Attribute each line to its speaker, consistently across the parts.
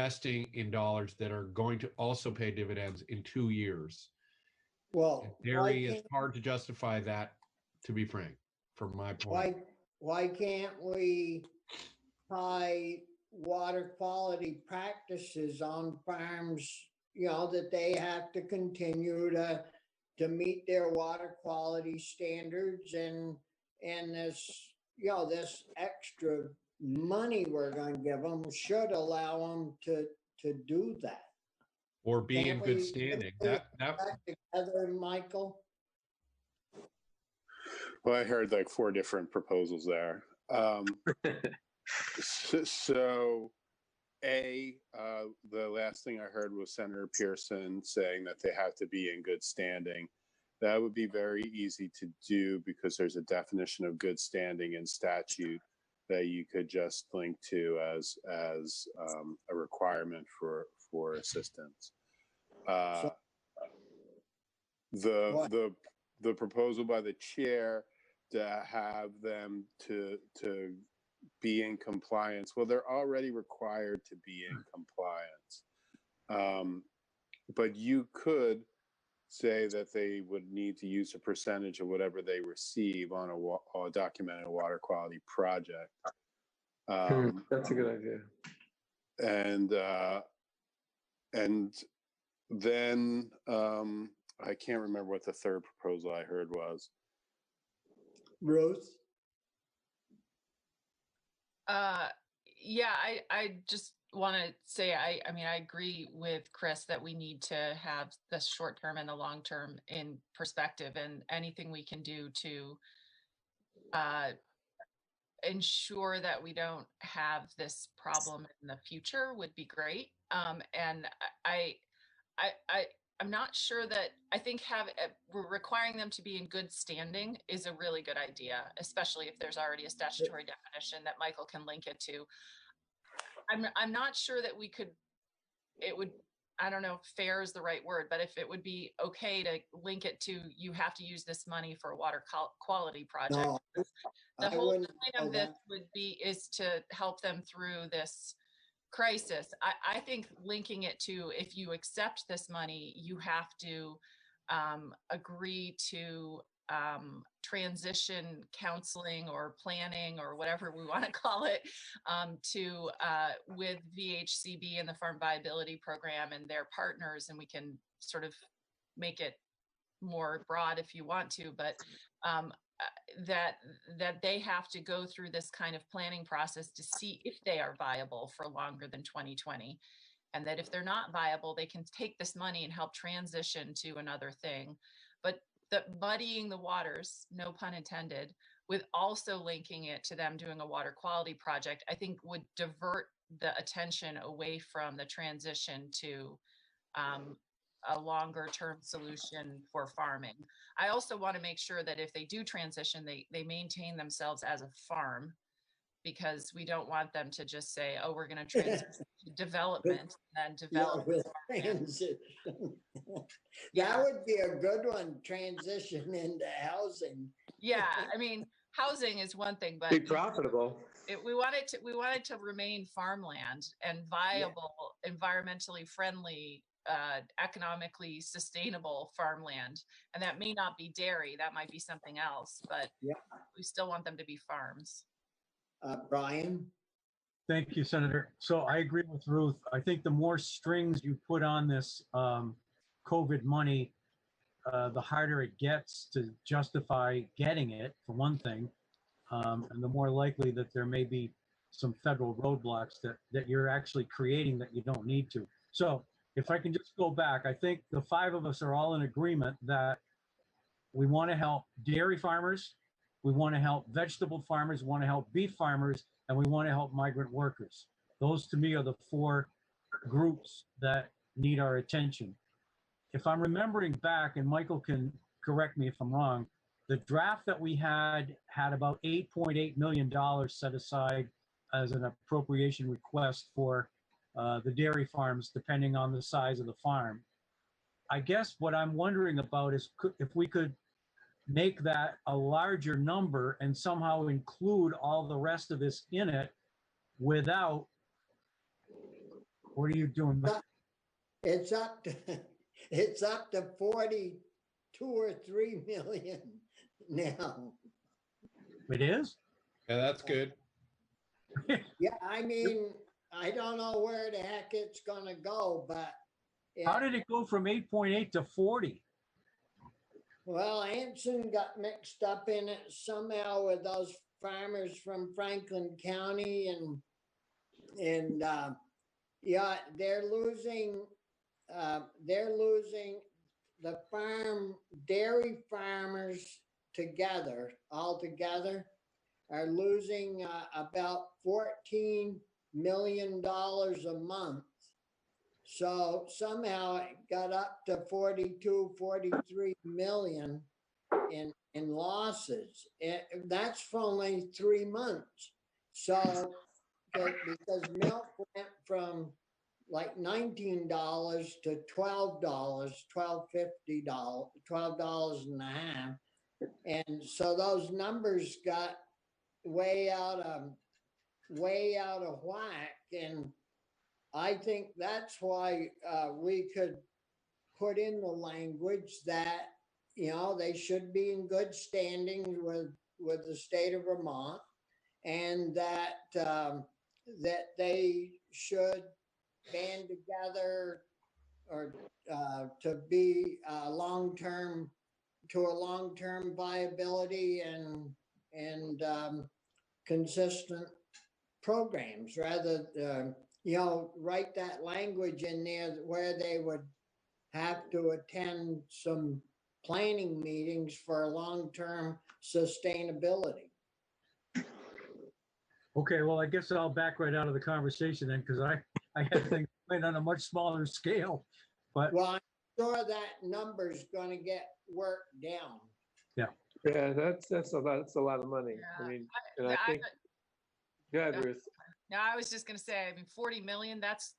Speaker 1: investing in dollars that are going to also pay dividends in 2 years.
Speaker 2: Well,
Speaker 1: Dairy is hard to justify that, to be frank, from my point.
Speaker 2: why can't we tie water quality practices on farms, that they have to continue to meet their water quality standards, and this, this extra money we're going to give them should allow them to do that.
Speaker 1: Or be in good standing. That
Speaker 2: together, Michael?
Speaker 3: Well, I heard like 4 different proposals there. The last thing I heard was Senator Pearson saying that they have to be in good standing. That would be very easy to do because there's a definition of good standing in statute that you could just link to as a requirement for assistance. The proposal by the chair to have them to be in compliance. Well, they're already required to be in compliance. But you could say that they would need to use a percentage of whatever they receive on a documented water quality project.
Speaker 4: That's a good idea.
Speaker 3: And then I can't remember what the third proposal I heard was.
Speaker 2: Ruth?
Speaker 5: Yeah, I just want to say, I mean, I agree with Chris that we need to have the short term and the long term in perspective, and anything we can do to ensure that we don't have this problem in the future would be great. And I'm not sure that I think requiring them to be in good standing is a really good idea, especially if there's already a statutory definition that Michael can link it to. I'm not sure that it would, I don't know if fair is the right word, but if it would be okay to link it to, you have to use this money for a water quality project.
Speaker 2: No,
Speaker 5: the whole point of this is to help them through this crisis. I think linking it to, if you accept this money, you have to agree to transition counseling or planning or whatever we want to call it with VHCB and the Farm Viability Program and their partners, and we can sort of make it more broad if you want to, but that they have to go through this kind of planning process to see if they are viable for longer than 2020. And that if they're not viable, they can take this money and help transition to another thing. But muddying the waters, no pun intended, with also linking it to them doing a water quality project, I think would divert the attention away from the transition to a longer term solution for farming. I also want to make sure that if they do transition, they maintain themselves as a farm, because we don't want them to just say, oh, we're going to transition to development and then develop.
Speaker 2: Transition. That would be a good one, transition into housing.
Speaker 5: Yeah, I mean, housing is one thing, but
Speaker 4: be profitable.
Speaker 5: We wanted to remain farmland and viable, environmentally friendly, economically sustainable farmland. And that may not be dairy, that might be something else, but we still want them to be farms.
Speaker 2: Brian?
Speaker 6: Thank you, Senator. So I agree with Ruth. I think the more strings you put on this COVID money, the harder it gets to justify getting it, for one thing, and the more likely that there may be some federal roadblocks that you're actually creating that you don't need to. So if I can just go back, I think the 5 of us are all in agreement that we want to help dairy farmers, we want to help vegetable farmers, we want to help beef farmers, and we want to help migrant workers. Those to me are the 4 groups that need our attention. If I'm remembering back, and Michael can correct me if I'm wrong, the draft that we had about $8.8 million set aside as an appropriation request for the dairy farms, depending on the size of the farm. I guess what I'm wondering about is if we could make that a larger number and somehow include all the rest of this in it without What are you doing?
Speaker 2: It's up to, it's up to 42 or 3 million now.
Speaker 6: It is?
Speaker 1: Yeah, that's good.
Speaker 2: Yeah, I mean, I don't know where the heck it's gonna go, but.
Speaker 6: How did it go from 8.8 to 40?
Speaker 2: Well, Anson got mixed up in it somehow with those farmers from Franklin County and yeah, they're losing the dairy farmers all together are losing about $14 million a month. So somehow it got up to 42, 43 million in losses. That's for only 3 months. So because milk went from like $19 to $12, $12.50, $12.50. And so those numbers got way out of whack. And I think that's why we could put in the language that, they should be in good standing with the state of Vermont, and that that they should band together or to be long-term viability and consistent programs, rather write that language in there where they would have to attend some planning meetings for long-term sustainability.
Speaker 6: Okay, well, I guess I'll back right out of the conversation then, because I had things planned on a much smaller scale. But
Speaker 2: well, I'm sure that number's going to get worked down.
Speaker 4: Yeah, that's a lot of money.
Speaker 5: Yeah.
Speaker 4: I mean, and I think. Go ahead, Ruth.
Speaker 5: No, I was just going to say, I mean, 40 million, that's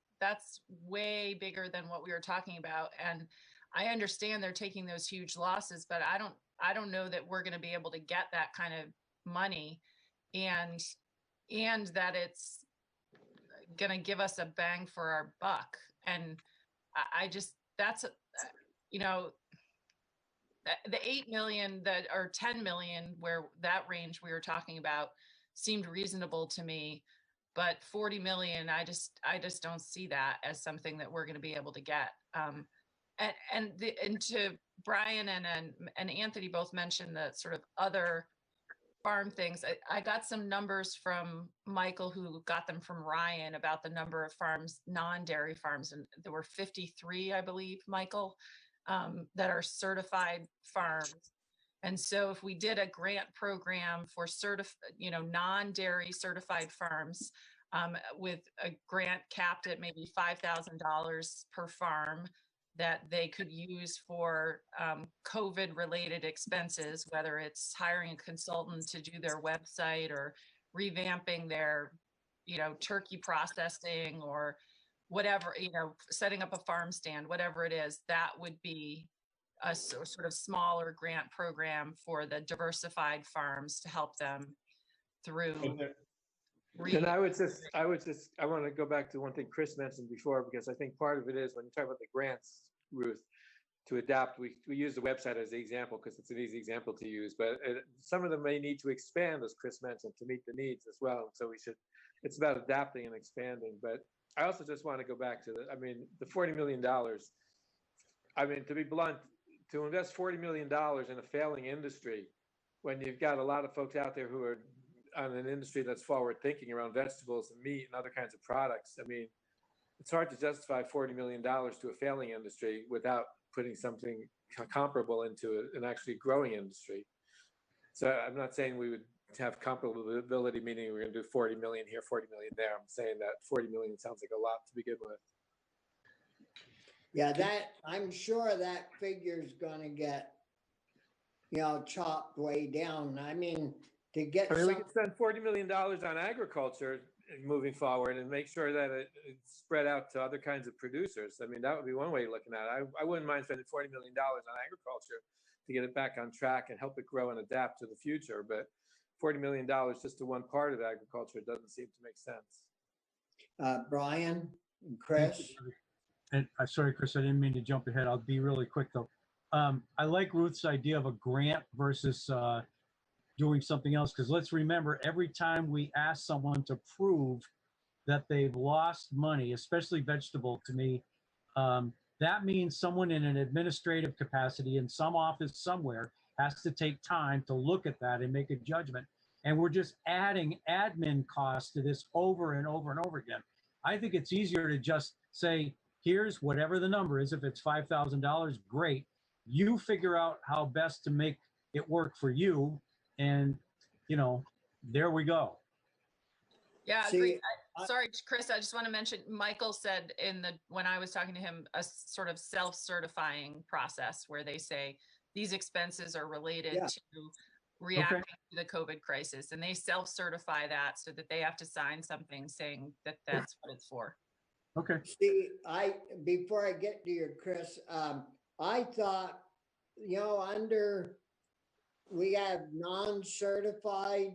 Speaker 5: way bigger than what we were talking about. And I understand they're taking those huge losses, but I don't know that we're going to be able to get that kind of money and that it's going to give us a bang for our buck. And I just, that's, the 8 million that or 10 million, where that range we were talking about seemed reasonable to me, but 40 million, I just don't see that as something that we're going to be able to get. And to Brian and Anthony both mentioned the sort of other farm things. I got some numbers from Michael, who got them from Ryan, about the number of farms, non-dairy farms, and there were 53, I believe, Michael, that are certified farms. And so if we did a grant program for non-dairy certified farms, with a grant capped at maybe $5,000 per farm that they could use for COVID related expenses, whether it's hiring a consultant to do their website or revamping their, turkey processing or whatever, setting up a farm stand, whatever it is, that would be a sort of smaller grant program for the diversified farms to help them through.
Speaker 4: And I want to go back to one thing Chris mentioned before, because I think part of it is when you talk about the grants, Ruth, to adapt, we use the website as the example because it's an easy example to use, but some of them may need to expand, as Chris mentioned, to meet the needs as well. So it's about adapting and expanding. But I also just want to go back to the $40 million. I mean, to be blunt, to invest $40 million in a failing industry, when you've got a lot of folks out there who are on an industry that's forward thinking around vegetables and meat and other kinds of products. I mean, it's hard to justify $40 million to a failing industry without putting something comparable into an actually growing industry. So I'm not saying we would have comparability, meaning we're going to do 40 million here, 40 million there. I'm saying that 40 million sounds like a lot to begin with.
Speaker 2: Yeah, I'm sure that figure's going to get, chopped way down. I mean, we
Speaker 4: could spend $40 million on agriculture moving forward and make sure that it's spread out to other kinds of producers. I mean, that would be one way of looking at it. I wouldn't mind spending $40 million on agriculture to get it back on track and help it grow and adapt to the future. But $40 million just to one part of agriculture doesn't seem to make sense.
Speaker 2: Brian? Chris?
Speaker 6: And I'm sorry, Chris, I didn't mean to jump ahead. I'll be really quick though. I like Ruth's idea of a grant versus doing something else, because let's remember, every time we ask someone to prove that they've lost money, especially vegetable to me, that means someone in an administrative capacity in some office somewhere has to take time to look at that and make a judgment. And we're just adding admin costs to this over and over and over again. I think it's easier to just say, here's whatever the number is. If it's $5,000, great. You figure out how best to make it work for you. And, you know, there we go.
Speaker 5: Yeah,
Speaker 2: See,
Speaker 5: agreed. Sorry, Chris, I just want to mention, Michael said when I was talking to him, a sort of self-certifying process where they say these expenses are related
Speaker 2: Yeah.
Speaker 5: to reacting to the COVID crisis, and they self-certify that so that they have to sign something saying that that's what it's for.
Speaker 6: Okay.
Speaker 2: See, before I get to your Chris, I thought, you know, we have non-certified,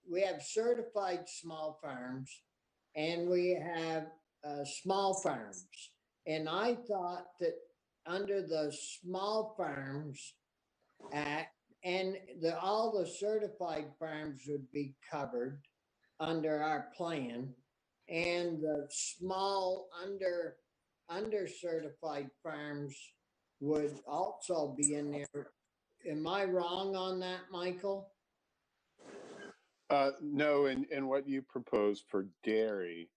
Speaker 2: we have certified small farms, and we have small farms. And I thought that under the Small Farms Act, and all the certified farms would be covered under our plan, and the small under certified farms would also be in there. Am I wrong on that, Michael?
Speaker 3: No, and what you propose for dairy,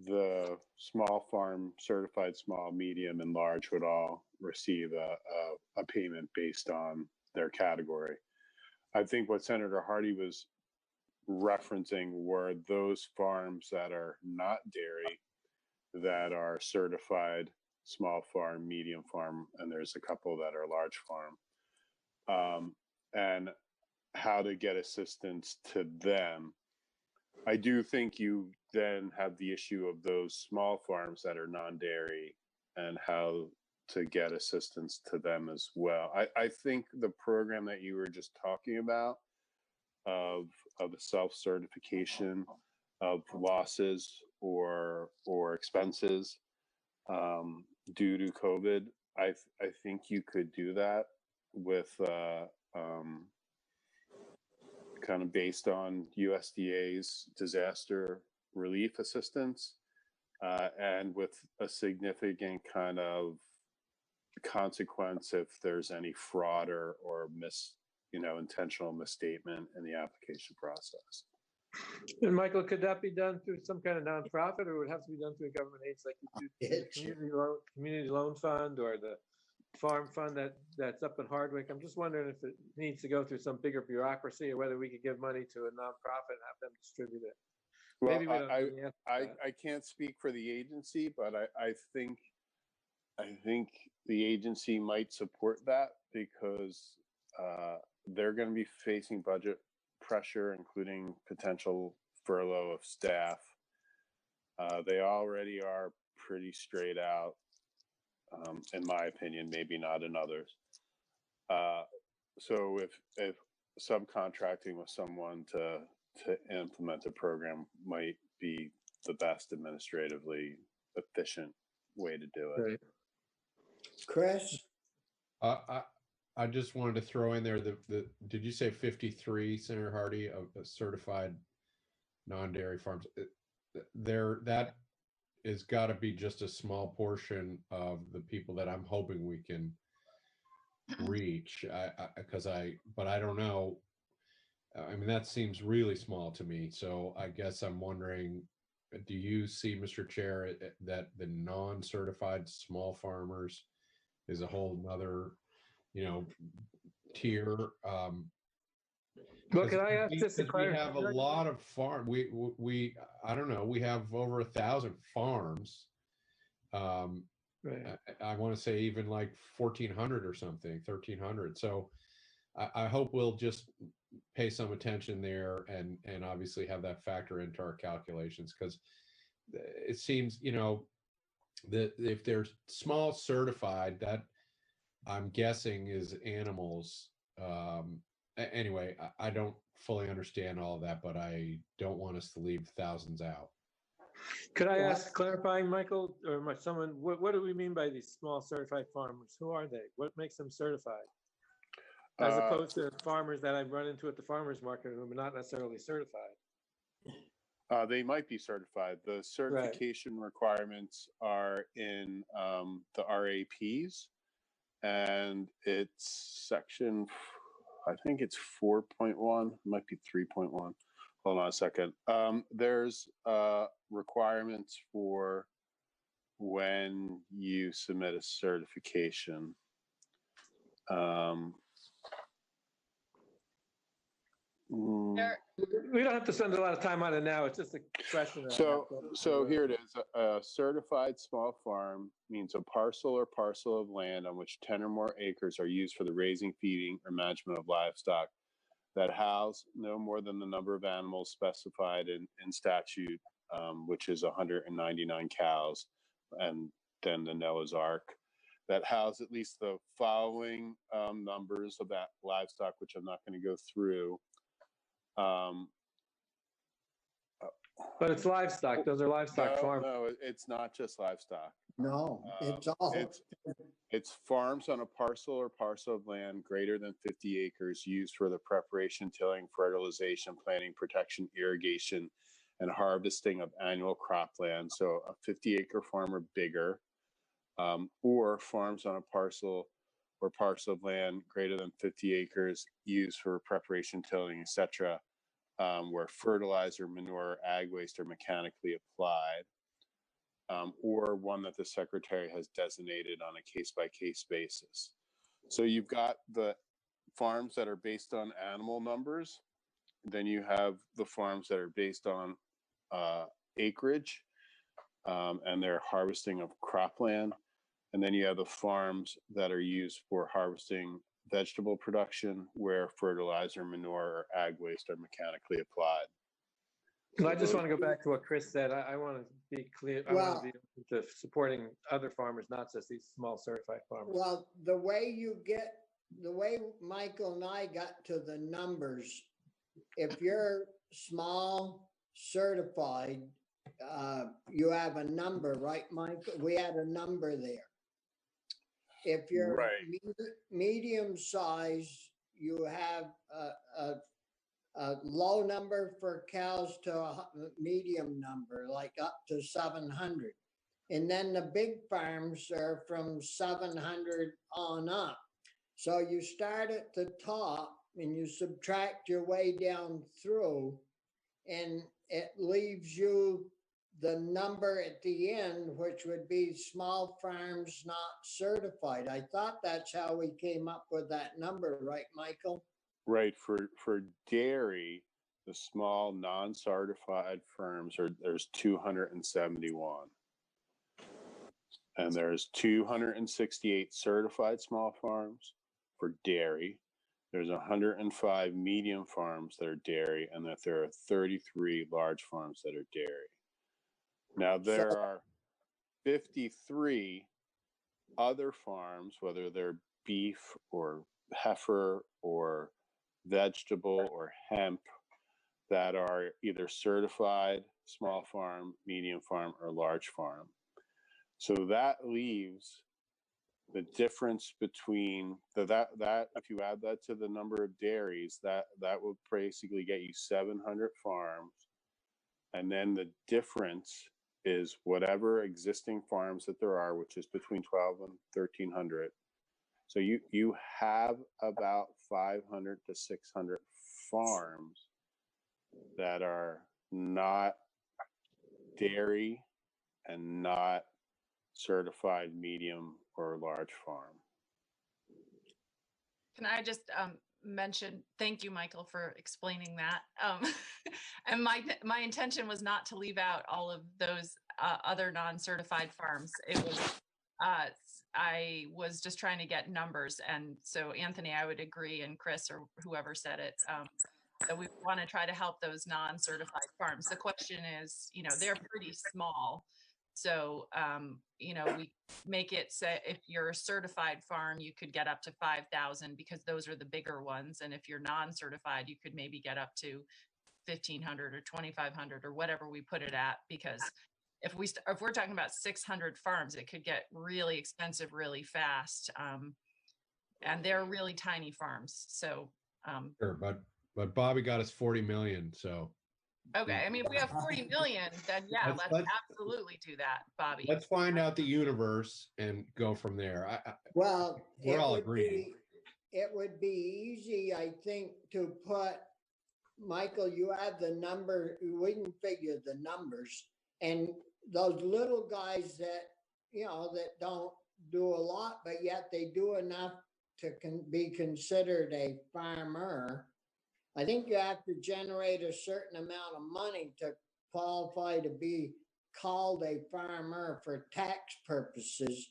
Speaker 3: the small farm, certified small, medium, and large would all receive a payment based on their category. I think what Senator Hardy was referencing were those farms that are not dairy, that are certified small farm, medium farm, and there's a couple that are large farm, and how to get assistance to them. I do think you then have the issue of those small farms that are non-dairy and how to get assistance to them as well. I think the program that you were just talking about of the self-certification of losses or expenses due to COVID, I think you could do that with kind of based on USDA's disaster relief assistance, and with a significant kind of consequence if there's any fraud or intentional misstatement in the application process.
Speaker 4: And Michael, could that be done through some kind of nonprofit, or would it have to be done through a government agency like you do the community loan fund or the farm fund that's up in Hardwick? I'm just wondering if it needs to go through some bigger bureaucracy, or whether we could give money to a nonprofit and have them distribute it.
Speaker 3: Well,
Speaker 4: Maybe we don't
Speaker 3: I can't speak for the agency, but I think the agency might support that because they're going to be facing budget pressure, including potential furlough of staff. They already are pretty straight out, in my opinion, maybe not in others. So if subcontracting with someone to implement a program might be the best administratively efficient way to do it.
Speaker 4: Right.
Speaker 2: Chris?
Speaker 1: I just wanted to throw in there did you say 53, Senator Hardy, of certified non-dairy farms? That is got to be just a small portion of the people that I'm hoping we can reach. But I don't know. I mean, that seems really small to me. So I guess I'm wondering, do you see, Mr. Chair, that the non-certified small farmers is a whole nother, tier?
Speaker 4: Well, can I ask this?
Speaker 1: We have a lot of farm. We I don't know. We have over 1,000 farms.
Speaker 4: Right.
Speaker 1: I want to say even like 1,400 or something, 1,300. So I hope we'll just pay some attention there and obviously have that factor into our calculations, because it seems, that if they're small certified, that I'm guessing is animals. I don't fully understand all of that, but I don't want us to leave thousands out.
Speaker 4: Could I
Speaker 2: What?
Speaker 4: ask clarifying, Michael, or someone, what do we mean by these small certified farmers? Who are they? What makes them certified? As opposed to farmers that I've run into at the farmers market who are not necessarily certified.
Speaker 3: They might be certified. The certification requirements are in the RAPs, and it's section, I think it's 4.1, might be 3.1. Hold on a second. There's requirements for when you submit a certification.
Speaker 4: We don't have to spend a lot of time on it now. It's just a question.
Speaker 3: So here it is. A certified small farm means a parcel or parcel of land on which 10 or more acres are used for the raising, feeding, or management of livestock that house no more than the number of animals specified in statute, which is 199 cows, and then the Noah's Ark, that house at least the following numbers of that livestock, which I'm not going to go through.
Speaker 4: But it's livestock. Those are livestock farms.
Speaker 3: No, it's not just livestock.
Speaker 2: No, it's all.
Speaker 3: It's farms on a parcel or parcel of land greater than 50 acres used for the preparation, tilling, fertilization, planting, protection, irrigation, and harvesting of annual cropland. So a 50-acre farm or bigger, or farms on a parcel or parcel of land greater than 50 acres used for preparation, tilling, etc., where fertilizer, manure, or ag waste are mechanically applied, or one that the secretary has designated on a case-by-case basis. So you've got the farms that are based on animal numbers. Then you have the farms that are based on acreage, and their harvesting of cropland. And then you have the farms that are used for harvesting vegetable production, where fertilizer, manure, or ag waste are mechanically applied.
Speaker 4: So I just want to go back to what Chris said. I want to be clear. I want to be open to supporting other farmers, not just these small certified farmers.
Speaker 2: Well, the way Michael and I got to the numbers, if you're small certified, you have a number, right, Michael? We had a number there. If you're medium size, you have a low number for cows to a medium number, like up to 700. And then the big farms are from 700 on up. So you start at the top and you subtract your way down through, and it leaves you the number at the end, which would be small farms not certified. I thought that's how we came up with that number, right, Michael?
Speaker 3: Right. For dairy, the small non-certified firms there's 271. And there's 268 certified small farms for dairy. There's 105 medium farms that are dairy, and that there are 33 large farms that are dairy. Now, there are 53 other farms, whether they're beef or heifer or vegetable or hemp, that are either certified small farm, medium farm, or large farm. So that leaves the difference between that if you add that to the number of dairies, that would basically get you 700 farms, and then the difference is whatever existing farms that there are, which is between 12 and 1,300. So you have about 500 to 600 farms that are not dairy and not certified medium or large farm.
Speaker 5: Can I just mention, thank you, Michael, for explaining that. And my intention was not to leave out all of those other non-certified farms. It was, I was just trying to get numbers. And so Anthony, I would agree, and Chris or whoever said it, that we want to try to help those non-certified farms. The question is, they're pretty small. So, we make it say if you're a certified farm, you could get up to 5,000 because those are the bigger ones. And if you're non-certified, you could maybe get up to 1,500 or 2,500 or whatever we put it at, because if we're talking about 600 farms, it could get really expensive really fast. And they're really tiny farms. So,
Speaker 1: Sure, but Bobby got us 40 million, so.
Speaker 5: okay. I mean, if we have 40 million, then yeah, let's
Speaker 1: Let's-
Speaker 5: absolutely do that, Bobby.
Speaker 1: Let's find out the universe and go from there.
Speaker 2: Well,
Speaker 1: We're
Speaker 2: it
Speaker 1: all
Speaker 2: would
Speaker 1: agreeing.
Speaker 2: it would be easy, I think, to put, Michael, you have the number, we can figure the numbers. And those little guys that, that don't do a lot, but yet they do enough to be considered a farmer. I think you have to generate a certain amount of money to qualify to be called a farmer for tax purposes.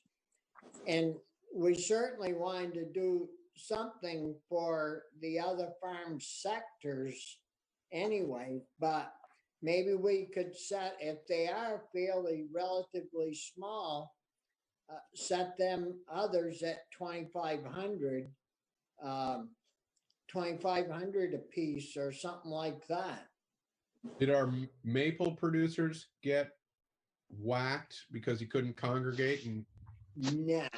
Speaker 2: And we certainly wanted to do something for the other farm sectors anyway, but maybe we could set, if they are fairly relatively small, set them others at 2,500, 2,500 a piece or something like that.
Speaker 1: Did our maple producers get whacked because he couldn't congregate? And
Speaker 2: Nah,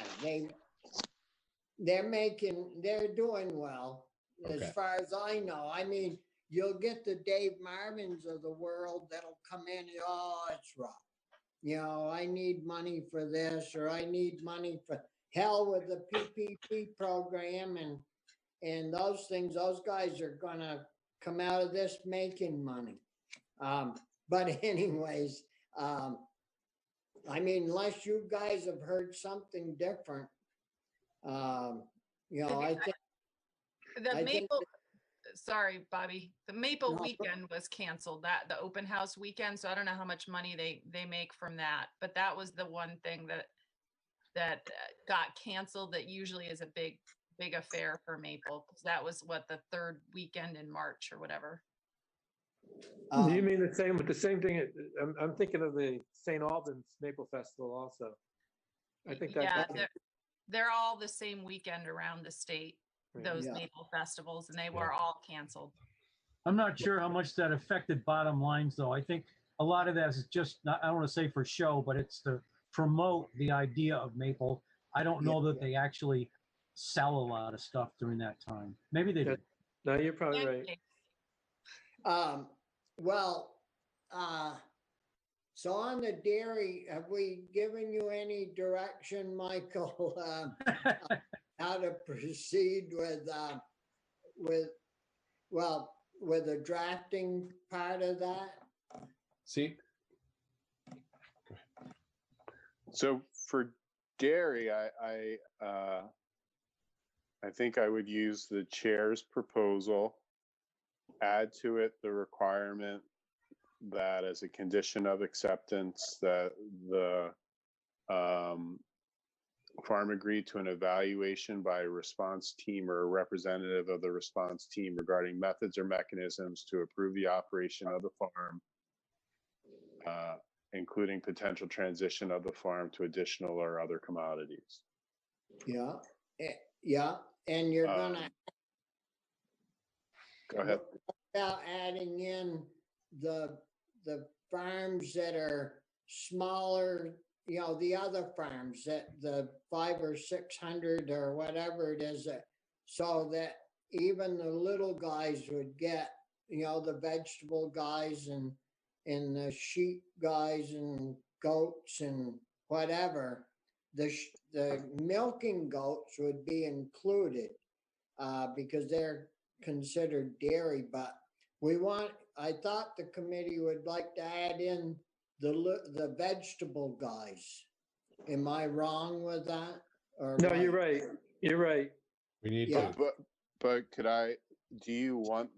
Speaker 2: they're doing well as
Speaker 1: Okay.
Speaker 2: far as I know. I mean, you'll get the Dave Marvins of the world that'll come in and, oh, it's rough. I need money for this, or I need money for hell with the PPP program and those things. Those guys are gonna come out of this making money. But anyways, I mean, unless you guys have heard something different, I think
Speaker 5: The
Speaker 2: I think
Speaker 5: Maple, sorry, Bobby, the Maple
Speaker 2: No,
Speaker 5: weekend was canceled, that the open house weekend. So I don't know how much money they make from that, but that was the one thing that got canceled. That usually is a big affair for Maple, because that was what, the third weekend in March or whatever.
Speaker 4: Do you mean the same with the same thing? I'm thinking of the St. Albans Maple Festival also. I think that.
Speaker 5: Yeah, they're all the same weekend around the state, those
Speaker 2: Yeah.
Speaker 5: Maple festivals, and they were all canceled.
Speaker 6: I'm not sure how much that affected bottom lines, though. I think a lot of that is just, I don't want to say for show, but it's to promote the idea of Maple. I don't know that they actually sell a lot of stuff during that time. Maybe they did.
Speaker 4: No, you're probably right.
Speaker 2: Well, so on the dairy, have we given you any direction, Michael, how to proceed with the drafting part of that?
Speaker 1: see,
Speaker 3: So for dairy, I think I would use the chair's proposal, add to it the requirement that as a condition of acceptance that the farm agreed to an evaluation by a response team or a representative of the response team regarding methods or mechanisms to approve the operation of the farm, including potential transition of the farm to additional or other commodities.
Speaker 2: Yeah, yeah, and you're gonna
Speaker 3: Go ahead.
Speaker 2: about adding in the farms that are smaller, the other farms that the 500 or 600 or whatever it is, so that even the little guys would get, the vegetable guys and the sheep guys and goats and whatever, the milking goats would be included because they're considered dairy, but I thought the committee would like to add in the vegetable guys. Am I wrong with that? Or
Speaker 4: No, you're right. You're right.
Speaker 1: we need
Speaker 2: Yeah.
Speaker 1: to.
Speaker 3: But do you want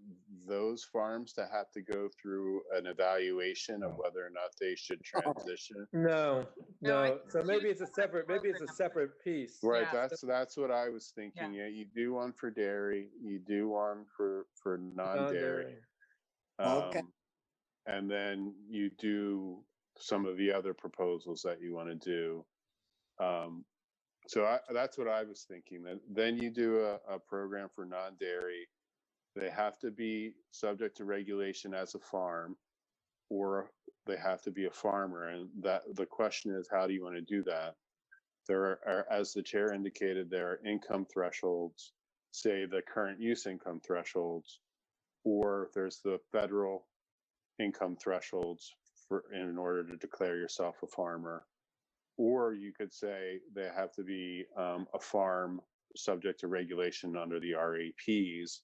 Speaker 3: those farms to have to go through an evaluation of whether or not they should transition?
Speaker 4: No,
Speaker 5: No, I
Speaker 4: no.
Speaker 5: think
Speaker 4: So
Speaker 5: you
Speaker 4: maybe
Speaker 5: use
Speaker 4: it's a
Speaker 5: the
Speaker 4: separate, maybe it's a
Speaker 5: program.
Speaker 4: separate piece.
Speaker 3: Right,
Speaker 5: Yeah.
Speaker 3: that's what I was thinking. Yeah, you do one for dairy, you do one for non-dairy.
Speaker 2: Okay.
Speaker 3: And then you do some of the other proposals that you want to do. So that's what I was thinking. Then you do a program for non-dairy, they have to be subject to regulation as a farm, or they have to be a farmer. And that the question is, how do you want to do that? There are, as the chair indicated, there are income thresholds, say the current use income thresholds, or there's the federal income thresholds for in order to declare yourself a farmer. Or you could say they have to be a farm subject to regulation under the RAPs,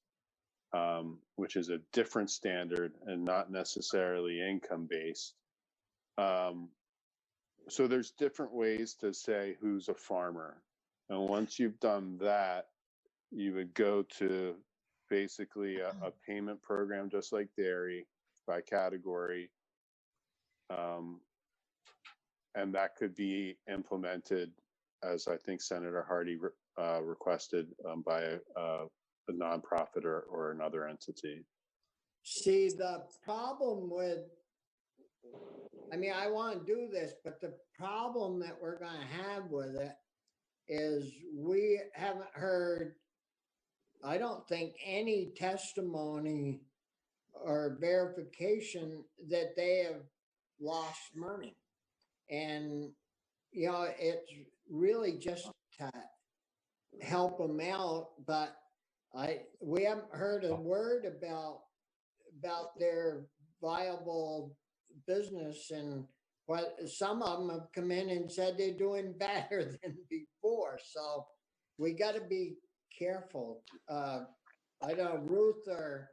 Speaker 3: which is a different standard and not necessarily income based. So there's different ways to say who's a farmer. And once you've done that, you would go to basically a payment program, just like dairy, by category. And that could be implemented, as I think Senator Hardy requested, by a nonprofit or another entity.
Speaker 2: See, the problem with, I mean, I want to do this, but the problem that we're going to have with it is we haven't heard, I don't think, any testimony or verification that they have lost money. And, you know, it's really just to help them out, but we haven't heard a word about their viable business, and what some of them have come in and said they're doing better than before. So we got to be careful. I don't know, Ruth or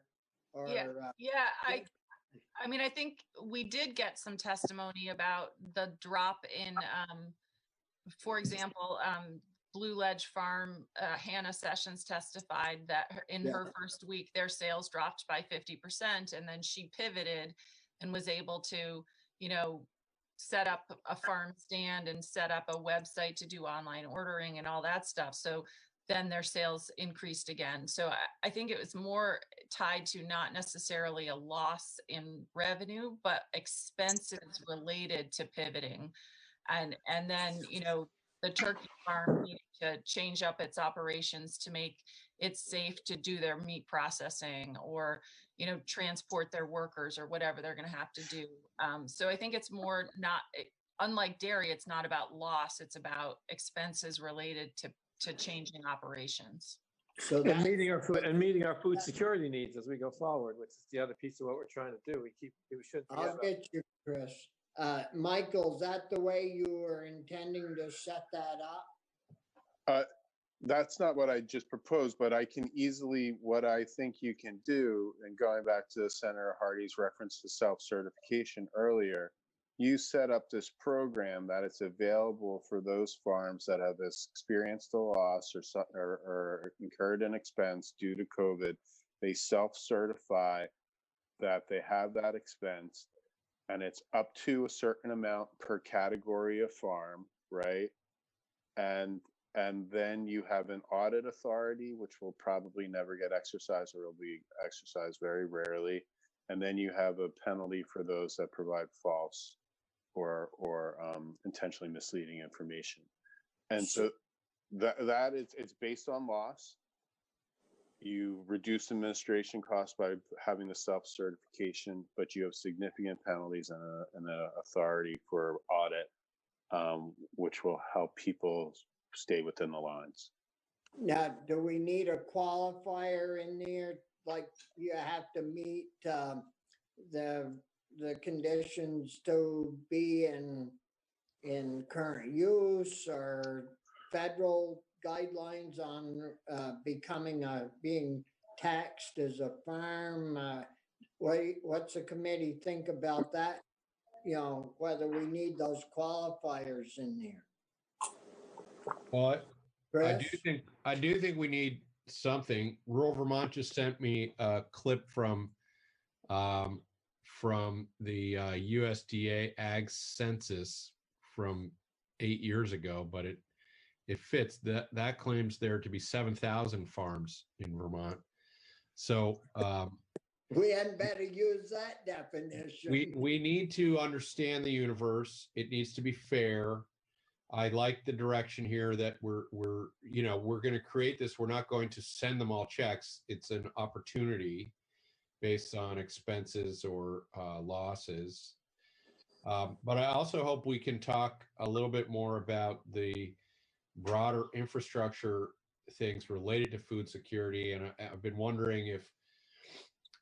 Speaker 5: I mean, I think we did get some testimony about the drop in, for example, Blue Ledge Farm, Hannah Sessions testified that in her first week, their sales dropped by 50%. And then she pivoted and was able to, you know, set up a farm stand and set up a website to do online ordering and all that stuff. So then their sales increased again. So I think it was more tied to not necessarily a loss in revenue, but expenses related to pivoting. And then, you know, the turkey farm needed to change up its operations to make it safe to do their meat processing, or, you know, transport their workers or whatever they're going to have to do. So I think it's more not, unlike dairy, it's not about loss, it's about expenses related to changing operations.
Speaker 2: So
Speaker 4: and meeting our food security needs as we go forward, which is the other piece of what we're trying to do. We shouldn't forget
Speaker 2: I'll get you, Chris. Michael, is that the way you were intending to set that up?
Speaker 3: That's not what I just proposed, but I can easily, what I think you can do, and going back to Senator Hardy's reference to self-certification earlier, you set up this program that it's available for those farms that have experienced a loss or incurred an expense due to COVID. They self-certify that they have that expense, and it's up to a certain amount per category of farm, right? And then you have an audit authority, which will probably never get exercised, or will be exercised very rarely. And then you have a penalty for those that provide false or intentionally misleading information. And so that it's based on loss. You reduce administration costs by having the self-certification, but you have significant penalties and an authority for audit, which will help people stay within the lines.
Speaker 2: Now, do we need a qualifier in there? Like, you have to meet the conditions to be in current use, or federal guidelines on being taxed as a farm? What's the committee think about that? You know, whether we need those qualifiers in there.
Speaker 1: Well,
Speaker 2: Chris?
Speaker 1: I do think we need something. Rural Vermont just sent me a clip from the USDA Ag Census from 8 years ago, but it fits. That claims there to be 7,000 farms in Vermont. So
Speaker 2: we hadn't better use that definition.
Speaker 1: We need to understand the universe. It needs to be fair. I like the direction here that we're going to create this. We're not going to send them all checks. It's an opportunity based on expenses or losses. But I also hope we can talk a little bit more about the broader infrastructure things related to food security. And I've been wondering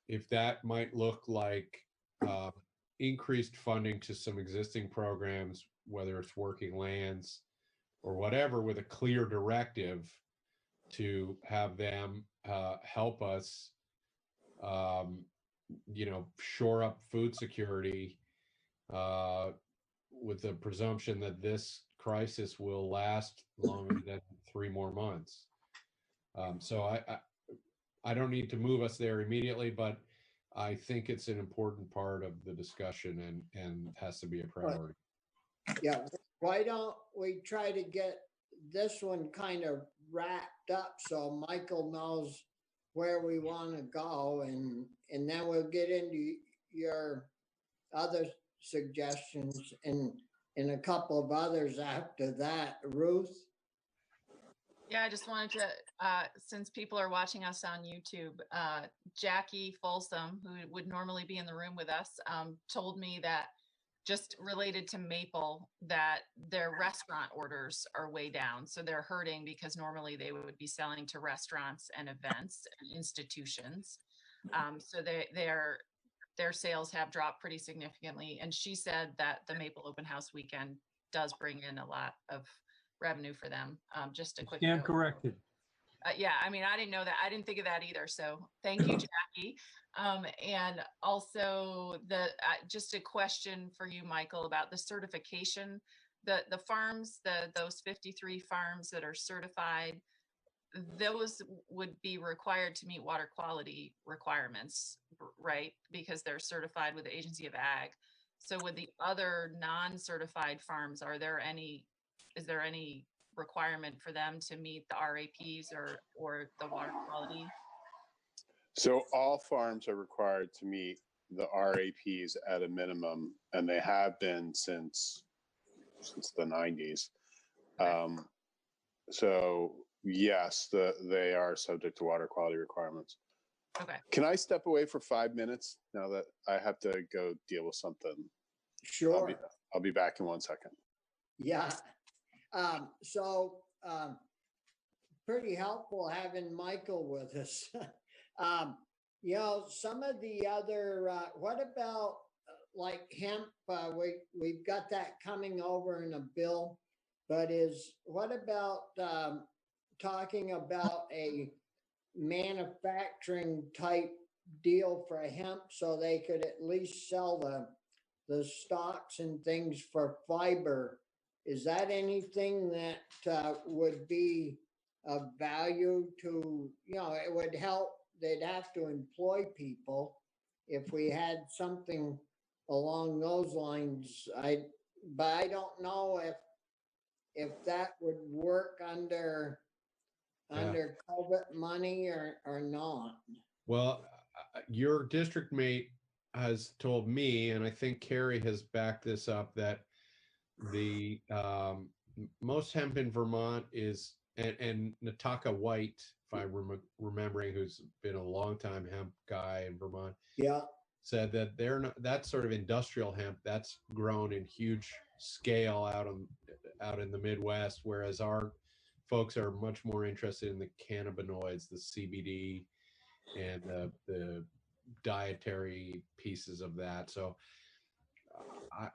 Speaker 1: if that might look like increased funding to some existing programs, whether it's working lands or whatever, with a clear directive to have them help us, shore up food security with the presumption that this crisis will last longer than 3 more months. So I don't need to move us there immediately, but I think it's an important part of the discussion and has to be a priority.
Speaker 2: Yeah, why don't we try to get this one kind of wrapped up so Michael knows where we want to go, and then we'll get into your other suggestions and a couple of others after that. Ruth?
Speaker 5: Yeah, I just wanted to, since people are watching us on YouTube, Jackie Folsom, who would normally be in the room with us, told me that just related to Maple, that their restaurant orders are way down. So they're hurting because normally they would be selling to restaurants and events and institutions. So their sales have dropped pretty significantly. And she said that the Maple Open House weekend does bring in a lot of revenue for them. Just a quick
Speaker 6: Stand
Speaker 5: note.
Speaker 6: corrected.
Speaker 5: Yeah, I mean, I didn't know that. I didn't think of that either. So thank you, Jackie. And also just a question for you, Michael, about the certification. The farms, those 53 farms that are certified, those would be required to meet water quality requirements, right? Because they're certified with the Agency of Ag. So with the other non-certified farms, is there any requirement for them to meet the RAPs or the water quality?
Speaker 3: So all farms are required to meet the RAPs at a minimum, and they have been since the 90s. So yes, they are subject to water quality requirements.
Speaker 5: Okay.
Speaker 3: Can I step away for 5 minutes now that I have to go deal with something?
Speaker 2: Sure.
Speaker 3: I'll be back in 1 second.
Speaker 2: Yeah. Pretty helpful having Michael with us. Some of the other, what about like hemp? We've got that coming over in a bill, but what about talking about a manufacturing type deal for hemp so they could at least sell the stalks and things for fiber? Is that anything that would be of value to, it would help, they'd have to employ people if we had something along those lines. But I don't know if that would work under COVID money or not.
Speaker 1: Well, your district mate has told me, and I think Carrie has backed this up, that the most hemp in Vermont is, and Nataka White, if I'm remembering, who's been a long time hemp guy in Vermont,
Speaker 2: yeah,
Speaker 1: said that they're not, that sort of industrial hemp that's grown in huge scale out in the Midwest, whereas our folks are much more interested in the cannabinoids, the CBD, and the dietary pieces of that. So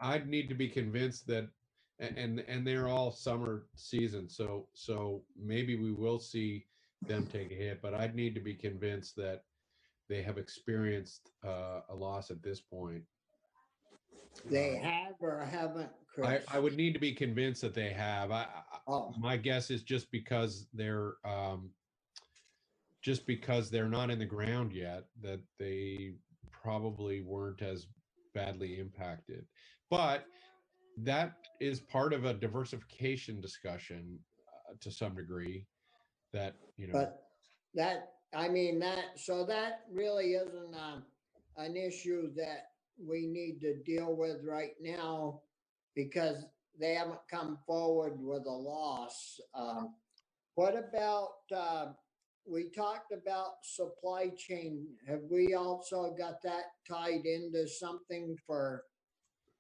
Speaker 1: I'd need to be convinced that, and they're all summer season, so maybe we will see them take a hit, but I'd need to be convinced that they have experienced a loss at this point.
Speaker 2: They have or haven't, Chris?
Speaker 1: I would need to be convinced that they have. My guess is just because they're not in the ground yet, that they probably weren't as badly impacted. But that is part of a diversification discussion to some degree. That
Speaker 2: But that really isn't an issue that we need to deal with right now, because they haven't come forward with a loss. What about, we talked about supply chain. Have we also got that tied into something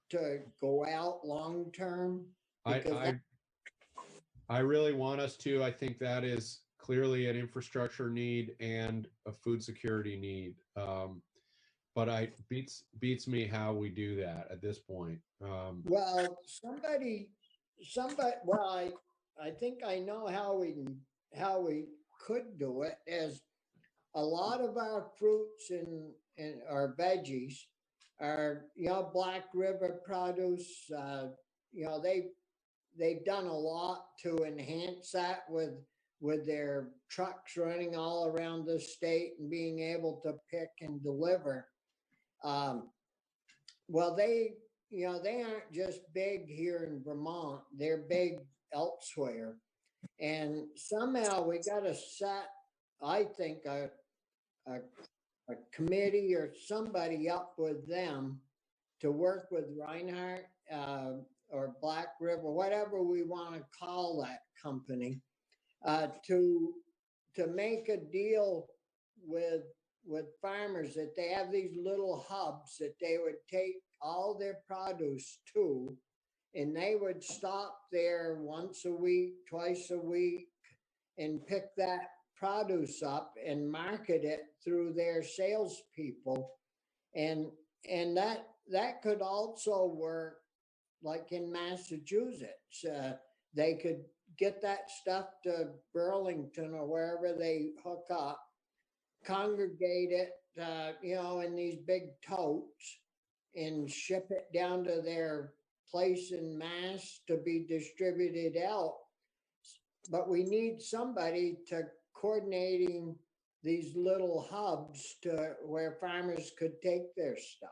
Speaker 2: to go out long term?
Speaker 1: I really want us to. I think that is clearly an infrastructure need and a food security need. But beats me how we do that at this point.
Speaker 2: Well, somebody, well, I think I know how we could do it. Is a lot of our fruits and our veggies are, Black River produce. They've done a lot to enhance that with their trucks running all around the state and being able to pick and deliver. Well, they aren't just big here in Vermont, they're big elsewhere. And somehow we got to set, I think, a committee or somebody up with them to work with Reinhardt or Black River, whatever we want to call that company, to make a deal with farmers that they have these little hubs that they would take all their produce to, and they would stop there once a week, twice a week, and pick that produce up and market it through their salespeople. And that could also work like in Massachusetts. They could get that stuff to Burlington or wherever they hook up, congregate it, in these big totes and ship it down to their place in Mass to be distributed out. But we need somebody to coordinating these little hubs to where farmers could take their stuff.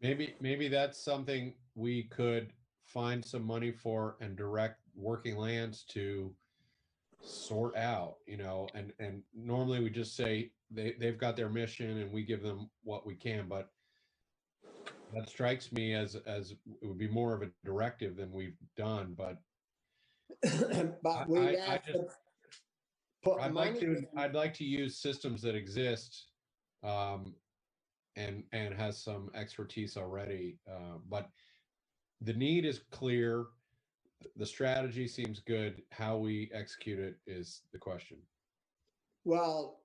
Speaker 1: Maybe that's something we could find some money for and direct Working Lands to sort out, and normally we just say they've got their mission and we give them what we can, but that strikes me as it would be more of a directive than we've done. But
Speaker 2: but we have to put
Speaker 1: I'd like to use systems that exist and has some expertise already, but the need is clear. The strategy seems good. How we execute it is the question.
Speaker 2: Well,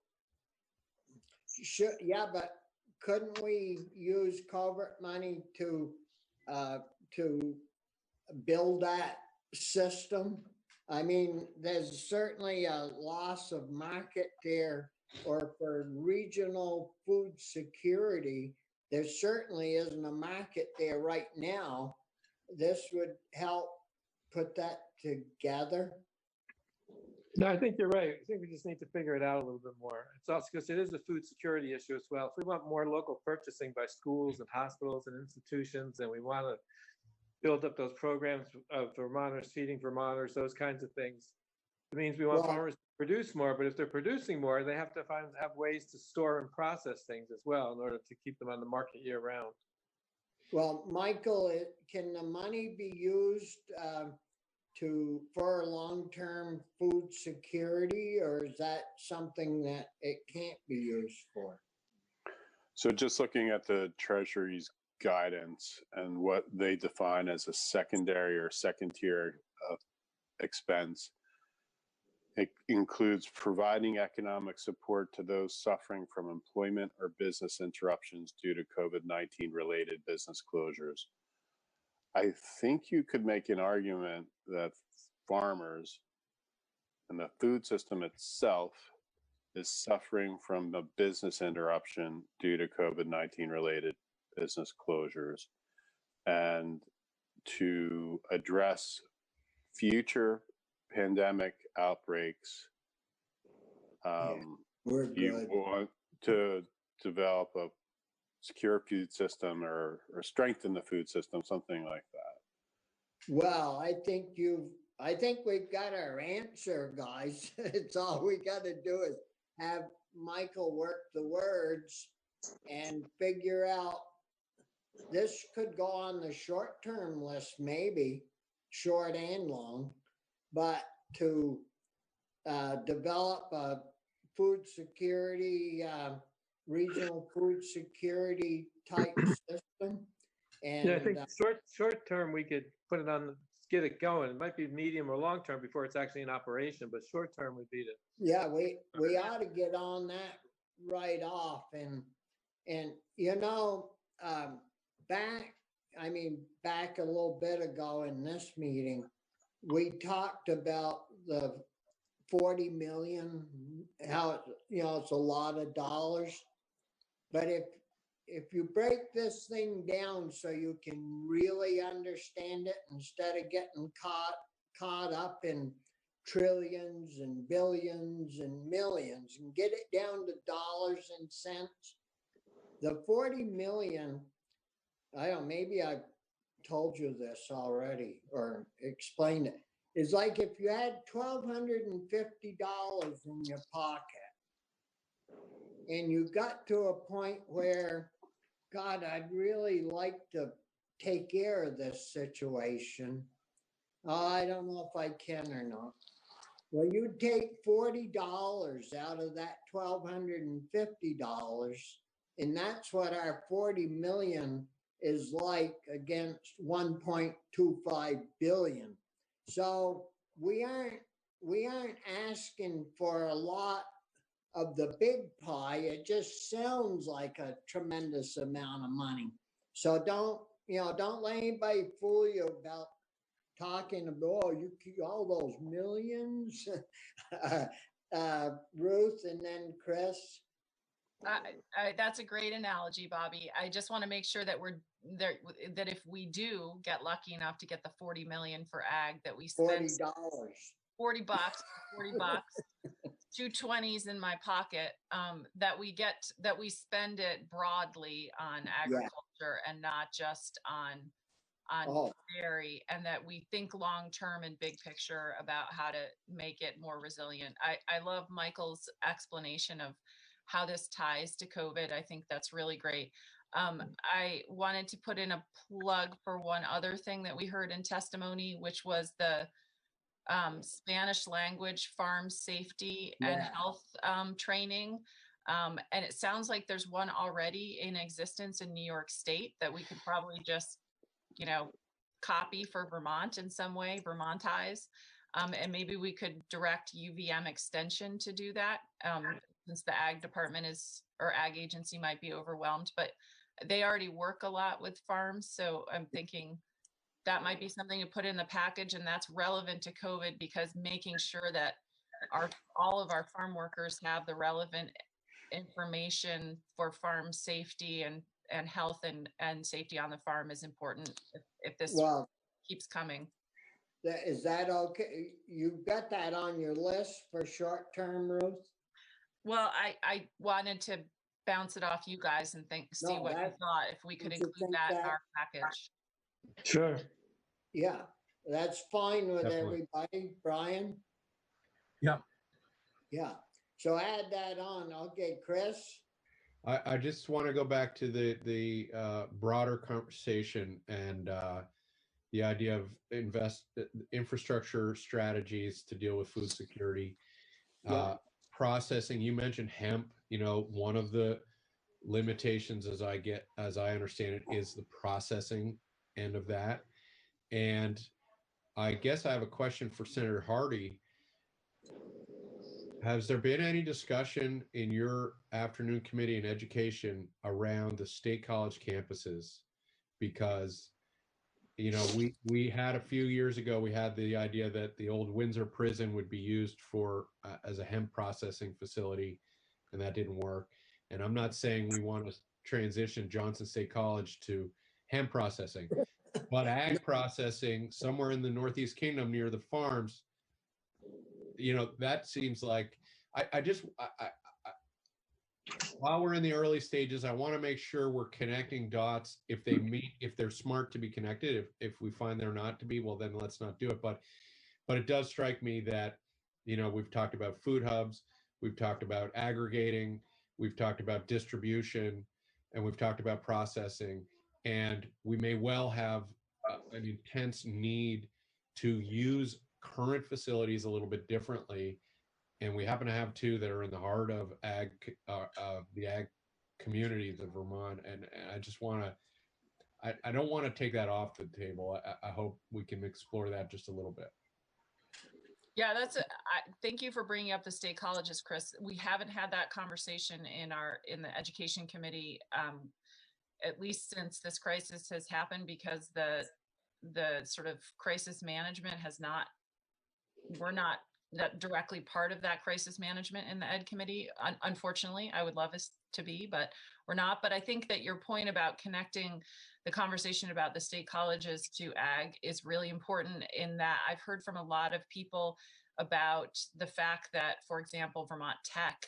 Speaker 2: but couldn't we use covert money to build that system? I mean, there's certainly a loss of market there, or for regional food security, there certainly isn't a market there right now. This would help put that together.
Speaker 4: No, I think you're right. I think we just need to figure it out a little bit more. It's also because it is a food security issue as well. If we want more local purchasing by schools and hospitals and institutions, and we want to build up those programs of Vermonters feeding Vermonters, those kinds of things, it means we want farmers to produce more. But if they're producing more, they have to have ways to store and process things as well in order to keep them on the market year round.
Speaker 2: Well, Michael, can the money be used for long-term food security, or is that something that it can't be used for?
Speaker 3: So just looking at the Treasury's guidance and what they define as a secondary or second tier expense, it includes providing economic support to those suffering from employment or business interruptions due to COVID-19 related business closures. I think you could make an argument that farmers and the food system itself is suffering from a business interruption due to COVID-19 related business closures. And to address future pandemic outbreaks, you want to develop a secure food system or strengthen the food system, something like that.
Speaker 2: Well, I think we've got our answer, guys. It's all we got to do is have Michael work the words and figure out. This could go on the short-term list, maybe, short and long, but to develop a food security, regional food security type system. And
Speaker 4: Yeah, I think short term, we could put it on, get it going. It might be medium or long term before it's actually in operation, but short term would be to.
Speaker 2: yeah, we ought to get on that right off. And you know, back a little bit ago in this meeting, we talked about the 40 million, how, you know, it's a lot of dollars. But if you break this thing down so you can really understand it instead of getting caught up in trillions and billions and millions, and get it down to dollars and cents, the 40 million, I don't know, maybe I've told you this already or explained it, is like if you had $1,250 in your pocket and you got to a point where, God, I'd really like to take care of this situation. Oh, I don't know if I can or not. Well, you take $40 out of that $1,250, and that's what our 40 million is like against 1.25 billion. So we aren't asking for a lot of the big pie. It just sounds like a tremendous amount of money. So don't let anybody fool you about talking about, oh, you keep all those millions. Ruth and then Chris.
Speaker 5: That's a great analogy, Bobby. I just want to make sure that we're there, that if we do get lucky enough to get the 40 million for ag, that we spend
Speaker 2: $40.
Speaker 5: 40 bucks, 40 bucks, 220s in my pocket, that we spend it broadly on agriculture and not just on dairy, and that we think long-term and big picture about how to make it more resilient. I love Michael's explanation of how this ties to COVID. I think that's really great. I wanted to put in a plug for one other thing that we heard in testimony, which was the Spanish language farm safety and health training. And it sounds like there's one already in existence in New York State that we could probably just, you know, copy for Vermont in some way, Vermontize. And maybe we could direct UVM Extension to do that, since the ag department or ag agency might be overwhelmed, but they already work a lot with farms. So I'm thinking that might be something to put in the package, and that's relevant to COVID, because making sure that all of our farm workers have the relevant information for farm safety and health and safety on the farm is important if this keeps coming.
Speaker 2: Is that okay? You've got that on your list for short term, Ruth?
Speaker 5: Well, I wanted to bounce it off you guys and see what you thought, if we could include that in our package.
Speaker 4: Sure.
Speaker 2: Yeah, that's fine with
Speaker 1: Definitely.
Speaker 2: everybody. Brian?
Speaker 6: Yeah.
Speaker 2: Yeah. So add that on. Okay, Chris?
Speaker 1: I just want to go back to the broader conversation and the idea of infrastructure strategies to deal with food security. Processing, you mentioned hemp. You know, one of the limitations, as I understand it, is the processing end of that. And I guess I have a question for Senator Hardy. Has there been any discussion in your afternoon committee in education around the state college campuses? Because, you know, we had a few years ago, we had the idea that the old Windsor prison would be used for as a hemp processing facility, and that didn't work. And I'm not saying we want to transition Johnson State College to hemp processing, but ag processing somewhere in the Northeast Kingdom near the farms, you know, that seems like while we're in the early stages, I want to make sure we're connecting dots. If they're smart to be connected. If we find they're not to be, well, then let's not do it. But it does strike me that, you know, we've talked about food hubs, we've talked about aggregating, we've talked about distribution, and we've talked about processing, and we may well have an intense need to use current facilities a little bit differently. And we happen to have two that are in the heart of the ag communities of Vermont. And I just want to, I don't want to take that off the table. I hope we can explore that just a little bit.
Speaker 5: Yeah, thank you for bringing up the state colleges, Chris. We haven't had that conversation in the education committee, at least since this crisis has happened, because the sort of crisis management we're not directly part of that crisis management in the ed committee. Unfortunately, I would love us to be, but we're not. But I think that your point about connecting the conversation about the state colleges to ag is really important, in that I've heard from a lot of people about the fact that, for example, Vermont Tech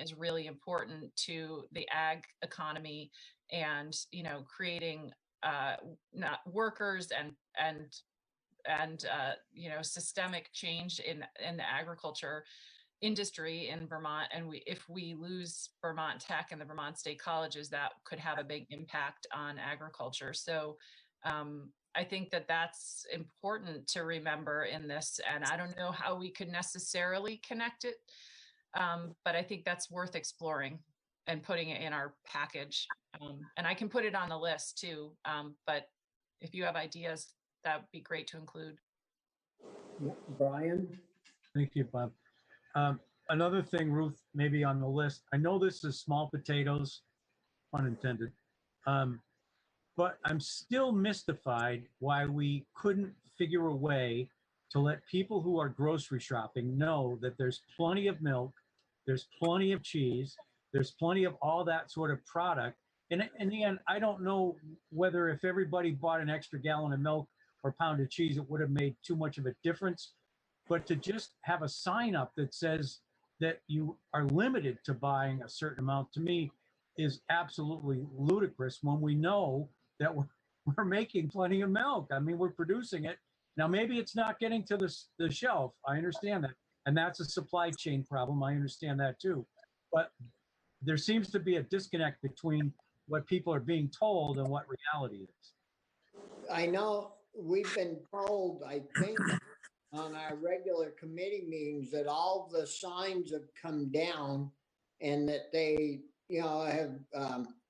Speaker 5: is really important to the ag economy, and, you know, creating not workers and you know, systemic change in the agriculture industry in Vermont. And if we lose Vermont Tech and the Vermont State Colleges, that could have a big impact on agriculture. So I think that that's important to remember in this. And I don't know how we could necessarily connect it, but I think that's worth exploring and putting it in our package. And I can put it on the list too. But if you have ideas, that would be great to include.
Speaker 2: Brian?
Speaker 6: Thank you, Bob. Another thing, Ruth, maybe on the list, I know this is small potatoes, pun intended, but I'm still mystified why we couldn't figure a way to let people who are grocery shopping know that there's plenty of milk, there's plenty of cheese, there's plenty of all that sort of product. And in the end, I don't know whether if everybody bought an extra gallon of milk or pound of cheese, it would have made too much of a difference. But to just have a sign up that says that you are limited to buying a certain amount, to me, is absolutely ludicrous when we know that we're making plenty of milk. I mean, we're producing it. Now, maybe it's not getting to the shelf. I understand that. And that's a supply chain problem. I understand that too. But there seems to be a disconnect between what people are being told and what reality is.
Speaker 2: I know we've been told, I think, on our regular committee meetings that all the signs have come down, and that they, you know, have,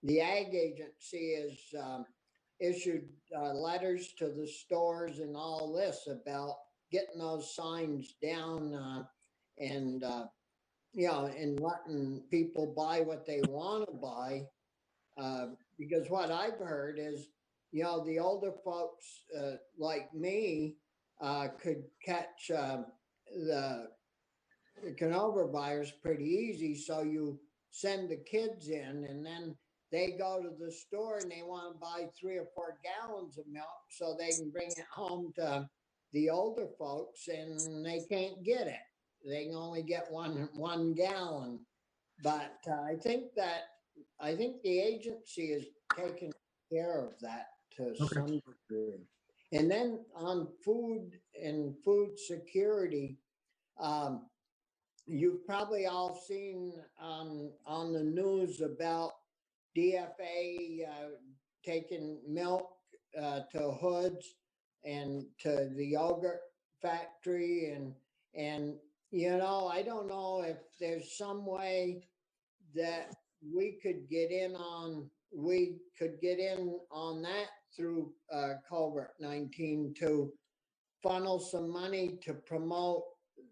Speaker 2: the ag agency has issued letters to the stores and all this about getting those signs down, and you know, and letting people buy what they want to buy. Because what I've heard is, you know, the older folks like me could catch the Canova virus pretty easy. So you send the kids in, and then they go to the store and they want to buy 3 or 4 gallons of milk so they can bring it home to the older folks, and they can't get it. They can only get one gallon. But I think the agency is taking care of that to some degree. And then on food and food security, you've probably all seen on the news about DFA taking milk to Hoods and to the yogurt factory, and you know, I don't know if there's some way that we could get in on that through COVID-19 to funnel some money to promote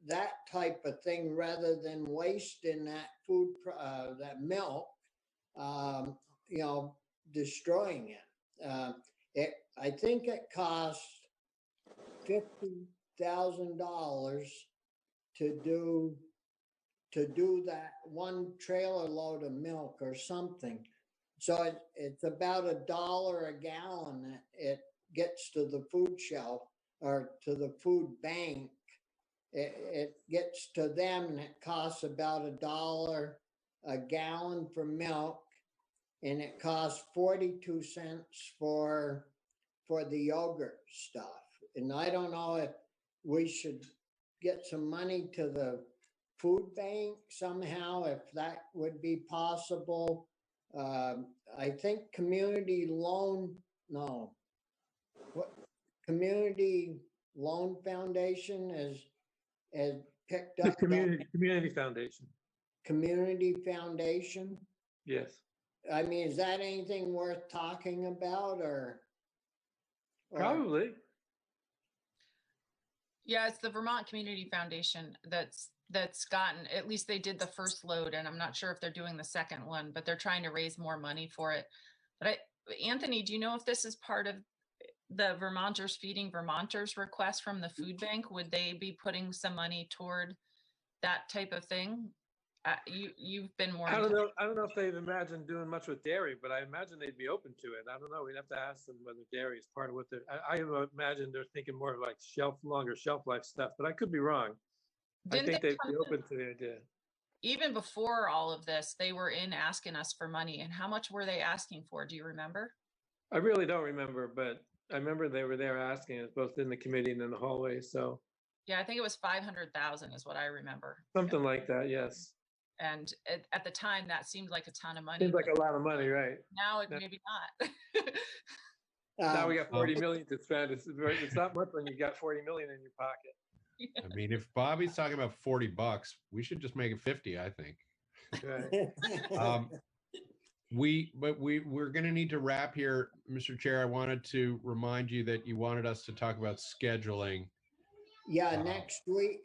Speaker 2: that type of thing, rather than wasting that food, that milk, you know, destroying it. I think it cost $50,000 to do that one trailer load of milk or something. So it's about $1 a gallon that it gets to the food shelf or to the food bank. It gets to them, and it costs about $1 a gallon for milk, and it costs 42 cents for the yogurt stuff. And I don't know if we should get some money to the food bank somehow, if that would be possible. I think community Loan Foundation has picked
Speaker 4: The
Speaker 2: up that
Speaker 4: community foundation.
Speaker 2: community foundation?
Speaker 4: Yes.
Speaker 2: I mean, is that anything worth talking about or?
Speaker 4: Probably.
Speaker 5: Yeah, it's the Vermont Community Foundation that's gotten, at least they did the first load, and I'm not sure if they're doing the second one, but they're trying to raise more money for it. But Anthony, do you know if this is part of the Vermonters Feeding Vermonters request from the food bank? Would they be putting some money toward that type of thing? You've been more.
Speaker 4: I don't know. I don't know if they've imagined doing much with dairy, but I imagine they'd be open to it. I don't know. We'd have to ask them whether dairy is part of what they're. I imagine they're thinking more of like longer shelf life stuff, but I could be wrong. I think they'd be open to the idea.
Speaker 5: Even before all of this, they were in asking us for money. And how much were they asking for? Do you remember?
Speaker 4: I really don't remember, but I remember they were there asking us both in the committee and in the hallway. So
Speaker 5: yeah, I think it was 500,000 is what I remember.
Speaker 4: Something like that. Yes.
Speaker 5: And at the time, that seemed like a ton of money.
Speaker 4: Seems like a lot of money, right?
Speaker 5: Now it maybe not.
Speaker 4: Now we got 40 million to spend. It's not much when you got 40 million in your pocket.
Speaker 5: Yeah.
Speaker 1: I mean, if Bobby's talking about $40, we should just make it 50, I think.
Speaker 4: Right.
Speaker 1: We're going to need to wrap here, Mr. Chair. I wanted to remind you that you wanted us to talk about scheduling.
Speaker 2: Yeah, next week,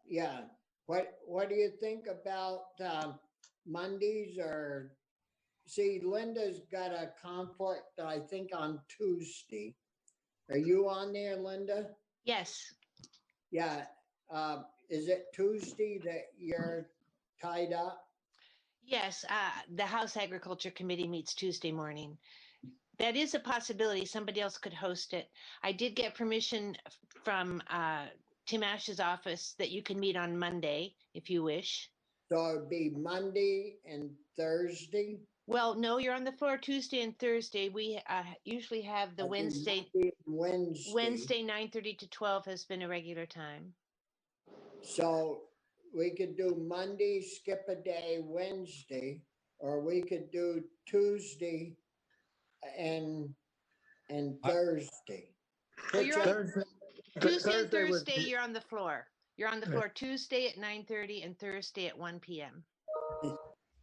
Speaker 2: yeah. What do you think about Mondays or, see, Linda's got a conflict, I think, on Tuesday. Are you on there, Linda?
Speaker 7: Yes,
Speaker 2: Yeah. Is it Tuesday that you're tied up?
Speaker 7: yes. The House Agriculture Committee meets Tuesday morning. That is a possibility. Somebody else could host it. I did get permission from Tim Ash's office that you can meet on Monday if you wish.
Speaker 2: So it'd be Monday and Thursday?
Speaker 7: Well, no, you're on the floor Tuesday and Thursday. We usually have the
Speaker 2: I think
Speaker 7: Wednesday.
Speaker 2: Monday and
Speaker 7: Wednesday 9:30 to 12 has been a regular time.
Speaker 2: So we could do Monday, skip a day, Wednesday, or we could do Tuesday and Thursday.
Speaker 7: Well, you're on
Speaker 4: Thursday,
Speaker 7: Tuesday and
Speaker 4: Thursday was-
Speaker 7: Thursday. You're on the floor. You're on the floor Tuesday at 9:30 and Thursday at 1 p.m.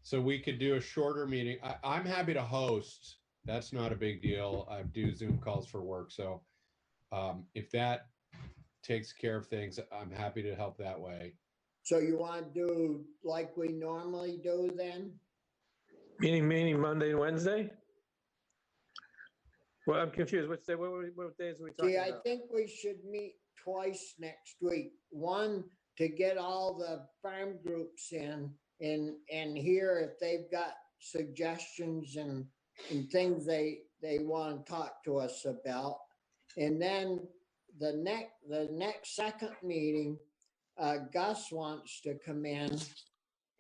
Speaker 1: So we could do a shorter meeting. I'm happy to host. That's not a big deal. I do Zoom calls for work. So if that takes care of things, I'm happy to help that way.
Speaker 2: So you want to do like we normally do then?
Speaker 4: Meaning Monday and Wednesday? Well, I'm confused. What days are we talking
Speaker 2: See, I
Speaker 4: about?
Speaker 2: think we should meet twice next week. One, to get all the farm groups in and hear if they've got suggestions and things they want to talk to us about. And then the next second meeting, Gus wants to come in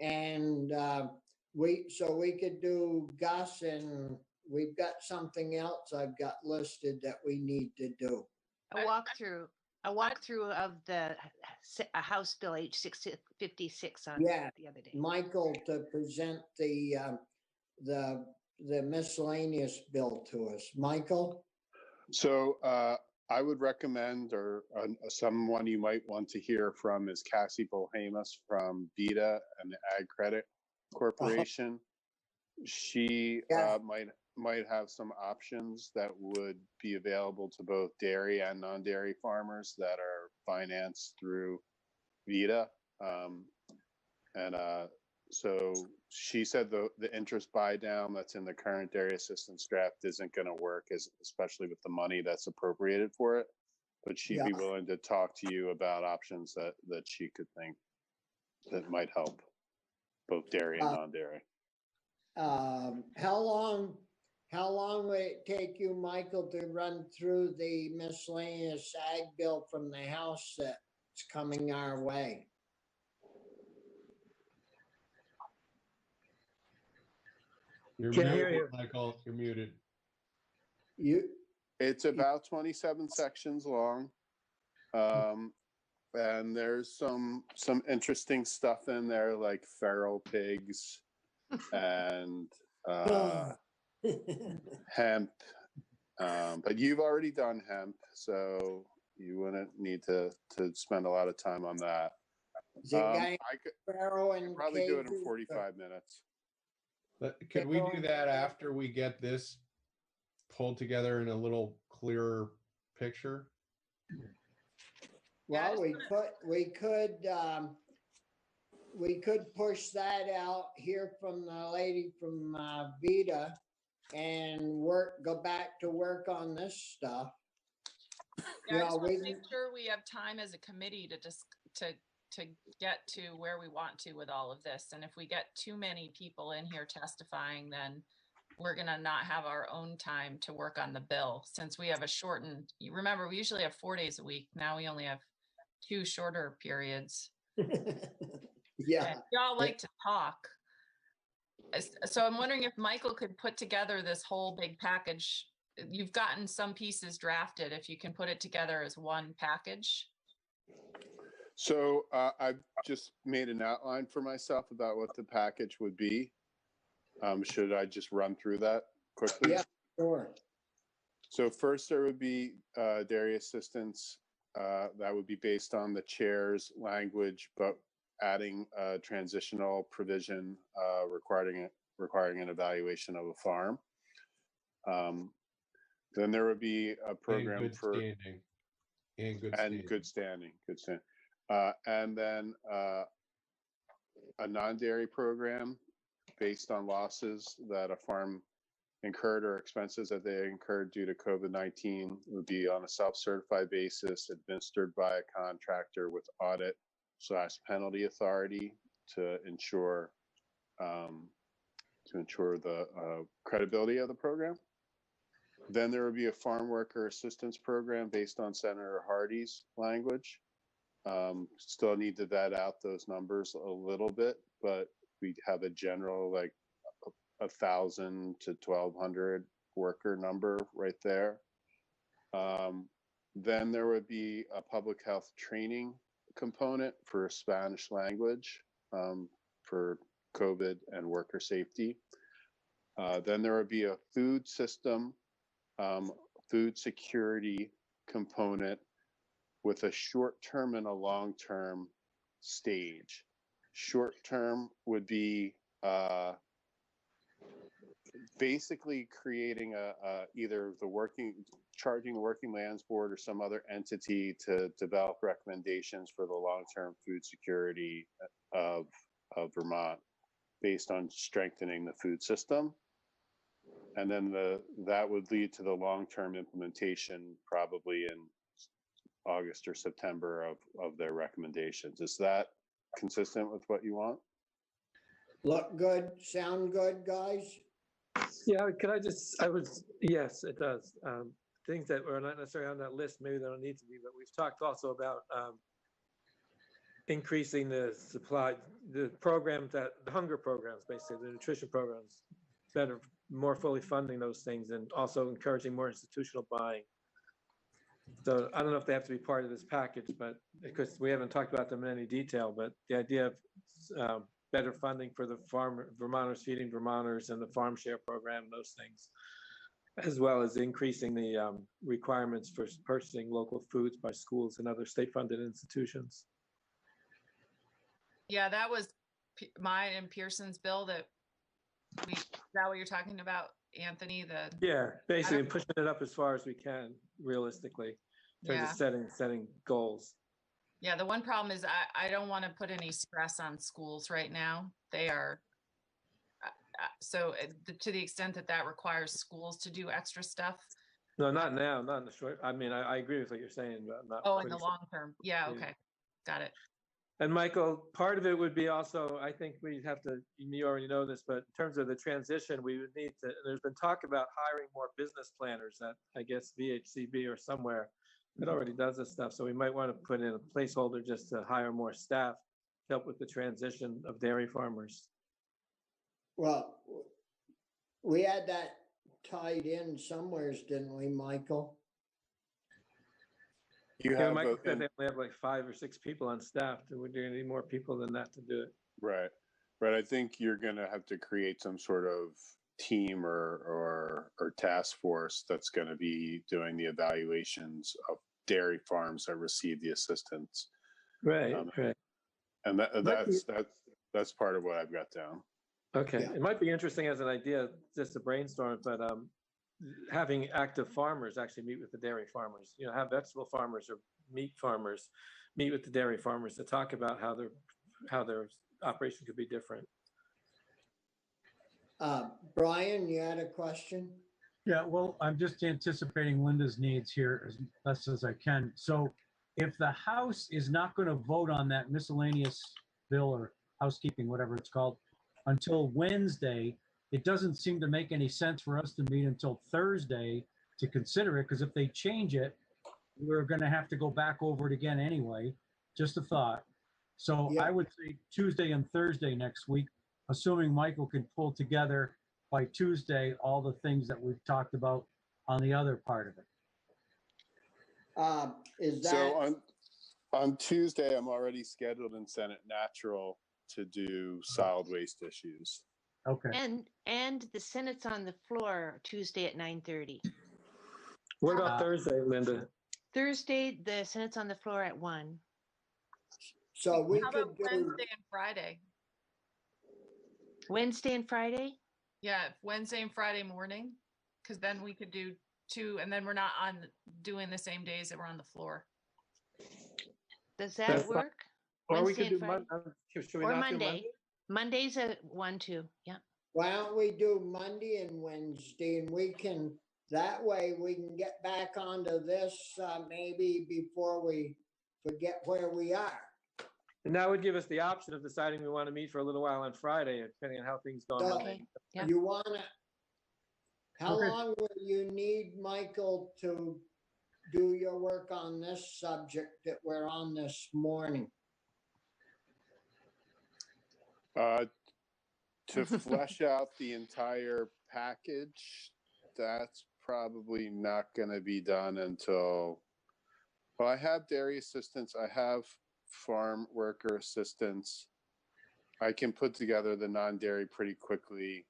Speaker 2: and we could do Gus, and we've got something else I've got listed that we need to do.
Speaker 7: A walkthrough of the House Bill H656 on
Speaker 2: Yeah.
Speaker 7: the other day.
Speaker 2: Michael to present the miscellaneous bill to us. Michael?
Speaker 3: So I would recommend, or someone you might want to hear from is Cassie Bohemus from Vita and the Ag Credit Corporation. She
Speaker 2: Yeah.
Speaker 3: might have some options that would be available to both dairy and non-dairy farmers that are financed through Vita. So she said the interest buy down that's in the current dairy assistance draft isn't going to work, especially with the money that's appropriated for it. But she'd be willing to talk to you about options that she could think that might help both dairy and non-dairy.
Speaker 2: How long would it take you, Michael, to run through the miscellaneous ag bill from the House that's coming our way?
Speaker 1: You're
Speaker 4: Can't hear
Speaker 1: muted,
Speaker 4: you.
Speaker 1: Michael. You're muted.
Speaker 3: It's about 27 sections long. And there's some interesting stuff in there, like feral pigs and hemp. But you've already done hemp, so You wouldn't need to spend a lot of time on that.
Speaker 2: Is it
Speaker 3: I could
Speaker 2: Sparrow and
Speaker 3: probably do it in
Speaker 2: cages,
Speaker 3: 45 minutes.
Speaker 1: But could we do that after we get this pulled together in a little clearer picture?
Speaker 2: Well, we could push that out, hear from the lady from Vita, and go back to work on this stuff.
Speaker 5: Yeah, I just want to
Speaker 2: we-
Speaker 5: make sure we have time as a committee to just to get to where we want to with all of this. And if we get too many people in here testifying, then we're gonna not have our own time to work on the bill, since we have a shortened, you remember, we usually have 4 days a week. Now we only have 2 shorter periods.
Speaker 2: Yeah.
Speaker 5: And y'all like to talk. So I'm wondering if Michael could put together this whole big package. You've gotten some pieces drafted, if you can put it together as one package.
Speaker 3: So I've just made an outline for myself about what the package would be. Should I just run through that quickly?
Speaker 2: Yeah, sure.
Speaker 3: So first there would be dairy assistance. That would be based on the chair's language, but adding a transitional provision requiring an evaluation of a farm. Then there would be a program for
Speaker 1: standing. And
Speaker 3: good standing. And then a non-dairy program based on losses that a farm incurred or expenses that they incurred due to COVID-19 would be on a self-certified basis, administered by a contractor with audit/penalty authority to ensure the credibility of the program. Then there would be a farm worker assistance program based on Senator Hardy's language. Still need to vet out those numbers a little bit, but we have a general like 1,000 to 1,200 worker number right there. Then there would be a public health training component for Spanish language for COVID and worker safety. Then there would be a food system, food security component with a short-term and a long-term stage. Short-term would be basically creating either charging the Working Lands Board or some other entity to develop recommendations for the long-term food security of Vermont based on strengthening the food system. And then that would lead to the long-term implementation probably in August or September of their recommendations. Is that consistent with what you want?
Speaker 2: Look good, sound good, guys?
Speaker 4: Yeah, yes, it does. Things that were not necessarily on that list, maybe they don't need to be, but we've talked also about increasing the supply, the hunger programs, basically, the nutrition programs, better, more fully funding those things, and also encouraging more institutional buying. So I don't know if they have to be part of this package, but because we haven't talked about them in any detail, but the idea of better funding for the Vermonters feeding Vermonters and the farm share program, those things, as well as increasing the requirements for purchasing local foods by schools and other state-funded institutions.
Speaker 5: Yeah, that was mine and Pearson's bill that is that what you're talking about, Anthony?
Speaker 4: Yeah, basically pushing it up as far as we can, realistically, in terms of setting goals.
Speaker 5: Yeah, the one problem is I don't want to put any stress on schools right now. They are, so to the extent that requires schools to do extra stuff.
Speaker 4: No, not now, not in the short. I mean, I agree with what you're saying, but not.
Speaker 5: In the long term. Yeah, okay. Got it.
Speaker 4: And Michael, part of it would be also, I think we have to, you already know this, but in terms of the transition, we would need to, there's been talk about hiring more business planners at, I guess, VHCB or somewhere that already does this stuff. So we might want to put in a placeholder just to hire more staff to help with the transition of dairy farmers.
Speaker 2: Well, we had that tied in somewheres, didn't we, Michael?
Speaker 4: Michael said they only have like 5 or 6 people on staff. We're going to need more people than that to do it.
Speaker 3: Right. I think you're going to have to create some sort of team or task force that's going to be doing the evaluations dairy farms that receive the assistance.
Speaker 4: Right, right.
Speaker 3: And that's part of what I've got down.
Speaker 4: Okay,
Speaker 2: Yeah.
Speaker 4: it might be interesting as an idea, just to brainstorm, but having active farmers actually meet with the dairy farmers. You know, have vegetable farmers or meat farmers meet with the dairy farmers to talk about how their operation could be different.
Speaker 2: Brian, you had a question?
Speaker 6: Yeah, well, I'm just anticipating Linda's needs here as best as I can. So if the House is not going to vote on that miscellaneous bill or housekeeping, whatever it's called, until Wednesday, it doesn't seem to make any sense for us to meet until Thursday to consider it, because if they change it, we're going to have to go back over it again anyway. Just a thought. So
Speaker 2: Yeah.
Speaker 6: I would say Tuesday and Thursday next week, assuming Michael can pull together by Tuesday all the things that we've talked about on the other part of it.
Speaker 2: Is that
Speaker 3: So on Tuesday, I'm already scheduled in Senate Natural to do solid waste issues.
Speaker 6: Okay.
Speaker 7: And the Senate's on the floor Tuesday at 9:30.
Speaker 4: What about Thursday, Linda?
Speaker 7: Thursday, the Senate's on the floor at 1.
Speaker 2: so we
Speaker 5: How
Speaker 2: could
Speaker 5: about
Speaker 2: do
Speaker 5: Wednesday and Friday?
Speaker 7: Wednesday and Friday?
Speaker 5: Yeah, Wednesday and Friday morning, because then we could do 2, and then we're not doing the same days that we're on the floor.
Speaker 7: Does that
Speaker 4: That's fine.
Speaker 7: work?
Speaker 4: Or we
Speaker 7: Wednesday
Speaker 4: could
Speaker 7: and
Speaker 4: do
Speaker 7: Friday?
Speaker 4: should we
Speaker 7: Or
Speaker 4: not do
Speaker 7: Monday. Monday's at 1, 2. Yeah.
Speaker 2: why don't we do Monday and Wednesday, and we can, that way we can get back onto this maybe before we forget where we are.
Speaker 4: And that would give us the option of deciding we want to meet for a little while on Friday, depending on how things go on
Speaker 2: So-
Speaker 4: Monday.
Speaker 7: Okay. Yeah.
Speaker 2: You wanna, how
Speaker 6: Okay.
Speaker 2: long will you need, Michael, to do your work on this subject that we're on this morning?
Speaker 3: To flesh out the entire package, that's probably not going to be done until, well, I have dairy assistance, I have farm worker assistance. I can put together the non-dairy pretty quickly.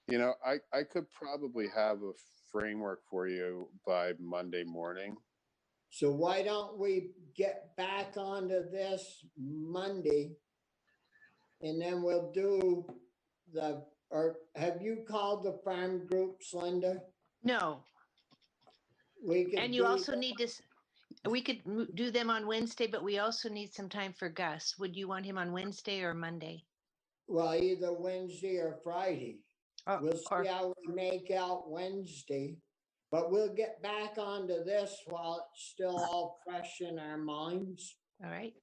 Speaker 3: You know, I could probably have a framework for you by Monday morning.
Speaker 2: So why don't we get back onto this Monday? And then we'll do or have you called the farm groups, Linda?
Speaker 7: No.
Speaker 2: We could
Speaker 7: And you
Speaker 2: do
Speaker 7: also
Speaker 2: that.
Speaker 7: need this, we could do them on Wednesday, but we also need some time for Gus. Would you want him on Wednesday or Monday?
Speaker 2: Well, either Wednesday or Friday. We'll see how we make out Wednesday, but we'll get back onto this while it's still all fresh in our minds.
Speaker 7: All right.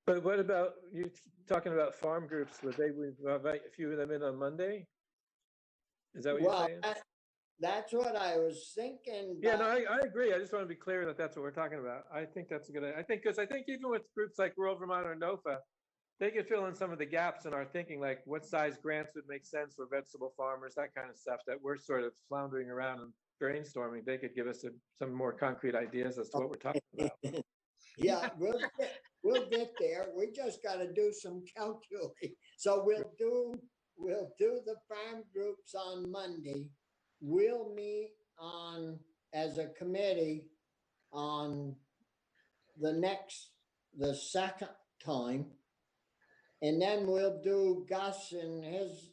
Speaker 4: But what about, you talking about farm groups, would they invite a few of them in on Monday? Is that what you're
Speaker 2: Well,
Speaker 4: saying?
Speaker 2: that's what I was thinking.
Speaker 4: Yeah, no,
Speaker 2: but-
Speaker 4: I agree. I just want to be clear that that's what we're talking about. I think that's a good idea. Because I think even with groups like Rural Vermont or NOFA, they could fill in some of the gaps in our thinking, like what size grants would make sense for vegetable farmers, that kind of stuff that we're sort of floundering around and brainstorming. They could give us some more concrete ideas as to what we're talking about.
Speaker 2: Yeah, we'll get there. We just got to do some calculating. So we'll do the farm groups on Monday. We'll meet as a committee on the second time. And then we'll do Gus and his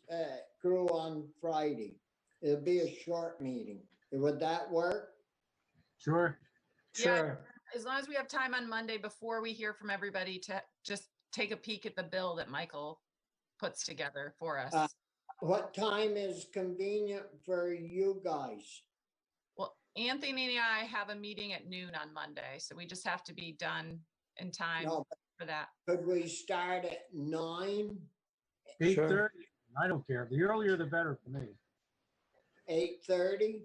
Speaker 2: crew on Friday. It'll be a short meeting. Would that work?
Speaker 6: Sure.
Speaker 5: Yeah.
Speaker 4: Sure.
Speaker 5: As long as we have time on Monday before we hear from everybody to just take a peek at the bill that Michael puts together for us.
Speaker 2: What time is convenient for you guys?
Speaker 5: Well, Anthony and I have a meeting at noon on Monday, so we just have to be done in time
Speaker 2: No,
Speaker 5: for that.
Speaker 2: could we start at 9,
Speaker 6: 8:30. I don't care. The earlier the better for me.
Speaker 2: 8:30,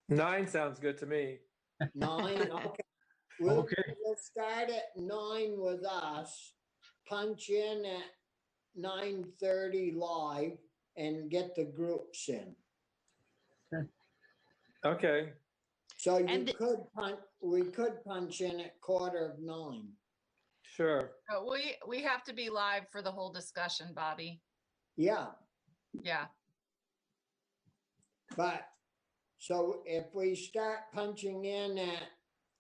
Speaker 4: 9 sounds good to me.
Speaker 2: 9? Okay.
Speaker 6: Okay.
Speaker 2: We'll start at 9 with us, punch in at 9:30 live and get the groups in.
Speaker 4: Okay.
Speaker 2: So
Speaker 7: And
Speaker 2: we could punch in at 8:45.
Speaker 4: Sure.
Speaker 5: But we have to be live for the whole discussion, Bobby.
Speaker 2: Yeah,
Speaker 5: Yeah.
Speaker 2: but so if we start punching in at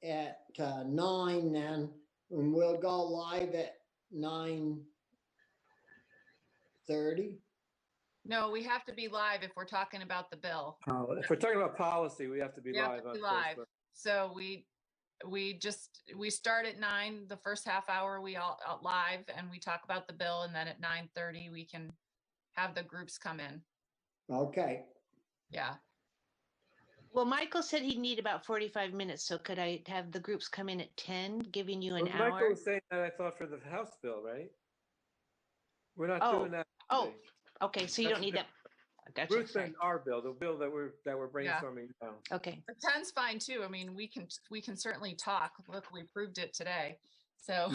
Speaker 2: at 9 then, and we'll go live at 9:30.
Speaker 5: No, we have to be live if we're talking about the bill.
Speaker 4: If we're talking about policy, we have to be
Speaker 5: We have
Speaker 4: live
Speaker 5: to
Speaker 4: on
Speaker 5: be live.
Speaker 4: Facebook.
Speaker 5: So we start at 9, the first half hour we all out live and we talk about the bill, and then at 9:30 we can have the groups come in.
Speaker 2: Okay.
Speaker 5: Yeah.
Speaker 7: Well, Michael said he'd need about 45 minutes, so could I have the groups come in at 10, giving you an
Speaker 4: Well,
Speaker 7: hour?
Speaker 4: Michael was saying that, I thought, for the House bill, right? We're not
Speaker 7: Oh,
Speaker 4: doing that
Speaker 7: oh,
Speaker 4: today.
Speaker 7: okay, so you
Speaker 4: That's
Speaker 7: don't need that. Gotcha,
Speaker 4: Ruth
Speaker 7: sorry.
Speaker 4: and our bill, the bill that we're brainstorming now.
Speaker 7: Okay.
Speaker 5: But 10's fine too. I mean, we can certainly talk. Look, we proved it today. So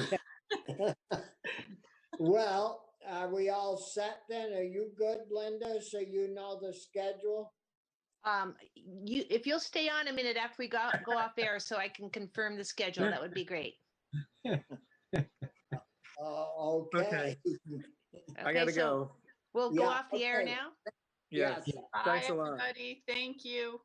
Speaker 2: Well, are we all set then? Are you good, Linda? So you know the schedule?
Speaker 7: If you'll stay on a minute after we go off air so I can confirm the schedule, that would be great.
Speaker 2: Okay.
Speaker 4: I gotta
Speaker 7: so
Speaker 4: go.
Speaker 7: We'll go
Speaker 2: Yeah,
Speaker 7: off the air
Speaker 2: okay.
Speaker 7: now.
Speaker 4: Yes.
Speaker 2: Yes.
Speaker 5: bye,
Speaker 4: Thanks a lot.
Speaker 5: everybody. Thank you.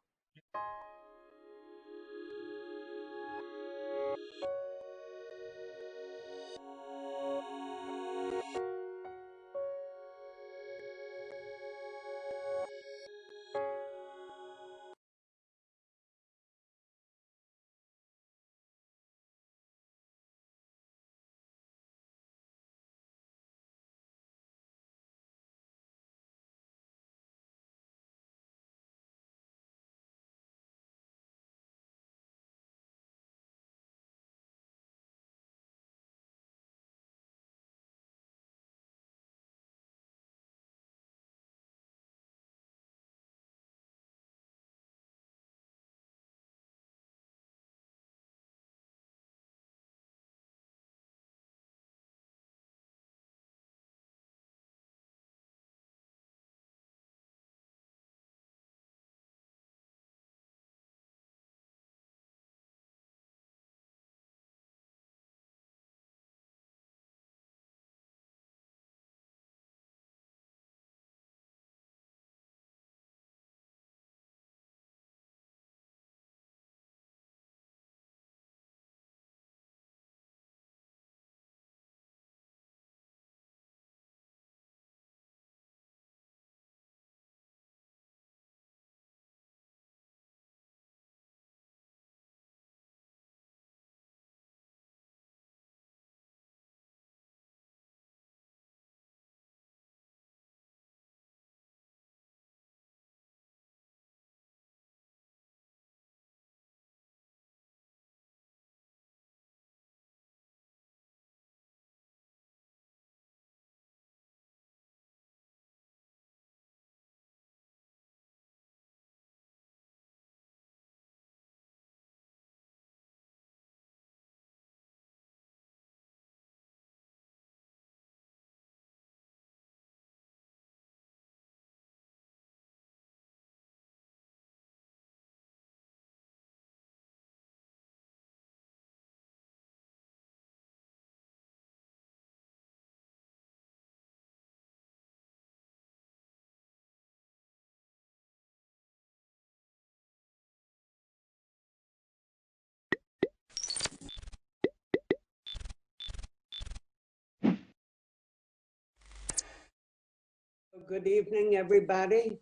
Speaker 2: Good evening, everybody.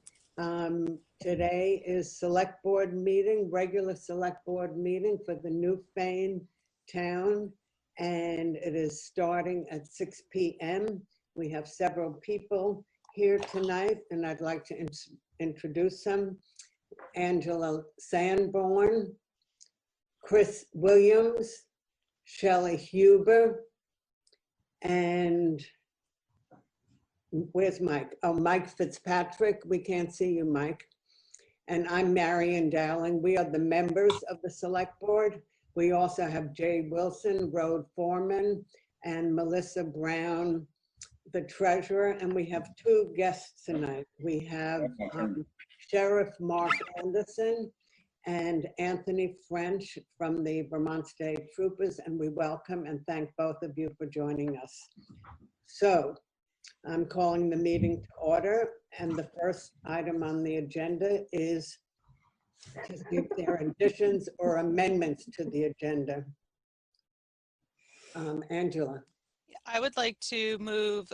Speaker 2: Today is select board meeting, regular select board meeting for the New Fane town. And it is starting at 6 p.m. We have several people here tonight and I'd like to introduce them. Angela Sanborn, Chris Williams, Shelley Huber, and where's Mike? Oh, Mike Fitzpatrick. We can't see you, Mike. And I'm Marion Dowling. We are the members of the select board. We also have Jay Wilson, road foreman, and Melissa Brown, the treasurer. And we have two guests tonight. We have Sheriff Mark Anderson and Anthony French from the Vermont State Troopers. And we welcome and thank both of you for joining us. So I'm calling the meeting to order, and the first item on the agenda is to see if there are additions or amendments to the agenda. Angela.
Speaker 8: I would like to move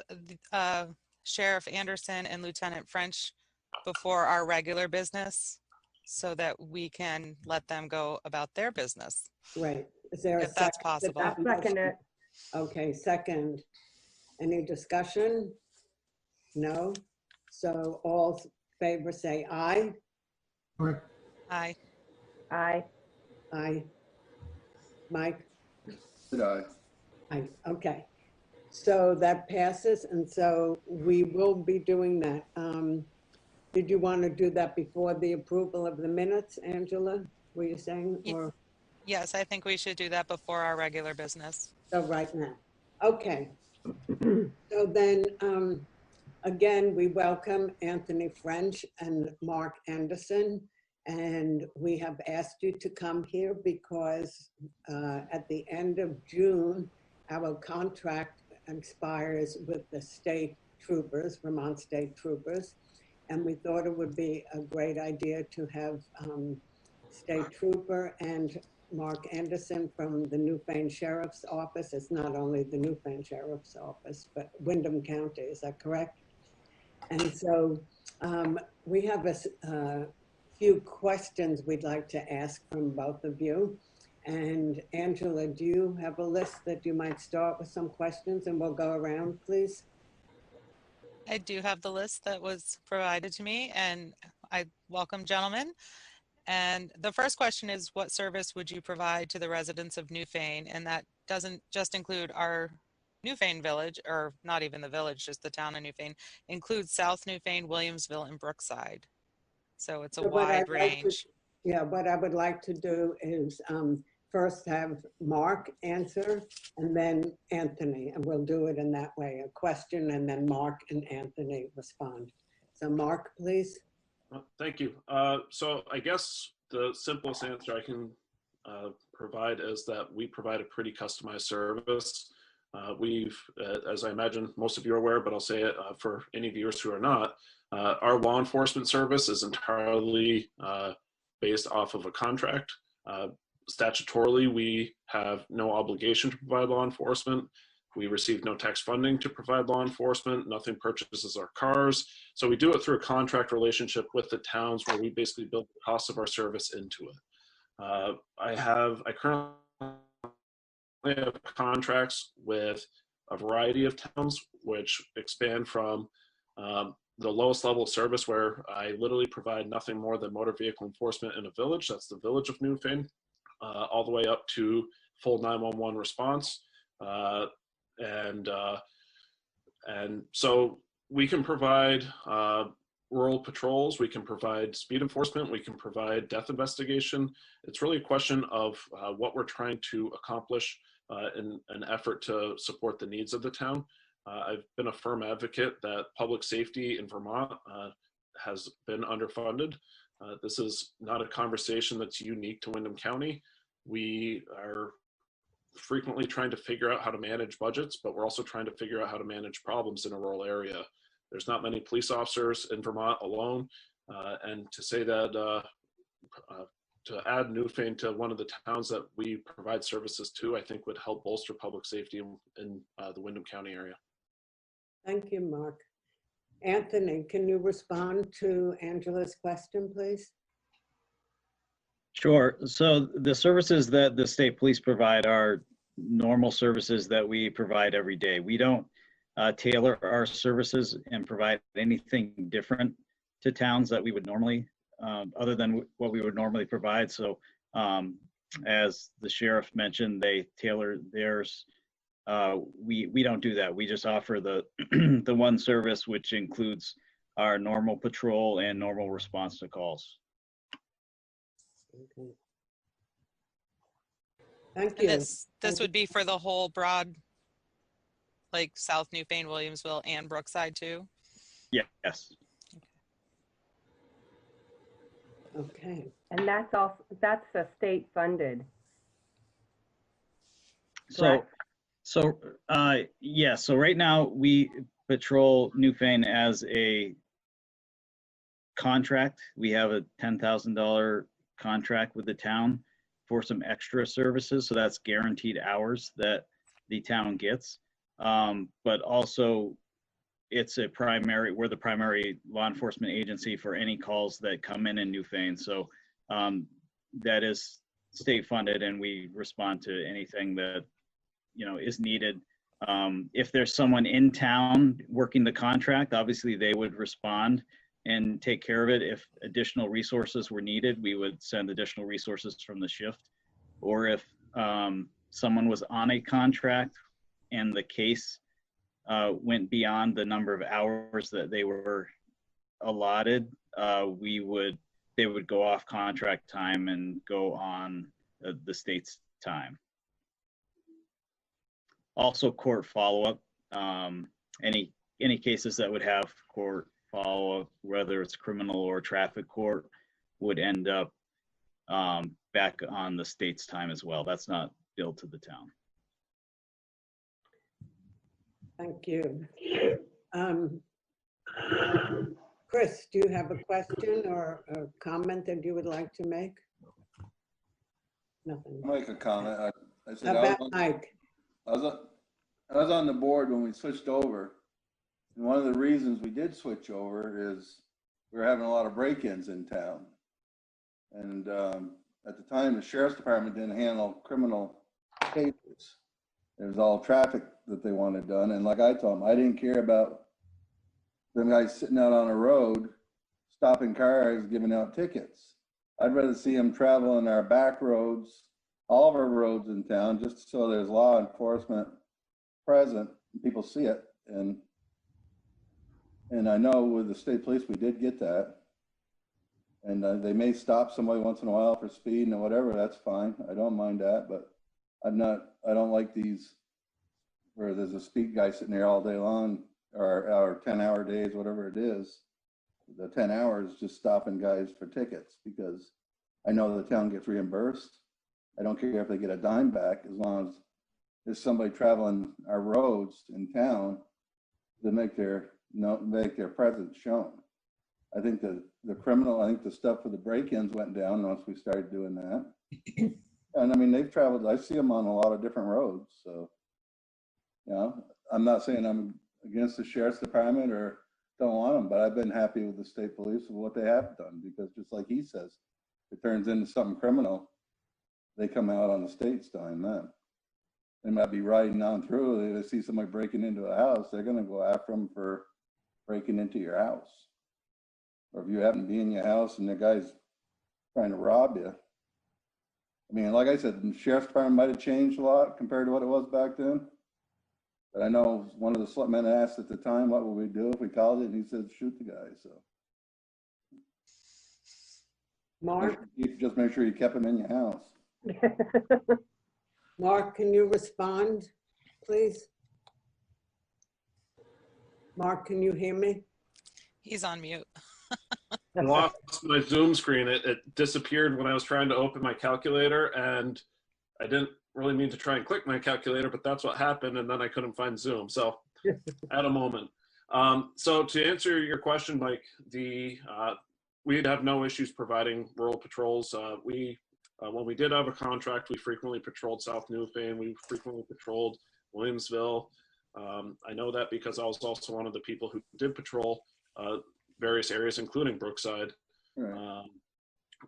Speaker 8: Sheriff Anderson and Lieutenant French before our regular business so that we can let them go about their business.
Speaker 2: Right. Is there a
Speaker 8: if that's
Speaker 2: second?
Speaker 8: possible.
Speaker 2: I'll
Speaker 9: second it.
Speaker 2: Okay, second. Any discussion? No? So all in favor say aye.
Speaker 8: Aye.
Speaker 9: Aye.
Speaker 2: Aye. Mike?
Speaker 3: Aye.
Speaker 2: Aye, okay. So that passes, and so we will be doing that. Did you want to do that before the approval of the minutes, Angela? Were you saying, or?
Speaker 8: Yes, I think we should do that before our regular business.
Speaker 2: So right now, okay. So then, again, we welcome Anthony French and Mark Anderson. And we have asked you to come here because at the end of June, our contract expires with the state troopers, Vermont State Troopers. And we thought it would be a great idea to have State Trooper and Mark Anderson from the Newfane Sheriff's Office. It's not only the Newfane Sheriff's Office, but Windham County, is that correct? And so we have a few questions we'd like to ask from both of you. And Angela, do you have a list that you might start with some questions and we'll go around, please?
Speaker 8: I do have the list that was provided to me, and I welcome gentlemen. And the first question is, what service would you provide to the residents of Newfane? And that doesn't just include our Newfane village, or not even the village, just the town of Newfane, includes South Newfane, Williamsville, and Brookside. So it's a wide range.
Speaker 2: What I would like to do is first have Mark answer and then Anthony, and we'll do it in that way, a question and then Mark and Anthony respond. So Mark, please.
Speaker 10: Thank you. So I guess the simplest answer I can provide is that we provide a pretty customized service. We've, as I imagine most of you are aware, but I'll say it for any viewers who are not, our law enforcement service is entirely based off of a contract. Statutorily, we have no obligation to provide law enforcement. We receive no tax funding to provide law enforcement. Nothing purchases our cars. So we do it through a contract relationship with the towns where we basically build the cost of our service into it. I currently have contracts with a variety of towns, which expand from the lowest level of service, where I literally provide nothing more than motor vehicle enforcement in a village. That's the village of Newfane, all the way up to full 911 response. And so we can provide rural patrols, we can provide speed enforcement, we can provide death investigation. It's really a question of what we're trying to accomplish in an effort to support the needs of the town. I've been a firm advocate that public safety in Vermont has been underfunded. This is not a conversation that's unique to Windham County. We are frequently trying to figure out how to manage budgets, but we're also trying to figure out how to manage problems in a rural area. There's not many police officers in Vermont alone. And to say that, to add Newfane to one of the towns that we provide services to, I think would help bolster public safety in the Windham County area.
Speaker 2: Thank you, Mark. Anthony, can you respond to Angela's question, please?
Speaker 11: Sure. So the services that the state police provide are normal services that we provide every day. We don't tailor our services and provide anything different to towns that we would normally, other than what we would normally provide. So as the sheriff mentioned, they tailor theirs. We don't do that. We just offer the the one service, which includes our normal patrol and normal response to calls.
Speaker 2: Okay. Thank
Speaker 8: And
Speaker 2: you.
Speaker 8: this would be for the whole broad, like South Newfane, Williamsville, and Brookside too?
Speaker 11: Yes.
Speaker 2: Okay.
Speaker 9: And that's also, that's a state funded.
Speaker 11: So yeah, so right now we patrol Newfane as a contract. We have a $10,000 contract with the town for some extra services. So that's guaranteed hours that the town gets. But also we're the primary law enforcement agency for any calls that come in Newfane. So that is state funded, and we respond to anything that, is needed. If there's someone in town working the contract, obviously they would respond and take care of it. If additional resources were needed, we would send additional resources from the shift. Or if someone was on a contract and the case went beyond the number of hours that they were allotted, they would go off contract time and go on the state's time. Also, court follow-up. Any cases that would have court follow-up, whether it's criminal or traffic court, would end up back on the state's time as well. That's not billed to the town.
Speaker 2: Thank you. Chris, do you have a question or a comment that you would like to make? Nothing.
Speaker 12: I'll make a comment. I said
Speaker 2: How about Mike?
Speaker 12: I was on the board when we switched over. And one of the reasons we did switch over is we were having a lot of break-ins in town. And at the time, the sheriff's department didn't handle criminal cases. It was all traffic that they wanted done. And like I told them, I didn't care about them guys sitting out on a road, stopping cars, giving out tickets. I'd rather see them travel on our back roads, all of our roads in town, just so there's law enforcement present and people see it. And I know with the state police, we did get that. And they may stop somebody once in a while for speed and whatever, that's fine. I don't mind that, but I don't like these where there's a speed guy sitting there all day long, or 10-hour days, whatever it is. The 10 hours just stopping guys for tickets, because I know the town gets reimbursed. I don't care if they get a dime back, as long as there's somebody traveling our roads in town to make their presence shown. I think the stuff for the break-ins went down once we started doing that. And I mean, they've traveled, I see them on a lot of different roads. So, I'm not saying I'm against the sheriff's department or don't want them, but I've been happy with the state police with what they have done, because just like he says, if it turns into something criminal, they come out on the state's time then. They might be riding on through, they see somebody breaking into a house, they're gonna go after them for breaking into your house. Or if you happen to be in your house and the guy's trying to rob you. I mean, like I said, the sheriff's department might have changed a lot compared to what it was back then. But I know one of the selectmen asked at the time, what would we do if we called it? And he said, shoot the guy, so.
Speaker 2: Mark?
Speaker 12: You just make sure you kept him in your house.
Speaker 2: Mark, can you respond, please? Mark, can you hear me?
Speaker 8: He's on mute.
Speaker 10: I lost my Zoom screen. It disappeared when I was trying to open my calculator, and I didn't really mean to try and click my calculator, but that's what happened, and then I couldn't find Zoom. So at a moment. So to answer your question, Mike, we'd have no issues providing rural patrols. When we did have a contract, we frequently patrolled South Newfane. We frequently patrolled Williamsville. I know that because I was also one of the people who did patrol various areas, including Brookside.
Speaker 12: Right.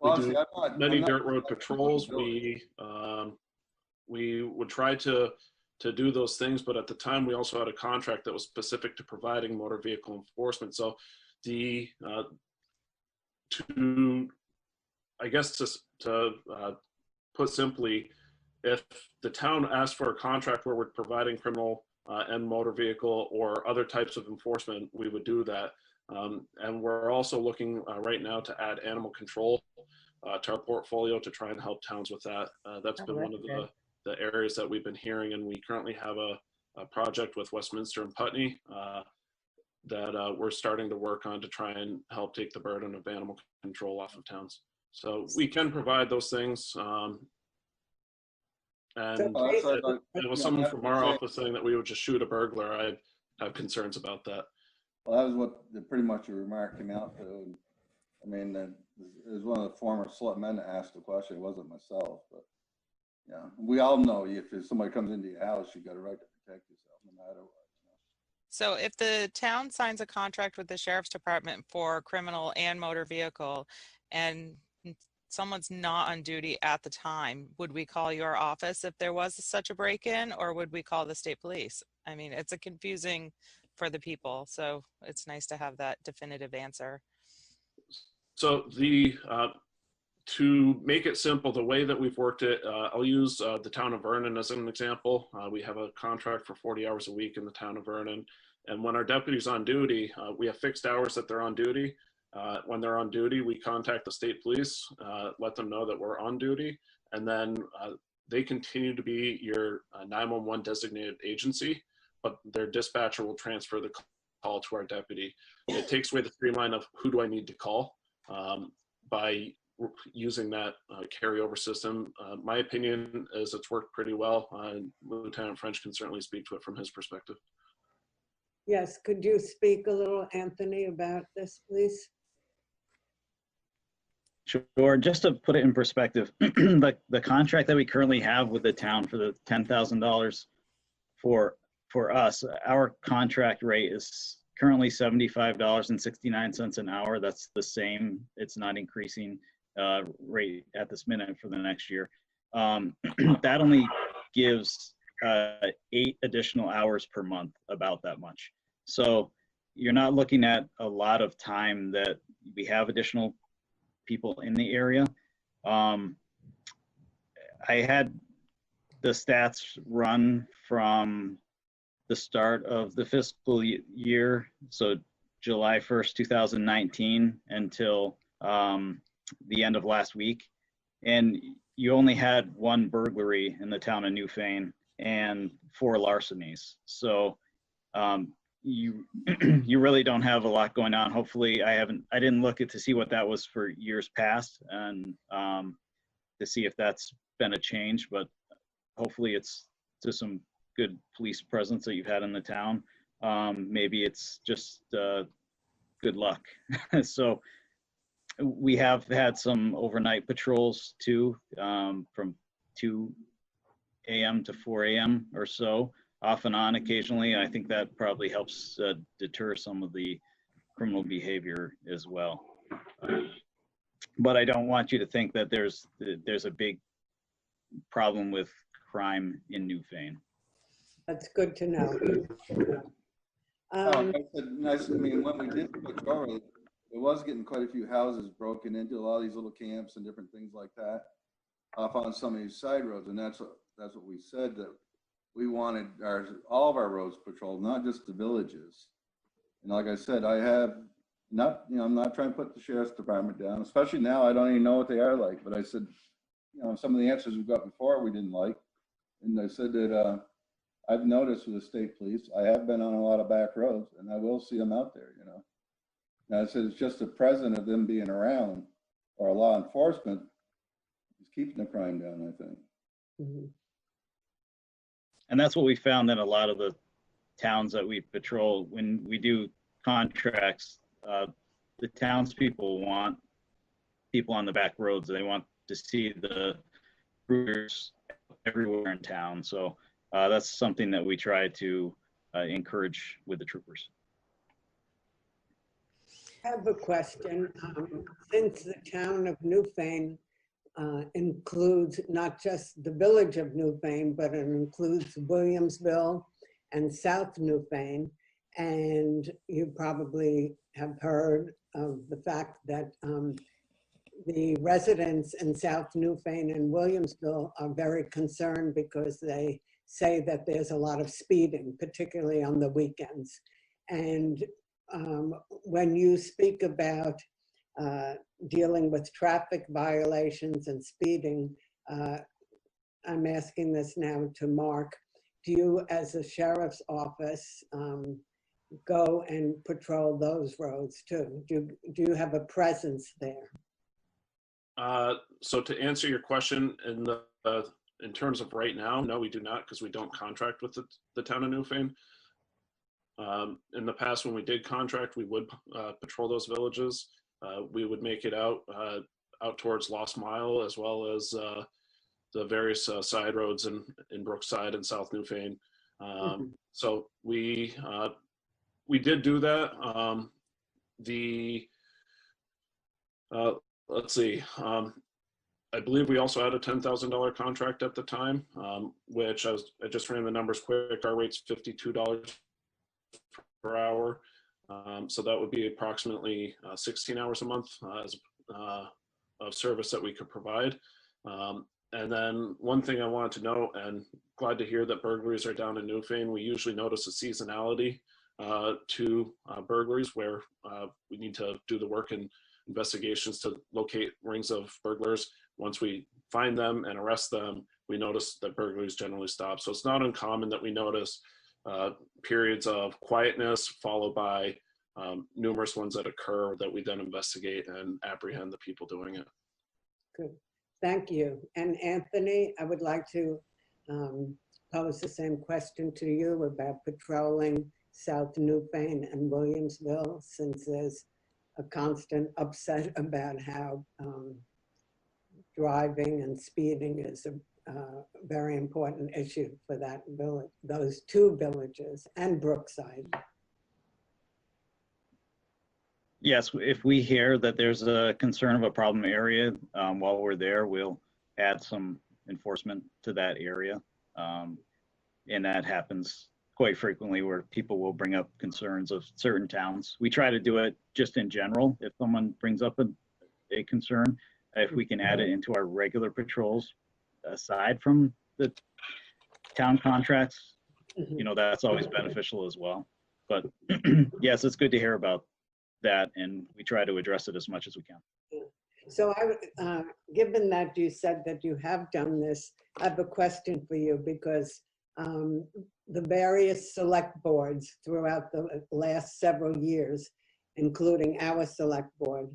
Speaker 10: We do many dirt road patrols. We would try to do those things, but at the time we also had a contract that was specific to providing motor vehicle enforcement. So to put simply, if the town asked for a contract where we're providing criminal and motor vehicle or other types of enforcement, we would do that. And we're also looking right now to add animal control to our portfolio to try and help towns with that. That's been one of the areas that we've been hearing, and we currently have a project with Westminster and Putney that we're starting to work on to try and help take the burden of animal control off of towns. So we can provide those things. And it was someone from our office saying that we would just shoot a burglar. I have concerns about that.
Speaker 12: Well, that was what pretty much your remark came out to. I mean, it was one of the former selectmen that asked the question. It wasn't myself, but yeah, we all know if somebody comes into your house, you got a right to protect yourself, no matter what.
Speaker 8: So if the town signs a contract with the sheriff's department for criminal and motor vehicle, and someone's not on duty at the time, would we call your office if there was such a break-in, or would we call the state police? I mean, it's a confusing for the people, so it's nice to have that definitive answer.
Speaker 10: So to make it simple, the way that we've worked it, I'll use the town of Vernon as an example. We have a contract for 40 hours a week in the town of Vernon. And when our deputy's on duty, we have fixed hours that they're on duty. When they're on duty, we contact the state police, let them know that we're on duty, and then they continue to be your 911 designated agency, but their dispatcher will transfer the call to our deputy. It takes away the streamline of who do I need to call by using that carryover system. My opinion is it's worked pretty well. Lieutenant French can certainly speak to it from his perspective.
Speaker 2: Yes, could you speak a little, Anthony, about this, please?
Speaker 11: Sure. Just to put it in perspective, the contract that we currently have with the town for the $10,000 for us, our contract rate is currently $75.69 an hour. That's the same. It's not increasing rate at this minute for the next year. That only gives 8 additional hours per month, about that much. So you're not looking at a lot of time that we have additional people in the area. I had the stats run from the start of the fiscal year, so July 1st, 2019 until the end of last week. And you only had 1 burglary in the town of Newfane and 4 larcenies. So you you really don't have a lot going on. Hopefully, I didn't look at to see what that was for years past, and to see if that's been a change, but hopefully it's to some good police presence that you've had in the town. Maybe it's just good luck. So we have had some overnight patrols too, from 2 a.m. to 4 a.m. or so, off and on occasionally. I think that probably helps deter some of the criminal behavior as well. But I don't want you to think that there's a big problem with crime in Newfane.
Speaker 2: That's good to know.
Speaker 12: I mean, when we did patrol, it was getting quite a few houses broken into, a lot of these little camps and different things like that, off on some of these side roads, and that's what we said, that we wanted all of our roads patrolled, not just the villages. And like I said, I'm not trying to put the sheriff's department down, especially now. I don't even know what they are like, but I said, some of the answers we got before we didn't like, and I said that I've noticed with the state police, I have been on a lot of back roads, and I will see them out there. And I said it's just the presence of them being around, or law enforcement, is keeping the crime down, I think.
Speaker 2: Mm-hmm.
Speaker 11: And that's what we found in a lot of the towns that we patrol. When we do contracts, the townspeople want people on the back roads. They want to see the routers everywhere in town. So that's something that we try to encourage with the troopers.
Speaker 2: I have a question. Since the town of Newfane includes not just the village of Newfane, but it includes Williamsville and South Newfane, and you probably have heard of the fact that the residents in South Newfane and Williamsville are very concerned because they say that there's a lot of speeding, particularly on the weekends. And when you speak about dealing with traffic violations and speeding, I'm asking this now to Mark. Do you, as a sheriff's office, go and patrol those roads too? Do you have a presence there?
Speaker 10: So to answer your question, in terms of right now, no, we do not, because we don't contract with the town of Newfane. In the past, when we did contract, we would patrol those villages. we would make it out towards Lost Mile, as well as the various side roads in Brookside and South Newfane. So we did do that. Let's see. I believe we also had a $10,000 contract at the time, which I just ran the numbers quick. Our rate's $52 per hour. So that would be approximately 16 hours a month of service that we could provide. And then one thing I wanted to note, and glad to hear that burglaries are down in Newfane. We usually notice a seasonality to burglaries, where we need to do the work and investigations to locate rings of burglars. Once we find them and arrest them, we notice that burglaries generally stop. So it's not uncommon that we notice periods of quietness followed by numerous ones that occur that we then investigate and apprehend the people doing it.
Speaker 2: Good, thank you. And Anthony, I would like to pose the same question to you about patrolling South Newfane and Williamsville, since there's a constant upset about how driving and speeding is a very important issue for that village, those two villages, and Brookside.
Speaker 11: Yes, if we hear that there's a concern of a problem area, while we're there, we'll add some enforcement to that area. And that happens quite frequently, where people will bring up concerns of certain towns. We try to do it just in general. If someone brings up a concern, if we can add it into our regular patrols, aside from the town contracts, you know, that's always beneficial as well. But yes, it's good to hear about that, and we try to address it as much as we can.
Speaker 2: So I would, given that you said that you have done this, I have a question for you, because the various select boards throughout the last several years, including our select board,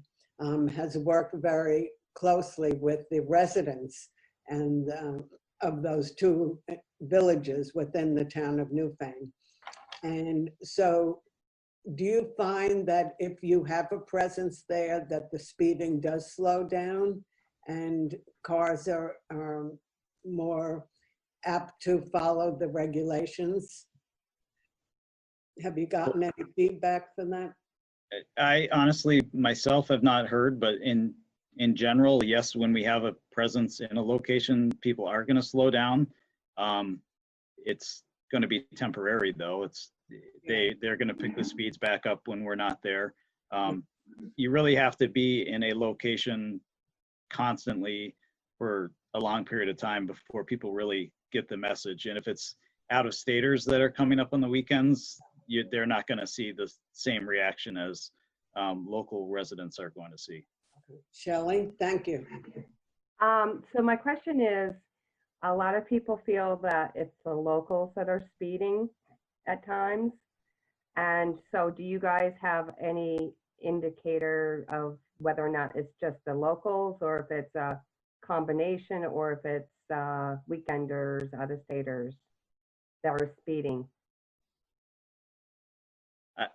Speaker 2: has worked very closely with the residents and of those two villages within the town of Newfane. And so do you find that if you have a presence there, that the speeding does slow down and cars are more apt to follow the regulations? Have you gotten any feedback from that?
Speaker 11: I honestly myself have not heard, but in general, yes, when we have a presence in a location, people are going to slow down. It's going to be temporary though. They're going to pick the speeds back up when we're not there. You really have to be in a location constantly for a long period of time before people really get the message. And if it's out of staters that are coming up on the weekends, they're not going to see the same reaction as local residents are going to see.
Speaker 2: Shelley, thank you.
Speaker 9: So my question is, a lot of people feel that it's the locals that are speeding at times. And so do you guys have any indicator of whether or not it's just the locals, or if it's a combination, or if it's weekenders, out-of-staters that are speeding?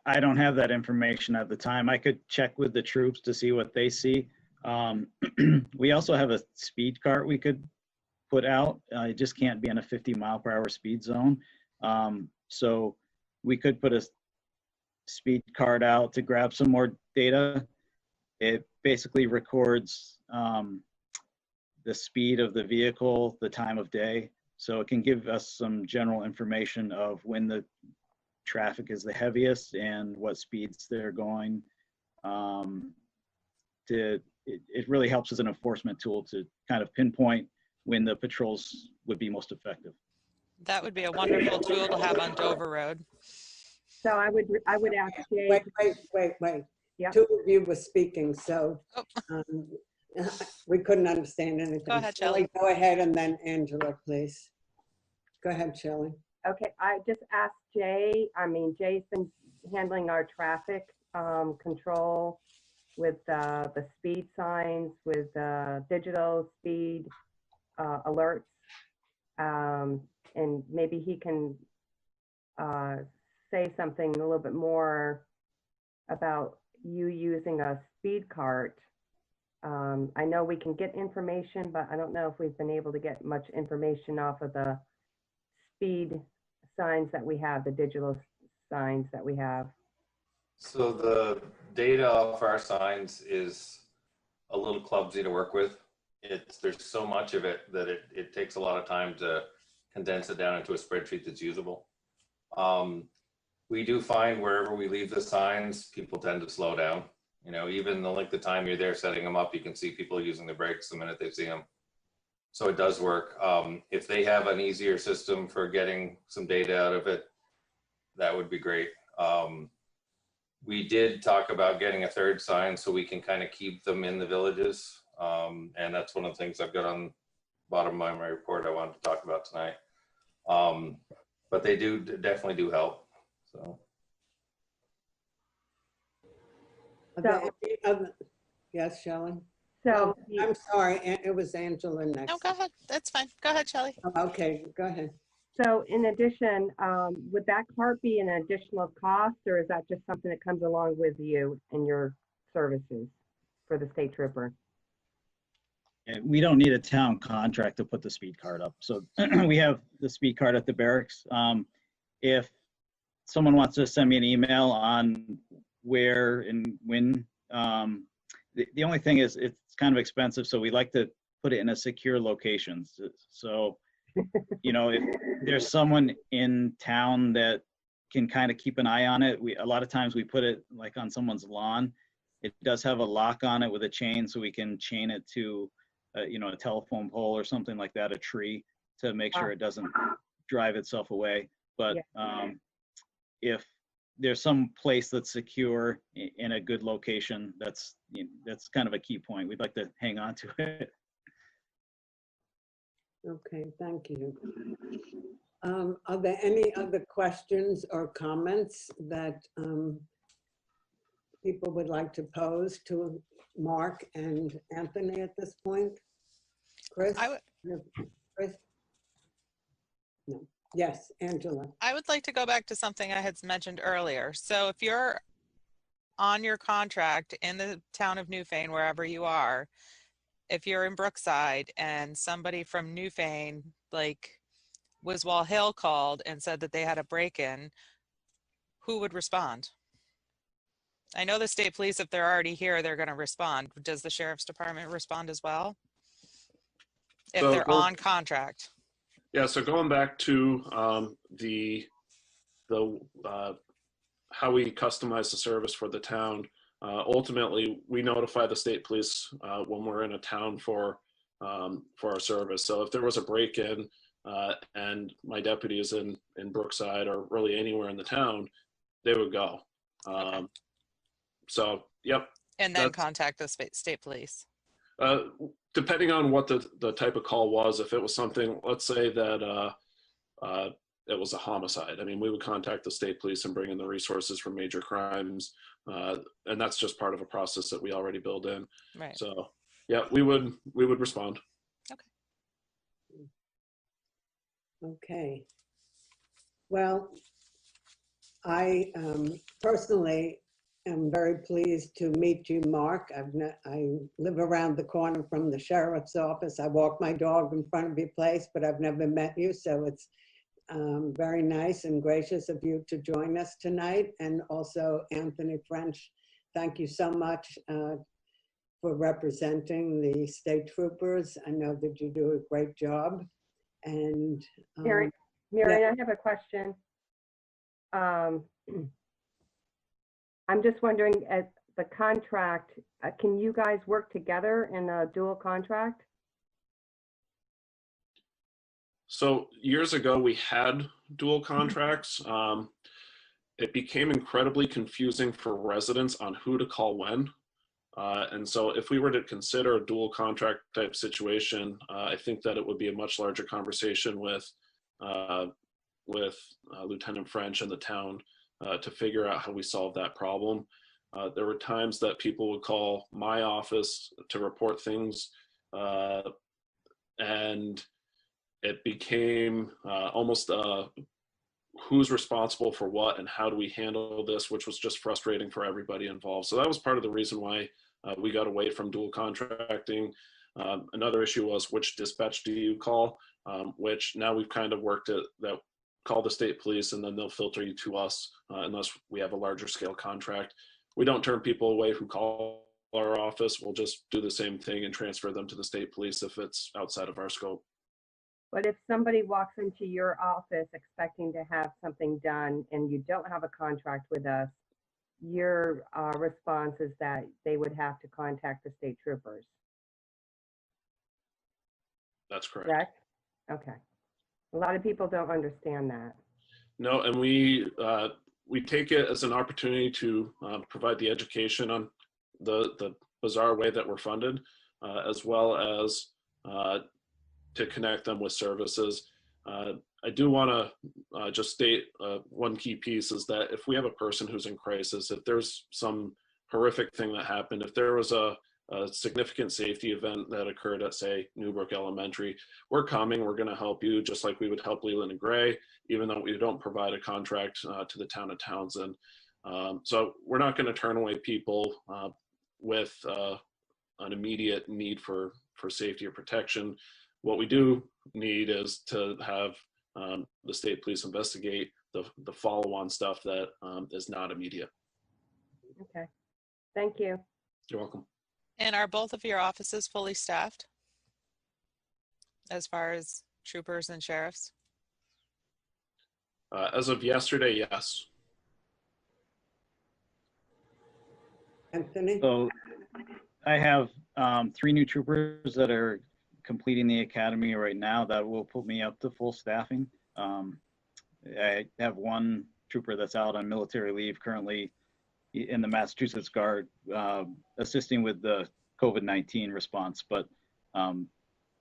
Speaker 11: I don't have that information at the time. I could check with the troops to see what they see. We also have a speed cart we could put out. It just can't be in a 50-mile-per-hour speed zone. So we could put a speed card out to grab some more data. It basically records the speed of the vehicle, the time of day. So it can give us some general information of when the traffic is the heaviest and what speeds they're going. It really helps as an enforcement tool to kind of pinpoint when the patrols would be most effective.
Speaker 8: That would be a wonderful tool to have on Dover Road.
Speaker 9: So I would ask Jay.
Speaker 2: Wait.
Speaker 9: Yep.
Speaker 2: Two of you were speaking, so we couldn't understand anything.
Speaker 8: Go ahead, Shelley.
Speaker 2: Go ahead, and then Angela, please. Go ahead, Shelley.
Speaker 9: Okay, I just asked Jay. Jay's been handling our traffic control with the speed signs, with digital speed alerts, and maybe he can say something a little bit more about you using a speed cart. I know we can get information, but I don't know if we've been able to get much information off of the speed signs that we have, the digital signs that we have.
Speaker 13: So the data off our signs is a little clumsy to work with. There's so much of it that it takes a lot of time to condense it down into a spreadsheet that's usable. We do find wherever we leave the signs, people tend to slow down. You know, even the time you're there setting them up, you can see people using the brakes the minute they see them. So it does work. If they have an easier system for getting some data out of it, that would be great. We did talk about getting a third sign so we can kind of keep them in the villages. And that's one of the things I've got on the bottom of my report I wanted to talk about tonight. But they definitely do help. So.
Speaker 2: Yes, Shelley.
Speaker 9: So
Speaker 2: I'm sorry, it was Angela next.
Speaker 8: No, go ahead. That's fine. Go ahead, Shelley.
Speaker 2: Okay, go ahead.
Speaker 9: So in addition, would that cart be an additional cost, or is that just something that comes along with you and your services for the state trooper?
Speaker 11: And we don't need a town contract to put the speed cart up. So we have the speed cart at the barracks. If someone wants to send me an email on where and when, the only thing is it's kind of expensive. So we like to put it in a secure location. So, you know, if there's someone in town that can kind of keep an eye on it, a lot of times we put it like on someone's lawn. It does have a lock on it with a chain, so we can chain it to, you know, a telephone pole or something like that, a tree, to make sure it doesn't drive itself away. But if there's some place that's secure in a good location, that's kind of a key point. We'd like to hang on to it.
Speaker 2: Okay, thank you. Are there any other questions or comments that people would like to pose to Mark and Anthony at this point? Chris? Chris? No. Yes, Angela.
Speaker 8: I would like to go back to something I had mentioned earlier. So if you're on your contract in the town of Newfane, wherever you are, if you're in Brookside and somebody from Newfane, like Wiswall Hill, called and said that they had a break-in, who would respond? I know the state police, if they're already here, they're going to respond. Does the sheriff's department respond as well? If they're on contract?
Speaker 10: Yeah, so going back to how we customize the service for the town, ultimately we notify the state police when we're in a town for our service. So if there was a break-in and my deputy is in Brookside or really anywhere in the town, they would go.
Speaker 8: Okay.
Speaker 10: So, yep.
Speaker 8: And then contact the state police.
Speaker 10: Depending on what the type of call was, if it was something, let's say that it was a homicide, I mean, we would contact the state police and bring in the resources for major crimes. And that's just part of a process that we already build in.
Speaker 8: Right.
Speaker 10: So yeah, we would respond.
Speaker 8: Okay.
Speaker 2: Okay. Well, I personally am very pleased to meet you, Mark. I live around the corner from the sheriff's office. I walk my dog in front of your place, but I've never met you. So it's very nice and gracious of you to join us tonight. And also Anthony French, thank you so much for representing the state troopers. I know that you do a great job. And
Speaker 9: Mary, I have a question. I'm just wondering, at the contract, can you guys work together in a dual contract?
Speaker 10: So years ago, we had dual contracts. It became incredibly confusing for residents on who to call when. And so if we were to consider a dual contract type situation, I think that it would be a much larger conversation with Lieutenant French and the town to figure out how we solve that problem. There were times that people would call my office to report things, and it became almost who's responsible for what and how do we handle this, which was just frustrating for everybody involved. So that was part of the reason why we got away from dual contracting. Another issue was which dispatch do you call, which now we've kind of worked it that call the state police and then they'll filter you to us unless we have a larger scale contract. We don't turn people away who call our office. We'll just do the same thing and transfer them to the state police if it's outside of our scope.
Speaker 9: But if somebody walks into your office expecting to have something done and you don't have a contract with us, your response is that they would have to contact the state troopers.
Speaker 10: That's correct.
Speaker 9: Correct? Okay. A lot of people don't understand that.
Speaker 10: No, and we take it as an opportunity to provide the education on the bizarre way that we're funded, as well as to connect them with services. I do want to just state one key piece is that if we have a person who's in crisis, if there's some horrific thing that happened, if there was a significant safety event that occurred at, say, Newbrook Elementary, we're coming, we're going to help you just like we would help Leland and Gray, even though we don't provide a contract to the town of Townsend. So we're not going to turn away people with an immediate need for safety or protection. What we do need is to have the state police investigate the follow-on stuff that is not immediate.
Speaker 9: Okay, thank you.
Speaker 10: You're welcome.
Speaker 8: And are both of your offices fully staffed as far as troopers and sheriffs?
Speaker 10: As of yesterday, yes.
Speaker 2: Anthony?
Speaker 11: So I have 3 new troopers that are completing the academy right now that will put me up to full staffing. I have 1 trooper that's out on military leave currently in the Massachusetts Guard, assisting with the COVID-19 response. But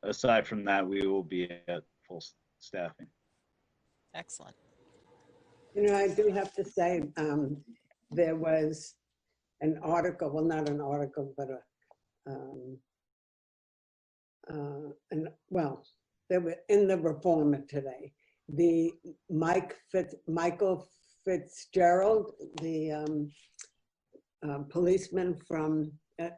Speaker 11: aside from that, we will be at full staffing.
Speaker 8: Excellent.
Speaker 2: You know, I do have to say, there was an article, well, not an article, but they were in the Reformer today. The Michael Fitzgerald, the policeman from,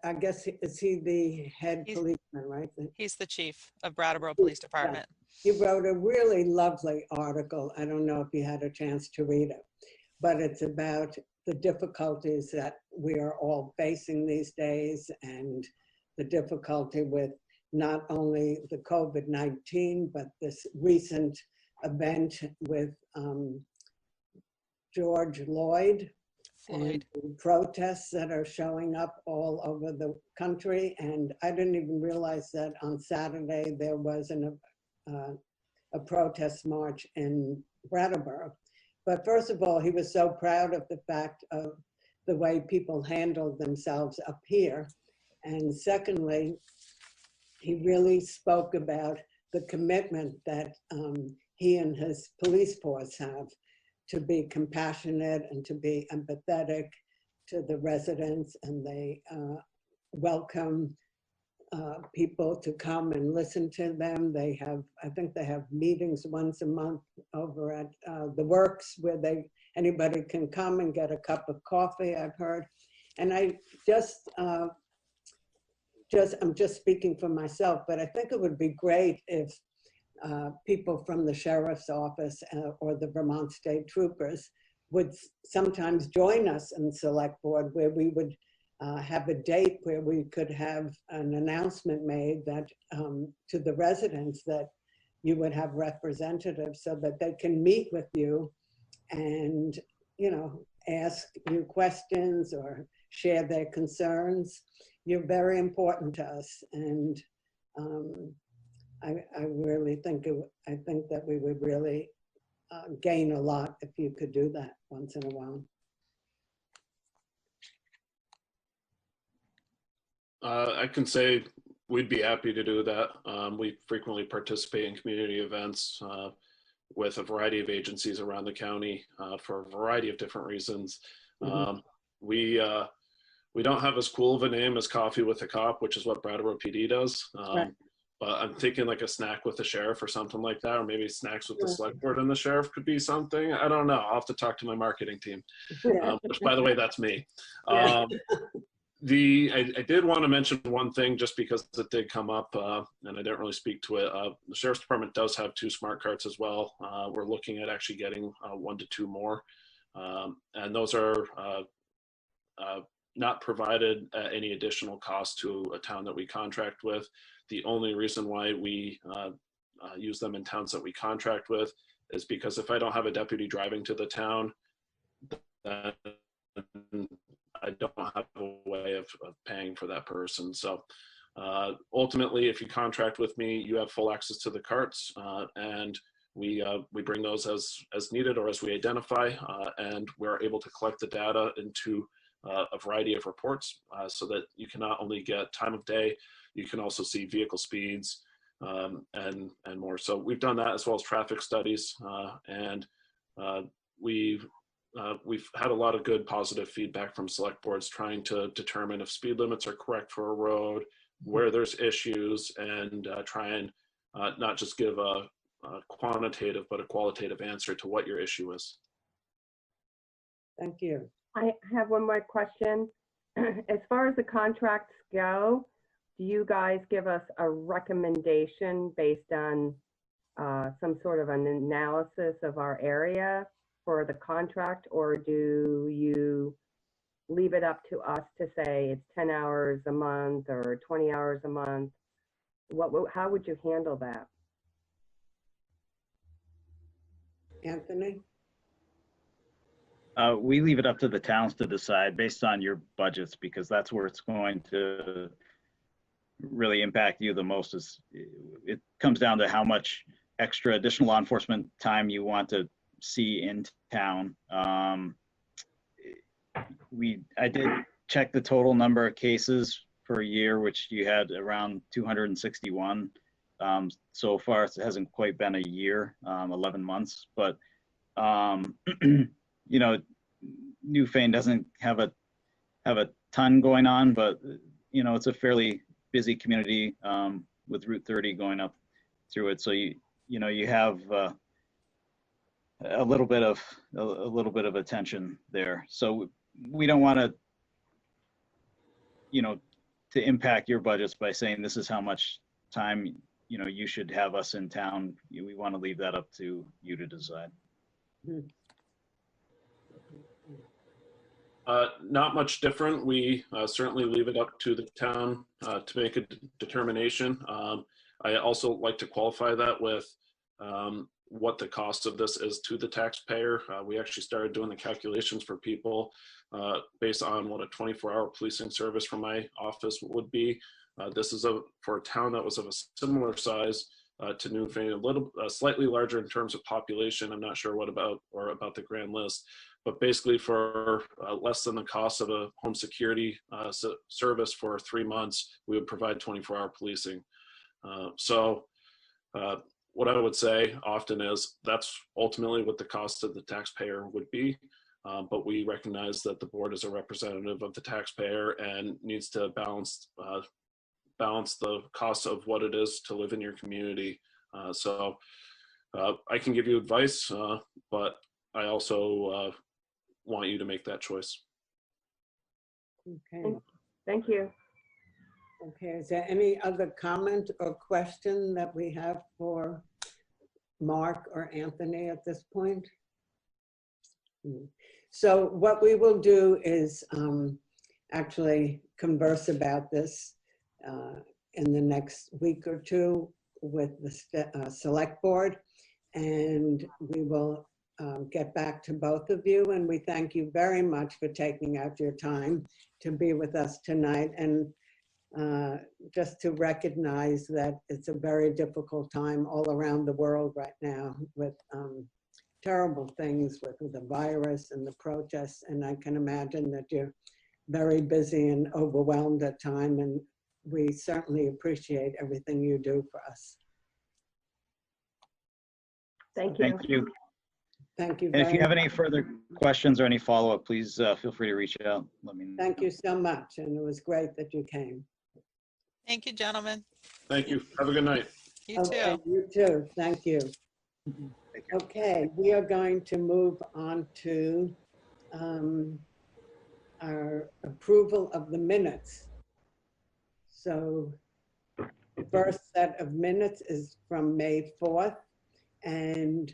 Speaker 2: I guess, is he the head policeman, right?
Speaker 8: He's the chief of Brattleboro Police Department.
Speaker 2: He wrote a really lovely article. I don't know if you had a chance to read it, but it's about the difficulties that we are all facing these days and the difficulty with not only the COVID-19, but this recent event with George Floyd. And protests that are showing up all over the country. And I didn't even realize that on Saturday there was a protest march in Brattleboro. But first of all, he was so proud of the fact of the way people handled themselves up here. And secondly, he really spoke about the commitment that he and his police force have to be compassionate and to be empathetic to the residents, and they welcome people to come and listen to them. They have, I think they have meetings once a month over at the Works where anybody can come and get a cup of coffee, I've heard. And I'm just speaking for myself, but I think it would be great if people from the sheriff's office or the Vermont State Troopers would sometimes join us in select board, where we would have a date where we could have an announcement made that to the residents that you would have representatives so that they can meet with you and, you know, ask you questions or share their concerns. You're very important to us, and I really think I think that we would really gain a lot if you could do that once in a while.
Speaker 10: I can say we'd be happy to do that. We frequently participate in community events with a variety of agencies around the county for a variety of different reasons. Mm-hmm. We don't have as cool of a name as Coffee with a Cop, which is what Brattleboro PD does. Right. but I'm thinking like a snack with the sheriff or something like that, or maybe snacks with the select board and the sheriff could be something. I don't know. I'll have to talk to my marketing team, which by the way, that's me.
Speaker 2: Yeah.
Speaker 10: I did want to mention one thing just because it did come up and I didn't really speak to it. The Sheriff's Department does have 2 smart carts as well. We're looking at actually getting 1 to 2 more. And those are not provided at any additional cost to a town that we contract with. The only reason why we use them in towns that we contract with is because if I don't have a deputy driving to the town, then I don't have a way of paying for that person. So ultimately, if you contract with me, you have full access to the carts, and we bring those as needed or as we identify, and we're able to collect the data into a variety of reports so that you can not only get time of day, you can also see vehicle speeds and more. So we've done that as well as traffic studies, and we've had a lot of good positive feedback from select boards trying to determine if speed limits are correct for a road, where there's issues, and try and not just give a quantitative but a qualitative answer to what your issue is.
Speaker 2: Thank you.
Speaker 9: I have one more question. As far as the contracts go, do you guys give us a recommendation based on some sort of an analysis of our area for the contract, or do you leave it up to us to say it's 10 hours a month or 20 hours a month? How would you handle that?
Speaker 2: Anthony?
Speaker 11: We leave it up to the towns to decide based on your budgets, because that's where it's going to really impact you the most. Is it comes down to how much extra additional law enforcement time you want to see in town. I did check the total number of cases per year, which you had around 261. So far, it hasn't quite been a year, 11 months, but you know, Newfane doesn't have a ton going on, but you know, it's a fairly busy community with Route 30 going up through it. So you have a little bit of attention there. So we don't want to, to impact your budgets by saying this is how much time you should have us in town. We want to leave that up to you to decide.
Speaker 10: Not much different. We certainly leave it up to the town to make a determination. I also like to qualify that with what the cost of this is to the taxpayer. We actually started doing the calculations for people based on what a 24-hour policing service from my office would be. This is for a town that was of a similar size to Newfane, slightly larger in terms of population. I'm not sure about the grand list, but basically for less than the cost of a home security service for 3 months, we would provide 24-hour policing. So what I would say often is that's ultimately what the cost of the taxpayer would be. But we recognize that the board is a representative of the taxpayer and needs to balance the cost of what it is to live in your community. So I can give you advice, but I also want you to make that choice.
Speaker 2: Okay.
Speaker 9: Thank you.
Speaker 2: Okay, is there any other comment or question that we have for Mark or Anthony at this point? So what we will do is actually converse about this in the next week or two with the select board, and we will get back to both of you. And we thank you very much for taking out your time to be with us tonight, and just to recognize that it's a very difficult time all around the world right now with terrible things with the virus and the protests. And I can imagine that you're very busy and overwhelmed at times, and we certainly appreciate everything you do for us.
Speaker 9: Thank you.
Speaker 11: Thank you.
Speaker 2: Thank you.
Speaker 11: And if you have any further questions or any follow-up, please feel free to reach out. Let me know.
Speaker 2: Thank you so much. And it was great that you came.
Speaker 8: Thank you, gentlemen.
Speaker 10: Thank you. Have a good night.
Speaker 8: You
Speaker 2: Okay,
Speaker 8: too.
Speaker 2: you too. Thank you. Okay, we are going to move on to our approval of the minutes. So the first set of minutes is from May 4th. And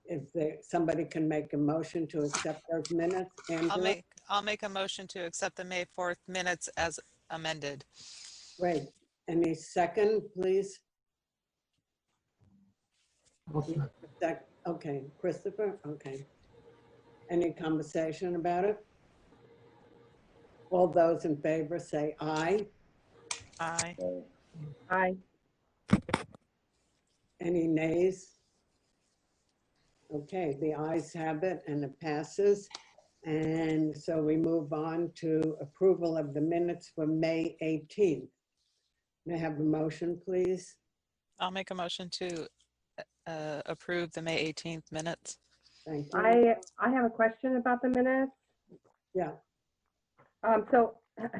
Speaker 2: if somebody can make a motion to accept those minutes, Angela?
Speaker 8: I'll make a motion to accept the May 4th minutes as amended.
Speaker 2: Great. Any second, please? Okay, Christopher, okay. Any conversation about it? All those in favor say aye.
Speaker 8: Aye.
Speaker 9: Aye.
Speaker 2: Any nays? Okay, the ayes have it and it passes. And so we move on to approval of the minutes for May 18th. May I have a motion, please?
Speaker 8: I'll make a motion to approve the May 18th minutes.
Speaker 2: Thank you.
Speaker 9: I have a question about the minutes.
Speaker 2: Yeah,
Speaker 9: So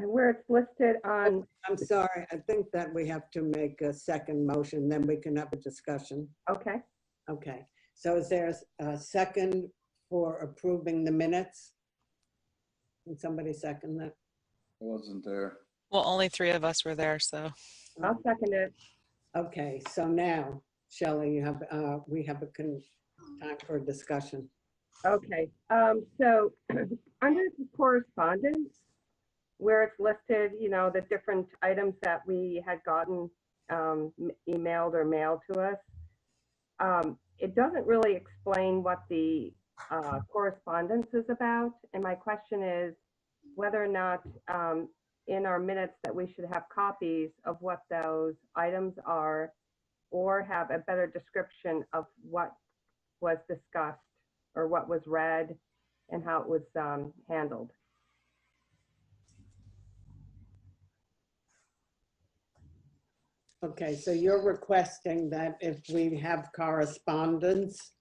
Speaker 9: where it's listed on,
Speaker 2: I'm sorry. I think that we have to make a second motion, then we can have a discussion.
Speaker 9: okay,
Speaker 2: Okay, so is there a second for approving the minutes? Can somebody second that?
Speaker 12: I wasn't there.
Speaker 8: Well, only 3 of us were there, so.
Speaker 9: I'll second it.
Speaker 2: Okay, so now, Shelley, you have, we have time for a discussion.
Speaker 9: Okay, so under the correspondence, where it's listed, you know, the different items that we had gotten emailed or mailed to us, it doesn't really explain what the correspondence is about. And my question is whether or not in our minutes that we should have copies of what those items are, or have a better description of what was discussed or what was read and how it was handled.
Speaker 2: Okay, so you're requesting that if we have correspondence,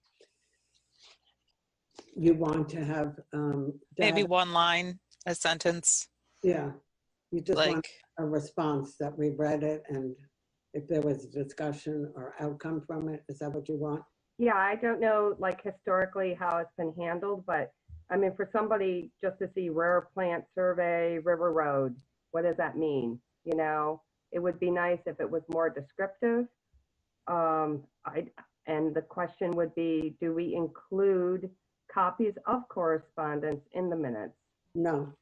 Speaker 2: you want to have
Speaker 8: Maybe
Speaker 2: that,
Speaker 8: one line, a sentence,
Speaker 2: yeah, you just want
Speaker 8: like,
Speaker 2: a response that we read it and if there was a discussion or outcome from it. Is that what you want?
Speaker 9: Yeah, I don't know, like historically how it's been handled, but I mean, for somebody just to see rare plant survey, River Road, what does that mean? You know, it would be nice if it was more descriptive. And the question would be, do we include copies of correspondence in the minutes?
Speaker 2: No,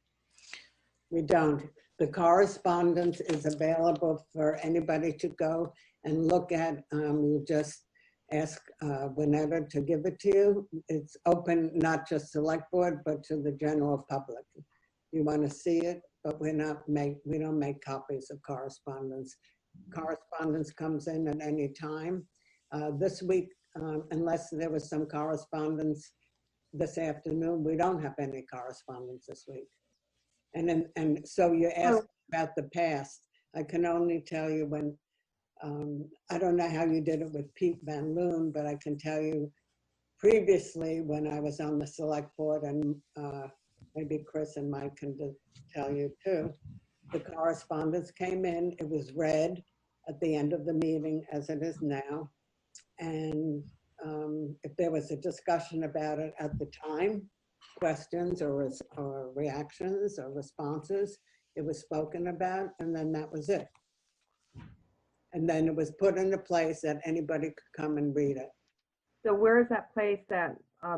Speaker 2: we don't. The correspondence is available for anybody to go and look at. You just ask Winetta to give it to you. It's open, not just select board, but to the general public. You want to see it, but we don't make copies of correspondence. Correspondence comes in at any time. This week, unless there was some correspondence this afternoon, we don't have any correspondence this week. And so you asked about the past. I can only tell you when, I don't know how you did it with Pete Van Loon, but I can tell you previously when I was on the select board, and maybe Chris and Mike can tell you too, the correspondence came in, it was read at the end of the meeting as it is now. And if there was a discussion about it at the time, questions or reactions or responses, it was spoken about, and then that was it. And then it was put into place that anybody could come and read it.
Speaker 9: So where is that place that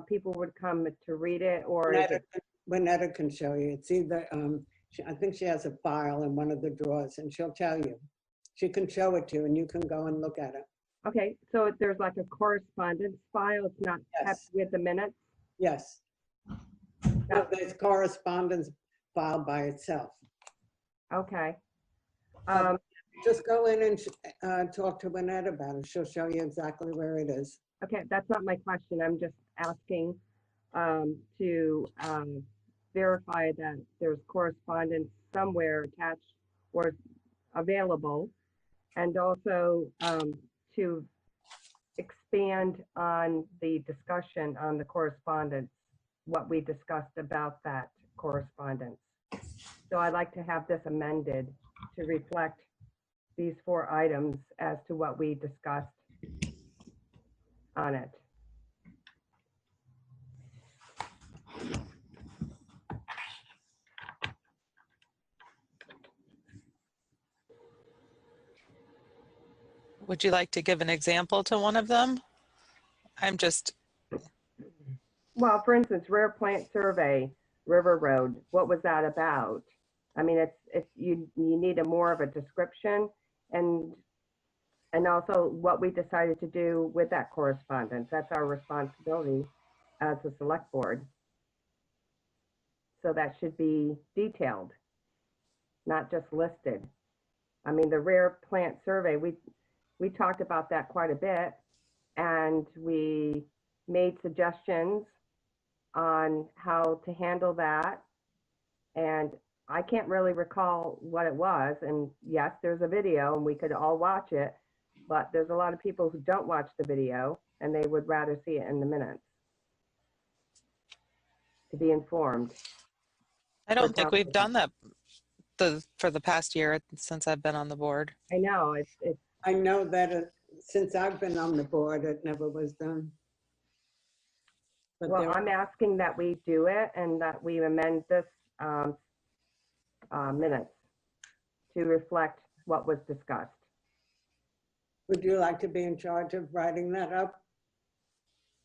Speaker 9: people would come to read it, or is it?
Speaker 2: Winetta can show you. It's either, I think she has a file in one of the drawers and she'll tell you. She can show it to you and you can go and look at it.
Speaker 9: Okay, so there's like a correspondence file, it's not kept with the minutes?
Speaker 2: Yes. No, there's correspondence file by itself.
Speaker 9: Okay.
Speaker 2: Just go in and talk to Winetta about it. She'll show you exactly where it is.
Speaker 9: Okay, that's not my question. I'm just asking to verify that there's correspondence somewhere attached or available, and also to expand on the discussion on the correspondence, what we discussed about that correspondence. So I'd like to have this amended to reflect these 4 items as to what we discussed on it.
Speaker 8: Would you like to give an example to one of them? I'm just,
Speaker 9: Well, for instance, rare plant survey, River Road, what was that about? I mean, it's you need a more of a description and also what we decided to do with that correspondence. That's our responsibility as a select board. So that should be detailed, not just listed. I mean, the rare plant survey, we talked about that quite a bit, and we made suggestions on how to handle that. And I can't really recall what it was. And yes, there's a video and we could all watch it, but there's a lot of people who don't watch the video and they would rather see it in the minutes to be informed.
Speaker 8: I don't think we've done that for the past year since I've been on the board.
Speaker 9: I know,
Speaker 2: I know that since I've been on the board, it never was done. But
Speaker 9: well, I'm asking that we do it and that we amend this minutes to reflect what was discussed.
Speaker 2: Would you like to be in charge of writing that up?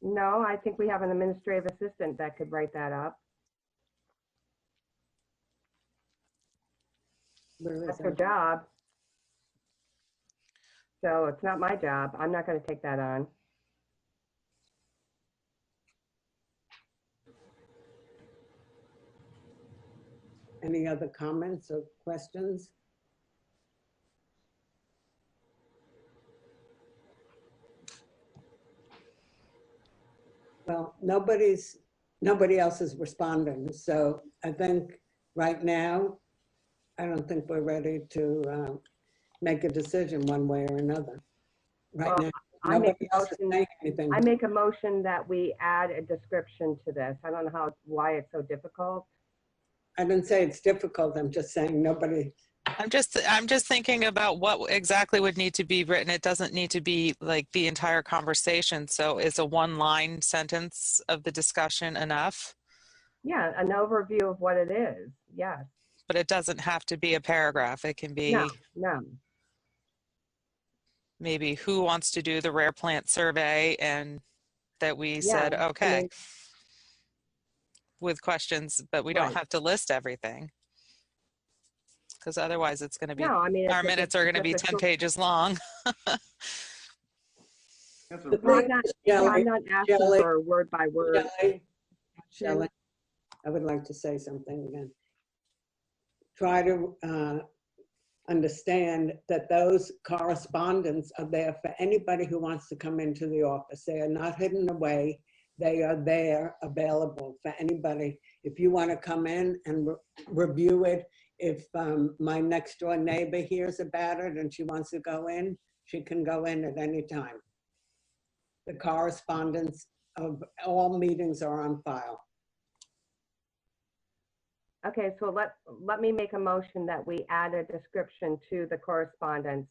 Speaker 9: No, I think we have an administrative assistant that could write that up. That's her job. So it's not my job. I'm not going to take that on.
Speaker 2: Any other comments or questions? Well, nobody else is responding. So I think right now, I don't think we're ready to make a decision one way or another. Right now,
Speaker 9: I make
Speaker 2: else is saying anything.
Speaker 9: I make a motion that we add a description to this. I don't know why it's so difficult.
Speaker 2: I didn't say it's difficult. I'm just saying nobody.
Speaker 8: I'm just thinking about what exactly would need to be written. It doesn't need to be like the entire conversation. So is a 1-line sentence of the discussion enough?
Speaker 9: Yeah, an overview of what it is. Yes.
Speaker 8: But it doesn't have to be a paragraph. It can be
Speaker 9: no.
Speaker 8: Maybe who wants to do the rare plant survey, and that we said, okay, with questions, but we don't have to list everything. Because otherwise it's going to be, our minutes are going to be 10 pages long.
Speaker 9: I'm not asking for word by word.
Speaker 2: Shelley, I would like to say something again. Try to understand that those correspondence are there for anybody who wants to come into the office. They are not hidden away. They are there available for anybody. If you want to come in and review it, if my next door neighbor hears about it and she wants to go in, she can go in at any time. The correspondence of all meetings are on file.
Speaker 9: Okay, so let me make a motion that we add a description to the correspondence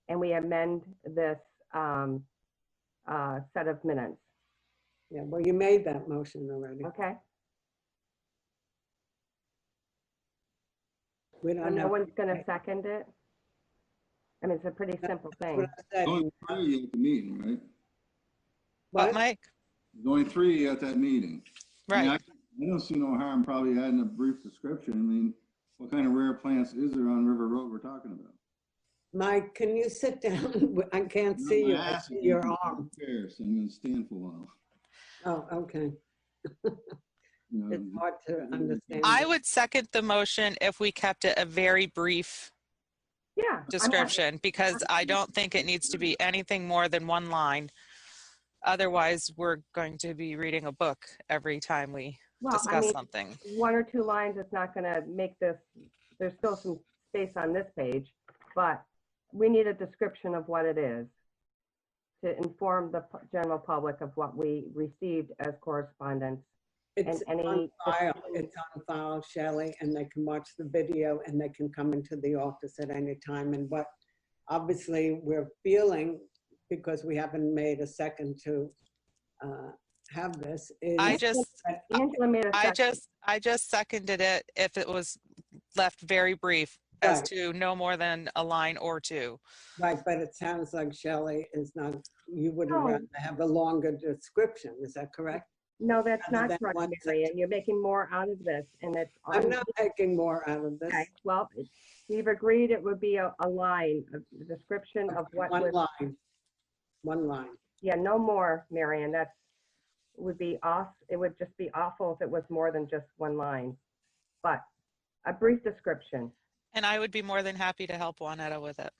Speaker 9: and we amend this set of minutes.
Speaker 2: Yeah, well, you made that motion already.
Speaker 9: Okay.
Speaker 2: We don't know.
Speaker 9: No one's going to second it? I mean, it's a pretty simple thing.
Speaker 12: Only 3 at the meeting, right?
Speaker 8: What, Mike?
Speaker 12: There's only 3 at that meeting.
Speaker 8: Right.
Speaker 12: I don't see no harm probably adding a brief description. I mean, what kind of rare plants is there on River Road we're talking about?
Speaker 2: Mike, can you sit down? I can't see you. I see your arm.
Speaker 12: So I'm going to stand for a while.
Speaker 2: Oh, okay. It's hard to understand.
Speaker 8: I would second the motion if we kept it a very brief description, because I don't think it needs to be anything more than 1 line. Otherwise, we're going to be reading a book every time we discuss something.
Speaker 9: 1 or 2 lines is not going to make this. There's still some space on this page, but we need a description of what it is to inform the general public of what we received as correspondence.
Speaker 2: It's on file. It's on file, Shelley, and they can watch the video and they can come into the office at any time. And what obviously we're feeling, because we haven't made a second to have this, is
Speaker 9: Angela made a second.
Speaker 8: I just seconded it if it was left very brief as
Speaker 2: Right.
Speaker 8: to no more than a line or two.
Speaker 2: Right, but it sounds like Shelley is not, you would
Speaker 9: No.
Speaker 2: rather have a longer description, is that correct?
Speaker 9: No, that's
Speaker 2: Rather
Speaker 9: not
Speaker 2: than
Speaker 9: correct,
Speaker 2: one
Speaker 9: Mary,
Speaker 2: sentence.
Speaker 9: and you're making more out of this, and it's.
Speaker 2: I'm not making more out of this.
Speaker 9: Okay, well, we've agreed it would be a line, a description of what
Speaker 2: One
Speaker 9: was,
Speaker 2: line. One line.
Speaker 9: yeah, no more, Marion, that's, would be off, it would just be awful if it was more than just one line. But a brief description.
Speaker 8: And I would be more than happy to help Juanetta with it.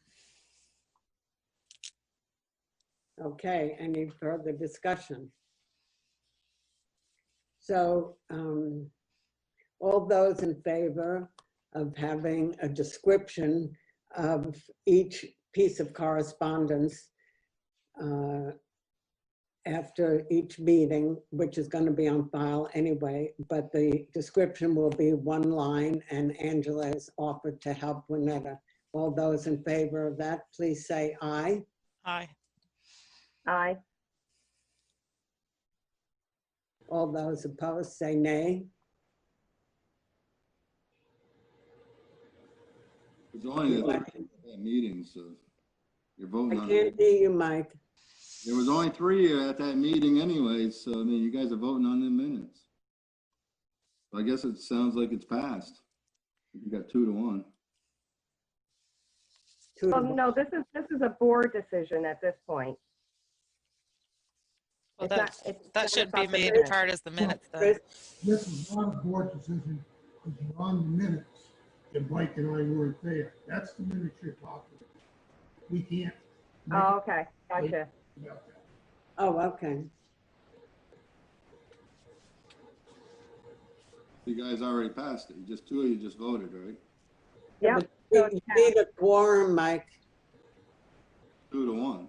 Speaker 2: Okay, any further discussion? So all those in favor of having a description of each piece of correspondence after each meeting, which is going to be on file anyway, but the description will be one line, and Angela has offered to help Juanetta. All those in favor of that, please say aye.
Speaker 8: Aye.
Speaker 9: Aye.
Speaker 2: All those opposed, say nay.
Speaker 12: It's only that meeting, so you're voting
Speaker 2: I
Speaker 12: on
Speaker 2: can't
Speaker 12: it.
Speaker 2: hear you, Mike.
Speaker 12: There was only 3 at that meeting anyway, so I mean, you guys are voting on the minutes. So I guess it sounds like it's passed. You got 2-1.
Speaker 9: Well, no, this is a board decision at this point.
Speaker 8: Well,
Speaker 9: It's
Speaker 8: that
Speaker 9: not
Speaker 8: should be
Speaker 9: about the
Speaker 8: made
Speaker 9: minutes.
Speaker 8: part as the minutes then.
Speaker 2: Chris,
Speaker 14: This is not a board decision, because you're on the minutes, and Mike and I weren't there. That's the minutes you're talking about. We can't.
Speaker 9: Oh, okay, gotcha.
Speaker 14: About that.
Speaker 2: oh, okay.
Speaker 12: You guys already passed it. Just 2 of you just voted, right?
Speaker 9: Yeah.
Speaker 2: But
Speaker 9: So
Speaker 2: you
Speaker 9: it's
Speaker 2: need a quorum, Mike.
Speaker 12: 2-1.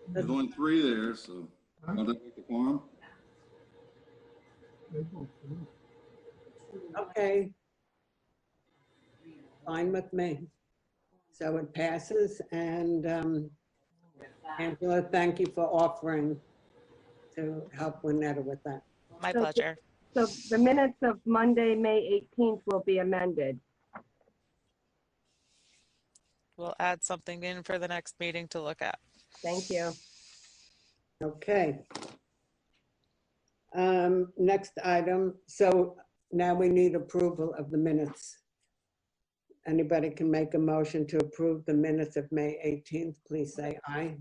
Speaker 12: There's only 3 there, so want to make the quorum?
Speaker 14: They vote for it.
Speaker 2: Okay. Fine with me. So it passes, and Angela, thank you for offering to help Juanetta with that.
Speaker 8: My
Speaker 9: So-
Speaker 8: pleasure.
Speaker 9: So the minutes of Monday, May 18th will be amended.
Speaker 8: We'll add something in for the next meeting to look at.
Speaker 9: Thank you.
Speaker 2: Okay. Next item. So now we need approval of the minutes. Anybody can make a motion to approve the minutes of May 18th, please say aye.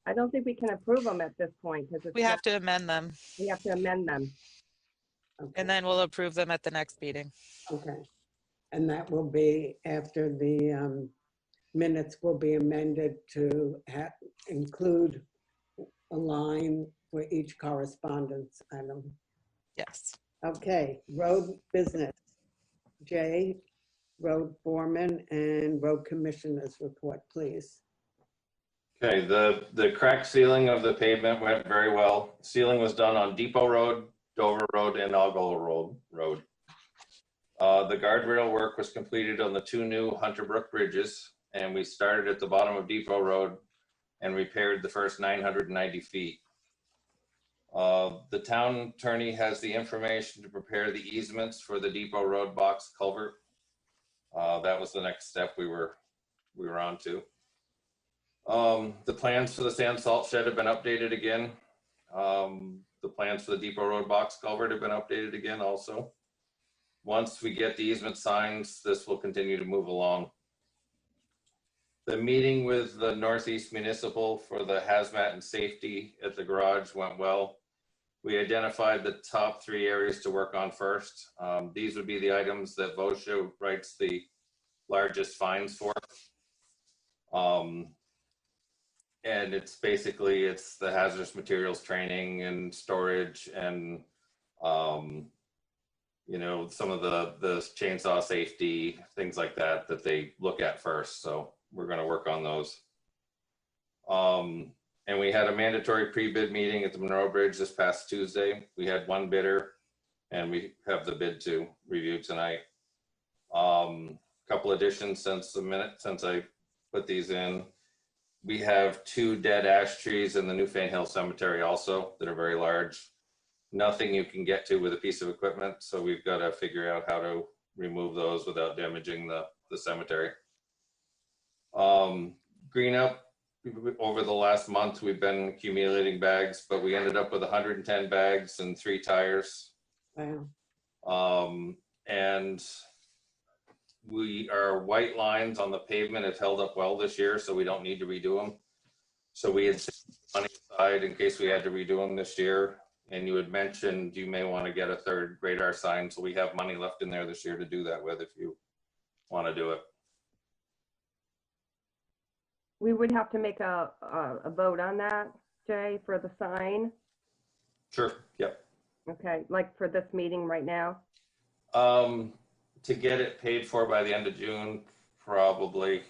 Speaker 9: I don't think we can approve them at this point because
Speaker 8: We have to amend them,
Speaker 9: we have to amend them.
Speaker 2: Okay.
Speaker 8: and then we'll approve them at the next meeting.
Speaker 2: Okay. And that will be after the minutes will be amended to include a line for each correspondence item.
Speaker 8: Yes.
Speaker 2: Okay, road business. Jay, road foreman and road commissioners report, please.
Speaker 13: Okay, the crack sealing of the pavement went very well. Sealing was done on Depot Road, Dover Road, and Oggle Road. The guardrail work was completed on the 2 new Hunter Brook bridges, and we started at the bottom of Depot Road and repaired the first 990 feet. The town attorney has the information to prepare the easements for the Depot Road box culvert. That was the next step we were on to. The plans for the sand salt shed have been updated again. The plans for the Depot Road box culvert have been updated again also. Once we get the easement signs, this will continue to move along. The meeting with the Northeast Municipal for the hazmat and safety at the garage went well. We identified the top 3 areas to work on first. These would be the items that VOSHA writes the largest fines for. And it's basically, it's the hazardous materials training and storage and, you know, some of the chainsaw safety, things like that, that they look at first. So we're going to work on those. And we had a mandatory pre-bid meeting at the Monroe Bridge this past Tuesday. We had 1 bidder and we have the bid to review tonight. Couple additions since I put these in. We have 2 dead ash trees in the Newfane Hill Cemetery also that are very large. Nothing you can get to with a piece of equipment, so we've got to figure out how to remove those without damaging the cemetery. Green up, over the last month, we've been accumulating bags, but we ended up with 110 bags and 3 tires.
Speaker 2: Wow.
Speaker 13: And our white lines on the pavement have held up well this year, so we don't need to redo them. So we had money aside in case we had to redo them this year. And you had mentioned you may want to get a 3rd radar sign, so we have money left in there this year to do that with if you want to do it.
Speaker 9: We would have to make a vote on that, Jay, for the sign.
Speaker 13: Sure. Yep.
Speaker 9: Okay, like for this meeting right now?
Speaker 13: To get it paid for by the end of June, probably.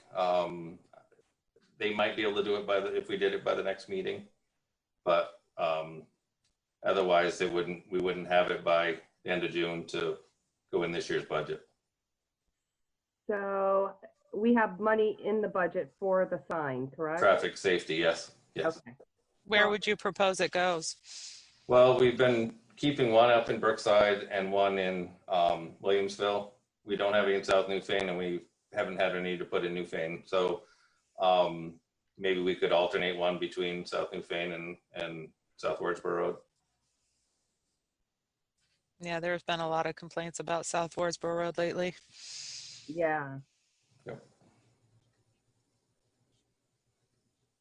Speaker 13: They might be able to do it if we did it by the next meeting, but otherwise we wouldn't have it by the end of June to go in this year's budget.
Speaker 9: So we have money in the budget for the sign, correct?
Speaker 13: Traffic safety, yes. Yes.
Speaker 9: Okay.
Speaker 8: Where would you propose it goes?
Speaker 13: Well, we've been keeping one up in Brookside and one in Williamsville. We don't have any in South Newfane, and we haven't had a need to put in Newfane. So maybe we could alternate one between South Newfane and South Wardsboro Road.
Speaker 8: Yeah, there's been a lot of complaints about South Wardsboro Road lately.
Speaker 9: Yeah.
Speaker 13: Yep.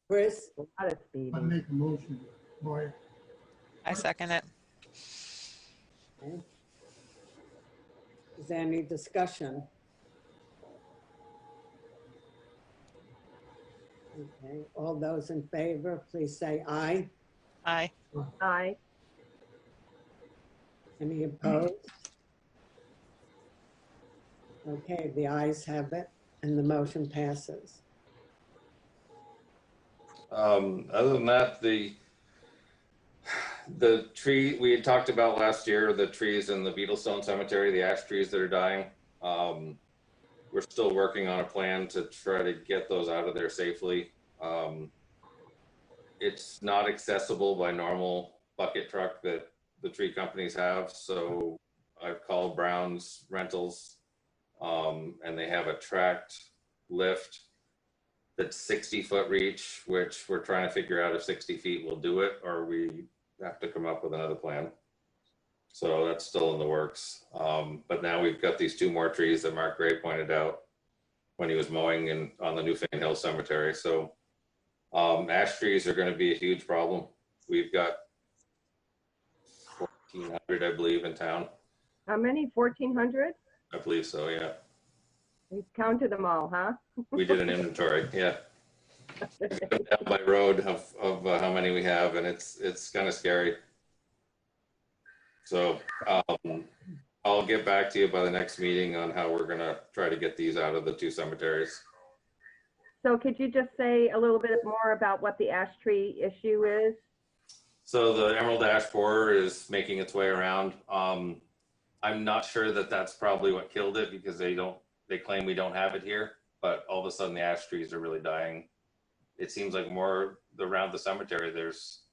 Speaker 2: Chris?
Speaker 9: A lot of speed.
Speaker 14: I make a motion, boy.
Speaker 8: I second it.
Speaker 2: Okay. Is there any discussion? Okay, all those in favor, please say aye.
Speaker 8: Aye.
Speaker 9: Aye.
Speaker 2: Any opposed? Okay, the ayes have it and the motion passes.
Speaker 13: Other than that, the tree we had talked about last year, the trees in the Beetlestone Cemetery, the ash trees that are dying, we're still working on a plan to try to get those out of there safely. It's not accessible by normal bucket truck that the tree companies have, so I've called Brown's Rentals, and they have a tracked lift that's 60-foot reach, which we're trying to figure out if 60 feet will do it, or we have to come up with another plan. So that's still in the works. But now we've got these 2 more trees that Mark Gray pointed out when he was mowing on the Newfane Hill Cemetery. So ash trees are going to be a huge problem. We've got 1,400, I believe, in town.
Speaker 9: How many? 1,400?
Speaker 13: I believe so, yeah.
Speaker 9: We've counted them all, huh?
Speaker 13: We did an inventory, yeah. We've been down by road of how many we have, and it's kind of scary. So I'll get back to you by the next meeting on how we're gonna try to get these out of the 2 cemeteries.
Speaker 9: So could you just say a little bit more about what the ash tree issue is?
Speaker 13: So the emerald ash borer is making its way around. I'm not sure that that's probably what killed it, because they claim we don't have it here, but all of a sudden the ash trees are really dying. It seems like more around the cemetery, there's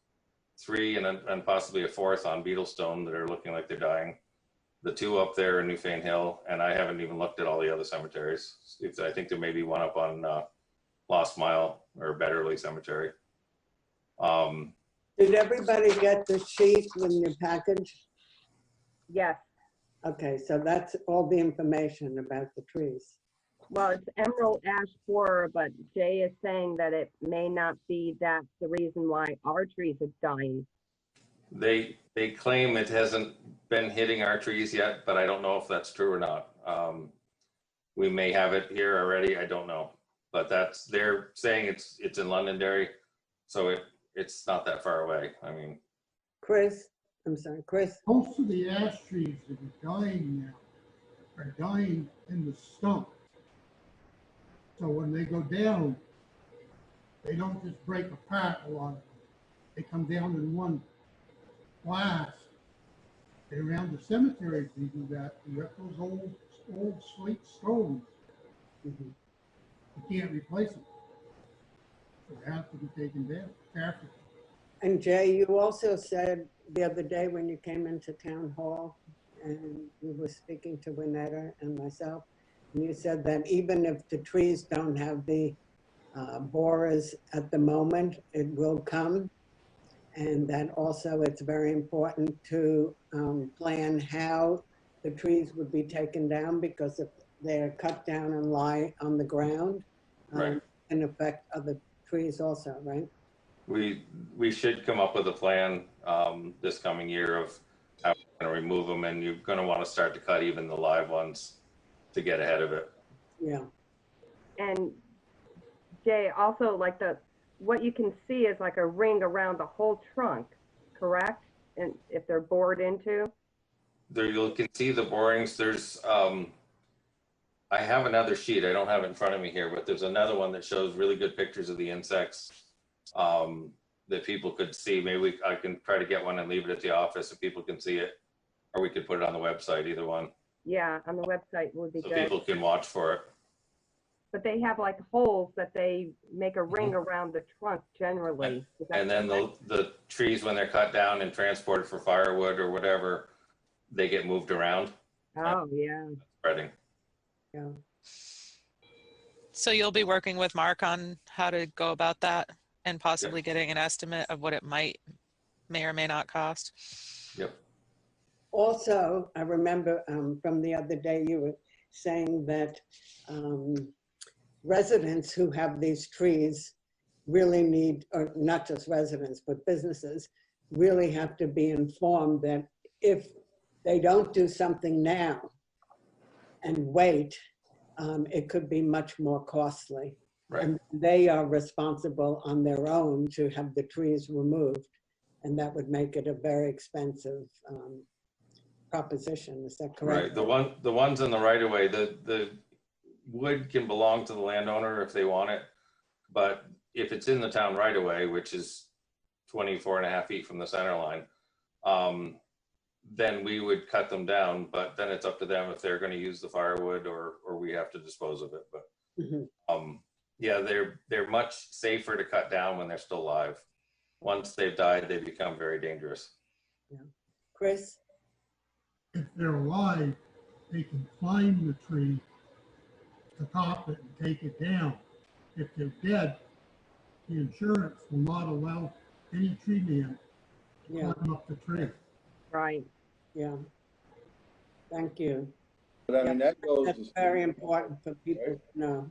Speaker 13: 3 and possibly a 4th on Beetlestone that are looking like they're dying. The 2 up there in Newfane Hill, and I haven't even looked at all the other cemeteries. I think there may be one up on Lost Mile or Betterly Cemetery.
Speaker 2: Did everybody get the sheet in your package?
Speaker 9: Yes.
Speaker 2: Okay, so that's all the information about the trees.
Speaker 9: Well, it's emerald ash borer, but Jay is saying that it may not be that's the reason why our trees are dying.
Speaker 13: They claim it hasn't been hitting our trees yet, but I don't know if that's true or not. We may have it here already. I don't know, but they're saying it's in Londonderry, so it's not that far away. I mean,
Speaker 2: Chris, I'm sorry, Chris.
Speaker 14: Most of the ash trees that are dying now are dying in the stump. So when they go down, they don't just break apart a lot of them. They come down in one blast. And around the cemeteries, they do that. You got those old slate stones. You can't replace them. They have to be taken down carefully.
Speaker 2: And Jay, you also said the other day when you came into town hall and you were speaking to Winetta and myself, and you said that even if the trees don't have the borers at the moment, it will come. And that also it's very important to plan how the trees would be taken down, because if they're cut down and lie on the ground,
Speaker 13: Right.
Speaker 2: can affect other trees also, right?
Speaker 13: We should come up with a plan this coming year of how we're going to remove them, and you're going to want to start to cut even the live ones to get ahead of it.
Speaker 2: Yeah.
Speaker 9: And Jay, also like what you can see is like a ring around the whole trunk, correct? And if they're bored into?
Speaker 13: There you can see the borings. There's I have another sheet. I don't have it in front of me here, but there's another one that shows really good pictures of the insects that people could see. Maybe I can try to get one and leave it at the office so people can see it, or we could put it on the website, either one.
Speaker 9: Yeah, on the website would be
Speaker 13: So
Speaker 9: good.
Speaker 13: people can watch for it.
Speaker 9: But they have like holes that they make a ring around the trunk generally.
Speaker 13: And then the trees, when they're cut down and transported for firewood or whatever, they get moved around.
Speaker 9: Oh, yeah.
Speaker 13: Spreading.
Speaker 2: Yeah.
Speaker 8: So you'll be working with Mark on how to go about that and possibly getting an estimate of what it may or may not cost.
Speaker 13: Yep.
Speaker 2: Also, I remember from the other day, you were saying that residents who have these trees really need, or not just residents, but businesses really have to be informed that if they don't do something now and wait, it could be much more costly.
Speaker 13: Right.
Speaker 2: And they are responsible on their own to have the trees removed. And that would make it a very expensive proposition. Is that correct?
Speaker 13: Right. The ones in the right of way, the wood can belong to the landowner if they want it. But if it's in the town right of way, which is 24.5 feet from the center line, then we would cut them down, but then it's up to them if they're going to use the firewood or we have to dispose of it. But yeah, they're much safer to cut down when they're still live. Once they've died, they become very dangerous.
Speaker 2: Yeah. Chris?
Speaker 14: If they're alive, they can climb the tree to top it and take it down. If they're dead, the insurance will not allow any tree man to climb up the tree.
Speaker 9: Right.
Speaker 2: Yeah. Thank you.
Speaker 12: But I mean, that goes.
Speaker 2: That's very important for people to know.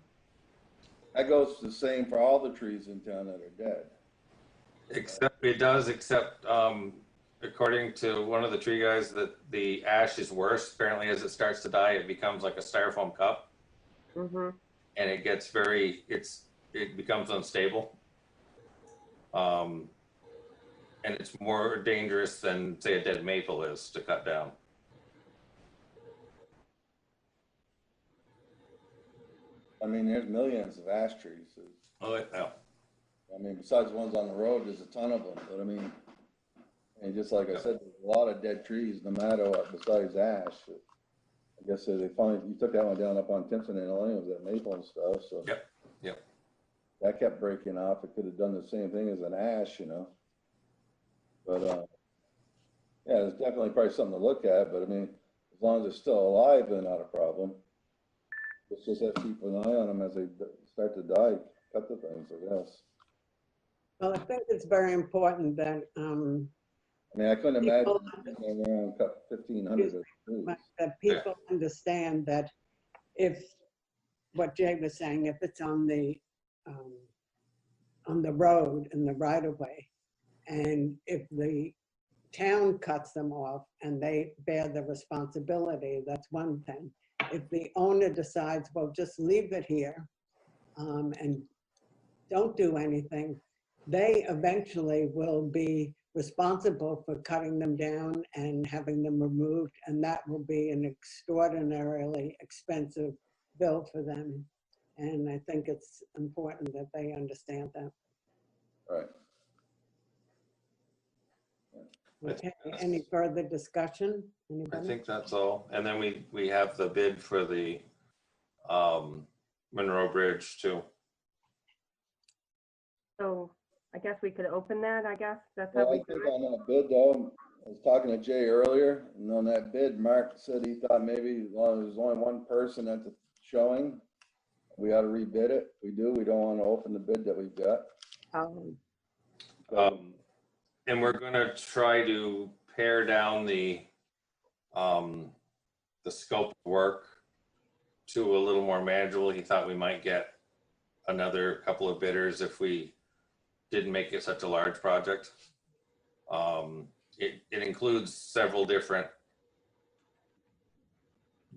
Speaker 12: That goes the same for all the trees in town that are dead.
Speaker 13: Except according to one of the tree guys, that the ash is worse. Apparently, as it starts to die, it becomes like a styrofoam cup, and it gets it becomes unstable. And it's more dangerous than, say, a dead maple is to cut down.
Speaker 12: I mean, there's millions of ash trees.
Speaker 13: Oh, yeah.
Speaker 12: I mean, besides the ones on the road, there's a ton of them. But I mean, and just like I said, there's a lot of dead trees, no matter what, besides ash. I guess they finally, you took that one down up on Timpson and Elaine, was that maple and stuff. So
Speaker 13: Yep.
Speaker 12: That kept breaking off. It could have done the same thing as an ash, you know. But yeah, there's definitely probably something to look at. But I mean, as long as they're still alive, they're not a problem. Let's just have to keep an eye on them as they start to die. Cut the things, I guess.
Speaker 2: Well, I think it's very important that
Speaker 12: I mean, I couldn't imagine going around cut 1,500 of trees.
Speaker 2: that people understand that if what Jay was saying, if it's on the road in the right of way, and if the town cuts them off and they bear the responsibility, that's one thing. If the owner decides, well, just leave it here and don't do anything, they eventually will be responsible for cutting them down and having them removed, and that will be an extraordinarily expensive bill for them. And I think it's important that they understand that.
Speaker 12: Right.
Speaker 2: Okay, any further discussion?
Speaker 13: I
Speaker 2: Anybody?
Speaker 13: think that's all. And then we have the bid for the Monroe Bridge too.
Speaker 9: So I guess we could open that, I guess. That's
Speaker 12: Well,
Speaker 9: how
Speaker 12: I
Speaker 9: we
Speaker 12: think
Speaker 9: do it.
Speaker 12: on that bid though, I was talking to Jay earlier, and on that bid, Mark said he thought maybe as long as there's only one person at the showing, we ought to rebid it. We don't want to open the bid that we've got.
Speaker 13: And we're gonna try to pare down the scope of work to a little more manageable. He thought we might get another couple of bidders if we didn't make it such a large project. It includes several different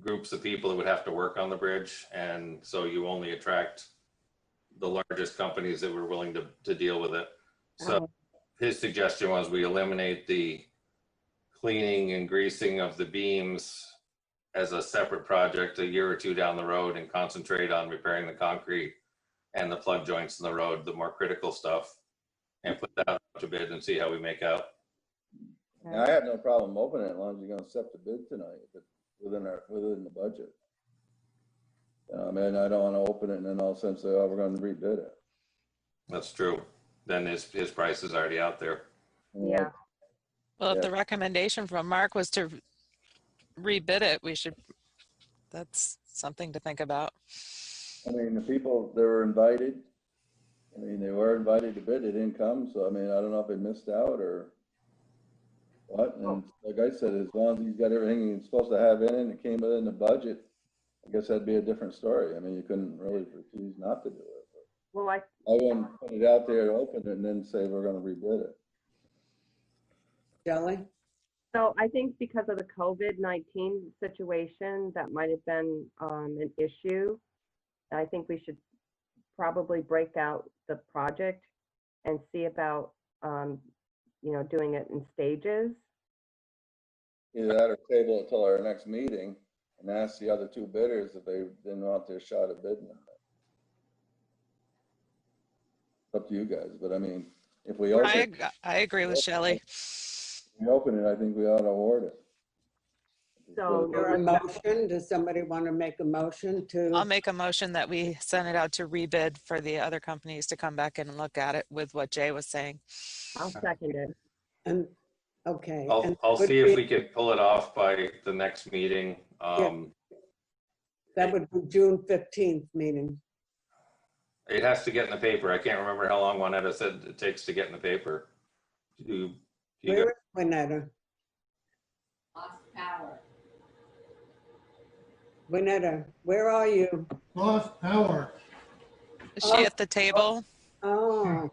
Speaker 13: groups of people that would have to work on the bridge, and so you only attract the largest companies that were willing to deal with it. So his suggestion was we eliminate the cleaning and greasing of the beams as a separate project a year or two down the road and concentrate on repairing the concrete and the plug joints in the road, the more critical stuff, and put that out to bid and see how we make out.
Speaker 12: Now, I have no problem opening it as long as you're gonna accept the bid tonight, if it's within the budget. I mean, I don't wanna open it and then all of a sudden say, oh, we're gonna rebid it.
Speaker 13: That's true. Then his price is already out there.
Speaker 9: Yeah.
Speaker 8: Well, if
Speaker 12: Yeah.
Speaker 8: the recommendation from Mark was to rebid it, that's something to think about.
Speaker 12: I mean, the people that were invited, they were invited to bid, they didn't come, so I mean, I don't know if they missed out or what, and like I said, as long as he's got everything he's supposed to have in it and it came within the budget, I guess that'd be a different story. I mean, you couldn't really refuse not to do it.
Speaker 9: Well, I
Speaker 12: wouldn't put it out there to open it and then say we're gonna rebid it.
Speaker 2: Shelley?
Speaker 9: So I think because of the COVID-19 situation, that might have been an issue. I think we should probably break out the project and see about, doing it in stages.
Speaker 12: Either that or table it till our next meeting and ask the other two bidders if they didn't want their shot at bidding it. Up to you guys, but I mean, if we open it,
Speaker 8: I agree with Shelley.
Speaker 12: we open it, I think we ought to award it.
Speaker 9: So
Speaker 2: Or a motion, does somebody want to make a motion to?
Speaker 8: I'll make a motion that we send it out to rebid for the other companies to come back in and look at it with what Jay was saying.
Speaker 9: I'll second it.
Speaker 2: And, okay.
Speaker 13: I'll see if we could pull it off by the next meeting.
Speaker 2: That would be June 15th meeting.
Speaker 13: It has to get in the paper. I can't remember how long Juanetta said it takes to get in the paper.
Speaker 2: Where is Juanetta?
Speaker 15: Lost power.
Speaker 2: Juanetta, where are you?
Speaker 14: Lost power.
Speaker 8: Is she at the table?
Speaker 2: Oh.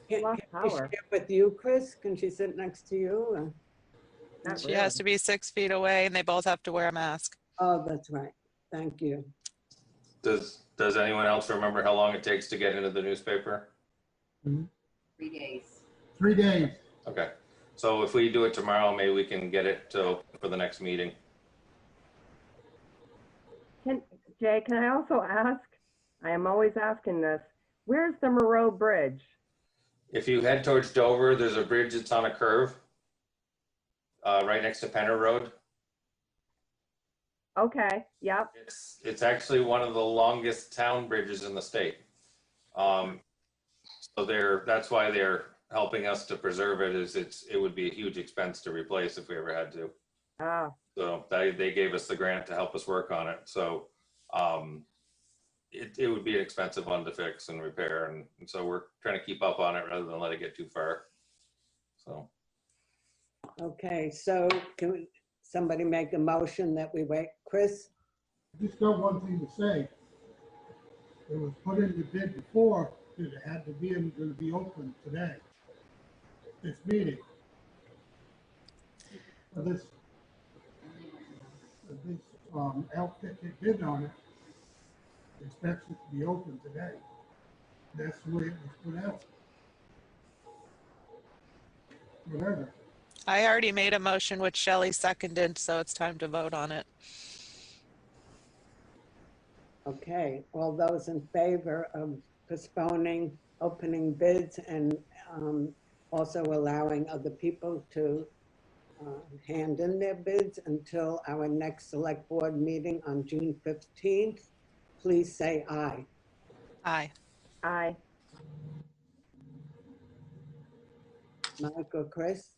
Speaker 2: Can
Speaker 9: Lost
Speaker 2: she
Speaker 9: power.
Speaker 2: share with you, Chris? Can she sit next to you?
Speaker 9: Not
Speaker 8: She has
Speaker 9: really.
Speaker 8: to be 6 feet away and they both have to wear a mask.
Speaker 2: Oh, that's right. Thank you.
Speaker 13: Does anyone else remember how long it takes to get into the newspaper?
Speaker 15: 3 days.
Speaker 14: 3 days.
Speaker 13: Okay, so if we do it tomorrow, maybe we can get it for the next meeting.
Speaker 9: Jay, can I also ask? I am always asking this. Where's the Moreau Bridge?
Speaker 13: If you head towards Dover, there's a bridge that's on a curve right next to Penner Road.
Speaker 9: Okay, yep.
Speaker 13: It's actually one of the longest town bridges in the state. So that's why they're helping us to preserve it. It would be a huge expense to replace if we ever had to.
Speaker 9: Ah,
Speaker 13: So they gave us the grant to help us work on it. So it would be an expensive one to fix and repair, and so we're trying to keep up on it rather than let it get too far. So.
Speaker 2: Okay, so can somebody make a motion that we wait? Chris?
Speaker 14: I just got one thing to say. It was put in the bid before that it had to be going to be open today. This meeting. This outfit that bid on it expects it to be open today. That's the way it was put out. Whatever.
Speaker 8: I already made a motion which Shelley seconded, so it's time to vote on it.
Speaker 2: Okay, all those in favor of postponing opening bids and also allowing other people to hand in their bids until our next select board meeting on June 15th, please say aye.
Speaker 8: Aye.
Speaker 9: aye.
Speaker 2: Mike or Chris?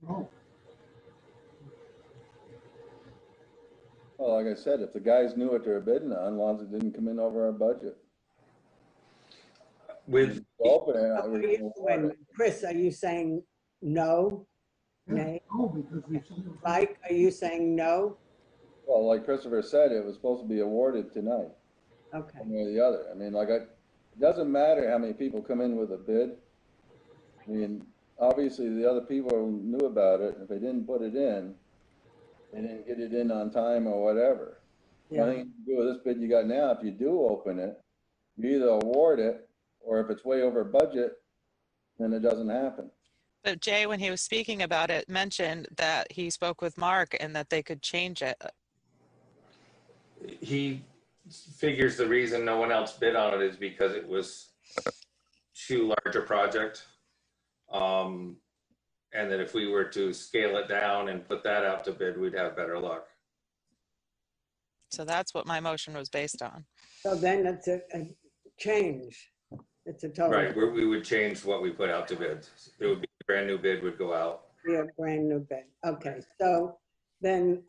Speaker 14: No,
Speaker 12: Well, like I said, if the guys knew what they were bidding on, as long as it didn't come in over our budget.
Speaker 13: With
Speaker 12: Open it,
Speaker 2: Are you- wait a minute. Chris, are you saying no? Nay?
Speaker 14: no, because we said it was-
Speaker 2: Mike, are you saying no?
Speaker 12: Well, like Christopher said, it was supposed to be awarded tonight,
Speaker 2: Okay,
Speaker 12: one way or the other. I mean, it doesn't matter how many people come in with a bid. I mean, obviously the other people knew about it. If they didn't put it in, they didn't get it in on time or whatever. The only thing you can do with this bid you got now, if you do open it, you either award it, or if it's way over budget, then it doesn't happen.
Speaker 8: But Jay, when he was speaking about it, mentioned that he spoke with Mark and that they could change it.
Speaker 13: he figures the reason no one else bid on it is because it was too large a project. And that if we were to scale it down and put that out to bid, we'd have better luck.
Speaker 8: So that's what my motion was based on.
Speaker 2: so then it's a change. It's a total.
Speaker 13: Right, we would change what we put out to bid. It would be a brand new bid would go out.
Speaker 2: Be a brand new bid. Okay, so then,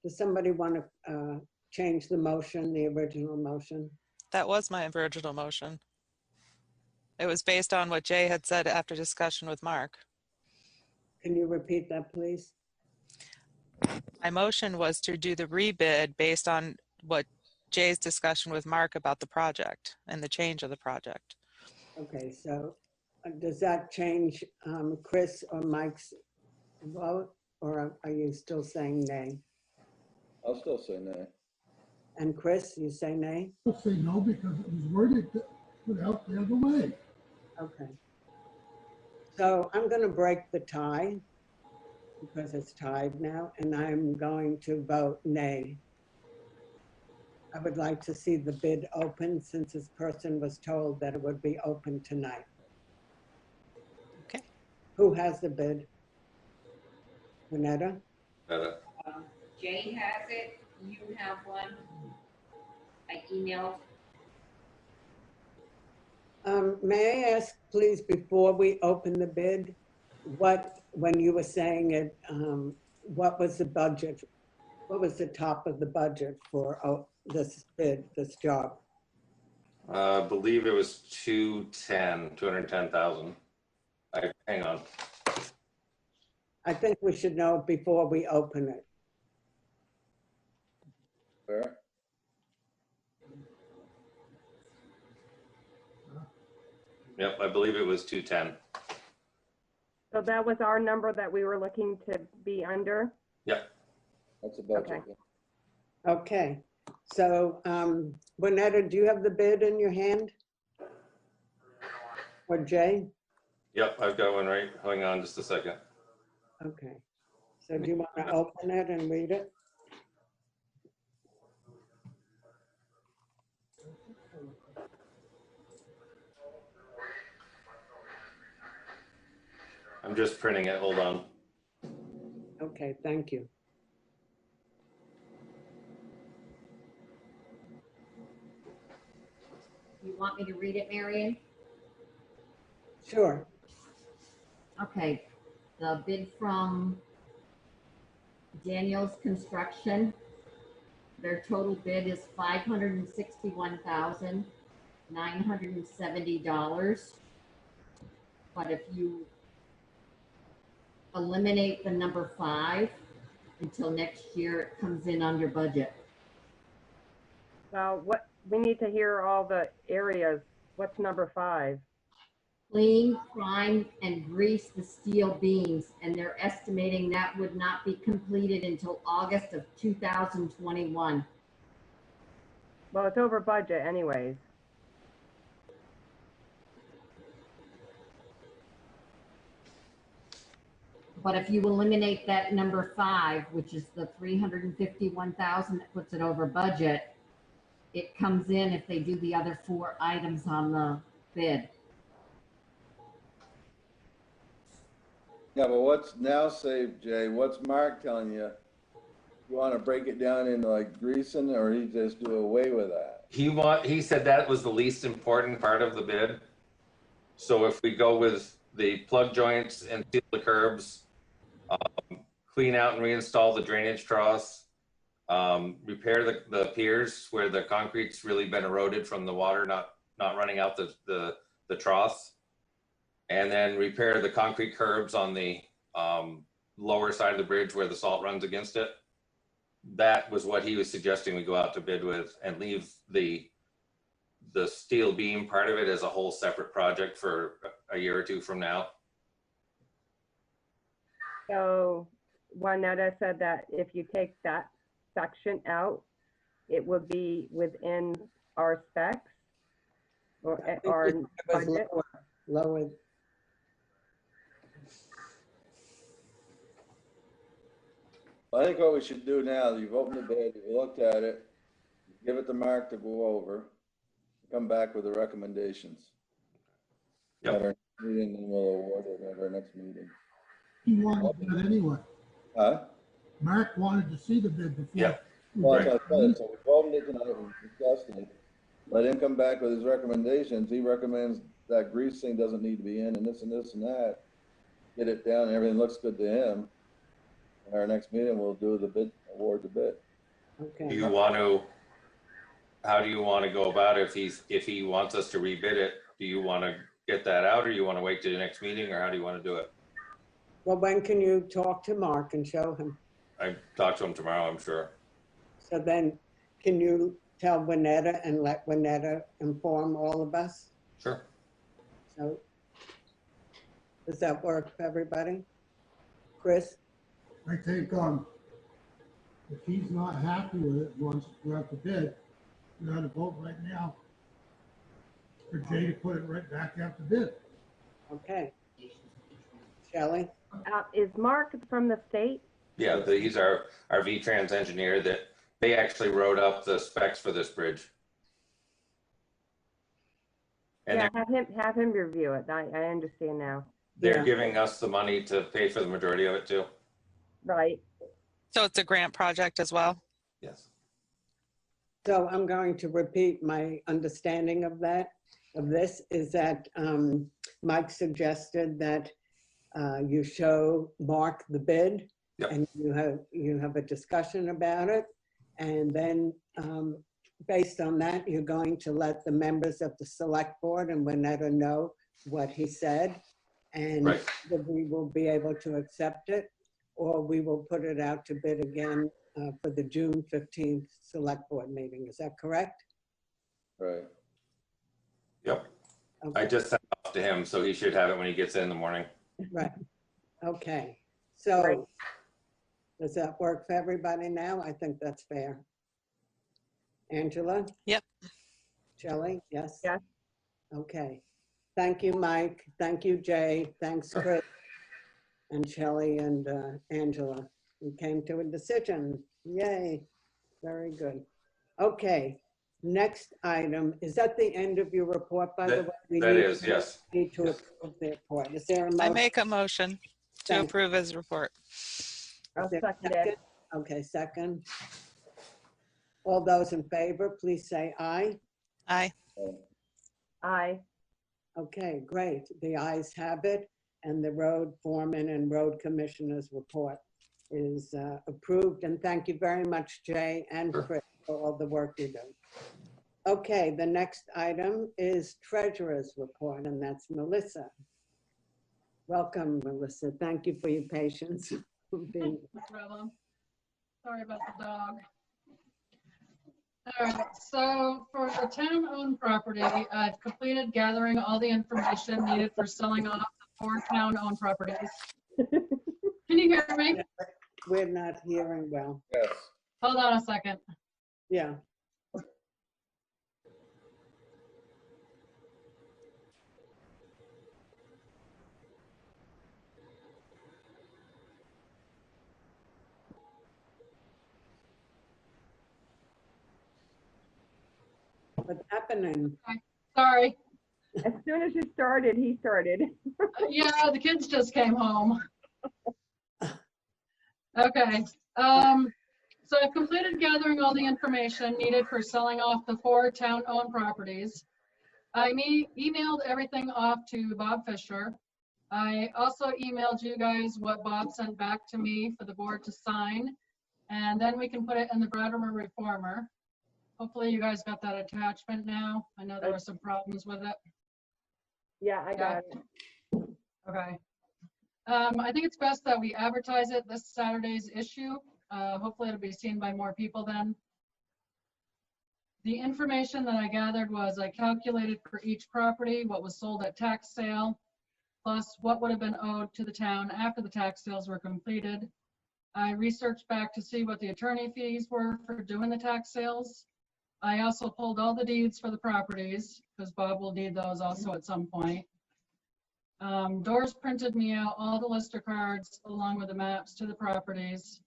Speaker 2: does somebody want to change the motion, the original motion?
Speaker 8: That was my original motion. It was based on what Jay had said after discussion with Mark.
Speaker 2: Can you repeat that, please?
Speaker 8: My motion was to do the rebid based on what Jay's discussion with Mark about the project and the change of the project.
Speaker 2: Okay, so does that change Chris or Mike's vote, or are you still saying nay?
Speaker 12: I'll still say nay.
Speaker 2: And Chris, you say nay?
Speaker 14: I'll say no because it was worded to put out the other way.
Speaker 2: Okay. So I'm going to break the tie because it's tied now, and I'm going to vote nay. I would like to see the bid open since this person was told that it would be open tonight.
Speaker 8: Okay.
Speaker 2: Who has the bid? Renetta?
Speaker 15: Jay has it, you have one. I emailed.
Speaker 2: May I ask, please, before we open the bid, when you were saying it, what was the budget? What was the top of the budget for this bid, this job?
Speaker 13: I believe it was 210,000. Hang on.
Speaker 2: I think we should know before we open it.
Speaker 12: Fair?
Speaker 13: Yep, I believe it was 210.
Speaker 9: So that was our number that we were looking to be under?
Speaker 13: Yep.
Speaker 12: That's a budget.
Speaker 9: Okay.
Speaker 2: Okay, so Renetta, do you have the bid in your hand? Or Jay?
Speaker 13: Yep, I've got one right. Hang on just a second.
Speaker 2: Okay, so do you want to open it and read it?
Speaker 13: I'm just printing it. Hold on.
Speaker 2: Okay, thank you.
Speaker 15: You want me to read it, Marion?
Speaker 2: Sure.
Speaker 15: Okay, the bid from Daniel's Construction. Their total bid is $561,970. But if you eliminate the number 5 until next year, it comes in under budget.
Speaker 9: So we need to hear all the areas. What's number 5?
Speaker 15: Clean, prime, and grease the steel beams, and they're estimating that would not be completed until August of 2021.
Speaker 9: Well, it's over budget anyways.
Speaker 15: But if you eliminate that number 5, which is the 351,000 that puts it over budget, it comes in if they do the other 4 items on the bid.
Speaker 12: Yeah, but what's now saved, Jay? What's Mark telling you? You want to break it down into like greasing, or he just do away with that?
Speaker 13: He said that was the least important part of the bid. So if we go with the plug joints and seal the curbs, clean out and reinstall the drainage troughs, repair the piers where the concrete's really been eroded from the water not running out the troughs, and then repair the concrete curbs on the lower side of the bridge where the salt runs against it. That was what he was suggesting we go out to bid with, and leave the steel beam part of it as a whole separate project for a year or two from now.
Speaker 9: So Juanetta said that if you take that section out, it would be within our specs or our budget.
Speaker 2: Lower.
Speaker 12: I think what we should do now, you've opened the bid, you've looked at it, give it to Mark to go over, come back with the recommendations.
Speaker 13: Yep.
Speaker 12: At our meeting, and we'll award it at our next meeting.
Speaker 14: He wanted that anyway.
Speaker 12: Huh?
Speaker 14: Mark wanted to see the bid before.
Speaker 13: Yep.
Speaker 12: Well, that's what I said. So we opened it tonight, we discussed it. Let him come back with his recommendations. He recommends that grease thing doesn't need to be in, and this and this and that. Get it down, and everything looks good to him. In our next meeting, we'll do the bid, award the bid.
Speaker 2: Okay.
Speaker 13: Do you want to, how do you want to go about it? If he wants us to rebid it, do you want to get that out, or you want to wait till the next meeting, or how do you want to do it?
Speaker 2: Well, when can you talk to Mark and show him?
Speaker 13: I talk to him tomorrow, I'm sure.
Speaker 2: So then, can you tell Winetta and let Winetta inform all of us?
Speaker 13: Sure.
Speaker 2: So, does that work for everybody? Chris?
Speaker 14: I think, if he's not happy with it, wants to go out to bid, we ought to vote right now for Jay to put it right back out to bid.
Speaker 2: Okay. Shelley?
Speaker 9: Is Mark from the state?
Speaker 13: Yeah, he's our V-Trans engineer that they actually wrote up the specs for this bridge. And
Speaker 9: Yeah, have him review it. I understand now.
Speaker 13: they're giving us the money to pay for the majority of it too.
Speaker 9: Right.
Speaker 8: So it's a grant project as well?
Speaker 13: Yes.
Speaker 2: So I'm going to repeat my understanding of this is that Mike suggested that you show Mark the bid. Yep. And you have a discussion about it. And then based on that, you're going to let the members of the select board and Winetta know what he said. And
Speaker 13: right.
Speaker 2: That we will be able to accept it, or we will put it out to bid again for the June 15th select board meeting. Is that correct?
Speaker 12: Right.
Speaker 13: Yep.
Speaker 2: Okay.
Speaker 13: I just sent it off to him, so he should have it when he gets in the morning.
Speaker 2: Right. Okay. So does that work for everybody now? I think that's fair. Angela?
Speaker 8: Yep.
Speaker 2: Shelley? Yes?
Speaker 9: Yes.
Speaker 2: Okay. Thank you, Mike. Thank you, Jay. Thanks, Chris. And Shelley and Angela. We came to a decision. Yay. Very good. Okay. Next item. Is that the end of your report, by the way?
Speaker 13: That is, yes.
Speaker 2: We need to approve the report. Is there a motion?
Speaker 8: I make a motion to approve his report.
Speaker 9: I'll
Speaker 2: Is there a
Speaker 9: second it.
Speaker 2: Okay, second. All those in favor, please say aye.
Speaker 8: Aye.
Speaker 9: Aye.
Speaker 2: Okay, great. The ayes have it, and the road foreman and road commissioner's report is approved. And thank you very much, Jay and Chris, for all the work you do. Okay, the next item is treasurer's report, and that's Melissa. Welcome, Melissa. Thank you for your patience.
Speaker 16: No problem. Sorry about the dog. All right, so for the town-owned property, I've completed gathering all the information needed for selling off the 4 town-owned properties. Can you hear me?
Speaker 2: We're not hearing well.
Speaker 12: Yes.
Speaker 16: Hold on a second.
Speaker 2: Yeah. What's happening?
Speaker 16: Sorry.
Speaker 9: As soon as you started, he started.
Speaker 16: Yeah, the kids just came home. Okay. So I've completed gathering all the information needed for selling off the 4 town-owned properties. I emailed everything off to Bob Fisher. I also emailed you guys what Bob sent back to me for the board to sign, and then we can put it in the Brattleboro Reformer. Hopefully you guys got that attachment now. I know there were some problems with it.
Speaker 9: Yeah, I got it.
Speaker 16: Okay. I think it's best that we advertise it this Saturday's issue. Hopefully it'll be seen by more people then. The information that I gathered was I calculated for each property what was sold at tax sale, plus what would have been owed to the town after the tax sales were completed. I researched back to see what the attorney fees were for doing the tax sales. I also pulled all the deeds for the properties because Bob will need those also at some point. Doors printed me out all the lister cards along with the maps to the properties.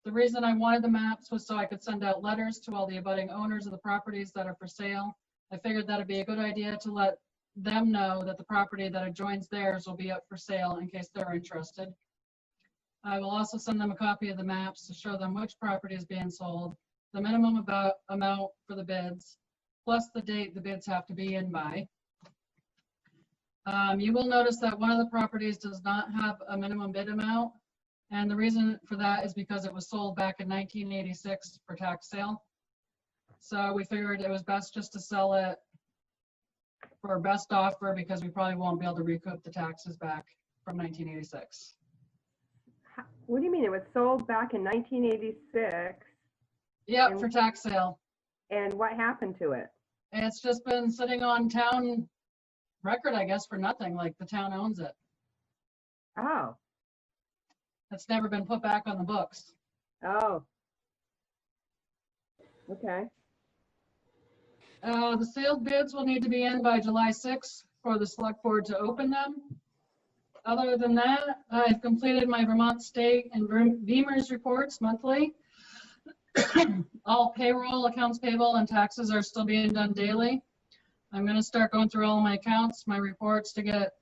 Speaker 16: The reason I wanted the maps was so I could send out letters to all the abutting owners of the properties that are for sale. I figured that'd be a good idea to let them know that the property that adjoins theirs will be up for sale in case they're interested. I will also send them a copy of the maps to show them which property is being sold, the minimum amount for the bids, plus the date the bids have to be in by. You will notice that one of the properties does not have a minimum bid amount. And the reason for that is because it was sold back in 1986 for tax sale. So we figured it was best just to sell it for best offer because we probably won't be able to recoup the taxes back from 1986.
Speaker 9: What do you mean? It was sold back in 1986?
Speaker 16: Yep, for tax sale.
Speaker 9: And what happened to it?
Speaker 16: It's just been sitting on town record, I guess, for nothing, like the town owns it.
Speaker 9: Oh.
Speaker 16: It's never been put back on the books.
Speaker 9: Oh. Okay.
Speaker 16: The sealed bids will need to be in by July 6th for the select board to open them. Other than that, I've completed my Vermont State and Beamer's reports monthly. All payroll, accounts payable, and taxes are still being done daily. I'm going to start going through all my accounts, my reports to get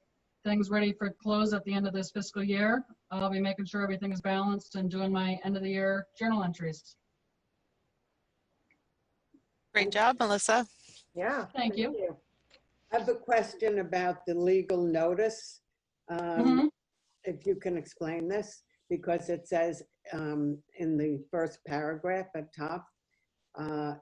Speaker 16: things ready for close at the end of this fiscal year. I'll be making sure everything is balanced and doing my end of the year journal entries.
Speaker 8: Great job, Melissa.
Speaker 9: Yeah.
Speaker 16: Thank you.
Speaker 2: I have a question about the legal notice. If you can explain this, because it says in the first paragraph at top,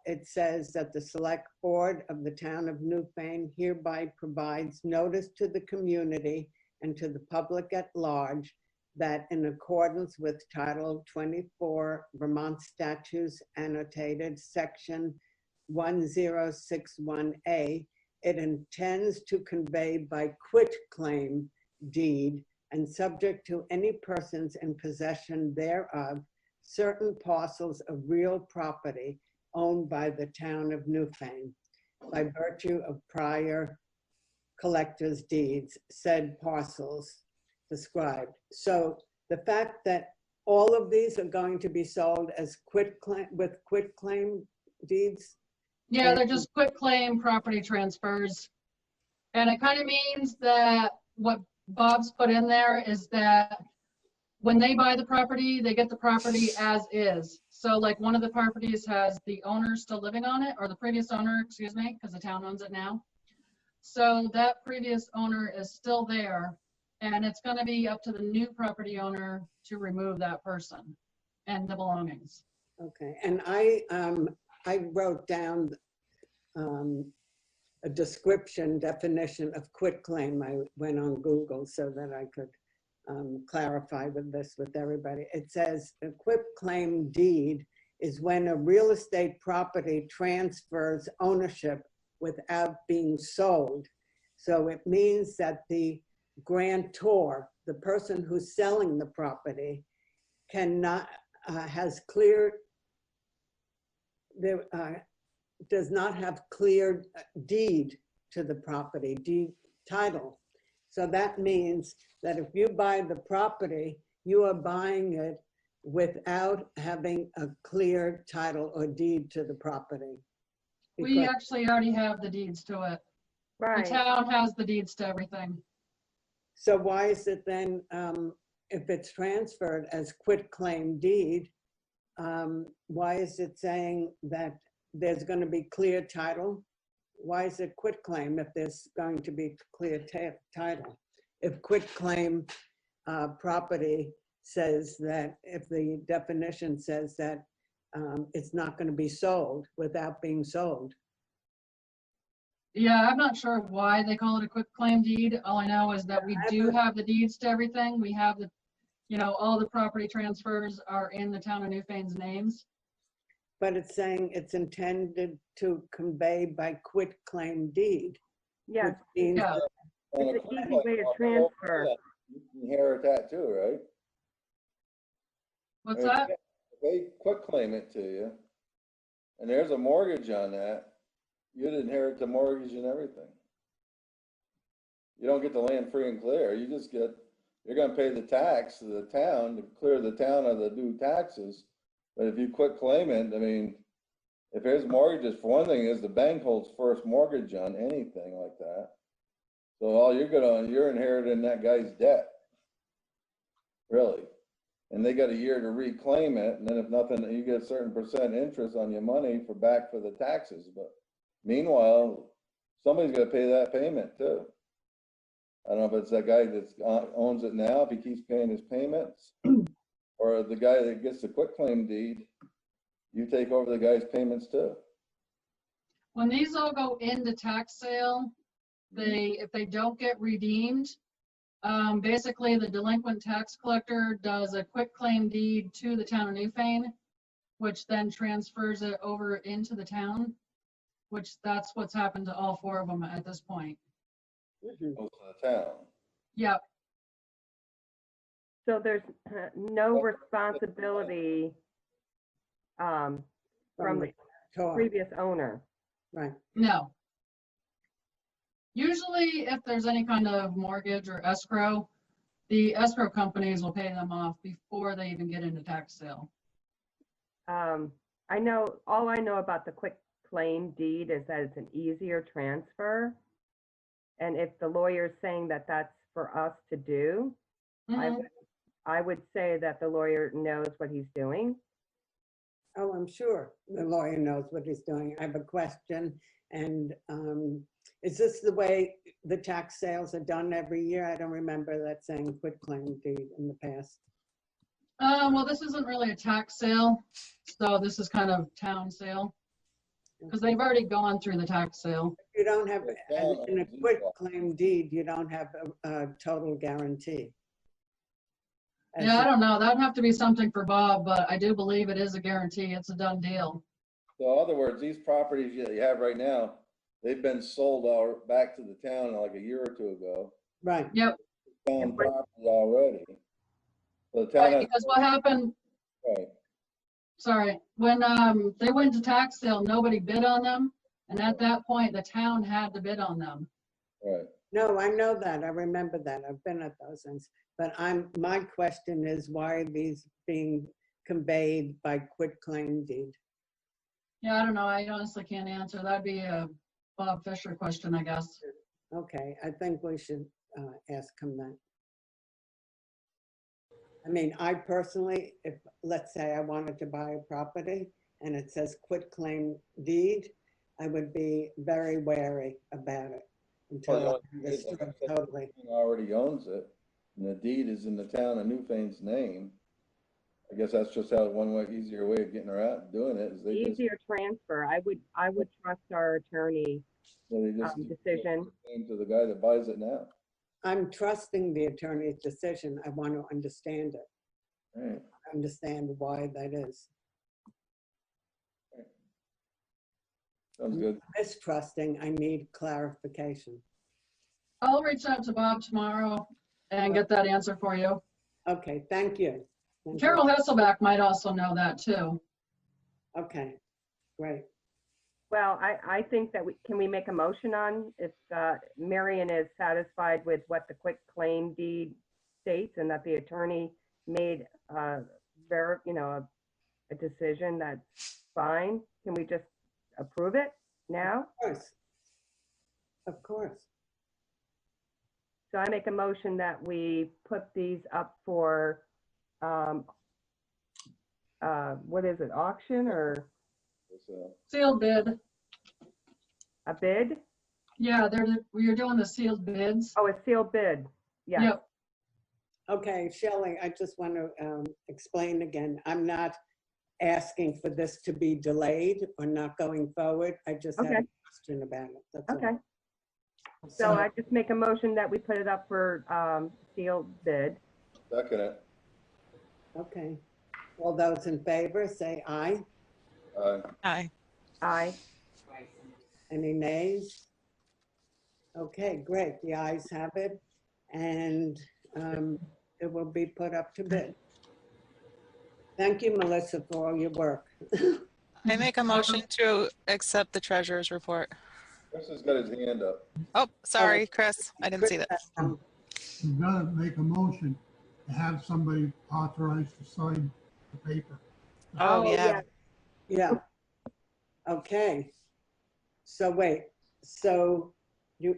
Speaker 2: it says that the select board of the town of Newfane hereby provides notice to the community and to the public at large that in accordance with Title 24 Vermont Statutes annotated section 1061A, it intends to convey by quitclaim deed and subject to any persons in possession thereof certain parcels of real property owned by the town of Newfane by virtue of prior collector's deeds, said parcels described. So the fact that all of these are going to be sold as quitclaim deeds?
Speaker 16: Yeah, they're just quitclaim property transfers. And it kind of means that what Bob's put in there is that when they buy the property, they get the property as is. So like one of the properties has the owner still living on it, or the previous owner, excuse me, because the town owns it now. So that previous owner is still there, and it's going to be up to the new property owner to remove that person and the belongings.
Speaker 2: Okay, and I wrote down a definition of quitclaim. I went on Google so that I could clarify with everybody. It says a quitclaim deed is when a real estate property transfers ownership without being sold. So it means that the grantor, the person who's selling the property, cannot does not have clear deed to the property, deed title. So that means that if you buy the property, you are buying it without having a clear title or deed to the property.
Speaker 16: We actually already have the deeds to it.
Speaker 9: Right.
Speaker 16: The town has the deeds to everything.
Speaker 2: So why is it then, if it's transferred as quitclaim deed, why is it saying that there's going to be clear title? Why is it quitclaim if there's going to be clear title? if quitclaim property says that, if the definition says that it's not going to be sold without being sold.
Speaker 16: Yeah, I'm not sure why they call it a quick claim deed. All I know is that we do have the deeds to everything. We have the, all the property transfers are in the town of Newfane's names.
Speaker 2: But it's saying it's intended to convey by quitclaim deed.
Speaker 9: Yeah.
Speaker 2: Which means
Speaker 16: Yeah.
Speaker 2: that
Speaker 9: It's an easy way to transfer.
Speaker 12: You can inherit that too, right?
Speaker 16: What's that?
Speaker 12: They quitclaim it to you, and there's a mortgage on that. You'd inherit the mortgage and everything. You don't get the land free and clear. You just get, you're gonna pay the tax to the town to clear the town of the due taxes. But if you quitclaim it, I mean, if there's mortgages, for one thing is the bank holds first mortgage on anything like that. So all you're inheriting that guy's debt. Really. And they got a year to reclaim it, and then if nothing, you get a certain percent interest on your money for the taxes. But meanwhile, somebody's got to pay that payment too. I don't know if it's that guy that owns it now, if he keeps paying his payments, or the guy that gets the quitclaim deed, you take over the guy's payments too.
Speaker 16: When these all go into tax sale, if they don't get redeemed, basically the delinquent tax collector does a quitclaim deed to the town of Newfane, which then transfers it over into the town, which that's what's happened to all 4 of them at this point.
Speaker 12: Goes to the town.
Speaker 16: Yep.
Speaker 9: So there's no responsibility from the previous owner.
Speaker 2: Right.
Speaker 16: No. Usually if there's any kind of mortgage or escrow, the escrow companies will pay them off before they even get into tax sale.
Speaker 9: All I know about the quick claim deed is that it's an easier transfer. And if the lawyer's saying that that's for us to do, I would say that the lawyer knows what he's doing.
Speaker 2: Oh, I'm sure the lawyer knows what he's doing. I have a question. And is this the way the tax sales are done every year? I don't remember that saying quitclaim deed in the past.
Speaker 16: Well, this isn't really a tax sale. So this is kind of town sale. Because they've already gone through the tax sale.
Speaker 2: You don't have, in a quitclaim deed, you don't have a total guarantee.
Speaker 16: Yeah, I don't know. That'd have to be something for Bob, but I do believe it is a guarantee. It's a done deal.
Speaker 12: So in other words, these properties that you have right now, they've been sold back to the town like a year or two ago.
Speaker 2: Right.
Speaker 16: Yep.
Speaker 12: Town property already. So the town
Speaker 16: right, because what happened,
Speaker 12: right.
Speaker 16: Sorry, when they went to tax sale, nobody bid on them. And at that point, the town had to bid on them.
Speaker 12: Right.
Speaker 2: No, I know that. I remember that. I've been at those things. But my question is, why are these being conveyed by quitclaim deed?
Speaker 16: Yeah, I don't know. I honestly can't answer. That'd be a Bob Fisher question, I guess.
Speaker 2: Okay, I think we should ask him that. I mean, I personally, if let's say I wanted to buy a property and it says quitclaim deed, I would be very wary about it until I understood totally.
Speaker 12: Already owns it, and the deed is in the town of Newfane's name. I guess that's just how easier way of getting around doing it is they
Speaker 9: easier transfer. I would trust our attorney decision
Speaker 12: to the guy that buys it now.
Speaker 2: I'm trusting the attorney's decision. I want to understand it.
Speaker 12: Right.
Speaker 2: Understand why that is.
Speaker 12: Right. Sounds good.
Speaker 2: Mistrusting, I need clarification.
Speaker 16: I'll reach out to Bob tomorrow and get that answer for you.
Speaker 2: Okay, thank you.
Speaker 16: Carol Hasselback might also know that too.
Speaker 2: Okay, great.
Speaker 9: Well, I think that can we make a motion on if Marion is satisfied with what the quick claim deed states and that the attorney made a decision that's fine. Can we just approve it now?
Speaker 2: Of course. Of course.
Speaker 9: So I make a motion that we put these up for what is it, auction or
Speaker 16: sealed bid?
Speaker 9: A bid?
Speaker 16: Yeah, you're doing the sealed bids.
Speaker 9: Oh, a sealed bid. Yes.
Speaker 16: Yep.
Speaker 2: Okay, Shelley, I just want to explain again. I'm not asking for this to be delayed or not going forward. I just had
Speaker 9: Okay.
Speaker 2: a question about it. That's all.
Speaker 9: Okay. So I just make a motion that we put it up for sealed bid.
Speaker 12: Second it.
Speaker 2: Okay. All those in favor, say aye.
Speaker 12: Aye.
Speaker 8: Aye.
Speaker 9: Aye.
Speaker 2: Any nays? Okay, great. The ayes have it. And it will be put up to bid. Thank you, Melissa, for all your work.
Speaker 8: I make a motion to accept the treasurer's report.
Speaker 12: Chris has got his hand up.
Speaker 8: Oh, sorry, Chris. I didn't see that.
Speaker 14: You've got to make a motion to have somebody authorized to sign the paper.
Speaker 8: Oh, yeah.
Speaker 2: Yeah. Okay. So wait, so you,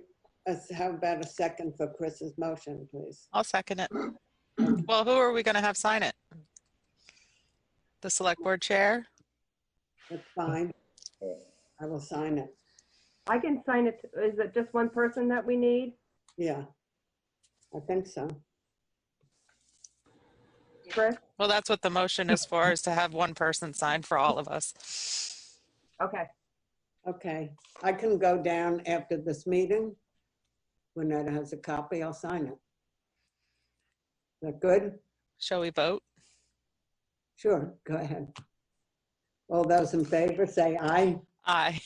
Speaker 2: how about a second for Chris's motion, please?
Speaker 8: I'll second it. Well, who are we going to have sign it? The select board chair?
Speaker 2: That's fine. I will sign it.
Speaker 9: I can sign it. Is it just one person that we need?
Speaker 2: Yeah, I think so.
Speaker 9: Chris?
Speaker 8: Well, that's what the motion is for, is to have one person sign for all of us.
Speaker 9: Okay.
Speaker 2: Okay, I can go down after this meeting. When Ed has a copy, I'll sign it. Is that good?
Speaker 8: Shall we vote?
Speaker 2: Sure, go ahead. All those in favor, say aye.
Speaker 8: Aye.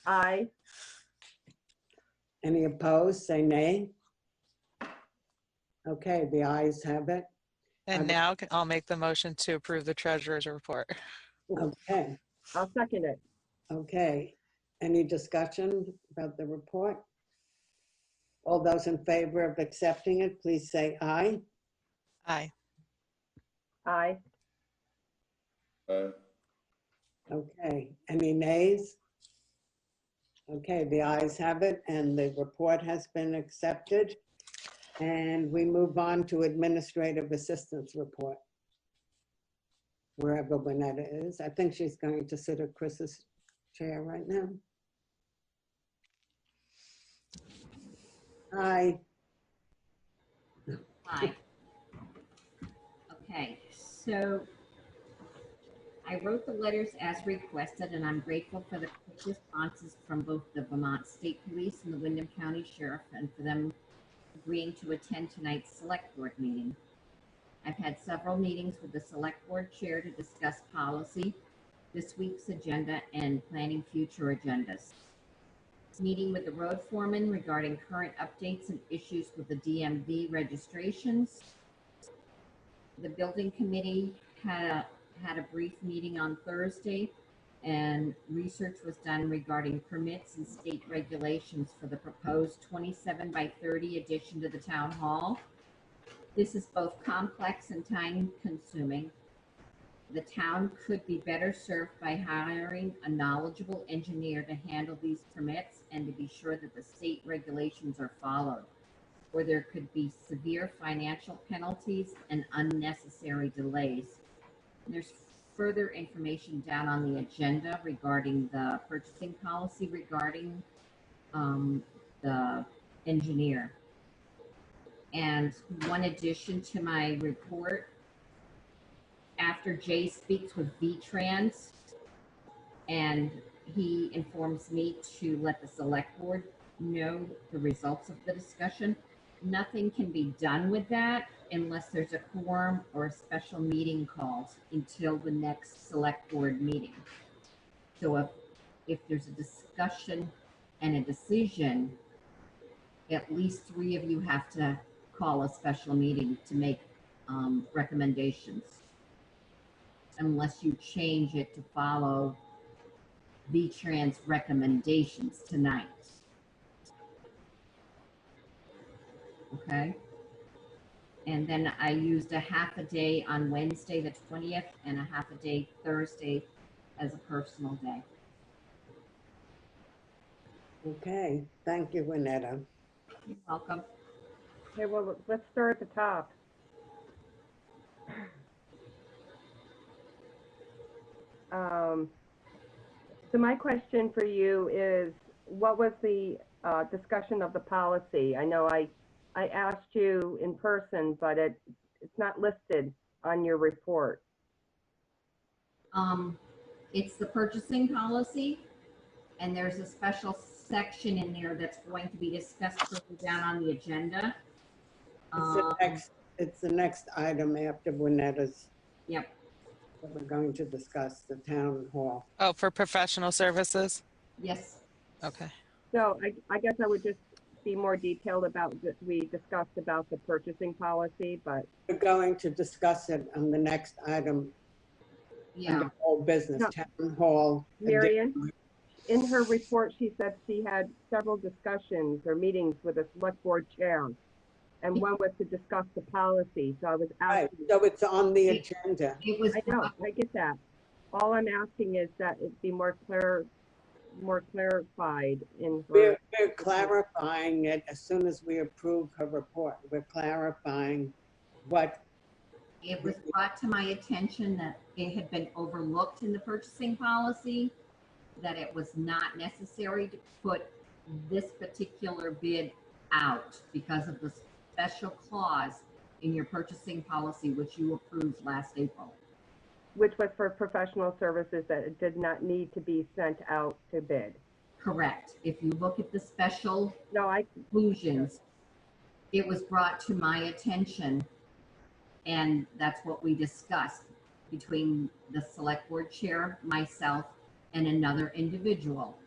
Speaker 9: Aye.
Speaker 2: Any opposed, say nay. Okay, the ayes have it.
Speaker 8: And now I'll make the motion to approve the treasurer's report.
Speaker 2: Okay.
Speaker 9: I'll second it.
Speaker 2: Okay, any discussion about the report? All those in favor of accepting it, please say aye.
Speaker 8: Aye.
Speaker 9: Aye.
Speaker 2: Okay, any nays? Okay, the ayes have it and the report has been accepted. And we move on to administrative assistance report. Wherever Winetta is. I think she's going to sit at Chris's chair right now. Hi.
Speaker 15: Hi. Okay, so I wrote the letters as requested, and I'm grateful for the quick responses from both the Vermont State Police and the Windham County Sheriff, and for them agreeing to attend tonight's select board meeting. I've had several meetings with the select board chair to discuss policy, this week's agenda, and planning future agendas. Meeting with the road foreman regarding current updates and issues with the DMV registrations. The building committee had a brief meeting on Thursday, and research was done regarding permits and state regulations for the proposed 27 by 30 addition to the town hall. This is both complex and time consuming. The town could be better served by hiring a knowledgeable engineer to handle these permits and to be sure that the state regulations are followed, or there could be severe financial penalties and unnecessary delays. And there's further information down on the agenda regarding the purchasing policy regarding the engineer. And one addition to my report, after Jay speaks with V-Trans and he informs me to let the select board know the results of the discussion, nothing can be done with that unless there's a quorum or a special meeting called until the next select board meeting. So if there's a discussion and a decision, at least 3 of you have to call a special meeting to make recommendations, unless you change it to follow V-Trans recommendations tonight. Okay. And then I used a half a day on Wednesday, the 20th, and a half a day Thursday as a personal day.
Speaker 2: Okay, thank you, Winetta.
Speaker 15: You're welcome.
Speaker 9: Okay, well, let's start at the top. So my question for you is, what was the discussion of the policy? I know I I asked you in person, but it's not listed on your report.
Speaker 15: It's the purchasing policy, and there's a special section in there that's going to be discussed further down on the agenda.
Speaker 2: It's the next item after Winetta's.
Speaker 15: Yep.
Speaker 2: That we're going to discuss, the town hall.
Speaker 8: Oh, for professional services?
Speaker 15: Yes.
Speaker 8: Okay.
Speaker 9: So I guess I would just be more detailed about that. We discussed about the purchasing policy, but
Speaker 2: we're going to discuss it on the next item.
Speaker 15: Yeah.
Speaker 2: Under whole business, town hall.
Speaker 9: Marion, in her report, she said she had several discussions or meetings with the select board chair, and one was to discuss the policy. So I was asking.
Speaker 2: Right. So it's on the agenda.
Speaker 15: It was.
Speaker 9: I know. I get that. All I'm asking is that it be more clarified in her.
Speaker 2: We're clarifying it as soon as we approve her report. We're clarifying what.
Speaker 15: It was brought to my attention that it had been overlooked in the purchasing policy, that it was not necessary to put this particular bid out because of the special clause in your purchasing policy, which you approved last April.
Speaker 9: Which was for professional services that it did not need to be sent out to bid.
Speaker 15: Correct. If you look at the special conclusions, it was brought to my attention, and that's what we discussed between the select board chair, myself, and another individual,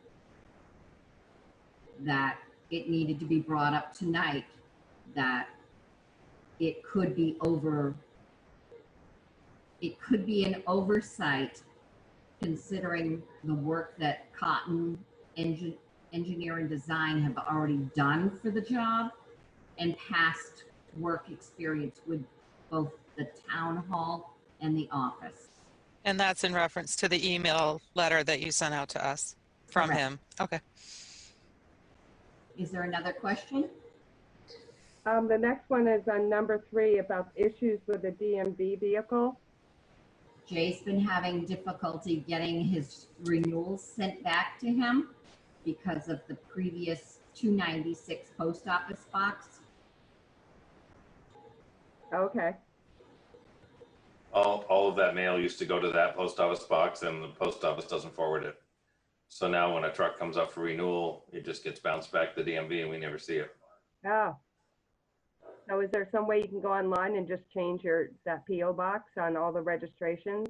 Speaker 15: that it needed to be brought up tonight, that it could be an oversight considering the work that Cotton Engineer and Design have already done for the job and past work experience with both the town hall and the office.
Speaker 8: And that's in reference to the email letter that you sent out to us from
Speaker 15: Correct.
Speaker 8: him. Okay.
Speaker 15: Is there another question?
Speaker 9: The next one is on number 3 about issues with the DMV vehicle.
Speaker 15: Jay's been having difficulty getting his renewals sent back to him because of the previous 296 post office box.
Speaker 9: Okay.
Speaker 13: All of that mail used to go to that post office box, and the post office doesn't forward it. So now when a truck comes up for renewal, it just gets bounced back to the DMV and we never see it.
Speaker 9: Oh. So is there some way you can go online and just change that PO box on all the registrations?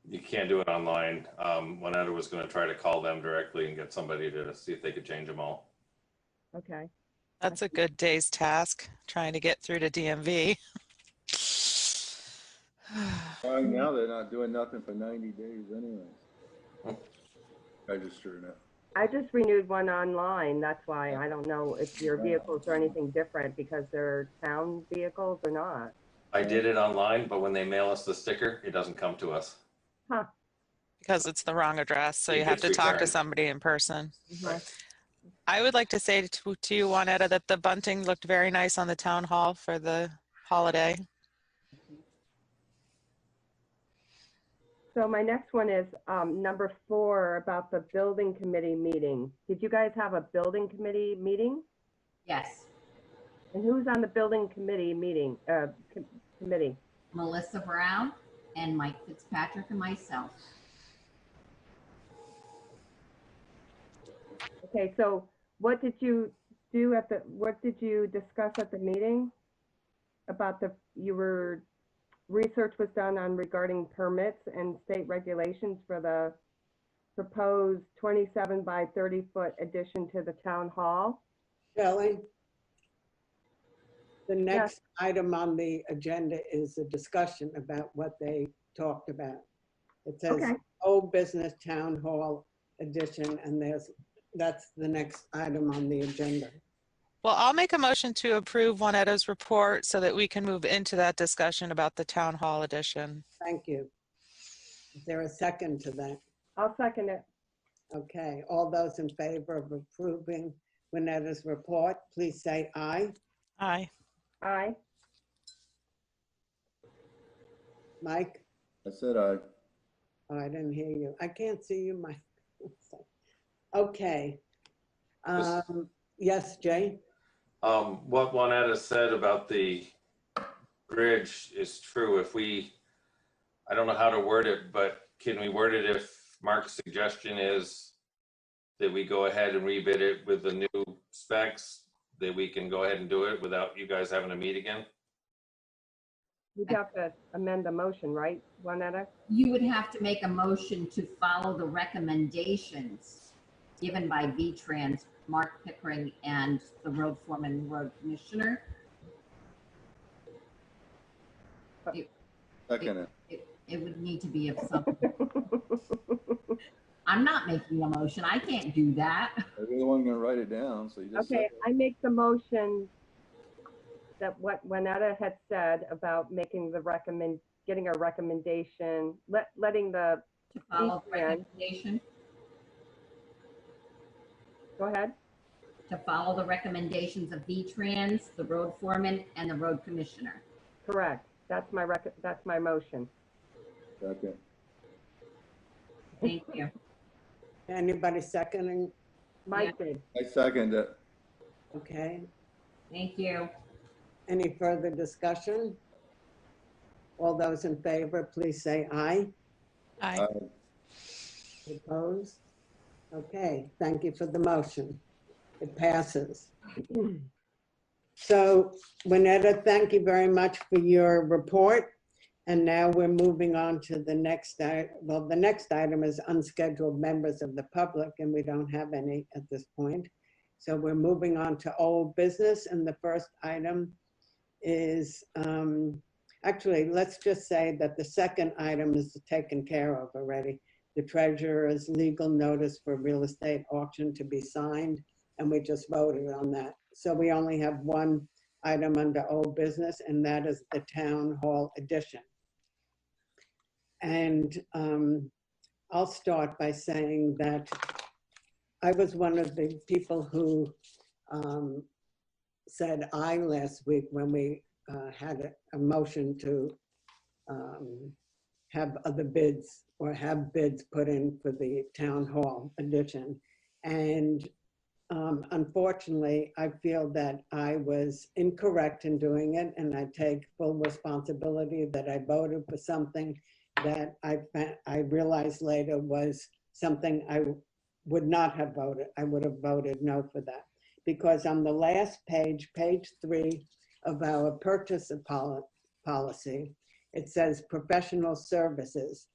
Speaker 13: You can't do it online. Winetta was going to try to call them directly and get somebody to see if they could change them all.
Speaker 9: Okay.
Speaker 8: That's a good day's task, trying to get through to DMV.
Speaker 12: Right now, they're not doing nothing for 90 days anyways. Registering it.
Speaker 9: I just renewed one online. That's why I don't know if your vehicles are anything different because they're town vehicles or not.
Speaker 13: I did it online, but when they mail us the sticker, it doesn't come to us.
Speaker 9: Huh.
Speaker 8: Because it's the wrong address, so
Speaker 13: It
Speaker 8: you have to
Speaker 13: gets
Speaker 8: talk to
Speaker 13: returned.
Speaker 8: somebody in person.
Speaker 13: Right.
Speaker 8: I would like to say to you, Juanetta, that the bunting looked very nice on the town hall for the holiday.
Speaker 9: So my next one is number 4 about the building committee meeting. Did you guys have a building committee meeting?
Speaker 15: Yes.
Speaker 9: And who's on the building committee meeting committee?
Speaker 15: Melissa Brown and Mike Fitzpatrick and myself.
Speaker 9: Okay, so what did you do what did you discuss at the meeting about research was done on regarding permits and state regulations for the proposed 27 by 30 foot addition to the town hall?
Speaker 2: Shelley, the next item on the agenda is a discussion about what they talked about. It says old business town hall addition, and that's the next item on the agenda.
Speaker 8: Well, I'll make a motion to approve Juanetta's report so that we can move into that discussion about the town hall edition.
Speaker 2: Thank you. Is there a second to that?
Speaker 9: I'll second it.
Speaker 2: Okay, all those in favor of approving Juanetta's report, please say aye.
Speaker 8: Aye.
Speaker 9: Aye.
Speaker 2: Mike?
Speaker 12: I said aye.
Speaker 2: Oh, I didn't hear you. I can't see you, Mike. Okay. Yes, Jay?
Speaker 13: What Juanetta said about the bridge is true. If we, I don't know how to word it, but can we word it if Mark's suggestion is that we go ahead and rebid it with the new specs, that we can go ahead and do it without you guys having to meet again?
Speaker 9: You'd have to amend the motion, right, Juanetta?
Speaker 15: You would have to make a motion to follow the recommendations given by V-Trans, Mark Pickering, and the road foreman and road commissioner.
Speaker 12: Second
Speaker 15: It would need to be of something. I'm not making a motion. I can't do that.
Speaker 12: You're the one gonna write it down, so you just.
Speaker 9: Okay, I make the motion that what Juanetta had said about making the getting a recommendation, letting the.
Speaker 15: To follow the recommendation.
Speaker 9: Go ahead.
Speaker 15: To follow the recommendations of V-Trans, the road foreman, and the road commissioner.
Speaker 9: Correct. That's my motion.
Speaker 12: Second.
Speaker 15: Thank you.
Speaker 2: Anybody seconding?
Speaker 9: Mike did.
Speaker 12: I second it.
Speaker 2: Okay.
Speaker 15: Thank you.
Speaker 2: Any further discussion? All those in favor, please say aye.
Speaker 8: Aye.
Speaker 2: Opposed? Okay, thank you for the motion. It passes. So, Juanetta, thank you very much for your report. And now we're moving on to the next item. Well, the next item is unscheduled members of the public, and we don't have any at this point. So we're moving on to old business, and the first item is, actually, let's just say that the second item is taken care of already. The treasurer's legal notice for real estate auction to be signed, and we just voted on that. So we only have one item under old business, and that is the town hall addition. And I'll start by saying that I was one of the people who said aye last week when we had a motion to have other bids or have bids put in for the town hall addition. And unfortunately, I feel that I was incorrect in doing it, and I take full responsibility that I voted for something that I realized later was something I would not have voted. I would have voted no for that. Because on the last page, page 3 of our purchase policy, it says professional services.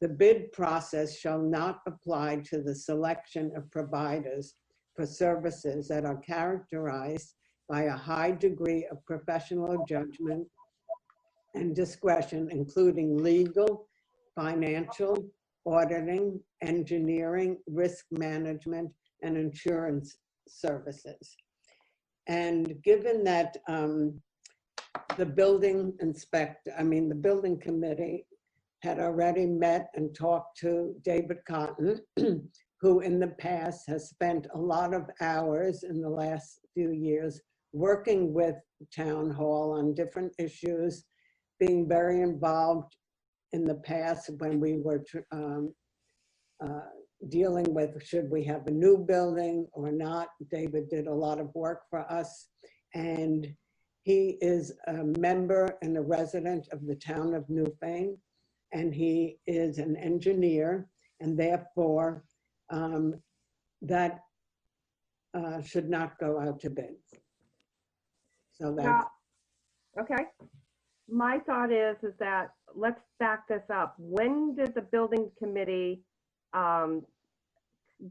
Speaker 2: The bid process shall not apply to the selection of providers for services that are characterized by a high degree of professional judgment and discretion, including legal, financial, auditing, engineering, risk management, and insurance services. And given that the building committee had already met and talked to David Cotton, who in the past has spent a lot of hours in the last few years working with Town Hall on different issues, being very involved in the past when we were dealing with should we have a new building or not. David did a lot of work for us, and he is a member and a resident of the town of Newfane, and he is an engineer, and therefore that should not go out to bid. So that's
Speaker 9: okay. My thought is that let's back this up. When did the building committee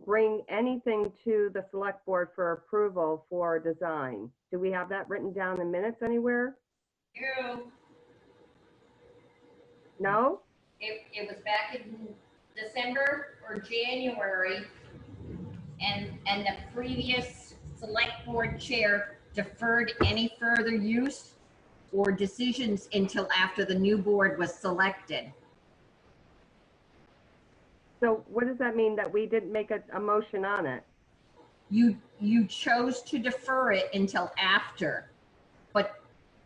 Speaker 9: bring anything to the select board for approval for design? Do we have that written down in minutes anywhere? No?
Speaker 15: It was back in December or January, and the previous select board chair deferred any further use or decisions until after the new board was selected.
Speaker 9: So what does that mean, that we didn't make a motion on it?
Speaker 15: You chose to defer it until after, but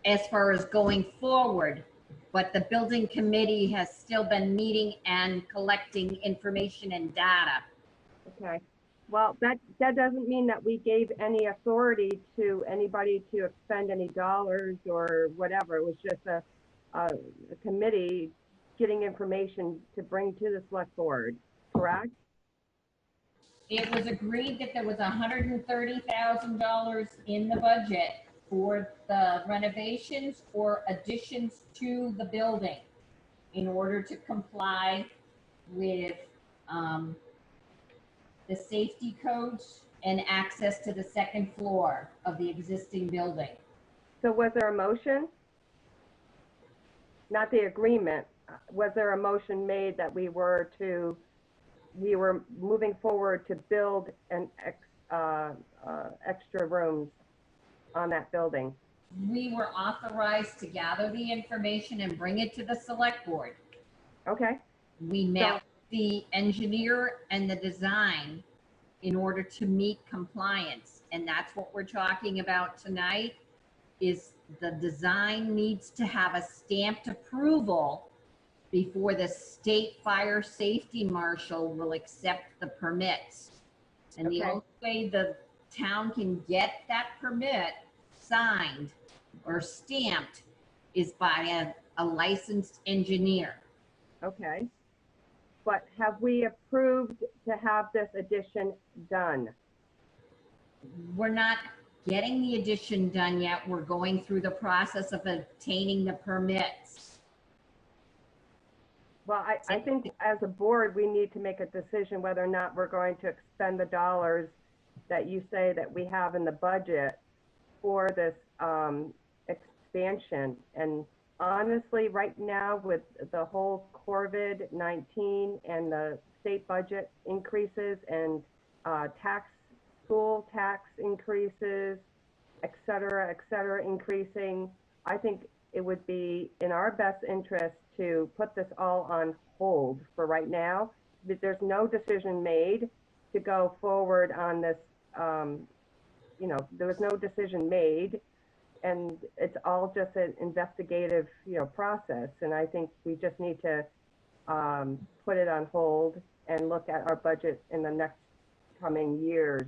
Speaker 15: as far as going forward, but the building committee has still been meeting and collecting information and data.
Speaker 9: Okay. Well, that doesn't mean that we gave any authority to anybody to expend any dollars or whatever. It was just a committee getting information to bring to the select board, correct?
Speaker 15: It was agreed that there was $130,000 in the budget for the renovations or additions to the building in order to comply with the safety codes and access to the second floor of the existing building.
Speaker 9: So was there a motion? Not the agreement. Was there a motion made that we were moving forward to build an extra rooms on that building?
Speaker 15: We were authorized to gather the information and bring it to the select board.
Speaker 9: Okay.
Speaker 15: We met with the engineer and the design in order to meet compliance. And that's what we're talking about tonight, is the design needs to have a stamped approval before the state fire safety marshal will accept the permits. And the only way the town can get that permit signed or stamped is by a licensed engineer.
Speaker 9: Okay. But have we approved to have this addition done?
Speaker 15: We're not getting the addition done yet. We're going through the process of obtaining the permits.
Speaker 9: Well, I think as a board, we need to make a decision whether or not we're going to expend the dollars that you say that we have in the budget for this expansion. And honestly, right now with the whole COVID-19 and the state budget increases and school tax increases, et cetera, increasing, I think it would be in our best interest to put this all on hold for right now. There's no decision made to go forward on this. There was no decision made, and it's all just an investigative, process. And I think we just need to put it on hold and look at our budget in the next coming years.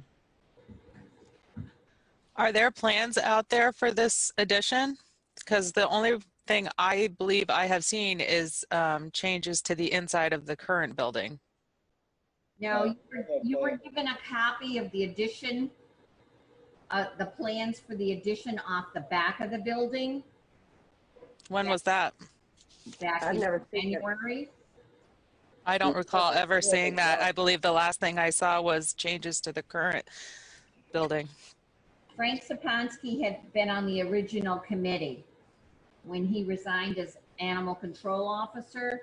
Speaker 8: Are there plans out there for this addition? Because the only thing I believe I have seen is changes to the inside of the current building.
Speaker 15: No, you were given a copy of the addition, the plans for the addition off the back of the building.
Speaker 8: When was that?
Speaker 15: Back in January.
Speaker 8: I don't recall ever seeing that. I believe the last thing I saw was changes to the current building.
Speaker 15: Frank Saponsky had been on the original committee. When he resigned as animal control officer,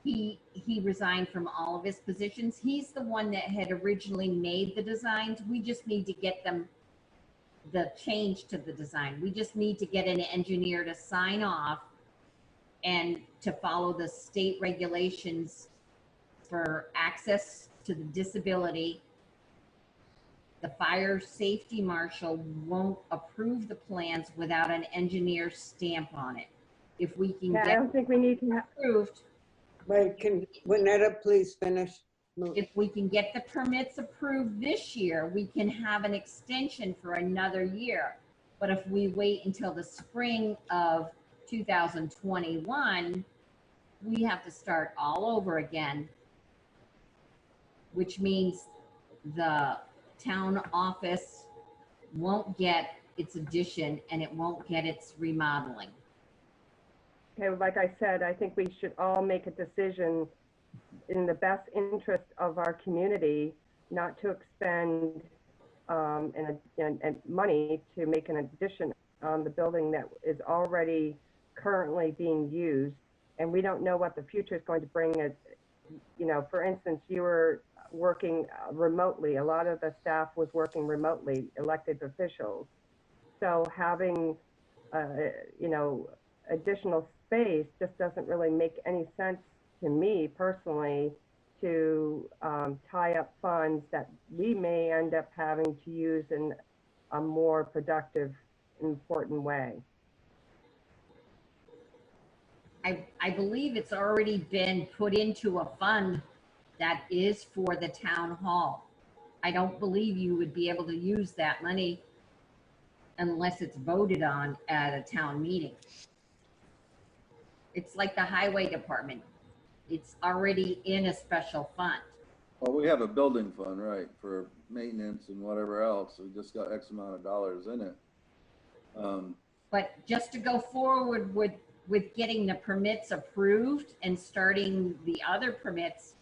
Speaker 15: he resigned from all of his positions. He's the one that had originally made the designs. We just need to get them the change to the design. We just need to get an engineer to sign off and to follow the state regulations for access to the disability. The fire safety marshal won't approve the plans without an engineer stamp on it. If we can get,
Speaker 9: I don't think we need to have
Speaker 15: approved.
Speaker 2: Wait, can Winetta please finish?
Speaker 15: If we can get the permits approved this year, we can have an extension for another year. But if we wait until the spring of 2021, we have to start all over again, which means the town office won't get its addition and it won't get its remodeling.
Speaker 9: Okay, like I said, I think we should all make a decision in the best interest of our community, not to expend and money to make an addition on the building that is already currently being used. And we don't know what the future is going to bring. For instance, you were working remotely. A lot of the staff was working remotely, elected officials. So having, additional space just doesn't really make any sense to me personally to tie up funds that we may end up having to use in a more productive, important way.
Speaker 15: I believe it's already been put into a fund that is for the town hall. I don't believe you would be able to use that money unless it's voted on at a town meeting. It's like the highway department. It's already in a special fund.
Speaker 12: Well, we have a building fund, right, for maintenance and whatever else. We just got X amount of dollars in it.
Speaker 15: But just to go forward with getting the permits approved and starting the other permits,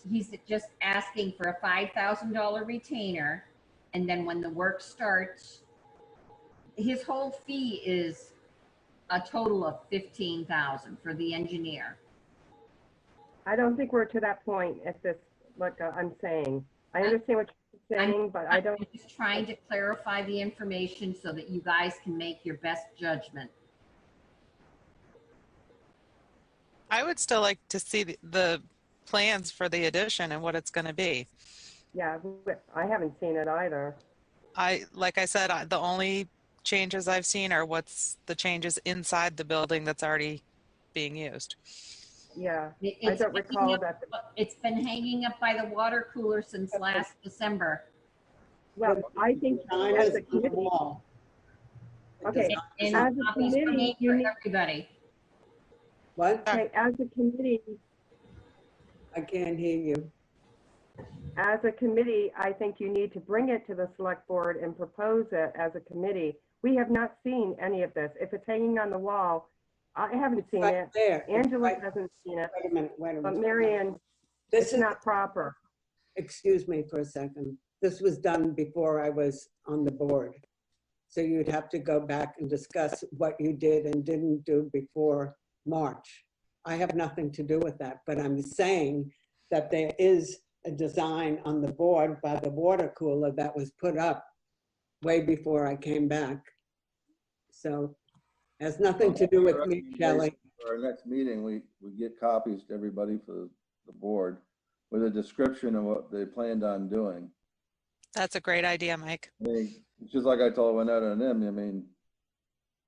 Speaker 15: he's just asking for a $5,000 retainer. And then when the work starts, his whole fee is a total of $15,000 for the engineer.
Speaker 9: I don't think we're to that point at this, like I'm saying. I understand what you're saying, but I don't.
Speaker 15: I'm just trying to clarify the information so that you guys can make your best judgment.
Speaker 8: I would still like to see the plans for the addition and what it's going to be.
Speaker 9: Yeah, I haven't seen it either.
Speaker 8: Like I said, the only changes I've seen are what's the changes inside the building that's already being used.
Speaker 9: Yeah, I don't recall that.
Speaker 15: It's been hanging up by the water cooler since last December.
Speaker 9: Well, I think as a committee. Okay,
Speaker 15: and
Speaker 9: as a committee, you need
Speaker 15: everybody.
Speaker 17: What?
Speaker 9: Okay, as a committee.
Speaker 17: I can't hear you.
Speaker 9: As a committee, I think you need to bring it to the select board and propose it as a committee. We have not seen any of this. If it's hanging on the wall, I haven't seen
Speaker 17: right
Speaker 9: it.
Speaker 17: there.
Speaker 9: Angela hasn't seen it.
Speaker 17: Wait a minute, wait a minute.
Speaker 9: But Marianne,
Speaker 17: this
Speaker 9: is not proper.
Speaker 17: Excuse me for a second. This was done before I was on the board. So you'd have to go back and discuss what you did and didn't do before March. I have nothing to do with that, but I'm saying that there is a design on the board by the water cooler that was put up way before I came back. So has nothing to do with me, Shelley.
Speaker 12: For our next meeting, we get copies to everybody for the board with a description of what they planned on doing.
Speaker 8: That's a great idea, Mike.
Speaker 12: I mean, it's just like I told Winetta and them, I mean,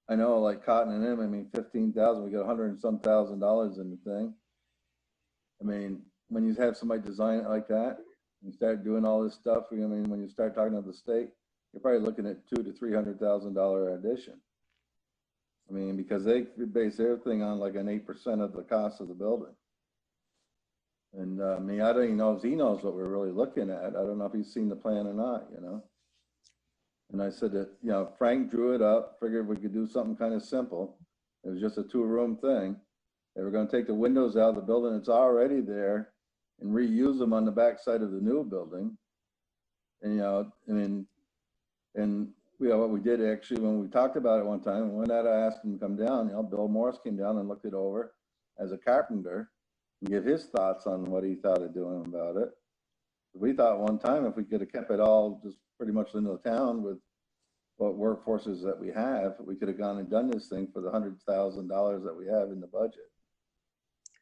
Speaker 12: I know like Cotton and them, I mean, 15,000, we got $100 and some thousand in the thing. I mean, when you have somebody design it like that, and start doing all this stuff, I mean, when you start talking to the state, you're probably looking at $200,000 to $300,000 addition. I mean, because they base everything on like an 8% of the cost of the building. And I mean, I don't even know if he knows what we're really looking at. I don't know if he's seen the plan or not, you know. And I said that, you know, Frank drew it up, figured we could do something kind of simple. It was just a 2-room thing. They were going to take the windows out of the building that's already there and reuse them on the back side of the new building. And, you know, I mean, and you know, what we did actually, when we talked about it one time, when I asked him to come down, you know, Bill Morris came down and looked it over as a carpenter and give his thoughts on what he thought of doing about it. We thought one time if we could have kept it all just pretty much in the town with what workforces that we have, we could have gone and done this thing for the $100,000 that we have in the budget.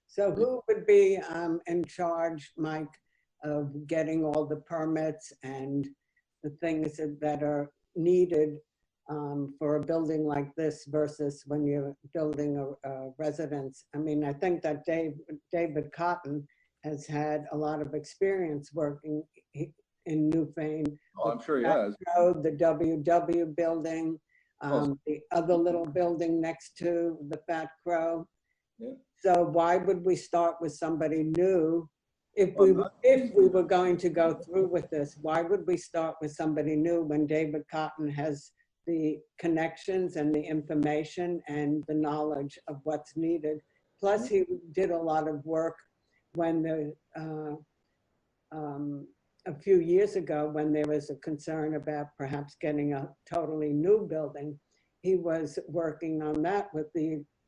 Speaker 17: So who would be in charge, Mike, of getting all the permits and the things that are needed for a building like this versus when you're building a residence? I mean, I think that David Cotton has had a lot of experience working in Newfane.
Speaker 12: Oh, I'm sure he has.
Speaker 17: The WW building, the other little building next to the Fat Crow.
Speaker 12: Yeah.
Speaker 17: So why would we start with somebody new? If we were going to go through with this, why would we start with somebody new when David Cotton has the connections and the information and the knowledge of what's needed? Plus, he did a lot of work when a few years ago, when there was a concern about perhaps getting a totally new building, he was working on that with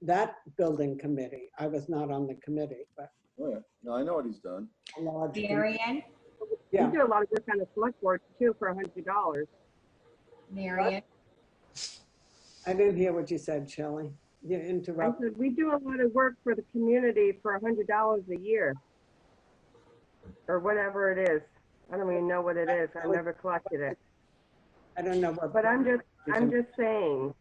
Speaker 17: that building committee. I was not on the committee, but.
Speaker 12: Oh, yeah. No, I know what he's done.
Speaker 15: Marianne?
Speaker 9: Yeah. We do a lot of work on the select board too for $100.
Speaker 15: Marianne?
Speaker 17: I didn't hear what you said, Shelley. You interrupted.
Speaker 9: I said we do a lot of work for the community for $100 a year. Or whatever it is. I don't even know what it is. I never collected it.
Speaker 17: I don't know what.
Speaker 9: But I'm just saying.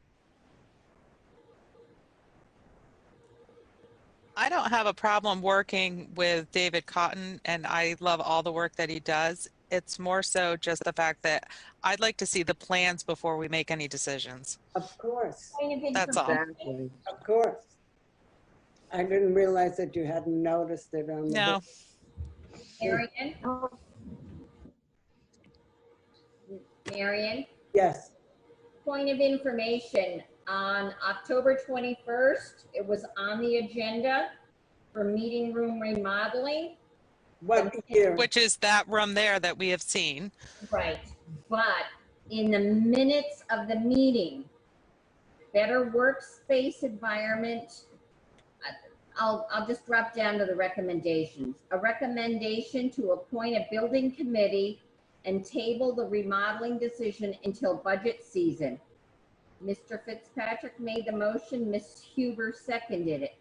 Speaker 8: I don't have a problem working with David Cotton, and I love all the work that he does. It's more so just the fact that I'd like to see the plans before we make any decisions.
Speaker 17: Of course.
Speaker 8: That's all.
Speaker 17: Exactly. Of course. I didn't realize that you hadn't noticed it on the
Speaker 8: No.
Speaker 17: book.
Speaker 15: Marion? Marion?
Speaker 17: Yes.
Speaker 15: Point of information, on October 21st, it was on the agenda for meeting room remodeling.
Speaker 17: What year?
Speaker 8: Which is that room there that we have seen.
Speaker 15: Right, but in the minutes of the meeting, better workspace environment, I'll just drop down to the recommendations. A recommendation to appoint a building committee and table the remodeling decision until budget season. Mr. Fitzpatrick made the motion, Ms. Huber seconded it.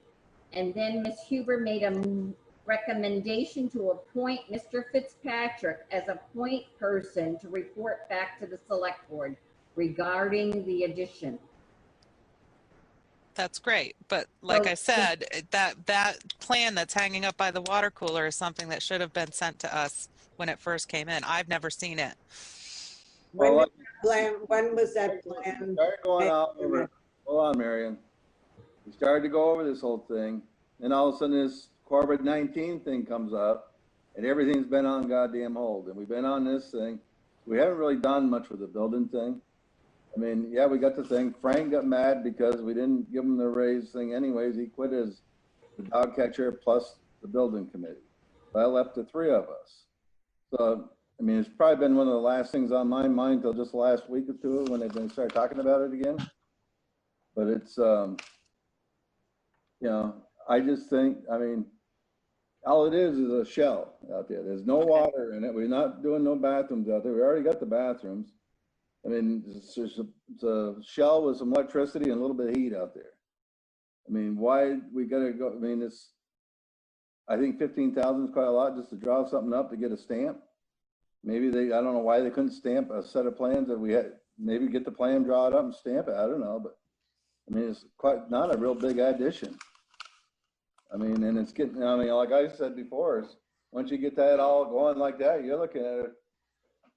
Speaker 15: And then Ms. Huber made a recommendation to appoint Mr. Fitzpatrick as a point person to report back to the select board regarding the addition.
Speaker 8: That's great. But like I said, that plan that's hanging up by the water cooler is something that should have been sent to us when it first came in. I've never seen it.
Speaker 17: When was that plan?
Speaker 12: Started going out over, hold on, Marion. We started to go over this whole thing, and all of a sudden this COVID-19 thing comes up, and everything's been on goddamn hold. And we've been on this thing. We haven't really done much with the building thing. I mean, yeah, we got the thing. Frank got mad because we didn't give him the raise thing anyways. He quit as the dog catcher plus the building committee. That left the three of us. So, I mean, it's probably been one of the last things on my mind till just the last week or two when they're going to start talking about it again. But it's, you know, I just think, I mean, all it is a shell out there. There's no water in it. We're not doing no bathrooms out there. We already got the bathrooms. I mean, it's a shell with some electricity and a little bit of heat out there. I mean, why we gotta go, I mean, it's, I think 15,000 is quite a lot just to draw something up to get a stamp. Maybe I don't know why they couldn't stamp a set of plans that we had, maybe get the plan, draw it up and stamp it, I don't know, but I mean, it's quite not a real big addition. I mean, and it's getting, I mean, like I said before, is once you get that all going like that, you're looking at it,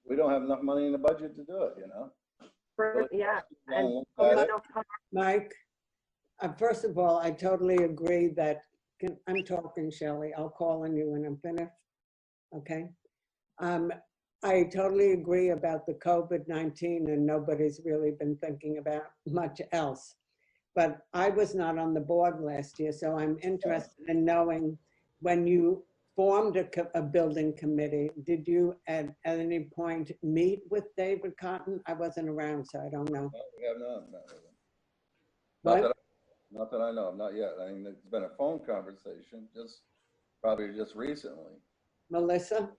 Speaker 12: we don't have enough money in the budget to do it, you know?
Speaker 9: Yeah. And
Speaker 17: Mike, first of all, I totally agree that, I'm talking, Shelley, I'll call on you when I'm finished, okay? I totally agree about the COVID-19 and nobody's really been thinking about much else. But I was not on the board last year, so I'm interested in knowing when you formed a building committee, did you at any point meet with David Cotton? I wasn't around, so I don't know.
Speaker 12: No, we have not.
Speaker 17: What?
Speaker 12: Not that I know of, not yet. I mean, it's been a phone conversation, probably just recently.
Speaker 17: Melissa?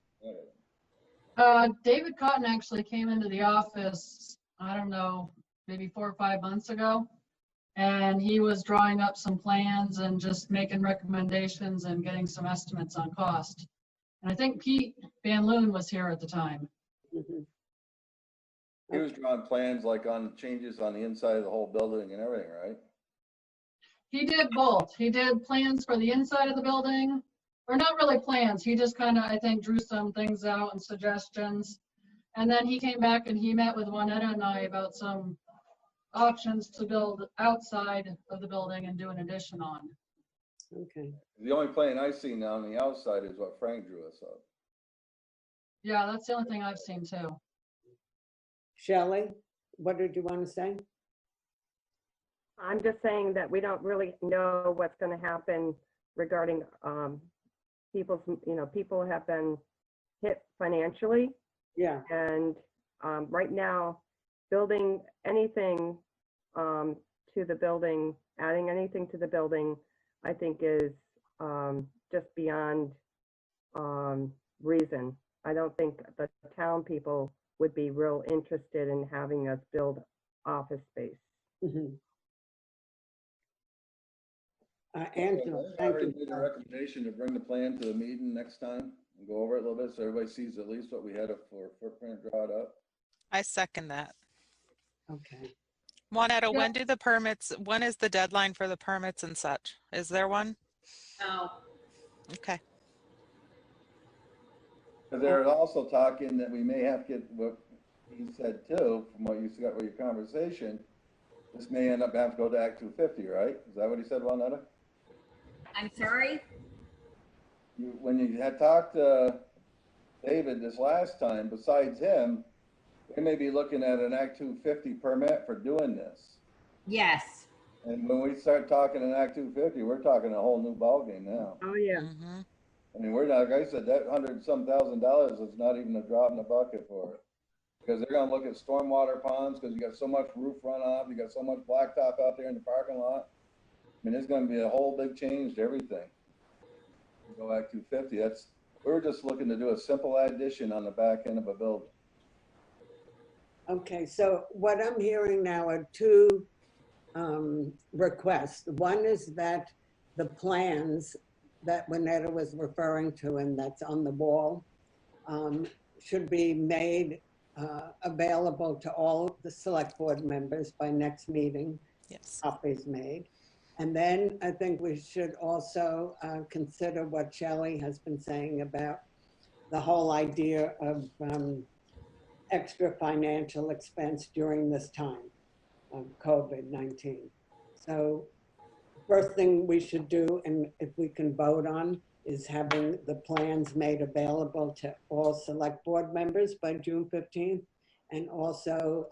Speaker 16: David Cotton actually came into the office, I don't know, maybe 4 or 5 months ago. And he was drawing up some plans and just making recommendations and getting some estimates on cost. And I think Pete Van Loon was here at the time.
Speaker 17: Mm-hmm.
Speaker 12: He was drawing plans like on changes on the inside of the whole building and everything, right?
Speaker 16: He did both. He did plans for the inside of the building, or not really plans. He just kind of, I think, drew some things out and suggestions. And then he came back and he met with Juanetta and I about some options to build outside of the building and do an addition on.
Speaker 17: Okay.
Speaker 12: The only plan I see now on the outside is what Frank drew us up.
Speaker 16: Yeah, that's the only thing I've seen too.
Speaker 17: Shelley, what did you want to say?
Speaker 9: I'm just saying that we don't really know what's going to happen regarding people's, people have been hit financially.
Speaker 17: Yeah.
Speaker 9: And right now, building anything to the building, adding anything to the building, I think is just beyond reason. I don't think the town people would be real interested in having us build office space.
Speaker 17: Mm-hmm. Angela, thank you.
Speaker 12: I made a recommendation to bring the plan to the meeting next time and go over it a little bit so everybody sees at least what we had for footprint drawn up.
Speaker 8: I second that.
Speaker 17: Okay.
Speaker 8: Juanetta, when is the deadline for the permits and such? Is there one?
Speaker 15: No.
Speaker 8: Okay.
Speaker 12: Because they're also talking that we may have to get, what he said too, from what you got with your conversation, this may end up having to go to Act 250, right? Is that what he said, Juanetta?
Speaker 15: I'm sorry?
Speaker 12: When you had talked to David this last time, besides him, we may be looking at an Act 250 permit for doing this.
Speaker 15: Yes.
Speaker 12: And when we start talking an Act 250, we're talking a whole new ballgame now.
Speaker 9: Oh, yeah.
Speaker 12: I mean, we're not, like I said, that $100-some thousand is not even a drop in the bucket for it. Because they're gonna look at stormwater ponds, because you got so much roof runoff, you got so much blacktop out there in the parking lot. I mean, there's gonna be a whole big change to everything. Go Act 250, we're just looking to do a simple addition on the back end of a building.
Speaker 17: Okay, so what I'm hearing now are two requests. One is that the plans that Juanetta was referring to and that's on the wall should be made available to all the select board members by next meeting.
Speaker 8: Yes.
Speaker 17: Copies made. And then I think we should also consider what Shelley has been saying about the whole idea of extra financial expense during this time of COVID-19. So first thing we should do, and if we can vote on, is having the plans made available to all select board members by June 15th, and also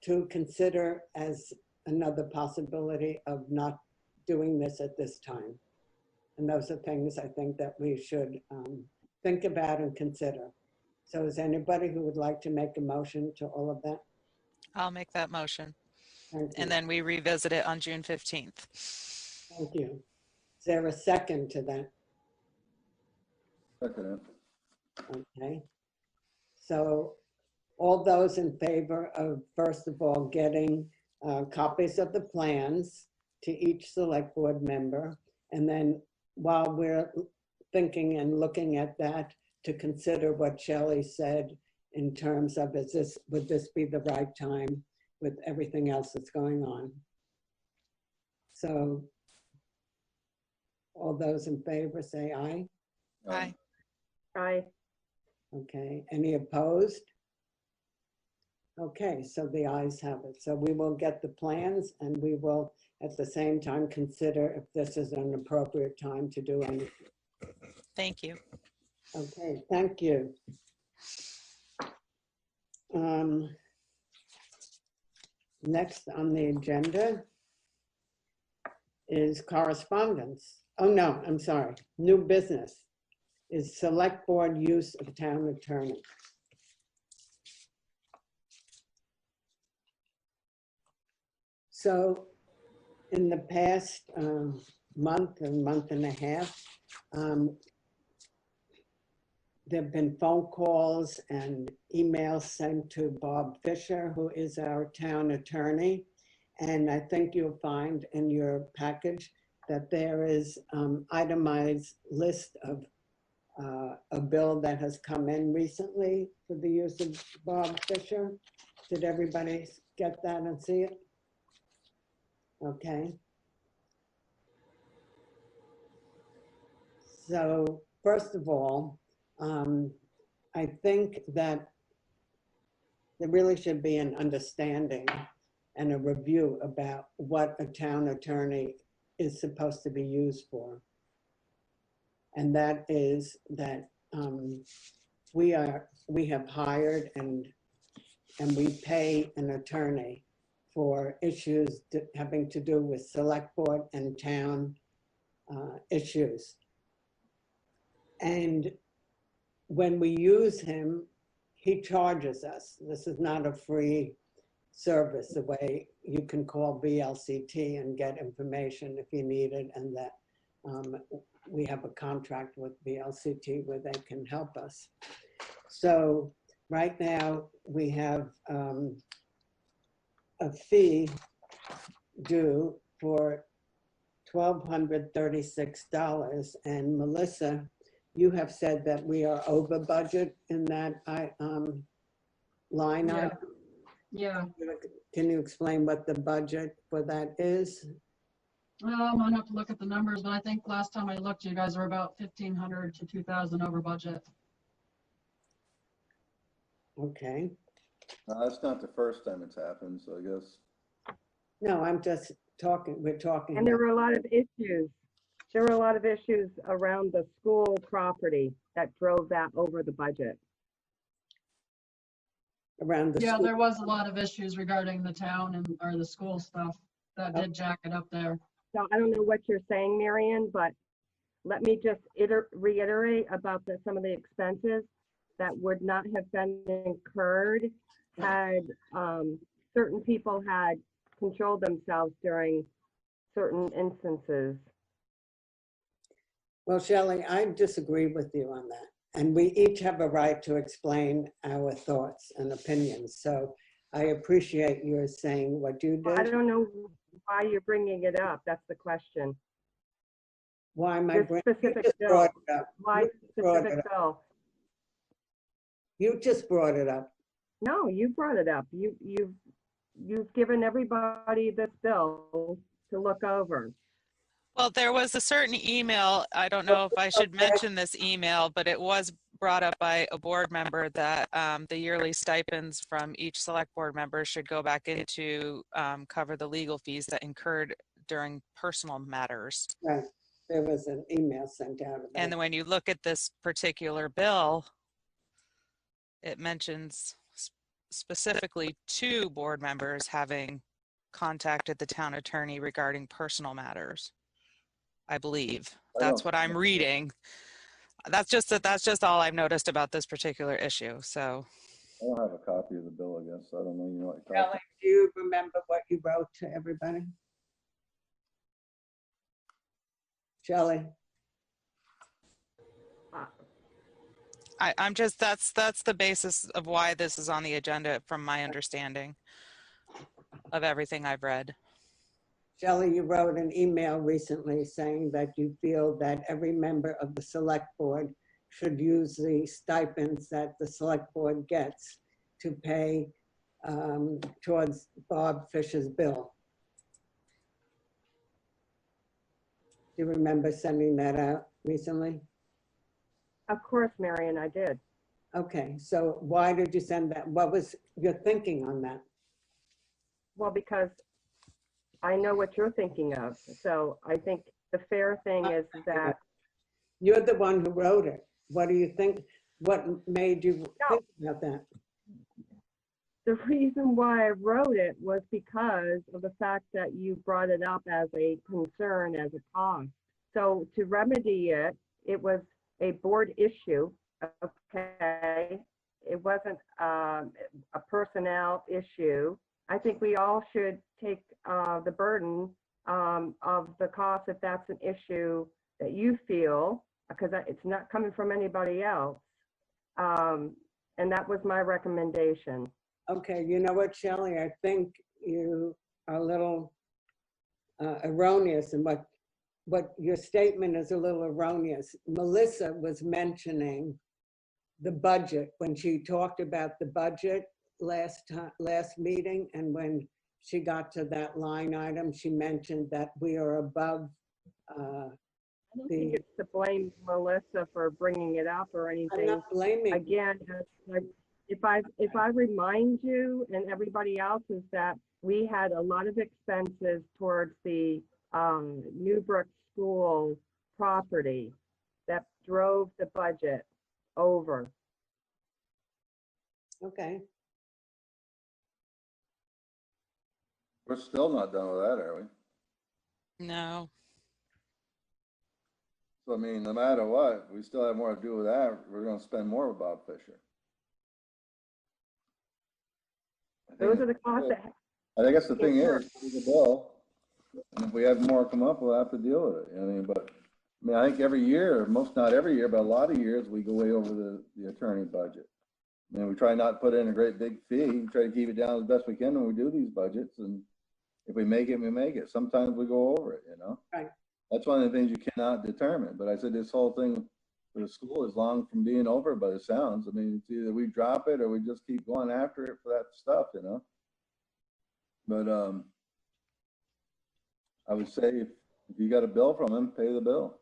Speaker 17: to consider as another possibility of not doing this at this time. And those are things I think that we should think about and consider. So is anybody who would like to make a motion to all of that?
Speaker 8: I'll make that motion.
Speaker 17: Thank you.
Speaker 8: And then we revisit it on June 15th.
Speaker 17: Thank you. Is there a second to that?
Speaker 12: Second.
Speaker 17: Okay. So all those in favor of, first of all, getting copies of the plans to each select board member, and then while we're thinking and looking at that, to consider what Shelley said in terms of would this be the right time with everything else that's going on? So all those in favor say aye.
Speaker 8: Aye.
Speaker 9: Aye.
Speaker 17: Okay, any opposed? Okay, so the ayes have it. So we will get the plans and we will at the same time consider if this is an appropriate time to do anything.
Speaker 8: Thank you.
Speaker 17: Okay, thank you. Next on the agenda is correspondence. Oh no, I'm sorry, new business is select board use of town attorney. So in the past month and a half, there have been phone calls and emails sent to Bob Fisher, who is our town attorney. And I think you'll find in your package that there is itemized list of a bill that has come in recently for the use of Bob Fisher. Did everybody get that and see it? Okay. So first of all, I think that there really should be an understanding and a review about what a town attorney is supposed to be used for. And that is that we have hired and we pay an attorney for issues having to do with select board and town issues. And when we use him, he charges us. This is not a free service, the way you can call VLCT and get information if you need it, and that we have a contract with VLCT where they can help us. So right now we have a fee due for $1,236, and Melissa, you have said that we are over budget in that line item.
Speaker 16: Yeah.
Speaker 17: Can you explain what the budget for that is?
Speaker 16: Well, I'm gonna have to look at the numbers, but I think last time I looked, you guys were about 1,500 to 2,000 over budget.
Speaker 17: Okay.
Speaker 12: That's not the first time it's happened, so I guess.
Speaker 17: No, I'm just talking, we're talking
Speaker 9: And there
Speaker 17: about,
Speaker 9: were a lot of issues. There were a lot of issues around the school property that drove that over the budget.
Speaker 17: around the
Speaker 16: Yeah,
Speaker 17: school.
Speaker 16: there was a lot of issues regarding the town and, or the school stuff that did jack it up there.
Speaker 9: So I don't know what you're saying, Marion, but let me just reiterate about some of the expenses that would not have been incurred had certain people had controlled themselves during certain instances.
Speaker 17: Well, Shelley, I disagree with you on that. And we each have a right to explain our thoughts and opinions. So I appreciate your saying what you
Speaker 9: I
Speaker 17: did.
Speaker 9: don't know why you're bringing it up. That's the question.
Speaker 17: Why am I
Speaker 9: This specific bill.
Speaker 17: brought it up.
Speaker 9: Why
Speaker 17: You brought
Speaker 9: specific
Speaker 17: it up.
Speaker 9: bill?
Speaker 17: You just brought it up.
Speaker 9: No, you brought it up. You've given everybody this bill to look over.
Speaker 8: Well, there was a certain email, I don't know if I should mention this email, but it was brought up by a board member that the yearly stipends from each select board member should go back into cover the legal fees that incurred during personal matters.
Speaker 17: Right. There was an email sent out about
Speaker 8: And then when you look at this particular bill, it mentions specifically 2 board members having contacted the town attorney regarding personal matters. I believe that's what I'm reading. That's just all I've noticed about this particular issue. So
Speaker 12: I don't have a copy of the bill, I guess. I don't know, you know what you're
Speaker 17: Shelley,
Speaker 12: talking.
Speaker 17: do you remember what you wrote to everybody? Shelley?
Speaker 8: I'm just that's the basis of why this is on the agenda from my understanding of everything I've read.
Speaker 17: Shelley, you wrote an email recently saying that you feel that every member of the select board should use the stipends that the select board gets to pay towards Bob Fisher's bill. Do you remember sending that out recently?
Speaker 9: Of course, Marion, I did.
Speaker 17: Okay, so why did you send that? What was your thinking on that?
Speaker 9: Well, because I know what you're thinking of. So I think the fair thing is that
Speaker 17: you're the one who wrote it. What do you think? What made you think about that?
Speaker 9: the reason why I wrote it was because of the fact that you brought it up as a concern, as a cost. So to remedy it, it was a board issue, okay? It wasn't a personnel issue. I think we all should take the burden of the cost if that's an issue that you feel, because it's not coming from anybody else. And that was my recommendation.
Speaker 17: Okay, you know what, Shelley, I think you are a little erroneous in what your statement is a little erroneous. Melissa was mentioning the budget when she talked about the budget last meeting, and when she got to that line item, she mentioned that we are above
Speaker 9: I don't think it's to blame Melissa for bringing it up or anything.
Speaker 17: I'm not blaming.
Speaker 9: Again, if I remind you and everybody else is that we had a lot of expenses towards the Newbrook School property that drove the budget over.
Speaker 17: Okay.
Speaker 12: We're still not done with that, are we?
Speaker 8: No.
Speaker 12: So, I mean, no matter what, we still have more to do with that. We're gonna spend more with Bob Fisher.
Speaker 9: Those are the costs that.
Speaker 12: I guess the thing is, the bill, and if we have more come up, we'll have to deal with it. I mean, but, I mean, I think every year, not every year, but a lot of years, we go way over the attorney budget. I mean, we try not to put in a great big fee, we try to keep it down as best we can when we do these budgets, and if we make it, we make it. Sometimes we go over it, you know?
Speaker 17: Right.
Speaker 12: That's one of the things you cannot determine. But I said this whole thing for the school is long from being over by the sounds. I mean, it's either we drop it or we just keep going after it for that stuff, you know? But I would say if you got a bill from him, pay the bill.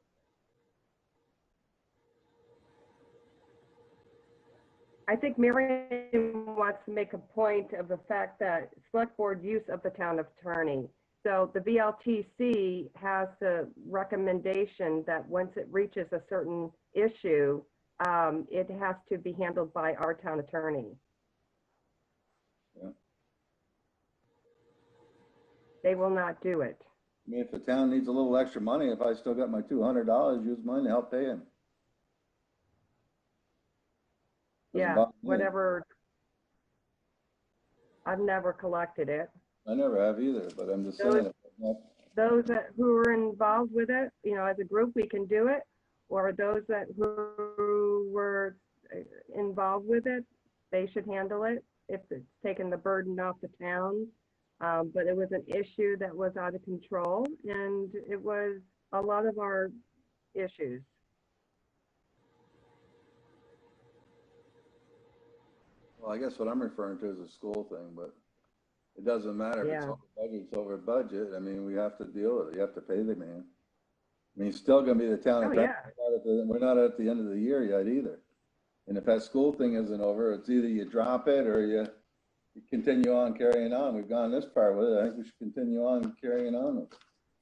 Speaker 9: I think Marion wants to make a point of the fact that select board use of the town attorney. So the VLTC has the recommendation that once it reaches a certain issue, it has to be handled by our town attorney.
Speaker 12: Yeah.
Speaker 9: They will not do it.
Speaker 12: I mean, if the town needs a little extra money, if I still got my $200, use mine to help pay him. Doesn't
Speaker 9: Yeah,
Speaker 12: bother me.
Speaker 9: whatever. I've never collected it.
Speaker 12: I never have either, but I'm just saying.
Speaker 9: Those who are involved with it, you know, as a group, we can do it, or those who were involved with it, they should handle it if it's taken the burden off the town. But it was an issue that was out of control, and it was a lot of our issues.
Speaker 12: Well, I guess what I'm referring to is a school thing, but it doesn't matter if it's over budget, it's over budget. I mean, we have to deal with it. You have to pay the man. I mean, he's still gonna be the town attorney. We're not at the end of the year yet either. And if that school thing isn't over, it's either you drop it or you continue on carrying on. We've gone this far with it. I think we should continue on carrying on with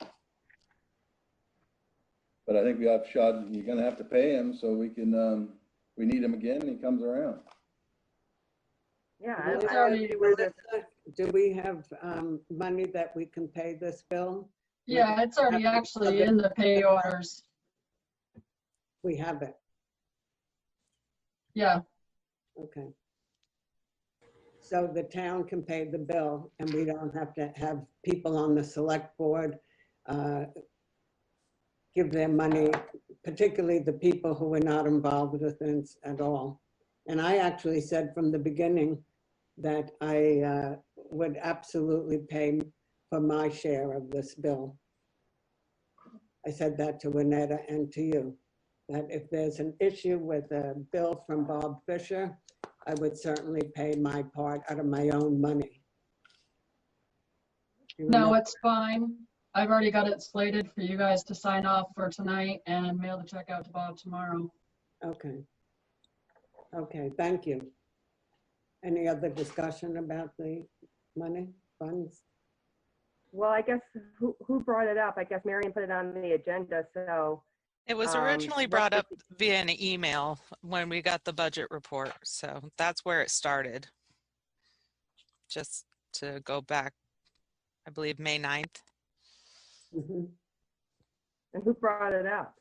Speaker 12: it. But I think we have shot, you're gonna have to pay him so we can, we need him again and he comes around.
Speaker 9: Yeah,
Speaker 17: do we have money that we can pay this bill?
Speaker 16: Yeah, it's already actually in the pay orders.
Speaker 17: We have it.
Speaker 16: Yeah.
Speaker 17: Okay. So the town can pay the bill and we don't have to have people on the select board give their money, particularly the people who were not involved with this at all. And I actually said from the beginning that I would absolutely pay for my share of this bill. I said that to Annetta and to you, that if there's an issue with a bill from Bob Fisher, I would certainly pay my part out of my own money.
Speaker 16: No, it's fine. I've already got it slated for you guys to sign off for tonight and mail the check out to Bob tomorrow.
Speaker 17: Okay. Okay, thank you. Any other discussion about the money, funds?
Speaker 9: Well, I guess who brought it up? I guess Marion put it on the agenda, so.
Speaker 8: It was originally brought up via an email when we got the budget report. So that's where it started. Just to go back, I believe May 9th.
Speaker 17: Mm-hmm.
Speaker 9: And who brought it up?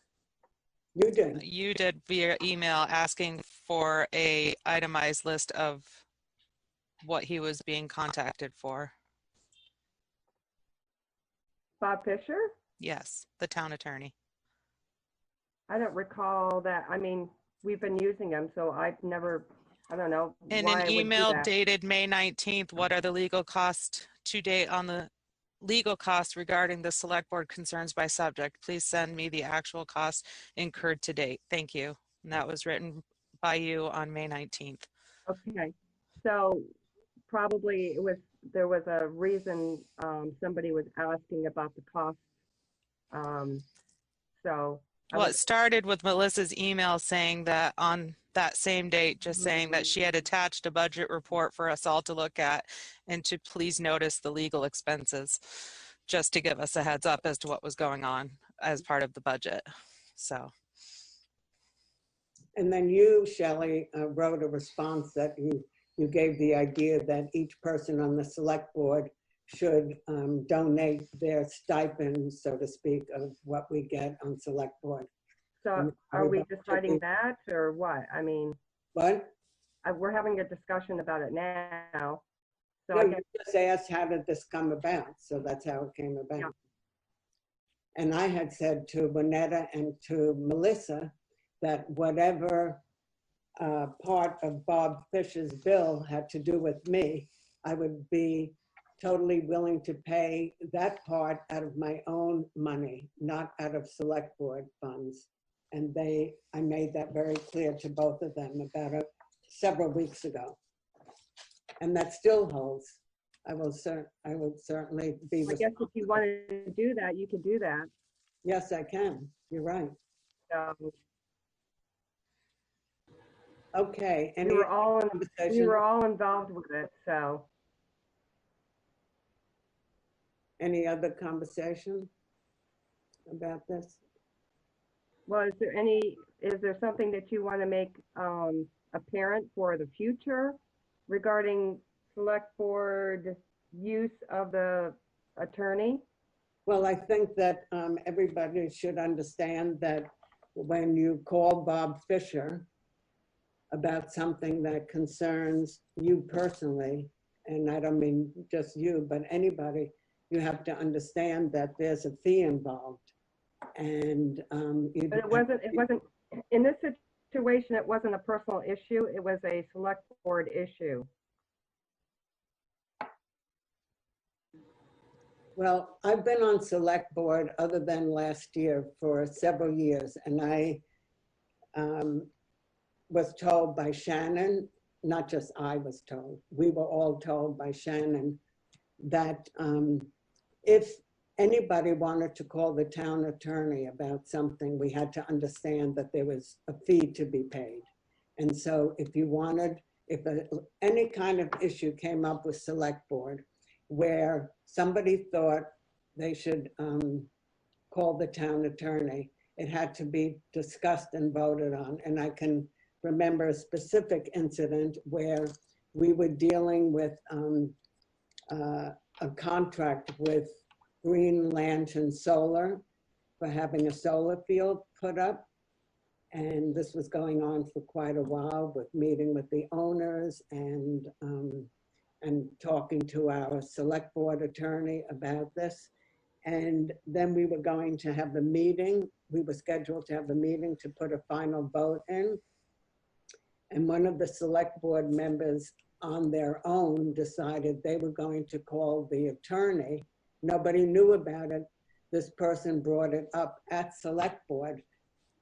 Speaker 17: You did.
Speaker 8: You did via email asking for a itemized list of what he was being contacted for.
Speaker 9: Bob Fisher?
Speaker 8: Yes, the town attorney.
Speaker 9: I don't recall that. I mean, we've been using them, so I've never, I don't know.
Speaker 8: In
Speaker 9: why
Speaker 8: an
Speaker 9: I would do
Speaker 8: email
Speaker 9: that.
Speaker 8: dated May 19th, what are the legal costs to date on the legal costs regarding the select board concerns by subject? Please send me the actual costs incurred to date. Thank you. And that was written by you on May 19th.
Speaker 9: Okay, so probably there was a reason somebody was asking about the cost.
Speaker 8: Well, it started with Melissa's email saying that on that same date, just saying that she had attached a budget report for us all to look at and to please notice the legal expenses, just to give us a heads up as to what was going on as part of the budget. So.
Speaker 17: And then you, Shelley, wrote a response that you gave the idea that each person on the select board should donate their stipend, so to speak, of what we get on select board.
Speaker 9: So are we deciding that or what? I mean.
Speaker 17: What?
Speaker 9: We're having a discussion about it now. So
Speaker 17: No,
Speaker 9: I
Speaker 17: you
Speaker 9: guess,
Speaker 17: just asked how did this come about, so that's how it came about.
Speaker 9: Yeah.
Speaker 17: And I had said to Bonetta and to Melissa that whatever part of Bob Fisher's bill had to do with me, I would be totally willing to pay that part out of my own money, not out of select board funds. And I made that very clear to both of them about several weeks ago. And that still holds. I would certainly be.
Speaker 9: I guess if you wanted to do that, you could do that.
Speaker 17: Yes, I can. You're right. Okay,
Speaker 9: We
Speaker 17: any
Speaker 9: were all we
Speaker 17: conversation?
Speaker 9: were all involved with it, so.
Speaker 17: Any other conversation about this?
Speaker 9: Well, is there something that you want to make apparent for the future regarding select board use of the attorney?
Speaker 17: Well, I think that everybody should understand that when you call Bob Fisher about something that concerns you personally, and I don't mean just you, but anybody, you have to understand that there's a fee involved. And
Speaker 9: But it wasn't, in this situation, it wasn't a personal issue, it was a select board issue.
Speaker 17: Well, I've been on select board other than last year for several years, and I was told by Shannon, not just I was told, we were all told by Shannon that if anybody wanted to call the town attorney about something, we had to understand that there was a fee to be paid. And so if you wanted, if any kind of issue came up with select board where somebody thought they should call the town attorney, it had to be discussed and voted on. And I can remember a specific incident where we were dealing with a contract with Green Lantern Solar for having a solar field put up. And this was going on for quite a while with meeting with the owners and talking to our select board attorney about this. And then we were going to have the meeting. We were scheduled to have a meeting to put a final vote in. And one of the select board members on their own decided they were going to call the attorney. Nobody knew about it. This person brought it up at select board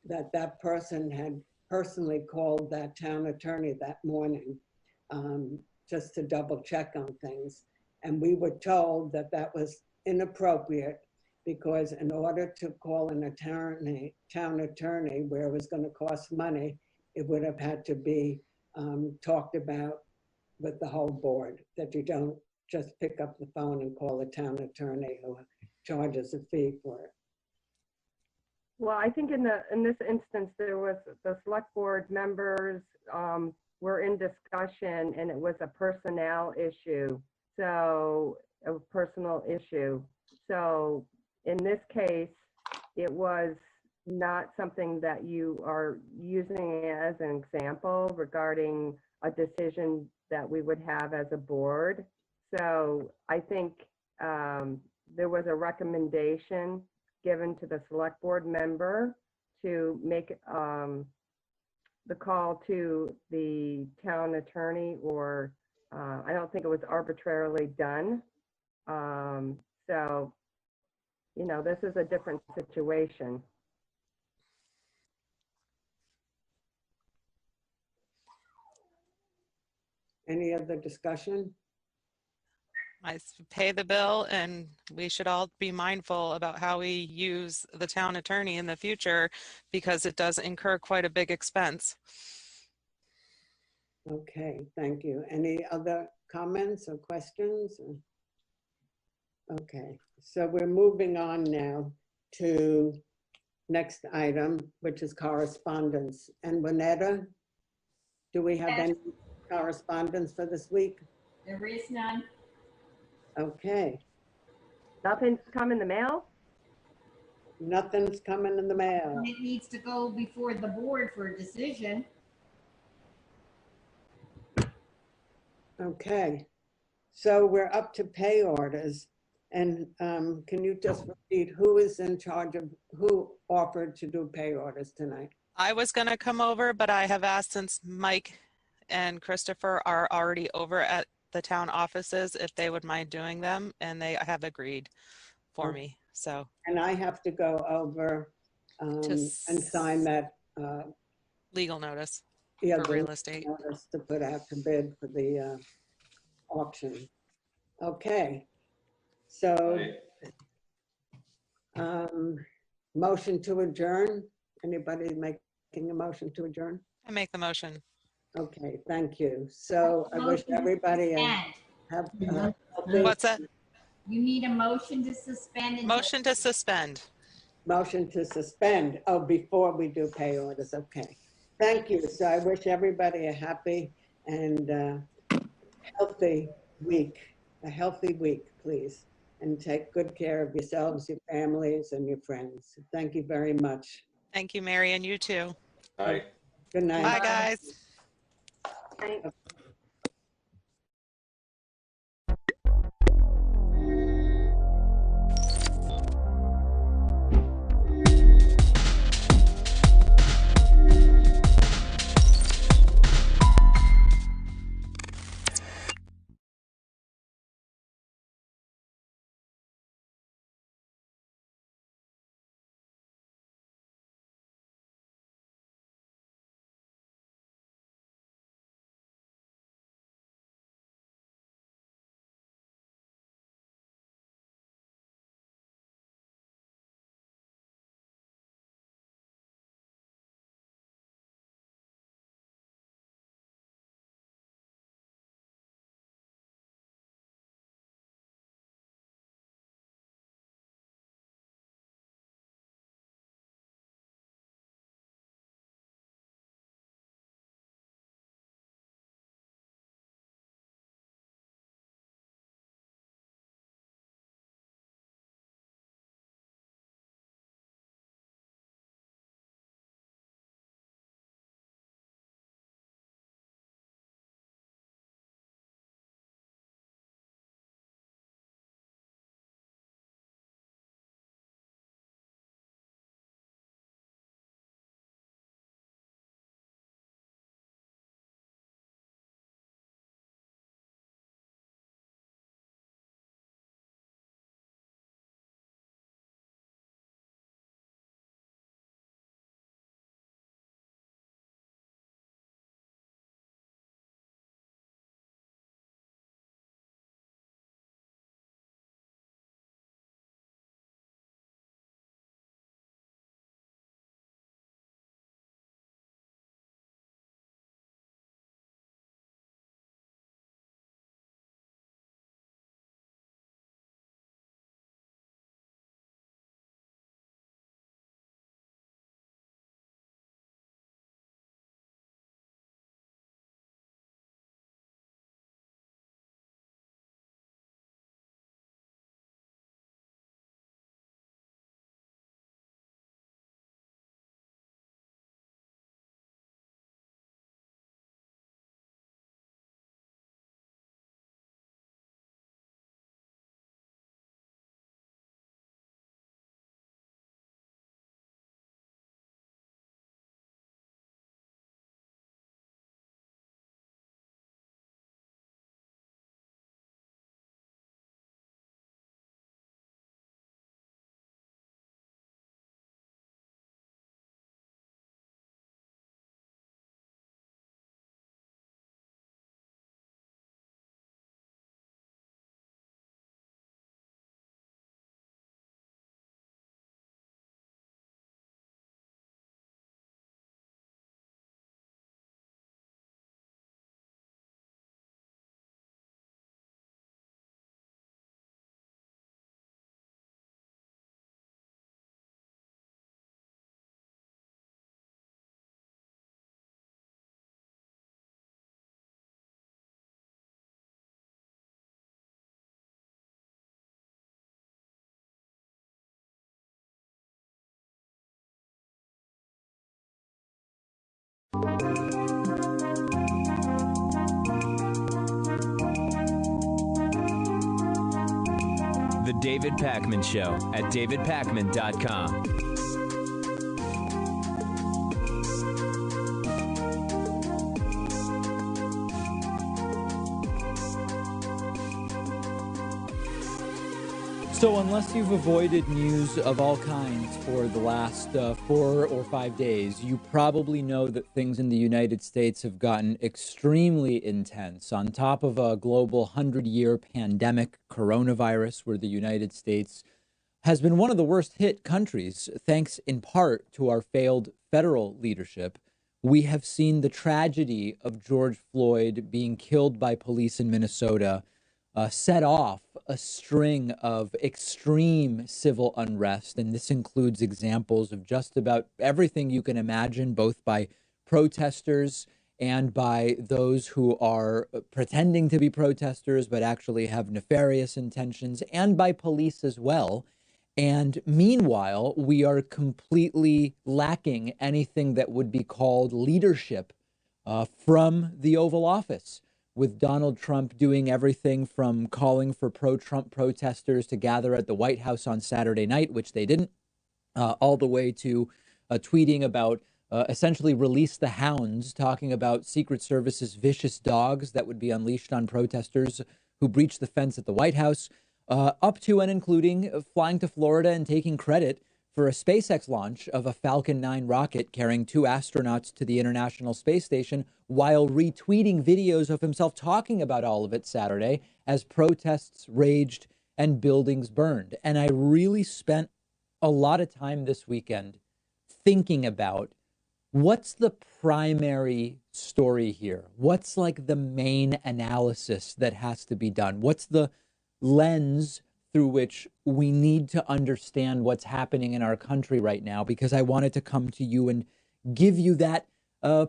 Speaker 17: that that person had personally called that town attorney that morning just to double check on things. And we were told that that was inappropriate because in order to call an attorney, town attorney, where it was going to cost money, it would have had to be talked about with the whole board, that you don't just pick up the phone and call a town attorney who charges a fee for it.
Speaker 9: Well, I think in this instance, there was the select board members were in discussion and it was a personnel issue. So a personal issue. So in this case, it was not something that you are using as an example regarding a decision that we would have as a board. So I think there was a recommendation given to the select board member to make the call to the town attorney, or I don't think it was arbitrarily done. So, you know, this is a different situation.
Speaker 17: Any other discussion?
Speaker 8: Pay the bill, and we should all be mindful about how we use the town attorney in the future because it does incur quite a big expense.
Speaker 17: Okay, thank you. Any other comments or questions? Okay, so we're moving on now to next item, which is correspondence. And Winetta, do we have any correspondence for this week?
Speaker 15: There is none.
Speaker 17: Okay.
Speaker 9: Nothing's come in the mail?
Speaker 17: Nothing's coming in the mail.
Speaker 15: It needs to go before the board for a decision.
Speaker 17: Okay, so we're up to pay orders. And can you just repeat who is in charge of, who offered to do pay orders tonight?
Speaker 8: I was going to come over, but I have asked, since Mike and Christopher are already over at the town offices, if they would mind doing them, and they have agreed for me. So,
Speaker 17: and I have to go over and sign that
Speaker 8: legal notice
Speaker 17: for
Speaker 8: real estate
Speaker 17: notice to put out to bid for the auction. Okay, so motion to adjourn. Anybody making a motion to adjourn?
Speaker 8: I make the motion.
Speaker 17: Okay, thank you. So I wish everybody have healthy.
Speaker 8: What's that?
Speaker 15: You need a motion to suspend.
Speaker 8: Motion to suspend.
Speaker 17: Motion to suspend. Oh, before we do pay orders. Okay. Thank you. So I wish everybody a happy and healthy week, a healthy week, please. And take good care of yourselves, your families, and your friends. Thank you very much.
Speaker 8: Thank you, Mary, and you too.
Speaker 13: Bye.
Speaker 17: Good night.
Speaker 8: Bye, guys.
Speaker 18: The David Pakman Show at davidpakman.com.
Speaker 19: So unless you've avoided news of all kinds for the last 4 or 5 days, you probably know that things in the United States have gotten extremely intense. On top of a global 100-year pandemic, coronavirus, where the United States has been one of the worst hit countries, thanks in part to our failed federal leadership. We have seen the tragedy of George Floyd being killed by police in Minnesota set off a string of extreme civil unrest. And this includes examples of just about everything you can imagine, both by protesters and by those who are pretending to be protesters but actually have nefarious intentions, and by police as well. And meanwhile, we are completely lacking anything that would be called leadership from the Oval Office, with Donald Trump doing everything from calling for pro-Trump protesters to gather at the White House on Saturday night, which they didn't, all the way to tweeting about essentially release the hounds, talking about Secret Service's vicious dogs that would be unleashed on protesters who breached the fence at the White House, up to and including flying to Florida and taking credit for a SpaceX launch of a Falcon 9 rocket carrying 2 astronauts to the International Space Station, while retweeting videos of himself talking about all of it Saturday as protests raged and buildings burned. And I really spent a lot of time this weekend thinking about what's the primary story here? What's like the main analysis that has to be done? What's the lens through which we need to understand what's happening in our country right now? Because I wanted to come to you and give you that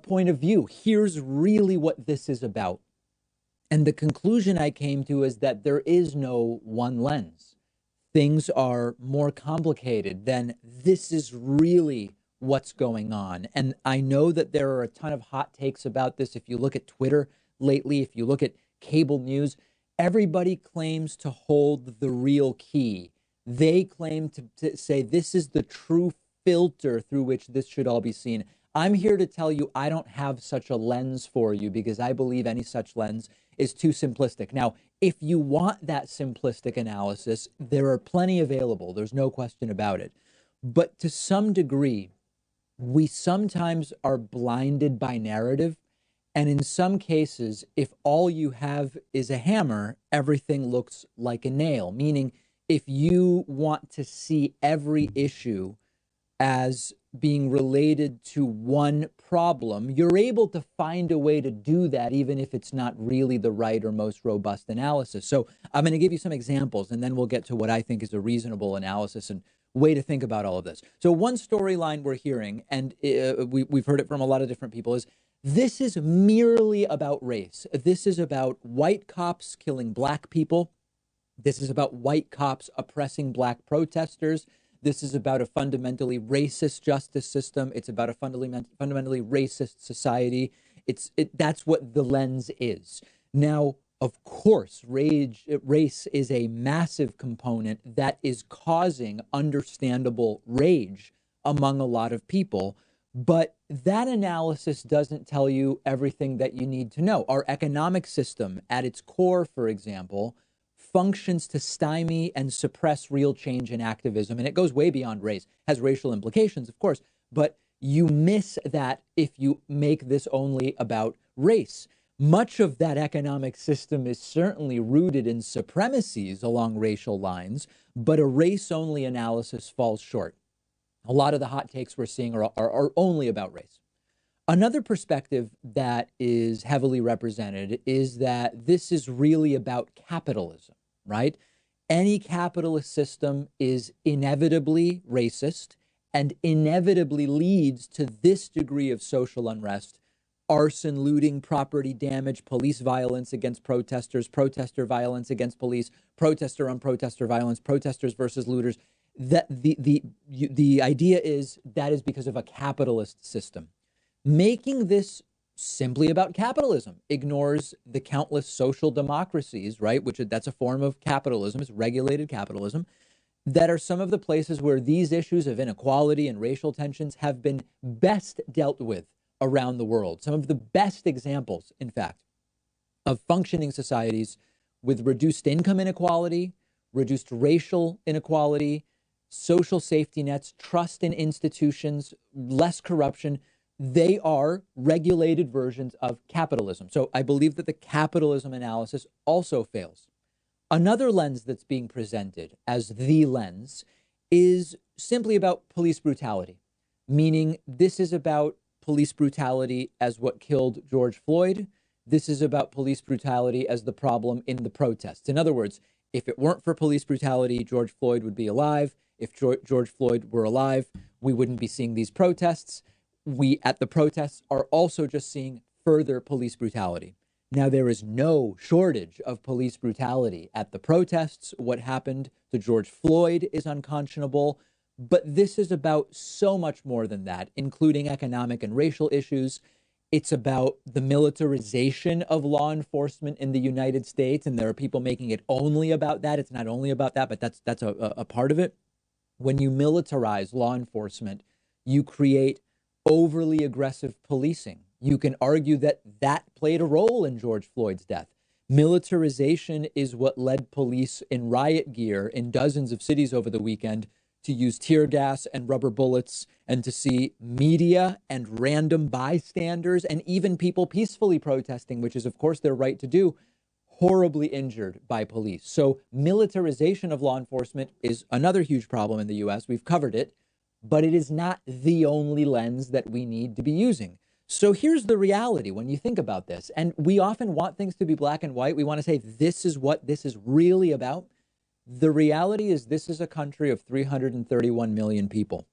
Speaker 19: point of view. Here's really what this is about. And the conclusion I came to is that there is no one lens. Things are more complicated than this is really what's going on. And I know that there are a ton of hot takes about this. If you look at Twitter lately, if you look at cable news, everybody claims to hold the real key. They claim to say this is the true filter through which this should all be seen. I'm here to tell you I don't have such a lens for you, because I believe any such lens is too simplistic. Now, if you want that simplistic analysis, there are plenty available. There's no question about it. But to some degree, we sometimes are blinded by narrative. And in some cases, if all you have is a hammer, everything looks like a nail. Meaning, if you want to see every issue as being related to one problem, you're able to find a way to do that, even if it's not really the right or most robust analysis. So I'm going to give you some examples, and then we'll get to what I think is a reasonable analysis and way to think about all of this. So one storyline we're hearing, and we've heard it from a lot of different people, is this is merely about race. This is about white cops killing black people. This is about white cops oppressing black protesters. This is about a fundamentally racist justice system. It's about a fundamentally racist society. That's what the lens is. Now, of course, race is a massive component that is causing understandable rage among a lot of people. But that analysis doesn't tell you everything that you need to know. Our economic system, at its core, for example, functions to stymie and suppress real change and activism. And it goes way beyond race, has racial implications, of course, but you miss that if you make this only about race. Much of that economic system is certainly rooted in supremacies along racial lines, but a race-only analysis falls short. A lot of the hot takes we're seeing are only about race. Another perspective that is heavily represented is that this is really about capitalism, right? Any capitalist system is inevitably racist and inevitably leads to this degree of social unrest: arson, looting, property damage, police violence against protesters, protester violence against police, protester on protester violence, protesters versus looters. That the idea is that is because of a capitalist system. Making this simply about capitalism ignores the countless social democracies, right? That's a form of capitalism. It's regulated capitalism. That are some of the places where these issues of inequality and racial tensions have been best dealt with around the world. Some of the best examples, in fact, of functioning societies with reduced income inequality, reduced racial inequality, social safety nets, trust in institutions, less corruption. They are regulated versions of capitalism. So I believe that the capitalism analysis also fails. Another lens that's being presented as the lens is simply about police brutality, meaning this is about police brutality as what killed George Floyd. This is about police brutality as the problem in the protests. In other words, if it weren't for police brutality, George Floyd would be alive. If George Floyd were alive, we wouldn't be seeing these protests. We at the protests are also just seeing further police brutality. Now, there is no shortage of police brutality at the protests. What happened to George Floyd is unconscionable. But this is about so much more than that, including economic and racial issues. It's about the militarization of law enforcement in the United States. And there are people making it only about that. It's not only about that, but that's a part of it. When you militarize law enforcement, you create overly aggressive policing. You can argue that that played a role in George Floyd's death. Militarization is what led police in riot gear in dozens of cities over the weekend to use tear gas and rubber bullets, and to see media and random bystanders and even people peacefully protesting, which is, of course, their right to do, horribly injured by police. So militarization of law enforcement is another huge problem in the U.S. We've covered it, but it is not the only lens that we need to be using. So here's the reality when you think about this, and we often want things to be black and white. We want to say this is what this is really about. The reality is this is a country of 331 million people.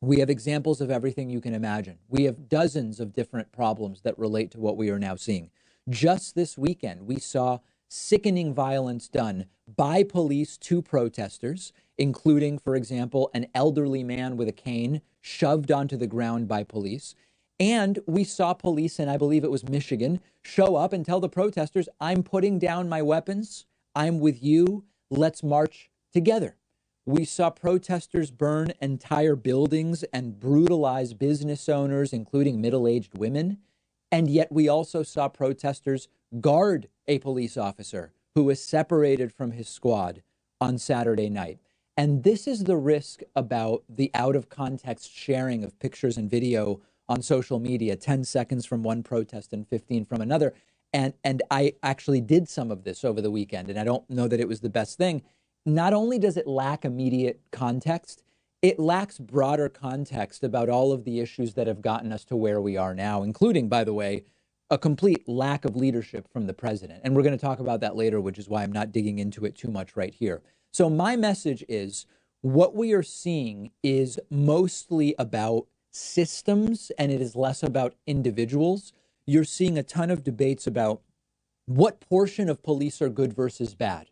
Speaker 19: We have examples of everything you can imagine. We have dozens of different problems that relate to what we are now seeing. Just this weekend, we saw sickening violence done by police to protesters, including, for example, an elderly man with a cane shoved onto the ground by police. And we saw police, and I believe it was Michigan, show up and tell the protesters, I'm putting down my weapons. I'm with you. Let's march together. We saw protesters burn entire buildings and brutalize business owners, including middle-aged women. And yet we also saw protesters guard a police officer who was separated from his squad on Saturday night. And this is the risk about the out-of-context sharing of pictures and video on social media, 10 seconds from one protest and 15 from another. And I actually did some of this over the weekend, and I don't know that it was the best thing. Not only does it lack immediate context, it lacks broader context about all of the issues that have gotten us to where we are now, including, by the way, a complete lack of leadership from the president. And we're going to talk about that later, which is why I'm not digging into it too much right here. So my message is what we are seeing is mostly about systems, and it is less about individuals. You're seeing a ton of debates about what portion of police are good versus bad,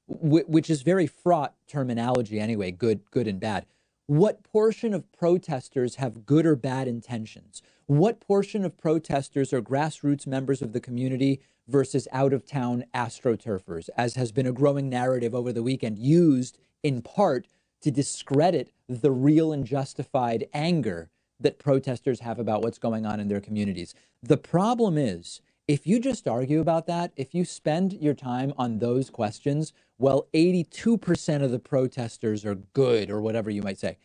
Speaker 19: which is very fraught terminology anyway, good and bad. What portion of protesters have good or bad intentions? What portion of protesters are grassroots members of the community versus out-of-town astroturfers, as has been a growing narrative over the weekend, used in part to discredit the real and justified anger that protesters have about what's going on in their communities. The problem is, if you just argue about that, if you spend your time on those questions, well, 82% of the protesters are good, or whatever you might say.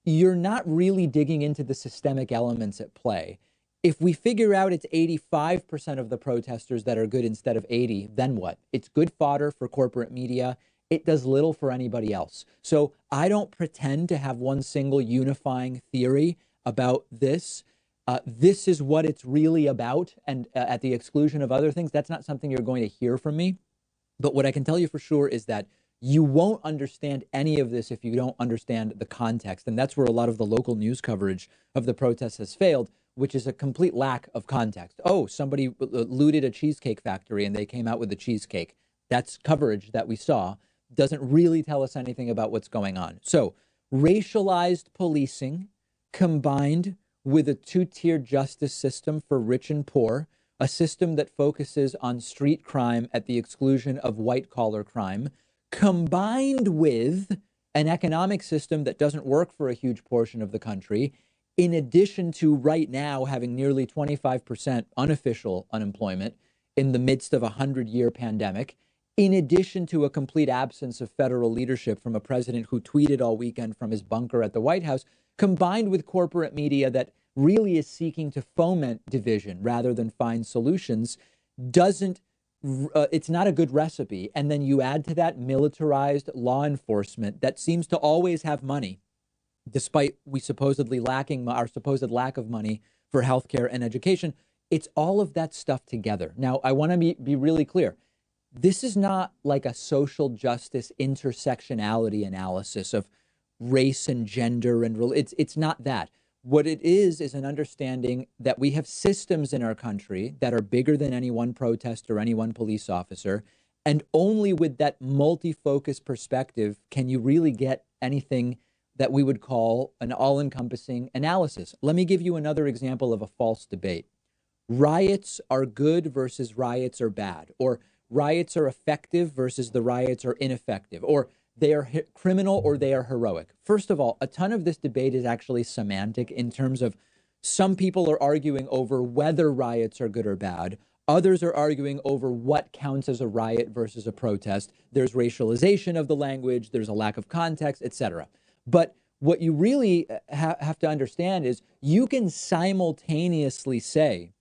Speaker 19: You're not really digging into the systemic elements at play. If we figure out it's 85% of the protesters that are good instead of 80, then what? It's good fodder for corporate media. It does little for anybody else. So I don't pretend to have one single unifying theory about this. This is what it's really about, and at the exclusion of other things, that's not something you're going to hear from me. But what I can tell you for sure is that you won't understand any of this if you don't understand the context. And that's where a lot of the local news coverage of the protests has failed, which is a complete lack of context. Oh, somebody looted a cheesecake factory and they came out with a cheesecake. That's coverage that we saw. Doesn't really tell us anything about what's going on. So racialized policing combined with a two-tiered justice system for rich and poor, a system that focuses on street crime at the exclusion of white-collar crime, combined with an economic system that doesn't work for a huge portion of the country, in addition to right now having nearly 25% unofficial unemployment in the midst of a 100-year pandemic, in addition to a complete absence of federal leadership from a president who tweeted all weekend from his bunker at the White House, combined with corporate media that really is seeking to foment division rather than find solutions, it's not a good recipe. And then you add to that militarized law enforcement that seems to always have money, despite we supposedly lacking our supposed lack of money for healthcare and education. It's all of that stuff together. Now, I want to be really clear. This is not like a social justice intersectionality analysis of race and gender and it's not that. What it is an understanding that we have systems in our country that are bigger than any one protest or any one police officer. And only with that multi-focus perspective can you really get anything that we would call an all-encompassing analysis. Let me give you another example of a false debate. Riots are good versus riots are bad, or riots are effective versus the riots are ineffective, or they are criminal or they are heroic. First of all, a ton of this debate is actually semantic in terms of some people are arguing over whether riots are good or bad. Others are arguing over what counts as a riot versus a protest. There's racialization of the language, there's a lack of context, etc. But what you really have to understand is you can simultaneously say,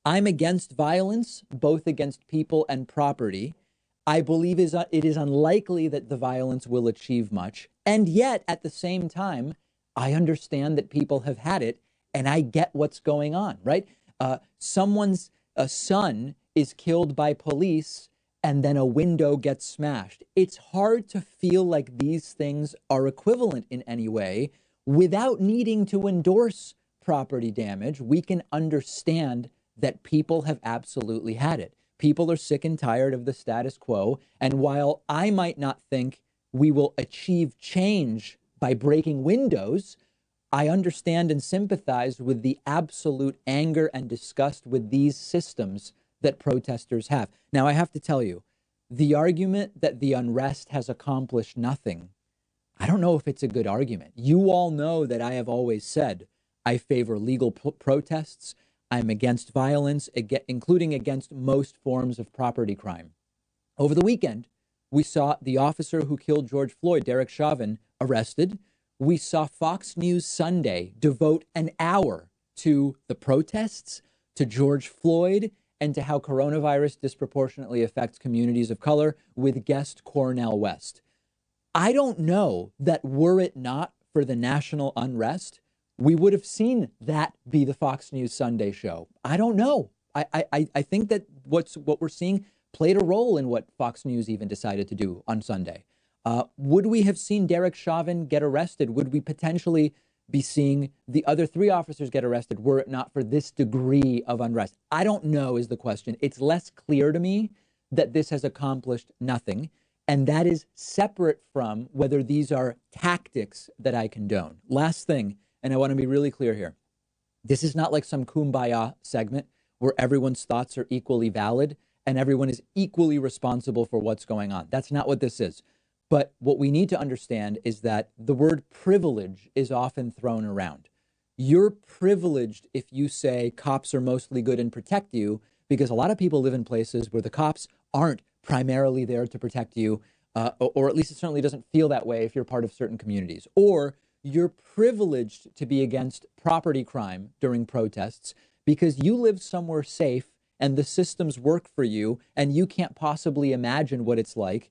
Speaker 19: I'm against violence, both against people and property. I believe it is unlikely that the violence will achieve much. And yet, at the same time, I understand that people have had it and I get what's going on, right? Someone's son is killed by police and then a window gets smashed. It's hard to feel like these things are equivalent in any way without needing to endorse property damage. We can understand that people have absolutely had it. People are sick and tired of the status quo. And while I might not think we will achieve change by breaking windows, I understand and sympathize with the absolute anger and disgust with these systems that protesters have. Now, I have to tell you, the argument that the unrest has accomplished nothing, I don't know if it's a good argument. You all know that I have always said I favor legal protests. I'm against violence, including against most forms of property crime. Over the weekend, we saw the officer who killed George Floyd, Derek Chauvin, arrested. We saw Fox News Sunday devote an hour to the protests, to George Floyd, and to how coronavirus disproportionately affects communities of color with guest Cornel West. I don't know that were it not for the national unrest, we would have seen that be the Fox News Sunday show. I don't know. I think that what we're seeing played a role in what Fox News even decided to do on Sunday. Would we have seen Derek Chauvin get arrested? Would we potentially be seeing the other 3 officers get arrested were it not for this degree of unrest? I don't know is the question. It's less clear to me that this has accomplished nothing. And that is separate from whether these are tactics that I condone. Last thing, and I want to be really clear here. This is not like some kumbaya segment where everyone's thoughts are equally valid and everyone is equally responsible for what's going on. That's not what this is. But what we need to understand is that the word privilege is often thrown around. You're privileged if you say cops are mostly good and protect you, because a lot of people live in places where the cops aren't primarily there to protect you, or at least it certainly doesn't feel that way if you're part of certain communities. Or you're privileged to be against property crime during protests because you live somewhere safe and the systems work for you and you can't possibly imagine what it's like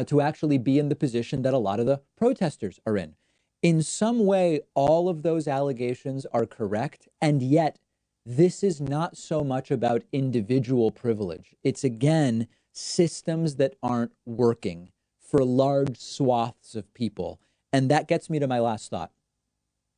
Speaker 19: to actually be in the position that a lot of the protesters are in. In some way, all of those allegations are correct, and yet this is not so much about individual privilege. It's, again, systems that aren't working for large swaths of people. And that gets me to my last thought.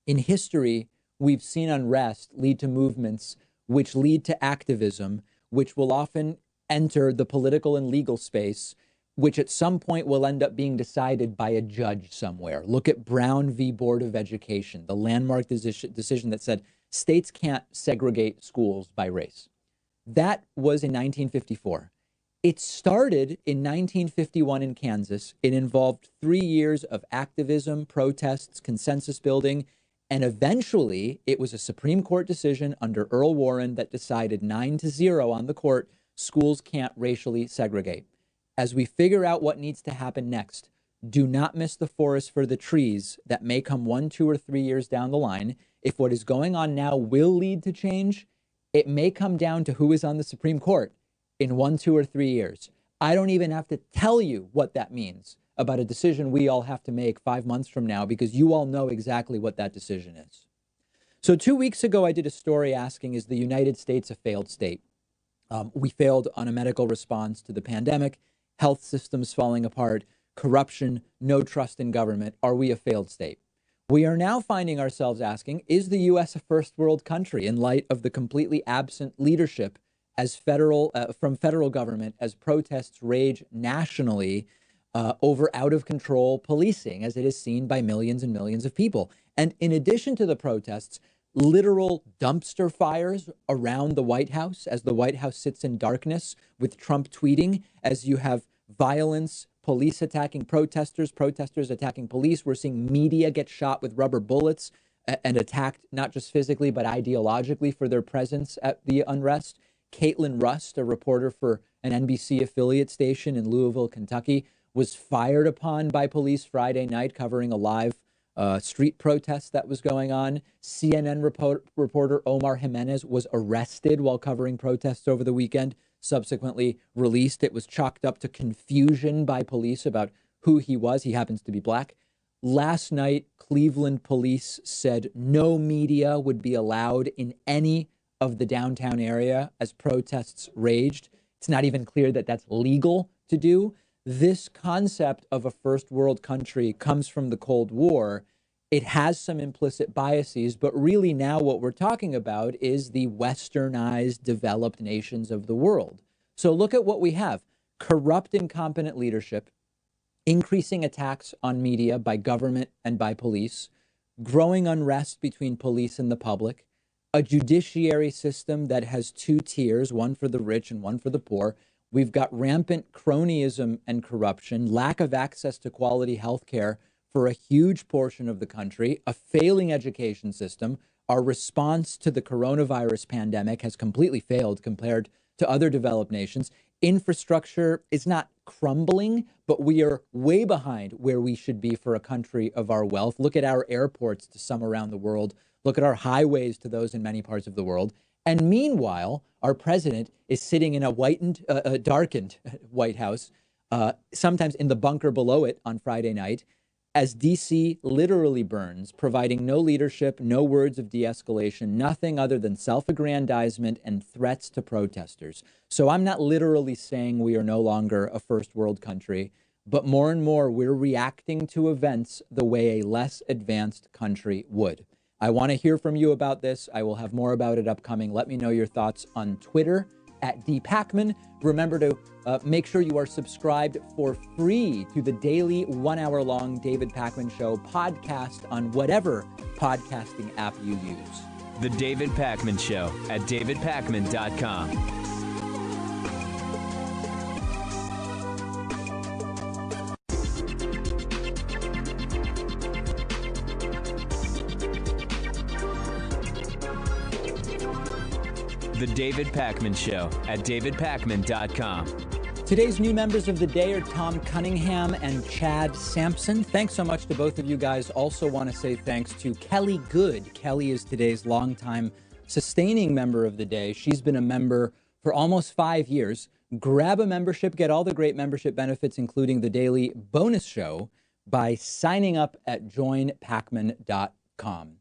Speaker 19: In history, we've seen unrest lead to movements which lead to activism, which will often enter the political and legal space, which at some point will end up being decided by a judge somewhere. Look at Brown v. Board of Education, the landmark decision that said states can't segregate schools by race. That was in 1954. It started in 1951 in Kansas. It involved 3 years of activism, protests, consensus building, and eventually it was a Supreme Court decision under Earl Warren that decided 9-0 on the court, schools can't racially segregate. As we figure out what needs to happen next, do not miss the forest for the trees that may come 1, 2, or 3 years down the line. If what is going on now will lead to change, it may come down to who is on the Supreme Court in 1, 2, or 3 years. I don't even have to tell you what that means about a decision we all have to make 5 months from now, because you all know exactly what that decision is. So 2 weeks ago, I did a story asking, is the United States a failed state? We failed on a medical response to the pandemic, health systems falling apart, corruption, no trust in government. Are we a failed state? We are now finding ourselves asking, is the U.S. a first world country in light of the completely absent leadership as from federal government as protests rage nationally over out of control policing, as it is seen by millions and millions of people? And in addition to the protests, literal dumpster fires around the White House as the White House sits in darkness with Trump tweeting, as you have violence, police attacking protesters, protesters attacking police. We're seeing media get shot with rubber bullets and attacked not just physically, but ideologically for their presence at the unrest. Caitlin Rust, a reporter for an NBC affiliate station in Louisville, Kentucky, was fired upon by police Friday night covering a live street protest that was going on. CNN reporter Omar Jimenez was arrested while covering protests over the weekend, subsequently released. It was chalked up to confusion by police about who he was. He happens to be black. Last night, Cleveland police said no media would be allowed in any of the downtown area as protests raged. It's not even clear that that's legal to do. This concept of a first world country comes from the Cold War. It has some implicit biases, but really now what we're talking about is the westernized, developed nations of the world. So look at what we have: corrupt, incompetent leadership, increasing attacks on media by government and by police, growing unrest between police and the public, a judiciary system that has two tiers, one for the rich and one for the poor. We've got rampant cronyism and corruption, lack of access to quality health care for a huge portion of the country, a failing education system. Our response to the coronavirus pandemic has completely failed compared to other developed nations. Infrastructure is not crumbling, but we are way behind where we should be for a country of our wealth. Look at our airports to some around the world. Look at our highways to those in many parts of the world. And meanwhile, our president is sitting in a darkened White House, sometimes in the bunker below it on Friday night, as D.C. literally burns, providing no leadership, no words of de-escalation, nothing other than self-aggrandizement and threats to protesters. So I'm not literally saying we are no longer a first world country, but more and more we're reacting to events the way a less advanced country would. I want to hear from you about this. I will have more about it upcoming. Let me know your thoughts on Twitter @DPacman. Remember to make sure you are subscribed for free to the daily 1 hour long David Pakman Show podcast on whatever podcasting app you use.
Speaker 18: The David Pakman Show @davidpakman.com. The David Pakman Show @davidpakman.com.
Speaker 19: Today's new members of the day are Tom Cunningham and Chad Sampson. Thanks so much to both of you guys. Also want to say thanks to Kelly Good. Kelly is today's longtime sustaining member of the day. She's been a member for almost 5 years. Grab a membership, get all the great membership benefits, including the daily bonus show, by signing up at joinpakman.com.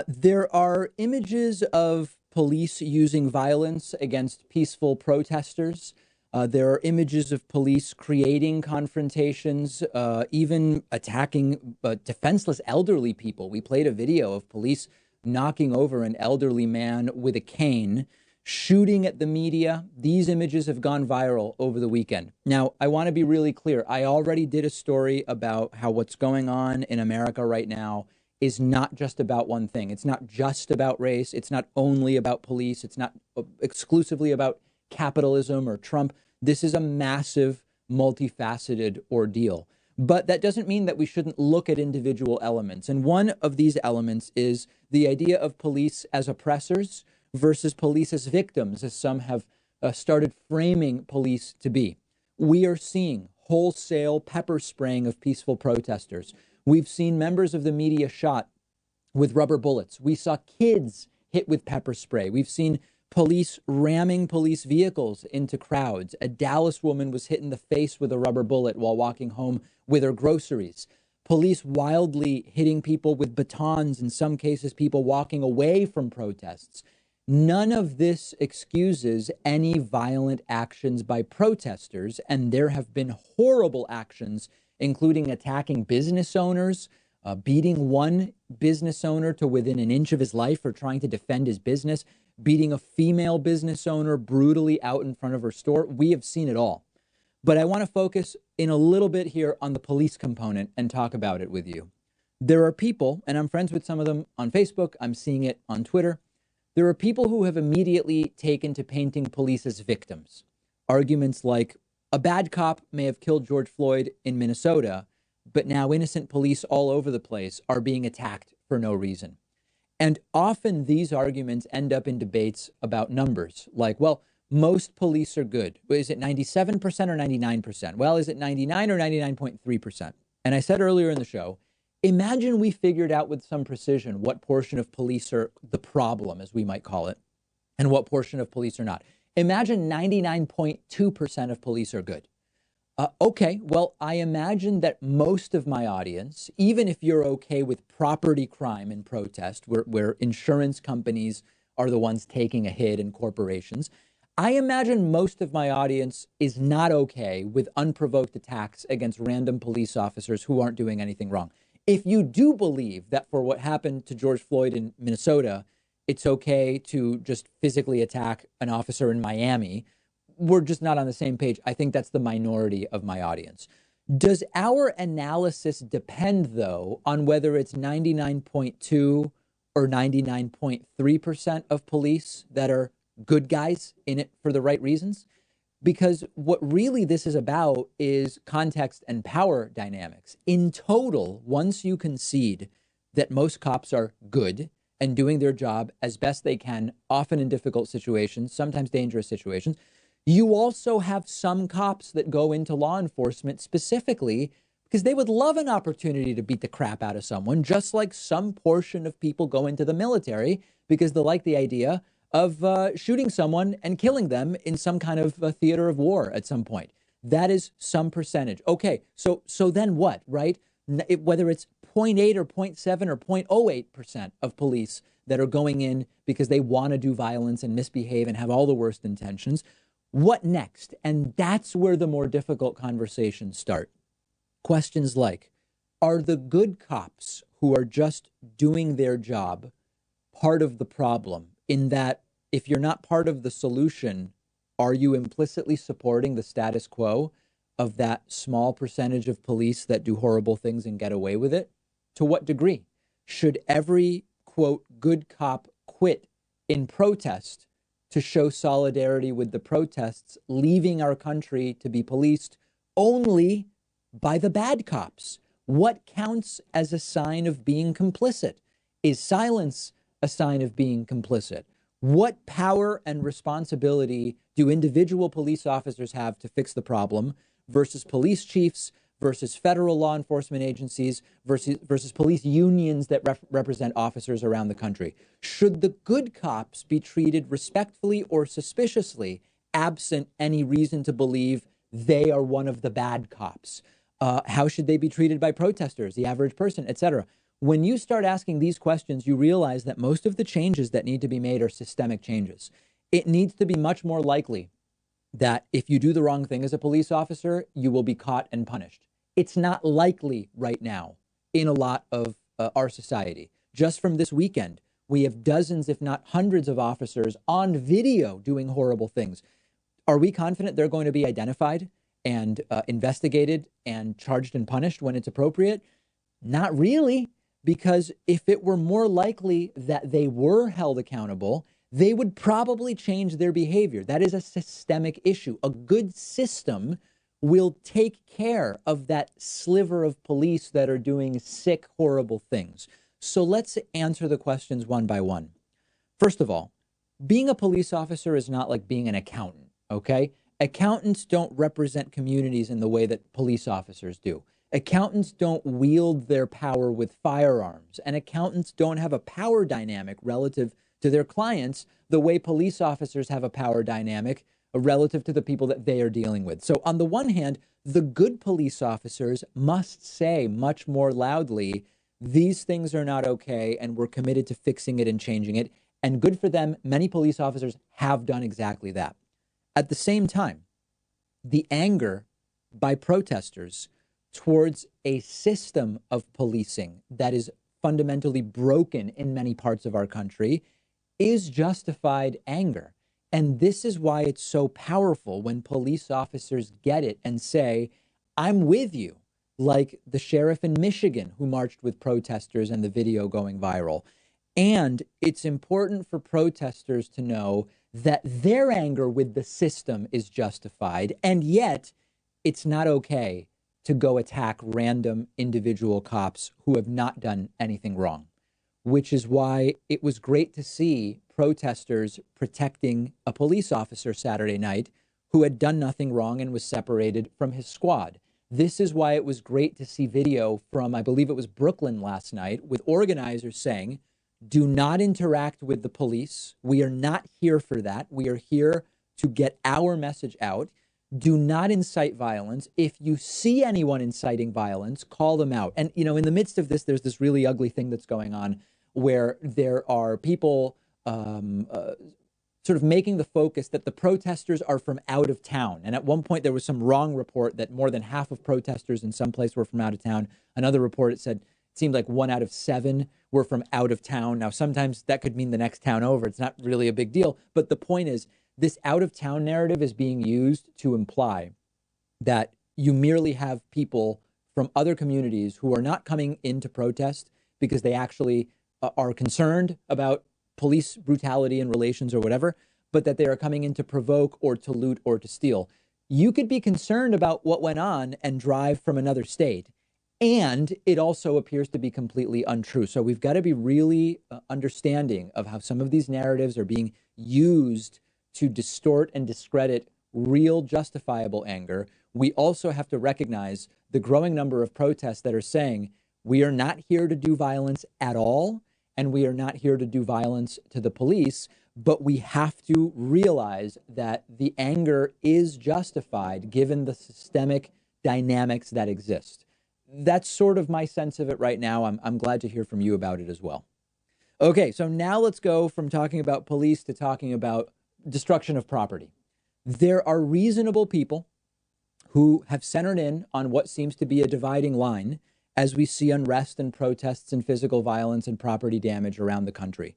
Speaker 19: There are images of police using violence against peaceful protesters. There are images of police creating confrontations, even attacking defenseless elderly people. We played a video of police knocking over an elderly man with a cane, shooting at the media. These images have gone viral over the weekend. Now, I want to be really clear. I already did a story about how what's going on in America right now is not just about one thing. It's not just about race. It's not only about police. It's not exclusively about capitalism or Trump. This is a massive, multifaceted ordeal. But that doesn't mean that we shouldn't look at individual elements. And one of these elements is the idea of police as oppressors versus police as victims, as some have started framing police to be. We are seeing wholesale pepper spraying of peaceful protesters. We've seen members of the media shot with rubber bullets. We saw kids hit with pepper spray. We've seen police ramming police vehicles into crowds. A Dallas woman was hit in the face with a rubber bullet while walking home with her groceries. police wildly hitting people with batons, in some cases, people walking away from protests. None of this excuses any violent actions by protesters, and there have been horrible actions, including attacking business owners, beating one business owner to within an inch of his life for trying to defend his business, beating a female business owner brutally out in front of her store. We have seen it all. But I want to focus in a little bit here on the police component and talk about it with you. There are people, and I'm friends with some of them on Facebook, I'm seeing it on Twitter. There are people who have immediately taken to painting police as victims. Arguments like, a bad cop may have killed George Floyd in Minnesota, but now innocent police all over the place are being attacked for no reason. And often these arguments end up in debates about numbers, like, well, most police are good. Is it 97% or 99%? Well, is it 99 or 99.3%? And I said earlier in the show, imagine we figured out with some precision what portion of police are the problem, as we might call it, and what portion of police are not. Imagine 99.2% of police are good. Okay, well, I imagine that most of my audience, even if you're okay with property crime and protest, where insurance companies are the ones taking a hit and corporations, I imagine most of my audience is not okay with unprovoked attacks against random police officers who aren't doing anything wrong. If you do believe that for what happened to George Floyd in Minnesota, it's okay to just physically attack an officer in Miami, we're just not on the same page. I think that's the minority of my audience. Does our analysis depend, though, on whether it's 99.2 or 99.3% of police that are good guys in it for the right reasons? Because what really this is about is context and power dynamics. In total, once you concede that most cops are good and doing their job as best they can, often in difficult situations, sometimes dangerous situations, you also have some cops that go into law enforcement specifically because they would love an opportunity to beat the crap out of someone, just like some portion of people go into the military because they like the idea of shooting someone and killing them in some kind of theater of war at some point. That is some percentage. Okay, so then what, right? Whether it's 0.8 or 0.7 or 0.08% of police that are going in because they want to do violence and misbehave and have all the worst intentions, what next? And that's where the more difficult conversations start. Questions like, are the good cops who are just doing their job part of the problem? In that, if you're not part of the solution, are you implicitly supporting the status quo of that small percentage of police that do horrible things and get away with it? To what degree? Should every, quote, good cop quit in protest to show solidarity with the protests, leaving our country to be policed only by the bad cops? What counts as a sign of being complicit? Is silence a sign of being complicit? What power and responsibility do individual police officers have to fix the problem versus police chiefs, versus federal law enforcement agencies, versus police unions that represent officers around the country? Should the good cops be treated respectfully or suspiciously, absent any reason to believe they are one of the bad cops? How should they be treated by protesters, the average person, etc.? When you start asking these questions, you realize that most of the changes that need to be made are systemic changes. It needs to be much more likely that if you do the wrong thing as a police officer, you will be caught and punished. It's not likely right now in a lot of our society. Just from this weekend, we have dozens, if not hundreds of officers on video doing horrible things. Are we confident they're going to be identified and investigated and charged and punished when it's appropriate? Not really. Because if it were more likely that they were held accountable, they would probably change their behavior. That is a systemic issue. A good system will take care of that sliver of police that are doing sick, horrible things. So let's answer the questions one by one. First of all, being a police officer is not like being an accountant, okay? Accountants don't represent communities in the way that police officers do. Accountants don't wield their power with firearms, and accountants don't have a power dynamic relative to their clients the way police officers have a power dynamic relative to the people that they are dealing with. So on the one hand, the good police officers must say much more loudly, these things are not okay, and we're committed to fixing it and changing it. And good for them, many police officers have done exactly that. At the same time, the anger by protesters towards a system of policing that is fundamentally broken in many parts of our country is justified anger. And this is why it's so powerful when police officers get it and say, I'm with you, like the sheriff in Michigan who marched with protesters and the video going viral. And it's important for protesters to know that their anger with the system is justified, and yet it's not okay to go attack random individual cops who have not done anything wrong, which is why it was great to see protesters protecting a police officer Saturday night who had done nothing wrong and was separated from his squad. This is why it was great to see video from, I believe it was Brooklyn last night, with organizers saying, do not interact with the police. We are not here for that. We are here to get our message out. Do not incite violence. If you see anyone inciting violence, call them out. And, you know, in the midst of this, there's this really ugly thing that's going on where there are people sort of making the focus that the protesters are from out of town. And at one point, there was some wrong report that more than half of protesters in some place were from out of town. Another report, it said, it seemed like 1 out of 7 were from out of town. Now, sometimes that could mean the next town over. It's not really a big deal. But the point is, this out of town narrative is being used to imply that you merely have people from other communities who are not coming in to protest because they actually are concerned about police brutality in relations or whatever, but that they are coming in to provoke or to loot or to steal. You could be concerned about what went on and drive from another state. And it also appears to be completely untrue. So we've got to be really understanding of how some of these narratives are being used to distort and discredit real justifiable anger. We also have to recognize the growing number of protests that are saying, we are not here to do violence at all, and we are not here to do violence to the police, but we have to realize that the anger is justified given the systemic dynamics that exist. That's sort of my sense of it right now. I'm glad to hear from you about it as well. Okay, so now let's go from talking about police to talking about destruction of property. There are reasonable people who have centered in on what seems to be a dividing line as we see unrest and protests and physical violence and property damage around the country.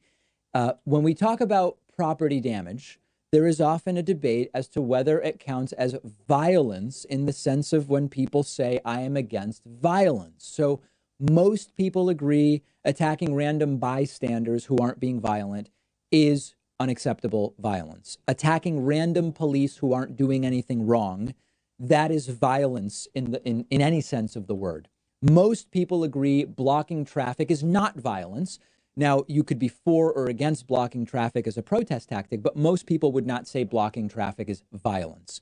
Speaker 19: When we talk about property damage, there is often a debate as to whether it counts as violence in the sense of when people say, I am against violence. So most people agree attacking random bystanders who aren't being violent is unacceptable violence. Attacking random police who aren't doing anything wrong, that is violence in any sense of the word. Most people agree blocking traffic is not violence. Now, you could be for or against blocking traffic as a protest tactic, but most people would not say blocking traffic is violence.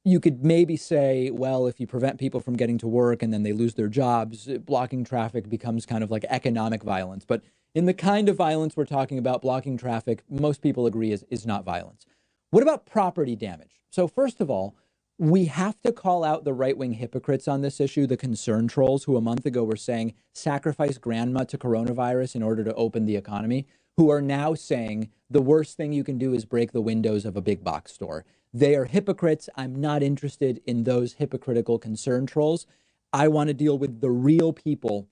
Speaker 19: You could maybe say, well, if you prevent people from getting to work and then they lose their jobs, blocking traffic becomes kind of like economic violence. But in the kind of violence we're talking about, blocking traffic, most people agree is not violence. What about property damage? So first of all, we have to call out the right-wing hypocrites on this issue, the concern trolls who a month ago were saying sacrifice grandma to coronavirus in order to open the economy, who are now saying the worst thing you can do is break the windows of a big box store. They are hypocrites. I'm not interested in those hypocritical concern trolls. I want to deal with the real people,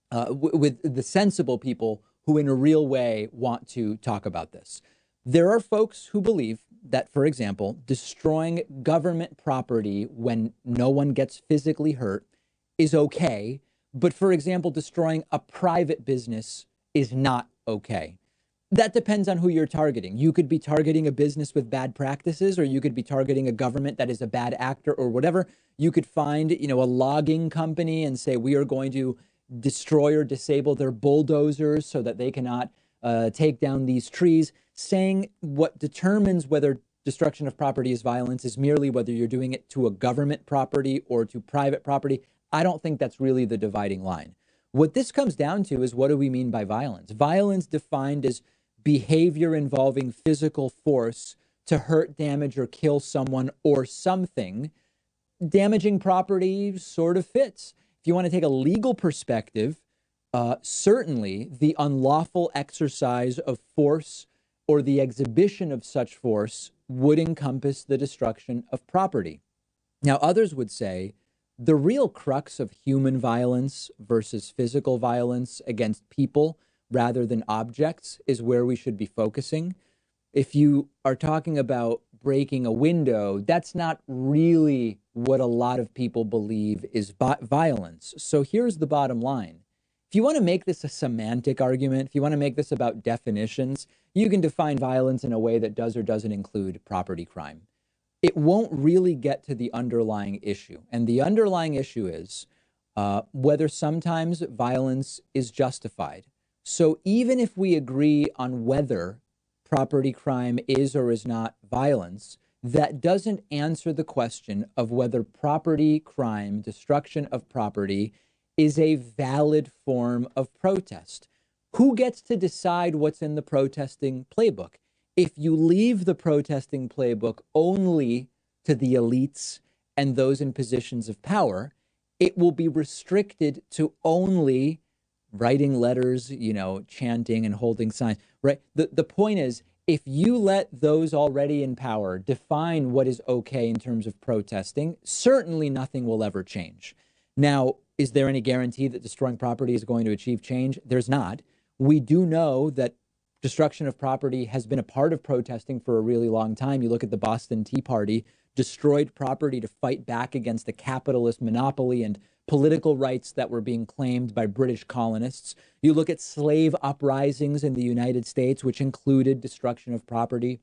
Speaker 19: with the sensible people who in a real way want to talk about this. There are folks who believe that, for example, destroying government property when no one gets physically hurt is okay. But, for example, destroying a private business is not okay. That depends on who you're targeting. You could be targeting a business with bad practices, or you could be targeting a government that is a bad actor or whatever. You could find, a logging company and say, we are going to destroy or disable their bulldozers so that they cannot take down these trees. Saying what determines whether destruction of property is violence is merely whether you're doing it to a government property or to private property. I don't think that's really the dividing line. What this comes down to is, what do we mean by violence? Violence defined as behavior involving physical force to hurt, damage, or kill someone or something damaging property sort of fits. If you want to take a legal perspective, certainly the unlawful exercise of force or the exhibition of such force would encompass the destruction of property. Now, others would say the real crux of human violence versus physical violence against people rather than objects is where we should be focusing. If you are talking about breaking a window, that's not really what a lot of people believe is violence. So here's the bottom line. If you want to make this a semantic argument, if you want to make this about definitions, you can define violence in a way that does or doesn't include property crime. It won't really get to the underlying issue. And the underlying issue is whether sometimes violence is justified. So even if we agree on whether property crime is or is not violence, that doesn't answer the question of whether property crime, destruction of property, is a valid form of protest. Who gets to decide what's in the protesting playbook? If you leave the protesting playbook only to the elites and those in positions of power, it will be restricted to only writing letters, chanting and holding signs, right? The point is, if you let those already in power define what is okay in terms of protesting, certainly nothing will ever change. Now, is there any guarantee that destroying property is going to achieve change? There's not. We do know that destruction of property has been a part of protesting for a really long time. You look at the Boston Tea Party, destroyed property to fight back against the capitalist monopoly and political rights that were being claimed by British colonists. You look at slave uprisings in the United States, which included destruction of property.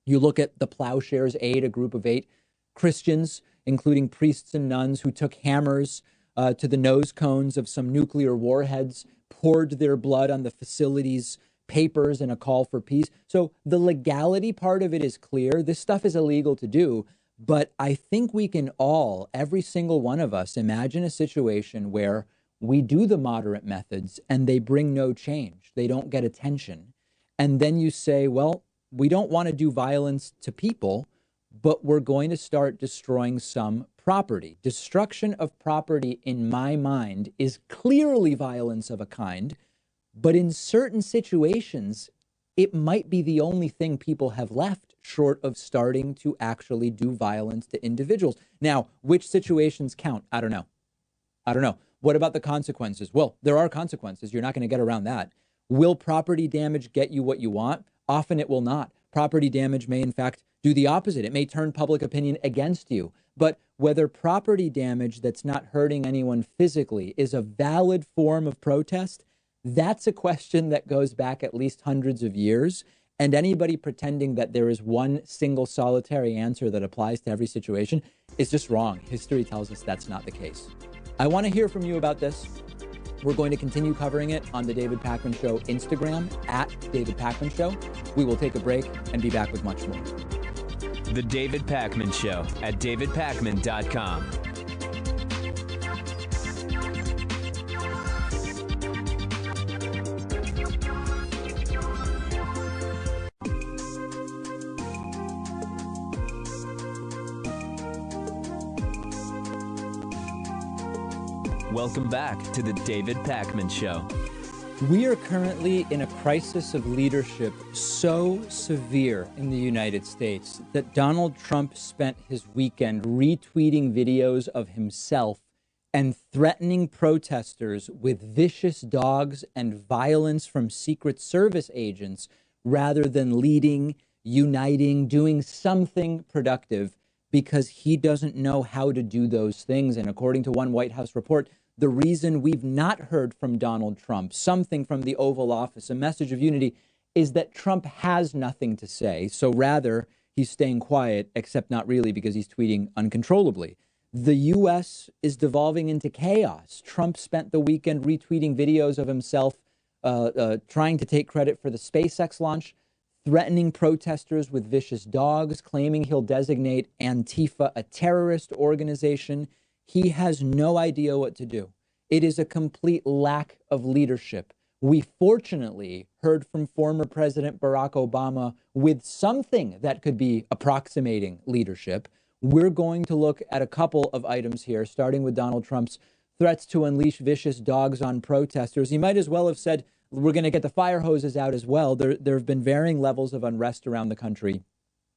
Speaker 19: You look at the Plowshares 8, a group of 8 Christians, including priests and nuns, who took hammers to the nose cones of some nuclear warheads, poured their blood on the facility's papers in a call for peace. So the legality part of it is clear. This stuff is illegal to do. But I think we can all, every single one of us, imagine a situation where we do the moderate methods and they bring no change. They don't get attention. And then you say, well, we don't want to do violence to people, but we're going to start destroying some property. Destruction of property, in my mind, is clearly violence of a kind, but in certain situations, it might be the only thing people have left short of starting to actually do violence to individuals. Now, which situations count? I don't know. What about the consequences? Well, there are consequences. You're not going to get around that. Will property damage get you what you want? Often it will not. Property damage may, in fact, do the opposite. It may turn public opinion against you. But whether property damage that's not hurting anyone physically is a valid form of protest, that's a question that goes back at least hundreds of years. And anybody pretending that there is one single solitary answer that applies to every situation is just wrong. History tells us that's not the case. I want to hear from you about this. We're going to continue covering it on the David Pakman Show Instagram, @David Pakman Show. We will take a break and be back with much more.
Speaker 18: The David Pakman Show at davidpakman.com. Welcome back to the David Pakman Show.
Speaker 19: We are currently in a crisis of leadership so severe in the United States that Donald Trump spent his weekend retweeting videos of himself and threatening protesters with vicious dogs and violence from Secret Service agents rather than leading, uniting, doing something productive, because he doesn't know how to do those things. And according to one White House report, the reason we've not heard from Donald Trump, something from the Oval Office, a message of unity, is that Trump has nothing to say. So rather, he's staying quiet, except not really, because he's tweeting uncontrollably. The U.S. is devolving into chaos. Trump spent the weekend retweeting videos of himself trying to take credit for the SpaceX launch, threatening protesters with vicious dogs, claiming he'll designate Antifa a terrorist organization. He has no idea what to do. It is a complete lack of leadership. We fortunately heard from former President Barack Obama with something that could be approximating leadership We're going to look at a couple of items here, starting with Donald Trump's threats to unleash vicious dogs on protesters. He might as well have said, we're going to get the fire hoses out as well. There have been varying levels of unrest around the country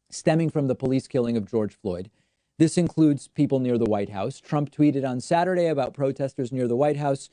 Speaker 19: stemming from the police killing of George Floyd. This includes people near the White House. Trump tweeted on Saturday about protesters near the White House.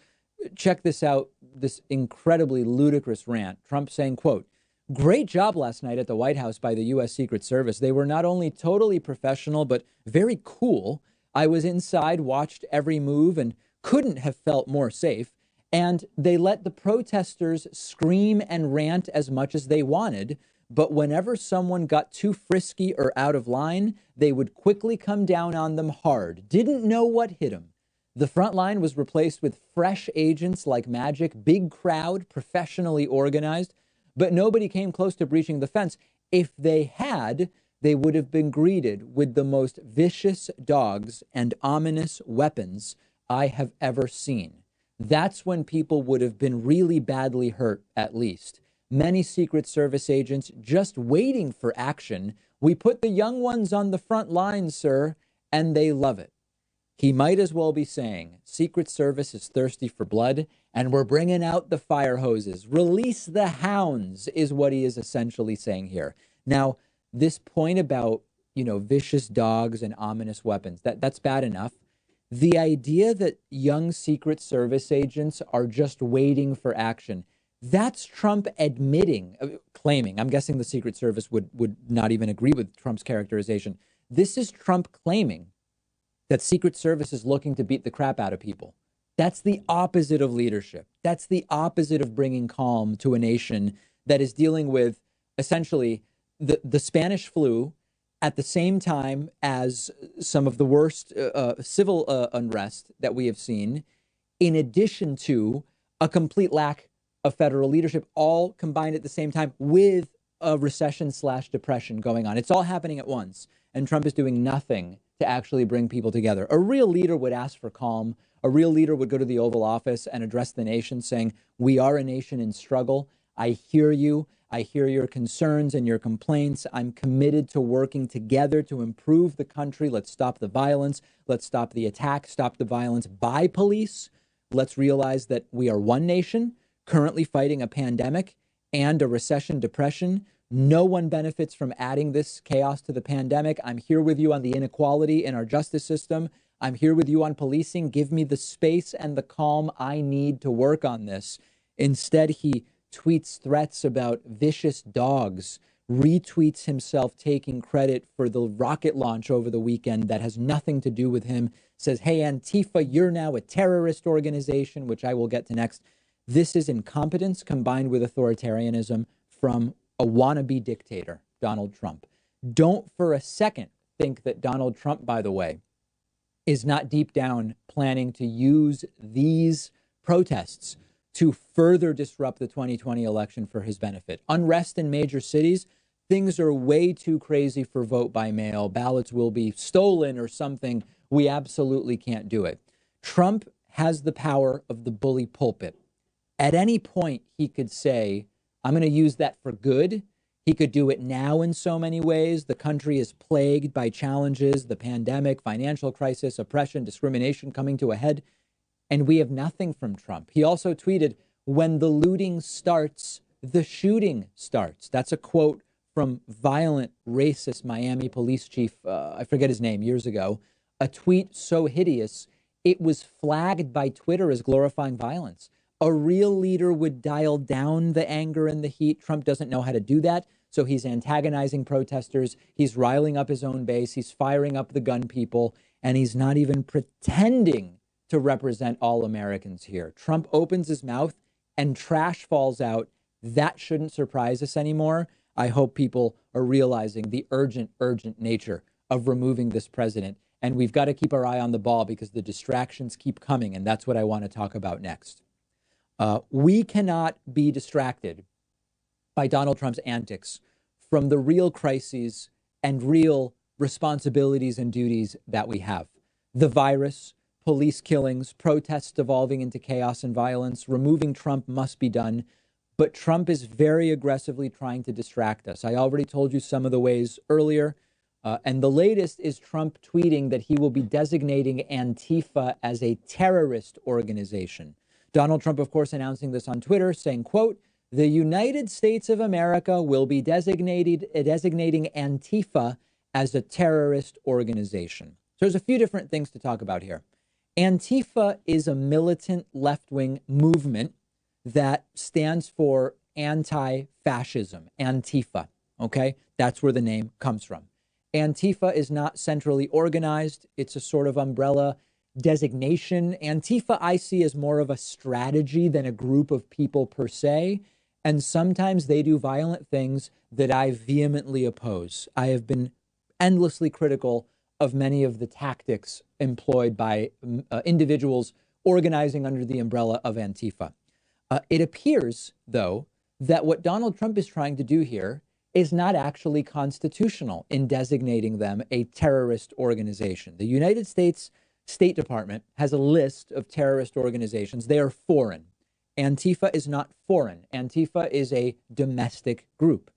Speaker 19: Check this out, this incredibly ludicrous rant. Trump saying, quote, "Great job last night at the White House by the U.S. Secret Service. They were not only totally professional, but very cool. I was inside, watched every move, and couldn't have felt more safe. And they let the protesters scream and rant as much as they wanted. But whenever someone got too frisky or out of line, they would quickly come down on them hard. Didn't know what hit them. The front line was replaced with fresh agents like magic, big crowd, professionally organized. But nobody came close to breaching the fence. If they had, they would have been greeted with the most vicious dogs and ominous weapons I have ever seen. That's when people would have been really badly hurt, at least. Many Secret Service agents just waiting for action. We put the young ones on the front lines, sir, and they love it." He might as well be saying, Secret Service is thirsty for blood, and we're bringing out the fire hoses. Release the hounds is what he is essentially saying here. Now, this point about, vicious dogs and ominous weapons, that's bad enough. The idea that young Secret Service agents are just waiting for action, that's Trump claiming. I'm guessing the Secret Service would not even agree with Trump's characterization. This is Trump claiming that Secret Service is looking to beat the crap out of people. That's the opposite of leadership. That's the opposite of bringing calm to a nation that is dealing with essentially the Spanish flu at the same time as some of the worst civil unrest that we have seen, in addition to a complete lack of federal leadership, all combined at the same time with a recession/depression going on. It's all happening at once. And Trump is doing nothing to actually bring people together. A real leader would ask for calm. A real leader would go to the Oval Office and address the nation saying, we are a nation in struggle. I hear you. I hear your concerns and your complaints. I'm committed to working together to improve the country. Let's stop the violence. Let's stop the attack, stop the violence by police. Let's realize that we are one nation currently fighting a pandemic and a recession, depression. No one benefits from adding this chaos to the pandemic. I'm here with you on the inequality in our justice system. I'm here with you on policing. Give me the space and the calm I need to work on this. Instead, he tweets threats about vicious dogs, retweets himself taking credit for the rocket launch over the weekend that has nothing to do with him, says, hey, Antifa, you're now a terrorist organization, which I will get to next. This is incompetence combined with authoritarianism from a wannabe dictator, Donald Trump. Don't for a second think that Donald Trump, by the way, is not deep down planning to use these protests to further disrupt the 2020 election for his benefit. Unrest in major cities, things are way too crazy for vote by mail. Ballots will be stolen or something. We absolutely can't do it. Trump has the power of the bully pulpit. At any point, he could say, I'm going to use that for good. He could do it now in so many ways. The country is plagued by challenges, the pandemic, financial crisis, oppression, discrimination coming to a head. And we have nothing from Trump. He also tweeted, when the looting starts, the shooting starts. That's a quote from violent, racist Miami police chief, I forget his name, years ago. A tweet so hideous, it was flagged by Twitter as glorifying violence. A real leader would dial down the anger and the heat. Trump doesn't know how to do that. So he's antagonizing protesters. He's riling up his own base. He's firing up the gun people. And he's not even pretending to represent all Americans here. Trump opens his mouth and trash falls out. That shouldn't surprise us anymore. I hope people are realizing the urgent nature of removing this president. And we've got to keep our eye on the ball because the distractions keep coming. And that's what I want to talk about next. We cannot be distracted by Donald Trump's antics from the real crises and real responsibilities and duties that we have. The virus, police killings, protests devolving into chaos and violence. Removing Trump must be done. But Trump is very aggressively trying to distract us. I already told you some of the ways earlier. And the latest is Trump tweeting that he will be designating Antifa as a terrorist organization. Donald Trump, of course, announcing this on Twitter, saying, quote, "The United States of America will be designating Antifa as a terrorist organization." So there's a few different things to talk about here. Antifa is a militant left-wing movement that stands for anti-fascism, Antifa, okay? That's where the name comes from. Antifa is not centrally organized. It's a sort of umbrella designation. Antifa I see as more of a strategy than a group of people per se. And sometimes they do violent things that I vehemently oppose. I have been endlessly critical of many of the tactics employed by individuals organizing under the umbrella of Antifa. It appears, though, that what Donald Trump is trying to do here is not actually constitutional in designating them a terrorist organization. The United States State Department has a list of terrorist organizations. They are foreign. Antifa is not foreign. Antifa is a domestic group.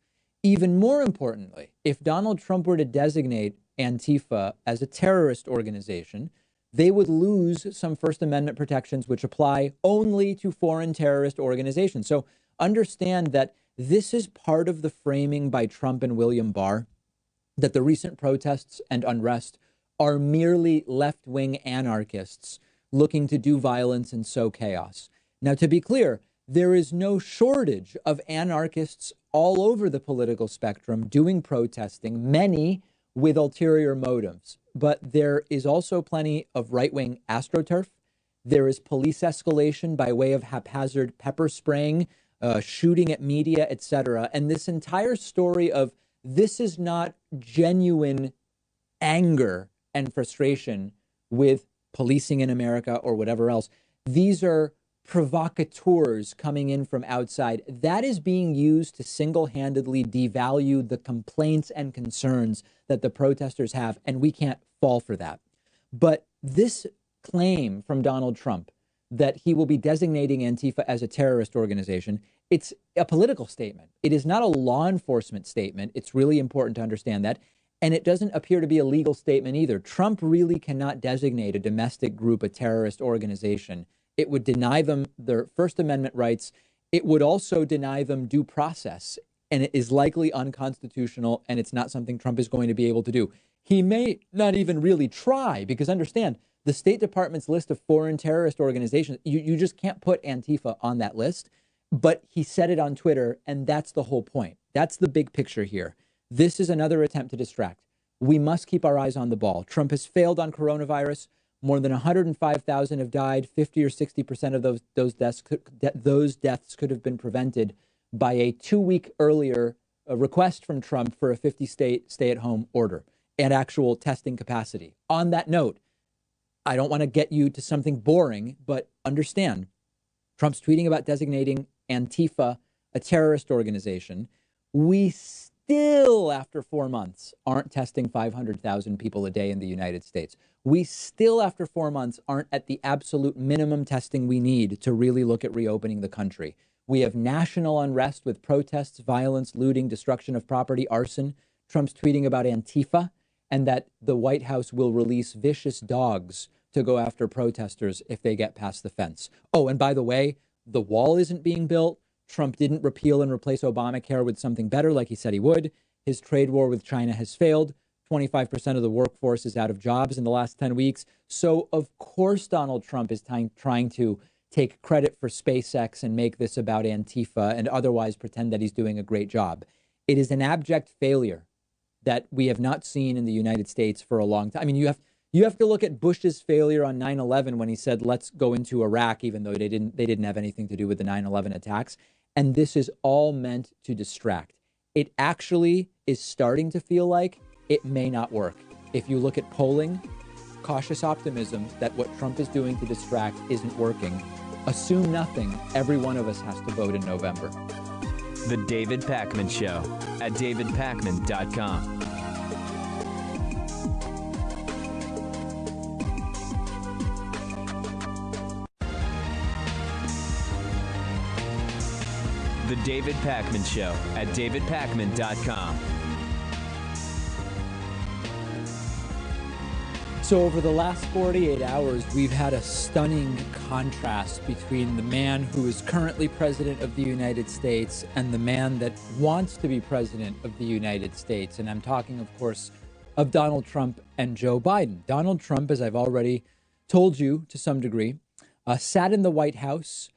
Speaker 19: Even more importantly, if Donald Trump were to designate Antifa as a terrorist organization, they would lose some First Amendment protections which apply only to foreign terrorist organizations. So understand that this is part of the framing by Trump and William Barr, that the recent protests and unrest are merely left-wing anarchists looking to do violence and sow chaos. Now, to be clear, there is no shortage of anarchists all over the political spectrum doing protesting, many with ulterior motives. But there is also plenty of right-wing astroturf. There is police escalation by way of haphazard pepper spraying, shooting at media, etc. And this entire story of this is not genuine anger and frustration with policing in America or whatever else. These are provocateurs coming in from outside. That is being used to single-handedly devalue the complaints and concerns that the protesters have, and we can't fall for that. But this claim from Donald Trump that he will be designating Antifa as a terrorist organization, it's a political statement. It is not a law enforcement statement. It's really important to understand that. And it doesn't appear to be a legal statement either. Trump really cannot designate a domestic group a terrorist organization. It would deny them their First Amendment rights. It would also deny them due process. And it is likely unconstitutional, and it's not something Trump is going to be able to do. He may not even really try, because understand, the State Department's list of foreign terrorist organizations, you just can't put Antifa on that list. But he said it on Twitter, and that's the whole point. That's the big picture here. This is another attempt to distract. We must keep our eyes on the ball. Trump has failed on coronavirus. More than 105,000 have died. 50 or 60% of those deaths could have been prevented by a 2-week earlier request from Trump for a 50-state stay-at-home order and actual testing capacity. On that note, I don't want to get you to something boring, but understand, Trump's tweeting about designating Antifa a terrorist organization. We still, after 4 months, aren't testing 500,000 people a day in the United States. We still, after 4 months, aren't at the absolute minimum testing we need to really look at reopening the country. We have national unrest with protests, violence, looting, destruction of property, arson. Trump's tweeting about Antifa and that the White House will release vicious dogs to go after protesters if they get past the fence. Oh, and by the way, the wall isn't being built. Trump didn't repeal and replace Obamacare with something better like he said he would. His trade war with China has failed. 25% of the workforce is out of jobs in the last 10 weeks. So, of course, Donald Trump is trying to take credit for SpaceX and make this about Antifa and otherwise pretend that he's doing a great job. It is an abject failure that we have not seen in the United States for a long time. I mean, you have to look at Bush's failure on 9/11 when he said, let's go into Iraq, even though they didn't have anything to do with the 9/11 attacks. And this is all meant to distract. It actually is starting to feel like it may not work. If you look at polling, cautious optimism that what Trump is doing to distract isn't working. Assume nothing. Every one of us has to vote in November.
Speaker 18: The David Pakman Show at davidpakman.com. The David Pakman Show at davidpakman.com.
Speaker 19: So over the last 48 hours, we've had a stunning contrast between the man who is currently president of the United States and the man that wants to be president of the United States. And I'm talking, of course, of Donald Trump and Joe Biden. Donald Trump, as I've already told you to some degree, sat in the White House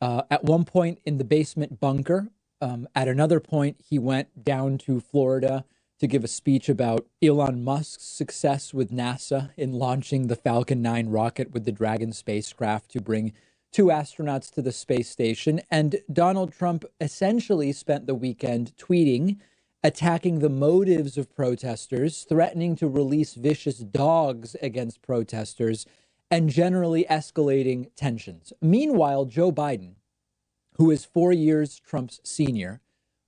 Speaker 19: at one point in the basement bunker. At another point, he went down to Florida to give a speech about Elon Musk's success with NASA in launching the Falcon 9 rocket with the Dragon spacecraft to bring 2 astronauts to the space station. And Donald Trump essentially spent the weekend tweeting, attacking the motives of protesters, threatening to release vicious dogs against protesters, and generally escalating tensions. Meanwhile, Joe Biden, who is 4 years Trump's senior,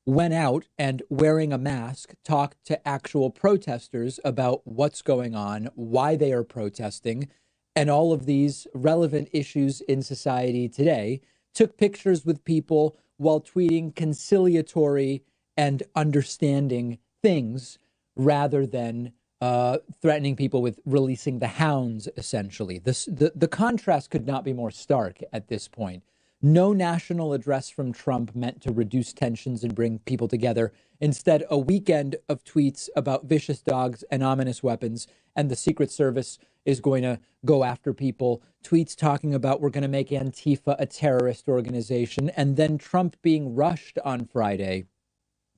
Speaker 19: went out and, wearing a mask, talked to actual protesters about what's going on, why they are protesting, and all of these relevant issues in society today, took pictures with people while tweeting conciliatory and understanding things rather than threatening people with releasing the hounds, essentially. The contrast could not be more stark at this point. No national address from Trump meant to reduce tensions and bring people together. Instead, a weekend of tweets about vicious dogs and ominous weapons, and the Secret Service is going to go after people. Tweets talking about we're going to make Antifa a terrorist organization, and then Trump being rushed on Friday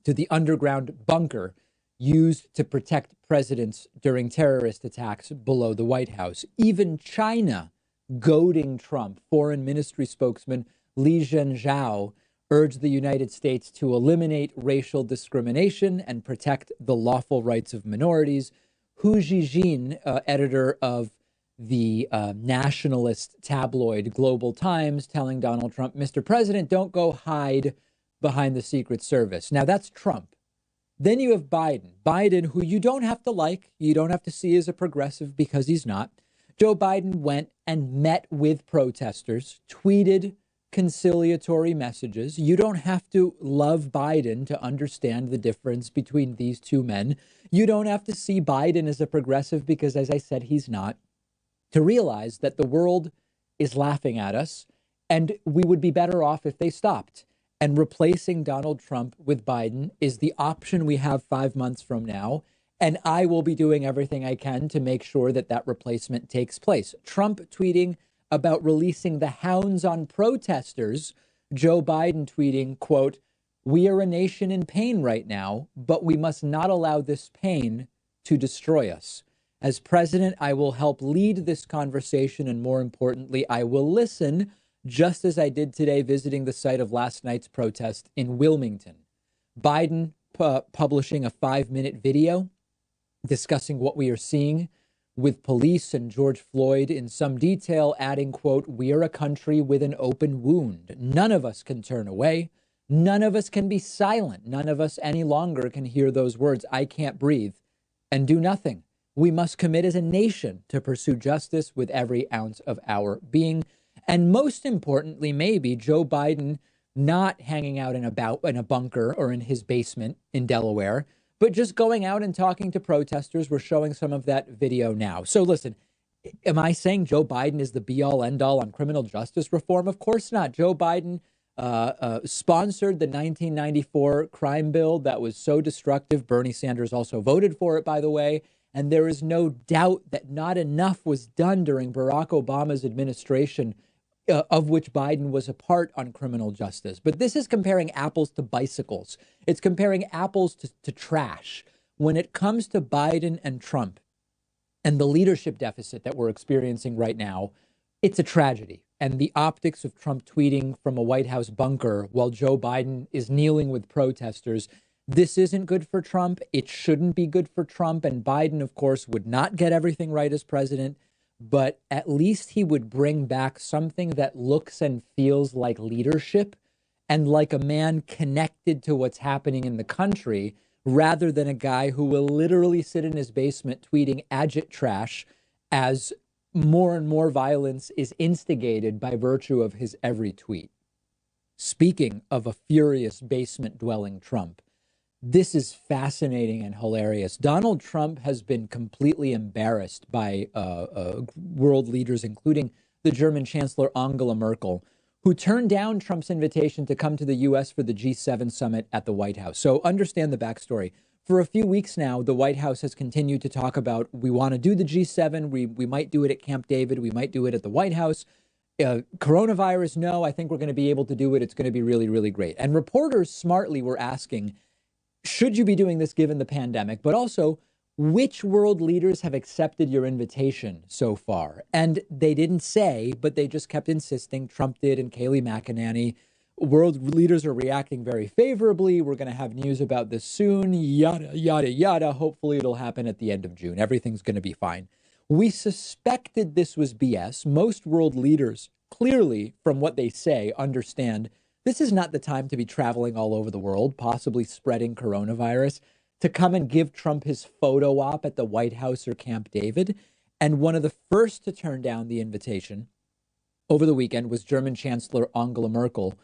Speaker 19: to the underground bunker used to protect presidents during terrorist attacks below the White House. Even China goading Trump. Foreign Ministry spokesman Li Zhenzhao urged the United States to eliminate racial discrimination and protect the lawful rights of minorities. Hu Jijin, editor of the nationalist tabloid Global Times, telling Donald Trump, Mr. President, don't go hide behind the Secret Service. Now, that's Trump. Then you have Biden, who you don't have to like, you don't have to see as a progressive because he's not. Joe Biden went and met with protesters, tweeted conciliatory messages. You don't have to love Biden to understand the difference between these two men. You don't have to see Biden as a progressive because, as I said, he's not, to realize that the world is laughing at us and we would be better off if they stopped. And replacing Donald Trump with Biden is the option we have 5 months from now. And I will be doing everything I can to make sure that that replacement takes place. Trump tweeting about releasing the hounds on protesters. Joe Biden tweeting, quote, we are a nation in pain right now, but we must not allow this pain to destroy us. As president, I will help lead this conversation. And more importantly, I will listen, just as I did today visiting the site of last night's protest in Wilmington. Biden publishing a 5-minute video discussing what we are seeing with police and George Floyd in some detail, adding, quote, we are a country with an open wound. None of us can turn away. None of us can be silent. None of us any longer can hear those words, I can't breathe, and do nothing. We must commit as a nation to pursue justice with every ounce of our being. And most importantly, maybe Joe Biden not hanging out in a bunker or in his basement in Delaware, but just going out and talking to protesters. We're showing some of that video now. So listen, am I saying Joe Biden is the be-all, end-all on criminal justice reform? Of course not. Joe Biden sponsored the 1994 crime bill that was so destructive. Bernie Sanders also voted for it, by the way. And there is no doubt that not enough was done during Barack Obama's administration, of which Biden was a part, on criminal justice. But this is comparing apples to bicycles. It's comparing apples to trash. When it comes to Biden and Trump and the leadership deficit that we're experiencing right now, it's a tragedy. And the optics of Trump tweeting from a White House bunker while Joe Biden is kneeling with protesters, this isn't good for Trump. It shouldn't be good for Trump. And Biden, of course, would not get everything right as president, but at least he would bring back something that looks and feels like leadership and like a man connected to what's happening in the country, rather than a guy who will literally sit in his basement tweeting agit trash as more and more violence is instigated by virtue of his every tweet. Speaking of a furious basement-dwelling Trump, This is fascinating and hilarious. Donald Trump has been completely embarrassed by world leaders, including the German Chancellor Angela Merkel, who turned down Trump's invitation to come to the U.S. for the G7 summit at the White House. So understand the backstory. For a few weeks now, the White House has continued to talk about, we want to do the G7. We might do it at Camp David. We might do it at the White House. Coronavirus, no, I think we're going to be able to do it. It's going to be really, really great. And reporters smartly were asking, should you be doing this given the pandemic? But also, which world leaders have accepted your invitation so far? And they didn't say, but they just kept insisting. Trump did, and Kayleigh McEnany. World leaders are reacting very favorably. We're going to have news about this soon, yada, yada, yada. Hopefully it'll happen at the end of June. Everything's going to be fine. We suspected this was BS. Most world leaders, clearly, from what they say, understand this is not the time to be traveling all over the world, possibly spreading coronavirus, to come and give Trump his photo op at the White House or Camp David. And one of the first to turn down the invitation over the weekend was German Chancellor Angela Merkel,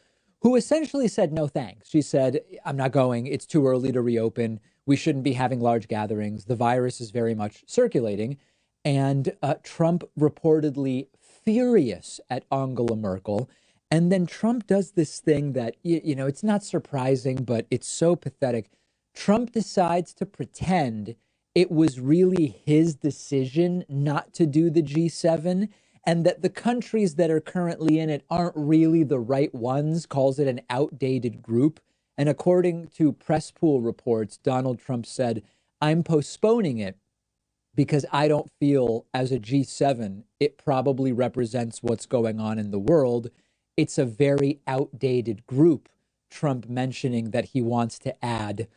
Speaker 19: who essentially said no thanks. She said, I'm not going. It's too early to reopen. We shouldn't be having large gatherings. The virus is very much circulating. And Trump reportedly furious at Angela Merkel. And then Trump does this thing that, you know, it's not surprising, but it's so pathetic. Trump decides to pretend it was really his decision not to do the G7 and that the countries that are currently in it aren't really the right ones, calls it an outdated group. And according to press pool reports, Donald Trump said, I'm postponing it because I don't feel as a G7, it probably represents what's going on in the world. It's a very outdated group. Trump mentioning that he wants to add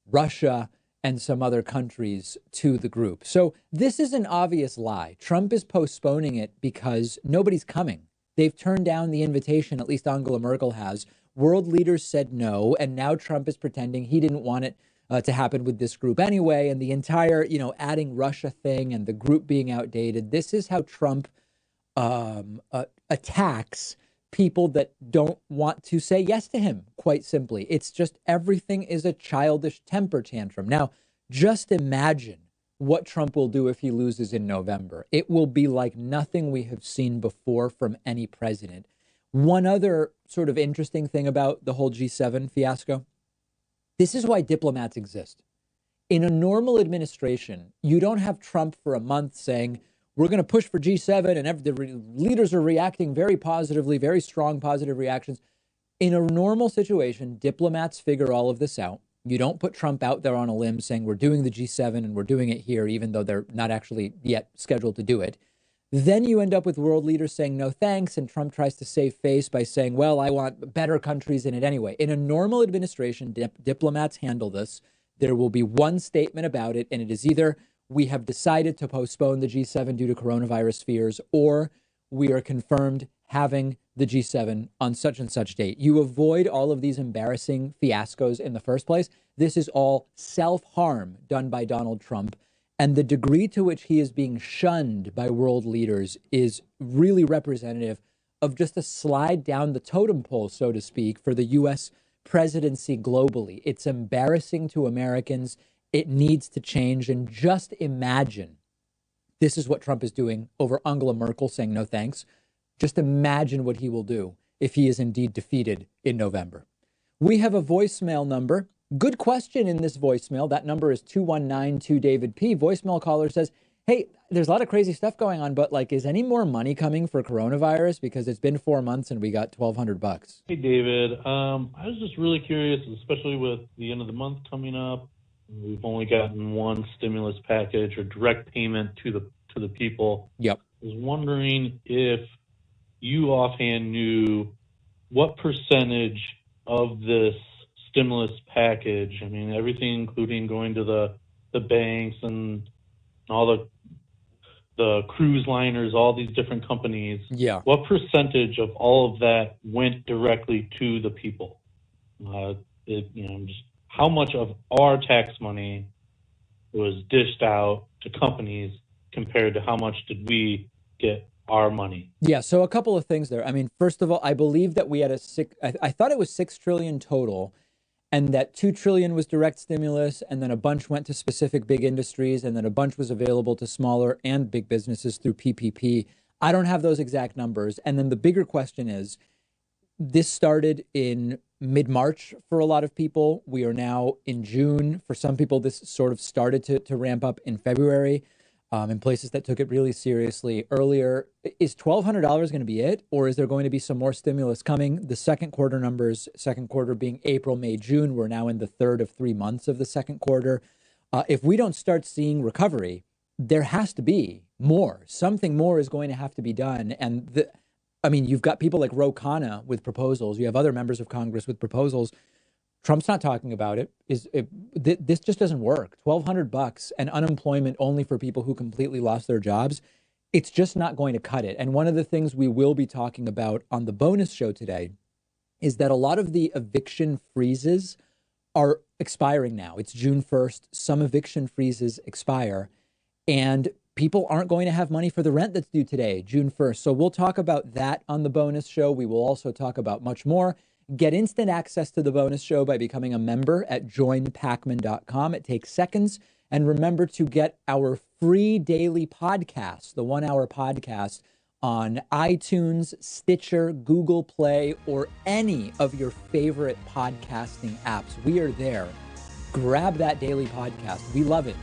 Speaker 19: Russia and some other countries to the group. So this is an obvious lie. Trump is postponing it because nobody's coming. They've turned down the invitation, at least Angela Merkel has. World leaders said no, and now Trump is pretending he didn't want it to happen with this group anyway. And the entire, adding Russia thing and the group being outdated. This is how Trump attacks people that don't want to say yes to him, quite simply. It's just everything is a childish temper tantrum. Now, just imagine what Trump will do if he loses in November. It will be like nothing we have seen before from any president. One other sort of interesting thing about the whole G7 fiasco, this is why diplomats exist. In a normal administration, you don't have Trump for a month saying, we're going to push for G7 and the leaders are reacting very positively, very strong positive reactions. In a normal situation, diplomats figure all of this out. You don't put Trump out there on a limb saying we're doing the G7 and we're doing it here, even though they're not actually yet scheduled to do it. Then you end up with world leaders saying no thanks, and Trump tries to save face by saying, well, I want better countries in it anyway. In a normal administration, diplomats handle this. There will be one statement about it, and it is either we have decided to postpone the G7 due to coronavirus fears, or we are confirmed having the G7 on such and such date. You avoid all of these embarrassing fiascos in the first place. This is all self-harm done by Donald Trump. And the degree to which he is being shunned by world leaders is really representative of just a slide down the totem pole, so to speak, for the U.S. presidency globally. It's embarrassing to Americans. It needs to change. And just imagine this is what Trump is doing over Angela Merkel saying no thanks. Just imagine what he will do if he is indeed defeated in November. We have a voicemail number. Good question in this voicemail. That number is 219-2-DAVID-P. Voicemail caller says, hey, there's a lot of crazy stuff going on, but is any more money coming for coronavirus? Because it's been 4 months and we got $1,200.
Speaker 20: Hey, David. I was just really curious, especially with the end of the month coming up. We've only gotten one stimulus package or direct payment to the people.
Speaker 19: Yep.
Speaker 20: I was wondering if you offhand knew what percentage of this stimulus package, I mean, everything including going to the banks and all the cruise liners, all these different companies.
Speaker 19: Yeah.
Speaker 20: What percentage of all of that went directly to the people? Just how much of our tax money was dished out to companies compared to how much did we get our money?
Speaker 19: Yeah, so a couple of things there. I mean, first of all, I believe that we had I thought it was $6 trillion total. and that 2 trillion was direct stimulus, and then a bunch went to specific big industries, and then a bunch was available to smaller and big businesses through PPP. I don't have those exact numbers. And then the bigger question is, this started in mid-March for a lot of people. We are now in June. For some people, this sort of started to ramp up in February. In places that took it really seriously earlier. Is $1,200 going to be it, or is there going to be some more stimulus coming? The second quarter numbers, second quarter being April, May, June, we're now in the third of 3 months of the second quarter. If we don't start seeing recovery, there has to be more. Something more is going to have to be done. And you've got people like Ro Khanna with proposals. You have other members of Congress with proposals. Trump's not talking about it. This just doesn't work. $1,200 and unemployment only for people who completely lost their jobs. It's just not going to cut it. And one of the things we will be talking about on the bonus show today is that a lot of the eviction freezes are expiring now. It's June 1st. Some eviction freezes expire, and people aren't going to have money for the rent that's due today, June 1st. So we'll talk about that on the bonus show. We will also talk about much more. Get instant access to the bonus show by becoming a member at joinpacman.com. It takes seconds. And remember to get our free daily podcast, the 1 hour podcast, on iTunes, Stitcher, Google Play, or any of your favorite podcasting apps. We are there. Grab that daily podcast. We love it.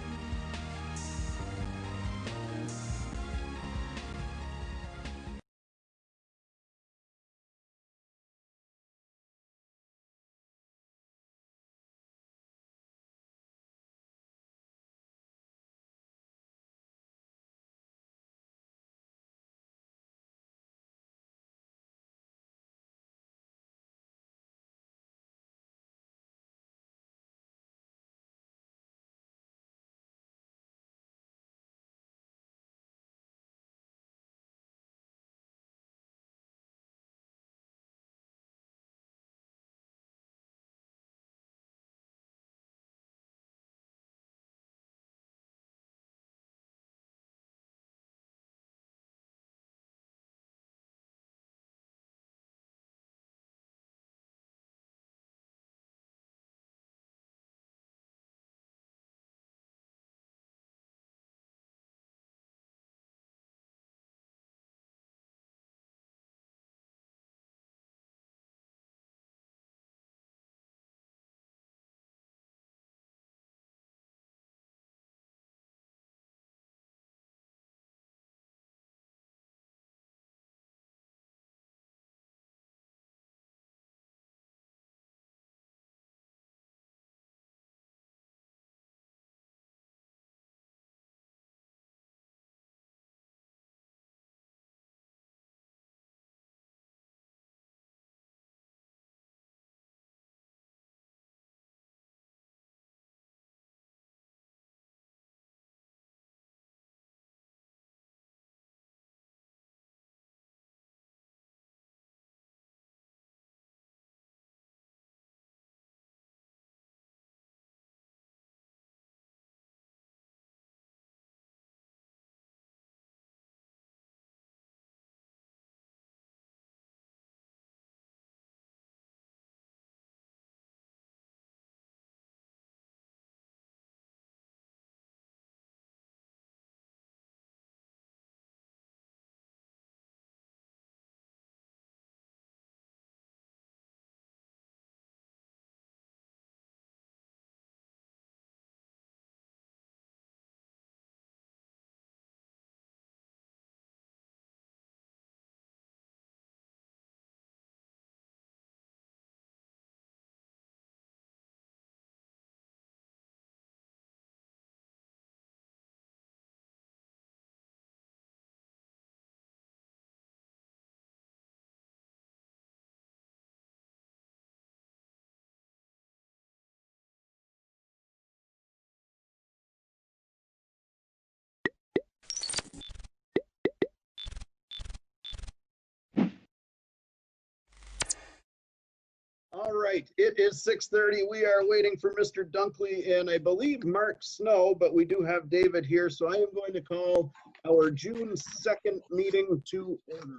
Speaker 21: All right, it is 6:30. We are waiting for Mr. Dunkley and I believe Mark Snow, but we do have David here. So I am going to call our June 2nd meeting to order.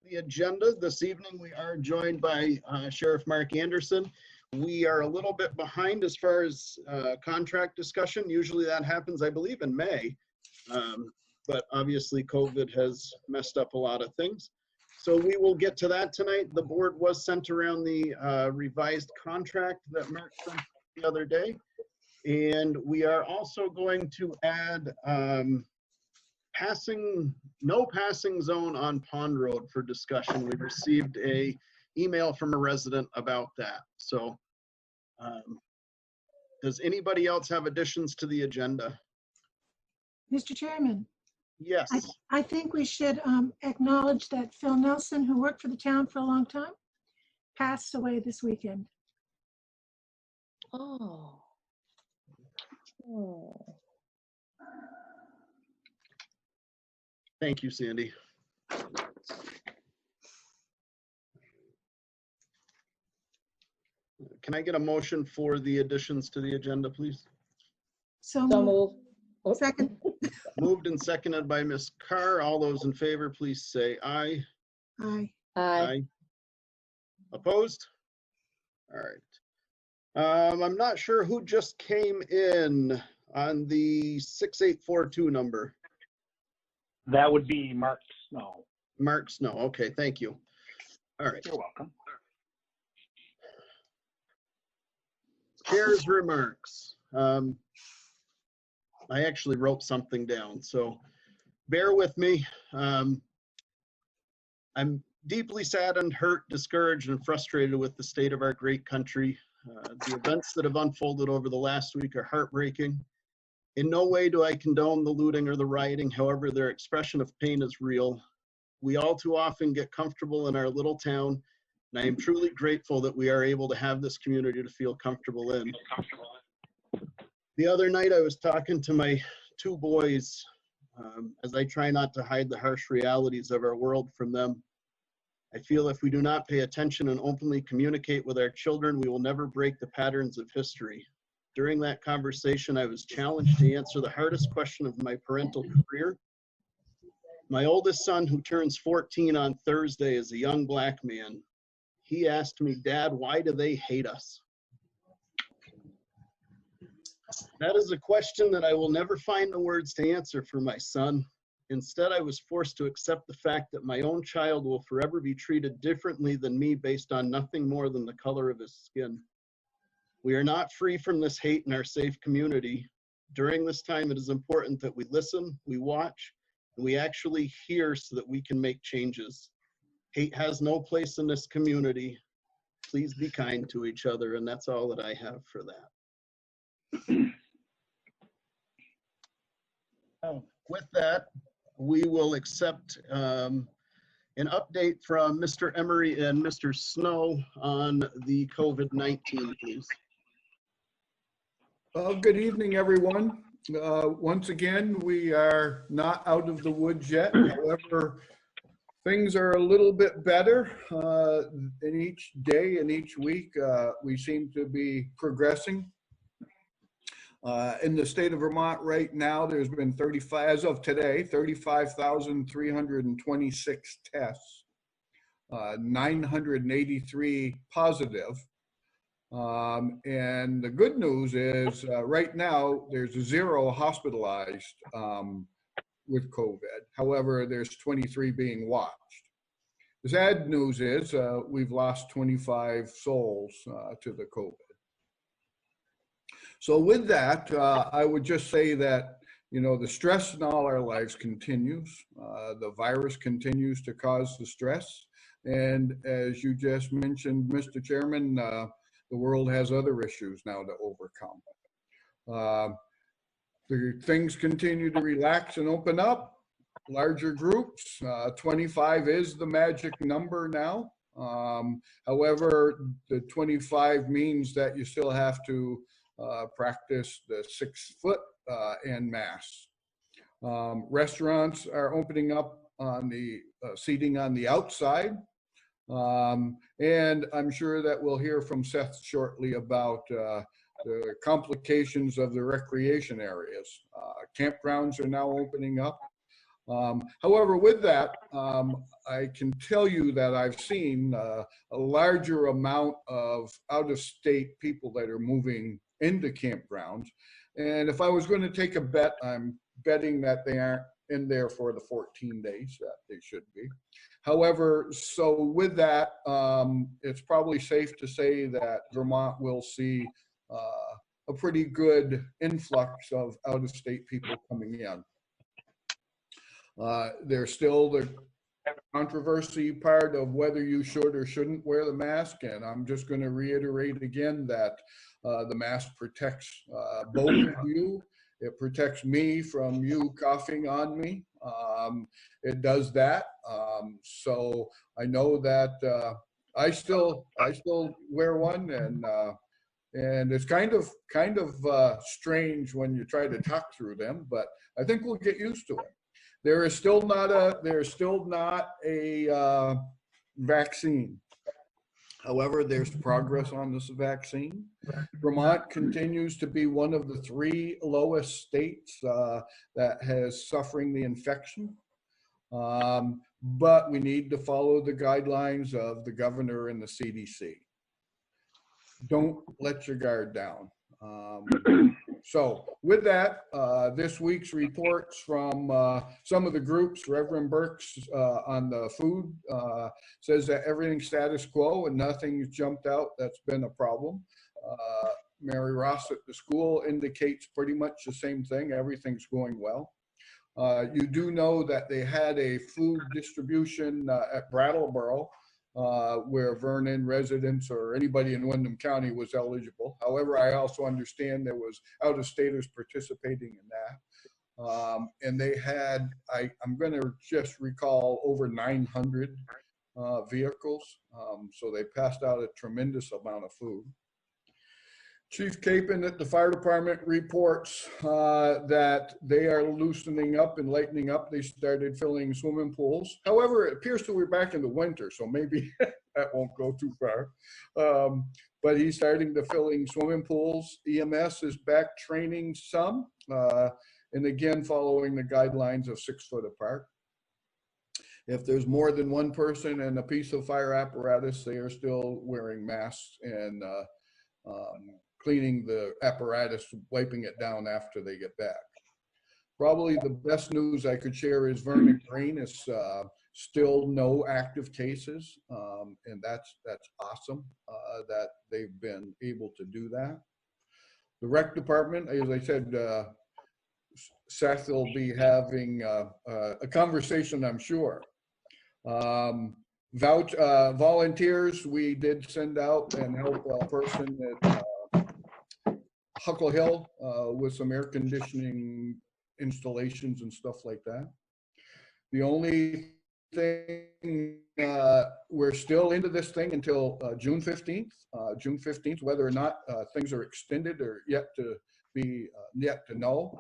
Speaker 21: The agenda this evening, we are joined by Sheriff Mark Anderson. We are a little bit behind as far as contract discussion. Usually that happens, I believe, in May. But obviously COVID has messed up a lot of things. So we will get to that tonight. The board was sent around the revised contract that Mark sent the other day. And we are also going to add no passing zone on Pond Road for discussion. We received a email from a resident about that. So does anybody else have additions to the agenda?
Speaker 1: Mr. Chairman.
Speaker 21: Yes.
Speaker 1: I think we should acknowledge that Phil Nelson, who worked for the town for a long time, passed away this weekend.
Speaker 5: Oh. Oh.
Speaker 21: Thank you, Sandy. Can I get a motion for the additions to the agenda, please?
Speaker 1: So moved. Second.
Speaker 21: Moved and seconded by Ms. Carr. All those in favor, please say aye.
Speaker 1: Aye.
Speaker 21: Aye. Opposed? All right. I'm not sure who just came in on the 6842 number.
Speaker 22: That would be Mark Snow.
Speaker 21: Mark Snow. Okay, thank you. All right.
Speaker 22: You're welcome.
Speaker 21: Chair's remarks. I actually wrote something down, so bear with me. I'm deeply saddened, hurt, discouraged, and frustrated with the state of our great country. The events that have unfolded over the last week are heartbreaking. In no way do I condone the looting or the rioting. However, their expression of pain is real. We all too often get comfortable in our little town, and I am truly grateful that we are able to have this community to feel comfortable in. The other night I was talking to my two boys as I try not to hide the harsh realities of our world from them. I feel if we do not pay attention and openly communicate with our children, we will never break the patterns of history. During that conversation, I was challenged to answer the hardest question of my parental career. My oldest son, who turns 14 on Thursday, is a young Black man. He asked me, "Dad, why do they hate us?" That is a question that I will never find the words to answer for my son. Instead, I was forced to accept the fact that my own child will forever be treated differently than me based on nothing more than the color of his skin. We are not free from this hate in our safe community. During this time, it is important that we listen, we watch, and we actually hear so that we can make changes. Hate has no place in this community. Please be kind to each other, and that's all that I have for that. With that, we will accept an update from Mr. Emery and Mr. Snow on the COVID-19, please.
Speaker 23: Good evening, everyone. Once again, we are not out of the woods yet. However, things are a little bit better in each day and each week. We seem to be progressing. In the state of Vermont right now, there's been 35, as of today, 35,326 tests, 983 positive. And the good news is right now there's 0 hospitalized with COVID. However, there's 23 being watched. The sad news is we've lost 25 souls to the COVID. So with that, I would just say that, you know, the stress in all our lives continues. The virus continues to cause the stress. And as you just mentioned, Mr. Chairman, the world has other issues now to overcome. The things continue to relax and open up. Larger groups, 25 is the magic number now. However, the 25 means that you still have to practice the 6 foot en masse. Restaurants are opening up on the seating on the outside. And I'm sure that we'll hear from Seth shortly about the complications of the recreation areas. Campgrounds are now opening up. However, with that, I can tell you that I've seen a larger amount of out-of-state people that are moving into campgrounds. And if I was going to take a bet, I'm betting that they aren't in there for the 14 days that they should be. However, so with that, it's probably safe to say that Vermont will see a pretty good influx of out-of-state people coming in. There's still the controversy part of whether you should or shouldn't wear the mask, and I'm just going to reiterate again that the mask protects both of you. It protects me from you coughing on me. It does that. So I know that I still wear one, and it's kind of strange when you try to talk through them, but I think we'll get used to it. There is still not a vaccine. However, there's progress on this vaccine. Vermont continues to be one of the 3 lowest states that has suffering the infection. But we need to follow the guidelines of the governor and the CDC. Don't let your guard down. So with that, this week's reports from some of the groups, Reverend Burks on the food says that everything's status quo and nothing's jumped out that's been a problem. Mary Ross at the school indicates pretty much the same thing. Everything's going well. You do know that they had a food distribution at Brattleboro where Vernon residents or anybody in Windham County was eligible. However, I also understand there was out-of-staters participating in that. And they had, I'm going to just recall, over 900 vehicles. So they passed out a tremendous amount of food. Chief Capon at the fire department reports that they are loosening up and lightening up. They started filling swimming pools. However, it appears to we're back in the winter, so maybe that won't go too far. But he's starting to filling swimming pools. EMS is back training some, and again, following the guidelines of 6 foot apart. If there's more than one person and a piece of fire apparatus, they are still wearing masks and cleaning the apparatus, wiping it down after they get back. Probably the best news I could share is Vernon Green is still no active cases, and that's awesome that they've been able to do that. The rec department, as I said, Seth will be having a conversation, I'm sure. Volunteers, we did send out and help a person at Huckle Hill with some air conditioning installations and stuff like that. The only thing, we're still into this thing until June 15th. June 15th, whether or not things are extended or yet to know.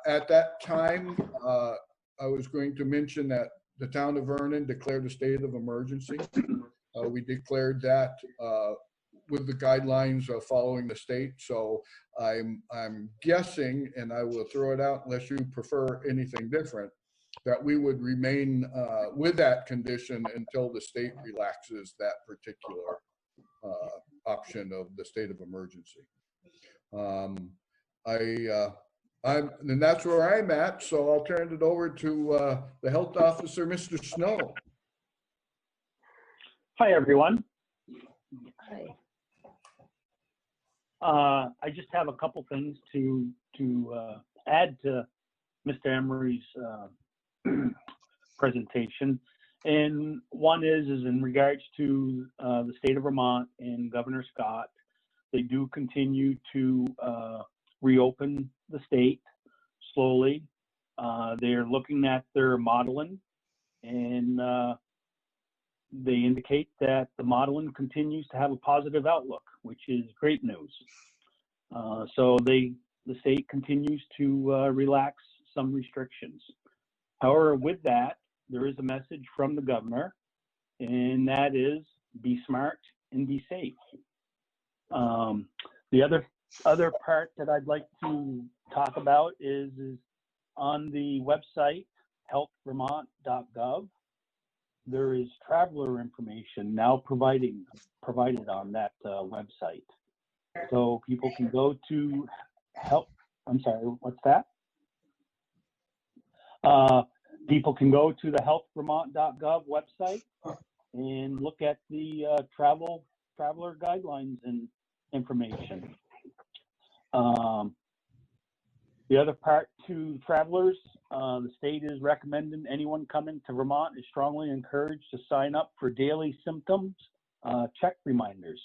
Speaker 23: At that time, I was going to mention that the town of Vernon declared a state of emergency. We declared that with the guidelines of following the state. So I'm guessing, and I will throw it out unless you prefer anything different, that we would remain with that condition until the state relaxes that particular option of the state of emergency. And that's where I'm at. So I'll turn it over to the health officer, Mr. Snow.
Speaker 22: Hi, everyone.
Speaker 15: Hi.
Speaker 22: I just have a couple things to add to Mr. Emery's presentation. And one is in regards to the state of Vermont and Governor Scott. They do continue to reopen the state slowly. They're looking at their modeling, and they indicate that the modeling continues to have a positive outlook, which is great news. So the state continues to relax some restrictions. However, with that, there is a message from the governor, and that is be smart and be safe. The other part that I'd like to talk about is on the website, healthvermont.gov. There is traveler information now provided on that website. So people can go to what's that? People can go to the healthvermont.gov website and look at the traveler guidelines and information. The other part to travelers, the state is recommending anyone coming to Vermont is strongly encouraged to sign up for daily symptoms check reminders.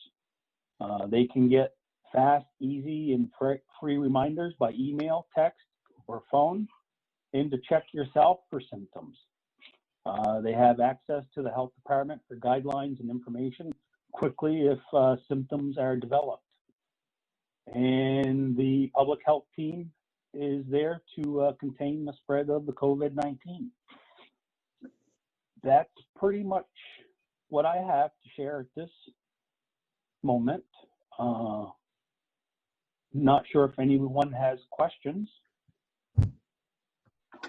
Speaker 22: They can get fast, easy, and free reminders by email, text, or phone, and to check yourself for symptoms. They have access to the health department for guidelines and information quickly if symptoms are developed. And the public health team is there to contain the spread of the COVID-19. That's pretty much what I have to share at this moment. Not sure if anyone has questions.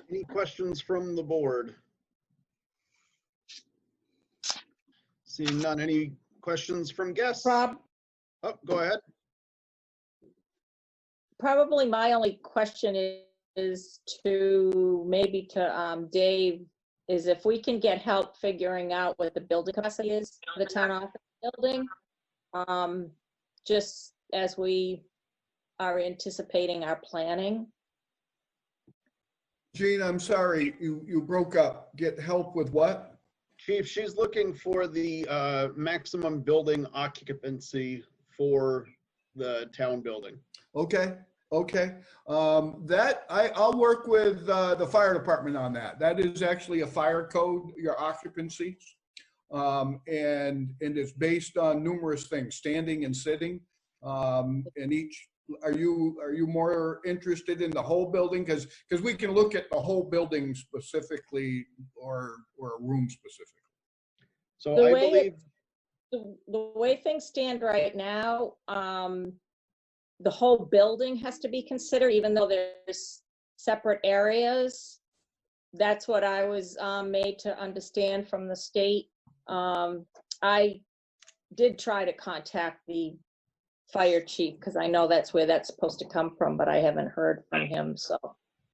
Speaker 21: Any questions from the board? Seeing none. Any questions from guests?
Speaker 4: Rob?
Speaker 21: Oh, go ahead.
Speaker 4: Probably my only question is to maybe to Dave, is if we can get help figuring out what the building capacity is for the town office building, just as we are anticipating our planning.
Speaker 23: Gene, I'm sorry, you broke up. Get help with what?
Speaker 21: Chief, she's looking for the maximum building occupancy for the town building.
Speaker 23: Okay. I'll work with the fire department on that. That is actually a fire code, your occupancy. And it's based on numerous things, standing and sitting. And each, are you more interested in the whole building? Because we can look at the whole building specifically or a room specifically.
Speaker 21: So
Speaker 4: The
Speaker 21: I
Speaker 4: way
Speaker 21: believe
Speaker 4: the way things stand right now, the whole building has to be considered, even though there's separate areas. That's what I was made to understand from the state. I did try to contact the fire chief because I know that's where that's supposed to come from, but I haven't heard from him. So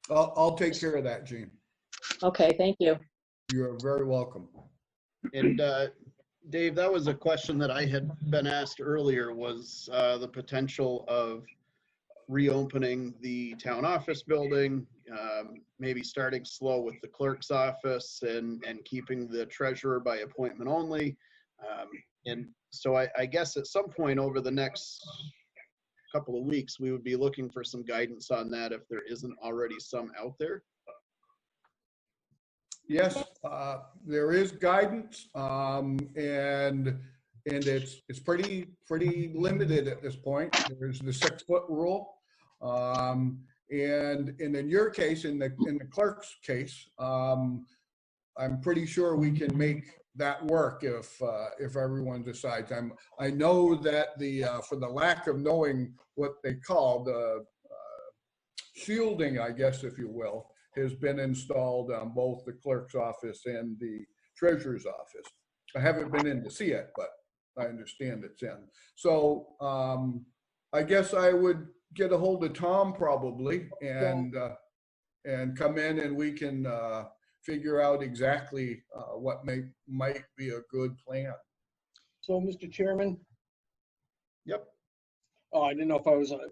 Speaker 23: I'll take care of that, Gene.
Speaker 4: Okay, thank you.
Speaker 23: You're very welcome.
Speaker 21: And Dave, that was a question that I had been asked earlier, was the potential of reopening the town office building, maybe starting slow with the clerk's office and keeping the treasurer by appointment only. And so I guess at some point over the next couple of weeks, we would be looking for some guidance on that if there isn't already some out there.
Speaker 23: Yes, there is guidance, and it's pretty limited at this point. There's the 6-foot rule, and in your case, in the clerk's case, I'm pretty sure we can make that work if everyone decides. I know that for the lack of knowing what they call the shielding, I guess, if you will, has been installed on both the clerk's office and the treasurer's office. I haven't been in to see it, but I understand it's in. So I guess I would get a hold of Tom probably and come in and we can figure out exactly what might be a good plan.
Speaker 6: So, Mr. Chairman?
Speaker 21: Yep.
Speaker 6: Oh, I didn't know if I was on.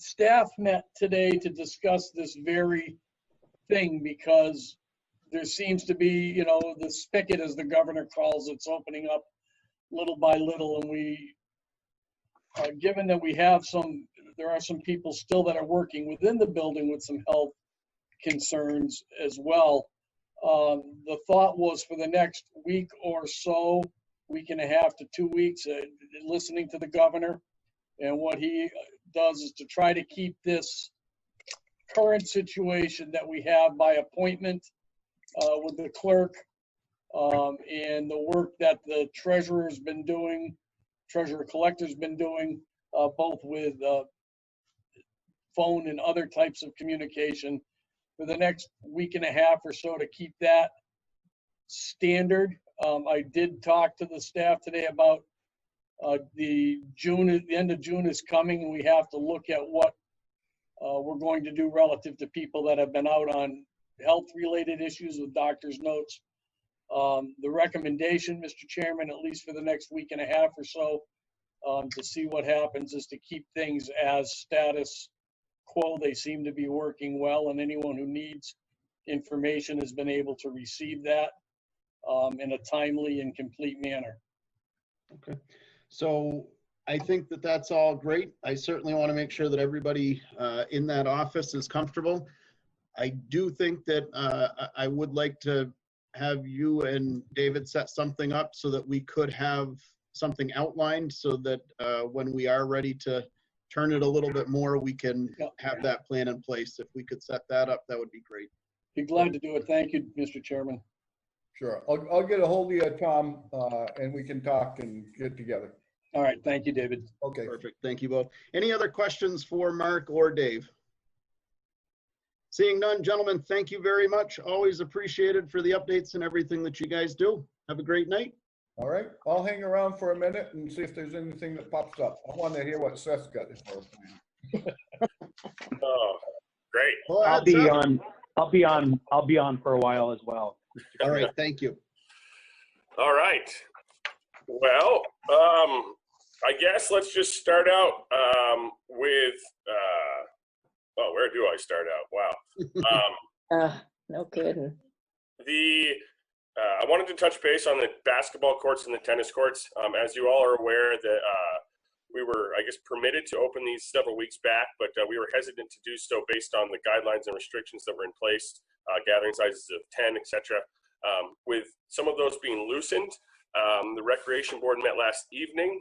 Speaker 6: Staff met today to discuss this very thing because there seems to be, the spigot, as the governor calls it's opening up little by little. And we, given that there are some people still that are working within the building with some health concerns as well. The thought was for the next week or so, week and a half to 2 weeks, listening to the governor, and what he does is to try to keep this current situation that we have by appointment with the clerk and the work that the treasurer's been doing, treasurer collector's been doing, both with phone and other types of communication. for the next week and a half or so to keep that standard. I did talk to the staff today about the end of June is coming, and we have to look at what we're going to do relative to people that have been out on health-related issues with doctor's notes. The recommendation, Mr. Chairman, at least for the next week and a half or so, to see what happens, is to keep things as status quo. They seem to be working well, and anyone who needs information has been able to receive that in a timely and complete manner.
Speaker 21: Okay. So I think that that's all great. I certainly want to make sure that everybody in that office is comfortable. I do think that I would like to have you and David set something up so that we could have something outlined, so that when we are ready to turn it a little bit more, we can have that plan in place. If we could set that up, that would be great.
Speaker 6: Be glad to do it. Thank you, Mr. Chairman.
Speaker 23: Sure. I'll get a hold of you, Tom, and we can talk and get together.
Speaker 6: All right. Thank you, David.
Speaker 23: Okay.
Speaker 21: Perfect. Thank you both. Any other questions for Mark or Dave? Seeing none, gentlemen, thank you very much. Always appreciated for the updates and everything that you guys do. Have a great night.
Speaker 23: All right. I'll hang around for a minute and see if there's anything that pops up. I want to hear what Seth's got to say.
Speaker 3: Oh, great.
Speaker 21: Well,
Speaker 22: I'll be on for a while as well.
Speaker 21: All right. Thank you.
Speaker 3: All right. Well, I guess let's just start out with, well, where do I start out? Wow.
Speaker 4: No kidding.
Speaker 3: I wanted to touch base on the basketball courts and the tennis courts. As you all are aware, that we were, I guess, permitted to open these several weeks back, but we were hesitant to do so based on the guidelines and restrictions that were in place, gathering sizes of 10, etc. With some of those being loosened, the Recreation Board met last evening,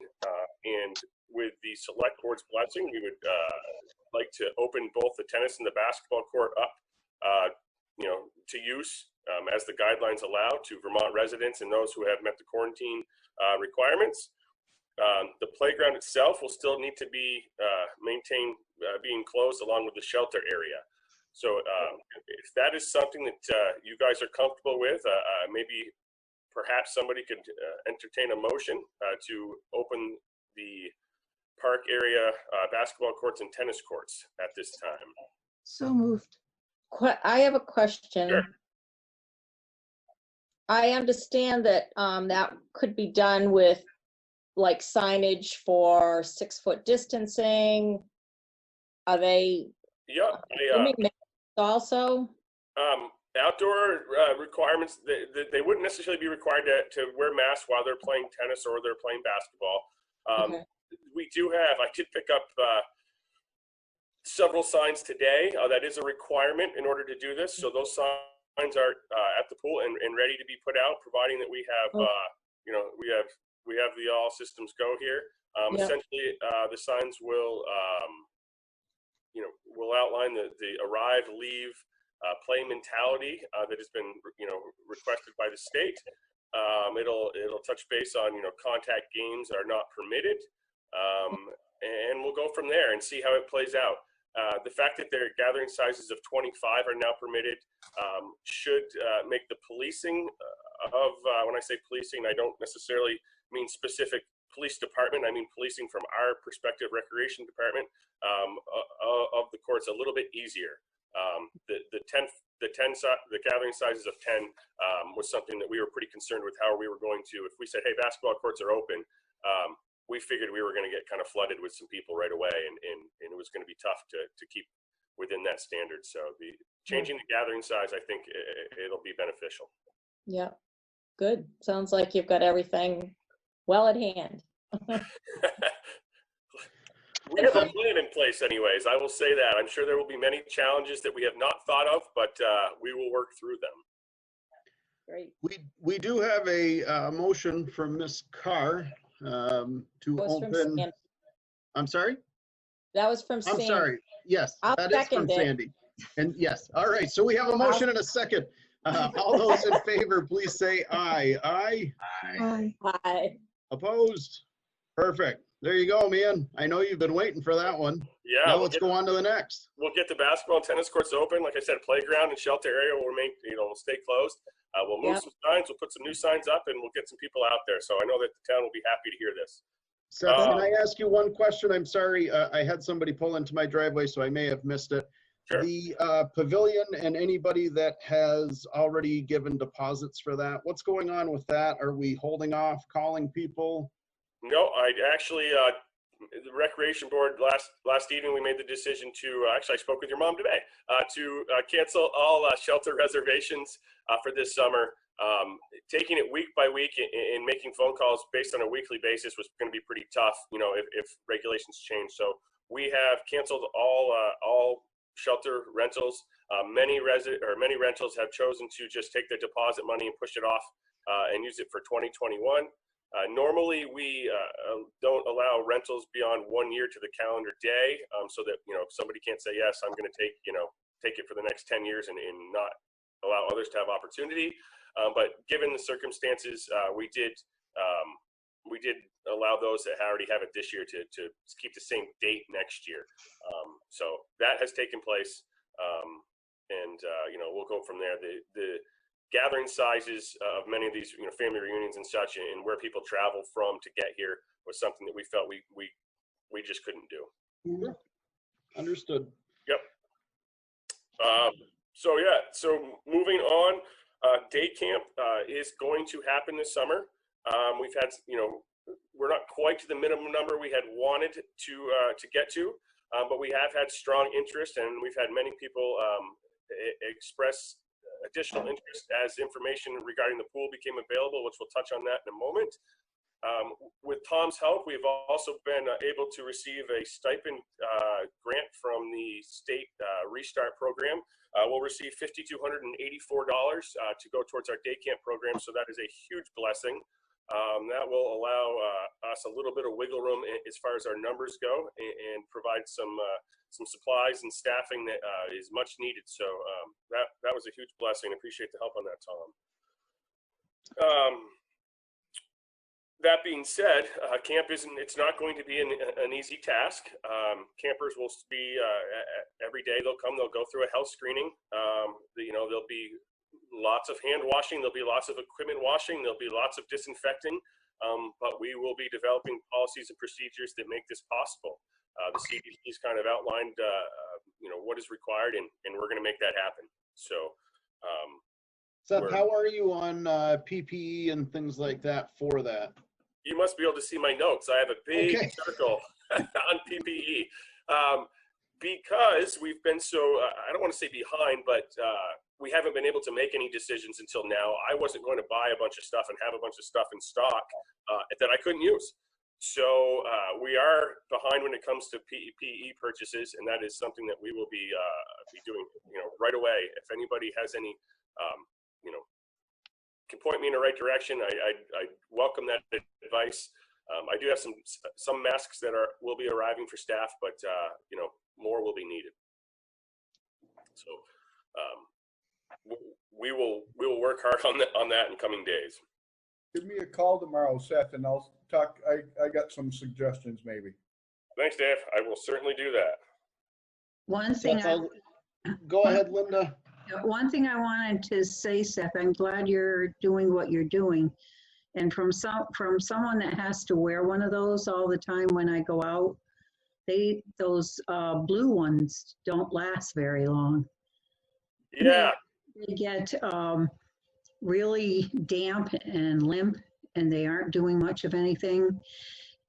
Speaker 3: and with the Select Board's blessing, we would like to open both the tennis and the basketball court up, to use as the guidelines allow to Vermont residents and those who have met the quarantine requirements. The playground itself will still need to be maintained, being closed along with the shelter area. So if that is something that you guys are comfortable with, maybe perhaps somebody could entertain a motion to open the park area basketball courts and tennis courts at this time.
Speaker 1: So moved.
Speaker 4: I have a question.
Speaker 3: Sure.
Speaker 4: I understand that that could be done with like signage for 6-foot distancing. Are they?
Speaker 3: Yeah.
Speaker 4: Also.
Speaker 3: Outdoor requirements, they wouldn't necessarily be required to wear masks while they're playing tennis or they're playing basketball.
Speaker 4: Okay.
Speaker 3: We do have, I did pick up several signs today. That is a requirement in order to do this. So those signs are at the pool and ready to be put out, providing that we have, we have the all systems go here. Essentially, the signs will, will outline the arrive, leave, play mentality that has been, requested by the state. It'll touch base on, contact games are not permitted. And we'll go from there and see how it plays out. The fact that their gathering sizes of 25 are now permitted should make the policing of, when I say policing, I don't necessarily mean specific police department. I mean policing from our perspective, recreation department, of the courts a little bit easier. The gathering sizes of 10 was something that we were pretty concerned with how we were going to. If we said, hey, basketball courts are open, we figured we were going to get kind of flooded with some people right away, and it was going to be tough to keep within that standard. So changing the gathering size, I think it'll be beneficial.
Speaker 4: Yeah, good. Sounds like you've got everything well at hand.
Speaker 3: We have a plan in place anyways, I will say that. I'm sure there will be many challenges that we have not thought of, but we will work through them.
Speaker 4: Great.
Speaker 21: We do have a motion from Ms. Carr to open. I'm sorry?
Speaker 4: That was from Sandy.
Speaker 21: I'm sorry. Yes, that is from Sandy. And yes, all right. So we have a motion and a second. All those in favor, please say aye. Aye.
Speaker 1: Aye.
Speaker 4: Aye.
Speaker 21: Opposed? Perfect. There you go, man. I know you've been waiting for that one.
Speaker 3: Yeah.
Speaker 21: Now let's go on to the next.
Speaker 3: We'll get the basketball and tennis courts open. Like I said, playground and shelter area will remain, will stay closed. We'll move some signs. We'll put some new signs up, and we'll get some people out there. So I know that the town will be happy to hear this.
Speaker 21: Seth, can I ask you one question? I'm sorry, I had somebody pull into my driveway, so I may have missed it.
Speaker 3: Sure.
Speaker 21: The pavilion and anybody that has already given deposits for that, what's going on with that? Are we holding off calling people?
Speaker 3: No, I actually, the recreation board last evening, we made the decision to, actually I spoke with your mom today, to cancel all shelter reservations for this summer. Taking it week by week and making phone calls based on a weekly basis was going to be pretty tough, if regulations change. So we have canceled all shelter rentals. Many rentals have chosen to just take their deposit money and push it off and use it for 2021. Normally, we don't allow rentals beyond 1 year to the calendar day, so that somebody can't say, yes, I'm going to take it for the next 10 years and not allow others to have opportunity. But given the circumstances, we did allow those that already have it this year to keep the same date next year. So that has taken place, and we'll go from there. The gathering sizes of many of these family reunions and such, and where people travel from to get here, was something that we felt we just couldn't do.
Speaker 21: Understood.
Speaker 3: Yep. So moving on, day camp is going to happen this summer. We've had, we're not quite to the minimum number we had wanted to get to, but we have had strong interest, and we've had many people express additional interest as information regarding the pool became available, which we'll touch on that in a moment. With Tom's help, we've also been able to receive a stipend grant from the state Restart program. We'll receive $5,284 to go towards our day camp program, so that is a huge blessing. That will allow us a little bit of wiggle room as far as our numbers go, and provide some supplies and staffing that is much needed. So that was a huge blessing. Appreciate the help on that, Tom. That being said, camp it's not going to be an easy task. Campers will be, every day they'll go through a health screening. There'll be lots of hand washing, there'll be lots of equipment washing, there'll be lots of disinfecting, but we will be developing policies and procedures that make this possible. The CDC's kind of outlined, what is required, and we're going to make that happen. So,
Speaker 21: Seth, how are you on PPE and things like that for that?
Speaker 3: You must be able to see my notes. I have a big circle on PPE, because we've been so, I don't want to say behind, but we haven't been able to make any decisions until now. I wasn't going to buy a bunch of stuff and have a bunch of stuff in stock that I couldn't use. So we are behind when it comes to PPE purchases, and that is something that we will be doing, right away. If anybody has any, can point me in the right direction, I welcome that advice. I do have some masks that will be arriving for staff, but more will be needed. So we will work hard on that in coming days.
Speaker 23: Give me a call tomorrow, Seth, and I'll talk. I got some suggestions maybe.
Speaker 3: Thanks, Dave. I will certainly do that.
Speaker 7: One thing
Speaker 21: Go ahead, Linda.
Speaker 7: One thing I wanted to say, Seth, I'm glad you're doing what you're doing. And from someone that has to wear one of those all the time when I go out, those blue ones don't last very long.
Speaker 3: Yeah.
Speaker 7: They get really damp and limp, and they aren't doing much of anything.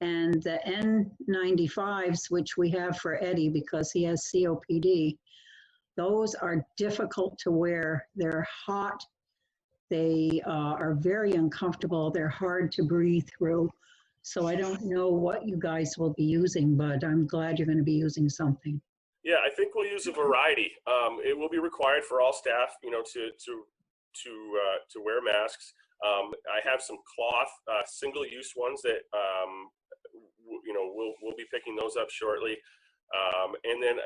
Speaker 7: And the N95s, which we have for Eddie because he has COPD, those are difficult to wear. They're hot. They are very uncomfortable. They're hard to breathe through. So I don't know what you guys will be using, but I'm glad you're going to be using something.
Speaker 3: Yeah, I think we'll use a variety. It will be required for all staff, to wear masks. I have some cloth, single-use ones that, we'll be picking those up shortly. And then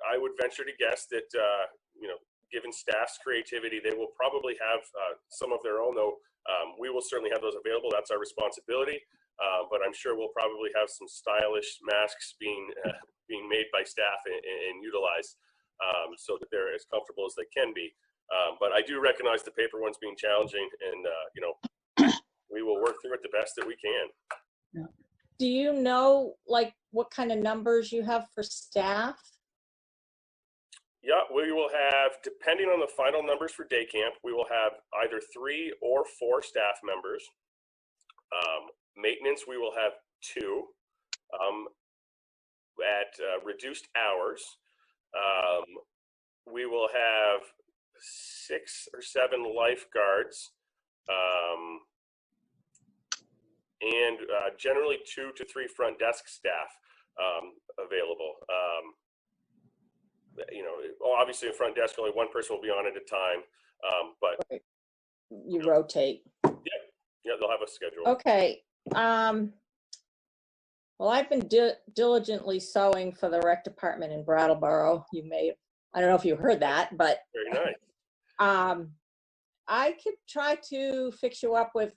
Speaker 3: I would venture to guess that, given staff's creativity, they will probably have some of their own, though. We will certainly have those available. That's our responsibility. But I'm sure we'll probably have some stylish masks being made by staff and utilized so that they're as comfortable as they can be. But I do recognize the paper ones being challenging, and we will work through it the best that we can.
Speaker 4: Do you know like what kind of numbers you have for staff?
Speaker 3: Yeah, we will have, depending on the final numbers for day camp, we will have either 3 or 4 staff members. Maintenance, we will have 2 at reduced hours. We will have 6 or 7 lifeguards, and generally 2 to 3 front desk staff available. Obviously, in front desk, only one person will be on at a time, but
Speaker 4: you rotate.
Speaker 3: Yeah, they'll have a schedule.
Speaker 4: Okay. Well, I've been diligently sewing for the rec department in Brattleboro. I don't know if you heard that, but
Speaker 3: very nice.
Speaker 4: I could try to fix you up with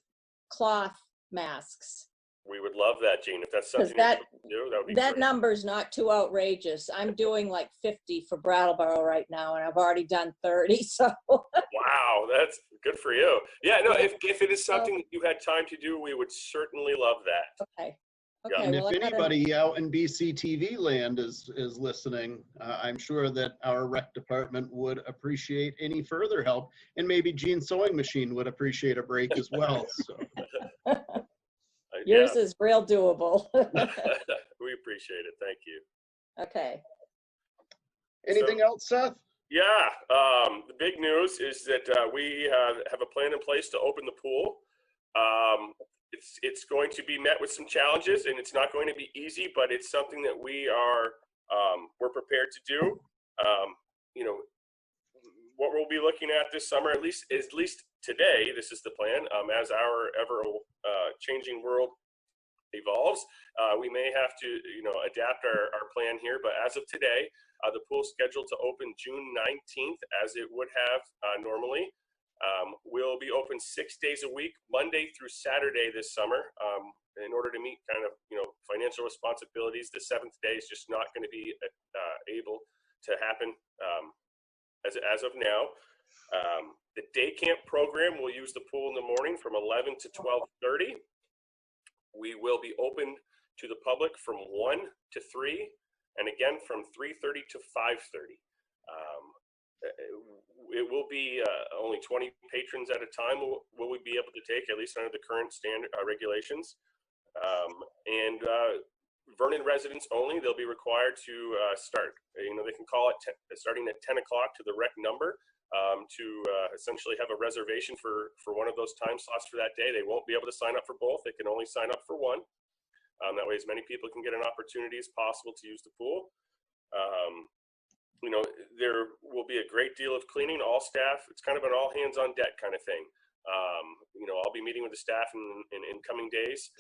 Speaker 4: cloth masks.
Speaker 3: We would love that, Jean. If that's something
Speaker 4: that
Speaker 3: you do, that would be
Speaker 4: that
Speaker 3: great.
Speaker 4: number's not too outrageous. I'm doing like 50 for Brattleboro right now, and I've already done 30. So
Speaker 3: wow, that's good for you. Yeah, no, if it is something that you had time to do, we would certainly love that.
Speaker 4: Okay.
Speaker 3: Yeah.
Speaker 21: And if anybody out in BCTV land is listening, I'm sure that our rec department would appreciate any further help, and maybe Jean's sewing machine would appreciate a break as well. So.
Speaker 4: Yours is real doable.
Speaker 3: We appreciate it. Thank you.
Speaker 4: Okay.
Speaker 21: Anything else, Seth?
Speaker 3: Yeah. The big news is that we have a plan in place to open the pool. It's going to be met with some challenges, and it's not going to be easy, but it's something that we're prepared to do. What we'll be looking at this summer, at least today, this is the plan. As our ever changing world evolves, we may have to adapt our plan here. But as of today, the pool is scheduled to open June 19th, as it would have normally. We'll be open 6 days a week, Monday through Saturday this summer. In order to meet kind of financial responsibilities, the 7th day is just not going to be able to happen as of now. The day camp program will use the pool in the morning from 11 to 12:30. We will be open to the public from 1 to 3, and again from 3:30 to 5:30. It will be only 20 patrons at a time will we be able to take, at least under the current standard regulations. And Vernon residents only, they'll be required to start. They can call it starting at 10 o'clock to the rec number to essentially have a reservation for one of those time slots for that day. They won't be able to sign up for both. They can only sign up for one. That way as many people can get an opportunity as possible to use the pool. There will be a great deal of cleaning. All staff, it's kind of an all hands on deck kind of thing. I'll be meeting with the staff in coming days,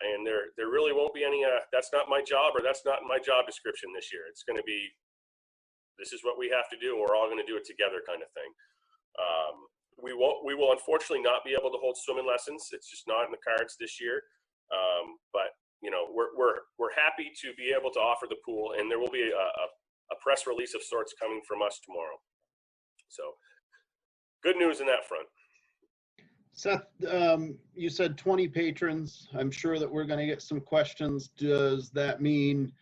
Speaker 3: and there really won't be any, that's not my job, or that's not in my job description this year. It's going to be, this is what we have to do, and we're all going to do it together kind of thing. We will unfortunately not be able to hold swimming lessons. It's just not in the cards this year. But we're happy to be able to offer the pool, and there will be a press release of sorts coming from us tomorrow. So good news in that front.
Speaker 21: Seth, you said 20 patrons. I'm sure that we're going to get some questions. Does that mean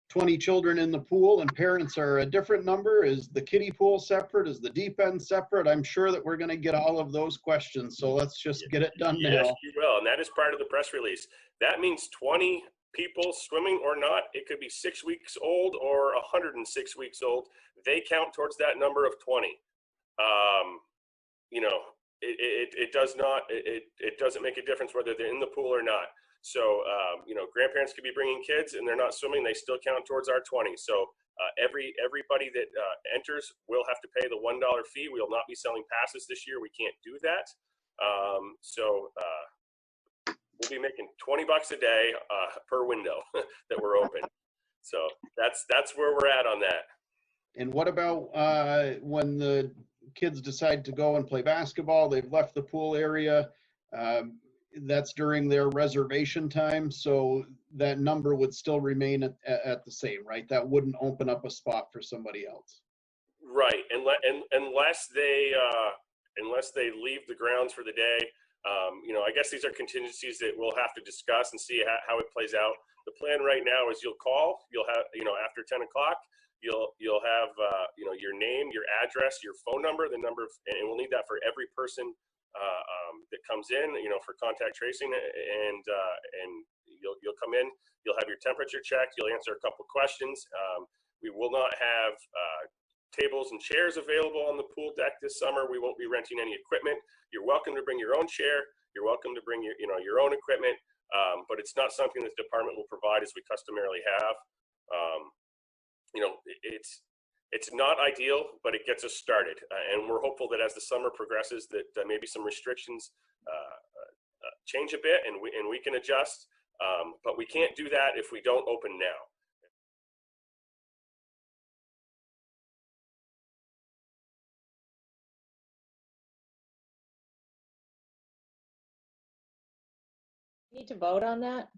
Speaker 21: 20 children in the pool and parents are a different number? Is the kiddie pool separate? Is the deep end separate? I'm sure that we're going to get all of those questions. So let's just get it done now.
Speaker 3: Yes, you will. And that is part of the press release. That means 20 people swimming or not. It could be 6 weeks old or 106 weeks old. They count towards that number of 20. It does not, it doesn't make a difference whether they're in the pool or not. So, grandparents could be bringing kids and they're not swimming, they still count towards our 20. So everybody that enters will have to pay the $1 fee. We will not be selling passes this year. We can't do that. We'll be making $20 a day per window that we're open. So that's where we're at on that.
Speaker 21: And what about when the kids decide to go and play basketball? They've left the pool area. That's during their reservation time, so that number would still remain at the same, right? That wouldn't open up a spot for somebody else.
Speaker 3: Right, unless they leave the grounds for the day. I guess these are contingencies that we'll have to discuss and see how it plays out. The plan right now is you'll call, you'll have, after 10 o'clock, you'll have, your name, your address, your phone number, and we'll need that for every person that comes in, for contact tracing, and you'll come in, you'll have your temperature checked, you'll answer a couple questions. We will not have tables and chairs available on the pool deck this summer. We won't be renting any equipment. You're welcome to bring your own chair. You're welcome to bring your own equipment, but it's not something that the department will provide as we customarily have. It's not ideal, but it gets us started, and we're hopeful that as the summer progresses, that maybe some restrictions change a bit, and we can adjust. But we can't do that if we don't open now.
Speaker 4: Need to vote on that?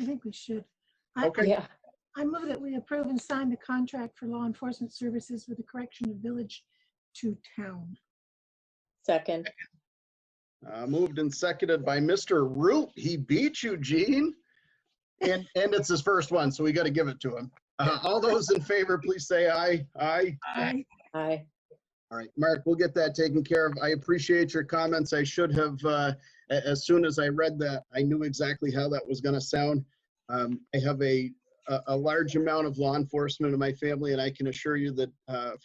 Speaker 1: I think we should.
Speaker 21: Okay.
Speaker 4: Yeah.
Speaker 1: I move that we approve and sign the contract for law enforcement services with the correction of village to town.
Speaker 4: Second.
Speaker 21: Moved and seconded by Mr. Root. He beat you, Gene. And it's his first one, so we got to give it to him. All those in favor, please say aye. Aye.
Speaker 1: Aye.
Speaker 4: Aye.
Speaker 21: All right, Mark, we'll get that taken care of. I appreciate your comments. I should have, as soon as I read that, I knew exactly how that was going to sound. I have a large amount of law enforcement in my family, and I can assure you that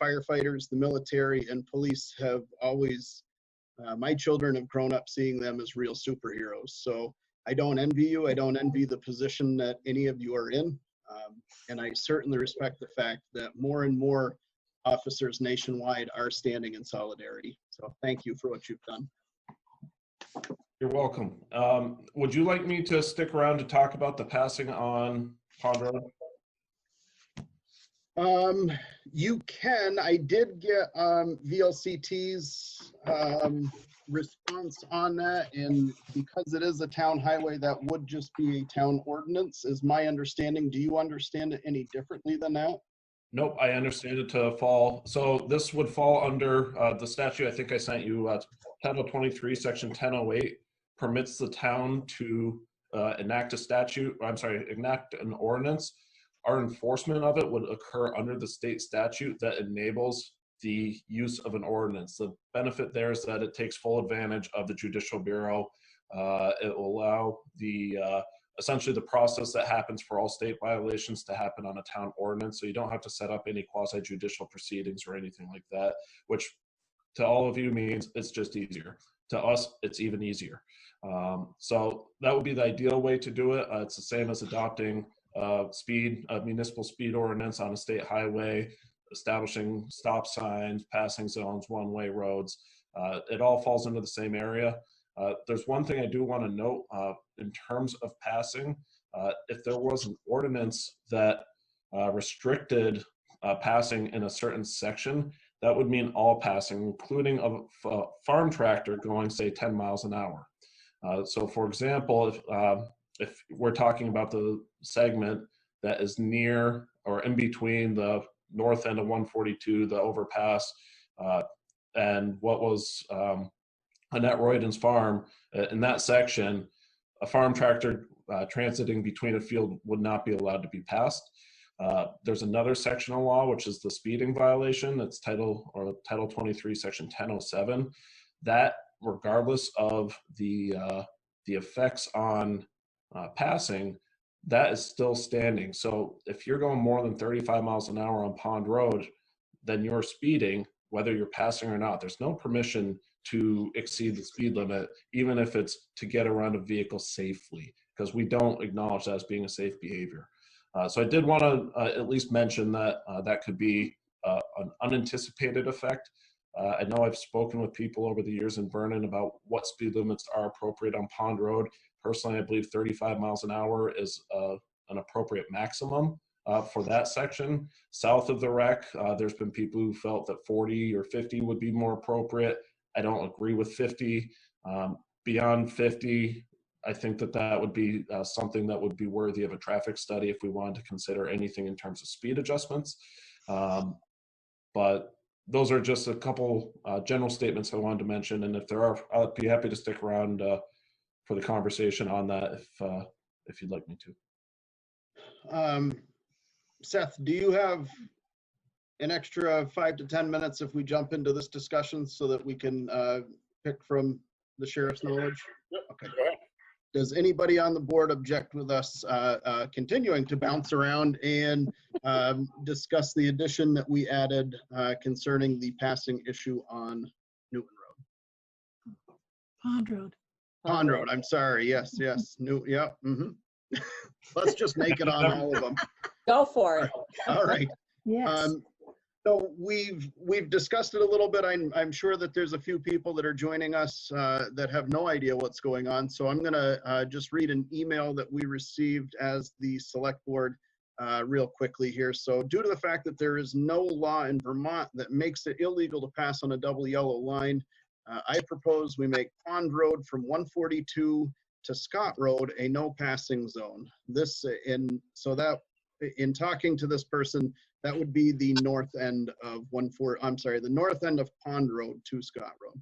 Speaker 21: firefighters, the military, and police have always, my children have grown up seeing them as real superheroes. So I don't envy you. I don't envy the position that any of you are in. And I certainly respect the fact that more and more officers nationwide are standing in solidarity. So thank you for what you've done.
Speaker 10: You're welcome. Would you like me to stick around to talk about the passing on Pond Road?
Speaker 21: You can. I did get VLCT's response on that, and because it is a town highway, that would just be a town ordinance, is my understanding. Do you understand it any differently than that?
Speaker 10: Nope, I understand it to fall. So this would fall under the statute I think I sent you, Title 23, Section 1008, permits the town to enact an ordinance. Our enforcement of it would occur under the state statute that enables the use of an ordinance. The benefit there is that it takes full advantage of the Judicial Bureau. It will allow essentially the process that happens for all state violations to happen on a town ordinance. So you don't have to set up any quasi-judicial proceedings or anything like that, which to all of you means it's just easier. To us, it's even easier. So that would be the ideal way to do it. It's the same as adopting municipal speed ordinance on a state highway, establishing stop signs, passing zones, one-way roads. It all falls into the same area. There's one thing I do want to note in terms of passing. If there was an ordinance that restricted passing in a certain section, that would mean all passing, including a farm tractor going, say, 10 miles an hour. So, for example, if we're talking about the segment that is near or in between the north end of 142, the overpass, and what was Annette Royden's farm, in that section, a farm tractor transiting between a field would not be allowed to be passed. There's another section of law, which is the speeding violation. It's Title 23, Section 1007. That, regardless of the effects on passing, that is still standing. So if you're going more than 35 miles an hour on Pond Road, then you're speeding, whether you're passing or not. There's no permission to exceed the speed limit, even if it's to get around a vehicle safely, because we don't acknowledge that as being a safe behavior. So I did want to at least mention that that could be an unanticipated effect. I know I've spoken with people over the years in Vernon about what speed limits are appropriate on Pond Road. Personally, I believe 35 miles an hour is an appropriate maximum. for that section. South of the wreck, there's been people who felt that 40 or 50 would be more appropriate. I don't agree with 50. Beyond 50, I think that that would be something that would be worthy of a traffic study if we wanted to consider anything in terms of speed adjustments. But those are just a couple general statements I wanted to mention. And if there are, I'll be happy to stick around for the conversation on that if you'd like me to.
Speaker 21: Seth, do you have an extra 5 to 10 minutes if we jump into this discussion so that we can pick from the sheriff's knowledge?
Speaker 3: Yep.
Speaker 21: Okay.
Speaker 3: Go ahead.
Speaker 21: Does anybody on the board object with us continuing to bounce around and discuss the addition that we added concerning the passing issue on Newton Road?
Speaker 1: Pond Road.
Speaker 21: Pond Road, I'm sorry. Yes, yes. Yep. Let's just make it on all of them.
Speaker 4: Go for it.
Speaker 21: All right.
Speaker 1: Yes.
Speaker 21: So we've discussed it a little bit. I'm sure that there's a few people that are joining us that have no idea what's going on. So I'm gonna just read an email that we received as the select board real quickly here. So due to the fact that there is no law in Vermont that makes it illegal to pass on a double yellow line, I propose we make Pond Road from 142 to Scott Road a no passing zone. In talking to this person, that would be the north end of the north end of Pond Road to Scott Road.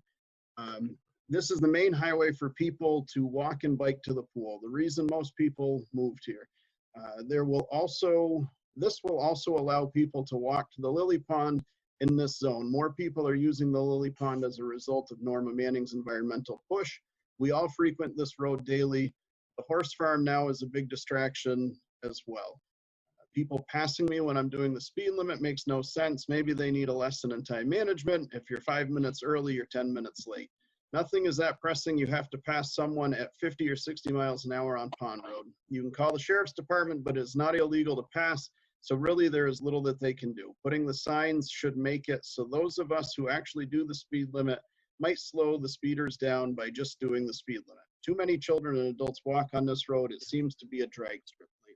Speaker 21: This is the main highway for people to walk and bike to the pool. The reason most people moved here. This will also allow people to walk to the Lily Pond in this zone. More people are using the Lily Pond as a result of Norma Manning's environmental push. We all frequent this road daily. The horse farm now is a big distraction as well. People passing me when I'm doing the speed limit makes no sense. Maybe they need a lesson in time management. If you're 5 minutes early, you're 10 minutes late. Nothing is that pressing. You have to pass someone at 50 or 60 miles an hour on Pond Road. You can call the sheriff's department, but it's not illegal to pass. So really there is little that they can do. Putting the signs should make it so those of us who actually do the speed limit might slow the speeders down by just doing the speed limit. Too many children and adults walk on this road. It seems to be a drag strip lately.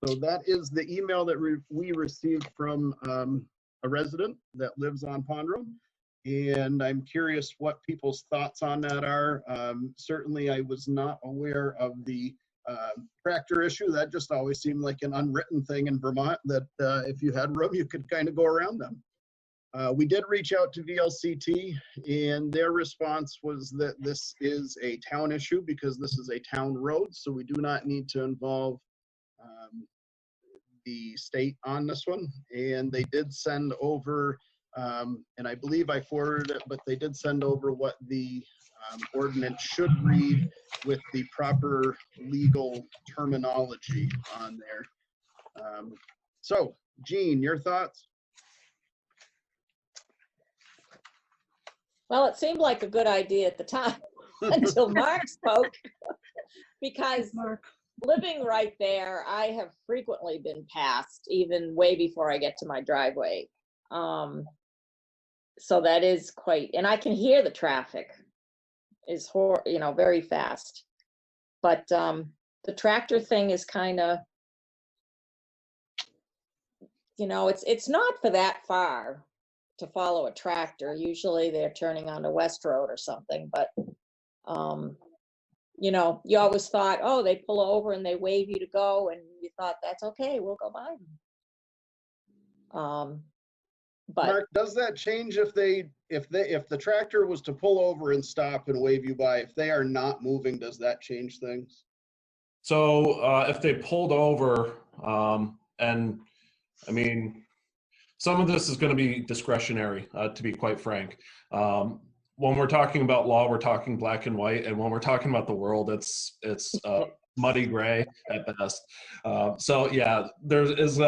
Speaker 21: So that is the email that we received from a resident that lives on Pond Road. And I'm curious what people's thoughts on that are. Certainly I was not aware of the tractor issue. That just always seemed like an unwritten thing in Vermont that if you had room, you could kind of go around them. We did reach out to VLCT and their response was that this is a town issue because this is a town road. So we do not need to involve the state on this one. And they did send over, and I believe I forwarded it, but they did send over what the ordinance should read with the proper legal terminology on there. So, Jean, your thoughts?
Speaker 4: Well, it seemed like a good idea at the time until Mark spoke, because living right there, I have frequently been passed, even way before I get to my driveway. So that is quite, and I can hear the traffic is very fast. But the tractor thing is kind of, it's not for that far to follow a tractor. Usually they're turning onto West Road or something, but you always thought, oh, they pull over and they wave you to go, and you thought that's okay, we'll go by them. But
Speaker 21: Mark, does that change if the tractor was to pull over and stop and wave you by? If they are not moving, does that change things?
Speaker 10: So if they pulled over, and I mean, some of this is going to be discretionary, to be quite frank. When we're talking about law, we're talking black and white, and when we're talking about the world, it's muddy gray at best. So yeah, there is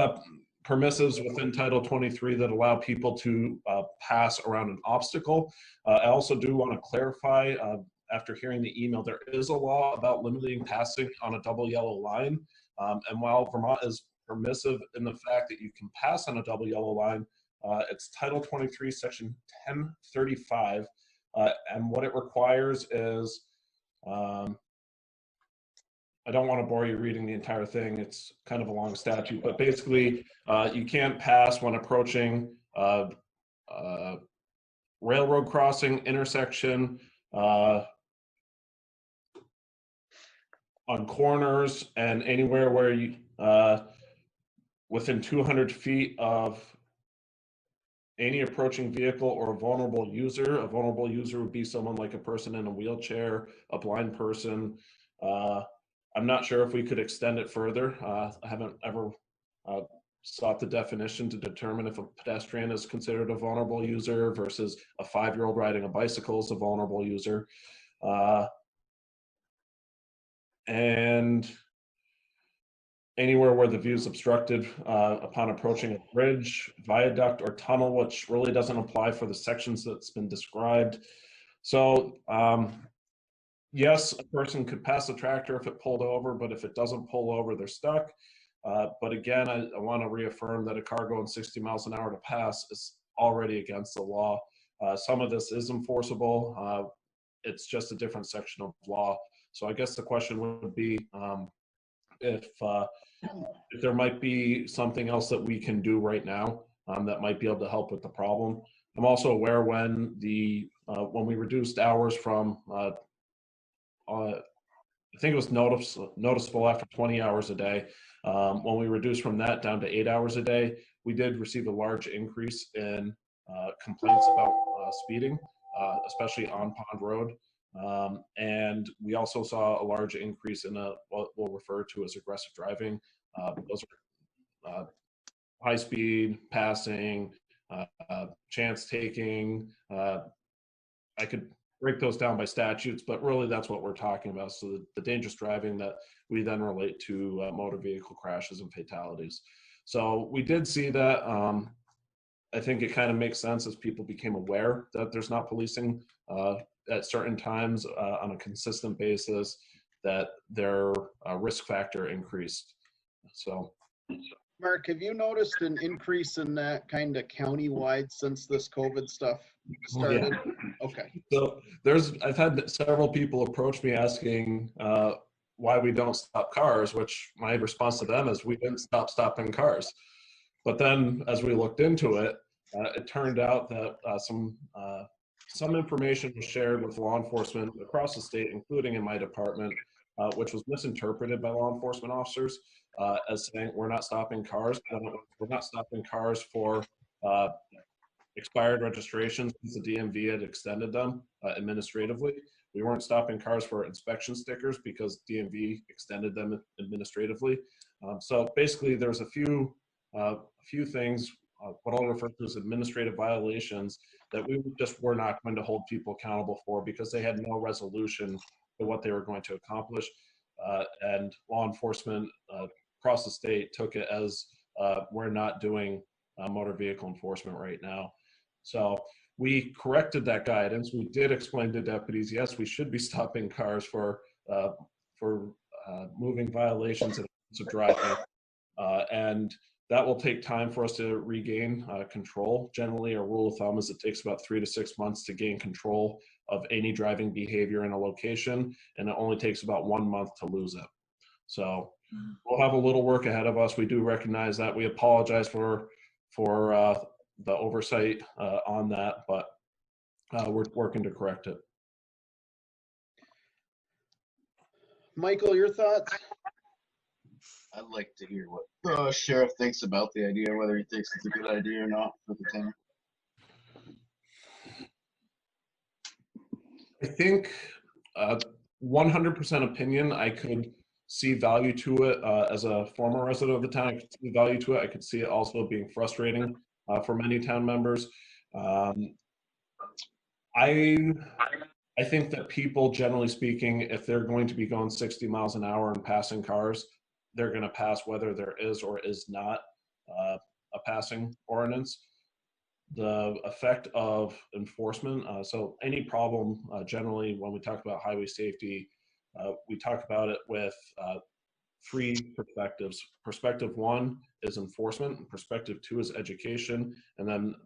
Speaker 10: permissives within Title 23 that allow people to pass around an obstacle. I also do want to clarify, after hearing the email, there is a law about limiting passing on a double yellow line. And while Vermont is permissive in the fact that you can pass on a double yellow line, it's Title 23, Section 1035. And what it requires is I don't want to bore you reading the entire thing. It's kind of a long statute, but basically, you can't pass when approaching railroad crossing, intersection, on corners, and anywhere where you within 200 feet of any approaching vehicle or a vulnerable user. A vulnerable user would be someone like a person in a wheelchair, a blind person. I'm not sure if we could extend it further. I haven't ever sought the definition to determine if a pedestrian is considered a vulnerable user versus a 5-year-old riding a bicycle is a vulnerable user. And anywhere where the view is obstructed upon approaching a bridge, viaduct, or tunnel, which really doesn't apply for the sections that's been described. So yes, a person could pass a tractor if it pulled over, but if it doesn't pull over, they're stuck. But again, I want to reaffirm that a car going 60 miles an hour to pass is already against the law. Some of this is enforceable. It's just a different section of law. So I guess the question would be if there might be something else that we can do right now that might be able to help with the problem. I'm also aware when we reduced hours from I think it was noticeable after 20 hours a day. When we reduced from that down to 8 hours a day, we did receive a large increase in complaints about speeding, especially on Pond Road. And we also saw a large increase in what we'll refer to as aggressive driving. Those are high speed, passing, chance taking. I could break those down by statutes, but really that's what we're talking about. So the dangerous driving that we then relate to motor vehicle crashes and fatalities. So we did see that. I think it kind of makes sense as people became aware that there's not policing at certain times on a consistent basis, that their risk factor increased. So.
Speaker 21: Mark, have you noticed an increase in that kind of countywide since this COVID stuff started?
Speaker 10: Yeah.
Speaker 21: Okay.
Speaker 10: So I've had several people approach me asking why we don't stop cars, which my response to them is we didn't stop stopping cars. But then as we looked into it, it turned out that some information was shared with law enforcement across the state, including in my department, which was misinterpreted by law enforcement officers as saying we're not stopping cars. We're not stopping cars for expired registrations because the DMV had extended them administratively. We weren't stopping cars for inspection stickers because DMV extended them administratively. So basically, there's a few things, what I'll refer to as administrative violations, that we just were not going to hold people accountable for because they had no resolution to what they were going to accomplish. And law enforcement across the state took it as we're not doing motor vehicle enforcement right now. So we corrected that guidance. We did explain to deputies, yes, we should be stopping cars for moving violations and driving, and that will take time for us to regain control. Generally, our rule of thumb is it takes about 3 to 6 months to gain control of any driving behavior in a location, and it only takes about 1 month to lose it. So we'll have a little work ahead of us. We do recognize that. We apologize for the oversight on that, but we're working to correct it.
Speaker 21: Michael, your thoughts?
Speaker 2: I'd like to hear what the sheriff thinks about the idea, whether he thinks it's a good idea or not for the town.
Speaker 10: I think 100% opinion, I could see value to it as a former resident of the town. I could see value to it. I could see it also being frustrating for many town members. I think that people, generally speaking, if they're going to be going 60 miles an hour and passing cars, they're going to pass whether there is or is not a passing ordinance. The effect of enforcement, so any problem, generally when we talk about highway safety, we talk about it with 3 perspectives. Perspective 1 is enforcement, perspective 2 is education, and then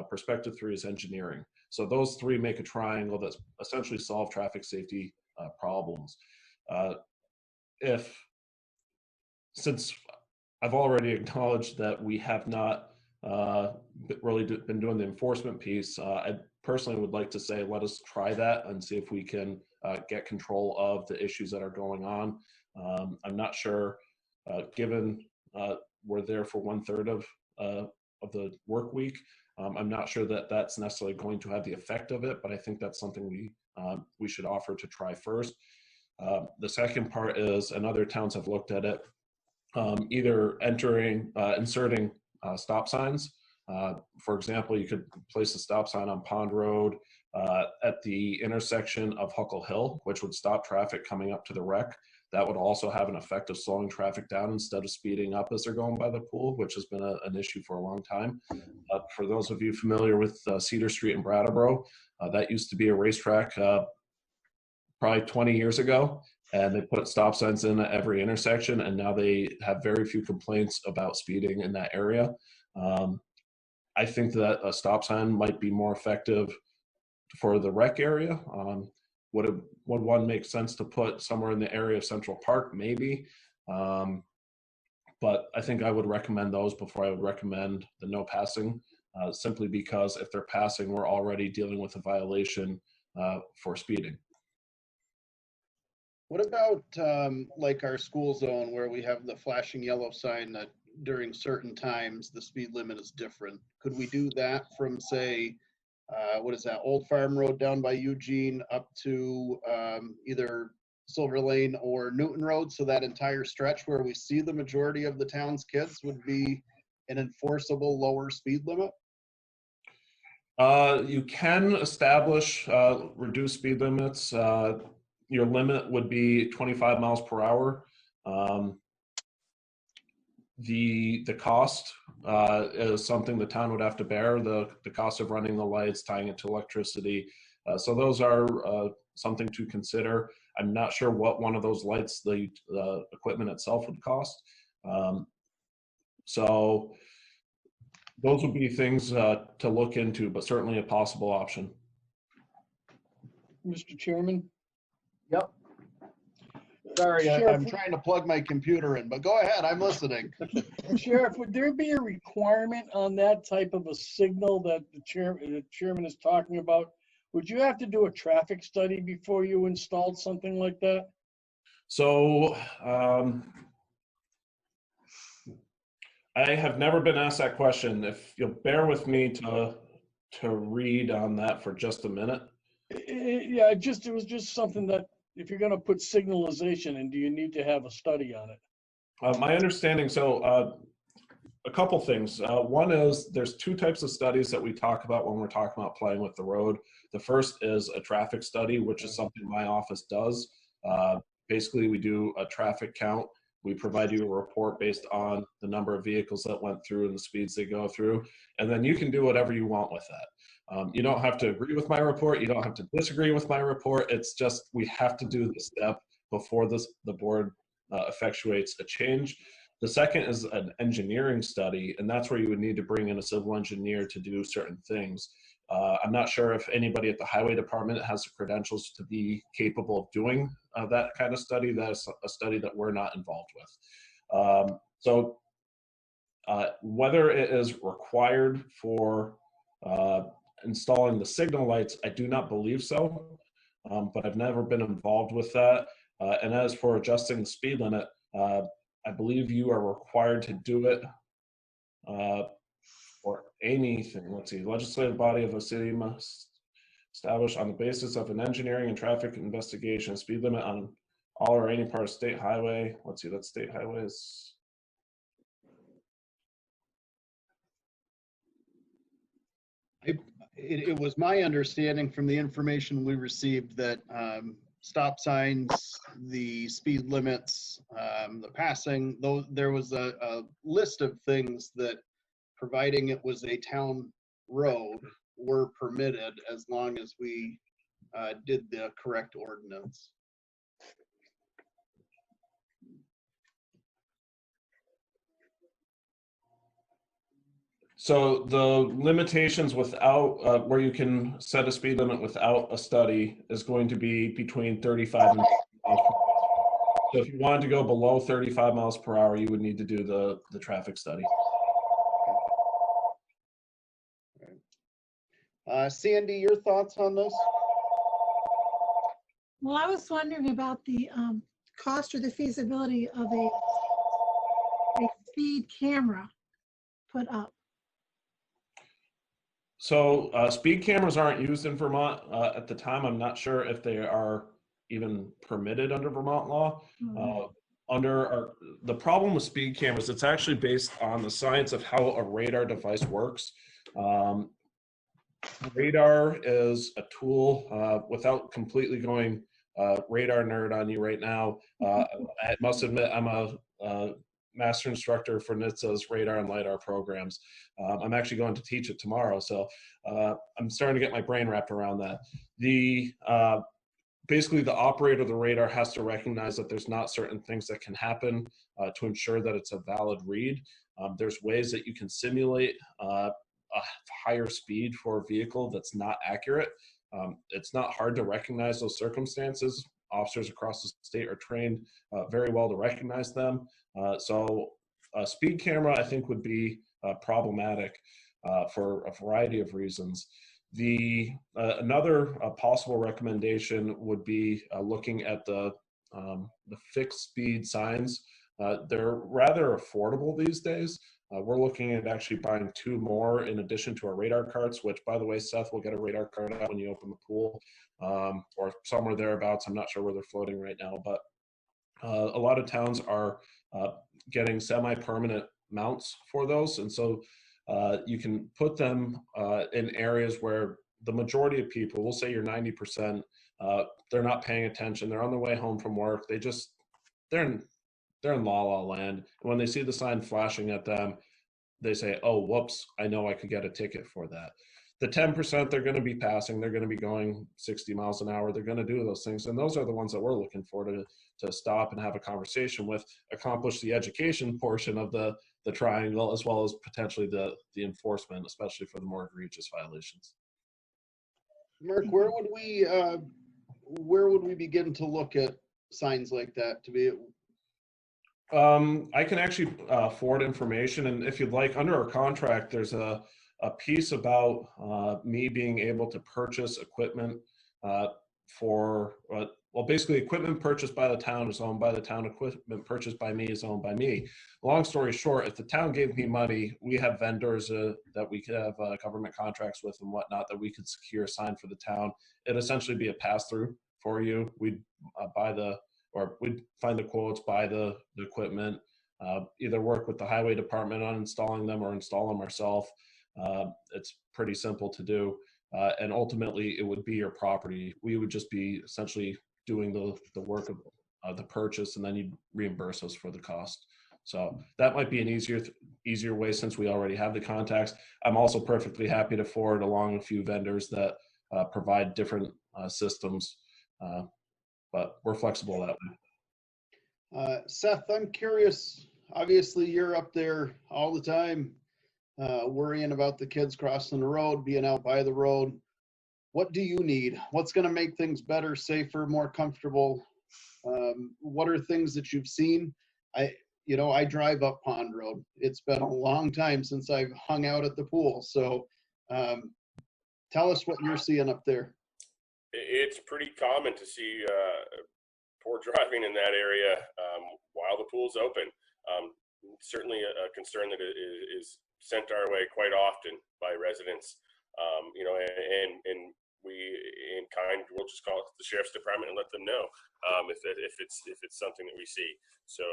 Speaker 10: perspective 3 is engineering. So those 3 make a triangle that's essentially solve traffic safety problems. since I've already acknowledged that we have not really been doing the enforcement piece, I personally would like to say, let us try that and see if we can get control of the issues that are going on. I'm not sure, given we're there for 1/3 of the work week, I'm not sure that that's necessarily going to have the effect of it, but I think that's something we should offer to try first. The second part is, and other towns have looked at it, either inserting stop signs. For example, you could place a stop sign on Pond Road at the intersection of Huckle Hill, which would stop traffic coming up to the wreck. That would also have an effect of slowing traffic down instead of speeding up as they're going by the pool, which has been an issue for a long time. For those of you familiar with Cedar Street in Brattleboro, that used to be a racetrack probably 20 years ago, and they put stop signs in at every intersection, and now they have very few complaints about speeding in that area. I think that a stop sign might be more effective for the rec area. Would one make sense to put somewhere in the area of Central Park? Maybe. But I think I would recommend those before I would recommend the no passing, simply because if they're passing, we're already dealing with a violation for speeding.
Speaker 21: What about like our school zone where we have the flashing yellow sign that during certain times the speed limit is different? Could we do that from, say, what is that, Old Farm Road down by Eugene up to either Silver Lane or Newton Road, so that entire stretch where we see the majority of the town's kids would be an enforceable lower speed limit?
Speaker 10: You can establish reduced speed limits. Your limit would be 25 miles per hour. The cost is something the town would have to bear, the cost of running the lights, tying it to electricity. So those are something to consider. I'm not sure what one of those lights, the equipment itself would cost. So those would be things to look into, but certainly a possible option.
Speaker 6: Mr. Chairman?
Speaker 21: Yep. Sorry,
Speaker 6: Sheriff,
Speaker 21: I'm trying to plug my computer in, but go ahead, I'm listening.
Speaker 6: Sheriff, would there be a requirement on that type of a signal that the chairman is talking about? Would you have to do a traffic study before you installed something like that?
Speaker 10: So I have never been asked that question. If you'll bear with me to read on that for just a minute.
Speaker 6: Yeah, it was just something that, if you're going to put signalization in, do you need to have a study on it?
Speaker 10: My understanding, so a couple things. One is there's two types of studies that we talk about when we're talking about playing with the road. The first is a traffic study, which is something my office does. Basically, we do a traffic count. We provide you a report based on the number of vehicles that went through and the speeds they go through. And then you can do whatever you want with that. You don't have to agree with my report. You don't have to disagree with my report. It's just we have to do the step before the board effectuates a change. The second is an engineering study, and that's where you would need to bring in a civil engineer to do certain things. I'm not sure if anybody at the highway department has the credentials to be capable of doing that kind of study. That's a study that we're not involved with. So whether it is required for installing the signal lights, I do not believe so, but I've never been involved with that. And as for adjusting the speed limit, I believe you are required to do it for anything. Let's see, legislative body of a city must establish on the basis of an engineering and traffic investigation speed limit on all or any part of state highway. Let's see, that's state highways.
Speaker 21: It was my understanding from the information we received that stop signs, the speed limits, the passing, there was a list of things that, providing it was a town road, were permitted as long as we did the correct ordinance.
Speaker 10: So the limitations without, where you can set a speed limit without a study is going to be between 35 and 50 miles per hour. So if you wanted to go below 35 miles per hour, you would need to do the traffic study.
Speaker 21: Sandy, your thoughts on this?
Speaker 1: Well, I was wondering about the cost or the feasibility of a speed camera put up.
Speaker 10: So speed cameras aren't used in Vermont at the time. I'm not sure if they are even permitted under Vermont law. The problem with speed cameras, it's actually based on the science of how a radar device works. Radar is a tool, without completely going radar nerd on you right now. I must admit, I'm a master instructor for NHTSA's radar and LiDAR programs. I'm actually going to teach it tomorrow, so I'm starting to get my brain wrapped around that. Basically, the operator of the radar has to recognize that there's not certain things that can happen to ensure that it's a valid read. There's ways that you can simulate a higher speed for a vehicle that's not accurate. It's not hard to recognize those circumstances. Officers across the state are trained very well to recognize them. So a speed camera, I think, would be problematic for a variety of reasons. Another possible recommendation would be looking at the fixed speed signs. They're rather affordable these days. We're looking at actually buying 2 more in addition to our radar carts, which, by the way, Seth will get a radar cart out when you open the pool, or somewhere thereabouts. I'm not sure where they're floating right now, but a lot of towns are getting semi-permanent mounts for those, and so you can put them in areas where the majority of people, we'll say you're 90%, they're not paying attention. They're on their way home from work. They're in la la land. And when they see the sign flashing at them, they say, oh, whoops, I know I could get a ticket for that. The 10%, they're going to be passing. They're going to be going 60 miles an hour. They're going to do those things. And those are the ones that we're looking for to stop and have a conversation with, accomplish the education portion of the triangle, as well as potentially the enforcement, especially for the more egregious violations.
Speaker 21: Mark, where would we begin to look at signs like that to be?
Speaker 10: I can actually forward information, and if you'd like, under our contract, there's a piece about me being able to purchase equipment for, basically equipment purchased by the town is owned by the town, equipment purchased by me is owned by me. Long story short, if the town gave me money, we have vendors that we could have government contracts with and whatnot that we could secure a sign for the town. It'd essentially be a pass-through for you. We'd we'd find the quotes, buy the equipment, either work with the highway department on installing them or install them ourselves. It's pretty simple to do. And ultimately, it would be your property. We would just be essentially doing the work of the purchase, and then you'd reimburse us for the cost. So that might be an easier way since we already have the contacts. I'm also perfectly happy to forward along a few vendors that provide different systems. But we're flexible that way.
Speaker 21: Seth, I'm curious, obviously you're up there all the time worrying about the kids crossing the road, being out by the road. What do you need? What's going to make things better, safer, more comfortable? What are things that you've seen? I drive up Pond Road. It's been a long time since I've hung out at the pool. So tell us what you're seeing up there.
Speaker 3: It's pretty common to see poor driving in that area while the pool's open. Certainly a concern that is sent our way quite often by residents. And we, in kind, we'll just call it the sheriff's department and let them know if it's something that we see. So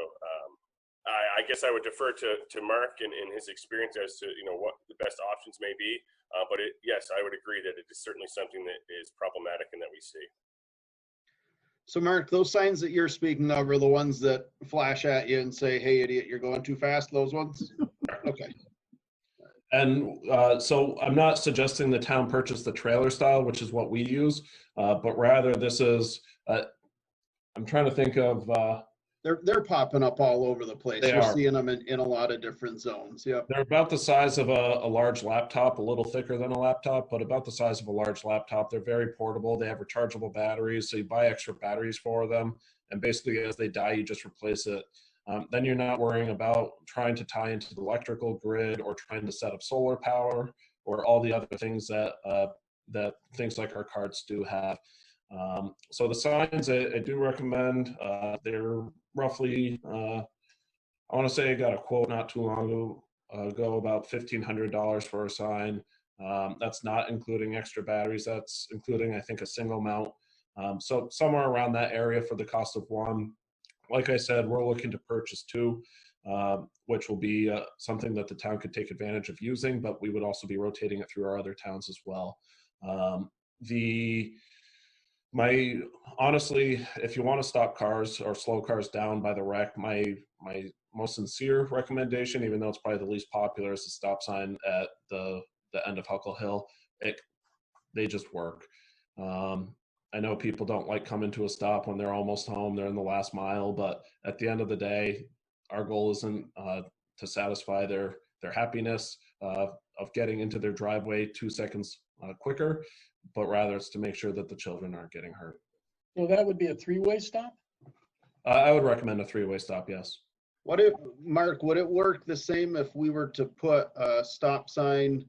Speaker 3: I guess I would defer to Mark and his experience as to what the best options may be. But yes, I would agree that it is certainly something that is problematic and that we see.
Speaker 21: So Mark, those signs that you're speaking of are the ones that flash at you and say, hey, idiot, you're going too fast, those ones? Okay.
Speaker 10: And so I'm not suggesting the town purchase the trailer style, which is what we use, but rather this is, I'm trying to think of
Speaker 21: They're popping up all over the place.
Speaker 10: They
Speaker 21: You're
Speaker 10: are.
Speaker 21: seeing them in a lot of different zones. Yep.
Speaker 10: They're about the size of a large laptop, a little thicker than a laptop, but about the size of a large laptop. They're very portable. They have rechargeable batteries, so you buy extra batteries for them, and basically as they die, you just replace it. Then you're not worrying about trying to tie into the electrical grid or trying to set up solar power or all the other things that that things like our carts do have. So the signs I do recommend. They're roughly, I want to say I got a quote not too long ago about $1,500 for a sign. That's not including extra batteries. That's including, I think, a single mount. So somewhere around that area for the cost of one. Like I said, we're looking to purchase two, which will be something that the town could take advantage of using, but we would also be rotating it through our other towns as well. Honestly, if you want to stop cars or slow cars down by the wreck, my most sincere recommendation, even though it's probably the least popular, is the stop sign at the end of Huckle Hill. They just work. I know people don't like coming to a stop when they're almost home, they're in the last mile, but at the end of the day, our goal isn't to satisfy their happiness of getting into their driveway 2 seconds quicker, but rather it's to make sure that the children aren't getting hurt.
Speaker 6: So that would be a three-way stop?
Speaker 10: I would recommend a three-way stop, yes.
Speaker 21: What if, Mark, would it work the same if we were to put a stop sign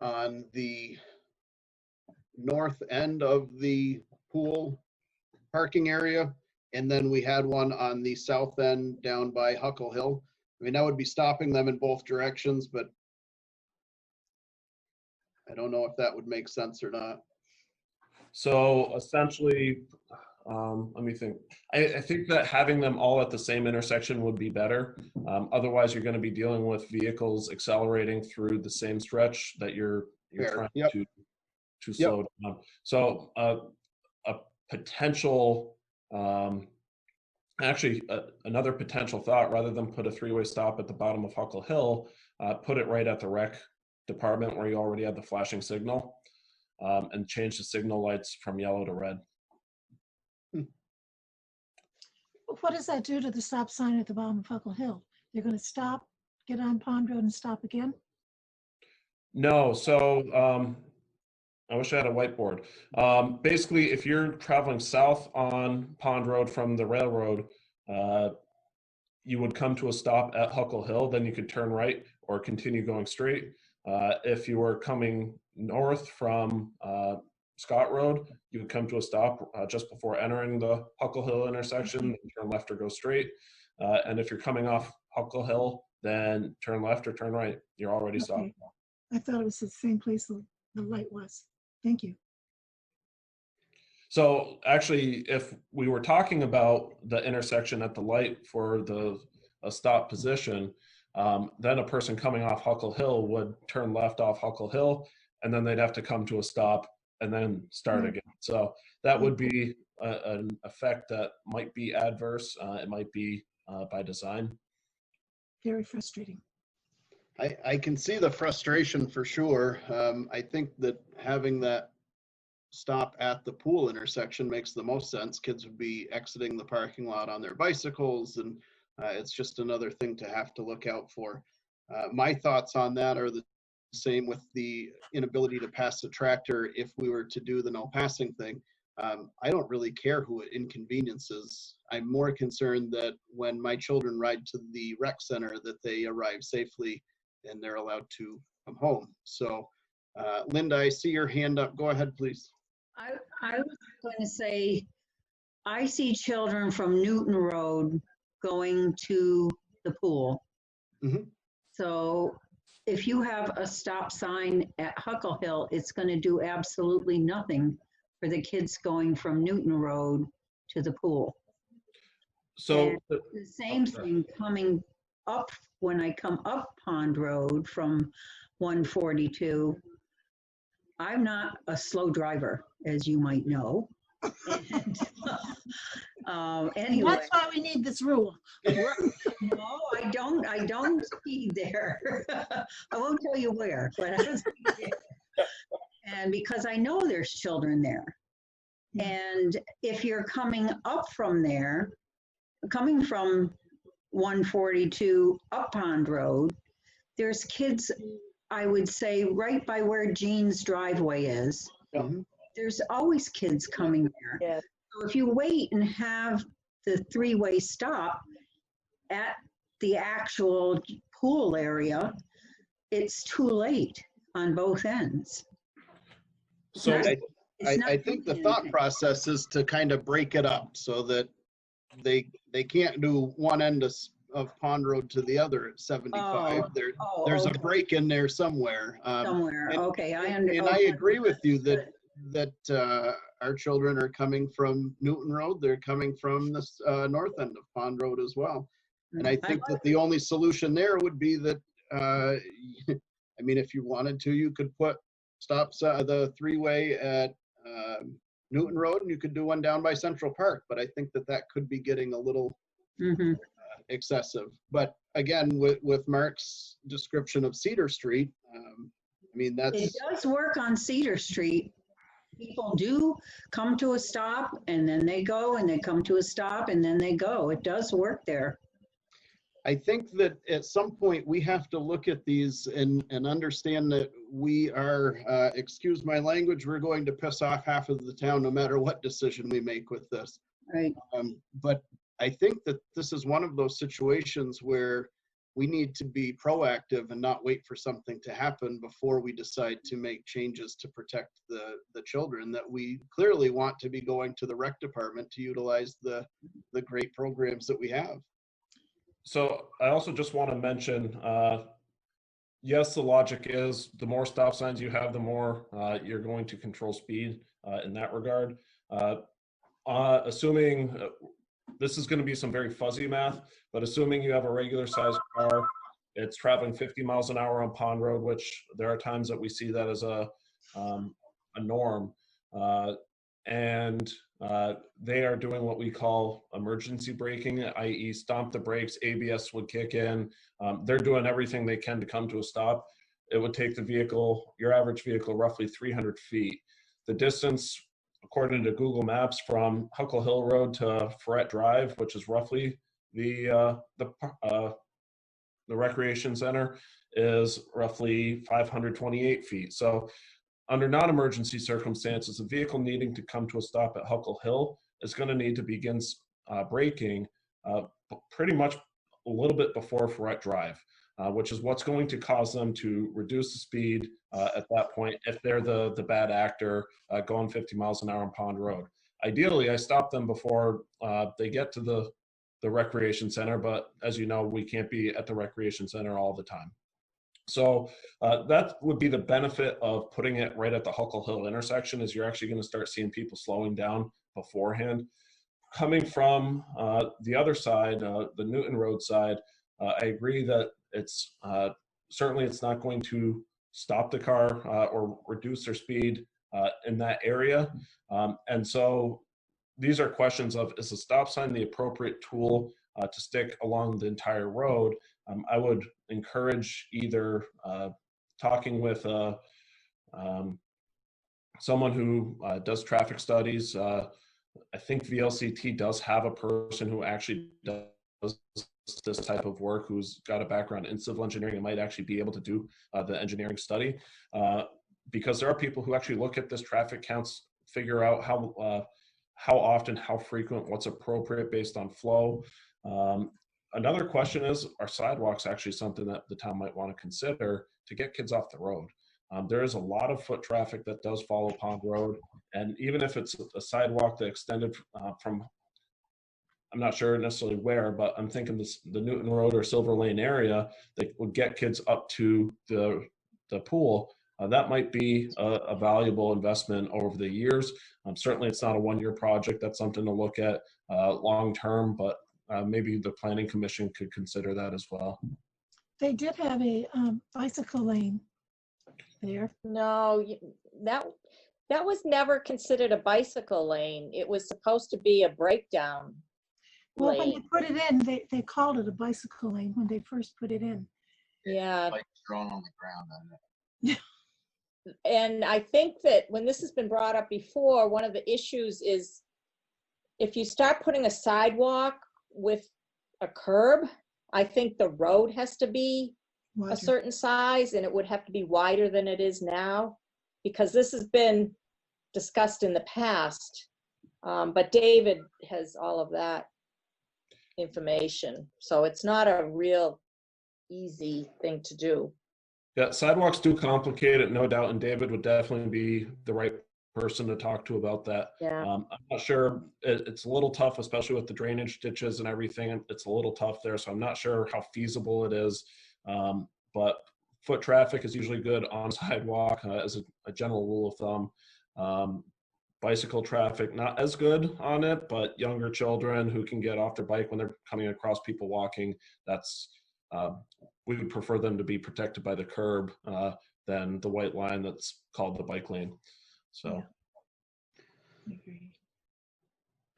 Speaker 21: on the north end of the pool parking area, and then we had one on the south end down by Huckle Hill? I mean, that would be stopping them in both directions, but I don't know if that would make sense or not.
Speaker 10: So essentially, let me think. I think that having them all at the same intersection would be better. Otherwise, you're going to be dealing with vehicles accelerating through the same stretch that you're trying to slow down. So a potential, another potential thought, rather than put a three-way stop at the bottom of Huckle Hill, put it right at the rec department where you already have the flashing signal, and change the signal lights from yellow to red.
Speaker 1: What does that do to the stop sign at the bottom of Huckle Hill? They're going to stop, get on Pond Road and stop again?
Speaker 10: No, so I wish I had a whiteboard. Basically, if you're traveling south on Pond Road from the railroad, you would come to a stop at Huckle Hill, then you could turn right or continue going straight. If you were coming north from Scott Road, you would come to a stop just before entering the Huckle Hill intersection, turn left or go straight. And if you're coming off Huckle Hill, then turn left or turn right. You're already stopped.
Speaker 1: I thought it was the same place the light was. Thank you.
Speaker 10: So actually, if we were talking about the intersection at the light for a stop position, then a person coming off Huckle Hill would turn left off Huckle Hill, and then they'd have to come to a stop and then start again. So that would be an effect that might be adverse. It might be by design.
Speaker 1: Very frustrating.
Speaker 21: I can see the frustration for sure. I think that having that stop at the pool intersection makes the most sense. Kids would be exiting the parking lot on their bicycles, and it's just another thing to have to look out for. My thoughts on that are the same with the inability to pass the tractor if we were to do the no passing thing. I don't really care who it inconveniences. I'm more concerned that when my children ride to the rec center, that they arrive safely and they're allowed to come home. So Linda, I see your hand up. Go ahead, please.
Speaker 7: I was going to say, I see children from Newton Road going to the pool. So if you have a stop sign at Huckle Hill, it's going to do absolutely nothing for the kids going from Newton Road to the pool.
Speaker 10: So
Speaker 7: and the same thing coming up when I come up Pond Road from 142. I'm not a slow driver, as you might know. And, anyway,
Speaker 1: that's why we need this rule.
Speaker 7: No, I don't speed there. I won't tell you where, but I don't speed there. And because I know there's children there. And if you're coming up from there, coming from 142 up Pond Road, there's kids, I would say, right by where Jean's driveway is. There's always kids coming there.
Speaker 4: Yeah.
Speaker 7: So if you wait and have the three-way stop at the actual pool area, it's too late on both ends.
Speaker 21: So
Speaker 7: It's not
Speaker 21: I think the
Speaker 7: doing
Speaker 21: thought
Speaker 7: anything.
Speaker 21: process is to kind of break it up so that they can't do one end of Pond Road to the other at 75. There's a
Speaker 7: okay.
Speaker 21: break in there somewhere.
Speaker 7: Somewhere, okay,
Speaker 21: And I agree with you that our children are coming from Newton Road. They're coming from the north end of Pond Road as well. And I think that the only solution there would be that, I mean, if you wanted to, you could put the three-way at Newton Road, and you could do one down by Central Park. But I think that could be getting a little excessive. But again, with Mark's description of Cedar Street, I mean,
Speaker 7: It does work on Cedar Street. People do come to a stop and then they go, and they come to a stop and then they go. It does work there.
Speaker 21: I think that at some point we have to look at these and understand that we are, excuse my language, we're going to piss off half of the town no matter what decision we make with this.
Speaker 7: Right.
Speaker 21: But I think that this is one of those situations where we need to be proactive and not wait for something to happen before we decide to make changes to protect the children that we clearly want to be going to the rec department to utilize the great programs that we have.
Speaker 10: So I also just want to mention, yes, the logic is the more stop signs you have, the more you're going to control speed in that regard. Assuming this is going to be some very fuzzy math, but assuming you have a regular sized car, it's traveling 50 miles an hour on Pond Road, which there are times that we see that as a norm. And they are doing what we call emergency braking, i.e. stomp the brakes, ABS would kick in. They're doing everything they can to come to a stop. It would take the vehicle, your average vehicle, roughly 300 feet. The distance, according to Google Maps, from Huckle Hill Road to Ferret Drive, which is roughly the recreation center, is roughly 528 feet. So under non-emergency circumstances, a vehicle needing to come to a stop at Huckle Hill is going to need to begin braking pretty much a little bit before Ferret Drive, which is what's going to cause them to reduce the speed at that point if they're the bad actor going 50 miles an hour on Pond Road. Ideally, I stop them before they get to the recreation center, but as you know, we can't be at the recreation center all the time. So that would be the benefit of putting it right at the Huckle Hill intersection, is you're actually going to start seeing people slowing down beforehand. Coming from the other side, the Newton Road side, I agree that it's certainly it's not going to stop the car or reduce their speed in that area. And so these are questions of, is a stop sign the appropriate tool to stick along the entire road? I would encourage either talking with someone who does traffic studies. I think VLCT does have a person who actually does this type of work, who's got a background in civil engineering and might actually be able to do the engineering study. Because there are people who actually look at this traffic counts, figure out how often, how frequent, what's appropriate based on flow. Another question is, are sidewalks actually something that the town might want to consider to get kids off the road? There is a lot of foot traffic that does follow Pond Road, and even if it's a sidewalk that extended from, I'm not sure necessarily where, but I'm thinking the Newton Road or Silver Lane area that would get kids up to the pool. That might be a valuable investment over the years. Certainly it's not a one-year project. That's something to look at long-term, but maybe the Planning Commission could consider that as well.
Speaker 1: They did have a bicycle lane there.
Speaker 4: No, that was never considered a bicycle lane. It was supposed to be a breakdown
Speaker 1: Well, when
Speaker 4: lane.
Speaker 1: they put it in, they called it a bicycle lane when they first put it in.
Speaker 4: Yeah.
Speaker 2: Bikes thrown on the ground on it.
Speaker 4: And I think that when this has been brought up before, one of the issues is if you start putting a sidewalk with a curb. I think the road has to be
Speaker 1: Wider.
Speaker 4: a certain size, and it would have to be wider than it is now, because this has been discussed in the past. But David has all of that information, so it's not a real easy thing to do.
Speaker 10: Yeah, sidewalks do complicate it, no doubt, and David would definitely be the right person to talk to about that.
Speaker 4: Yeah.
Speaker 10: I'm not sure, it's a little tough, especially with the drainage ditches and everything. It's a little tough there, so I'm not sure how feasible it is. But foot traffic is usually good on sidewalk as a general rule of thumb. Bicycle traffic, not as good on it, but younger children who can get off their bike when they're coming across people walking, that's, we would prefer them to be protected by the curb than the white line that's called the bike lane. So.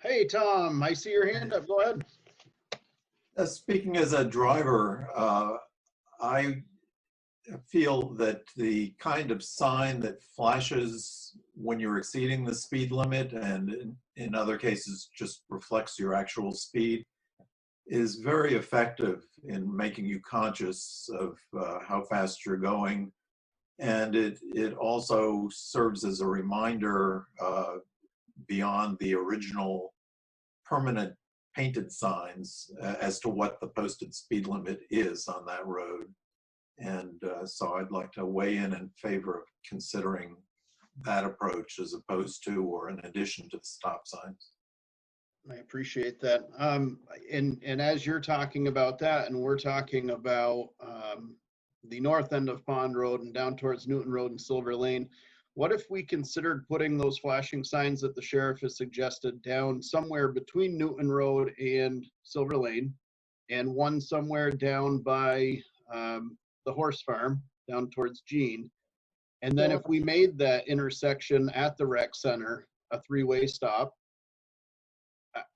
Speaker 21: Hey, Tom, I see your hand up. Go ahead.
Speaker 11: Speaking as a driver, I feel that the kind of sign that flashes when you're exceeding the speed limit and in other cases just reflects your actual speed is very effective in making you conscious of how fast you're going. And it also serves as a reminder beyond the original permanent painted signs as to what the posted speed limit is on that road. And so I'd like to weigh in favor of considering that approach as opposed to or in addition to the stop signs.
Speaker 21: I appreciate that. And as you're talking about that, and we're talking about the north end of Pond Road and down towards Newton Road and Silver Lane, what if we considered putting those flashing signs that the sheriff has suggested down somewhere between Newton Road and Silver Lane, and one somewhere down by the horse farm down towards Jean? And then if we made that intersection at the rec center a three-way stop,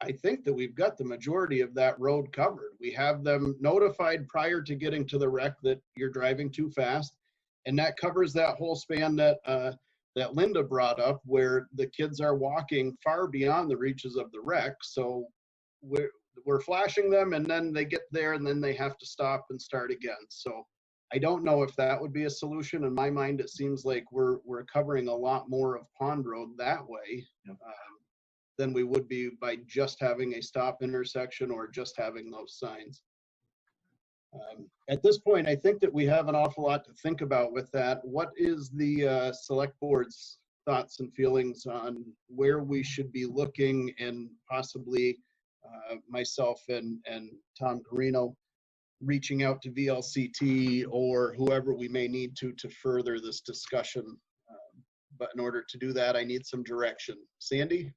Speaker 21: I think that we've got the majority of that road covered. We have them notified prior to getting to the wreck that you're driving too fast. And that covers that whole span that that Linda brought up, where the kids are walking far beyond the reaches of the wreck. So we're flashing them, and then they get there, and then they have to stop and start again. So I don't know if that would be a solution. In my mind, it seems like we're covering a lot more of Pond Road that way. Than we would be by just having a stop intersection or just having those signs. At this point, I think that we have an awful lot to think about with that. What is the select board's thoughts and feelings on where we should be looking, and possibly myself and Tom Carino reaching out to VLCT or whoever we may need to further this discussion. But in order to do that, I need some direction. Sandy?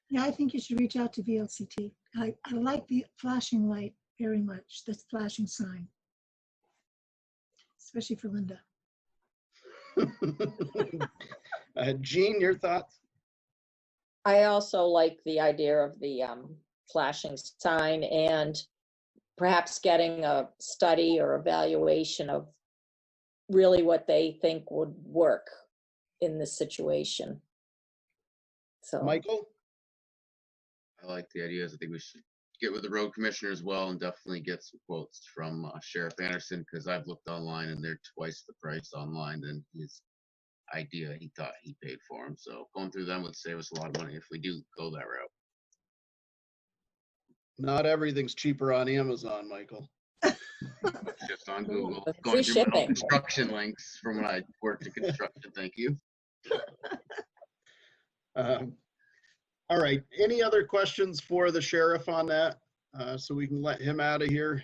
Speaker 1: Yeah, I think you should reach out to VLCT. I like the flashing light very much, this flashing sign, especially for Linda.
Speaker 21: Jean, your thoughts?
Speaker 4: I also like the idea of the flashing sign, and perhaps getting a study or evaluation of really what they think would work in this situation. So,
Speaker 21: Michael?
Speaker 2: I like the ideas. I think we should get with the road commissioner as well and definitely get some quotes from Sheriff Anderson, because I've looked online and they're twice the price online than his idea he thought he paid for them. So going through them would save us a lot of money if we do go that route.
Speaker 21: Not everything's cheaper on Amazon, Michael.
Speaker 2: Just on Google. Going through my own construction links from when I worked in construction. Thank you.
Speaker 21: All right. Any other questions for the sheriff on that? So we can let him out of here.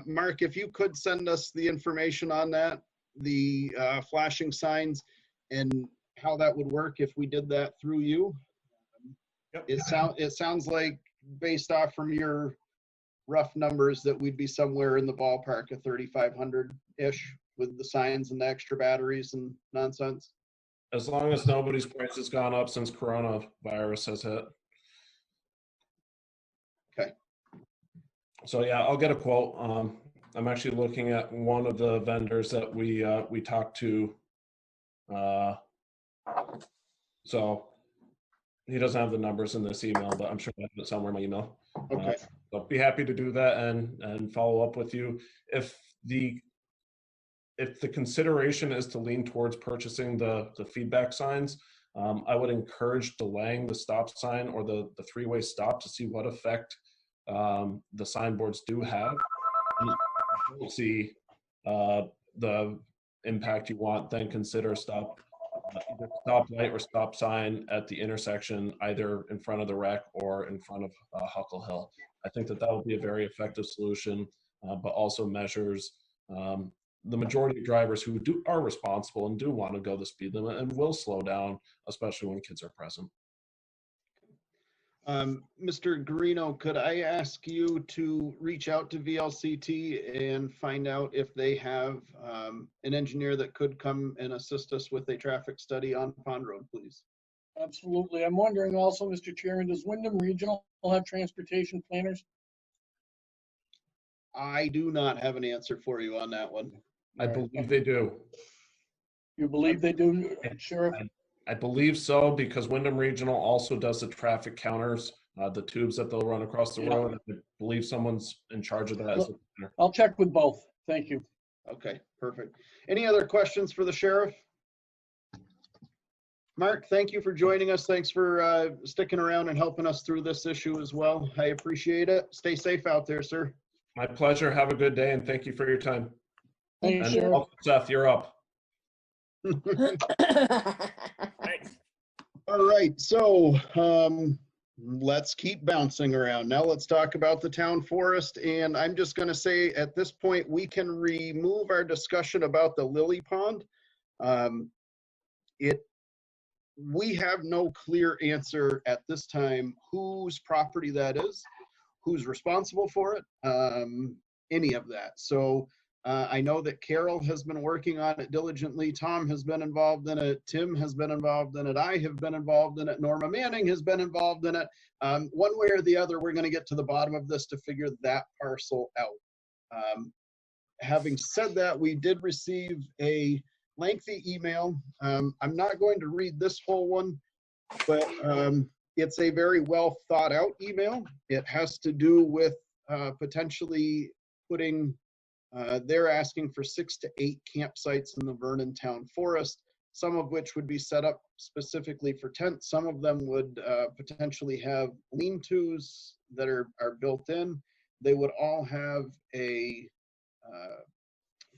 Speaker 21: Mark, if you could send us the information on that, the flashing signs, and how that would work if we did that through you. Yep. It sounds like, based off from your rough numbers, that we'd be somewhere in the ballpark of 3,500-ish with the signs and the extra batteries and nonsense.
Speaker 10: As long as nobody's price has gone up since coronavirus has hit.
Speaker 21: Okay.
Speaker 10: So yeah, I'll get a quote. I'm actually looking at one of the vendors that we talked to. So he doesn't have the numbers in this email, but I'm sure I have it somewhere in my email.
Speaker 21: Okay.
Speaker 10: I'll be happy to do that and follow up with you. If the consideration is to lean towards purchasing the feedback signs, I would encourage delaying the stop sign or the three-way stop to see what effect the signboards do have. And if you don't see the impact you want, then consider either stop light or stop sign at the intersection, either in front of the rec or in front of Huckle Hill. I think that will be a very effective solution, but also measures the majority of drivers who are responsible and do want to go the speed limit and will slow down, especially when kids are present.
Speaker 21: Mr. Guarino, could I ask you to reach out to VLCT and find out if they have an engineer that could come and assist us with a traffic study on Pond Road, please?
Speaker 6: Absolutely. I'm wondering also, Mr. Chairman, does Wyndham Regional have transportation planners?
Speaker 21: I do not have an answer for you on that one.
Speaker 10: I believe they do.
Speaker 6: You believe they do, Sheriff?
Speaker 10: I believe so, because Wyndham Regional also does the traffic counters, the tubes that they'll run across the road. I believe someone's in charge of that.
Speaker 6: I'll check with both. Thank you.
Speaker 21: Okay, perfect. Any other questions for the sheriff? Mark, thank you for joining us. Thanks for sticking around and helping us through this issue as well. I appreciate it. Stay safe out there, sir.
Speaker 10: My pleasure. Have a good day, and thank you for your time.
Speaker 6: Thank
Speaker 10: and
Speaker 6: you,
Speaker 10: Seth, you're up.
Speaker 21: Thanks. All right, so let's keep bouncing around. Now let's talk about the town forest. And I'm just going to say at this point, we can remove our discussion about the lily pond. We have no clear answer at this time whose property that is, who's responsible for it, any of that. So I know that Carol has been working on it diligently. Tom has been involved in it. Tim has been involved in it. I have been involved in it. Norma Manning has been involved in it. One way or the other, we're going to get to the bottom of this to figure that parcel out. Having said that, we did receive a lengthy email. I'm not going to read this whole one, but it's a very well thought out email. It has to do with potentially putting they're asking for 6 to 8 campsites in the Vernon Town Forest, some of which would be set up specifically for tents. Some of them would potentially have lean-tos that are built in. They would all have a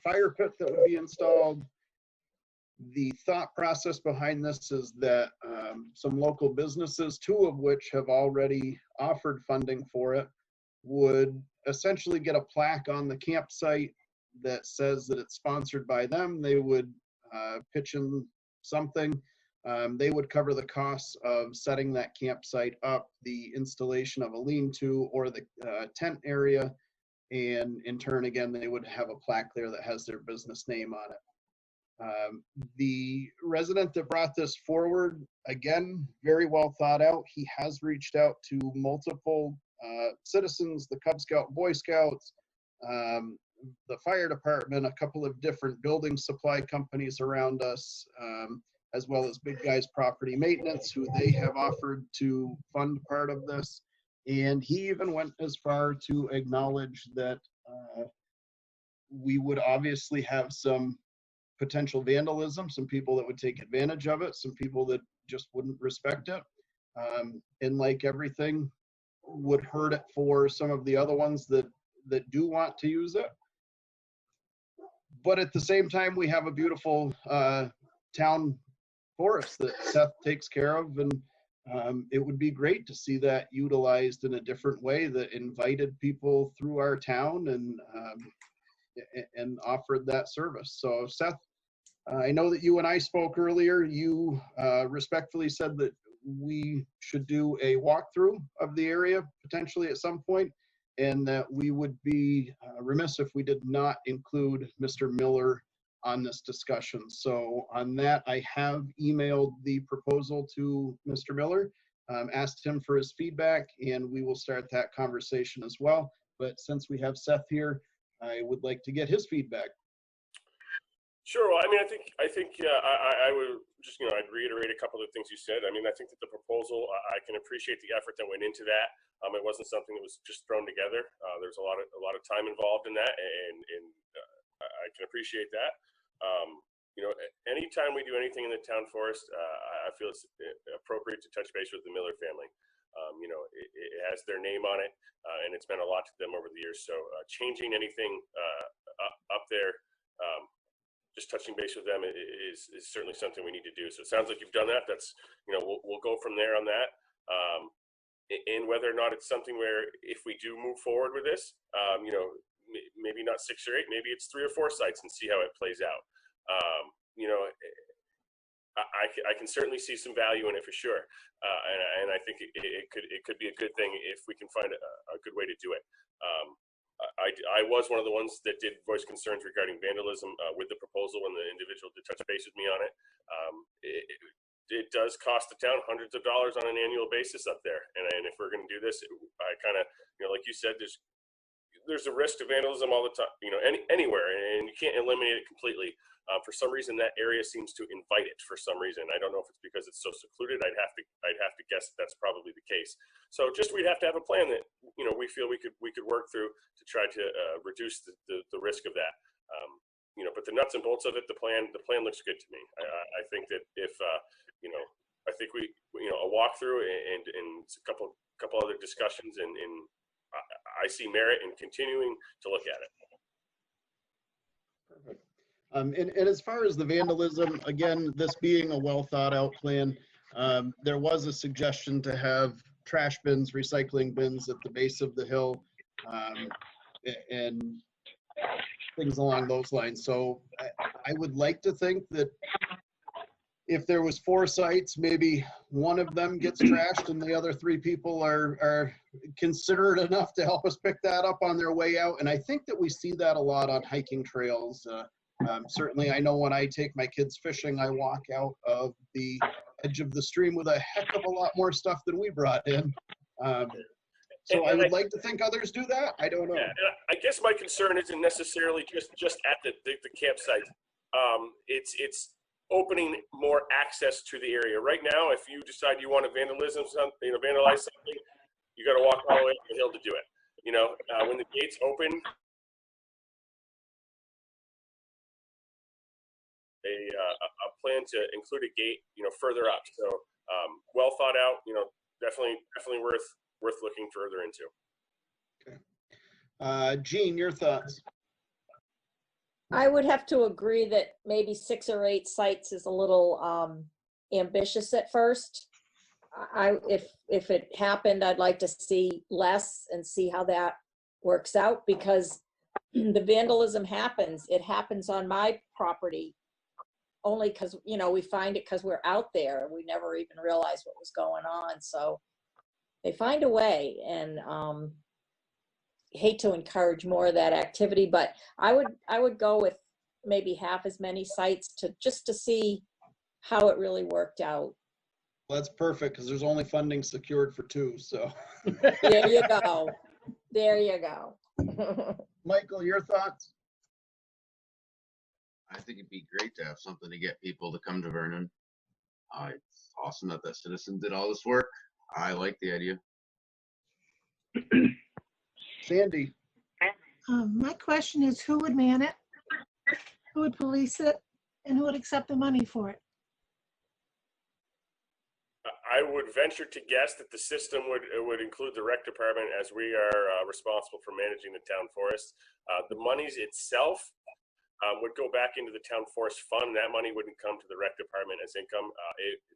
Speaker 21: fire pit that would be installed. The thought process behind this is that some local businesses, 2 of which have already offered funding for it, would essentially get a plaque on the campsite that says that it's sponsored by them. They would pitch in something. They would cover the costs of setting that campsite up, the installation of a lean-to or the tent area, and in turn, again, they would have a plaque there that has their business name on it. The resident that brought this forward, again, very well thought out. He has reached out to multiple citizens, the Cub Scout, Boy Scouts, the fire department, a couple of different building supply companies around us, as well as Big Guys Property Maintenance, who they have offered to fund part of this. And he even went as far to acknowledge that we would obviously have some potential vandalism, some people that would take advantage of it, some people that just wouldn't respect it. And like everything, would hurt it for some of the other ones that do want to use it. But at the same time, we have a beautiful town forest that Seth takes care of, and it would be great to see that utilized in a different way that invited people through our town and offered that service. So Seth, I know that you and I spoke earlier. You respectfully said that we should do a walkthrough of the area potentially at some point, and that we would be remiss if we did not include Mr. Miller on this discussion. So on that, I have emailed the proposal to Mr. Miller, asked him for his feedback, and we will start that conversation as well. But since we have Seth here, I would like to get his feedback.
Speaker 3: Sure. Well, I mean, I think I would just, I'd reiterate a couple of things you said. I mean, I think that the proposal, I can appreciate the effort that went into that. It wasn't something that was just thrown together. There's a lot of time involved in that, and I can appreciate that. Anytime we do anything in the town forest, I feel it's appropriate to touch base with the Miller family. It has their name on it, and it's meant a lot to them over the years. So changing anything up there, just touching base with them is certainly something we need to do. So it sounds like you've done that. That's, we'll go from there on that. And whether or not it's something where if we do move forward with this, maybe not 6 or 8, maybe it's 3 or 4 sites and see how it plays out. I can certainly see some value in it for sure. And I think it could be a good thing if we can find a good way to do it. I was one of the ones that did voice concerns regarding vandalism with the proposal when the individual did touch base with me on it. It does cost the town hundreds of dollars on an annual basis up there. And if we're going to do this, I kind of, like you said, there's a risk to vandalism all the time, anywhere, and you can't eliminate it completely. For some reason, that area seems to invite it for some reason. I don't know if it's because it's so secluded. I'd have to guess that's probably the case. So we'd have to have a plan that, we feel we could work through to try to reduce the risk of that. But the nuts and bolts of it, the plan looks good to me. I think that if, I think a walkthrough and a couple other discussions and I see merit in continuing to look at it.
Speaker 21: Perfect. And as far as the vandalism, again, this being a well thought out plan, there was a suggestion to have trash bins, recycling bins at the base of the hill, and things along those lines. So I would like to think that if there was 4 sites, maybe one of them gets trashed and the other 3 people are considerate enough to help us pick that up on their way out. And I think that we see that a lot on hiking trails. Certainly, I know when I take my kids fishing, I walk out of the edge of the stream with a heck of a lot more stuff than we brought in. So I would like to think others do that. I don't know.
Speaker 3: Yeah, I guess my concern isn't necessarily just at the campsite. It's opening more access to the area. Right now, if you decide you want to vandalize something, you got to walk all the way up the hill to do it. When the gates open, a plan to include a gate, further up. So well thought out. Definitely worth looking further into.
Speaker 21: Okay. Jean, your thoughts?
Speaker 4: I would have to agree that maybe 6 or 8 sites is a little ambitious at first. If it happened, I'd like to see less and see how that works out, because the vandalism happens. It happens on my property only because, we find it because we're out there. We never even realized what was going on. So they find a way, and hate to encourage more of that activity, but I would go with maybe half as many sites just to see how it really worked out.
Speaker 21: Well, that's perfect, because there's only funding secured for 2. So
Speaker 4: there you go. There you go.
Speaker 21: Michael, your thoughts?
Speaker 2: I think it'd be great to have something to get people to come to Vernon. It's awesome that the citizens did all this work. I like the idea.
Speaker 21: Sandy.
Speaker 1: My question is, who would man it? Who would police it? And who would accept the money for it?
Speaker 3: I would venture to guess that the system would include the rec department, as we are responsible for managing the town forest. The monies itself would go back into the town forest fund. That money wouldn't come to the rec department as income.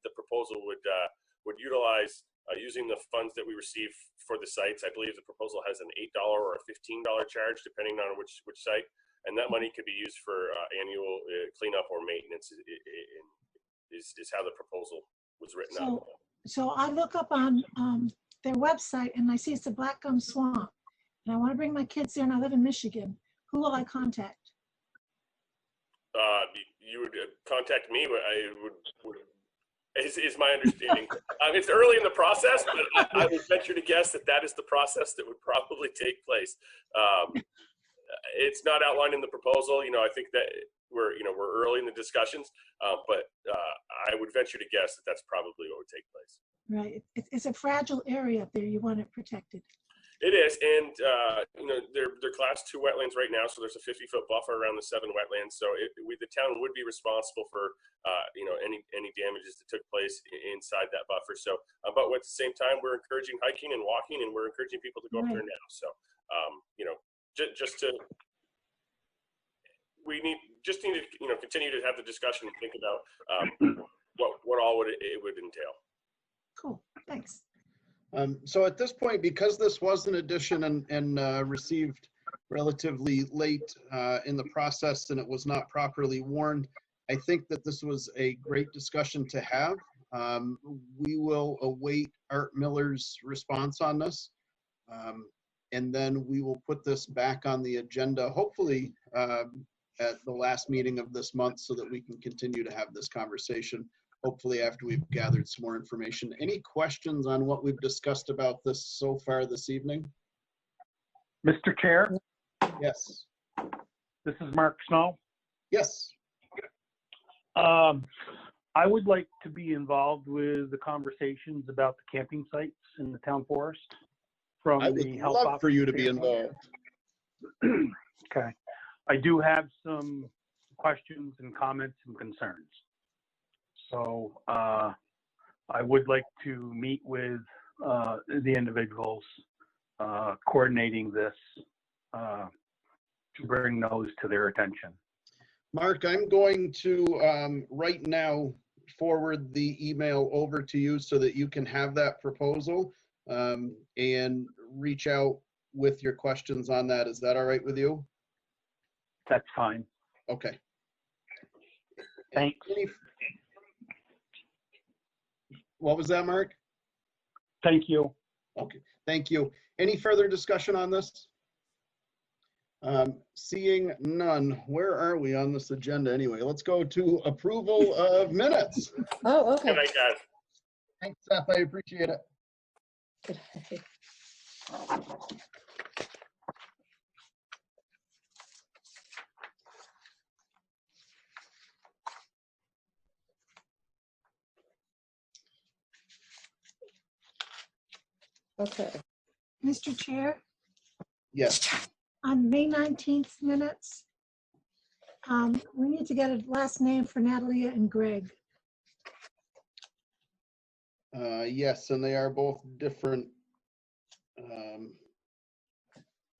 Speaker 3: The proposal would utilize using the funds that we receive for the sites. I believe the proposal has an $8 or a $15 charge, depending on which site, and that money could be used for annual cleanup or maintenance. Is how the proposal was written up.
Speaker 1: So I look up on their website and I see it's a Black Gum Swamp, and I want to bring my kids there, and I live in Michigan. Who will I contact?
Speaker 3: You would contact me. I would is my understanding. It's early in the process, but I would venture to guess that is the process that would probably take place. It's not outlined in the proposal. I think that we're early in the discussions, but I would venture to guess that that's probably what would take place.
Speaker 1: Right. It's a fragile area up there. You want it protected.
Speaker 3: It is, and they're class 2 wetlands right now, so there's a 50-foot buffer around the 7 wetlands. So the town would be responsible for any damages that took place inside that buffer. So, but at the same time, we're encouraging hiking and walking, and we're encouraging people to go up there now. So, we need to continue to have the discussion and think about what all it would entail.
Speaker 1: Cool. Thanks.
Speaker 21: So at this point, because this was an addition and received relatively late in the process and it was not properly warned, I think that this was a great discussion to have. We will await Art Miller's response on this. And then we will put this back on the agenda, hopefully at the last meeting of this month, so that we can continue to have this conversation. Hopefully after we've gathered some more information. Any questions on what we've discussed about this so far this evening?
Speaker 22: Mr. Chair?
Speaker 21: Yes.
Speaker 22: This is Mark Snow.
Speaker 21: Yes.
Speaker 22: I would like to be involved with the conversations about the camping sites in the town forest. From
Speaker 21: I
Speaker 22: the
Speaker 21: would
Speaker 22: health
Speaker 21: love for you to be
Speaker 22: standpoint.
Speaker 21: involved.
Speaker 22: Okay. I do have some questions and comments and concerns. So I would like to meet with the individuals coordinating this to bring those to their attention.
Speaker 21: Mark, I'm going to right now forward the email over to you so that you can have that proposal and reach out with your questions on that. Is that all right with you?
Speaker 22: That's fine.
Speaker 21: Okay.
Speaker 22: Thanks.
Speaker 21: What was that, Mark?
Speaker 22: Thank you.
Speaker 21: Okay, thank you. Any further discussion on this? Seeing none, where are we on this agenda anyway? Let's go to approval of minutes.
Speaker 4: Oh, okay.
Speaker 3: Good night, guys.
Speaker 21: Thanks, Seth. I appreciate it.
Speaker 4: Okay.
Speaker 1: Mr. Chair,
Speaker 21: Yes.
Speaker 1: on May 19th minutes, we need to get a last name for Natalia and Greg.
Speaker 21: Yes, and they are both different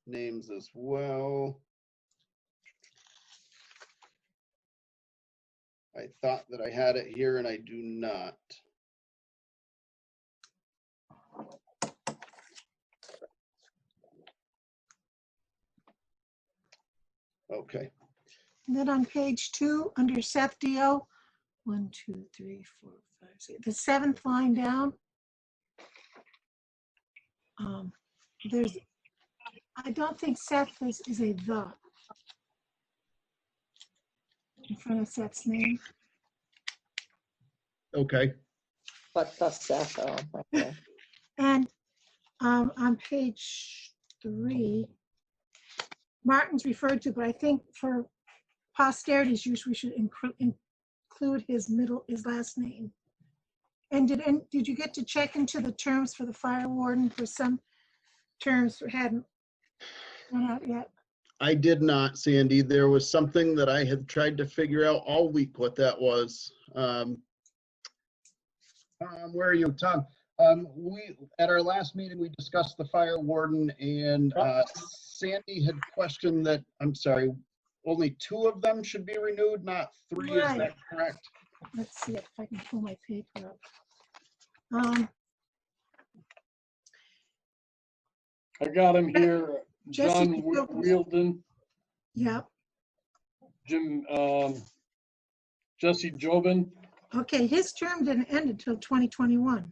Speaker 21: names as well. I thought that I had it here and I do not. Okay.
Speaker 1: And then on page 2, under Seth Dio, 1, 2, 3, 4, 5, 6, the 7th line down. I don't think Seth is a the in front of Seth's name.
Speaker 21: Okay.
Speaker 4: But the Seth, oh, okay.
Speaker 1: And on page 3, Martin's referred to, but I think for posterity's use, we should include his last name. And did you get to check into the terms for the fire warden? For some terms hadn't gone out yet.
Speaker 21: I did not, Sandy. There was something that I had tried to figure out all week what that was. Where are you, Tom? We at our last meeting we discussed the fire warden, and Sandy had questioned that. I'm sorry, only 2 of them should be renewed, not 3. Right. Is that correct?
Speaker 1: Let's see if I can pull my paper up.
Speaker 6: I got him here. John
Speaker 1: Jesse
Speaker 6: Wielden.
Speaker 1: Yeah.
Speaker 6: Jim, Jesse Jobin.
Speaker 1: Okay, his term didn't end until 2021.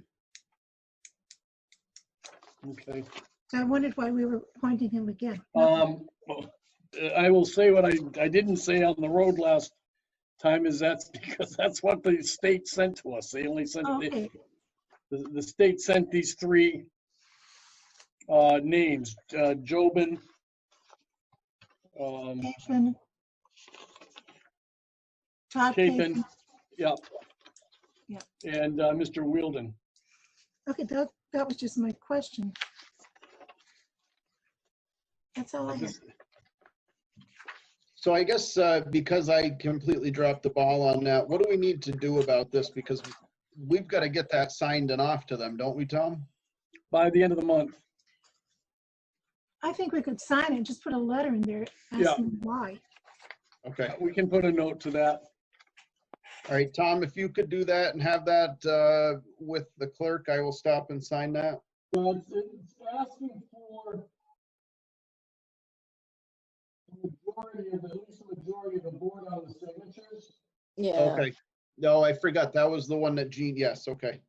Speaker 6: Okay.
Speaker 1: So I wondered why we were appointing him again.
Speaker 6: I will say what I didn't say on the road last time is that's because that's what the state sent to us. They only sent the state sent these 3 names, Jobin,
Speaker 1: Todd
Speaker 6: Chapin,
Speaker 1: Chapin.
Speaker 6: yep,
Speaker 1: Yeah.
Speaker 6: and Mr. Wielden.
Speaker 1: Okay, that was just my question. That's all I have.
Speaker 21: So I guess because I completely dropped the ball on that, what do we need to do about this? Because we've got to get that signed and off to them, don't we, Tom?
Speaker 6: By the end of the month.
Speaker 1: I think we could sign it, just put a letter in there
Speaker 6: Yeah.
Speaker 1: asking why.
Speaker 21: Okay.
Speaker 6: We can put a note to that.
Speaker 21: All right, Tom, if you could do that and have that with the clerk, I will stop and sign that.
Speaker 6: Well, it's asking for the majority of, at least the majority of the board on the signatures.
Speaker 4: Yeah.
Speaker 21: Okay. No, I forgot. That was the one that Gene, yes, okay.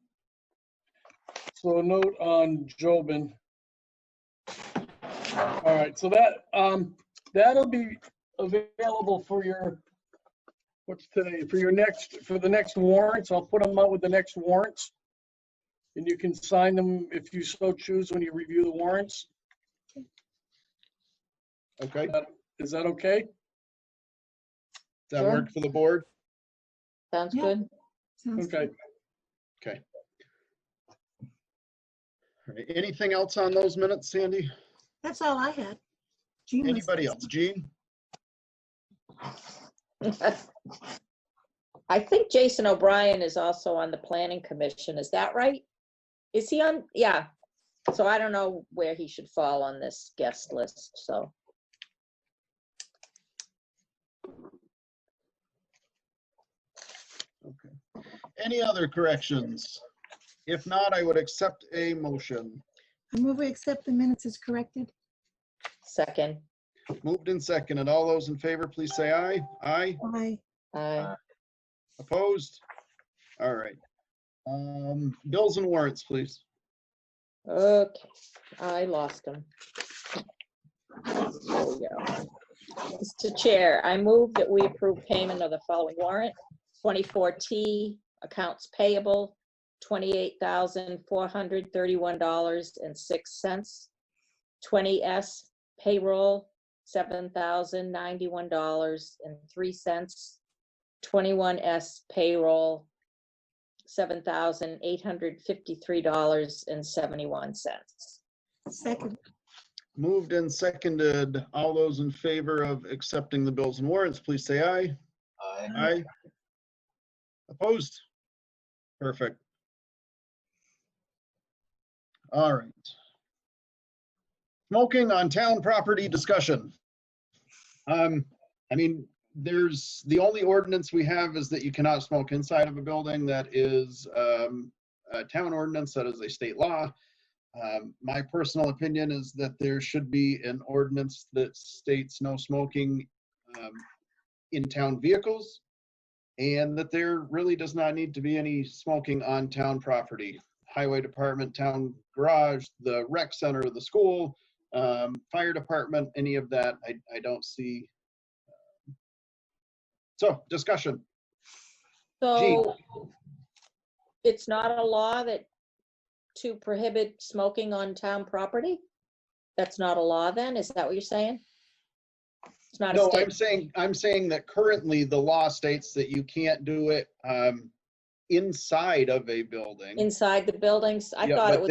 Speaker 6: So a note on Jobin. All right, so that that'll be available for your, what's today, for the next warrants. I'll put them out with the next warrants. And you can sign them if you so choose when you review the warrants.
Speaker 21: Okay.
Speaker 6: Is that okay?
Speaker 21: Does that
Speaker 4: Sure.
Speaker 21: work for the board?
Speaker 4: Sounds
Speaker 1: Yeah.
Speaker 4: good.
Speaker 1: Sounds
Speaker 6: Okay.
Speaker 1: good.
Speaker 21: Okay. All right. Anything else on those minutes, Sandy?
Speaker 1: That's all I had. Gene must
Speaker 21: Anybody
Speaker 1: have
Speaker 21: else? Gene?
Speaker 4: I think Jason O'Brien is also on the planning commission. Is that right? Is he on? Yeah. So I don't know where he should fall on this guest list, so.
Speaker 21: Okay. Any other corrections? If not, I would accept a motion.
Speaker 1: I move we accept the minutes as corrected.
Speaker 4: Second.
Speaker 21: Moved and seconded. All those in favor, please say aye. Aye.
Speaker 1: Aye.
Speaker 4: Aye.
Speaker 21: Opposed? All right. Bills and warrants, please.
Speaker 4: Okay, I lost him. There we go. Mr. Chair, I move that we approve payment of the following warrant. 24T, accounts payable, $28,431.06. 20S, payroll, $7,091.03. 21S, payroll, $7,853.71.
Speaker 1: Second.
Speaker 21: Moved and seconded. All those in favor of accepting the bills and warrants, please say aye.
Speaker 2: Aye.
Speaker 21: Aye. Opposed? Perfect. All right. Smoking on town property discussion. I mean, there's the only ordinance we have is that you cannot smoke inside of a building. That is a town ordinance. That is a state law. My personal opinion is that there should be an ordinance that states no smoking in town vehicles, and that there really does not need to be any smoking on town property. Highway department, town garage, the rec center, the school, fire department, any of that, I don't see. So, discussion.
Speaker 4: So it's not a law that to prohibit smoking on town property? That's not a law then? Is that what you're saying? It's not a
Speaker 21: No,
Speaker 4: state.
Speaker 21: I'm saying that currently the law states that you can't do it inside of a building.
Speaker 4: Inside the buildings? I
Speaker 21: Yeah,
Speaker 4: thought it was.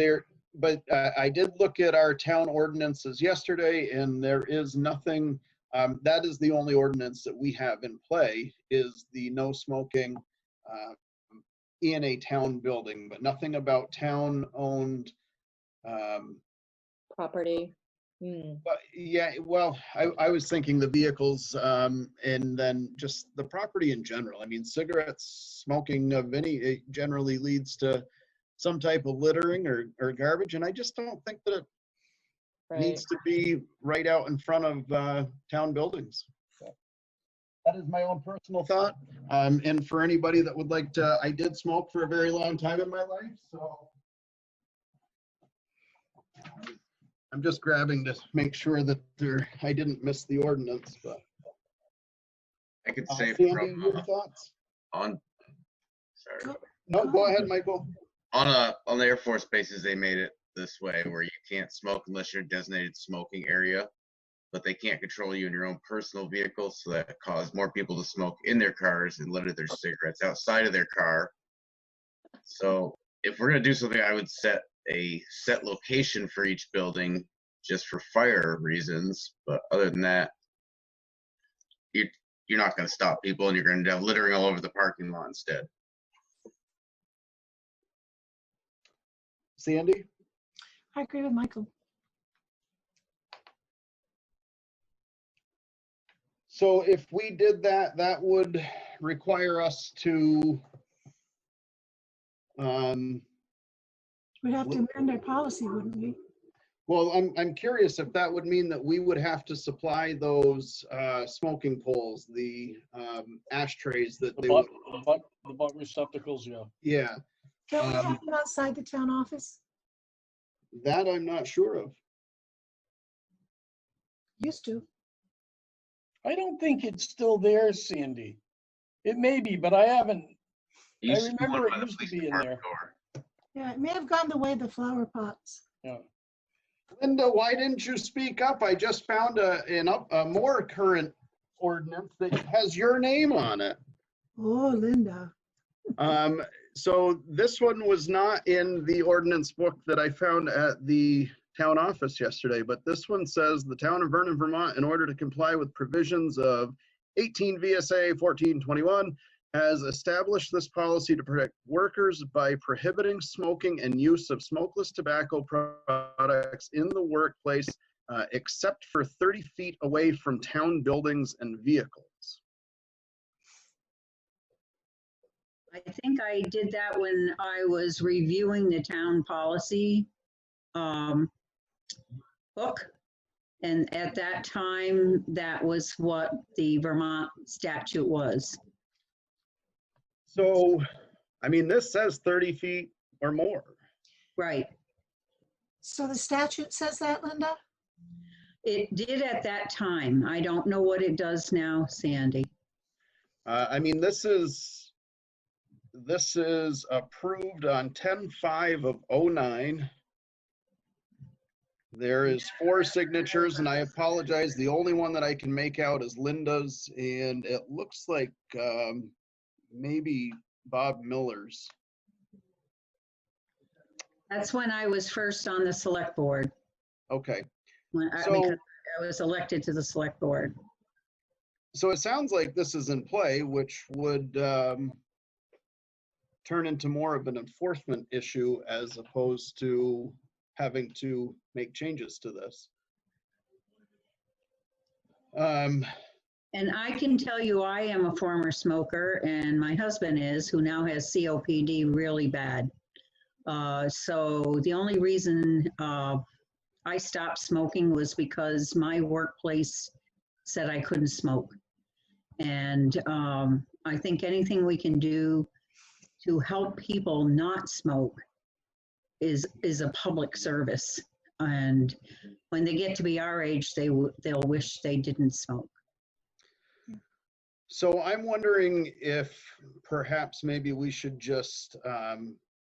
Speaker 21: But I did look at our town ordinances yesterday, and there is nothing, that is the only ordinance that we have in play, is the no smoking in a town building, but nothing about town-owned.
Speaker 4: Property.
Speaker 21: But yeah, well, I was thinking the vehicles, and then just the property in general. I mean, cigarettes, smoking of any, it generally leads to some type of littering or garbage, and I just don't think that it needs to be right out in front of town buildings. So that is my own personal thought. And for anybody that would like to, I did smoke for a very long time in my life, so I'm just grabbing to make sure that I didn't miss the ordinance, but.
Speaker 2: I could say
Speaker 21: Sandy,
Speaker 2: from
Speaker 21: your thoughts?
Speaker 2: Sorry.
Speaker 21: No, go ahead, Michael.
Speaker 2: On the Air Force bases, they made it this way where you can't smoke unless you're in a designated smoking area. but they can't control you in your own personal vehicle, so that caused more people to smoke in their cars and litter their cigarettes outside of their car. So if we're gonna do something, I would set a set location for each building just for fire reasons. But other than that, you're not gonna stop people, and you're gonna have littering all over the parking lot instead.
Speaker 21: Sandy?
Speaker 1: I agree with Michael.
Speaker 21: So if we did that, that would require us to,
Speaker 1: We'd have to amend our policy, wouldn't we?
Speaker 21: well, I'm curious if that would mean that we would have to supply those smoking poles, the ashtrays that they would.
Speaker 6: The butt receptacles, yeah.
Speaker 21: Yeah,
Speaker 1: Don't we have them outside the town office?
Speaker 21: that I'm not sure of.
Speaker 1: Used to.
Speaker 6: I don't think it's still there, Sandy. It may be, but I haven't.
Speaker 2: It
Speaker 6: I
Speaker 2: used to be
Speaker 6: remember
Speaker 2: one by
Speaker 6: it
Speaker 2: the
Speaker 6: used to
Speaker 2: police
Speaker 6: be in
Speaker 2: department
Speaker 6: there.
Speaker 2: door.
Speaker 1: Yeah, it may have gone the way of the flower pots.
Speaker 6: Yeah.
Speaker 21: Linda, why didn't you speak up? I just found a more current ordinance that has your name on it.
Speaker 1: Oh, Linda.
Speaker 21: So this one was not in the ordinance book that I found at the town office yesterday, but this one says the town of Vernon, Vermont, in order to comply with provisions of 18 VSA 1421, has established this policy to protect workers by prohibiting smoking and use of smokeless tobacco products in the workplace, except for 30 feet away from town buildings and vehicles.
Speaker 7: I think I did that when I was reviewing the town policy book. And at that time, that was what the Vermont statute was.
Speaker 21: So, I mean, this says 30 feet or more.
Speaker 7: Right.
Speaker 1: So the statute says that, Linda?
Speaker 7: It did at that time. I don't know what it does now, Sandy.
Speaker 21: I mean, this is approved on 10/5 of '09. There is 4 signatures, and I apologize. The only one that I can make out is Linda's, and it looks like maybe Bob Miller's.
Speaker 7: That's when I was first on the select board.
Speaker 21: Okay.
Speaker 7: Because I was elected to the select board.
Speaker 21: So it sounds like this is in play, which would turn into more of an enforcement issue as opposed to having to make changes to this.
Speaker 7: And I can tell you, I am a former smoker, and my husband is, who now has COPD really bad. So the only reason I stopped smoking was because my workplace said I couldn't smoke. And I think anything we can do to help people not smoke is a public service. And when they get to be our age, they'll wish they didn't smoke.
Speaker 21: So I'm wondering if perhaps maybe we should just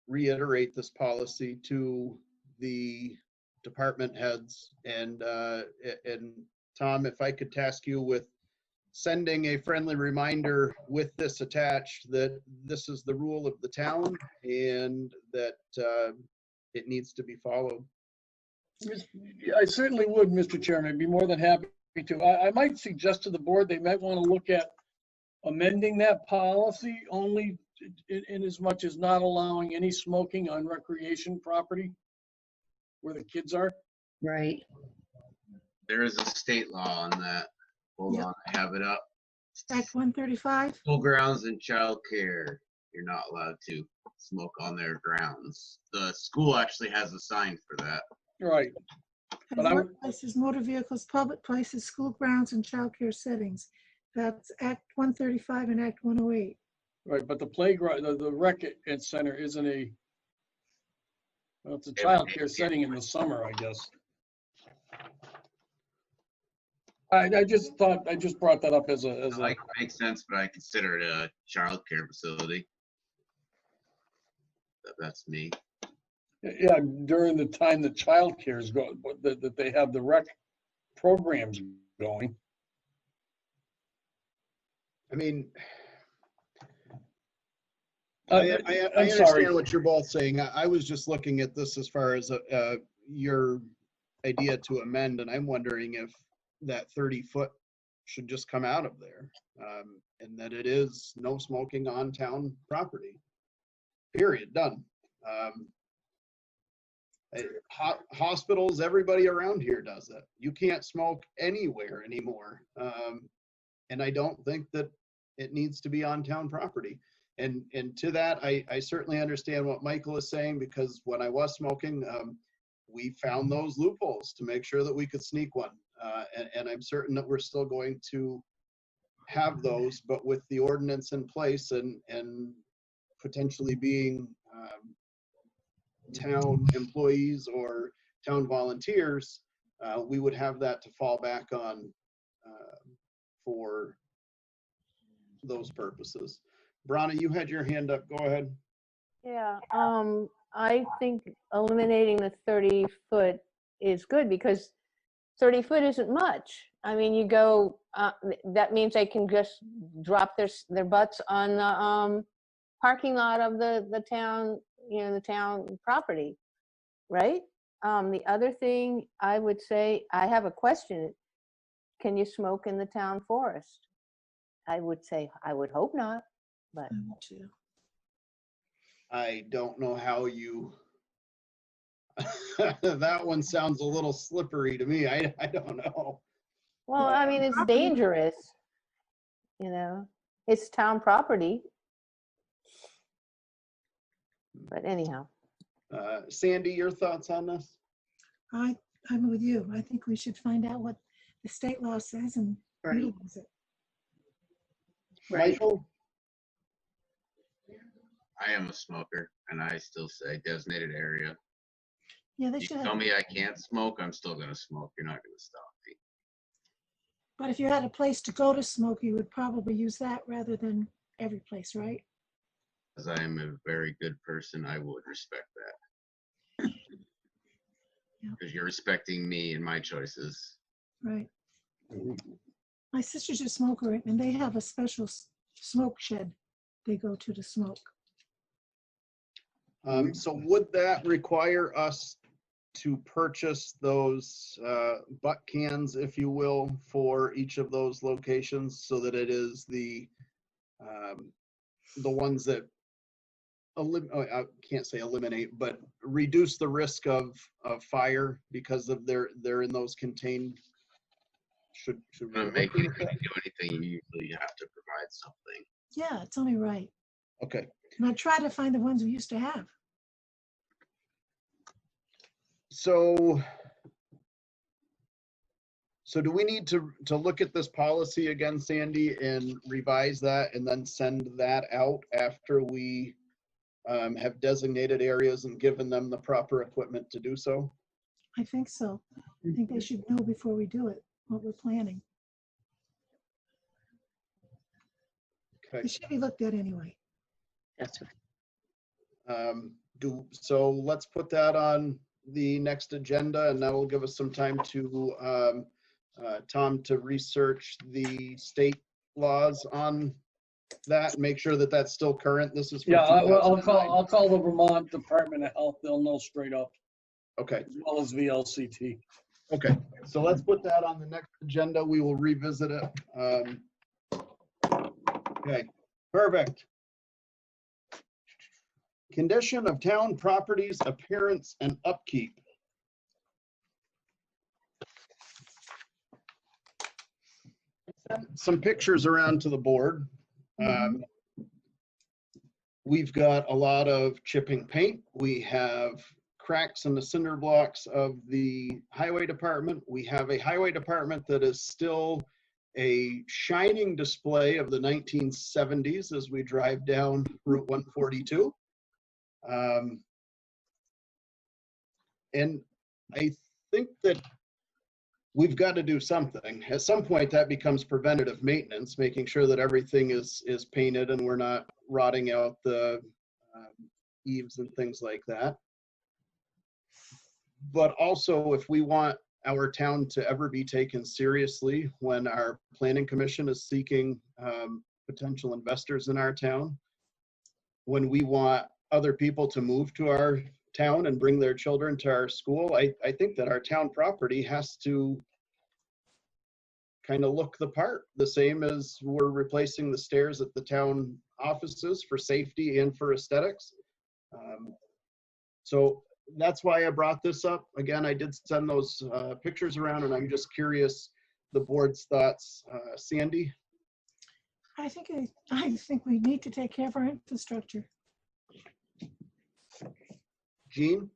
Speaker 21: reiterate this policy to the department heads, and Tom, if I could task you with sending a friendly reminder with this attached that this is the rule of the town and that it needs to be followed.
Speaker 6: I certainly would, Mr. Chairman. I'd be more than happy to. I might suggest to the board they might want to look at amending that policy only in as much as not allowing any smoking on recreation property where the kids are.
Speaker 7: Right.
Speaker 2: There is a state law on that. Hold on, I have it up.
Speaker 1: Act 135?
Speaker 2: School grounds and childcare, you're not allowed to smoke on their grounds. The school actually has a sign for that.
Speaker 6: Right.
Speaker 1: But workplaces, motor vehicles, public places, school grounds, and childcare settings. That's Act 135 and Act 108.
Speaker 6: Right, but the playground, the rec center isn't a, well, it's a childcare setting in the summer, I guess. I just brought that up as a.
Speaker 2: Like, makes sense, but I consider it a childcare facility. That's me.
Speaker 6: Yeah, during the time the childcare is going, that they have the rec programs going.
Speaker 21: I mean,
Speaker 6: Uh,
Speaker 21: I
Speaker 6: I'm
Speaker 21: understand
Speaker 6: sorry.
Speaker 21: what you're both saying. I was just looking at this as far as your idea to amend, and I'm wondering if that 30-foot should just come out of there, and that it is no smoking on town property. Period. Done. Hospitals, everybody around here does it. You can't smoke anywhere anymore, and I don't think that it needs to be on town property. And to that, I certainly understand what Michael is saying, because when I was smoking, we found those loopholes to make sure that we could sneak one. And I'm certain that we're still going to have those, but with the ordinance in place and potentially being town employees or town volunteers, we would have that to fall back on for those purposes. Brana, you had your hand up. Go ahead.
Speaker 12: Yeah, I think eliminating the 30-foot is good, because 30 foot isn't much. I mean, you go, that means they can just drop their butts on the parking lot of the town, the town property, right? The other thing I would say, I have a question. Can you smoke in the town forest? I would say, I would hope not, but.
Speaker 21: I don't know how you, that one sounds a little slippery to me. I don't know.
Speaker 12: Well, I mean, it's dangerous, it's town property. But anyhow.
Speaker 21: Sandy, your thoughts on this?
Speaker 1: I'm with you. I think we should find out what the state law says and utilize it.
Speaker 21: Michael?
Speaker 2: I am a smoker, and I still say designated area.
Speaker 1: Yeah, they
Speaker 2: You
Speaker 1: should.
Speaker 2: tell me I can't smoke, I'm still gonna smoke. You're not gonna stop me.
Speaker 1: But if you had a place to go to smoke, you would probably use that rather than every place, right?
Speaker 2: As I am a very good person, I would respect that. Because you're respecting me and my choices.
Speaker 1: Right. My sister's a smoker, and they have a special smoke shed they go to smoke.
Speaker 21: So would that require us to purchase those butt cans, if you will, for each of those locations, so that it is the ones that I can't say eliminate, but reduce the risk of fire because of they're in those contained. Should we
Speaker 2: make anything do anything? You usually have to provide something.
Speaker 1: Yeah, it's only right.
Speaker 21: Okay.
Speaker 1: And I try to find the ones we used to have.
Speaker 21: So do we need to look at this policy again, Sandy, and revise that and then send that out after we have designated areas and given them the proper equipment to do so?
Speaker 1: I think so. I think they should know before we do it, what we're planning.
Speaker 21: Okay.
Speaker 1: It should be looked at anyway.
Speaker 21: That's right. So let's put that on the next agenda, and that will give us some time to Tom to research the state laws on that and make sure that that's still current. This is for
Speaker 6: I'll call the Vermont Department of Health. They'll know straight up.
Speaker 21: Okay.
Speaker 6: As well as VLCT.
Speaker 21: Okay, so let's put that on the next agenda. We will revisit it. Okay, perfect. Condition of town properties, appearance and upkeep. Some pictures around to the board. We've got a lot of chipping paint. We have cracks in the cinder blocks of the highway department. We have a highway department that is still a shining display of the 1970s as we drive down Route 142. And I think that we've got to do something. At some point that becomes preventative maintenance, making sure that everything is painted and we're not rotting out the eaves and things like that. But also, if we want our town to ever be taken seriously when our planning commission is seeking potential investors in our town, when we want other people to move to our town and bring their children to our school. I think that our town property has to kind of look the part, the same as we're replacing the stairs at the town offices for safety and for aesthetics. So that's why I brought this up. Again, I did send those pictures around, and I'm just curious the board's thoughts. Sandy?
Speaker 1: I think we need to take care of our infrastructure.
Speaker 21: Jean?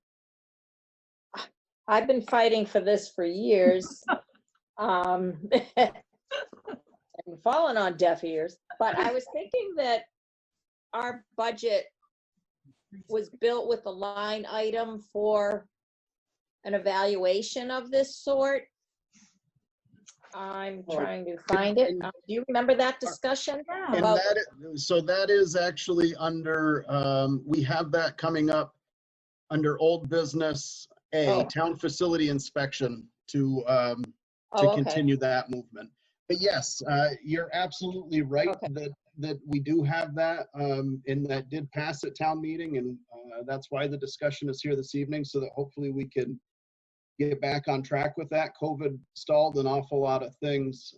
Speaker 4: I've been fighting for this for years. And fallen on deaf ears, but I was thinking that our budget was built with a line item for an evaluation of this sort. I'm trying to find it. Do you remember that discussion?
Speaker 21: And
Speaker 4: about-
Speaker 21: so that is actually under, we have that coming up under old business A, town facility inspection to
Speaker 4: okay.
Speaker 21: continue that movement. But yes, you're absolutely right that we do have that, and that did pass at town meeting, and that's why the discussion is here this evening, so that hopefully we can get back on track with that. COVID stalled an awful lot of things.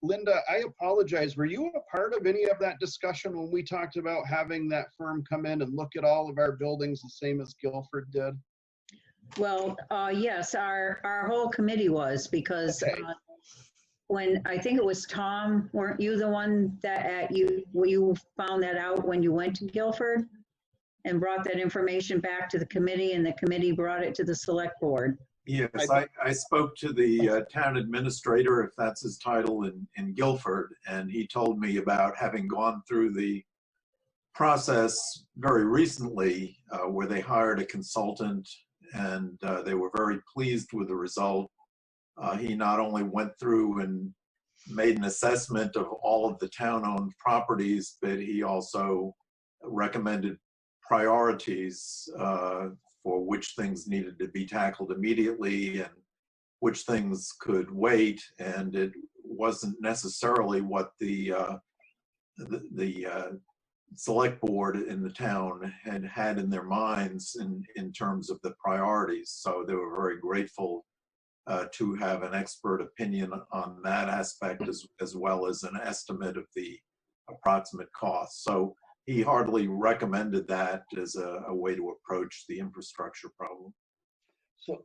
Speaker 21: Linda, I apologize. Were you a part of any of that discussion when we talked about having that firm come in and look at all of our buildings the same as Guilford did?
Speaker 7: Well, yes, our whole committee was, because when, I think it was Tom, weren't you the one that you found that out when you went to Guilford and brought that information back to the committee, and the committee brought it to the select board?
Speaker 11: Yes, I spoke to the town administrator, if that's his title, in Guilford, and he told me about having gone through the process very recently where they hired a consultant, and they were very pleased with the result. He not only went through and made an assessment of all of the town-owned properties, but he also recommended priorities for which things needed to be tackled immediately and which things could wait. And it wasn't necessarily what the select board in the town had in their minds in terms of the priorities. So they were very grateful to have an expert opinion on that aspect, as well as an estimate of the approximate cost. So he heartily recommended that as a way to approach the infrastructure problem.
Speaker 21: So,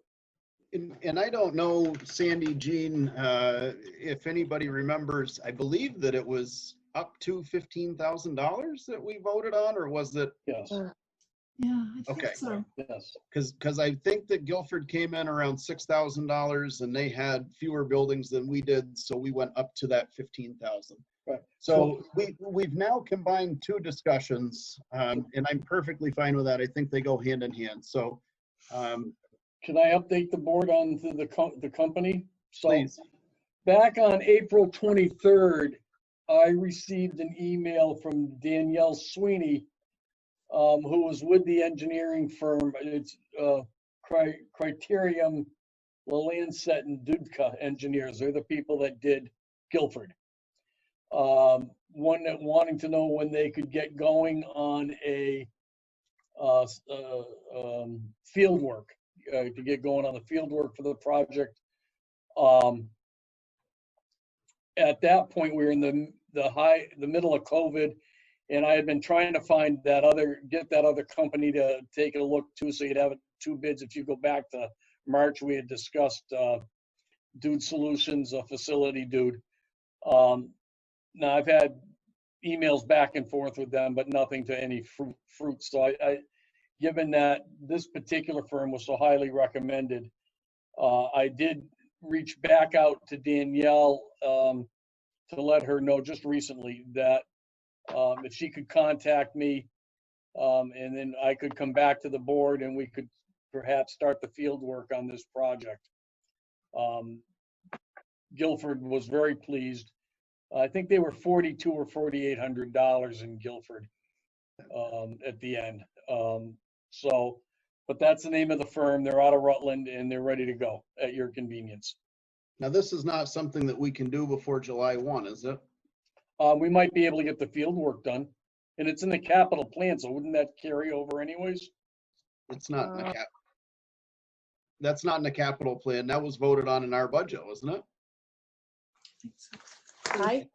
Speaker 21: and I don't know, Sandy, Jean, if anybody remembers, I believe that it was up to $15,000 that we voted on, or was it?
Speaker 6: Yes.
Speaker 1: Yeah, I think so.
Speaker 6: Yes.
Speaker 21: Because I think that Guilford came in around $6,000, and they had fewer buildings than we did, so we went up to that 15,000.
Speaker 6: Right.
Speaker 21: So we've now combined two discussions, and I'm perfectly fine with that. I think they go hand in hand. So,
Speaker 6: can I update the board on the company? So,
Speaker 21: please.
Speaker 6: Back on April 23rd, I received an email from Danielle Sweeney, who was with the engineering firm. It's Criterium Lancet and Dudka engineers. They're the people that did Guilford. Wanting to know when they could get going on a field work, to get going on the field work for the project. At that point, we were in the middle of COVID, and I had been trying to find get that other company to take a look too, so you'd have two bids. If you go back to March, we had discussed Dude Solutions, a facility dude. Now I've had emails back and forth with them, but nothing to any fruit. So I given that this particular firm was so highly recommended, I did reach back out to Danielle to let her know just recently that if she could contact me, and then I could come back to the board and we could perhaps start the field work on this project. Guilford was very pleased. I think they were $4,200 or $4,800 in Guilford at the end. But but that's the name of the firm. They're out of Rutland and they're ready to go at your convenience.
Speaker 21: Now, this is not something that we can do before July 1, is it?
Speaker 6: We might be able to get the field work done, and it's in the capital plan, so wouldn't that carry over anyways?
Speaker 21: It's not in the cap. That's not in the capital plan. That was voted on in our budget, wasn't it? I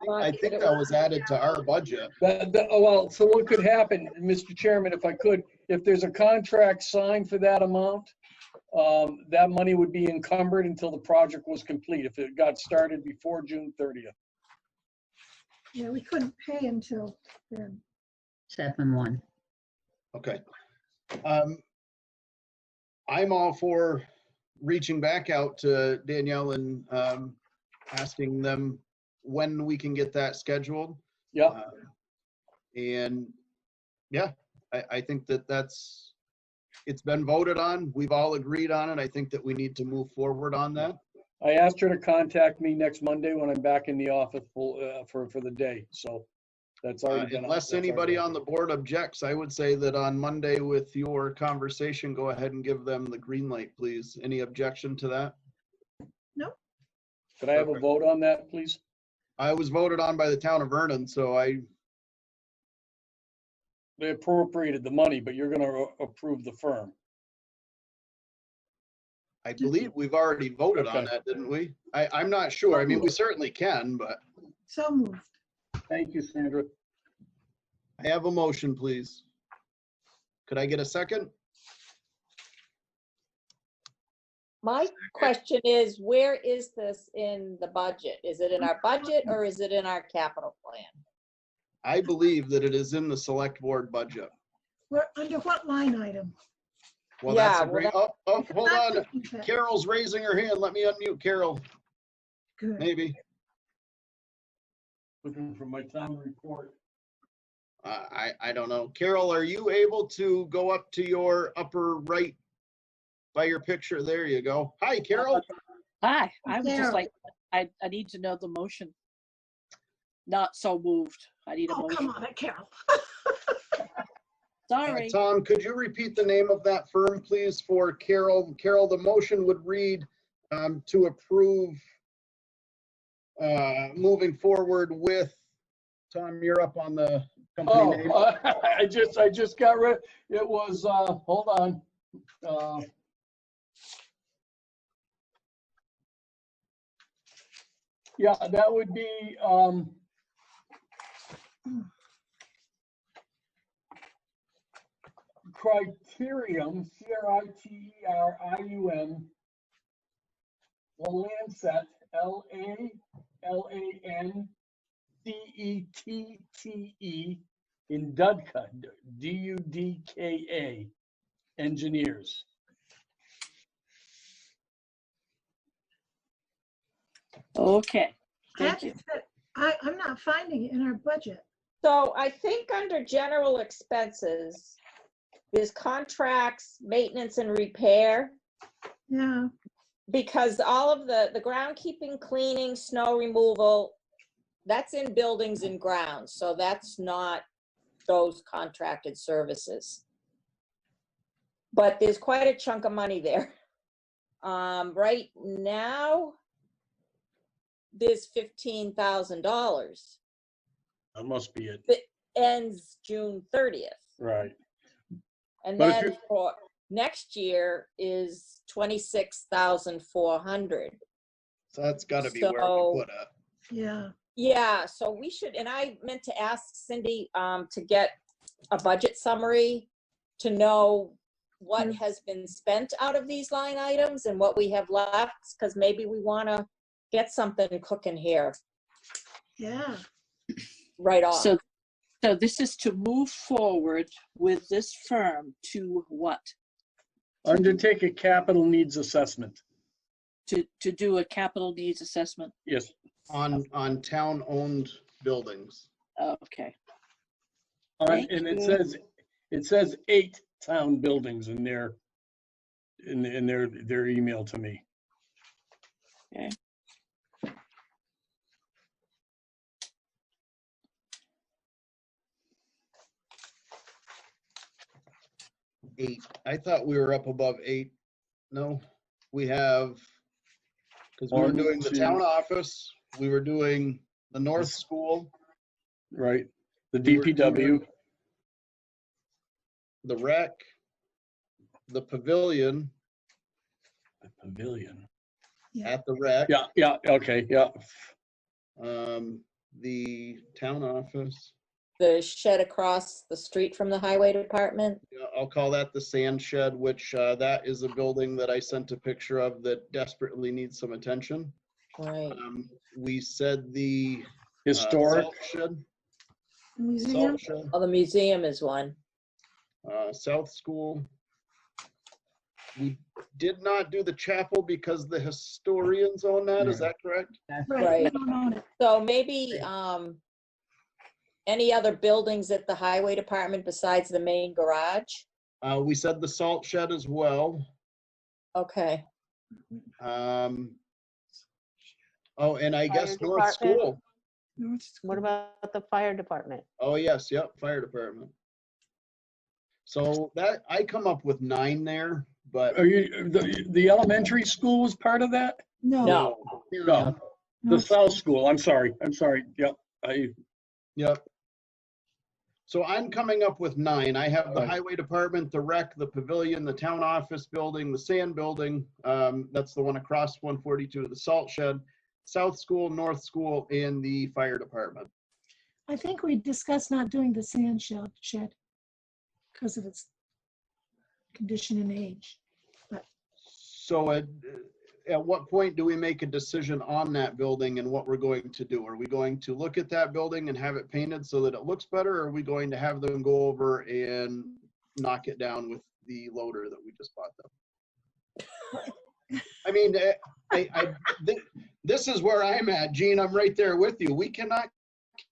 Speaker 21: think that was added to our budget.
Speaker 6: Well, so what could happen, Mr. Chairman, if I could, if there's a contract signed for that amount, that money would be encumbered until the project was complete, if it got started before June 30th.
Speaker 1: Yeah, we couldn't pay until then.
Speaker 7: 7-1.
Speaker 21: Okay. I'm all for reaching back out to Danielle and asking them when we can get that scheduled.
Speaker 6: Yeah.
Speaker 21: And yeah, I think it's been voted on. We've all agreed on it. I think that we need to move forward on that.
Speaker 6: I asked her to contact me next Monday when I'm back in the office for the day, so that's already been.
Speaker 21: Unless anybody on the board objects, I would say that on Monday with your conversation, go ahead and give them the green light, please. Any objection to that?
Speaker 1: No.
Speaker 6: Could I have a vote on that, please?
Speaker 21: I was voted on by the town of Vernon, so
Speaker 6: they appropriated the money, but you're gonna approve the firm.
Speaker 21: I believe we've already voted on that, didn't we? I'm not sure. I mean, we certainly can, but.
Speaker 1: So moved.
Speaker 6: Thank you, Sandra.
Speaker 21: I have a motion, please. Could I get a second?
Speaker 4: My question is, where is this in the budget? Is it in our budget or is it in our capital plan?
Speaker 21: I believe that it is in the select board budget.
Speaker 1: We're under what line item?
Speaker 21: Well, that's a great, hold on. Carol's raising her hand. Let me unmute Carol.
Speaker 1: Good.
Speaker 21: Maybe.
Speaker 6: Looking for my town report.
Speaker 21: I don't know. Carol, are you able to go up to your upper right by your picture? There you go. Hi, Carol.
Speaker 9: Hi, I would just
Speaker 1: Carol.
Speaker 9: like, I need to know the motion. Not so moved. I need a
Speaker 1: Oh,
Speaker 9: motion.
Speaker 1: come on, Carol.
Speaker 9: Sorry.
Speaker 21: Tom, could you repeat the name of that firm, please, for Carol? Carol, the motion would read to approve moving forward with, Tom, you're up on the company name.
Speaker 6: I just got rid, it was, hold on. Yeah, that would be, Criterium, Criterium, Lancet, Lancette, in Dudka, Dudka, engineers.
Speaker 9: Okay,
Speaker 1: I have
Speaker 9: thank
Speaker 1: to
Speaker 9: you.
Speaker 1: say, I'm not finding it in our budget.
Speaker 4: So I think under general expenses, there's contracts, maintenance and repair.
Speaker 1: Yeah.
Speaker 4: Because all of the groundkeeping, cleaning, snow removal, that's in buildings and grounds. So that's not those contracted services. But there's quite a chunk of money there. Right now, there's $15,000.
Speaker 6: That must be it.
Speaker 4: That ends June 30th.
Speaker 6: Right.
Speaker 4: And
Speaker 6: But if
Speaker 4: then
Speaker 6: you-
Speaker 4: for next year is 26,400.
Speaker 21: So that's got to be where we put it.
Speaker 1: Yeah.
Speaker 4: Yeah, so we should, and I meant to ask Cindy to get a budget summary to know what has been spent out of these line items and what we have left, because maybe we want to get something cooking here
Speaker 1: Yeah.
Speaker 4: right off.
Speaker 9: So this is to move forward with this firm to what?
Speaker 6: Undertake a capital needs assessment.
Speaker 9: To do a capital needs assessment?
Speaker 6: Yes.
Speaker 21: On town-owned buildings.
Speaker 9: Okay.
Speaker 6: All right,
Speaker 9: Thank
Speaker 6: and
Speaker 9: you.
Speaker 6: it says 8 town buildings in their email to me.
Speaker 9: Okay.
Speaker 21: Eight. I thought we were up above 8. No, we have, because we were
Speaker 6: 1,
Speaker 21: doing the
Speaker 6: 2.
Speaker 21: town office, we were doing the North
Speaker 6: This-
Speaker 21: School,
Speaker 6: Right, the
Speaker 21: we were
Speaker 6: DPW.
Speaker 21: doing the rec, the pavilion
Speaker 6: The pavilion.
Speaker 21: at the rec,
Speaker 6: Yeah, okay, yeah.
Speaker 21: the town office.
Speaker 4: The shed across the street from the highway department.
Speaker 21: Yeah, I'll call that the sand shed, which that is a building that I sent a picture of that desperately needs some attention.
Speaker 4: Right.
Speaker 21: We said the
Speaker 6: Historic.
Speaker 21: salt shed.
Speaker 1: Museum?
Speaker 21: Salt shed.
Speaker 4: Oh, the museum is one.
Speaker 21: South School. We did not do the chapel because the historians own that, is that correct?
Speaker 1: Right.
Speaker 4: Right.
Speaker 1: We don't own it.
Speaker 4: So maybe any other buildings at the highway department besides the main garage?
Speaker 21: We said the salt shed as well.
Speaker 4: Okay.
Speaker 21: Oh, and I
Speaker 12: Fire
Speaker 21: guess North
Speaker 12: department?
Speaker 21: School.
Speaker 12: What about the fire department?
Speaker 21: Oh, yes, yep, fire department. So that, I come up with 9 there, but.
Speaker 6: Are you, the elementary school was part of that?
Speaker 1: No.
Speaker 6: No, the South School, I'm sorry, yep,
Speaker 21: Yep. So I'm coming up with 9. I have the
Speaker 6: Right.
Speaker 21: highway department, the rec, the pavilion, the town office building, the sand building. That's the one across 142, the salt shed, South School, North School, and the fire department.
Speaker 1: I think we discussed not doing the sand shed because of its condition and age. But
Speaker 21: So at what point do we make a decision on that building and what we're going to do? Are we going to look at that building and have it painted so that it looks better? Or are we going to have them go over and knock it down with the loader that we just bought them? I mean, this is where I'm at, Gene. I'm right there with you. We cannot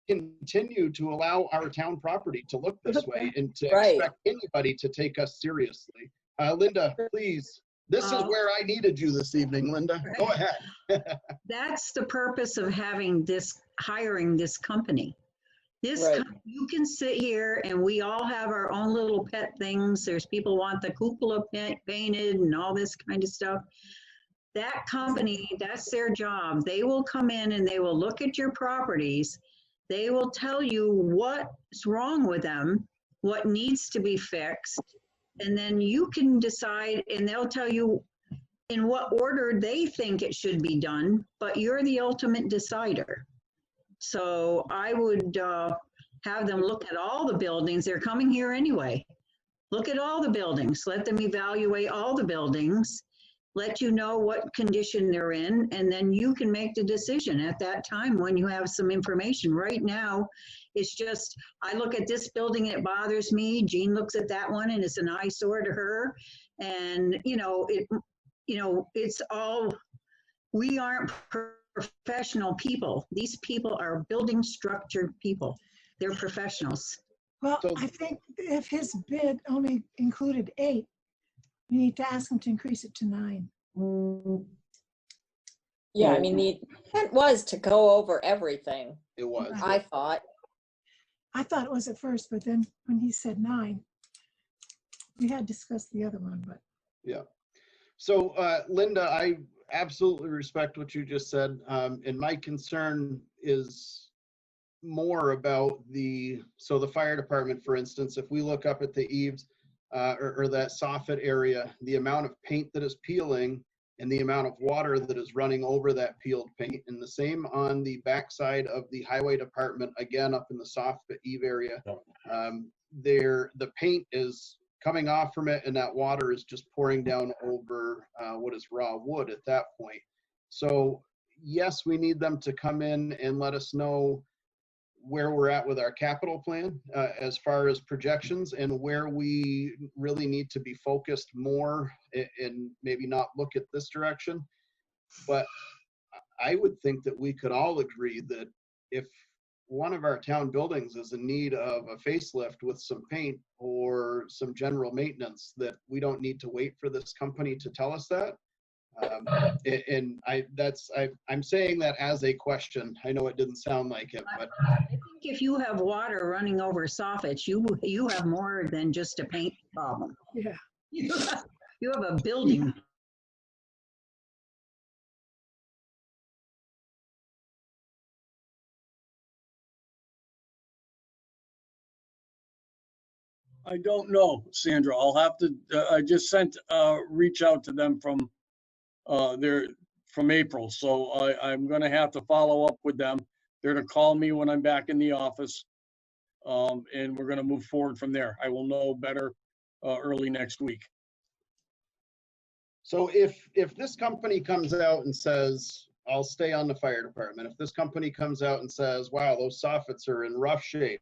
Speaker 21: continue to allow our town property to look this way and to expect anybody to take us seriously. Linda, please. This is where I needed you this evening, Linda. Go ahead.
Speaker 7: That's the purpose of hiring this company. You can sit here and we all have our own little pet things. There's people want the cupola painted and all this kind of stuff. That company, that's their job. They will come in and they will look at your properties. They will tell you what's wrong with them, what needs to be fixed, and then you can decide, and they'll tell you in what order they think it should be done, but you're the ultimate decider. So I would have them look at all the buildings. They're coming here anyway. Look at all the buildings. Let them evaluate all the buildings, let you know what condition they're in, and then you can make the decision at that time when you have some information. Right now, it's just, I look at this building and it bothers me. Jean looks at that one and it's an eyesore to her. And, it's all, we aren't professional people. These people are building structure people. They're professionals.
Speaker 1: Well, I think if his bid only included 8, you need to ask him to increase it to 9.
Speaker 4: Yeah, I mean, the intent was to go over everything.
Speaker 21: It was.
Speaker 4: I thought.
Speaker 1: I thought it was at first, but then when he said 9, we had discussed the other one, but.
Speaker 21: Yeah. So Linda, I absolutely respect what you just said. And my concern is more about the fire department, for instance, if we look up at the eaves or that soffit area, the amount of paint that is peeling and the amount of water that is running over that peeled paint, and the same on the backside of the highway department, again, up in the soffit eave area, the paint is coming off from it and that water is just pouring down over what is raw wood at that point. So yes, we need them to come in and let us know where we're at with our capital plan as far as projections and where we really need to be focused more and maybe not look at this direction. But I would think that we could all agree that if one of our town buildings is in need of a facelift with some paint or some general maintenance, that we don't need to wait for this company to tell us that. And I'm saying that as a question. I know it didn't sound like it, but
Speaker 7: I think if you have water running over soffits, you have more than just a paint problem.
Speaker 1: Yeah.
Speaker 7: You have a building.
Speaker 6: I don't know, Sandra. I'll have to, I just sent, reach out to them from, from April. So I'm gonna have to follow up with them. They're to call me when I'm back in the office. And we're gonna move forward from there. I will know better, early next week.
Speaker 21: So if this company comes out and says, I'll stay on the fire department, if this company comes out and says, wow, those soffits are in rough shape,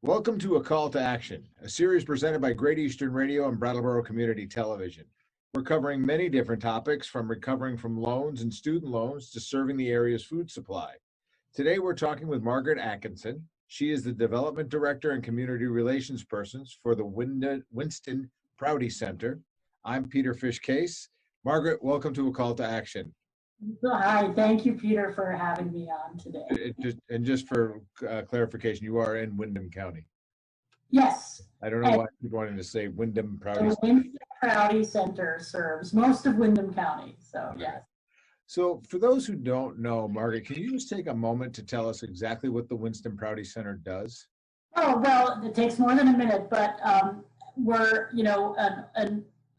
Speaker 13: Welcome to A Call to Action, a series presented by Great Eastern Radio and Brattleboro Community Television. We're covering many different topics, from recovering from loans and student loans to serving the area's food supply. Today, we're talking with Margaret Atkinson. She is the Development Director and Community Relations Person for the Winston Prouty Center. I'm Peter Fish-Case. Margaret, welcome to A Call to Action.
Speaker 14: Hi, thank you, Peter, for having me on today.
Speaker 13: Just for clarification, you are in Windham County.
Speaker 14: Yes.
Speaker 13: I don't know why I keep wanting to say Windham Prouty.
Speaker 14: The Winston Prouty Center serves most of Windham County, so yes.
Speaker 13: So for those who don't know, Margaret, can you just take a moment to tell us exactly what the Winston Prouty Center does?
Speaker 14: Oh, well, it takes more than a minute, but we're,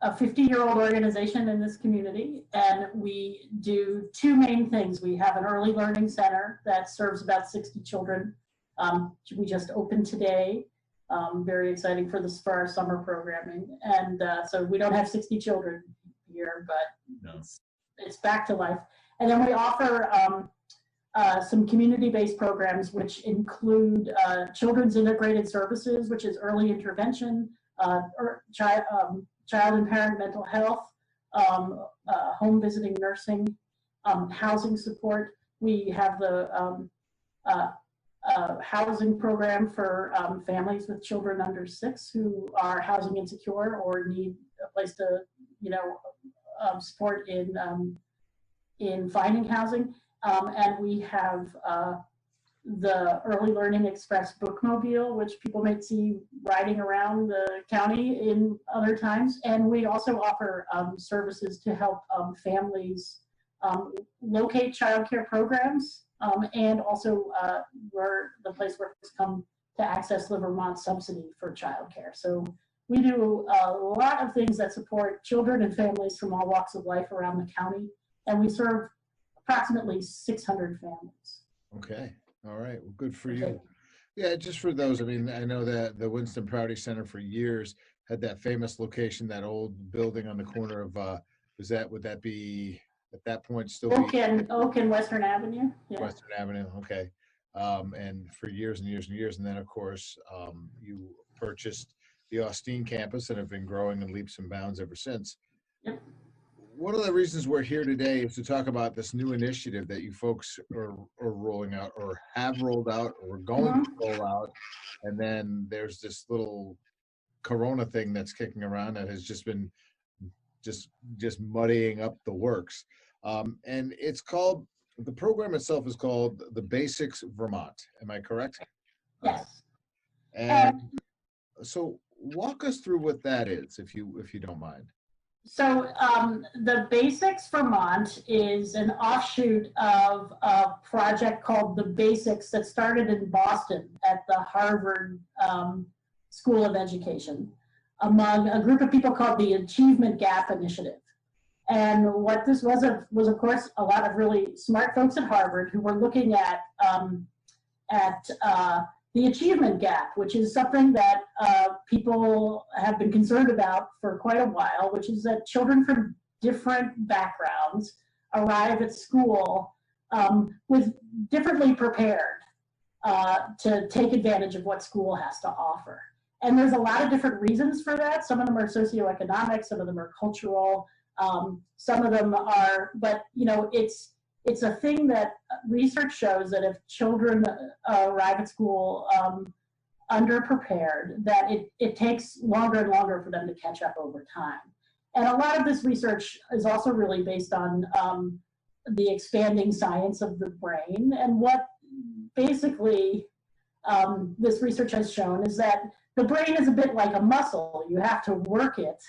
Speaker 14: a 50-year-old organization in this community, and we do two main things. We have an early learning center that serves about 60 children. We just opened today. Very exciting for our summer programming. And so we don't have 60 children here, but it's back to life. And then we offer some community-based programs, which include children's integrated services, which is early intervention, child and parent mental health, home visiting nursing, housing support. We have the housing program for families with children under 6 who are housing insecure or need a place to, support in finding housing. And we have the Early Learning Express bookmobile, which people might see riding around the county in other times. And we also offer services to help families locate childcare programs, and also we're the place where folks come to access the Vermont subsidy for childcare. So we do a lot of things that support children and families from all walks of life around the county, and we serve approximately 600 families.
Speaker 13: Okay. All right. Well, good for you. Yeah, just for those, I mean, I know that the Winston Prouty Center for years had that famous location, that old building on the corner of, would that be at that point still
Speaker 14: Oak and Western Avenue? Yeah.
Speaker 13: Western Avenue, okay. And for years and years and years. And then, of course, you purchased the Austin campus and have been growing in leaps and bounds ever since.
Speaker 14: Yep.
Speaker 13: One of the reasons we're here today is to talk about this new initiative that you folks are rolling out, or have rolled out, or are going to roll out. And then there's this little Corona thing that's kicking around that has just been just muddying up the works. And it's called, the program itself is called the Basics Vermont. Am I correct?
Speaker 14: Yes.
Speaker 13: And so walk us through what that is, if you don't mind.
Speaker 14: So the Basics Vermont is an offshoot of a project called The Basics that started in Boston at the Harvard School of Education among a group of people called the Achievement Gap Initiative. And what this was of course, a lot of really smart folks at Harvard who were looking at the achievement gap, which is something that people have been concerned about for quite a while, which is that children from different backgrounds arrive at school with differently prepared to take advantage of what school has to offer. And there's a lot of different reasons for that. Some of them are socioeconomic, some of them are cultural, some of them are, but it's a thing that research shows that if children arrive at school underprepared, that it takes longer and longer for them to catch up over time. And a lot of this research is also really based on the expanding science of the brain. And what basically this research has shown is that the brain is a bit like a muscle. You have to work it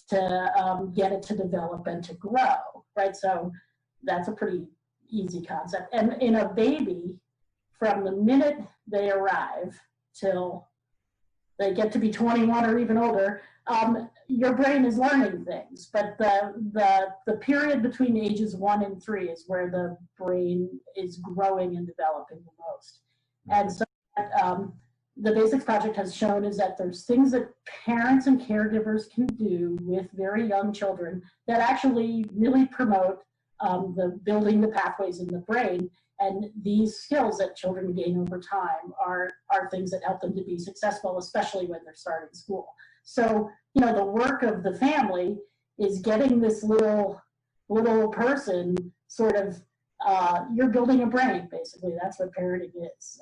Speaker 14: to get it to develop and to grow, right? So that's a pretty easy concept. And in a baby, from the minute they arrive till they get to be 21 or even older, your brain is learning things. But the period between ages 1 and 3 is where the brain is growing and developing the most. And so the Basics Project has shown is that there's things that parents and caregivers can do with very young children that actually really promote the building the pathways in the brain. And these skills that children gain over time are things that help them to be successful, especially when they're starting school. So, you know, the work of the family is getting this little person sort of, you're building a brain, basically. That's what parenting is.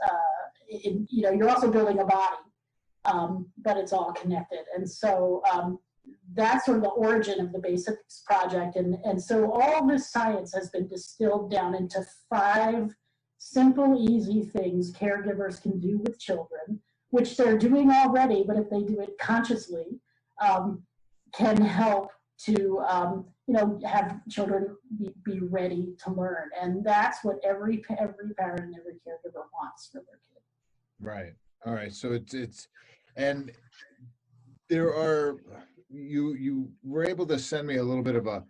Speaker 14: You know, you're also building a body, but it's all connected. And so that's sort of the origin of the Basics Project. And so all this science has been distilled down into 5 simple, easy things caregivers can do with children, which they're doing already, but if they do it consciously, can help to, you know, have children be ready to learn. And that's what every parent and every caregiver wants for their kid.
Speaker 13: Right. All right. So it's and there are, you were able to send me a little bit of a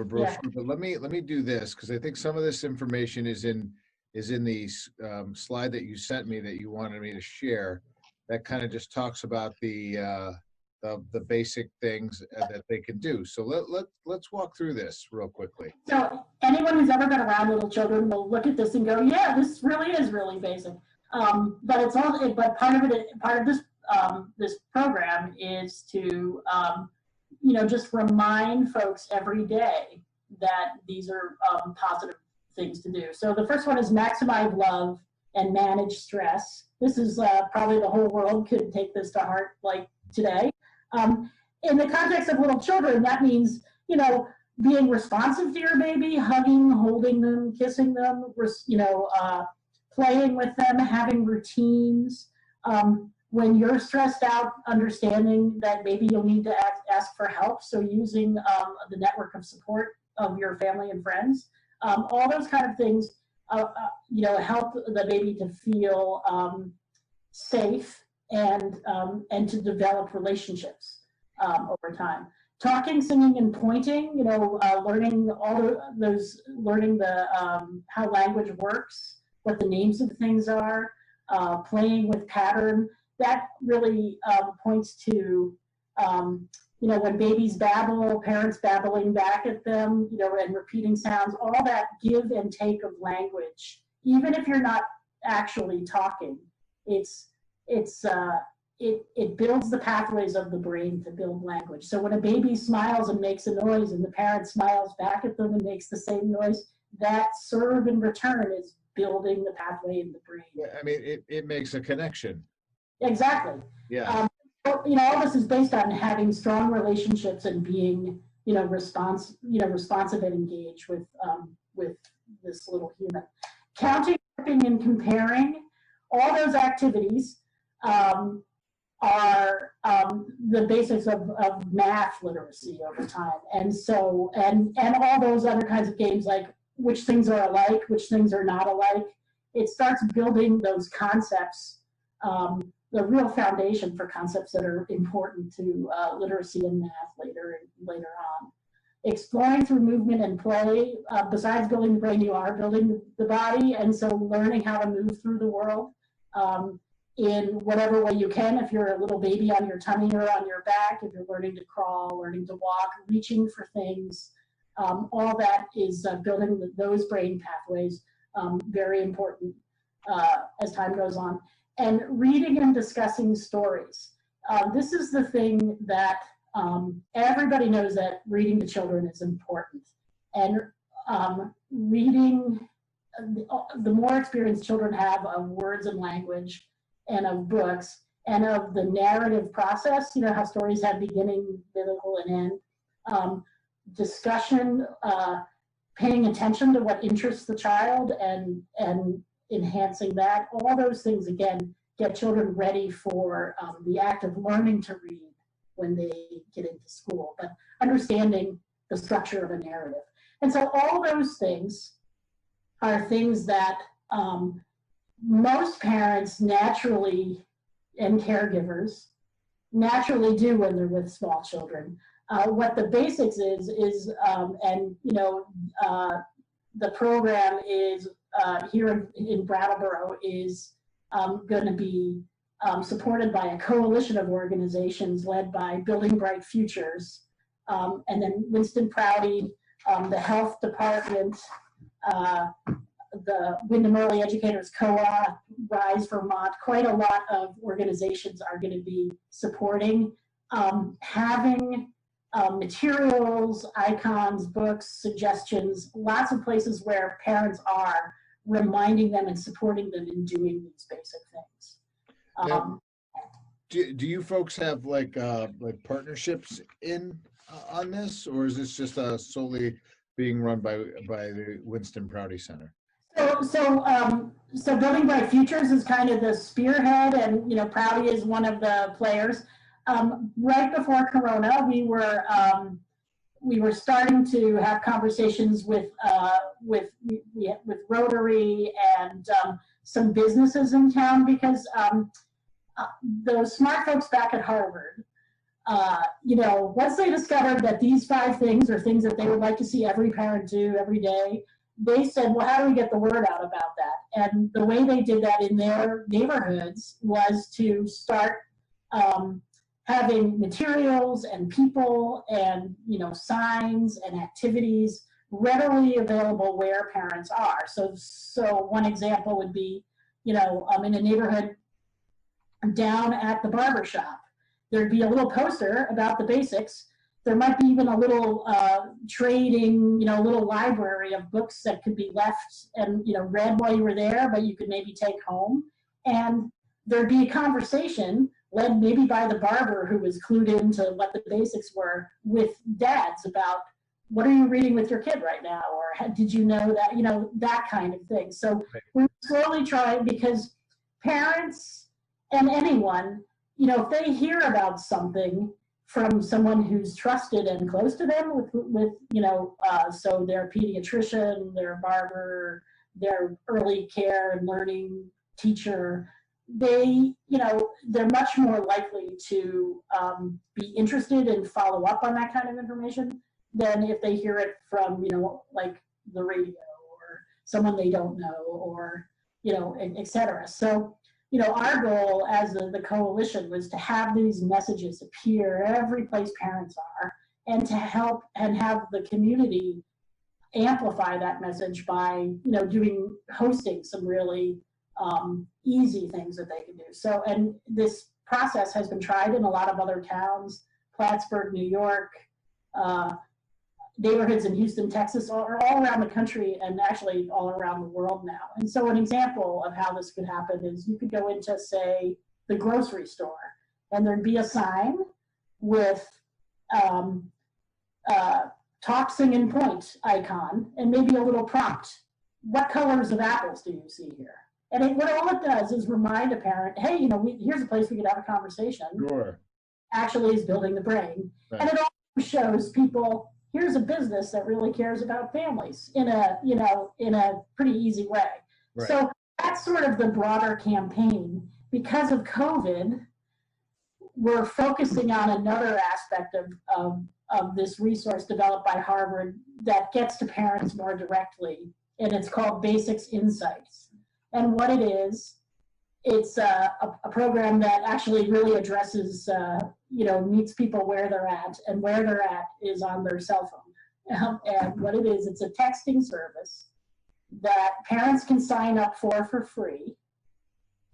Speaker 13: brochure, but let me do this, because I think some of this information is in the slide that you sent me that you wanted me to share, that kind of just talks about the basic things that they can do. So let's walk through this real quickly.
Speaker 14: So anyone who's ever been around little children will look at this and go, yeah, this really is really basic. But it's all, but part of this program is to, you know, just remind folks every day that these are positive things to do. So the first one is maximize love and manage stress. This is probably the whole world could take this to heart like today. In the context of little children, that means, you know, being responsive to your baby, hugging, holding them, kissing them, you know, playing with them, having routines. When you're stressed out, understanding that maybe you'll need to ask for help. So using the network of support of your family and friends, all those kind of things, you know, help the baby to feel safe and to develop relationships over time. Talking, singing, and pointing, you know, learning all those, learning the how language works, what the names of things are, playing with pattern. That really points to, you know, when babies babble, parents babbling back at them, you know, and repeating sounds, all that give and take of language, even if you're not actually talking, it builds the pathways of the brain to build language. So when a baby smiles and makes a noise and the parent smiles back at them and makes the same noise, that serve in return is building the pathway in the brain.
Speaker 13: Yeah, I mean, it makes a connection.
Speaker 14: Exactly.
Speaker 13: Yeah.
Speaker 14: You know, all this is based on having strong relationships and being, you know, responsive and engaged with this little human. Counting, and comparing, all those activities are the basics of math literacy over time. And so, and all those other kinds of games, like which things are alike, which things are not alike. It starts building those concepts, the real foundation for concepts that are important to literacy and math later on. Exploring through movement and play, besides building the brain, you are building the body, and so learning how to move through the world in whatever way you can. If you're a little baby on your tummy or on your back, if you're learning to crawl, learning to walk, reaching for things, all that is building those brain pathways, very important as time goes on. And reading and discussing stories. This is the thing that everybody knows, that reading to children is important. And reading, the more experience children have of words and language and of books and of the narrative process, you know, how stories have beginning, middle, and end. Discussion, paying attention to what interests the child and enhancing that, all those things, again, get children ready for the act of learning to read when they get into school, but understanding the structure of a narrative. And so all those things are things that most parents naturally, and caregivers naturally do when they're with small children. What the basics is and you know, the program is here in Brattleboro is going to be supported by a coalition of organizations led by Building Bright Futures, and then Winston Prouty, the health department, the Wyndham Early Educators Co-op, Rise Vermont, quite a lot of organizations are going to be supporting having materials, icons, books, suggestions, lots of places where parents are reminding them and supporting them in doing these basic things.
Speaker 13: Do you folks have like partnerships in on this, or is this just solely being run by the Winston Prouty Center?
Speaker 14: So Building Bright Futures is kind of the spearhead, and Prouty is one of the players. Right before Corona, we were starting to have conversations with Rotary and some businesses in town, because those smart folks back at Harvard, once they discovered that these 5 things are things that they would like to see every parent do every day, they said, well, how do we get the word out about that? And the way they did that in their neighborhoods was to start having materials and people and signs and activities readily available where parents are. So one example would be, in a neighborhood down at the barber shop, there'd be a little poster about the basics. There might be even a little trading, little library of books that could be left and read while you were there, but you could maybe take home. And there'd be a conversation led maybe by the barber who was clued into what the basics were with dads about, what are you reading with your kid right now? Or did you know that, that kind of thing. So we're slowly trying, because parents and anyone, if they hear about something from someone who's trusted and close to them so their pediatrician, their barber, their early care and learning teacher, they're much more likely to be interested and follow up on that kind of information than if they hear it from, like the radio or someone they don't know, or, et cetera. So, our goal as the coalition was to have these messages appear every place parents are, and to help and have the community amplify that message by, hosting some really easy things that they can do. So, and this process has been tried in a lot of other towns, Plattsburgh, New York, neighborhoods in Houston, Texas, or all around the country, and actually all around the world now. And so an example of how this could happen is you could go into, say, the grocery store, and there'd be a sign with talk, sing, and point icon, and maybe a little prompt. What colors of apples do you see here? And all it does is remind a parent, hey, here's a place we could have a conversation.
Speaker 13: Sure.
Speaker 14: Actually is building the brain. Right. And it also shows people, here's a business that really cares about families in a pretty easy way. Right. So that's sort of the broader campaign. Because of COVID, we're focusing on another aspect of this resource developed by Harvard that gets to parents more directly, and it's called Basics Insights. And what it is, it's a program that actually really addresses, meets people where they're at, and where they're at is on their cell phone. And what it is, it's a texting service that parents can sign up for free.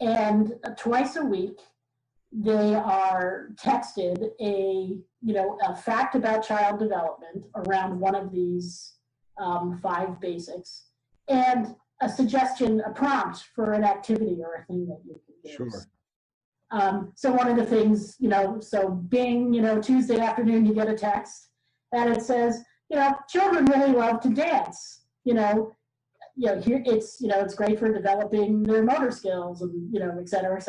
Speaker 14: And twice a week, they are texted a fact about child development around one of these 5 basics, and a suggestion, a prompt for an activity or a thing that you can do.
Speaker 13: Sure.
Speaker 14: So one of the things, so Bing, Tuesday afternoon, you get a text and it says, children really love to dance, here it's great for developing their motor skills and, et cetera,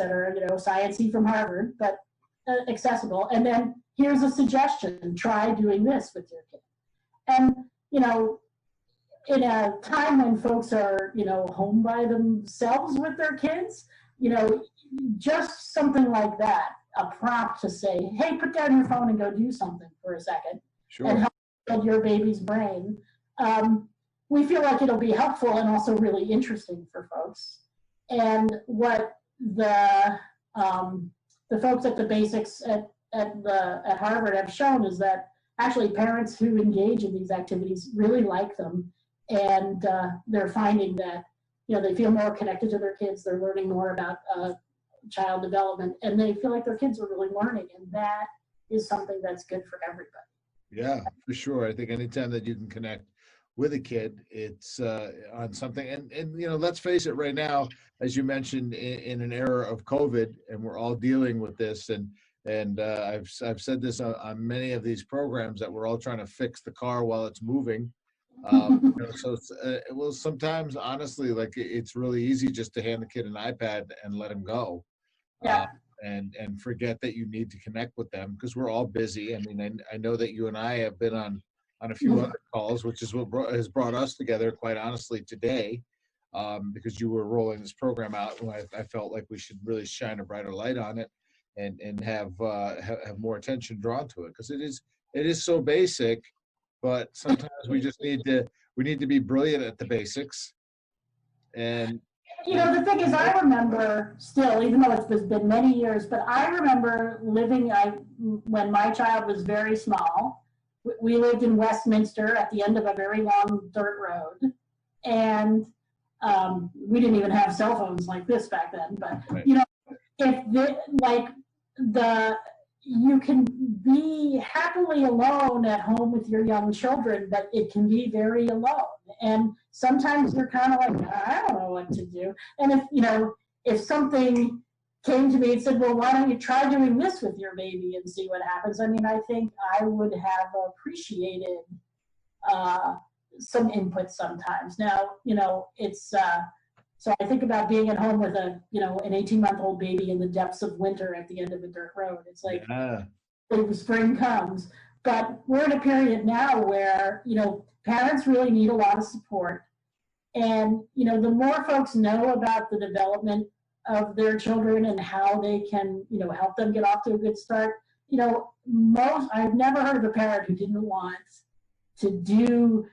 Speaker 14: science-y from Harvard, but accessible. And then here's a suggestion, try doing this with your kid. And, in a time when folks are, home by themselves with their kids, just something like that, a prompt to say, hey, put down your phone and go do something for a second. Sure. And help build your baby's brain. We feel like it'll be helpful and also really interesting for folks. And what the folks at the Basics at Harvard have shown is that actually parents who engage in these activities really like them. And they're finding that they feel more connected to their kids. They're learning more about child development, and they feel like their kids are really learning, and that is something that's good for everybody.
Speaker 13: Yeah, for sure. I think anytime that you can connect with a kid, it's on something. And let's face it, right now, as you mentioned, in an era of COVID, and we're all dealing with this. And I've said this on many of these programs that we're all trying to fix the car while it's moving. So well, sometimes honestly, like it's really easy just to hand the kid an iPad and let him go.
Speaker 14: Yeah.
Speaker 13: And forget that you need to connect with them because we're all busy. I mean, I know that you and I have been on a few other calls, which is what has brought us together, quite honestly, today, because you were rolling this program out. And I felt like we should really shine a brighter light on it and have more attention drawn to it because it is so basic, but sometimes we just need to be brilliant at the basics. And
Speaker 14: The thing is, I remember still, even though it's been many years, but I remember living, when my child was very small, we lived in Westminster at the end of a very long dirt road. And we didn't even have cell phones like this back then. But, you can be happily alone at home with your young children, but it can be very alone. And sometimes you're kind of like, I don't know what to do. And if something came to me and said, well, why don't you try doing this with your baby and see what happens? I mean, I think I would have appreciated some input sometimes. Now, it's, so I think about being at home with an 18-month-old baby in the depths of winter at the end of a dirt road. It's like, when spring comes. But we're in a period now where, parents really need a lot of support. And, the more folks know about the development of their children and how they can, help them get off to a good start, I've never heard of a parent who didn't want to do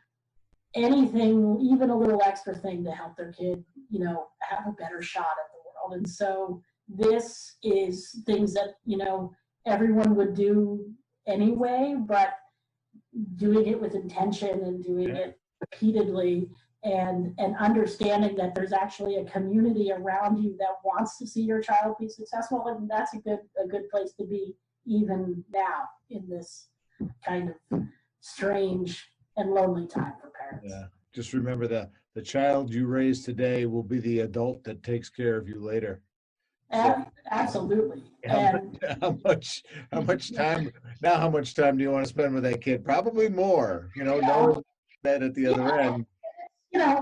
Speaker 14: anything, even a little extra thing to help their kid, have a better shot at the world. And so this is things that, everyone would do anyway, but doing it with intention and doing it repeatedly and understanding that there's actually a community around you that wants to see your child be successful. And that's a good place to be even now in this kind of strange and lonely time for parents.
Speaker 13: Yeah. Just remember that the child you raise today will be the adult that takes care of you later. So,
Speaker 14: absolutely.
Speaker 13: How much time do you want to spend with that kid? Probably more, knowing that at the other end.
Speaker 14: And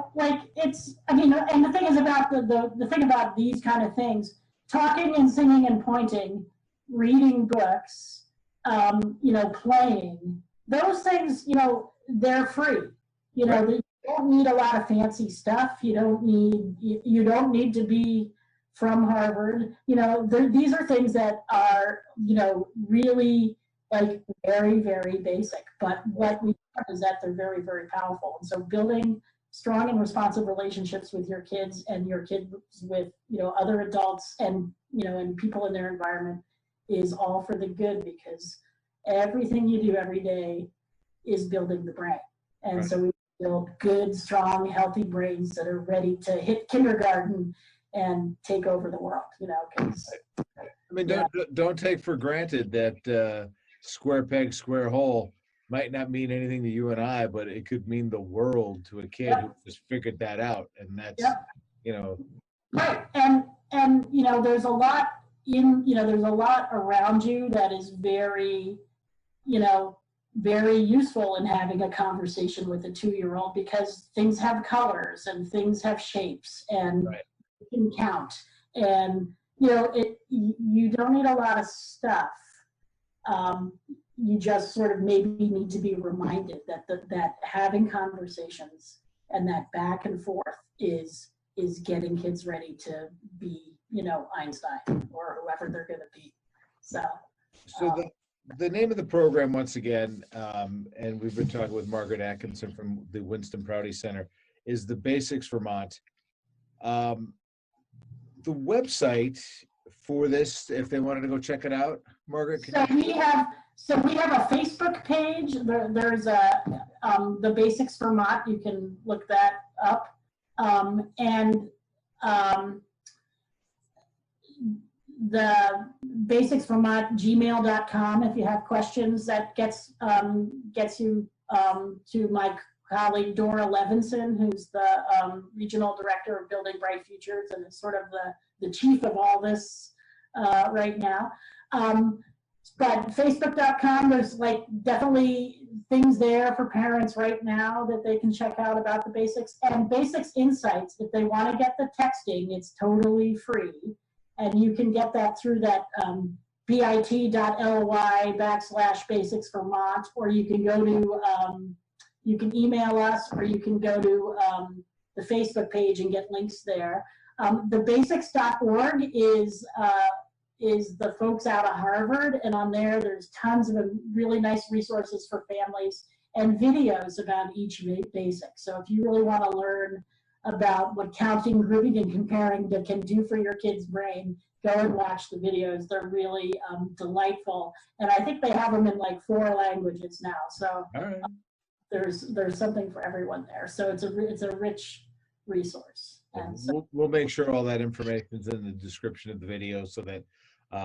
Speaker 14: the thing is about the thing about these kind of things, talking and singing and pointing, reading books, playing, those things, they're free. You don't need a lot of fancy stuff. You don't need to be from Harvard. These are things that are, really like very, very basic. But what we find is that they're very, very powerful. And so building strong and responsive relationships with your kids and your kids with, other adults and, and people in their environment is all for the good, because everything you do every day is building the brain. And so we build good, strong, healthy brains that are ready to hit kindergarten and take over the world, because
Speaker 13: I mean, don't take for granted that square peg, square hole might not mean anything to you and I, but it could mean the world to a kid who just figured that out. And that's,
Speaker 14: Right. And there's a lot there's a lot around you that is very, very useful in having a conversation with a 2-year-old, because things have colors and things have shapes and you can count. And, you don't need a lot of stuff. You just sort of maybe need to be reminded that having conversations and that back and forth is getting kids ready to be, Einstein or whoever they're going to be. So
Speaker 13: the name of the program, once again, and we've been talking with Margaret Atkinson from the Winston Prouty Center, is the Basics Vermont. The website for this, if they wanted to go check it out, Margaret?
Speaker 14: We have a Facebook page. There's the Basics Vermont. You can look that up. And the basicsvermont@gmail.com. If you have questions, that gets you to my colleague Dora Levinson, who's the regional director of Building Bright Futures and is sort of the chief of all this right now. But facebook.com, there's like definitely things there for parents right now that they can check out about the basics. And Basics Insights, if they want to get the texting, it's totally free. And you can get that through that bit.ly/basicsvermont, or you can go to, you can email us, or you can go to the Facebook page and get links there. The basics.org is the folks out of Harvard, and on there there's tons of really nice resources for families and videos about each basic. So if you really want to learn about what counting, grouping, and comparing can do for your kid's brain, go and watch the videos. They're really delightful, and I think they have them in like 4 languages now. So there's something for everyone there. So it's a rich resource. And so,
Speaker 13: we'll make sure all that information is in the description of the video so that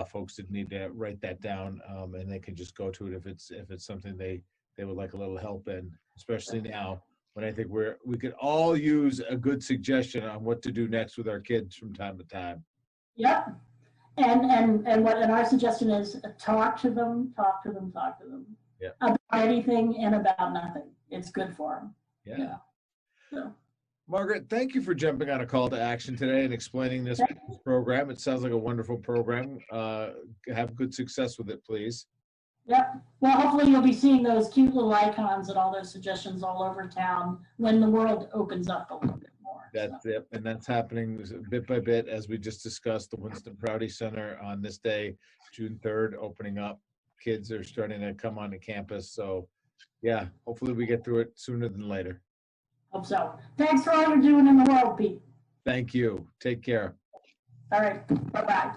Speaker 13: folks that need to write that down and they can just go to it if it's something they would like a little help in, especially now when I think we could all use a good suggestion on what to do next with our kids from time to time.
Speaker 14: Yep. And our suggestion is talk to them.
Speaker 13: Yeah.
Speaker 14: About anything and about nothing. It's good for them.
Speaker 13: Yeah.
Speaker 14: So.
Speaker 13: Margaret, thank you for jumping on a call to action today and explaining this program. It sounds like a wonderful program. Have good success with it, please.
Speaker 14: Yep. Well, hopefully you'll be seeing those cute little icons and all those suggestions all over town when the world opens up a little bit more.
Speaker 13: That's it. And that's happening bit by bit, as we just discussed. The Winston Prouty Center on this day, June 3rd, opening up. Kids are starting to come onto campus. So, yeah, hopefully we get through it sooner than later.
Speaker 14: Hope so. Thanks for all you're doing in the world, Pete.
Speaker 13: Thank you. Take care.
Speaker 14: All right. Bye-bye.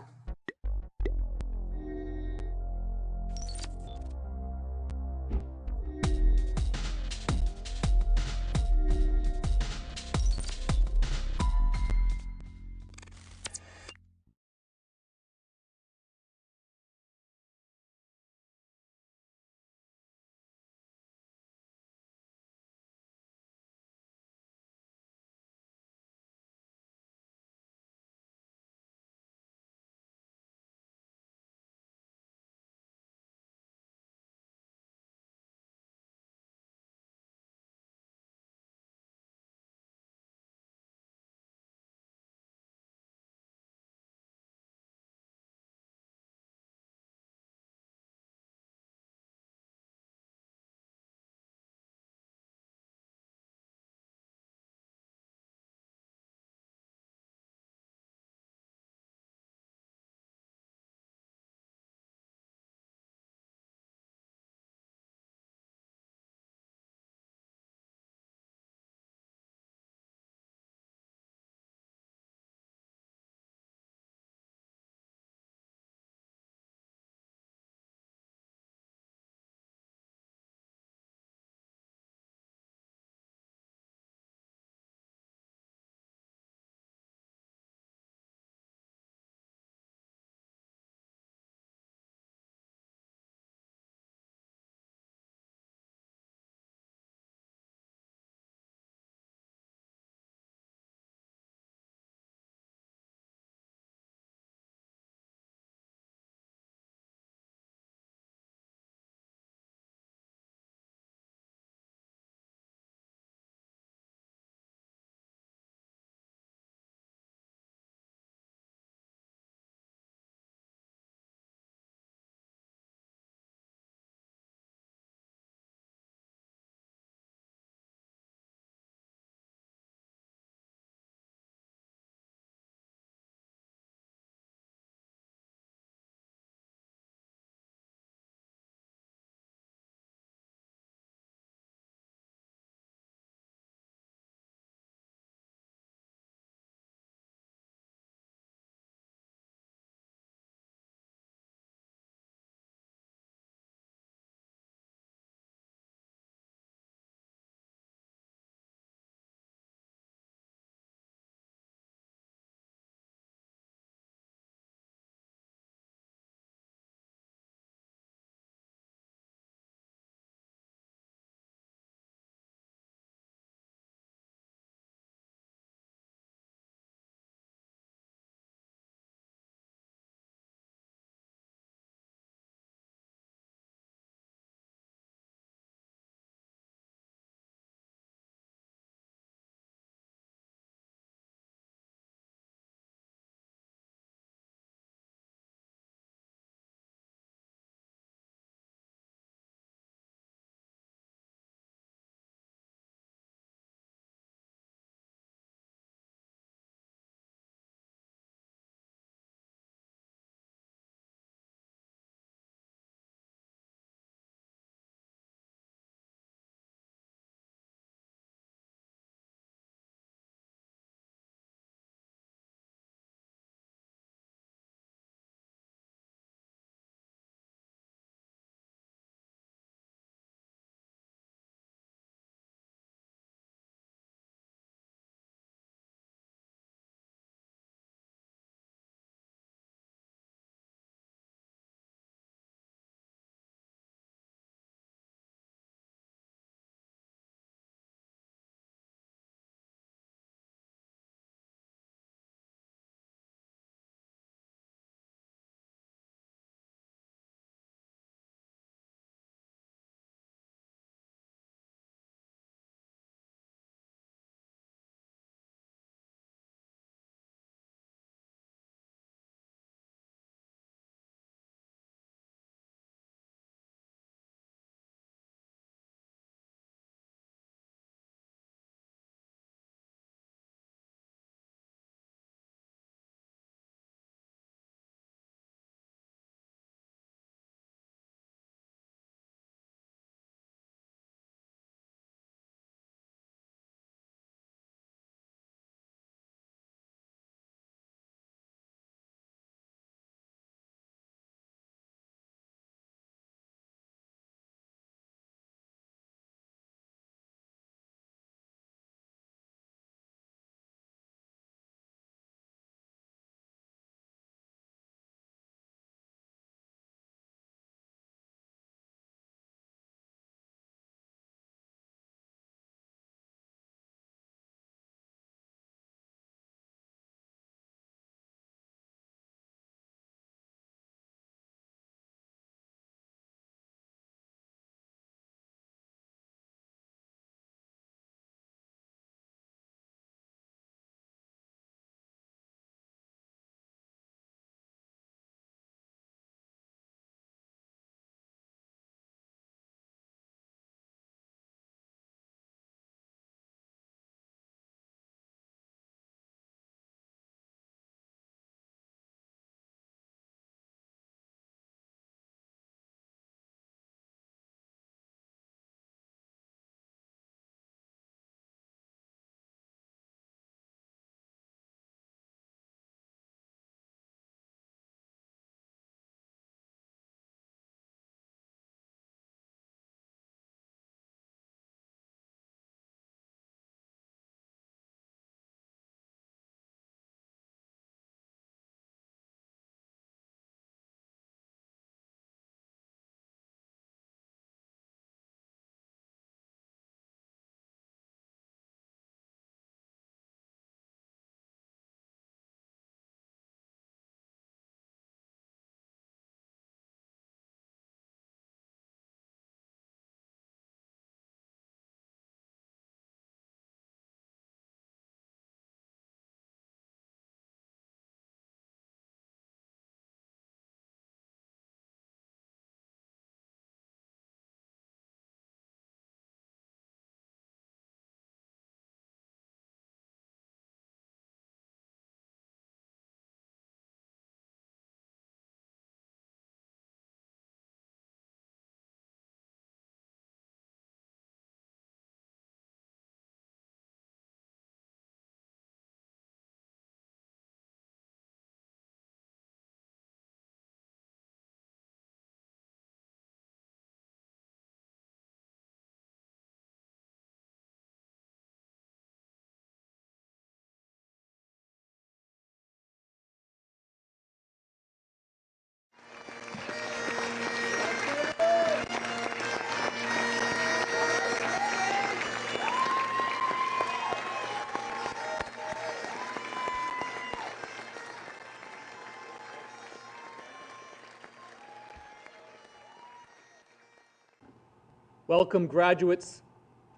Speaker 8: Welcome graduates,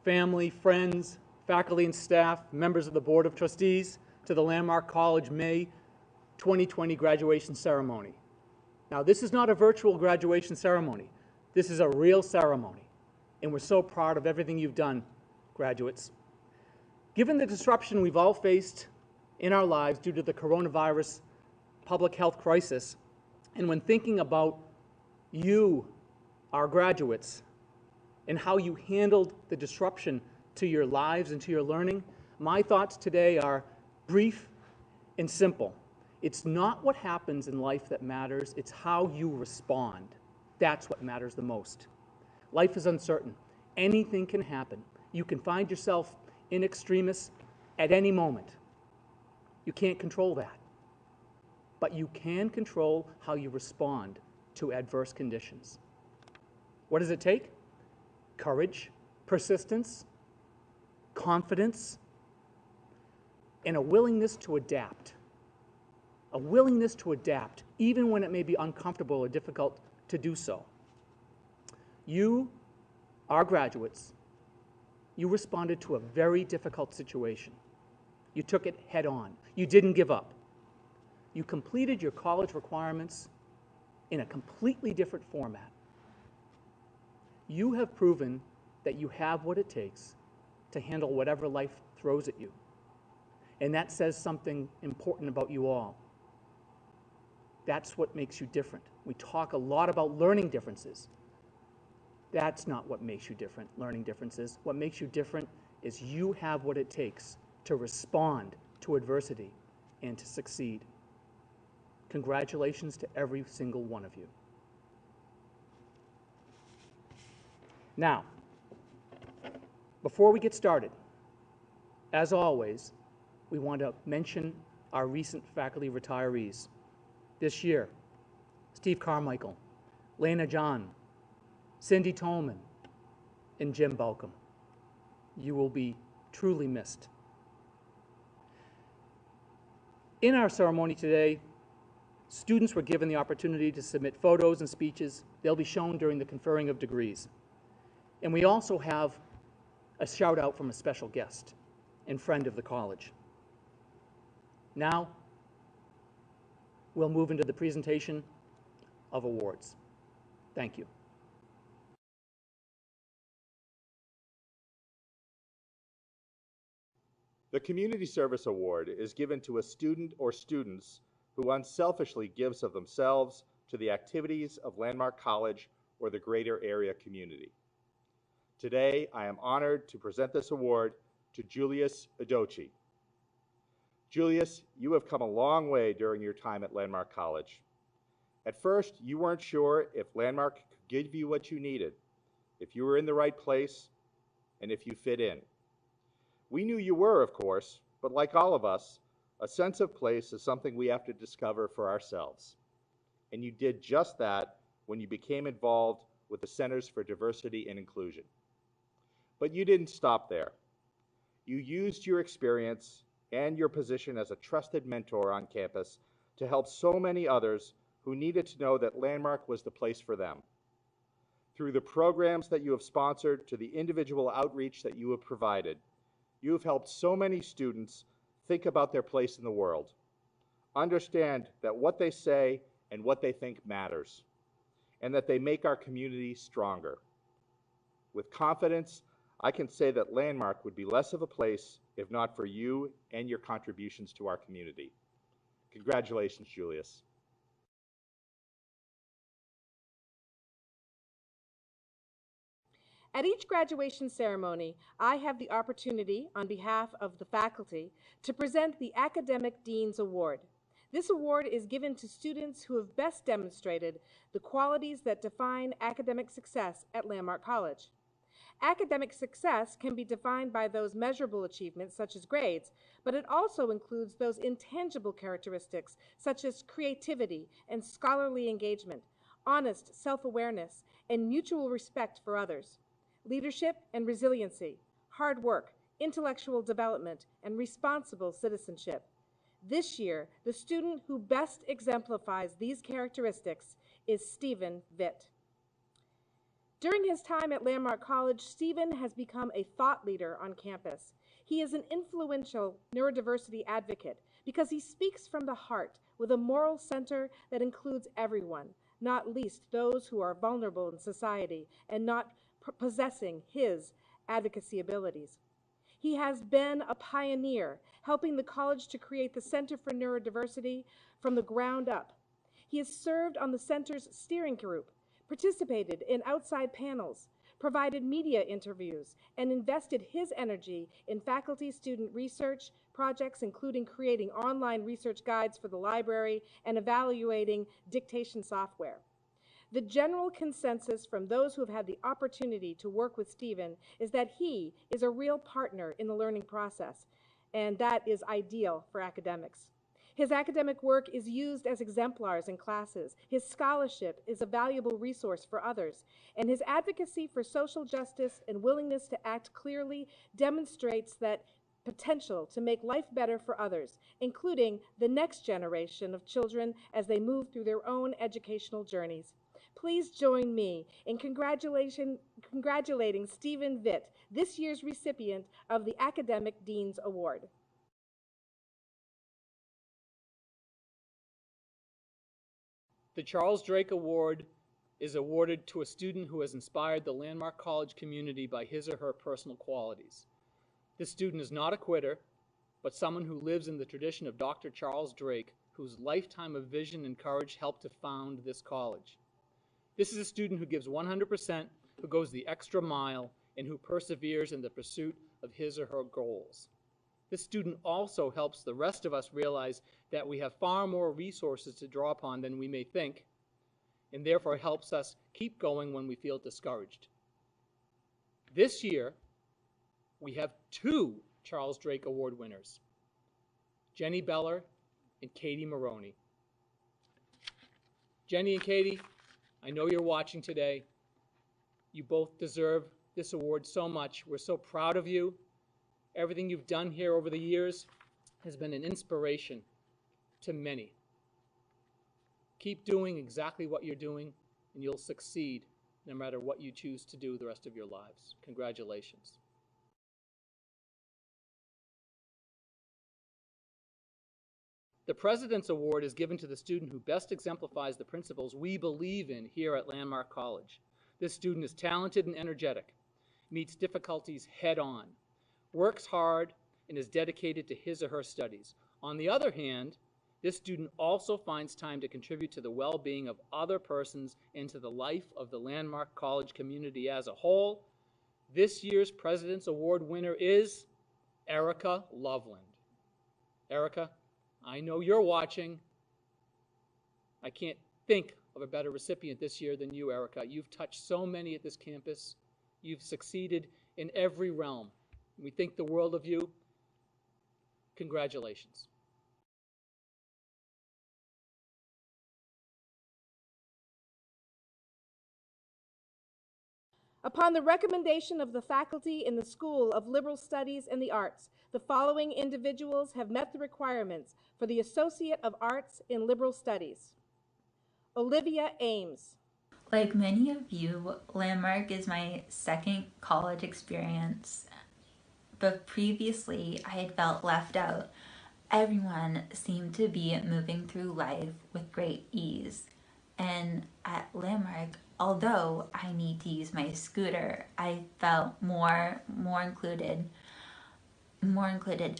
Speaker 8: family, friends, faculty and staff, members of the Board of Trustees to the Landmark College May 2020 graduation ceremony. Now, this is not a virtual graduation ceremony. This is a real ceremony, and we're so proud of everything you've done, graduates. Given the disruption we've all faced in our lives due to the coronavirus public health crisis, and when thinking about you, our graduates, and how you handled the disruption to your lives and to your learning, my thoughts today are brief and simple. It's not what happens in life that matters, it's how you respond. That's what matters the most. Life is uncertain. Anything can happen. You can find yourself in extremis at any moment. You can't control that. But you can control how you respond to adverse conditions. What does it take? Courage, persistence, confidence, and a willingness to adapt. A willingness to adapt, even when it may be uncomfortable or difficult to do so. You, our graduates, you responded to a very difficult situation. You took it head on. You didn't give up. You completed your college requirements in a completely different format. You have proven that you have what it takes to handle whatever life throws at you. And that says something important about you all. That's what makes you different. We talk a lot about learning differences. That's not what makes you different, learning differences. What makes you different is you have what it takes to respond to adversity and to succeed. Congratulations to every single one of you. Now, before we get started, as always, we want to mention our recent faculty retirees. This year, Steve Carmichael, Lena John, Cindy Tolman, and Jim Balcom. You will be truly missed. In our ceremony today, students were given the opportunity to submit photos and speeches. They'll be shown during the conferring of degrees. And we also have a shout out from a special guest and friend of the college. Now, we'll move into the presentation of awards. Thank you.
Speaker 16: The Community Service Award is given to a student or students who unselfishly gives of themselves to the activities of Landmark College or the greater area community. Today, I am honored to present this award to Julius Adochi. Julius, you have come a long way during your time at Landmark College. At first, you weren't sure if Landmark could give you what you needed, if you were in the right place, and if you fit in. We knew you were, of course, but like all of us, a sense of place is something we have to discover for ourselves. And you did just that when you became involved with the Centers for Diversity and Inclusion. But you didn't stop there. You used your experience and your position as a trusted mentor on campus to help so many others who needed to know that Landmark was the place for them. Through the programs that you have sponsored to the individual outreach that you have provided, you have helped so many students think about their place in the world, understand that what they say and what they think matters, and that they make our community stronger. With confidence, I can say that Landmark would be less of a place if not for you and your contributions to our community. Congratulations, Julius.
Speaker 17: At each graduation ceremony, I have the opportunity, on behalf of the faculty, to present the Academic Dean's Award. This award is given to students who have best demonstrated the qualities that define academic success at Landmark College. Academic success can be defined by those measurable achievements, such as grades, but it also includes those intangible characteristics, such as creativity and scholarly engagement, honest self-awareness, and mutual respect for others, leadership and resiliency, hard work, intellectual development, and responsible citizenship. This year, the student who best exemplifies these characteristics is Stephen Vitt. During his time at Landmark College, Stephen has become a thought leader on campus. He is an influential neurodiversity advocate because he speaks from the heart with a moral center that includes everyone, not least those who are vulnerable in society and not possessing his advocacy abilities. He has been a pioneer, helping the college to create the Center for Neurodiversity from the ground up. He has served on the center's steering group, participated in outside panels, provided media interviews, and invested his energy in faculty-student research projects, including creating online research guides for the library and evaluating dictation software. The general consensus from those who have had the opportunity to work with Stephen is that he is a real partner in the learning process, and that is ideal for academics. His academic work is used as exemplars in classes. His scholarship is a valuable resource for others, and his advocacy for social justice and willingness to act clearly demonstrates that potential to make life better for others, including the next generation of children as they move through their own educational journeys. Please join me in congratulating Stephen Vitt, this year's recipient of the Academic Dean's Award.
Speaker 8: The Charles Drake Award is awarded to a student who has inspired the Landmark College community by his or her personal qualities. This student is not a quitter, but someone who lives in the tradition of Dr. Charles Drake, whose lifetime of vision and courage helped to found this college. This is a student who gives 100%, who goes the extra mile, and who perseveres in the pursuit of his or her goals. This student also helps the rest of us realize that we have far more resources to draw upon than we may think, and therefore helps us keep going when we feel discouraged. This year, we have 2 Charles Drake Award winners, Jenny Beller and Katie Maroney. Jenny and Katie, I know you're watching today. You both deserve this award so much. We're so proud of you. Everything you've done here over the years has been an inspiration to many. Keep doing exactly what you're doing, and you'll succeed no matter what you choose to do the rest of your lives. Congratulations. The President's Award is given to the student who best exemplifies the principles we believe in here at Landmark College. This student is talented and energetic, meets difficulties head on, works hard, and is dedicated to his or her studies. On the other hand, this student also finds time to contribute to the well-being of other persons and to the life of the Landmark College community as a whole. This year's President's Award winner is Erica Loveland. Erica, I know you're watching. I can't think of a better recipient this year than you, Erica. You've touched so many at this campus. You've succeeded in every realm. We think the world of you. Congratulations.
Speaker 17: Upon the recommendation of the faculty in the School of Liberal Studies and the Arts, the following individuals have met the requirements for the Associate of Arts in Liberal Studies. Olivia Ames.
Speaker 18: Like many of you, Landmark is my second college experience, but previously I had felt left out. Everyone seemed to be moving through life with great ease. And at Landmark, although I need to use my scooter, I felt more included.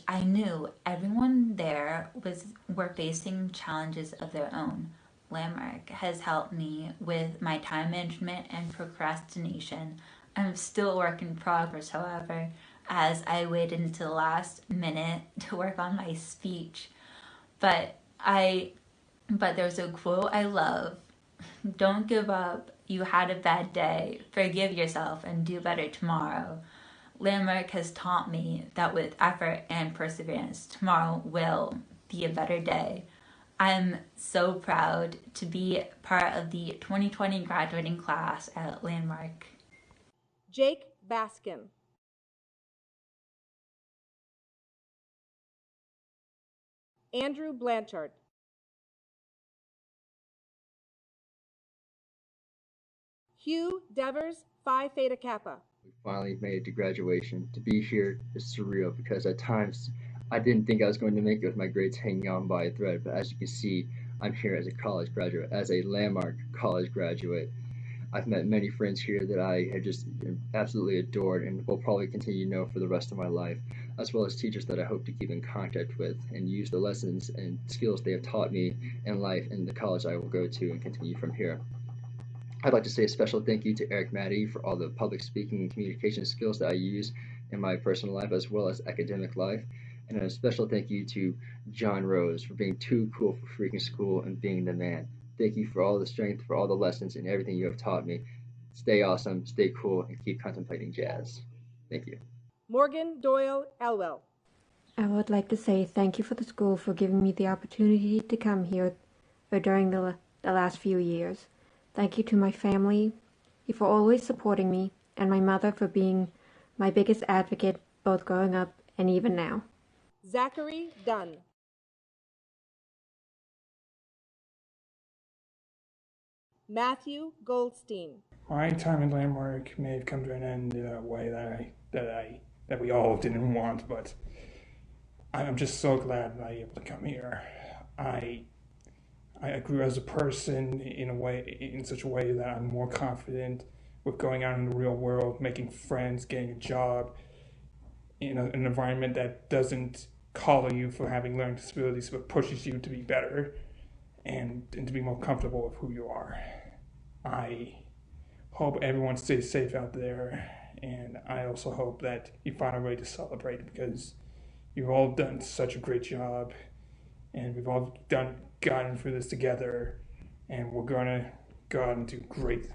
Speaker 18: I knew everyone there were facing challenges of their own. Landmark has helped me with my time management and procrastination. I'm still a work in progress, however, as I waited until the last minute to work on my speech. But there's a quote I love. Don't give up. You had a bad day. Forgive yourself and do better tomorrow. Landmark has taught me that with effort and perseverance, tomorrow will be a better day. I'm so proud to be part of the 2020 graduating class at Landmark.
Speaker 17: Jake Baskin. Andrew Blanchard. Hugh Devers, Phi Theta Kappa.
Speaker 5: We finally made it to graduation. To be here is surreal because at times I didn't think I was going to make it with my grades hanging on by a thread, but as you can see, I'm here as a college graduate, as a Landmark college graduate. I've met many friends here that I have just absolutely adored and will probably continue to know for the rest of my life, as well as teachers that I hope to keep in contact with and use the lessons and skills they have taught me in life in the college I will go to and continue from here. I'd like to say a special thank you to Eric Maddie for all the public speaking and communication skills that I use in my personal life as well as academic life. And a special thank you to John Rose for being too cool for freaking school and being the man. Thank you for all the strength, for all the lessons and everything you have taught me. Stay awesome, stay cool, and keep contemplating jazz. Thank you.
Speaker 17: Morgan Doyle Elwell.
Speaker 19: I would like to say thank you for the school for giving me the opportunity to come here during the last few years. Thank you to my family for always supporting me, and my mother for being my biggest advocate both growing up and even now.
Speaker 17: Zachary Dunn. Matthew Goldstein.
Speaker 20: My time in Landmark may have come to an end in a way that we all didn't want, but I'm just so glad that I was able to come here. I grew as a person in such a way that I'm more confident with going out in the real world, making friends, getting a job in an environment that doesn't collar you for having learning disabilities, but pushes you to be better and to be more comfortable with who you are. I hope everyone stays safe out there, and I also hope that you find a way to celebrate because you've all done such a great job, and we've all gotten through this together, and we're gonna go out and do great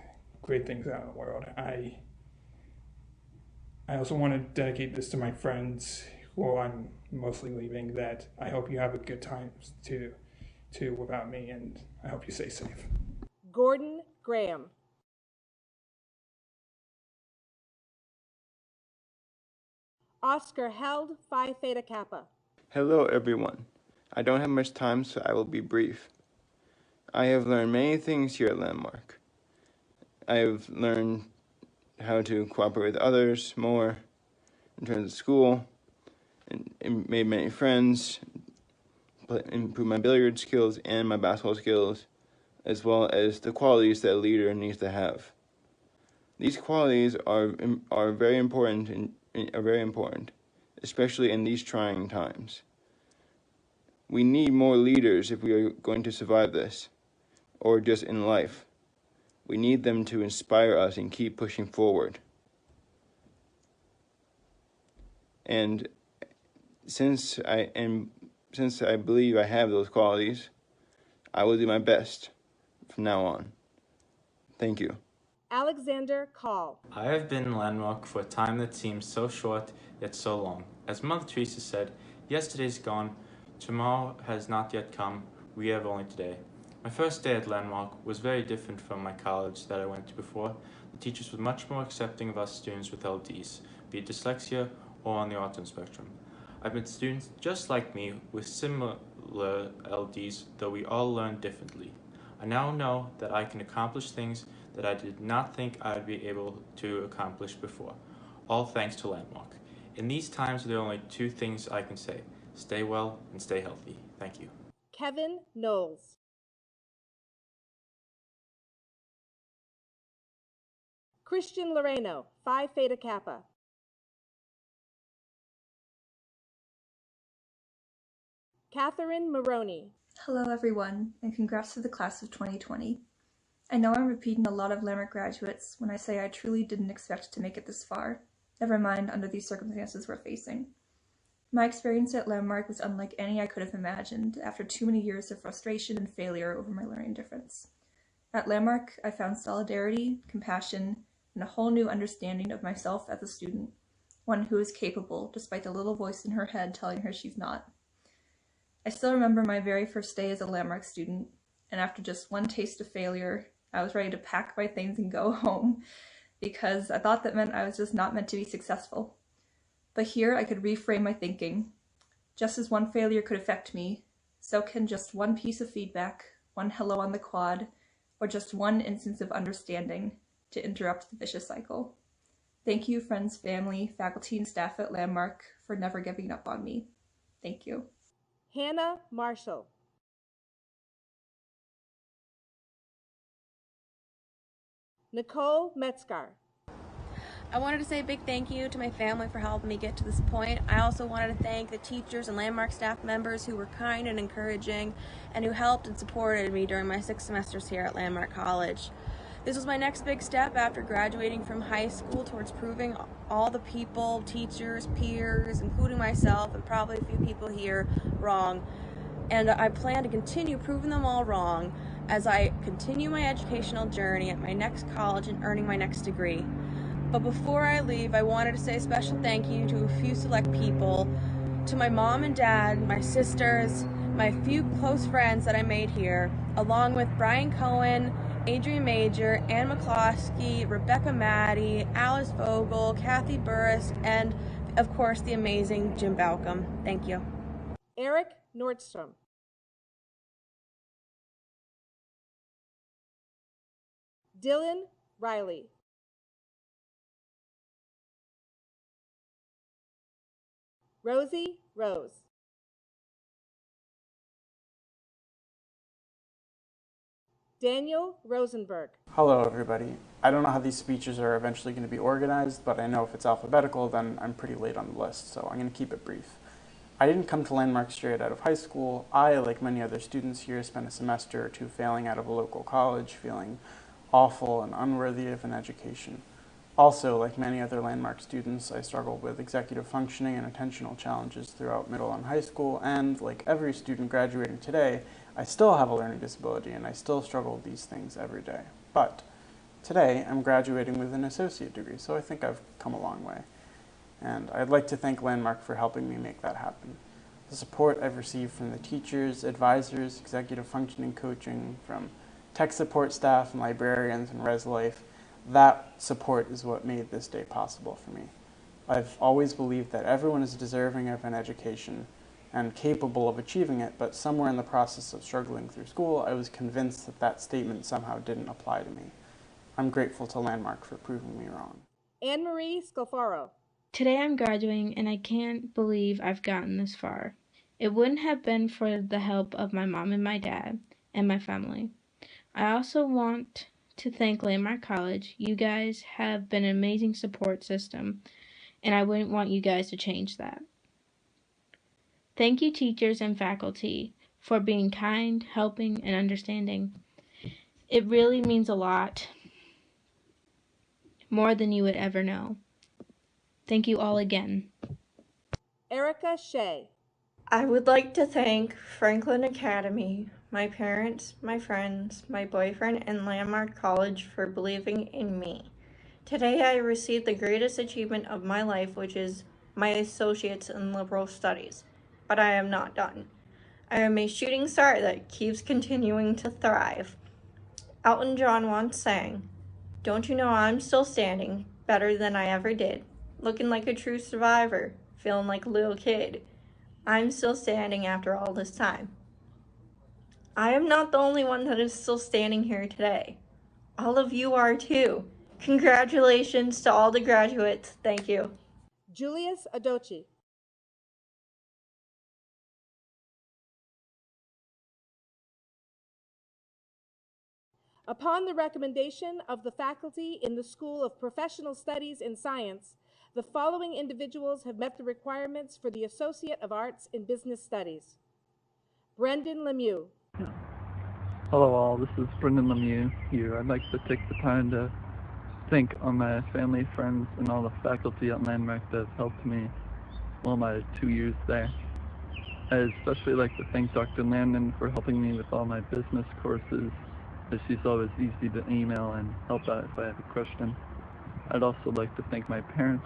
Speaker 20: things out in the world. I also want to dedicate this to my friends who I'm mostly leaving, that I hope you have a good time too without me, and I hope you stay safe.
Speaker 17: Gordon Graham. Oscar Held, Phi Theta Kappa.
Speaker 24: Hello, everyone. I don't have much time, so I will be brief. I have learned many things here at Landmark. I have learned how to cooperate with others more in terms of school, and made many friends, improved my billiard skills and my basketball skills, as well as the qualities that a leader needs to have. These qualities are very important, especially in these trying times. We need more leaders if we are going to survive this, or just in life. We need them to inspire us and keep pushing forward. And since I believe I have those qualities, I will do my best from now on. Thank you.
Speaker 17: Alexander Call.
Speaker 25: I have been in Landmark for a time that seems so short yet so long. As Mother Teresa said, yesterday's gone, tomorrow has not yet come, we have only today. My first day at Landmark was very different from my college that I went to before. The teachers were much more accepting of us students with LDs, be it dyslexia or on the autism spectrum. I've met students just like me with similar LDs, though we all learn differently. I now know that I can accomplish things that I did not think I would be able to accomplish before, all thanks to Landmark. In these times, there are only two things I can say: stay well and stay healthy. Thank you.
Speaker 17: Kevin Knowles. Christian Loreno, Phi Theta Kappa. Catherine Maroney.
Speaker 26: Hello everyone, and congrats to the class of 2020. I know I'm repeating a lot of Landmark graduates when I say I truly didn't expect to make it this far, never mind under these circumstances we're facing. My experience at Landmark was unlike any I could have imagined after too many years of frustration and failure over my learning difference. At Landmark, I found solidarity, compassion, and a whole new understanding of myself as a student, one who is capable despite the little voice in her head telling her she's not. I still remember my very first day as a Landmark student, and after just one taste of failure, I was ready to pack my things and go home because I thought that meant I was just not meant to be successful. But here I could reframe my thinking. Just as one failure could affect me, so can just one piece of feedback, one hello on the quad, or just one instance of understanding to interrupt the vicious cycle. Thank you, friends, family, faculty, and staff at Landmark for never giving up on me. Thank you.
Speaker 17: Hannah Marshall. Nicole Metzgar.
Speaker 2: I wanted to say a big thank you to my family for helping me get to this point. I also wanted to thank the teachers and Landmark staff members who were kind and encouraging and who helped and supported me during my 6 semesters here at Landmark College. This was my next big step after graduating from high school towards proving all the people, teachers, peers, including myself and probably a few people here, wrong. And I plan to continue proving them all wrong as I continue my educational journey at my next college and earning my next degree. But before I leave, I wanted to say a special thank you to a few select people, to my mom and dad, my sisters, my few close friends that I made here, along with Brian Cohen, Adrian Major, Ann McCloskey, Rebecca Maddie, Alice Vogel, Kathy Burris, and of course the amazing Jim Balcom. Thank you.
Speaker 17: Eric Nordstrom. Dylan Riley. Rosie Rose. Daniel Rosenberg.
Speaker 3: Hello, everybody. I don't know how these speeches are eventually going to be organized, but I know if it's alphabetical, then I'm pretty late on the list, so I'm going to keep it brief. I didn't come to Landmark straight out of high school. I, like many other students here, spent a semester or two failing out of a local college, feeling awful and unworthy of an education. Also, like many other Landmark students, I struggled with executive functioning and attentional challenges throughout middle and high school, and like every student graduating today, I still have a learning disability and I still struggle with these things every day. But today, I'm graduating with an associate degree, so I think I've come a long way. And I'd like to thank Landmark for helping me make that happen. The support I've received from the teachers, advisors, executive functioning coaching, from tech support staff and librarians and Res Life, that support is what made this day possible for me. I've always believed that everyone is deserving of an education and capable of achieving it, but somewhere in the process of struggling through school, I was convinced that that statement somehow didn't apply to me. I'm grateful to Landmark for proving me wrong.
Speaker 17: Anne-Marie Scalfaro.
Speaker 10: Today I'm graduating and I can't believe I've gotten this far. It wouldn't have been for the help of my mom and my dad and my family. I also want to thank Landmark College. You guys have been an amazing support system, and I wouldn't want you guys to change that. Thank you, teachers and faculty, for being kind, helping, and understanding. It really means a lot, more than you would ever know. Thank you all again.
Speaker 17: Erica Shea.
Speaker 15: I would like to thank Franklin Academy, my parents, my friends, my boyfriend, and Landmark College for believing in me. Today I received the greatest achievement of my life, which is my associates in liberal studies. But I am not done. I am a shooting star that keeps continuing to thrive. Elton John once sang, "Don't you know I'm still standing, better than I ever did, looking like a true survivor, feeling like a little kid. I'm still standing after all this time." I am not the only one that is still standing here today. All of you are too. Congratulations to all the graduates. Thank you.
Speaker 17: Julius Adochi. Upon the recommendation of the faculty in the School of Professional Studies and Science, the following individuals have met the requirements for the Associate of Arts in Business Studies. Brendan Lemieux.
Speaker 22: Hello all, this is Brendan Lemieux here. I'd like to take the time to thank all my family, friends, and all the faculty at Landmark that have helped me all my 2 years there. I'd especially like to thank Dr. Landon for helping me with all my business courses, as she's always easy to email and help out if I have a question. I'd also like to thank my parents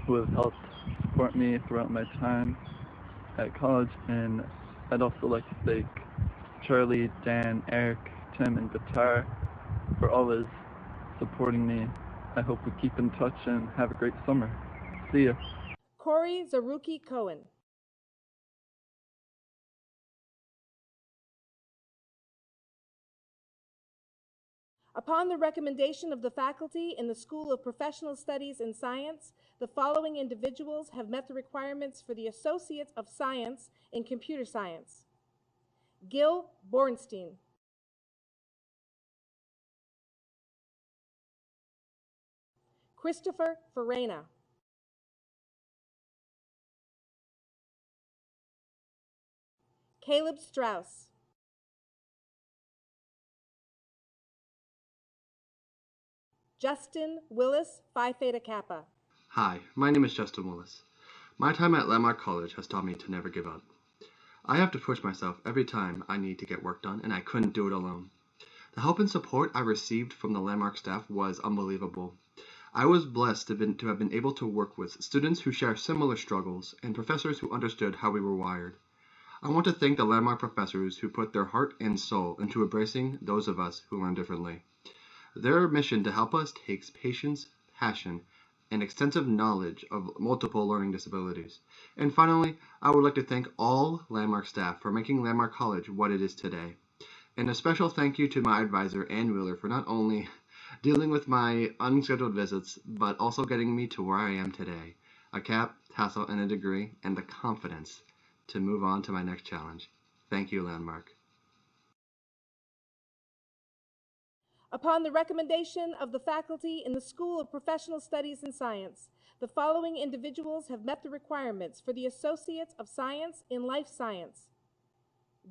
Speaker 22: who have helped support me throughout my time at college, and I'd also like to thank Charlie, Dan, Eric, Tim, and Guitar for always supporting me. I hope we keep in touch and have a great summer. See ya.
Speaker 17: Corey Zaruki Cohen. Upon the recommendation of the faculty in the School of Professional Studies in Science, the following individuals have met the requirements for the Associate of Science in Computer Science. Gil Bornstein. Christopher Farina. Caleb Strauss. Justin Willis, Phi Theta Kappa.
Speaker 1: Hi, my name is Justin Willis. My time at Landmark College has taught me to never give up. I have to push myself every time I need to get work done, and I couldn't do it alone. The help and support I received from the Landmark staff was unbelievable. I was blessed to have been able to work with students who share similar struggles and professors who understood how we were wired. I want to thank the Landmark professors who put their heart and soul into embracing those of us who learn differently. Their mission to help us takes patience, passion, and extensive knowledge of multiple learning disabilities. And finally, I would like to thank all Landmark staff for making Landmark College what it is today. And a special thank you to my advisor, Ann Wheeler, for not only dealing with my unscheduled visits, but also getting me to where I am today, a cap, tassel, and a degree, and the confidence to move on to my next challenge. Thank you, Landmark.
Speaker 17: Upon the recommendation of the faculty in the School of Professional Studies in Science, the following individuals have met the requirements for the Associate of Science in Life Science.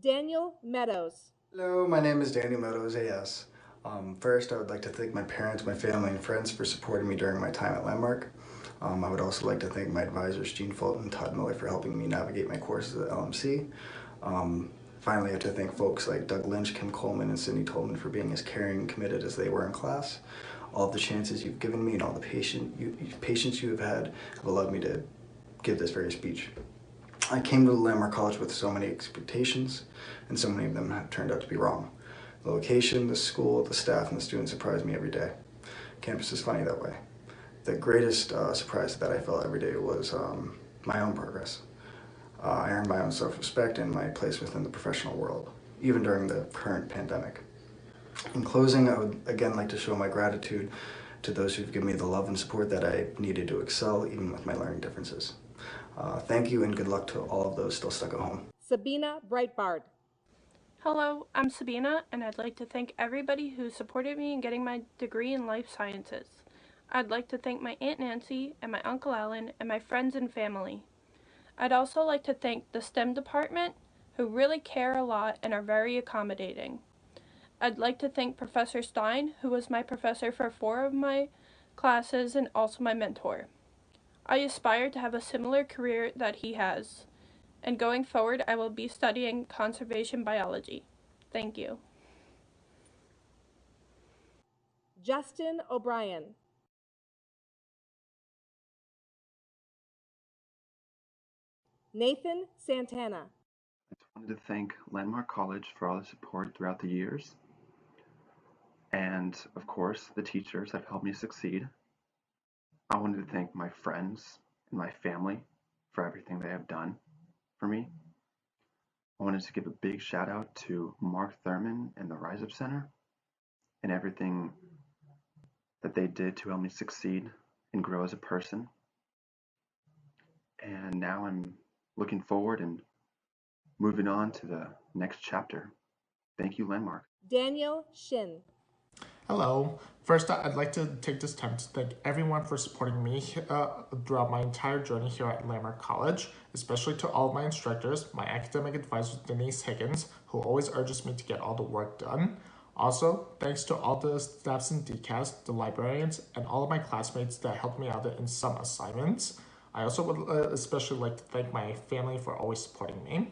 Speaker 17: Daniel Meadows.
Speaker 4: Hello, my name is Daniel Meadows, AS. First, I would like to thank my parents, my family, and friends for supporting me during my time at Landmark. I would also like to thank my advisors, Gene Fulton and Todd Miller, for helping me navigate my courses at LMC. Finally, I have to thank folks like Doug Lynch, Kim Coleman, and Cindy Tolman for being as caring and committed as they were in class. All of the chances you've given me and all the patience you have had have allowed me to give this very speech. I came to Landmark College with so many expectations, and so many of them have turned out to be wrong. The location, the school, the staff, and the students surprise me every day. Campus is funny that way. The greatest surprise that I felt every day was my own progress. I earned my own self-respect and my place within the professional world, even during the current pandemic. In closing, I would again like to show my gratitude to those who've given me the love and support that I needed to excel, even with my learning differences. Thank you and good luck to all of those still stuck at home.
Speaker 17: Sabina Breitbard.
Speaker 9: Hello, I'm Sabina, and I'd like to thank everybody who supported me in getting my degree in life sciences. I'd like to thank my Aunt Nancy and my Uncle Alan and my friends and family. I'd also like to thank the STEM department, who really care a lot and are very accommodating. I'd like to thank Professor Stein, who was my professor for 4 of my classes and also my mentor. I aspire to have a similar career that he has, and going forward I will be studying conservation biology. Thank you.
Speaker 17: Justin O'Brien. Nathan Santana.
Speaker 11: I just wanted to thank Landmark College for all the support throughout the years, and of course the teachers that have helped me succeed. I wanted to thank my friends and my family for everything they have done for me. I wanted to give a big shout out to Mark Thurman and the Rise Up Center and everything that they did to help me succeed and grow as a person. And now I'm looking forward and moving on to the next chapter. Thank you, Landmark.
Speaker 17: Daniel Shin.
Speaker 12: Hello. First, I'd like to take this time to thank everyone for supporting me throughout my entire journey here at Landmark College, especially to all of my instructors, my academic advisor, Denise Higgins, who always urges me to get all the work done. Also, thanks to all the staffs and decals, the librarians, and all of my classmates that helped me out in some assignments. I also would especially like to thank my family for always supporting me.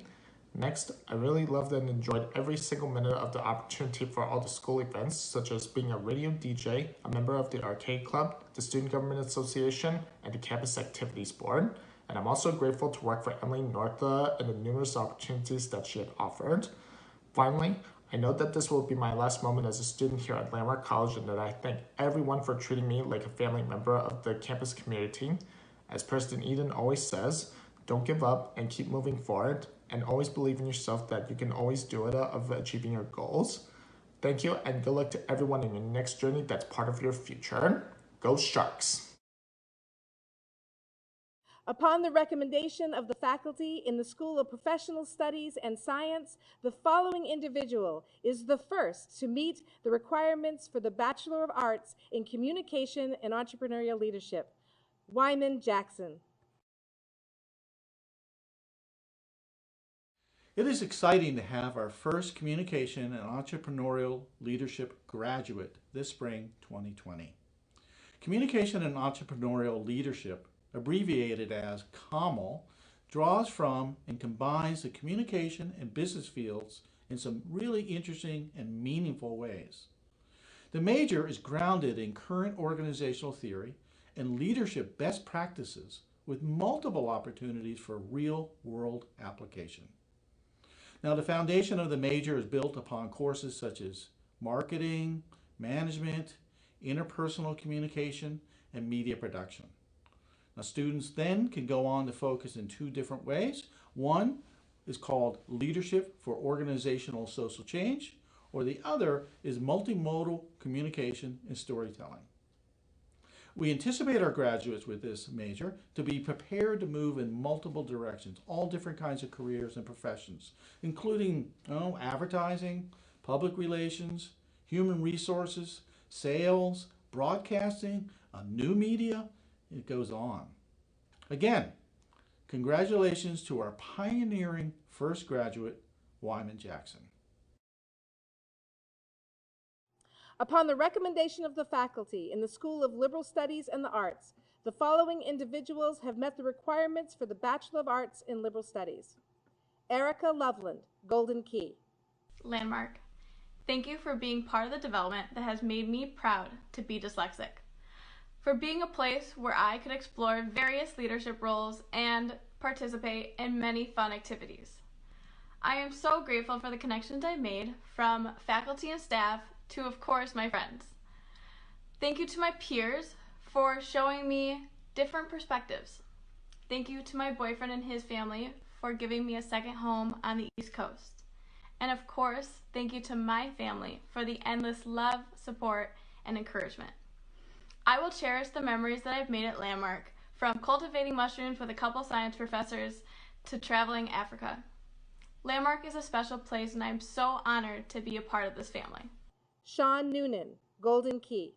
Speaker 12: Next, I really loved and enjoyed every single minute of the opportunity for all the school events, such as being a radio DJ, a member of the Arcade Club, the Student Government Association, and the Campus Activities Board. And I'm also grateful to work for Emily Northa and the numerous opportunities that she had offered. Finally, I know that this will be my last moment as a student here at Landmark College, and that I thank everyone for treating me like a family member of the campus community. As Preston Eden always says, don't give up and keep moving forward, and always believe in yourself that you can always do it of achieving your goals. Thank you, and good luck to everyone in your next journey that's part of your future. Go Sharks!
Speaker 17: Upon the recommendation of the faculty in the School of Professional Studies and Science, the following individual is the first to meet the requirements for the Bachelor of Arts in Communication and Entrepreneurial Leadership. Wyman Jackson.
Speaker 6: It is exciting to have our first Communication and Entrepreneurial Leadership graduate this spring 2020. Communication and Entrepreneurial Leadership, abbreviated as COML, draws from and combines the communication and business fields in some really interesting and meaningful ways. The major is grounded in current organizational theory and leadership best practices with multiple opportunities for real-world application. Now, the foundation of the major is built upon courses such as marketing, management, interpersonal communication, and media production. Now, students then can go on to focus in two different ways. One is called Leadership for Organizational Social Change, or the other is Multimodal Communication and Storytelling. We anticipate our graduates with this major to be prepared to move in multiple directions, all different kinds of careers and professions, including advertising, public relations, human resources, sales, broadcasting, new media, it goes on. Again, congratulations to our pioneering first graduate, Wyman Jackson.
Speaker 17: Upon the recommendation of the faculty in the School of Liberal Studies and the Arts, the following individuals have met the requirements for the Bachelor of Arts in Liberal Studies. Erica Loveland, Golden Key.
Speaker 7: Landmark, thank you for being part of the development that has made me proud to be dyslexic, for being a place where I could explore various leadership roles and participate in many fun activities. I am so grateful for the connections I made from faculty and staff to, of course, my friends. Thank you to my peers for showing me different perspectives. Thank you to my boyfriend and his family for giving me a second home on the East Coast. And of course, thank you to my family for the endless love, support, and encouragement. I will cherish the memories that I've made at Landmark, from cultivating mushrooms with a couple science professors to traveling Africa. Landmark is a special place, and I'm so honored to be a part of this family.
Speaker 17: Sean Noonan, Golden Key.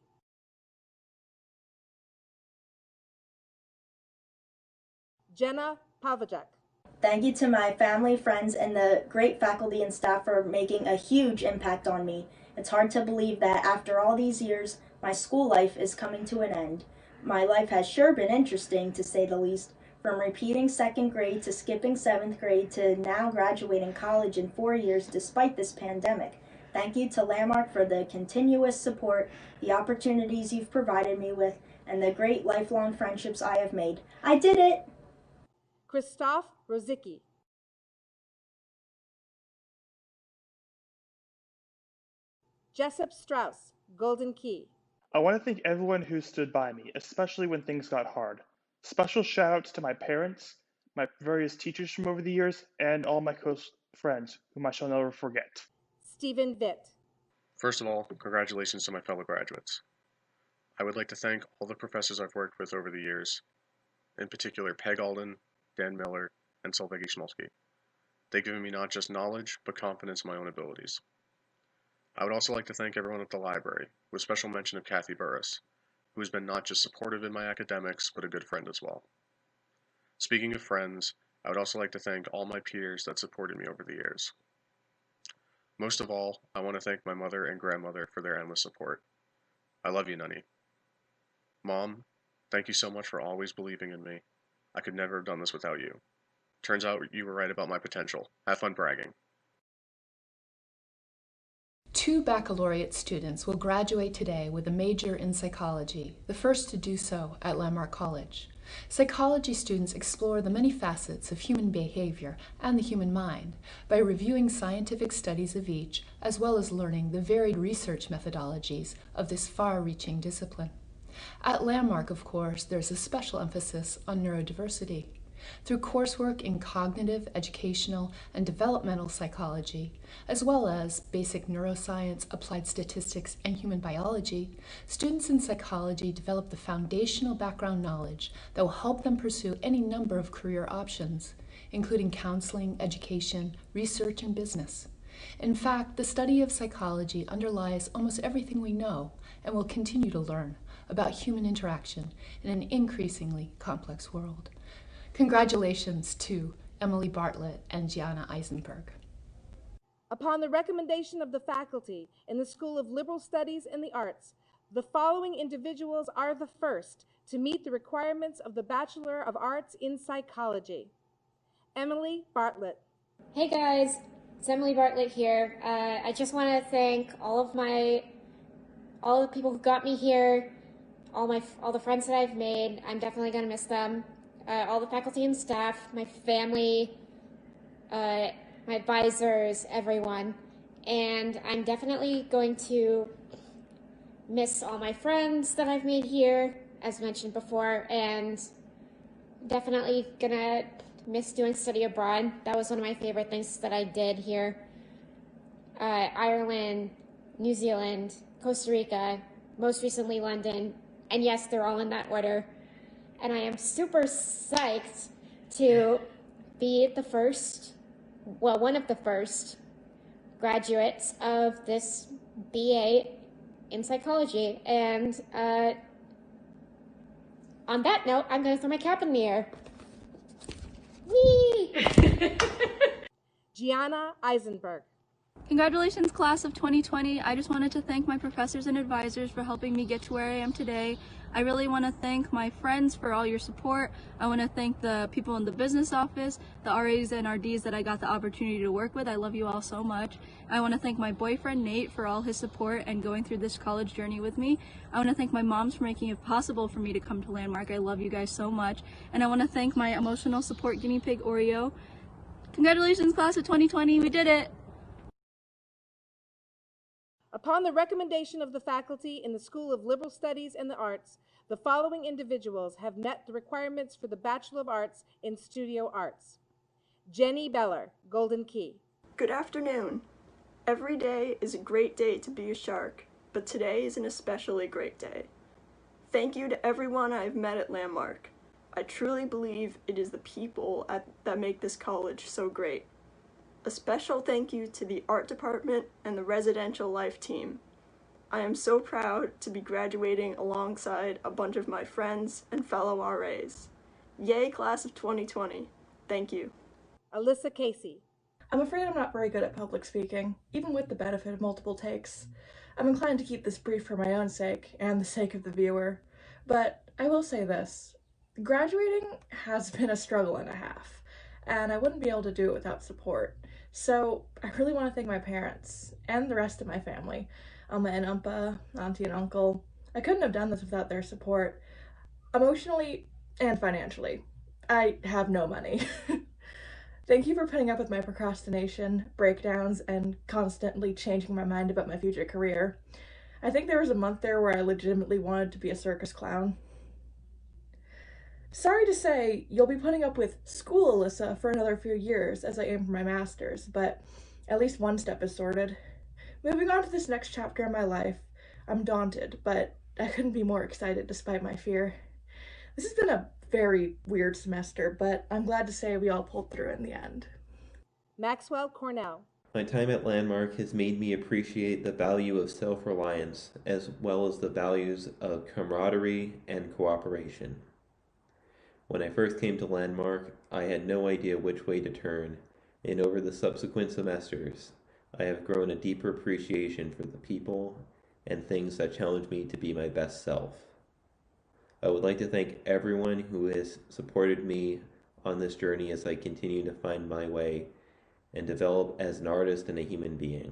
Speaker 17: Jenna Pavajak.
Speaker 13: Thank you to my family, friends, and the great faculty and staff for making a huge impact on me. It's hard to believe that after all these years, my school life is coming to an end. My life has sure been interesting, to say the least, from repeating second grade to skipping seventh grade to now graduating college in 4 years despite this pandemic. Thank you to Landmark for the continuous support, the opportunities you've provided me with, and the great lifelong friendships I have made. I did it!
Speaker 17: Christoph Rozicki. Jessup Strauss, Golden Key.
Speaker 14: I want to thank everyone who stood by me, especially when things got hard. Special shout outs to my parents, my various teachers from over the years, and all my close friends, whom I shall never forget.
Speaker 17: Stephen Vitt.
Speaker 21: First of all, congratulations to my fellow graduates. I would like to thank all the professors I've worked with over the years, in particular Peg Alden, Dan Miller, and Solveig Schmolsky. They've given me not just knowledge, but confidence in my own abilities. I would also like to thank everyone at the library, with special mention of Kathy Burris, who has been not just supportive in my academics, but a good friend as well. Speaking of friends, I would also like to thank all my peers that supported me over the years. Most of all, I want to thank my mother and grandmother for their endless support. I love you, Nunny. Mom, thank you so much for always believing in me. I could never have done this without you. Turns out you were right about my potential. Have fun bragging.
Speaker 23: 2 baccalaureate students will graduate today with a major in psychology, the first to do so at Landmark College. Psychology students explore the many facets of human behavior and the human mind by reviewing scientific studies of each, as well as learning the varied research methodologies of this far-reaching discipline. At Landmark, of course, there's a special emphasis on neurodiversity. through coursework in cognitive, educational, and developmental psychology, as well as basic neuroscience, applied statistics, and human biology. Students in psychology develop the foundational background knowledge that will help them pursue any number of career options, including counseling, education, research, and business. In fact, the study of psychology underlies almost everything we know and will continue to learn about human interaction in an increasingly complex world. Congratulations to Emily Bartlett and Gianna Eisenberg.
Speaker 17: Upon the recommendation of the faculty in the School of Liberal Studies and the Arts, the following individuals are the first to meet the requirements of the Bachelor of Arts in Psychology. Emily Bartlett.
Speaker 5: Hey guys, it's Emily Bartlett here. I just want to thank all the people who got me here, all the friends that I've made. I'm definitely going to miss them. All the faculty and staff, my family, my advisors, everyone. And I'm definitely going to miss all my friends that I've made here, as mentioned before, and definitely gonna miss doing study abroad. That was one of my favorite things that I did here. Ireland, New Zealand, Costa Rica, most recently London, and yes, they're all in that order. And I am super psyched to be one of the first graduates of this BA in psychology. And on that note, I'm going to throw my cap in the air. Whee!
Speaker 17: Gianna Eisenberg.
Speaker 8: Congratulations, class of 2020. I just wanted to thank my professors and advisors for helping me get to where I am today. I really want to thank my friends for all your support. I want to thank the people in the business office, the RAs and RDs that I got the opportunity to work with. I love you all so much. I want to thank my boyfriend, Nate, for all his support and going through this college journey with me. I want to thank my moms for making it possible for me to come to Landmark. I love you guys so much. And I want to thank my emotional support guinea pig, Oreo. Congratulations, class of 2020. We did it.
Speaker 17: Upon the recommendation of the faculty in the School of Liberal Studies and the Arts, the following individuals have met the requirements for the Bachelor of Arts in Studio Arts. Jenny Beller, Golden Key.
Speaker 16: Good afternoon. Every day is a great day to be a shark, but today is an especially great day. Thank you to everyone I've met at Landmark. I truly believe it is the people that make this college so great. A special thank you to the art department and the residential life team. I am so proud to be graduating alongside a bunch of my friends and fellow RAs. Yay, class of 2020. Thank you.
Speaker 17: Alyssa Casey.
Speaker 18: I'm afraid I'm not very good at public speaking, even with the benefit of multiple takes. I'm inclined to keep this brief for my own sake and the sake of the viewer, but I will say this. Graduating has been a struggle and a half, and I wouldn't be able to do it without support. So I really want to thank my parents and the rest of my family, Alma and Umpa, Auntie and Uncle. I couldn't have done this without their support, emotionally and financially. I have no money. Thank you for putting up with my procrastination, breakdowns, and constantly changing my mind about my future career. I think there was a month there where I legitimately wanted to be a circus clown. Sorry to say, you'll be putting up with school, Alyssa, for another few years as I aim for my master's, but at least one step is sorted. Moving on to this next chapter in my life, I'm daunted, but I couldn't be more excited despite my fear. This has been a very weird semester, but I'm glad to say we all pulled through in the end.
Speaker 17: Maxwell Cornell.
Speaker 19: My time at Landmark has made me appreciate the value of self-reliance as well as the values of camaraderie and cooperation. When I first came to Landmark, I had no idea which way to turn, and over the subsequent semesters, I have grown a deeper appreciation for the people and things that challenge me to be my best self. I would like to thank everyone who has supported me on this journey as I continue to find my way and develop as an artist and a human being.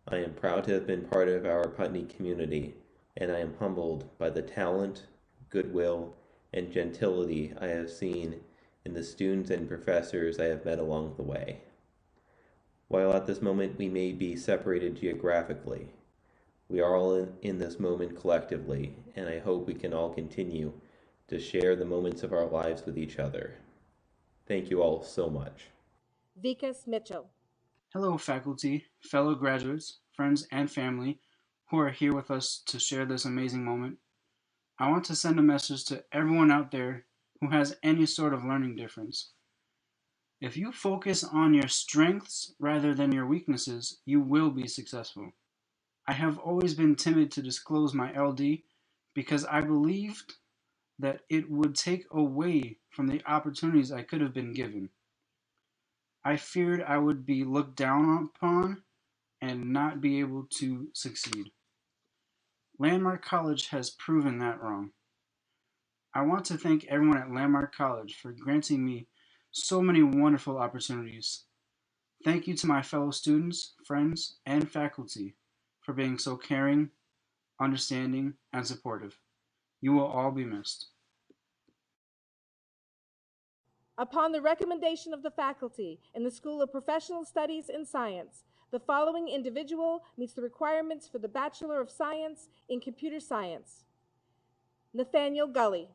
Speaker 19: I am proud to have been part of our Putney community, and I am humbled by the talent, goodwill, and gentility I have seen in the students and professors I have met along the way. While at this moment we may be separated geographically, we are all in this moment collectively, and I hope we can all continue to share the moments of our lives with each other. Thank you all so much.
Speaker 17: Vikas Mitchell.
Speaker 2: Hello, faculty, fellow graduates, friends, and family who are here with us to share this amazing moment. I want to send a message to everyone out there who has any sort of learning difference. If you focus on your strengths rather than your weaknesses, you will be successful. I have always been timid to disclose my LD because I believed that it would take away from the opportunities I could have been given. I feared I would be looked down upon and not be able to succeed. Landmark College has proven that wrong. I want to thank everyone at Landmark College for granting me so many wonderful opportunities. Thank you to my fellow students, friends, and faculty for being so caring, understanding, and supportive. You will all be missed.
Speaker 17: Upon the recommendation of the faculty in the School of Professional Studies and Science, the following individual meets the requirements for the Bachelor of Science in Computer Science. Nathaniel Gully.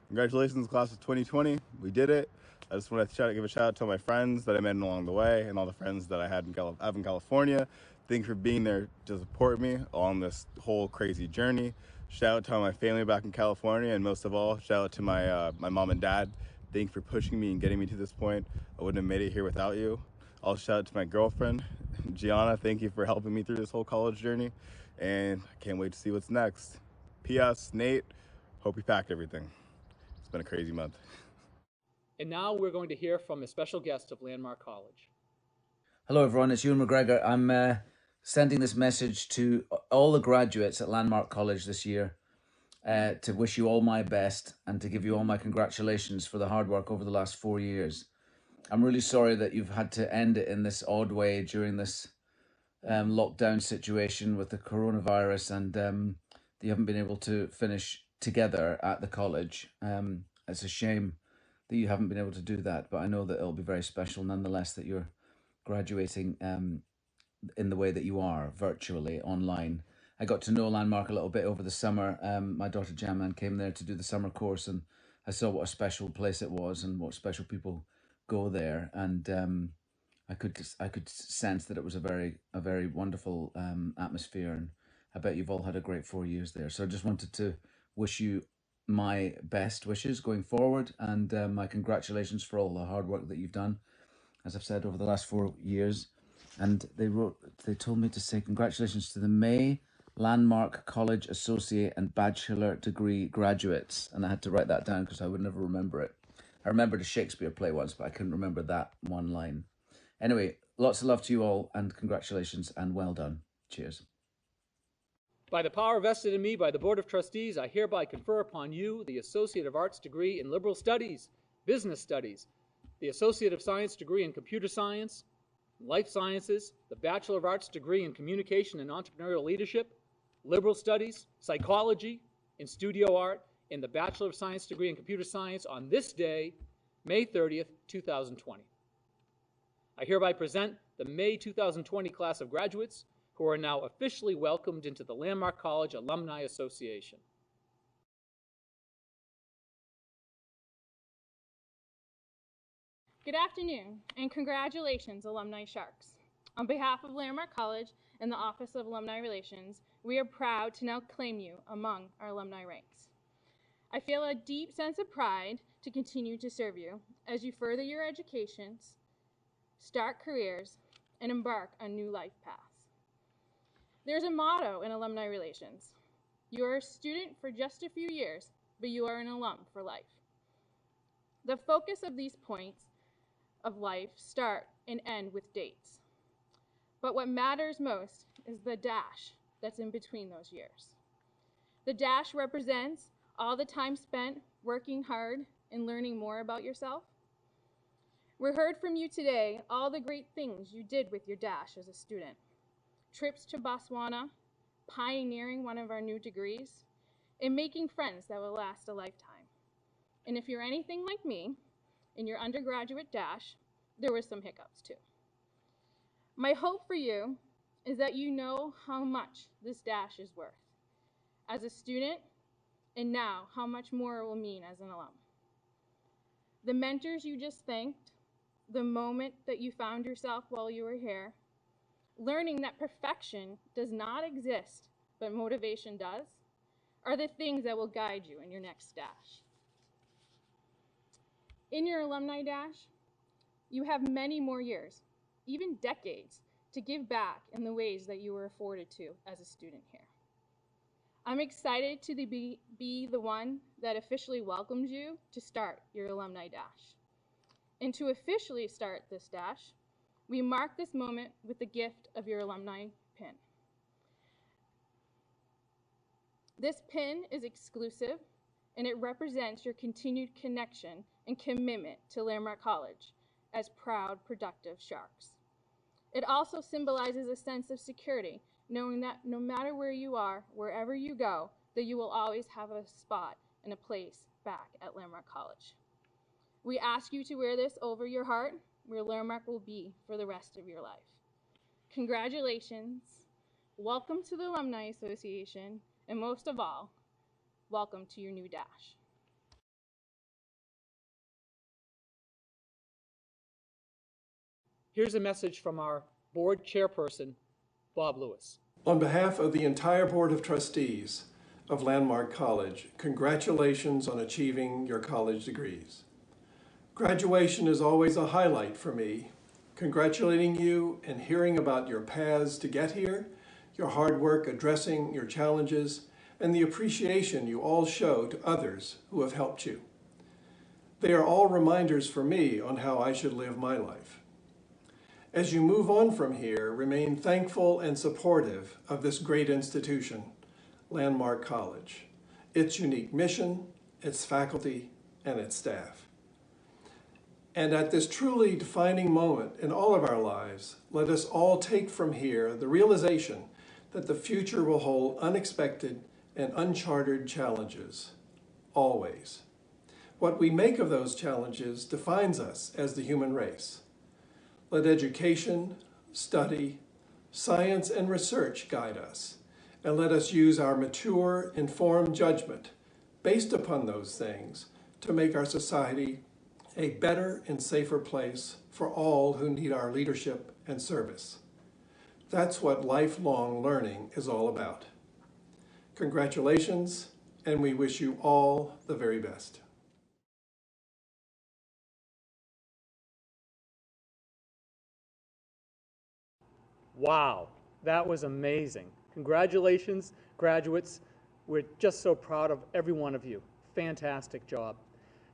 Speaker 3: Congratulations, class of 2020. We did it. I just want to give a shout out to all my friends that I met along the way and all the friends that I have in California. Thank you for being there to support me on this whole crazy journey. Shout out to all my family back in California, and most of all, shout out to my mom and dad. Thank you for pushing me and getting me to this point. I wouldn't have made it here without you. Also, shout out to my girlfriend, Gianna. Thank you for helping me through this whole college journey, and I can't wait to see what's next. P.S. Nate, hope you packed everything. It's been a crazy month.
Speaker 20: And now we're going to hear from a special guest of Landmark College.
Speaker 24: Hello everyone, it's Ewan McGregor. I'm sending this message to all the graduates at Landmark College this year to wish you all my best and to give you all my congratulations for the hard work over the last 4 years. I'm really sorry that you've had to end it in this odd way during this lockdown situation with the coronavirus, and that you haven't been able to finish together at the college. It's a shame that you haven't been able to do that, but I know that it'll be very special nonetheless that you're graduating in the way that you are, virtually, online. I got to know Landmark a little bit over the summer. My daughter Jamman came there to do the summer course, and I saw what a special place it was and what special people go there, and I could sense that it was a very wonderful atmosphere, and I bet you've all had a great 4 years there. So I just wanted to wish you my best wishes going forward, and my congratulations for all the hard work that you've done, as I've said, over the last 4 years. And they told me to say congratulations to the May Landmark College Associate and Bachelor Degree graduates, and I had to write that down because I would never remember it. I remembered a Shakespeare play once, but I couldn't remember that one line. Anyway, lots of love to you all, and congratulations, and well done. Cheers.
Speaker 20: By the power vested in me by the Board of Trustees, I hereby confer upon you the Associate of Arts degree in Liberal Studies, Business Studies, the Associate of Science degree in Computer Science, Life Sciences, the Bachelor of Arts degree in Communication and Entrepreneurial Leadership, Liberal Studies, Psychology, and Studio Art, and the Bachelor of Science degree in Computer Science on this day, May 30th, 2020. I hereby present the May 2020 class of graduates who are now officially welcomed into the Landmark College Alumni Association.
Speaker 25: Good afternoon, and congratulations, Alumni Sharks. On behalf of Landmark College and the Office of Alumni Relations, we are proud to now claim you among our alumni ranks. I feel a deep sense of pride to continue to serve you as you further your educations, start careers, and embark on new life paths. There's a motto in alumni relations. You are a student for just a few years, but you are an alum for life. The focus of these points of life start and end with dates. But what matters most is the dash that's in between those years. The dash represents all the time spent working hard and learning more about yourself. We heard from you today all the great things you did with your dash as a student. Trips to Botswana, pioneering one of our new degrees, and making friends that will last a lifetime. And if you're anything like me, in your undergraduate dash, there were some hiccups too. My hope for you is that you know how much this dash is worth. As a student, and now how much more it will mean as an alum. The mentors you just thanked, the moment that you found yourself while you were here, learning that perfection does not exist, but motivation does, are the things that will guide you in your next dash. In your alumni dash, you have many more years, even decades, to give back in the ways that you were afforded to as a student here. I'm excited to be the one that officially welcomes you to start your alumni dash. And to officially start this dash, we mark this moment with the gift of your alumni pin. This pin is exclusive, and it represents your continued connection and commitment to Landmark College as proud, productive Sharks. It also symbolizes a sense of security, knowing that no matter where you are, wherever you go, that you will always have a spot and a place back at Landmark College. We ask you to wear this over your heart, where Landmark will be for the rest of your life. Congratulations, welcome to the Alumni Association, and most of all, welcome to your new dash.
Speaker 20: Here's a message from our board chairperson, Bob Lewis.
Speaker 1: On behalf of the entire Board of Trustees of Landmark College, congratulations on achieving your college degrees. Graduation is always a highlight for me. Congratulating you and hearing about your paths to get here, your hard work addressing your challenges, and the appreciation you all show to others who have helped you. They are all reminders for me on how I should live my life. As you move on from here, remain thankful and supportive of this great institution, Landmark College, its unique mission, its faculty, and its staff. And at this truly defining moment in all of our lives, let us all take from here the realization that the future will hold unexpected and uncharted challenges, always. What we make of those challenges defines us as the human race. Let education, study, science, and research guide us, and let us use our mature, informed judgment based upon those things to make our society a better and safer place for all who need our leadership and service. That's what lifelong learning is all about. Congratulations, and we wish you all the very best.
Speaker 20: Wow, that was amazing. Congratulations, graduates. We're just so proud of every one of you. Fantastic job.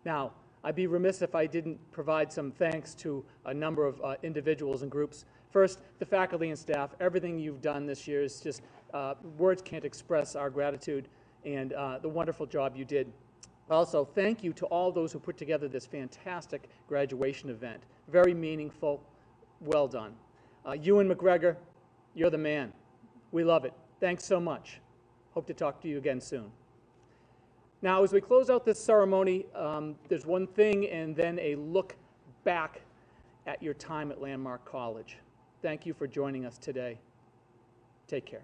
Speaker 20: Now, I'd be remiss if I didn't provide some thanks to a number of individuals and groups. First, the faculty and staff. Everything you've done this year is just, words can't express our gratitude and the wonderful job you did. Also, thank you to all those who put together this fantastic graduation event. Very meaningful. Well done. Ewan McGregor, you're the man. We love it. Thanks so much. Hope to talk to you again soon. Now, as we close out this ceremony, there's one thing and then a look back at your time at Landmark College. Thank you for joining us today. Take care.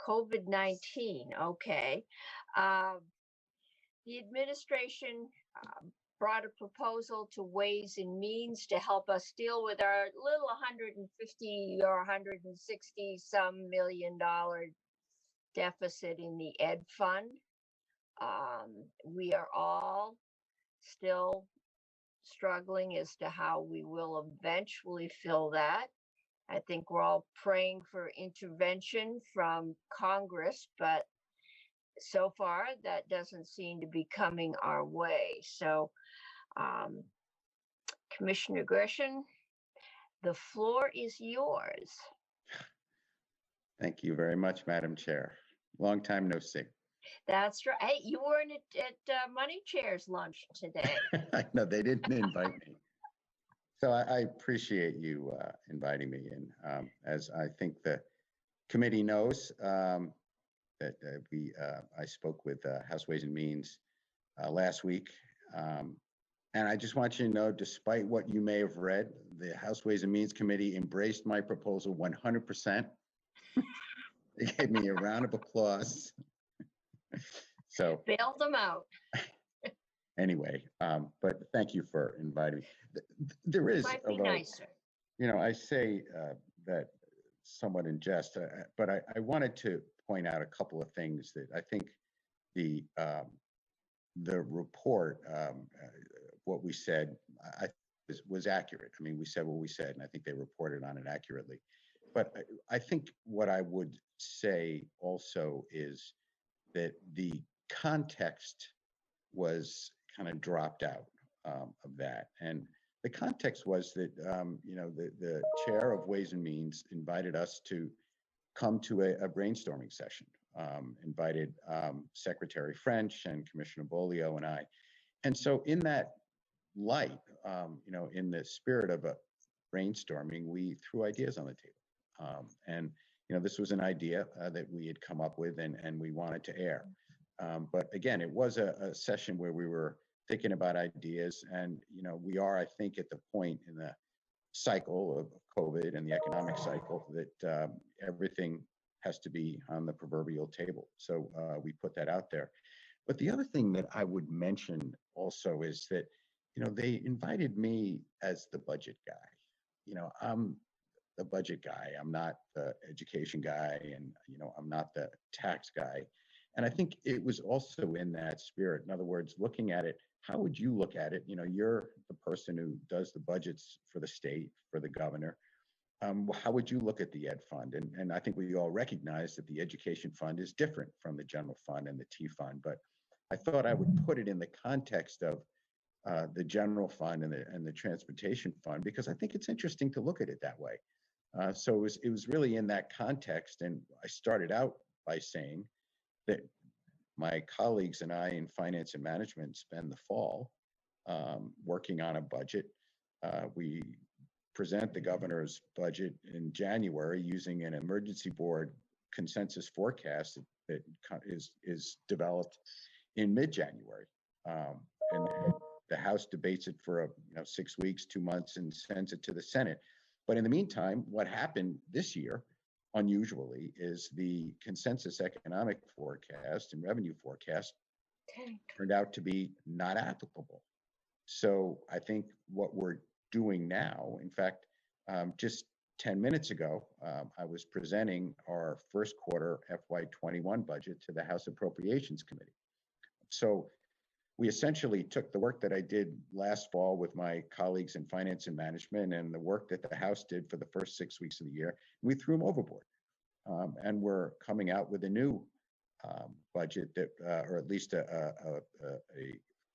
Speaker 4: COVID-19. Okay. The administration brought a proposal to Ways and Means to help us deal with our little 150 or 160 some $million deficit in the Ed Fund. We are all still struggling as to how we will eventually fill that. I think we're all praying for intervention from Congress, but so far that doesn't seem to be coming our way. So, Commissioner Gresham, the floor is yours.
Speaker 9: Thank you very much, Madam Chair. Long time no see.
Speaker 4: That's right. Hey, you weren't at Money Chair's lunch today.
Speaker 9: No, they didn't invite me. So I appreciate you inviting me in. As I think the committee knows, that I spoke with House Ways and Means last week. And I just want you to know, despite what you may have read, the House Ways and Means Committee embraced my proposal 100%. They gave me a round of applause. So
Speaker 4: bailed them out.
Speaker 9: Anyway, but thank you for inviting me. There is,
Speaker 4: Might be
Speaker 9: although,
Speaker 4: nicer.
Speaker 9: you know, I say that somewhat in jest, but I wanted to point out a couple of things that I think the report, what we said, was accurate. I mean, we said what we said, and I think they reported on it accurately. But I think what I would say also is that the context was kind of dropped out of that. And the context was that, you know, the chair of Ways and Means invited us to come to a brainstorming session, invited Secretary French and Commissioner Bolio and I. And so in that light, you know, in the spirit of a brainstorming, we threw ideas on the table. And, you know, this was an idea that we had come up with and we wanted to air. But again, it was a session where we were thinking about ideas, and, you know, we are, I think, at the point in the cycle of COVID and the economic cycle that everything has to be on the proverbial table. So we put that out there. But the other thing that I would mention also is that, you know, they invited me as the budget guy. You know, I'm the budget guy. I'm not the education guy, and, you know, I'm not the tax guy. And I think it was also in that spirit. In other words, looking at it, how would you look at it? You know, you're the person who does the budgets for the state, for the governor. How would you look at the Ed Fund? And I think we all recognize that the education fund is different from the general fund and the T fund. But I thought I would put it in the context of the general fund and the transportation fund, because I think it's interesting to look at it that way. So it was really in that context. And I started out by saying that my colleagues and I in finance and management spend the fall working on a budget. We present the governor's budget in January using an emergency board consensus forecast that is developed in mid-January. And the House debates it for 6 weeks, 2 months, and sends it to the Senate. But in the meantime, what happened this year, unusually, is the consensus economic forecast and revenue forecast turned out to be not applicable. So I think what we're doing now, in fact, just 10 minutes ago, I was presenting our first quarter FY21 budget to the House Appropriations Committee. So we essentially took the work that I did last fall with my colleagues in finance and management and the work that the House did for the first 6 weeks of the year, and we threw them overboard. And we're coming out with a new budget that, or at least a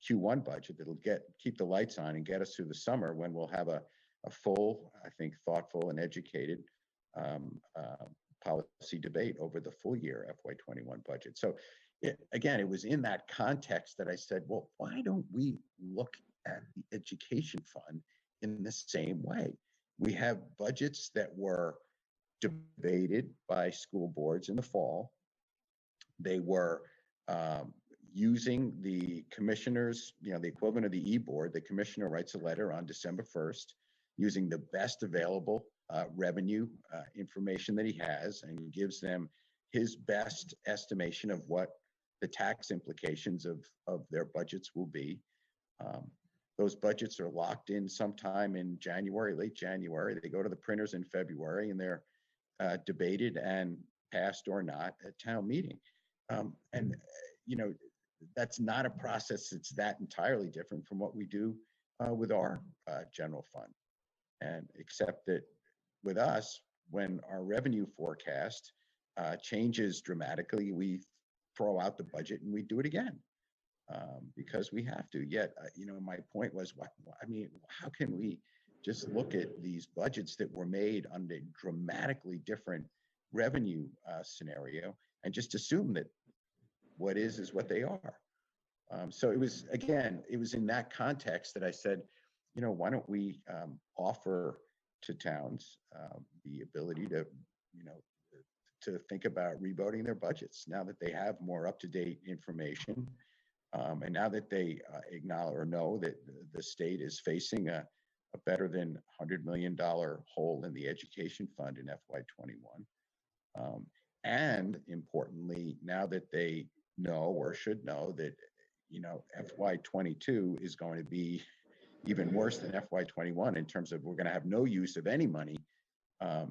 Speaker 9: Q1 budget that'll keep the lights on and get us through the summer, when we'll have a full, I think, thoughtful and educated policy debate over the full year FY21 budget. So again, it was in that context that I said, well, why don't we look at the education fund in the same way? We have budgets that were debated by school boards in the fall. They were using the commissioners, the equivalent of the e-board. The commissioner writes a letter on December 1st, using the best available revenue information that he has, and he gives them his best estimation of what the tax implications of their budgets will be. Those budgets are locked in sometime in January, late January. They go to the printers in February, and they're debated and passed or not at town meeting. And that's not a process that's that entirely different from what we do with our general fund. And except that with us, when our revenue forecast changes dramatically, we throw out the budget and we do it again because we have to. Yet, my point was, how can we just look at these budgets that were made under dramatically different revenue scenario and just assume that what is what they are? So it was in that context that I said, why don't we offer to towns the ability to think about revoting their budgets now that they have more up-to-date information, and now that they acknowledge or know that the state is facing a better than $100 million hole in the education fund in FY21, and importantly, now that they know or should know that FY22 is going to be even worse than FY21 in terms of we're going to have no use of any money,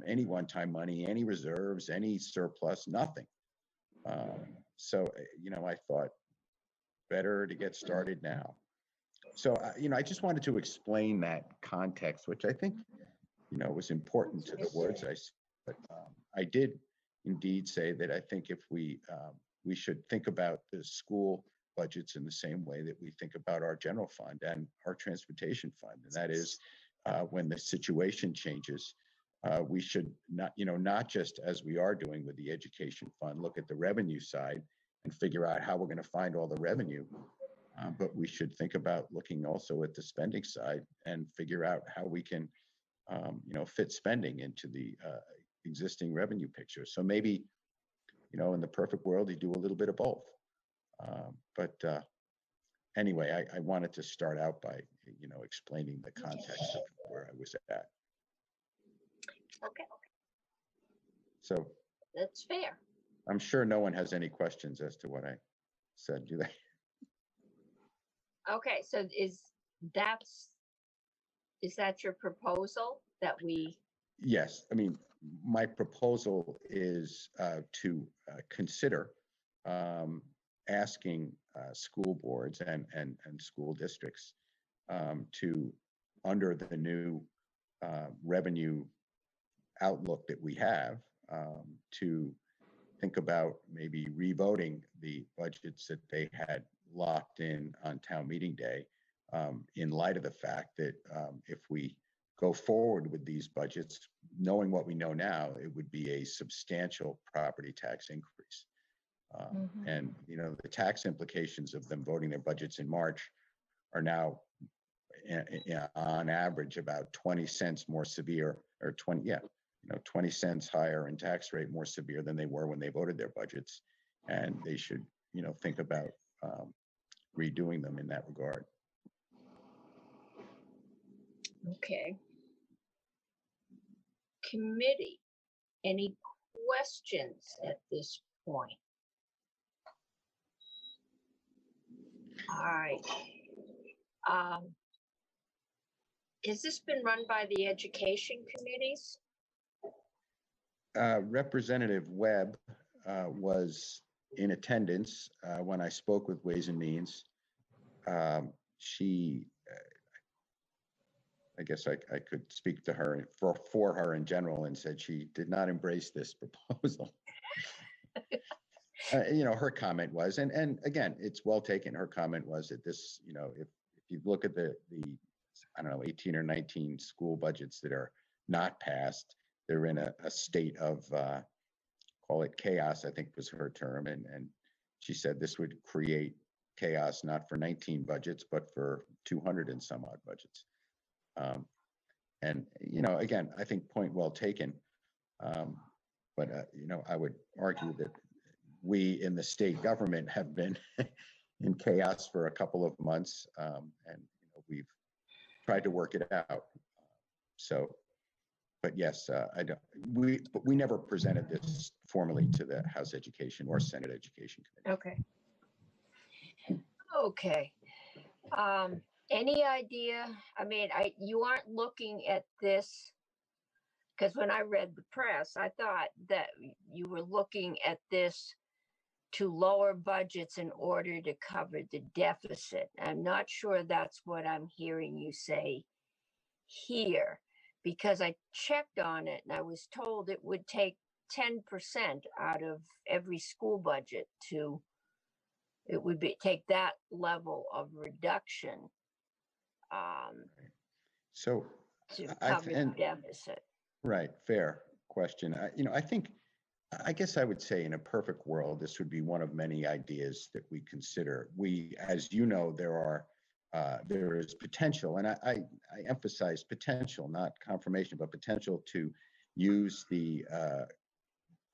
Speaker 9: any one-time money, any reserves, any surplus, nothing. So I thought better to get started now. So I just wanted to explain that context, which I think was important to the words I said. But I did indeed say that I think if we should think about the school budgets in the same way that we think about our general fund and our transportation fund, and that is when the situation changes, we should not just as we are doing with the education fund, look at the revenue side and figure out how we're going to find all the revenue, but we should think about looking also at the spending side and figure out how we can fit spending into the existing revenue picture. So maybe in the perfect world, you do a little bit of both. But anyway, I wanted to start out by, explaining the context of where I was at.
Speaker 4: Okay.
Speaker 9: So
Speaker 4: that's fair.
Speaker 9: I'm sure no one has any questions as to what I said, do they?
Speaker 4: Okay, so is that your proposal that we?
Speaker 9: Yes, my proposal is to consider asking school boards and school districts to, under the new revenue outlook that we have, to think about maybe revoting the budgets that they had locked in on town meeting day, in light of the fact that if we go forward with these budgets, knowing what we know now, it would be a substantial property tax increase. And the tax implications of them voting their budgets in March are now on average about 20 cents more severe, or 20 cents higher in tax rate, more severe than they were when they voted their budgets. And they should think about redoing them in that regard.
Speaker 4: Okay. Committee, any questions at this point? All right. Has this been run by the education committees?
Speaker 9: Representative Webb was in attendance when I spoke with Ways and Means. She, I guess I could speak to her for her in general, and said she did not embrace this proposal. Her comment was, and again, it's well taken. Her comment was that this, if you look at the 18 or 19 school budgets that are not passed, they're in a state of, call it chaos, I think was her term. And she said this would create chaos, not for 19 budgets, but for 200 and some odd budgets. And, again, I think point well taken. But, I would argue that we in the state government have been in chaos for a couple of months, and we've tried to work it out. So but yes, but we never presented this formally to the House Education or Senate Education Committee.
Speaker 4: Okay. Okay. Any idea? I mean, you aren't looking at this because when I read the press, I thought that you were looking at this to lower budgets in order to cover the deficit. I'm not sure that's what I'm hearing you say here, because I checked on it and I was told it would take 10% out of every school budget take that level of reduction
Speaker 9: So
Speaker 4: to cover the deficit.
Speaker 9: Right, fair question. I guess I would say in a perfect world, this would be one of many ideas that we consider. As you know, there is potential, and I emphasize potential, not confirmation, but potential to use the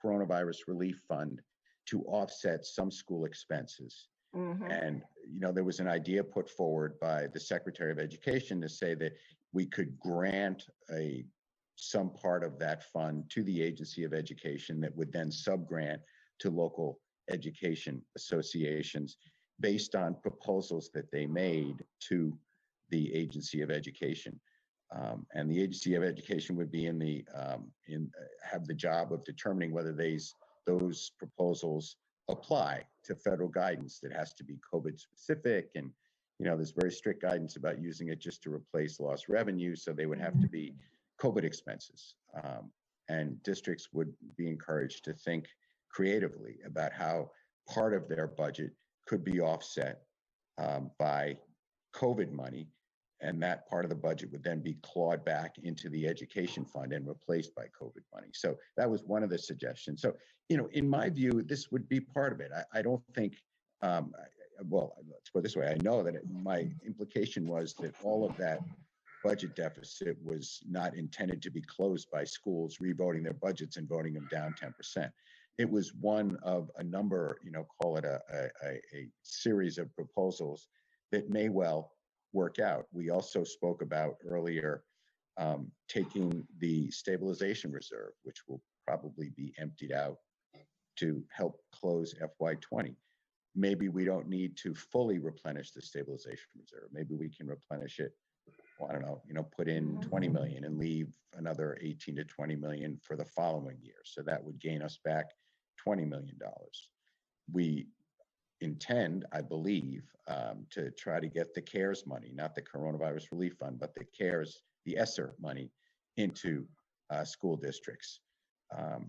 Speaker 9: coronavirus relief fund to offset some school expenses.
Speaker 4: Mm-hmm.
Speaker 9: And, there was an idea put forward by the Secretary of Education to say that we could grant some part of that fund to the Agency of Education that would then subgrant to local education associations based on proposals that they made to the Agency of Education. And the Agency of Education would be have the job of determining whether those proposals apply to federal guidance that has to be COVID specific. And, there's very strict guidance about using it just to replace lost revenue. So they would have to be COVID expenses. And districts would be encouraged to think creatively about how part of their budget could be offset by COVID money. And that part of the budget would then be clawed back into the education fund and replaced by COVID money. So that was one of the suggestions. So, in my view, this would be part of it. I don't think, well, let's put it this way. I know that my implication was that all of that budget deficit was not intended to be closed by schools revoting their budgets and voting them down 10%. It was one of a number, call it a series of proposals that may well work out. We also spoke about earlier taking the stabilization reserve, which will probably be emptied out to help close FY20. Maybe we don't need to fully replenish the stabilization reserve. Maybe we can replenish it, I don't know, put in 20 million and leave another 18 to 20 million for the following year. So that would gain us back $20 million. We intend, I believe, to try to get the CARES money, not the Coronavirus Relief Fund, but the ESSER money into school districts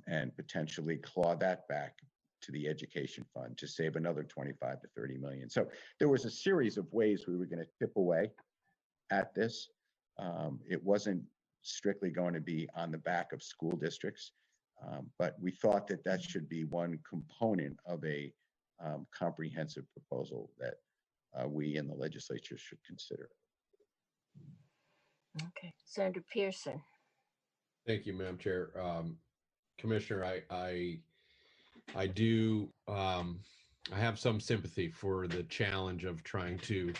Speaker 9: and potentially claw that back to the education fund to save another 25 to 30 million. So there was a series of ways we were going to chip away at this. It wasn't strictly going to be on the back of school districts, but we thought that should be one component of a comprehensive proposal that we in the legislature should consider.
Speaker 4: Okay, Senator Pearson.
Speaker 10: Thank you, Madam Chair. Commissioner, I do, I have some sympathy for the challenge of trying to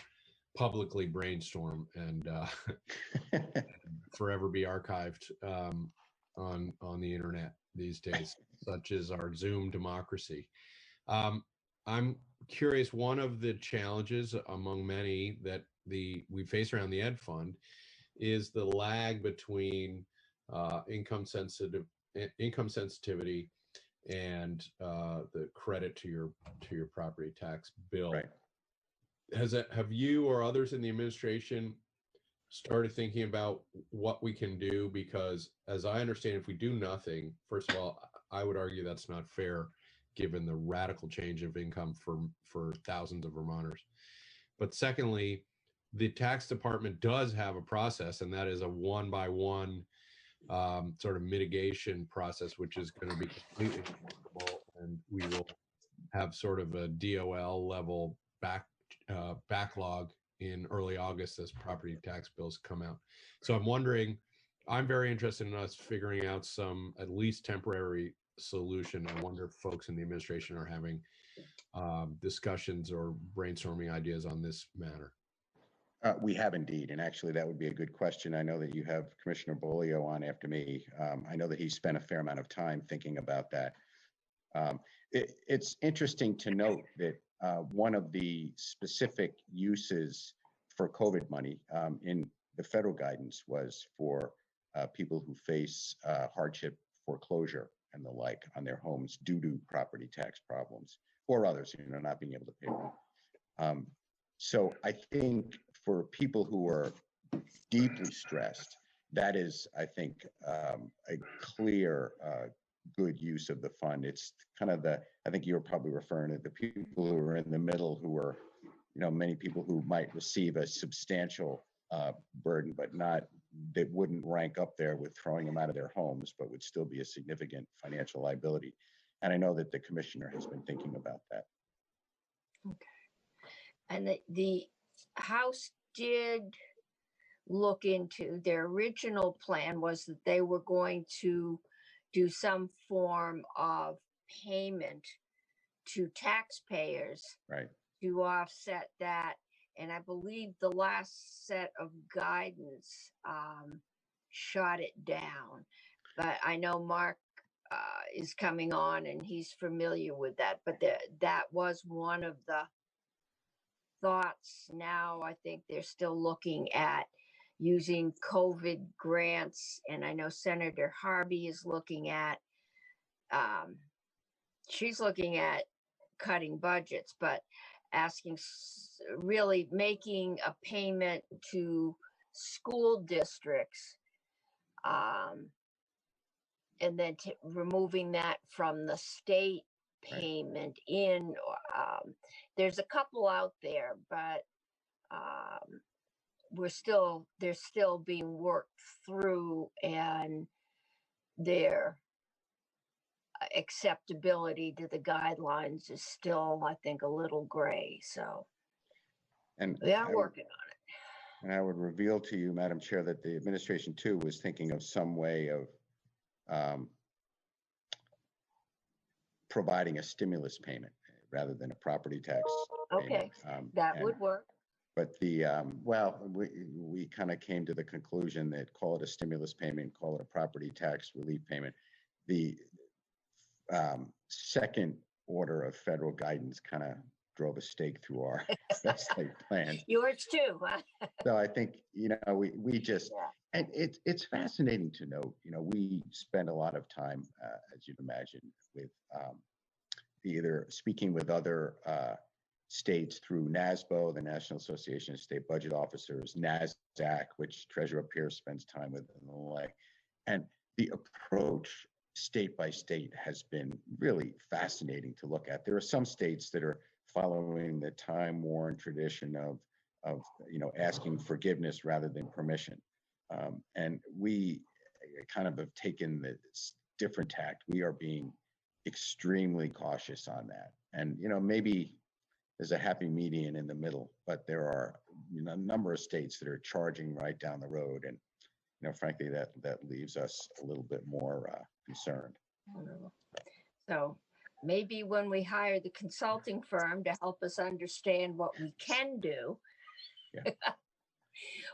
Speaker 10: publicly brainstorm and forever be archived on the internet these days, such as our Zoom democracy. I'm curious, one of the challenges among many that we face around the Ed Fund is the lag between income sensitivity and the credit to your property tax bill.
Speaker 9: Right.
Speaker 10: Have you or others in the administration started thinking about what we can do? Because as I understand, if we do nothing, first of all, I would argue that's not fair given the radical change of income for thousands of Vermonters. But secondly, the tax department does have a process, and that is a one-by-one sort of mitigation process, which is going to be completely remarkable, and we will have sort of a DOL level backlog in early August as property tax bills come out. So I'm wondering, I'm very interested in us figuring out some at least temporary solution. I wonder if folks in the administration are having discussions or brainstorming ideas on this matter.
Speaker 9: We have indeed, and actually that would be a good question. I know that you have Commissioner Bolio on after me. I know that he spent a fair amount of time thinking about that. It's interesting to note that one of the specific uses for COVID money in the federal guidance was for people who face hardship, foreclosure, and the like on their homes due to property tax problems or others, not being able to pay rent. So I think for people who are deeply stressed, that is, I think, a clear good use of the fund. It's kind of I think you're probably referring to the people who are in the middle, who are, many people who might receive a substantial burden, but that wouldn't rank up there with throwing them out of their homes, but would still be a significant financial liability. And I know that the commissioner has been thinking about that.
Speaker 4: Okay. And the House did look into, their original plan was that they were going to do some form of payment to taxpayers,
Speaker 9: right,
Speaker 4: to offset that. And I believe the last set of guidance shot it down. But I know Mark is coming on and he's familiar with that. But that was one of the thoughts. Now I think they're still looking at using COVID grants, and I know Senator Harvey is looking at, she's looking at cutting budgets, but asking, really making a payment to school districts, and then removing that from the state payment in. There's a couple out there, but they're still being worked through, and their acceptability to the guidelines is still, I think, a little gray. So
Speaker 9: and
Speaker 4: we are working on it.
Speaker 9: And I would reveal to you, Madam Chair, that the administration too was thinking of some way of providing a stimulus payment rather than a property tax
Speaker 4: payment. That would work.
Speaker 9: But we kind of came to the conclusion that call it a stimulus payment, call it a property tax relief payment. The second order of federal guidance kind of drove a stake through our legislative plan.
Speaker 4: Yours too.
Speaker 9: So I think, we just, and it's fascinating to note, we spend a lot of time, as you'd imagine, with either speaking with other states through NASBO, the National Association of State Budget Officers, NASDAQ, which Treasurer Pierce spends time with, and the like. And the approach state by state has been really fascinating to look at. There are some states that are following the time-worn tradition of asking forgiveness rather than permission. And we kind of have taken this different tact. We are being extremely cautious on that. And, maybe there's a happy median in the middle, but there are a number of states that are charging right down the road. And, frankly, that leaves us a little bit more concerned.
Speaker 4: So maybe when we hire the consulting firm to help us understand what we can do,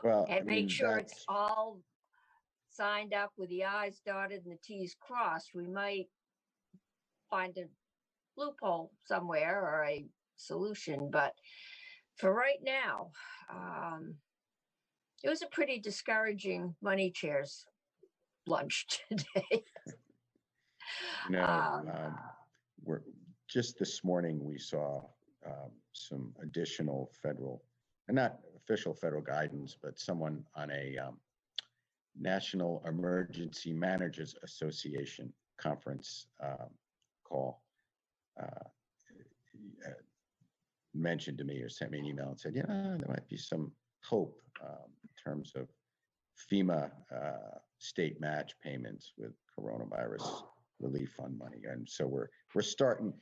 Speaker 9: well,
Speaker 4: and make sure it's all signed up with the I's dotted and the T's crossed, we might find a loophole somewhere or a solution. But for right now, it was a pretty discouraging money chairs lunch today.
Speaker 9: We're just this morning we saw some additional federal, and not official federal guidance, but someone on a National Emergency Managers Association conference call mentioned to me or sent me an email and said, there might be some hope in terms of FEMA state match payments with coronavirus relief fund money. And so we're starting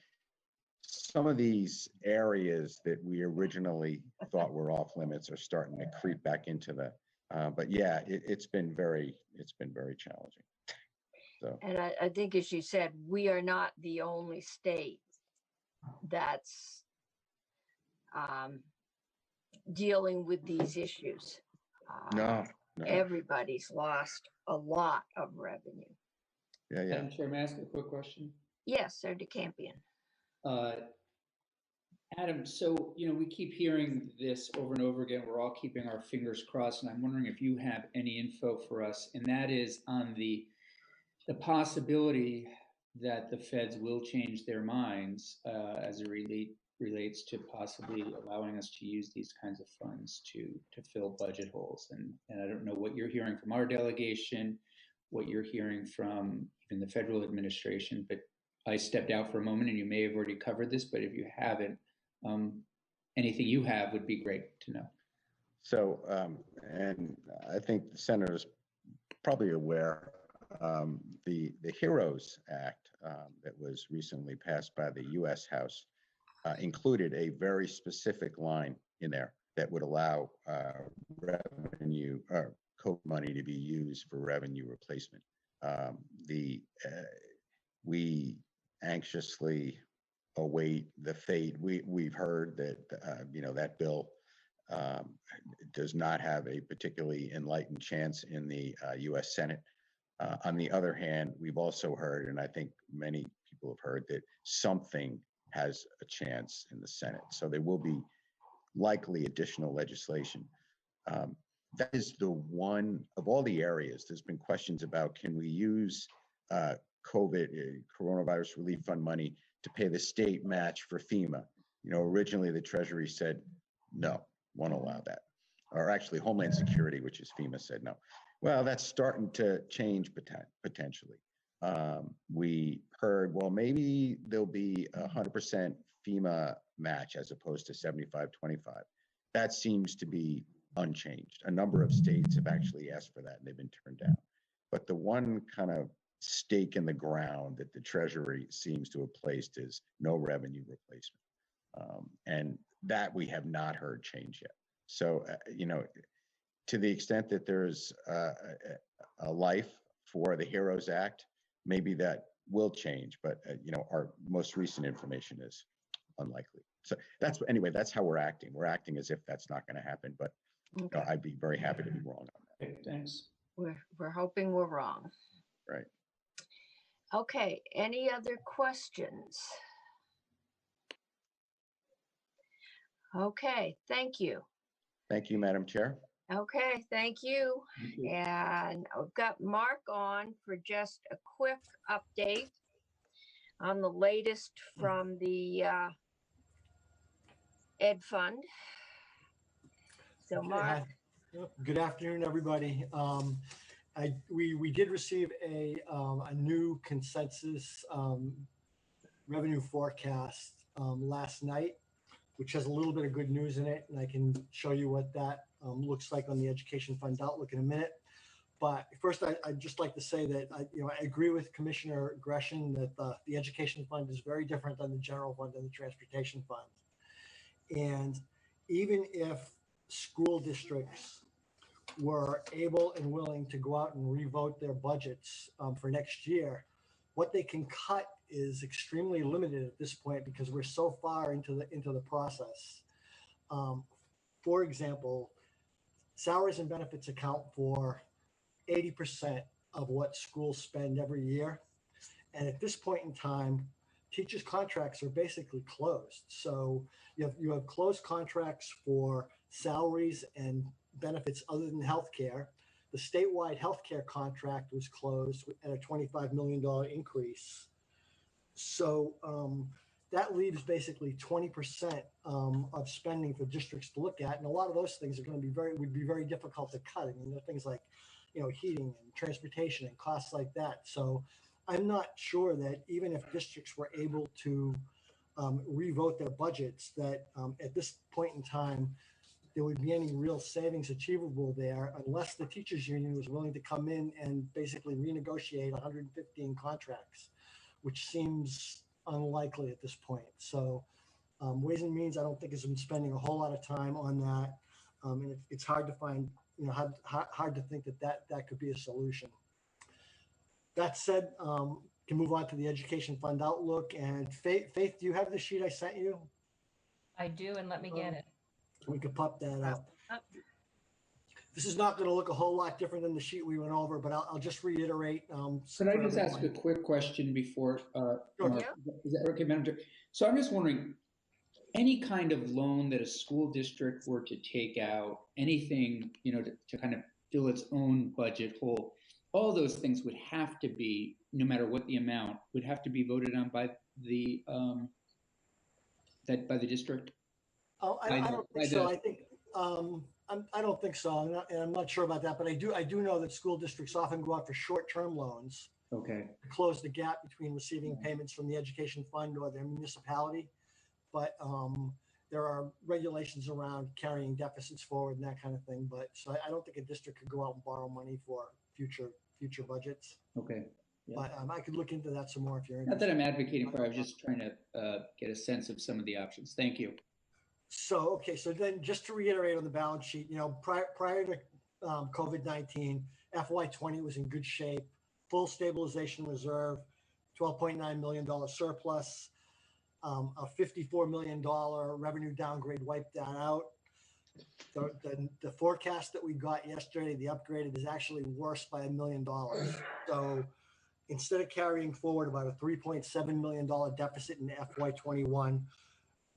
Speaker 9: some of these areas that we originally thought were off limits are starting to creep back into the but yeah, it's been very challenging. So,
Speaker 4: and I think, as you said, we are not the only state that's dealing with these issues.
Speaker 9: No.
Speaker 4: Everybody's lost a lot of revenue.
Speaker 9: Yeah.
Speaker 2: Madam Chair, may I ask a quick question?
Speaker 4: Yes, Sir DeCampion.
Speaker 2: Adam, so, we keep hearing this over and over again. We're all keeping our fingers crossed, and I'm wondering if you have any info for us, and that is on the possibility that the feds will change their minds as it relates to possibly allowing us to use these kinds of funds to fill budget holes. And I don't know what you're hearing from our delegation, what you're hearing from even the federal administration, but I stepped out for a moment and you may have already covered this, but if you haven't, anything you have would be great to know.
Speaker 9: So, and I think the senator's probably aware, the HEROES Act that was recently passed by the U.S. House included a very specific line in there that would allow revenue or COVID money to be used for revenue replacement. We anxiously await the fate. We've heard that that bill does not have a particularly enlightened chance in the U.S. Senate. On the other hand, we've also heard, and I think many people have heard, that something has a chance in the Senate. So there will be likely additional legislation. That is the one of all the areas. There's been questions about, can we use coronavirus relief fund money to pay the state match for FEMA? Originally the Treasury said, no, won't allow that. Or actually Homeland Security, which is FEMA, said no. Well, that's starting to change potentially. We heard, well, maybe there'll be 100% FEMA match as opposed to 75-25. That seems to be unchanged. A number of states have actually asked for that and they've been turned down. But the one kind of stake in the ground that the Treasury seems to have placed is no revenue replacement. And that we have not heard change yet. So, to the extent that there's a life for the HEROES Act, maybe that will change, but our most recent information is unlikely. So that's how we're acting. We're acting as if that's not going to happen, but
Speaker 4: okay.
Speaker 9: I'd be very happy to be wrong on that.
Speaker 2: Okay, thanks.
Speaker 4: We're hoping we're wrong.
Speaker 9: Right.
Speaker 4: Okay, any other questions? Okay, thank you.
Speaker 9: Thank you, Madam Chair.
Speaker 4: Okay, thank you. And I've got Mark on for just a quick update on the latest from the Ed Fund. So Mark.
Speaker 6: Good afternoon, everybody. We did receive a new consensus revenue forecast last night, which has a little bit of good news in it, and I can show you what that looks like on the Education Fund Outlook in a minute. But first, I'd just like to say that I agree with Commissioner Gresham that the Education Fund is very different than the General Fund and the Transportation Fund. And even if school districts were able and willing to go out and revote their budgets for next year, what they can cut is extremely limited at this point because we're so far into the process. For example, salaries and benefits account for 80% of what schools spend every year. And at this point in time, teachers' contracts are basically closed. So you have closed contracts for salaries and benefits other than healthcare. The statewide healthcare contract was closed at a $25 million increase. So that leaves basically 20% of spending for districts to look at. And a lot of those things are going to be would be very difficult to cut. I mean, there are things like, heating and transportation and costs like that. So I'm not sure that even if districts were able to revote their budgets, that at this point in time, there would be any real savings achievable there unless the teachers union was willing to come in and basically renegotiate 115 contracts, which seems unlikely at this point. So Ways and Means, I don't think, has been spending a whole lot of time on that. And it's hard to find, hard to think that could be a solution. That said, can move on to the Education Fund Outlook. And Faith, do you have the sheet I sent you?
Speaker 11: I do, and let me get it.
Speaker 6: We could pop that up. This is not going to look a whole lot different than the sheet we went over, but I'll just reiterate.
Speaker 7: Could I just ask a quick question before, Mark? Is that okay, Madam Chair? So I'm just wondering, any kind of loan that a school district were to take out, anything, you know, to kind of fill its own budget hole, all those things would have to be, no matter what the amount, would have to be voted on by the by the district.
Speaker 6: Oh, I don't think so. I think I don't think so. I'm not sure about that, but I do know that school districts often go out for short-term loans.
Speaker 7: Okay.
Speaker 6: To close the gap between receiving payments from the education fund or their municipality. But there are regulations around carrying deficits forward and that kind of thing. But so I don't think a district could go out and borrow money for future budgets.
Speaker 7: Okay. Yeah.
Speaker 6: But I could look into that some more if you're
Speaker 7: Not
Speaker 6: interested.
Speaker 7: that I'm advocating for, I was just trying to get a sense of some of the options. Thank you.
Speaker 6: So, okay, so then just to reiterate on the balance sheet, you know, prior to COVID-19, FY20 was in good shape, full stabilization reserve, $12.9 million surplus, a $54 million revenue downgrade wiped that out. The forecast that we got yesterday, the upgraded, is actually worse by $1 million. So instead of carrying forward about a $3.7 million deficit in FY21,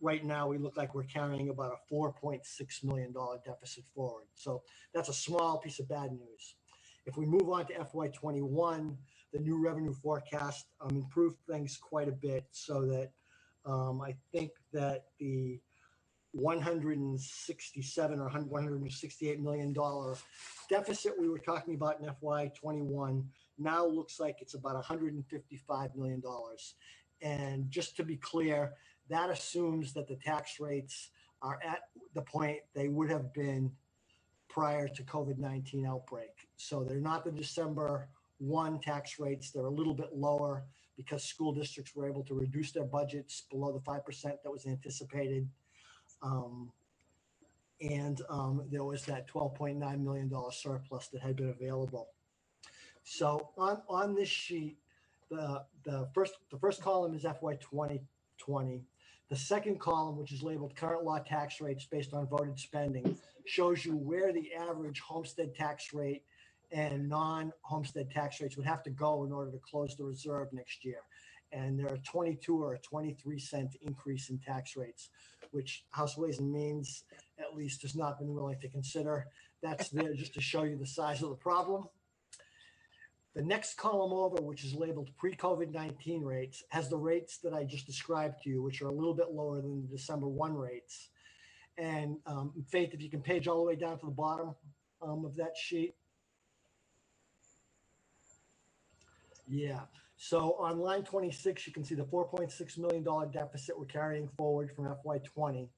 Speaker 6: right now we look like we're carrying about a $4.6 million deficit forward. So that's a small piece of bad news. If we move on to FY21, the new revenue forecast improved things quite a bit, so that I think that the $167 or $168 million deficit we were talking about in FY21 now looks like it's about $155 million. And just to be clear, that assumes that the tax rates are at the point they would have been prior to COVID-19 outbreak. So they're not the December 1 tax rates. They're a little bit lower because school districts were able to reduce their budgets below the 5% that was anticipated. There was that $12.9 million surplus that had been available. So on this sheet, the first column is FY 2020. The second column, which is labeled current law tax rates based on voted spending, shows you where the average homestead tax rate and non-homestead tax rates would have to go in order to close the reserve next year. And there are 22 or a 23 cent increase in tax rates, which House Ways and Means at least has not been willing to consider. That's there just to show you the size of the problem. The next column over, which is labeled pre-COVID-19 rates, has the rates that I just described to you, which are a little bit lower than the December 1 rates. And Faith, if you can page all the way down to the bottom of that sheet. Yeah. So on line 26, you can see the $4.6 million deficit we're carrying forward from FY20.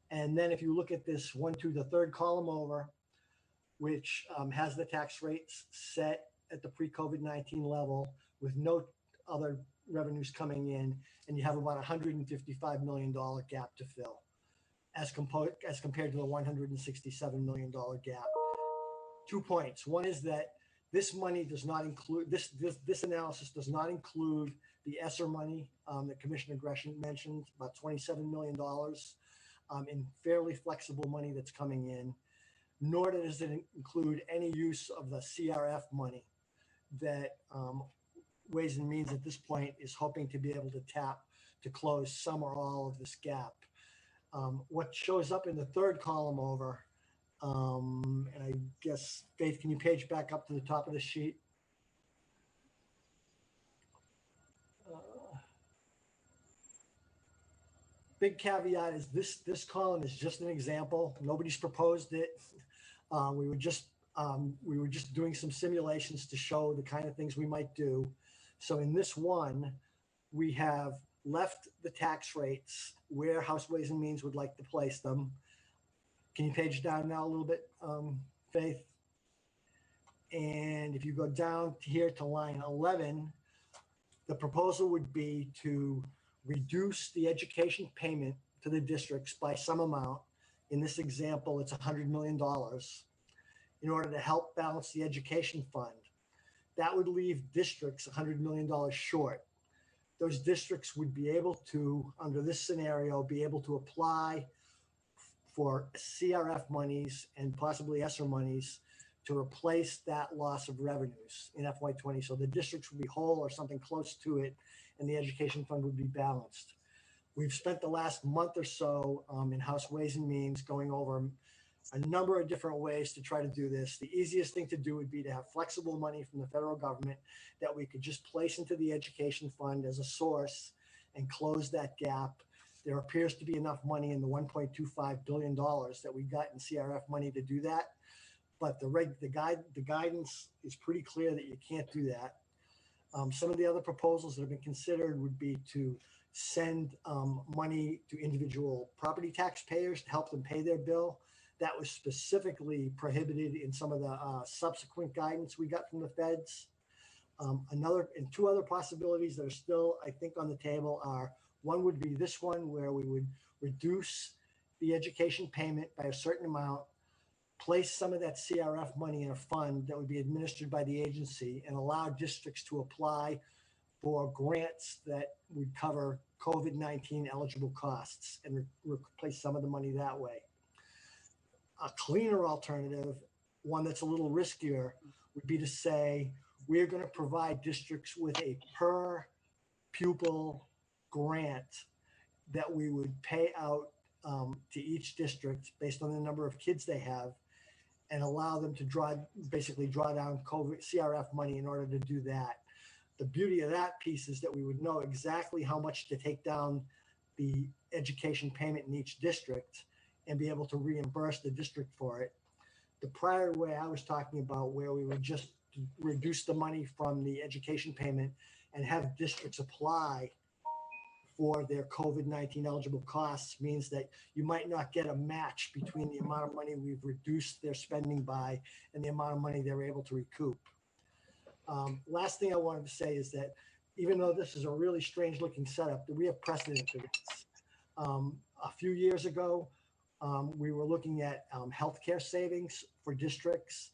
Speaker 6: And then if you look at this the third column over, which has the tax rates set at the pre-COVID-19 level with no other revenues coming in, and you have about $155 million gap to fill as compared to the $167 million gap. 2 points. One is that this money does not include, this analysis does not include the ESSER money that Commissioner Gresham mentioned, about $27 million in fairly flexible money that's coming in, nor does it include any use of the CRF money that Ways and Means at this point is hoping to be able to tap to close some or all of this gap. What shows up in the third column over, and I guess, Faith, can you page back up to the top of the sheet? Big caveat is this column is just an example. Nobody's proposed it. We were just doing some simulations to show the kind of things we might do. So in this one, we have left the tax rates where House Ways and Means would like to place them. Can you page down now a little bit, Faith? And if you go down here to line 11, the proposal would be to reduce the education payment to the districts by some amount. In this example, it's $100 million in order to help balance the education fund. That would leave districts $100 million short. Those districts would be able to, under this scenario, be able to apply for CRF monies and possibly ESSER monies to replace that loss of revenues in FY20. So the districts would be whole or something close to it, and the education fund would be balanced. We've spent the last month or so in House Ways and Means going over a number of different ways to try to do this. The easiest thing to do would be to have flexible money from the federal government that we could just place into the education fund as a source and close that gap. There appears to be enough money in the $1.25 billion that we got in CRF money to do that. But the guidance is pretty clear that you can't do that. Some of the other proposals that have been considered would be to send money to individual property taxpayers to help them pay their bill. That was specifically prohibited in some of the subsequent guidance we got from the feds. Two other possibilities that are still, I think, on the table are, one would be this one, where we would reduce the education payment by a certain amount, place some of that CRF money in a fund that would be administered by the agency, and allow districts to apply for grants that would cover COVID-19 eligible costs and replace some of the money that way. A cleaner alternative, one that's a little riskier, would be to say we're going to provide districts with a per pupil grant that we would pay out to each district based on the number of kids they have, and allow them to basically draw down COVID CRF money in order to do that. The beauty of that piece is that we would know exactly how much to take down the education payment in each district and be able to reimburse the district for it. The prior way I was talking about, where we would just reduce the money from the education payment and have districts apply for their COVID-19 eligible costs, means that you might not get a match between the amount of money we've reduced their spending by and the amount of money they're able to recoup. Last thing I wanted to say is that even though this is a really strange looking setup, we have precedent for this. A few years ago, we were looking at healthcare savings for districts,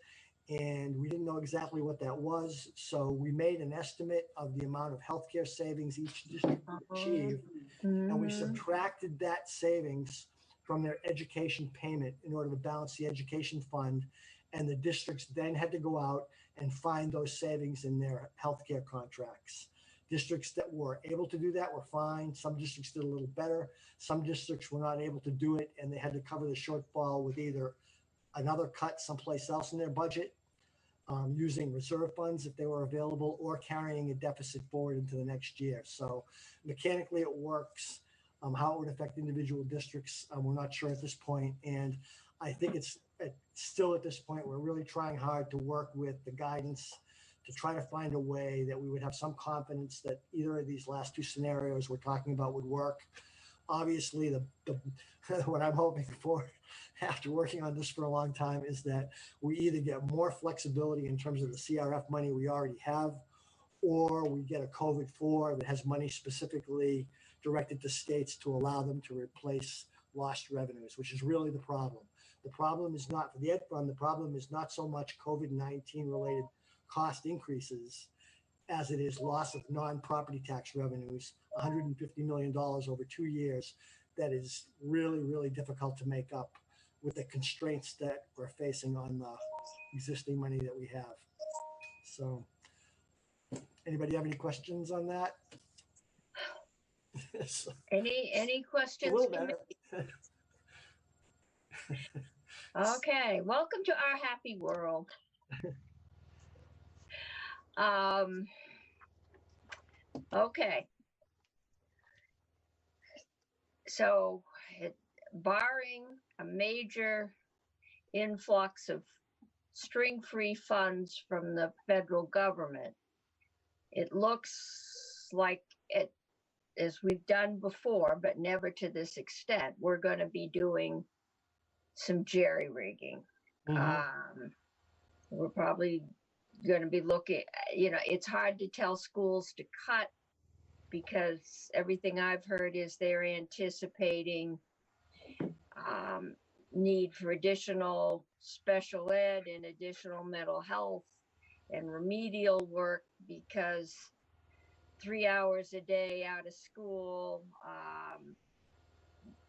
Speaker 6: and we didn't know exactly what that was. So we made an estimate of the amount of healthcare savings each district would achieve, and we subtracted that savings from their education payment in order to balance the education fund. And the districts then had to go out and find those savings in their healthcare contracts. Districts that were able to do that were fine. Some districts did a little better. Some districts were not able to do it, and they had to cover the shortfall with either another cut someplace else in their budget, using reserve funds if they were available, or carrying a deficit forward into the next year. So mechanically it works. How it would affect individual districts, we're not sure at this point. And I think it's still at this point, we're really trying hard to work with the guidance to try to find a way that we would have some confidence that either of these last two scenarios we're talking about would work. Obviously, what I'm hoping for after working on this for a long time is that we either get more flexibility in terms of the CRF money we already have, or we get a COVID-4 that has money specifically directed to states to allow them to replace lost revenues, which is really the problem. The problem is not for the Ed Fund. The problem is not so much COVID-19 related cost increases as it is loss of non-property tax revenues, $150 million over 2 years. That is really, really difficult to make up with the constraints that we're facing on the existing money that we have. So anybody have any questions on that?
Speaker 4: Any questions? Okay, welcome to our happy world. Okay. So, barring a major influx of string-free funds from the federal government, it looks like it, as we've done before, but never to this extent, we're going to be doing some jerry-rigging. We're probably going to be looking, it's hard to tell schools to cut, because everything I've heard is they're anticipating need for additional special ed and additional mental health and remedial work, because 3 hours a day out of school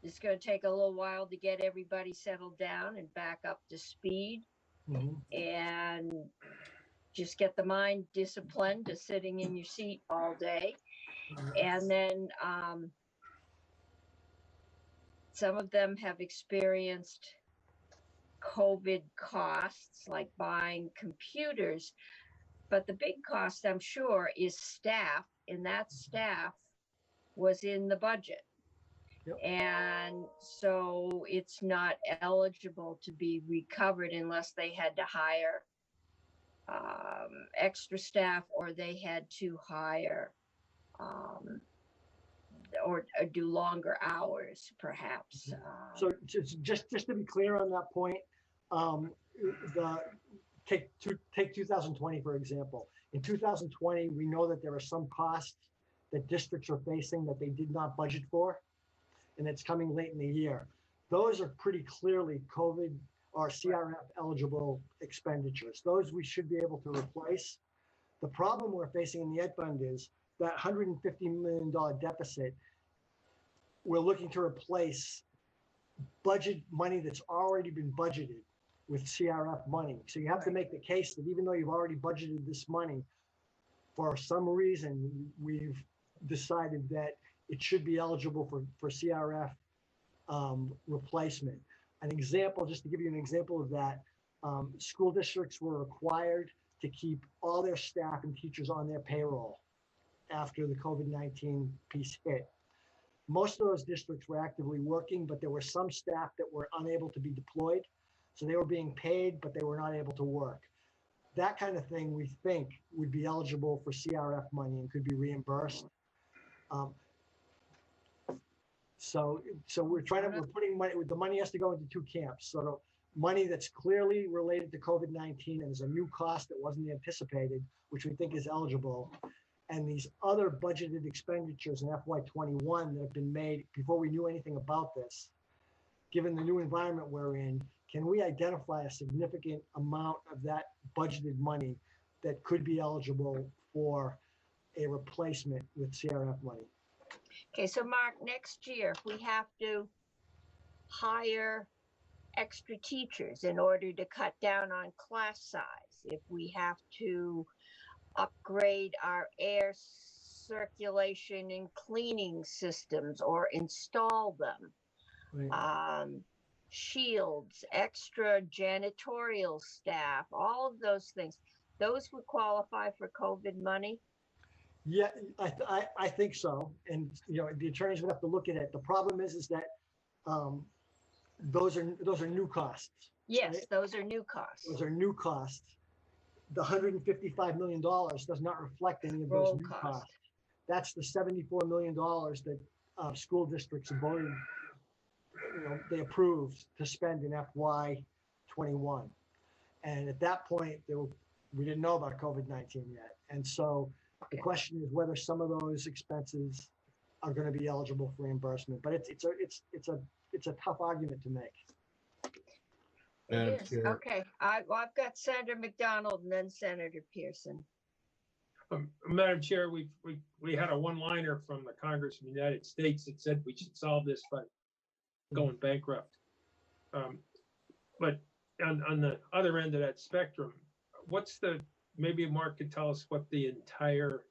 Speaker 4: It's going to take a little while to get everybody settled down and back up to speed, and just get the mind disciplined to sitting in your seat all day. And then some of them have experienced COVID costs, like buying computers. But the big cost, I'm sure, is staff, and that staff was in the budget. And so it's not eligible to be recovered unless they had to hire extra staff, or they had to hire or do longer hours, perhaps.
Speaker 6: So just to be clear on that point, take 2020 for example. In 2020, we know that there are some costs that districts are facing that they did not budget for, and it's coming late in the year. Those are pretty clearly COVID or CRF eligible expenditures. Those we should be able to replace. The problem we're facing in the Ed Fund is that $150 million deficit. We're looking to replace budget money that's already been budgeted with CRF money. So you have to make the case that even though you've already budgeted this money, for some reason, we've decided that it should be eligible for CRF replacement. An example, just to give you an example of that, school districts were required to keep all their staff and teachers on their payroll after the COVID-19 piece hit. Most of those districts were actively working, but there were some staff that were unable to be deployed. So they were being paid, but they were not able to work. That kind of thing we think would be eligible for CRF money and could be reimbursed. So we're putting money, the money has to go into two camps. So the money that's clearly related to COVID-19 and is a new cost that wasn't anticipated, which we think is eligible. And these other budgeted expenditures in FY21 that have been made before we knew anything about this, given the new environment we're in, can we identify a significant amount of that budgeted money that could be eligible for a replacement with CRF money?
Speaker 4: Okay, so Mark, next year, if we have to hire extra teachers in order to cut down on class size, if we have to upgrade our air circulation and cleaning systems or install them, shields, extra janitorial staff, all of those things, those would qualify for COVID money?
Speaker 6: Yeah, I think so. And the attorneys would have to look at it. The problem is that those are new costs.
Speaker 4: Yes,
Speaker 6: right?
Speaker 4: Those are new costs.
Speaker 6: Those are new costs. The $155 million does not reflect any of those new costs. That's the $74 million that school districts have already, they approved to spend in FY21. And at that point, we didn't know about COVID-19 yet. And so the question is whether some of those expenses are going to be eligible for reimbursement. But it's a tough argument to make.
Speaker 4: It is. Okay, I've got Senator McDonald and then Senator Pearson.
Speaker 11: Madam Chair, we had a one-liner from the Congress of the United States that said we should solve this by going bankrupt. But on the other end of that spectrum, maybe Mark could tell us what the entire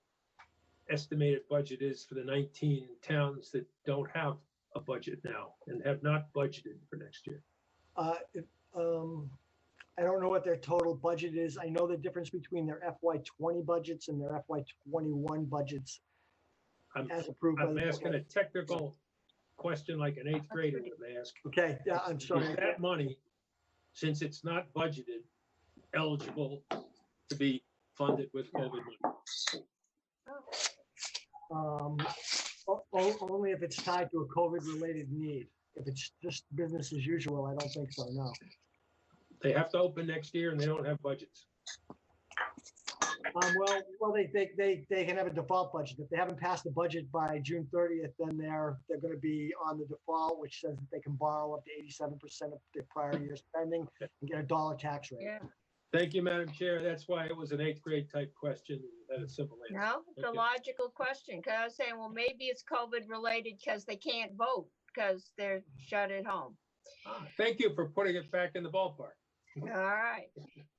Speaker 11: estimated budget is for the 19 towns that don't have a budget now and have not budgeted for next year.
Speaker 6: I don't know what their total budget is. I know the difference between their FY20 budgets and their FY21 budgets as approved by the
Speaker 11: I'm asking a technical question like an 8th grader would ask.
Speaker 6: Okay, yeah, I'm sorry.
Speaker 11: Is that money, since it's not budgeted, eligible to be funded with COVID money?
Speaker 6: Only if it's tied to a COVID-related need. If it's just business as usual, I don't think so, no.
Speaker 11: They have to open next year and they don't have budgets.
Speaker 6: Well, they can have a default budget. If they haven't passed the budget by June 30th, then they're going to be on the default, which says that they can borrow up to 87% of their prior year spending and get a dollar tax rate.
Speaker 4: Yeah.
Speaker 11: Thank you, Madam Chair. That's why it was an 8th grade type question and a simple answer.
Speaker 4: No, it's a logical question. Because I was saying, well, maybe it's COVID related because they can't vote because they're shut at home.
Speaker 11: Thank you for putting it back in the ballpark.
Speaker 4: All right.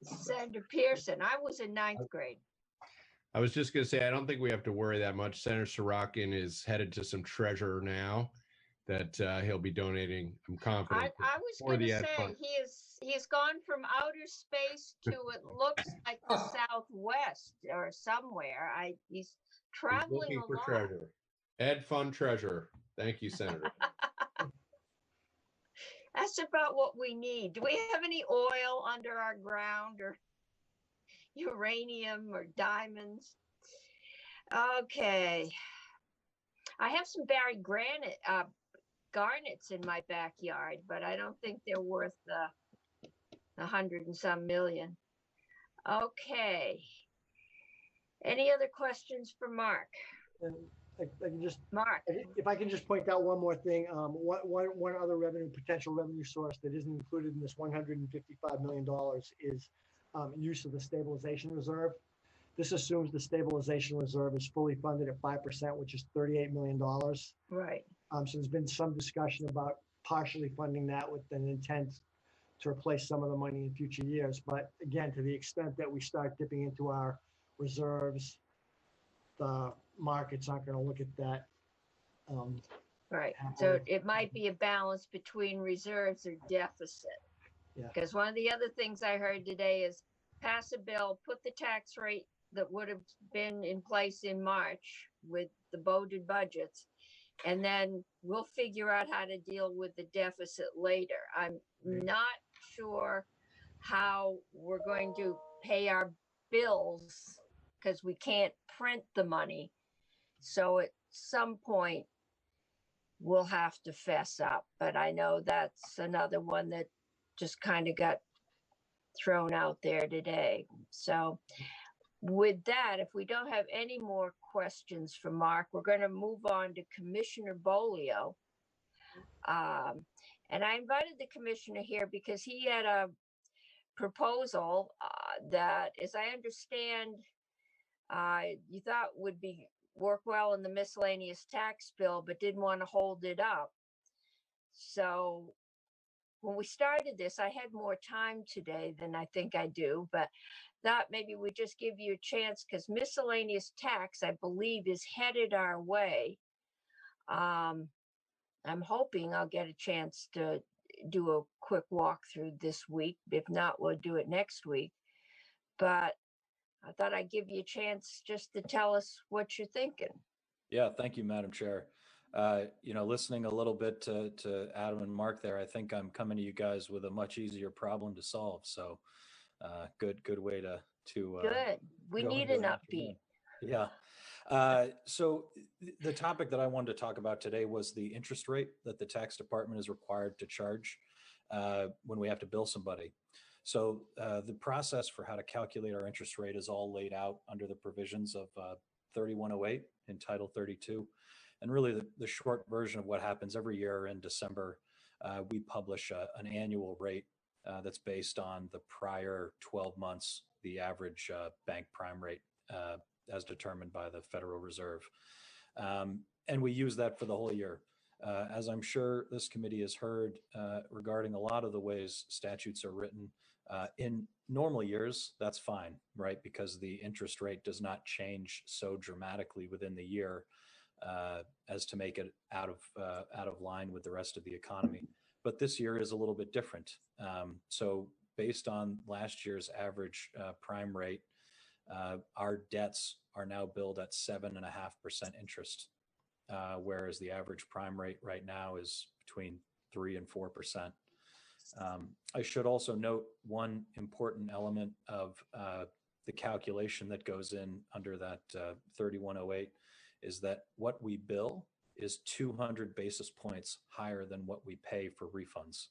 Speaker 4: Senator Pearson, I was in ninth grade.
Speaker 10: I was just going to say, I don't think we have to worry that much. Senator Sorokin is headed to some treasure now that he'll be donating, I'm confident.
Speaker 4: I was going to say he has gone from outer space to it looks like the Southwest or somewhere. He's traveling
Speaker 10: looking
Speaker 4: a
Speaker 10: for
Speaker 4: lot.
Speaker 10: treasure. Ed Fund Treasure. Thank you, Senator.
Speaker 4: That's about what we need. Do we have any oil under our ground or uranium or diamonds? Okay. I have some buried garnets in my backyard, but I don't think they're worth the 100 and some million. Okay. Any other questions for Mark?
Speaker 6: I can just,
Speaker 4: Mark,
Speaker 6: if I can just point out one more thing, one other potential revenue source that isn't included in this $155 million is use of the stabilization reserve. This assumes the stabilization reserve is fully funded at 5%, which is $38 million.
Speaker 4: Right.
Speaker 6: So there's been some discussion about partially funding that with an intent to replace some of the money in future years. But again, to the extent that we start dipping into our reserves, the markets aren't going to look at that.
Speaker 4: Right. So it might be a balance between reserves or deficit.
Speaker 6: Yeah.
Speaker 4: Because one of the other things I heard today is pass a bill, put the tax rate that would have been in place in March with the voted budgets, and then we'll figure out how to deal with the deficit later. I'm not sure how we're going to pay our bills because we can't print the money. So at some point, we'll have to fess up. But I know that's another one that just kind of got thrown out there today. So with that, if we don't have any more questions for Mark, we're going to move on to Commissioner Bolio. And I invited the commissioner here because he had a proposal that, as I understand, you thought would work well in the miscellaneous tax bill, but didn't want to hold it up. So when we started this, I had more time today than I think I do, but thought maybe we just give you a chance because miscellaneous tax, I believe, is headed our way. I'm hoping I'll get a chance to do a quick walkthrough this week. If not, we'll do it next week. But I thought I'd give you a chance just to tell us what you're thinking.
Speaker 12: Yeah, thank you, Madam Chair. Listening a little bit to Adam and Mark there, I think I'm coming to you guys with a much easier problem to solve. So good way to
Speaker 4: good. We need an upbeat.
Speaker 12: Yeah. So the topic that I wanted to talk about today was the interest rate that the tax department is required to charge when we have to bill somebody. So the process for how to calculate our interest rate is all laid out under the provisions of 3108 in Title 32. And really the short version of what happens every year in December, we publish an annual rate that's based on the prior 12 months, the average bank prime rate as determined by the Federal Reserve. And we use that for the whole year. As I'm sure this committee has heard regarding a lot of the ways statutes are written, in normal years, that's fine, right? Because the interest rate does not change so dramatically within the year as to make it out of line with the rest of the economy. But this year is a little bit different. So based on last year's average prime rate, our debts are now billed at 7.5% interest, whereas the average prime rate right now is between 3 and 4%. I should also note one important element of the calculation that goes in under that 3108 is that what we bill is 200 basis points higher than what we pay for refunds.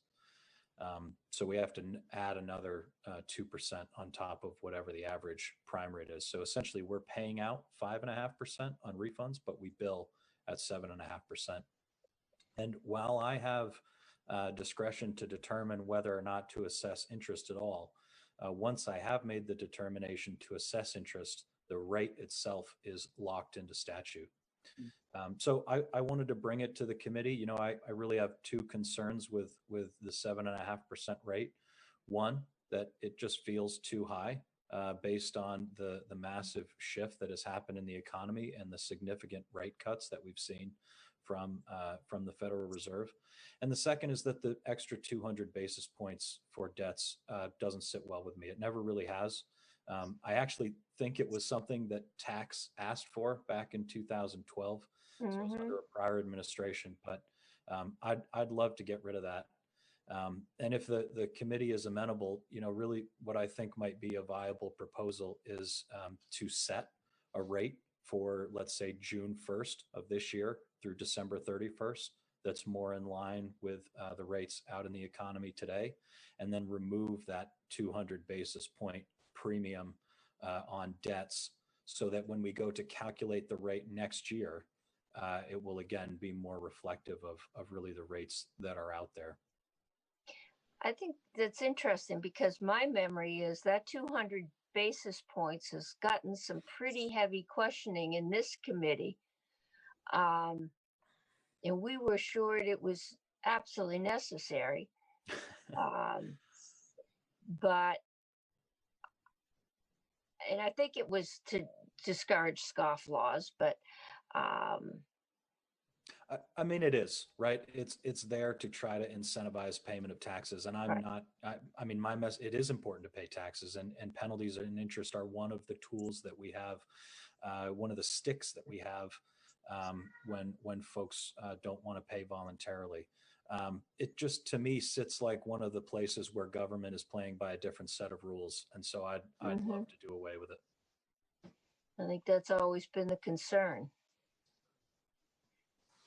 Speaker 12: So we have to add another 2% on top of whatever the average prime rate is. So essentially we're paying out 5.5% on refunds, but we bill at 7.5%. And while I have discretion to determine whether or not to assess interest at all, once I have made the determination to assess interest, the rate itself is locked into statute. So I wanted to bring it to the committee. You know, I really have two concerns with the 7.5% rate. One, that it just feels too high based on the massive shift that has happened in the economy and the significant rate cuts that we've seen from the Federal Reserve. And the second is that the extra 200 basis points for debts doesn't sit well with me. It never really has. I actually think it was something that tax asked for back in 2012. So it was under a prior administration, but I'd love to get rid of that. And if the committee is amenable, you know, really what I think might be a viable proposal is to set a rate for, let's say, June 1st of this year through December 31st that's more in line with the rates out in the economy today, and then remove that 200 basis point premium on debts so that when we go to calculate the rate next year, it will again be more reflective of really the rates that are out there.
Speaker 4: I think that's interesting because my memory is that 200 basis points has gotten some pretty heavy questioning in this committee. And we were assured it was absolutely necessary. But, and I think it was to discourage scofflaws, but
Speaker 12: I mean, it is, right? It's there to try to incentivize payment of taxes. And I'm not, I mean, it is important to pay taxes, and penalties and interest are one of the tools that we have, one of the sticks that we have when folks don't want to pay voluntarily. It just, to me, sits like one of the places where government is playing by a different set of rules. And so I'd love to do away with it.
Speaker 4: I think that's always been the concern.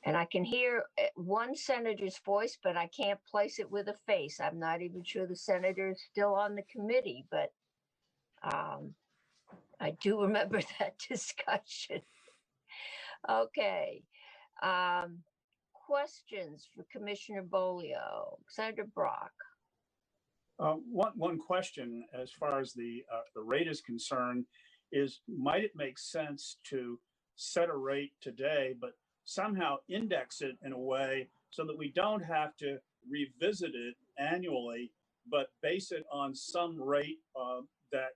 Speaker 4: And I can hear one senator's voice, but I can't place it with a face. I'm not even sure the senator is still on the committee, but I do remember that discussion. Okay. Questions for Commissioner Bolio? Senator Brock.
Speaker 13: One question as far as the rate is concerned is, might it make sense to set a rate today, but somehow index it in a way so that we don't have to revisit it annually, but base it on some rate that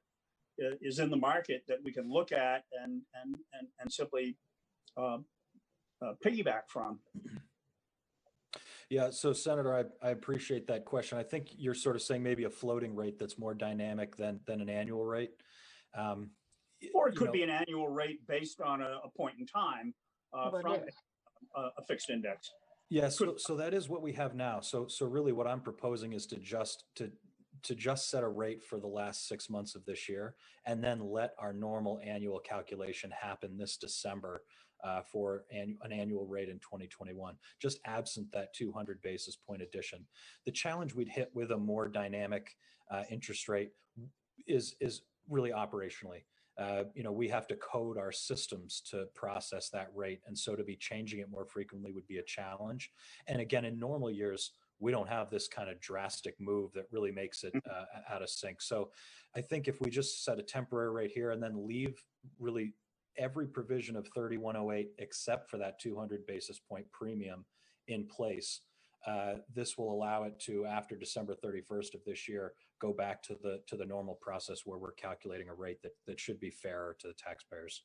Speaker 13: is in the market that we can look at and simply piggyback from?
Speaker 12: Yeah, so Senator, I appreciate that question. I think you're sort of saying maybe a floating rate that's more dynamic than an annual rate.
Speaker 13: Or it could be an annual rate based on a point in time from a fixed index.
Speaker 12: Yeah, so that is what we have now. So really what I'm proposing is to just set a rate for the last 6 months of this year, and then let our normal annual calculation happen this December for an annual rate in 2021, just absent that 200 basis point addition. The challenge we'd hit with a more dynamic interest rate is really operationally. We have to code our systems to process that rate. And so to be changing it more frequently would be a challenge. And again, in normal years, we don't have this kind of drastic move that really makes it out of sync. So I think if we just set a temporary rate here and then leave really every provision of 3108, except for that 200 basis point premium in place, this will allow it to, after December 31st of this year, go back to the normal process where we're calculating a rate that should be fairer to the taxpayers.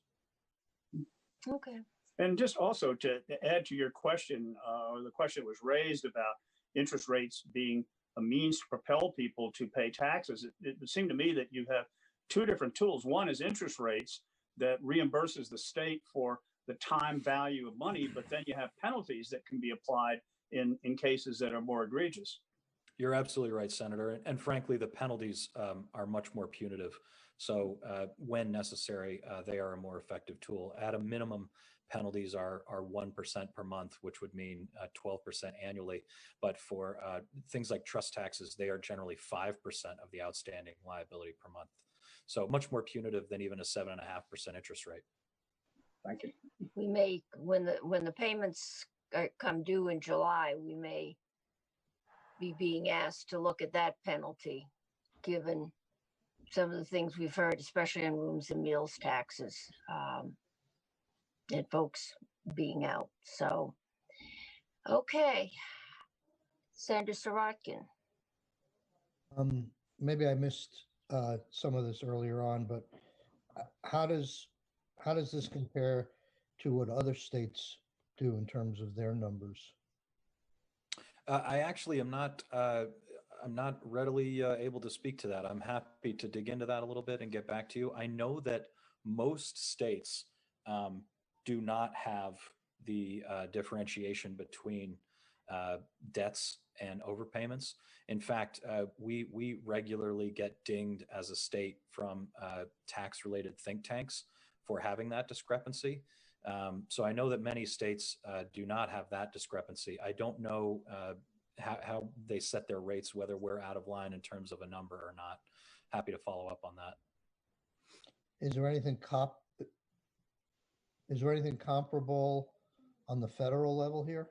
Speaker 4: Okay.
Speaker 13: And just also to add to your question, or the question that was raised about interest rates being a means to propel people to pay taxes, it seemed to me that you have two different tools. One is interest rates that reimburses the state for the time value of money, but then you have penalties that can be applied in cases that are more egregious.
Speaker 12: You're absolutely right, Senator. And frankly, the penalties are much more punitive. So when necessary, they are a more effective tool. At a minimum, penalties are 1% per month, which would mean 12% annually. But for things like trust taxes, they are generally 5% of the outstanding liability per month. So much more punitive than even a 7.5% interest rate.
Speaker 13: Thank you.
Speaker 4: We may, when the payments come due in July, we may be being asked to look at that penalty, given some of the things we've heard, especially on rooms and meals taxes. and folks being out. So, okay. Senator Sorokin.
Speaker 14: Maybe I missed some of this earlier on, but how does this compare to what other states do in terms of their numbers?
Speaker 12: I actually am not. I'm not readily able to speak to that. I'm happy to dig into that a little bit and get back to you. I know that most states do not have the differentiation between debts and overpayments. In fact, we regularly get dinged as a state from tax-related think tanks for having that discrepancy. So I know that many states do not have that discrepancy. I don't know how they set their rates, whether we're out of line in terms of a number or not. Happy to follow up on that.
Speaker 14: Is there anything comparable on the federal level here?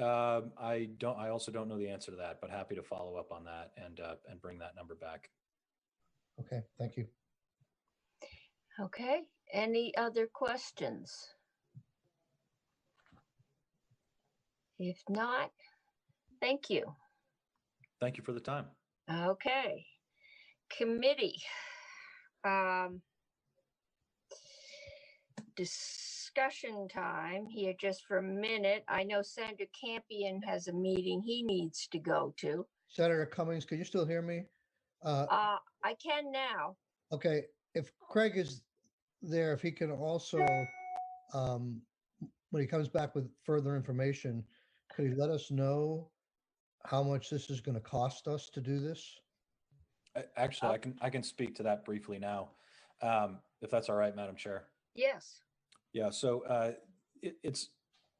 Speaker 12: I also don't know the answer to that, but happy to follow up on that and bring that number back.
Speaker 14: Okay, thank you.
Speaker 4: Okay, any other questions? If not, thank you.
Speaker 12: Thank you for the time.
Speaker 4: Okay, committee. Discussion time here just for a minute. I know Senator Campion has a meeting he needs to go to.
Speaker 14: Senator Cummings, can you still hear me?
Speaker 4: I can now.
Speaker 14: Okay, if Craig is there, if he can also, when he comes back with further information, could he let us know how much this is going to cost us to do this?
Speaker 12: Actually, I can speak to that briefly now, if that's all right, Madam Chair.
Speaker 4: Yes.
Speaker 12: Yeah. So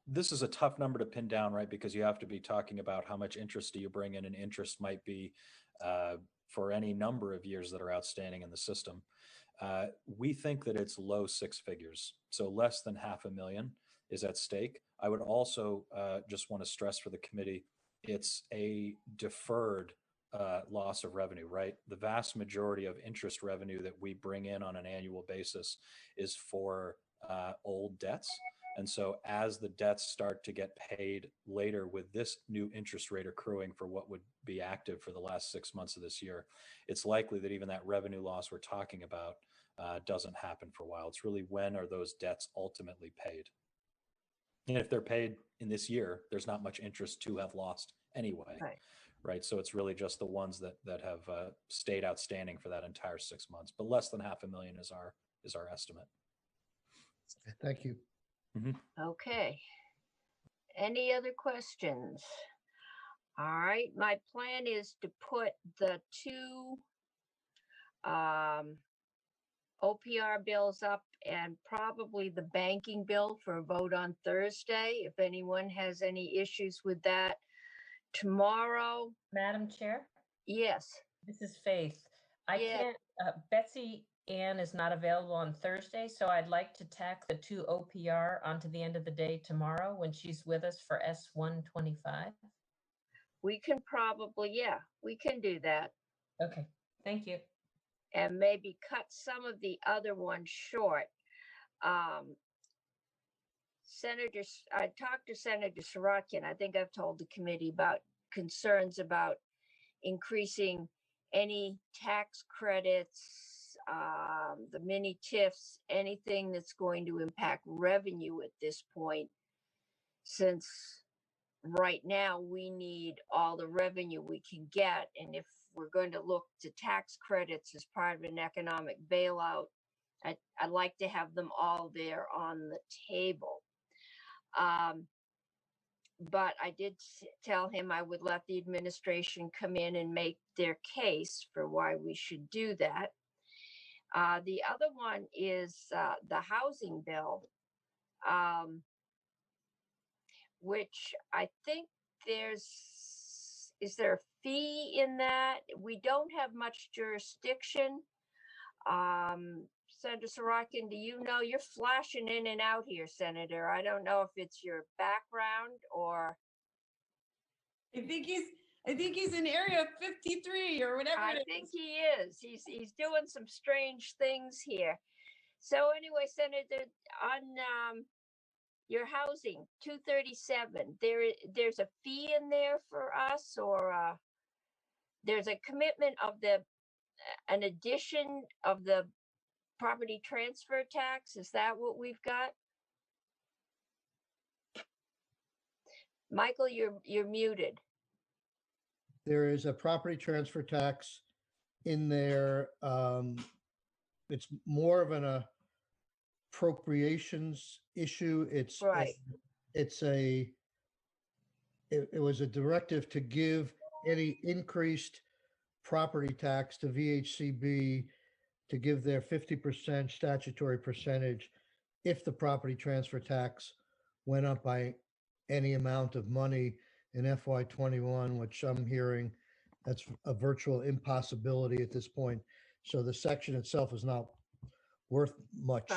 Speaker 12: this is a tough number to pin down, right? Because you have to be talking about how much interest do you bring in, and interest might be for any number of years that are outstanding in the system. We think that it's low six figures, so less than $500,000 is at stake. I would also just want to stress for the committee, it's a deferred loss of revenue, right? The vast majority of interest revenue that we bring in on an annual basis is for old debts. And so as the debts start to get paid later with this new interest rate accruing for what would be active for the last 6 months of this year, it's likely that even that revenue loss we're talking about doesn't happen for a while. It's really when are those debts ultimately paid? And if they're paid in this year, there's not much interest to have lost anyway. Right. So it's really just the ones that have stayed outstanding for that entire 6 months, but less than $500,000 is our estimate.
Speaker 14: Thank you.
Speaker 12: Mm-hmm.
Speaker 4: Okay. Any other questions? All right. My plan is to put the two OPR bills up and probably the banking bill for a vote on Thursday. If anyone has any issues with that, tomorrow.
Speaker 15: Madam Chair?
Speaker 4: Yes.
Speaker 15: This is Faith. I can't, Betsy Ann is not available on Thursday, so I'd like to tack the two OPR onto the end of the day tomorrow when she's with us for S125.
Speaker 4: We can probably, we can do that.
Speaker 15: Okay, thank you.
Speaker 4: And maybe cut some of the other ones short. I talked to Senator Sorokin. I think I've told the committee about concerns about increasing any tax credits, the mini TIFs, anything that's going to impact revenue at this point, since right now we need all the revenue we can get. And if we're going to look to tax credits as part of an economic bailout, I'd like to have them all there on the table. But I did tell him I would let the administration come in and make their case for why we should do that. The other one is the housing bill, which I think is there a fee in that? We don't have much jurisdiction. Senator Sorokin, do you know? You're flashing in and out here, Senator. I don't know if it's your background or.
Speaker 21: I think he's in Area 53 or whatever.
Speaker 4: I think he is. He's doing some strange things here. So anyway, Senator, on your housing, 237, there's a fee in there for us, or there's a commitment of an addition of the property transfer tax. Is that what we've got? Michael, you're muted.
Speaker 14: There is a property transfer tax in there. It's more of an appropriations issue.
Speaker 4: Right.
Speaker 14: It was a directive to give any increased property tax to VHCB to give their 50% statutory percentage if the property transfer tax went up by any amount of money in FY21, which I'm hearing that's a virtual impossibility at this point. So the section itself is not worth much.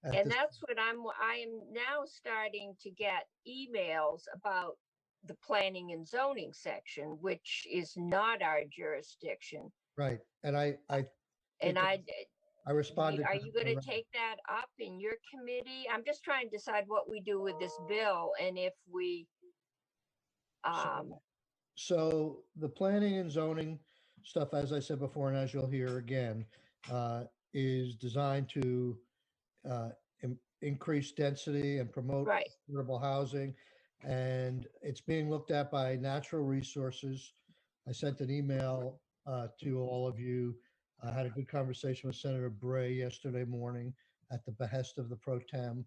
Speaker 4: And that's what I am now starting to get emails about the planning and zoning section, which is not our jurisdiction.
Speaker 14: Right. And I responded.
Speaker 4: Are you going to take that up in your committee? I'm just trying to decide what we do with this bill, and if we.
Speaker 14: So the planning and zoning stuff, as I said before, and as you'll hear again, is designed to increase density and promote affordable housing. And it's being looked at by natural resources. I sent an email to all of you. I had a good conversation with Senator Bray yesterday morning at the behest of the Pro Tem.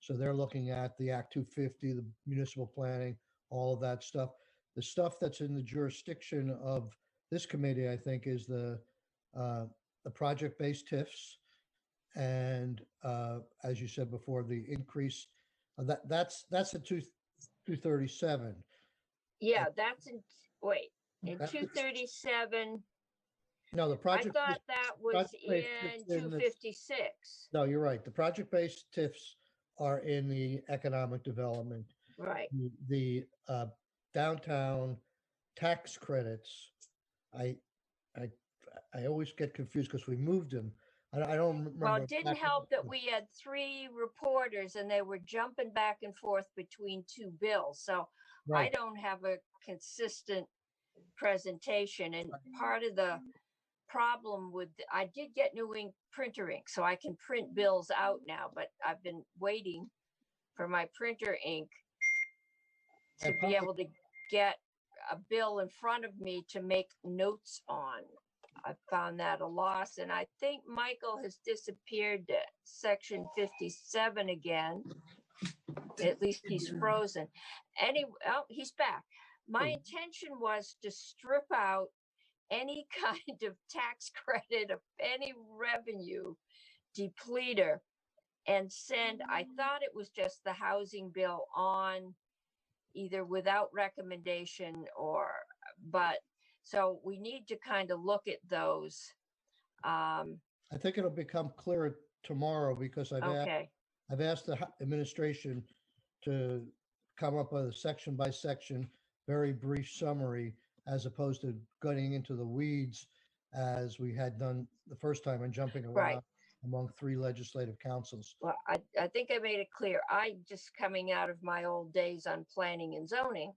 Speaker 14: So they're looking at the Act 250, the municipal planning, all of that stuff. The stuff that's in the jurisdiction of this committee, I think, is the project-based TIFs. And as you said before, the increase that's a 237.
Speaker 4: Yeah, that's in 237.
Speaker 14: No, the project.
Speaker 4: I thought that was in 256.
Speaker 14: No, you're right. The project-based TIFs are in the economic development.
Speaker 4: Right.
Speaker 14: The downtown tax credits, I always get confused because we moved them. I don't remember.
Speaker 4: Well, it didn't help that we had 3 reporters and they were jumping back and forth between 2 bills. So I don't have a consistent presentation. And part of the problem with, I did get new ink printer ink, so I can print bills out now, but I've been waiting for my printer ink to be able to get a bill in front of me to make notes on. I found that a loss, and I think Michael has disappeared to section 57 again. At least he's frozen. Anyway, oh, he's back. My intention was to strip out any kind of tax credit of any revenue depleter and send, I thought it was just the housing bill on either without recommendation or, but so we need to kind of look at those.
Speaker 14: I think it'll become clearer tomorrow because I've asked the administration to come up with a section by section, very brief summary, as opposed to getting into the weeds as we had done the first time and jumping around among 3 legislative councils.
Speaker 4: Well, I think I made it clear. I just coming out of my old days on planning and zoning,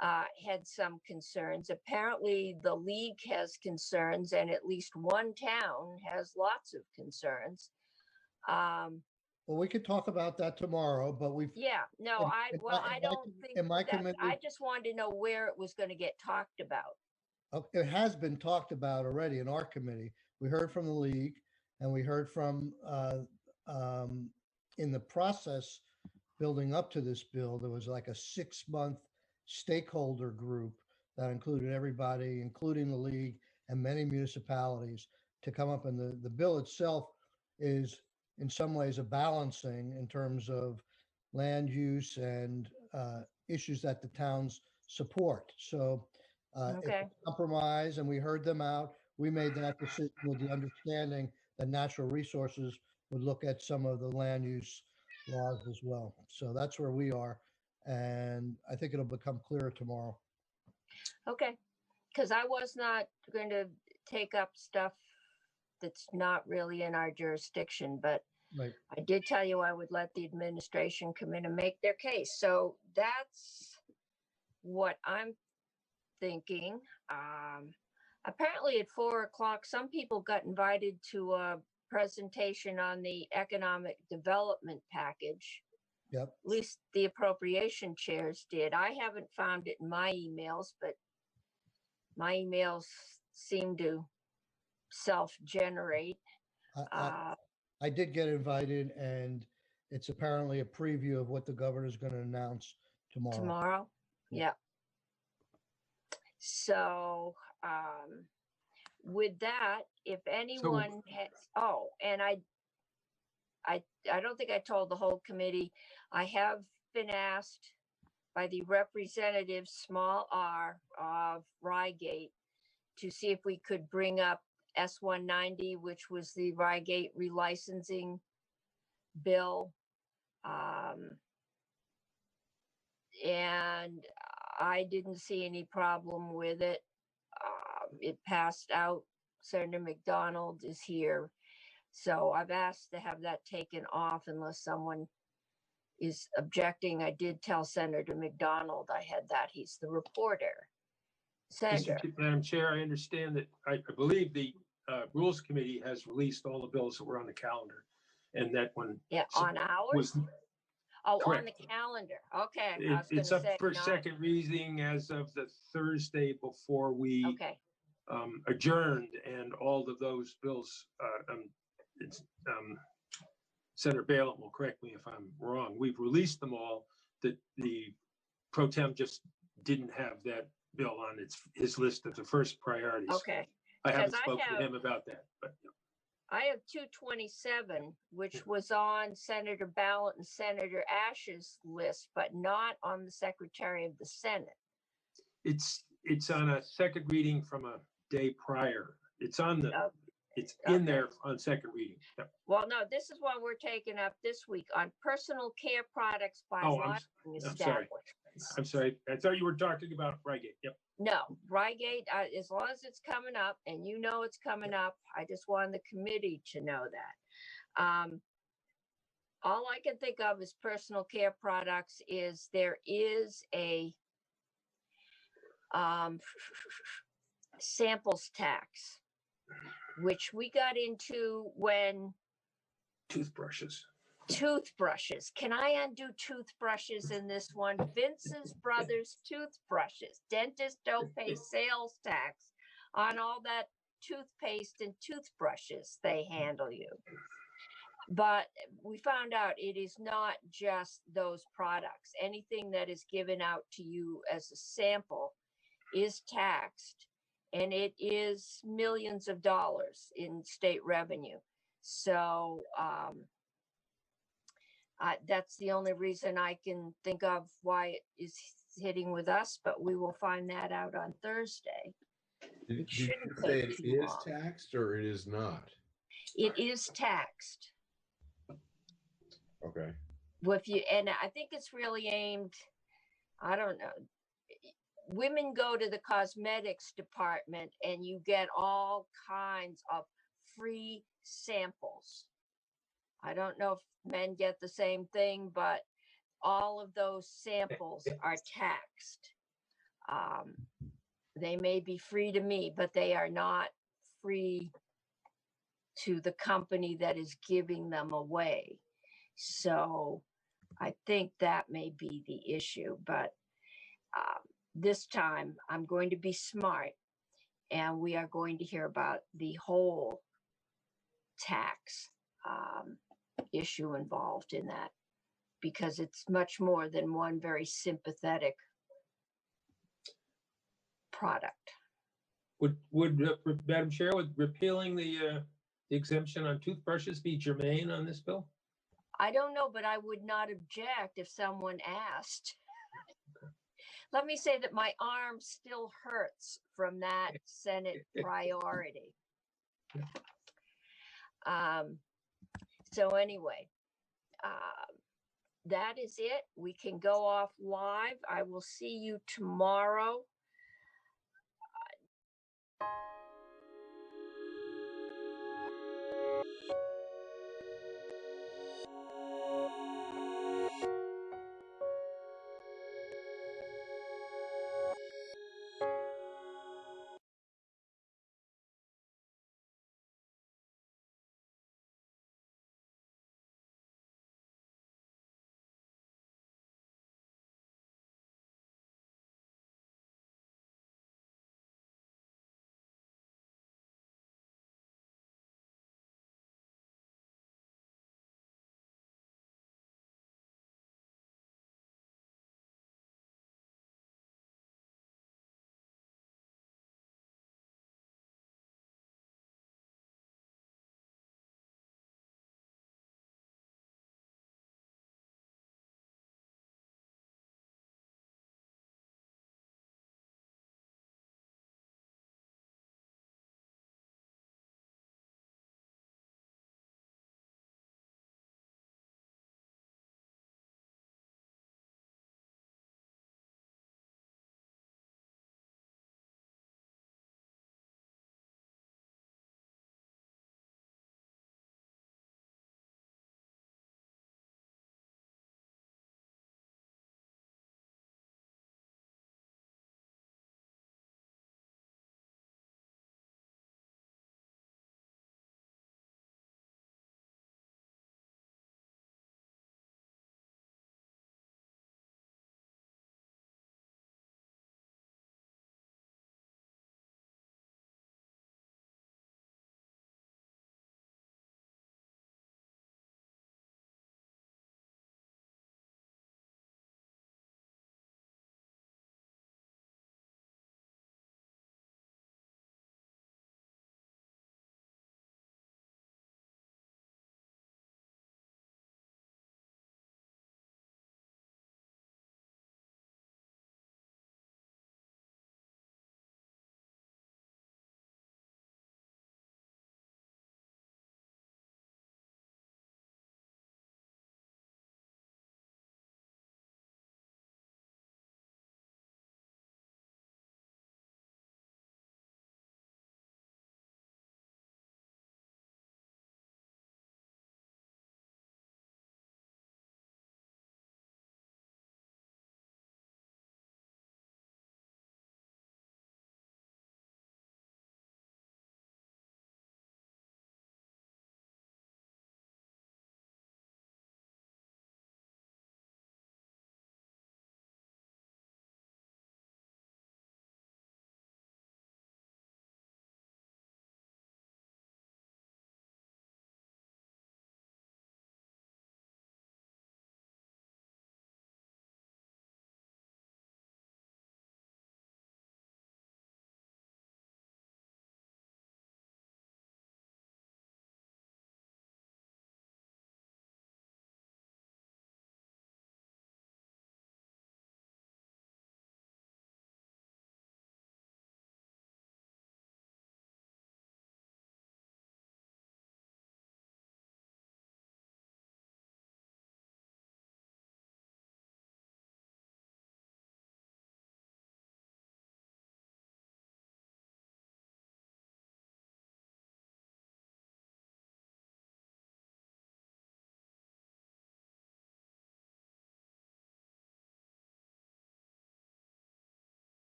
Speaker 4: had some concerns. Apparently the league has concerns and at least one town has lots of concerns.
Speaker 14: Well, we could talk about that tomorrow, but we've.
Speaker 4: Yeah, no, I don't think
Speaker 14: in my committee,
Speaker 4: I just wanted to know where it was going to get talked about.
Speaker 14: It has been talked about already in our committee. We heard from the league and we heard from, in the process building up to this bill, there was like a 6-month stakeholder group that included everybody, including the league and many municipalities, to come up. And the bill itself is in some ways a balancing in terms of land use and issues that the towns support. So it's a compromise, and we heard them out. We made that decision with the understanding that natural resources would look at some of the land use laws as well. So that's where we are. And I think it'll become clearer tomorrow.
Speaker 4: Okay, because I was not going to take up stuff that's not really in our jurisdiction, but
Speaker 14: Right.
Speaker 4: I did tell you I would let the administration come in and make their case. So that's what I'm thinking. Apparently at 4 o'clock, some people got invited to a presentation on the economic development package.
Speaker 14: Yep.
Speaker 4: At least the appropriation chairs did. I haven't found it in my emails, but my emails seem to self-generate.
Speaker 14: I did get invited, and it's apparently a preview of what the governor's going to announce tomorrow.
Speaker 4: Tomorrow? Yeah. So with that, if anyone has, oh, and I don't think I told the whole committee, I have been asked by the representative, small r, of Rygate to see if we could bring up S-190, which was the Rygate relicensing bill. And I didn't see any problem with it. It passed out. Senator McDonald is here. So I've asked to have that taken off unless someone is objecting. I did tell Senator McDonald I had that. He's the reporter. Senator.
Speaker 11: Madam Chair, I understand that I believe the Rules Committee has released all the bills that were on the calendar, and that one.
Speaker 4: Yeah, on ours? Oh, correct. On the calendar. Okay.
Speaker 11: It's up for second reading as of the Thursday before we adjourned, and all of those bills. Senator Bailen will correct me if I'm wrong. We've released them all. That the pro tem just didn't have that bill on his list of the first priorities.
Speaker 4: Okay.
Speaker 11: I haven't spoken to him about that, but.
Speaker 4: I have 227, which was on Senator Ballot and Senator Ash's list, but not on the Secretary of the Senate.
Speaker 11: It's on a second reading from a day prior. It's on the. It's in there on second reading. Yep.
Speaker 4: Well, no, this is what we're taking up this week on personal care products by lodging establishments.
Speaker 11: I'm sorry. I thought you were talking about Rygate. Yep.
Speaker 4: No, Rygate, as long as it's coming up and you know it's coming up, I just wanted the committee to know that. All I can think of is personal care products is there is a samples tax, which we got into when
Speaker 11: toothbrushes.
Speaker 4: Can I undo toothbrushes in this one? Vince's Brothers toothbrushes. Dentists don't pay sales tax on all that toothpaste and toothbrushes they handle you. But we found out it is not just those products. Anything that is given out to you as a sample is taxed, and it is millions of dollars in state revenue. So that's the only reason I can think of why it is hitting with us, but we will find that out on Thursday.
Speaker 10: Did you say it is taxed or it is not?
Speaker 4: It is taxed.
Speaker 10: Okay.
Speaker 4: And I think it's really aimed, I don't know. Women go to the cosmetics department and you get all kinds of free samples. I don't know if men get the same thing, but all of those samples are taxed. They may be free to me, but they are not free to the company that is giving them away. So I think that may be the issue, but this time I'm going to be smart, and we are going to hear about the whole tax issue involved in that, because it's much more than one very sympathetic product.
Speaker 11: Would Madam Chair, would repealing the exemption on toothbrushes be germane on this bill?
Speaker 4: I don't know, but I would not object if someone asked. Let me say that my arm still hurts from that Senate priority. So anyway, that is it. We can go off live. I will see you tomorrow.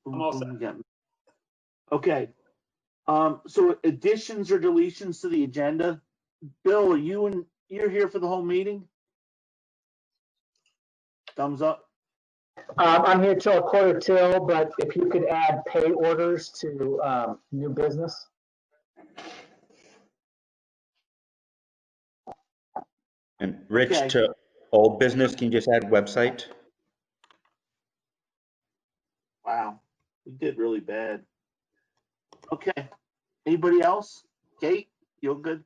Speaker 13: I'm all set.
Speaker 5: Okay. So additions or deletions to the agenda? Bill, are you're here for the whole meeting? Thumbs up.
Speaker 8: I'm here till 1:45, but if you could add pay orders to new business.
Speaker 16: And Rich,
Speaker 5: Okay.
Speaker 16: to old business, can you just add website?
Speaker 5: Wow, we did really bad. Okay. Anybody else? Kate, you're good?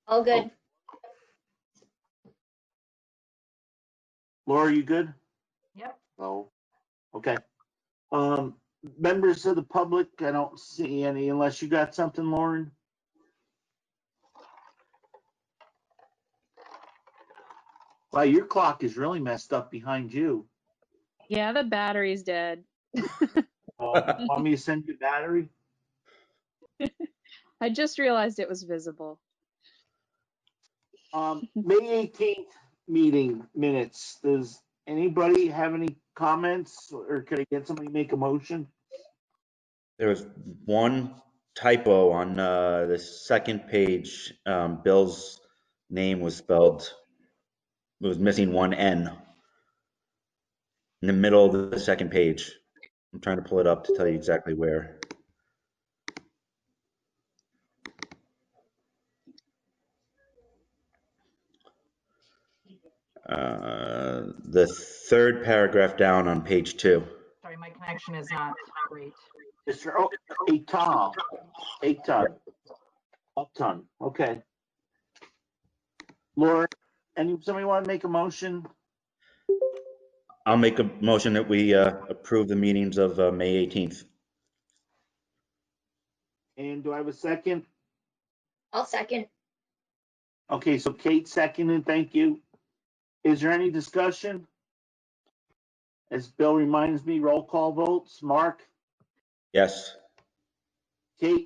Speaker 4: All good.
Speaker 5: Laura, you good?
Speaker 15: Yep.
Speaker 5: Oh, okay. Members of the public, I don't see any unless you got something, Lauren. Wow, your clock is really messed up behind you.
Speaker 22: Yeah, the battery's dead.
Speaker 5: Want me to send you a battery?
Speaker 22: I just realized it was visible.
Speaker 5: May 18th meeting minutes. Does anybody have any comments, or could I get somebody to make a motion?
Speaker 16: There was one typo on the second page. Bill's name was spelled, it was missing one N in the middle of the second page. I'm trying to pull it up to tell you exactly where. The third paragraph down on page 2.
Speaker 15: Sorry, my connection is not great.
Speaker 5: Mr. Upton. Okay. Laura, somebody want to make a motion?
Speaker 16: I'll make a motion that we approve the meetings of May 18th.
Speaker 5: And do I have a second?
Speaker 4: I'll second.
Speaker 5: Okay, so Kate seconded, thank you. Is there any discussion? As Bill reminds me, roll call votes. Mark?
Speaker 16: Yes.
Speaker 5: Kate?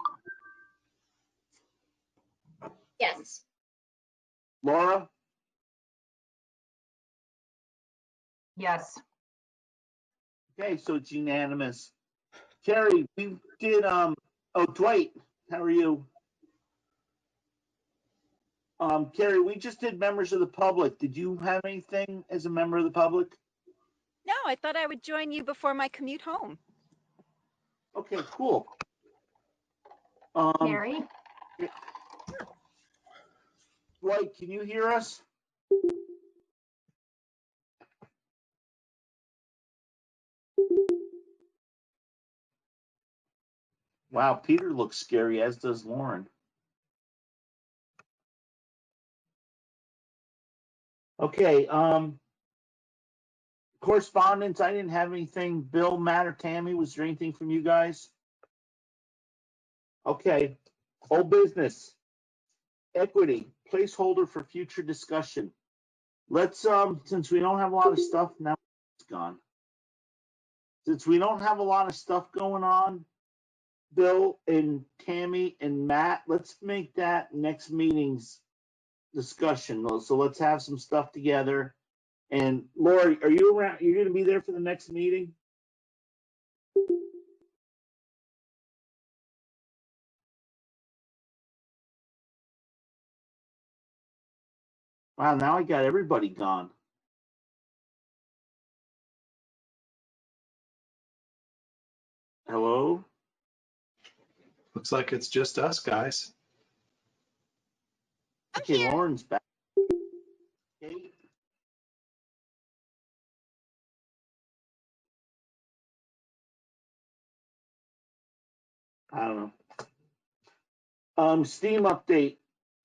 Speaker 4: Yes.
Speaker 5: Laura?
Speaker 15: Yes.
Speaker 5: Okay, so it's unanimous. Carrie, we did, Dwight, how are you? Carrie, we just did members of the public. Did you have anything as a member of the public?
Speaker 23: No, I thought I would join you before my commute home.
Speaker 5: Okay, cool.
Speaker 15: Carrie?
Speaker 5: Dwight, can you hear us? Wow, Peter looks scary, as does Lauren. Okay, correspondence, I didn't have anything. Bill, Matt, or Tammy, was there anything from you guys? Okay, old business. Equity, placeholder for future discussion. Let's, since we don't have a lot of stuff, now it's gone. Since we don't have a lot of stuff going on, Bill and Tammy and Matt, let's make that next meeting's discussion. So let's have some stuff together. And Laura, are you around? You're going to be there for the next meeting? Wow, now I got everybody gone. Hello?
Speaker 1: Looks like it's just us, guys.
Speaker 5: Okay, Lauren's back. Kate? I don't know. Steam update.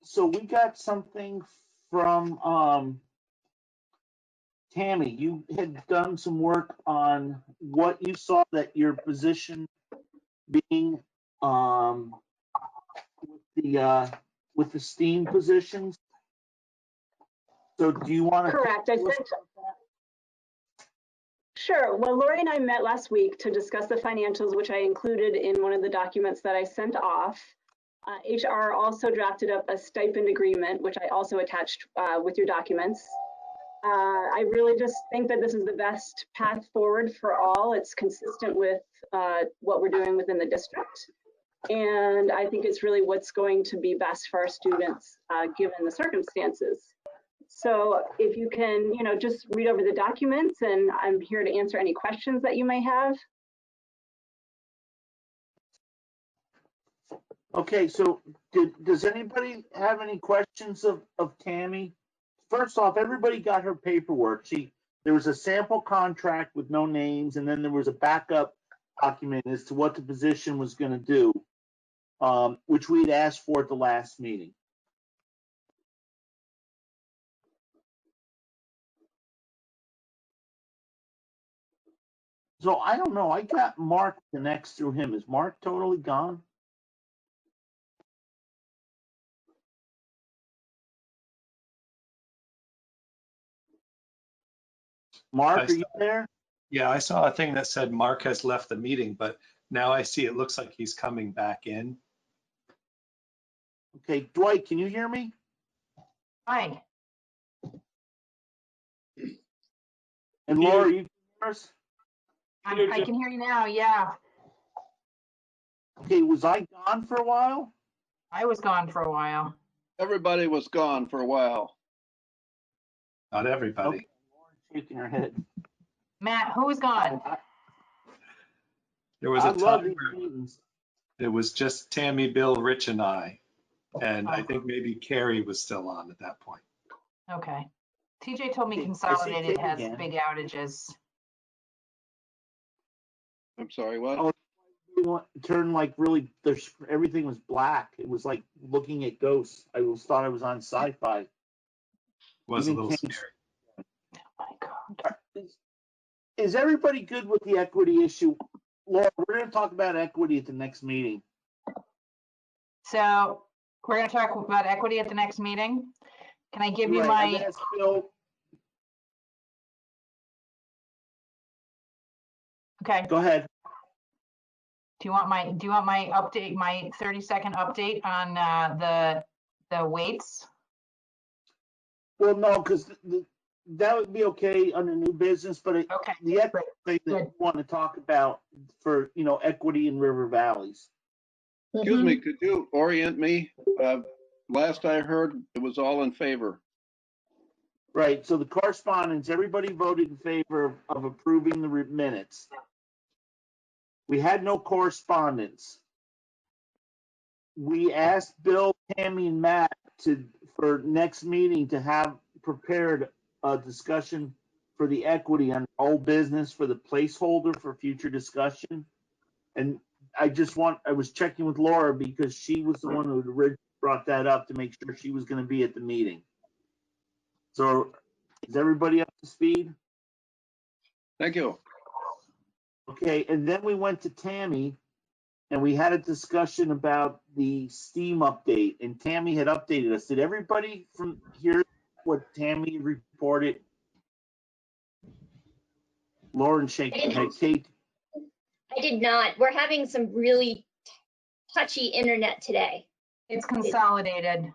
Speaker 5: So we got something from Tammy. You had done some work on what you saw that your position being with the Steam positions. So do you want to?
Speaker 26: Correct. Sure. Well, Lori and I met last week to discuss the financials, which I included in one of the documents that I sent off. HR also drafted up a stipend agreement, which I also attached with your documents. I really just think that this is the best path forward for all. It's consistent with what we're doing within the district. And I think it's really what's going to be best for our students, given the circumstances. So if you can, just read over the documents, and I'm here to answer any questions that you may have.
Speaker 5: Okay, so does anybody have any questions of Tammy? First off, everybody got her paperwork. There was a sample contract with no names, and then there was a backup document as to what the position was going to do, which we'd asked for at the last meeting. So I don't know. I got Mark the next through him. Is Mark totally gone? Mark, are you there?
Speaker 3: Yeah, I saw a thing that said Mark has left the meeting, but now I see it looks like he's coming back in.
Speaker 5: Okay, Dwight, can you hear me?
Speaker 17: Hi.
Speaker 5: And Laura, you hear us?
Speaker 17: I can hear you now, yeah.
Speaker 5: Okay, was I gone for a while?
Speaker 17: I was gone for a while.
Speaker 18: Everybody was gone for a while.
Speaker 3: Not everybody.
Speaker 5: Okay, Lauren's shaking her head.
Speaker 17: Matt, who's gone?
Speaker 3: There was a
Speaker 5: love
Speaker 3: time
Speaker 5: these
Speaker 3: where
Speaker 5: meetings.
Speaker 3: it was just Tammy, Bill, Rich, and I. And I think maybe Carrie was still on at that point.
Speaker 17: Okay. TJ told me
Speaker 5: Okay,
Speaker 17: Consolidated has
Speaker 5: again.
Speaker 17: big outages.
Speaker 18: I'm sorry, what?
Speaker 5: Oh, it turned like really, everything was black. It was like looking at ghosts. Thought I was on sci-fi.
Speaker 3: Was
Speaker 5: Even
Speaker 3: a little
Speaker 5: Kane-
Speaker 3: scary.
Speaker 17: Oh my God.
Speaker 5: Is everybody good with the equity issue? Laura, we're going to talk about equity at the next meeting.
Speaker 17: So we're going to talk about equity at the next meeting. Can I give you
Speaker 5: Right,
Speaker 17: my?
Speaker 5: I've asked Bill.
Speaker 17: Okay.
Speaker 5: Go ahead.
Speaker 17: Do you want my update, my 30-second update on the weights?
Speaker 5: Well, no, because that would be okay under new business, but
Speaker 17: Okay.
Speaker 5: the equity thing that we want to talk about for equity in river valleys.
Speaker 18: Excuse me, could you orient me? Last I heard, it was all in favor.
Speaker 5: Right. So the correspondence, everybody voted in favor of approving the minutes. We had no correspondence. We asked Bill, Tammy, and Matt for next meeting to have prepared a discussion for the equity on old business for the placeholder for future discussion. And I was checking with Laura because she was the one who originally brought that up to make sure she was going to be at the meeting. So is everybody up to speed?
Speaker 18: Thank you.
Speaker 5: Okay, and then we went to Tammy and we had a discussion about the STEAM update, and Tammy had updated us. Did everybody from hear what Tammy reported? Lauren shaking her head. Kate?
Speaker 19: I did not. We're having some really touchy internet today.
Speaker 17: It's Consolidated.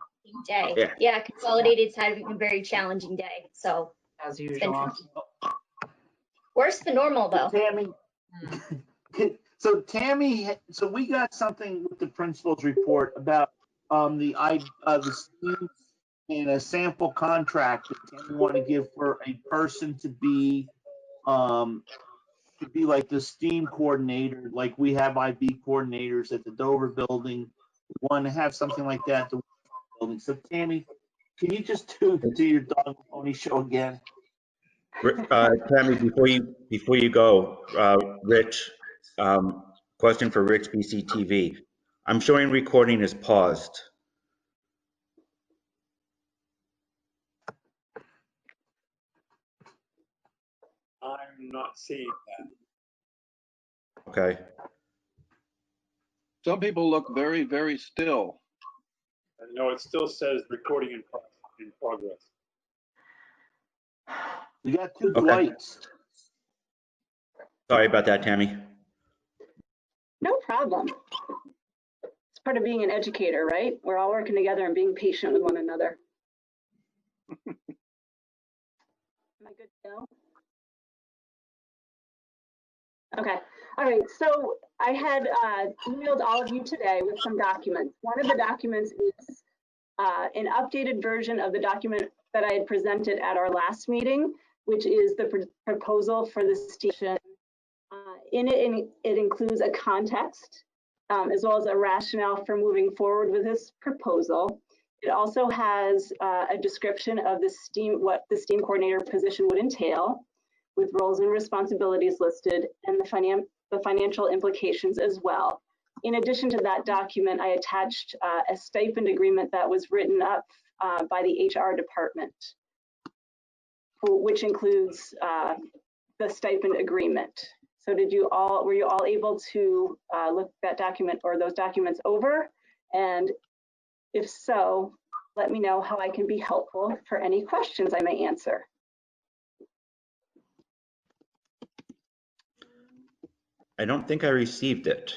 Speaker 19: Day. Yeah, Consolidated's having a very challenging day. So
Speaker 17: as usual.
Speaker 19: Worse than normal though.
Speaker 5: Tammy. So we got something with the principal's report about the STEAM and a sample contract that Tammy wanted to give for a person to be like the STEAM coordinator, like we have IB coordinators at the Dover building. We want to have something like that at the building. So Tammy, can you just do your dog and pony show again?
Speaker 16: Tammy, before you go, Rich, question for Rich BCTV. I'm showing recording is paused.
Speaker 24: I'm not seeing that.
Speaker 16: Okay.
Speaker 18: Some people look very, very still.
Speaker 24: No, it still says recording in progress.
Speaker 5: We got two Dwights.
Speaker 16: Sorry about that, Tammy.
Speaker 26: No problem. It's part of being an educator, right? We're all working together and being patient with one another. Am I good to go? Okay. All right. So I had emailed all of you today with some documents. One of the documents is an updated version of the document that I had presented at our last meeting, which is the proposal for the station. In it, it includes a context as well as a rationale for moving forward with this proposal. It also has a description of what the STEAM coordinator position would entail, with roles and responsibilities listed, and the financial implications as well. In addition to that document, I attached a stipend agreement that was written up by the HR department, which includes the stipend agreement. So were you all able to look that document or those documents over? And if so, let me know how I can be helpful for any questions I may answer.
Speaker 16: I don't think I received it.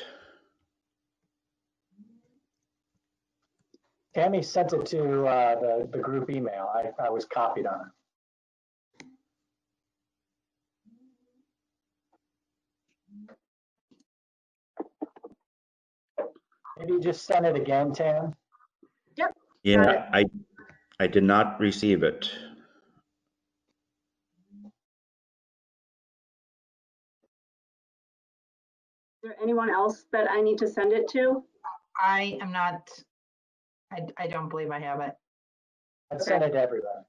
Speaker 8: Tammy sent it to the group email. I was copied on it. Maybe just send it again, Tam.
Speaker 26: Yep.
Speaker 16: Yeah, I did not receive it.
Speaker 26: Is there anyone else that I need to send it to?
Speaker 17: I am not, I don't believe I have it.
Speaker 8: I'd send it to everybody.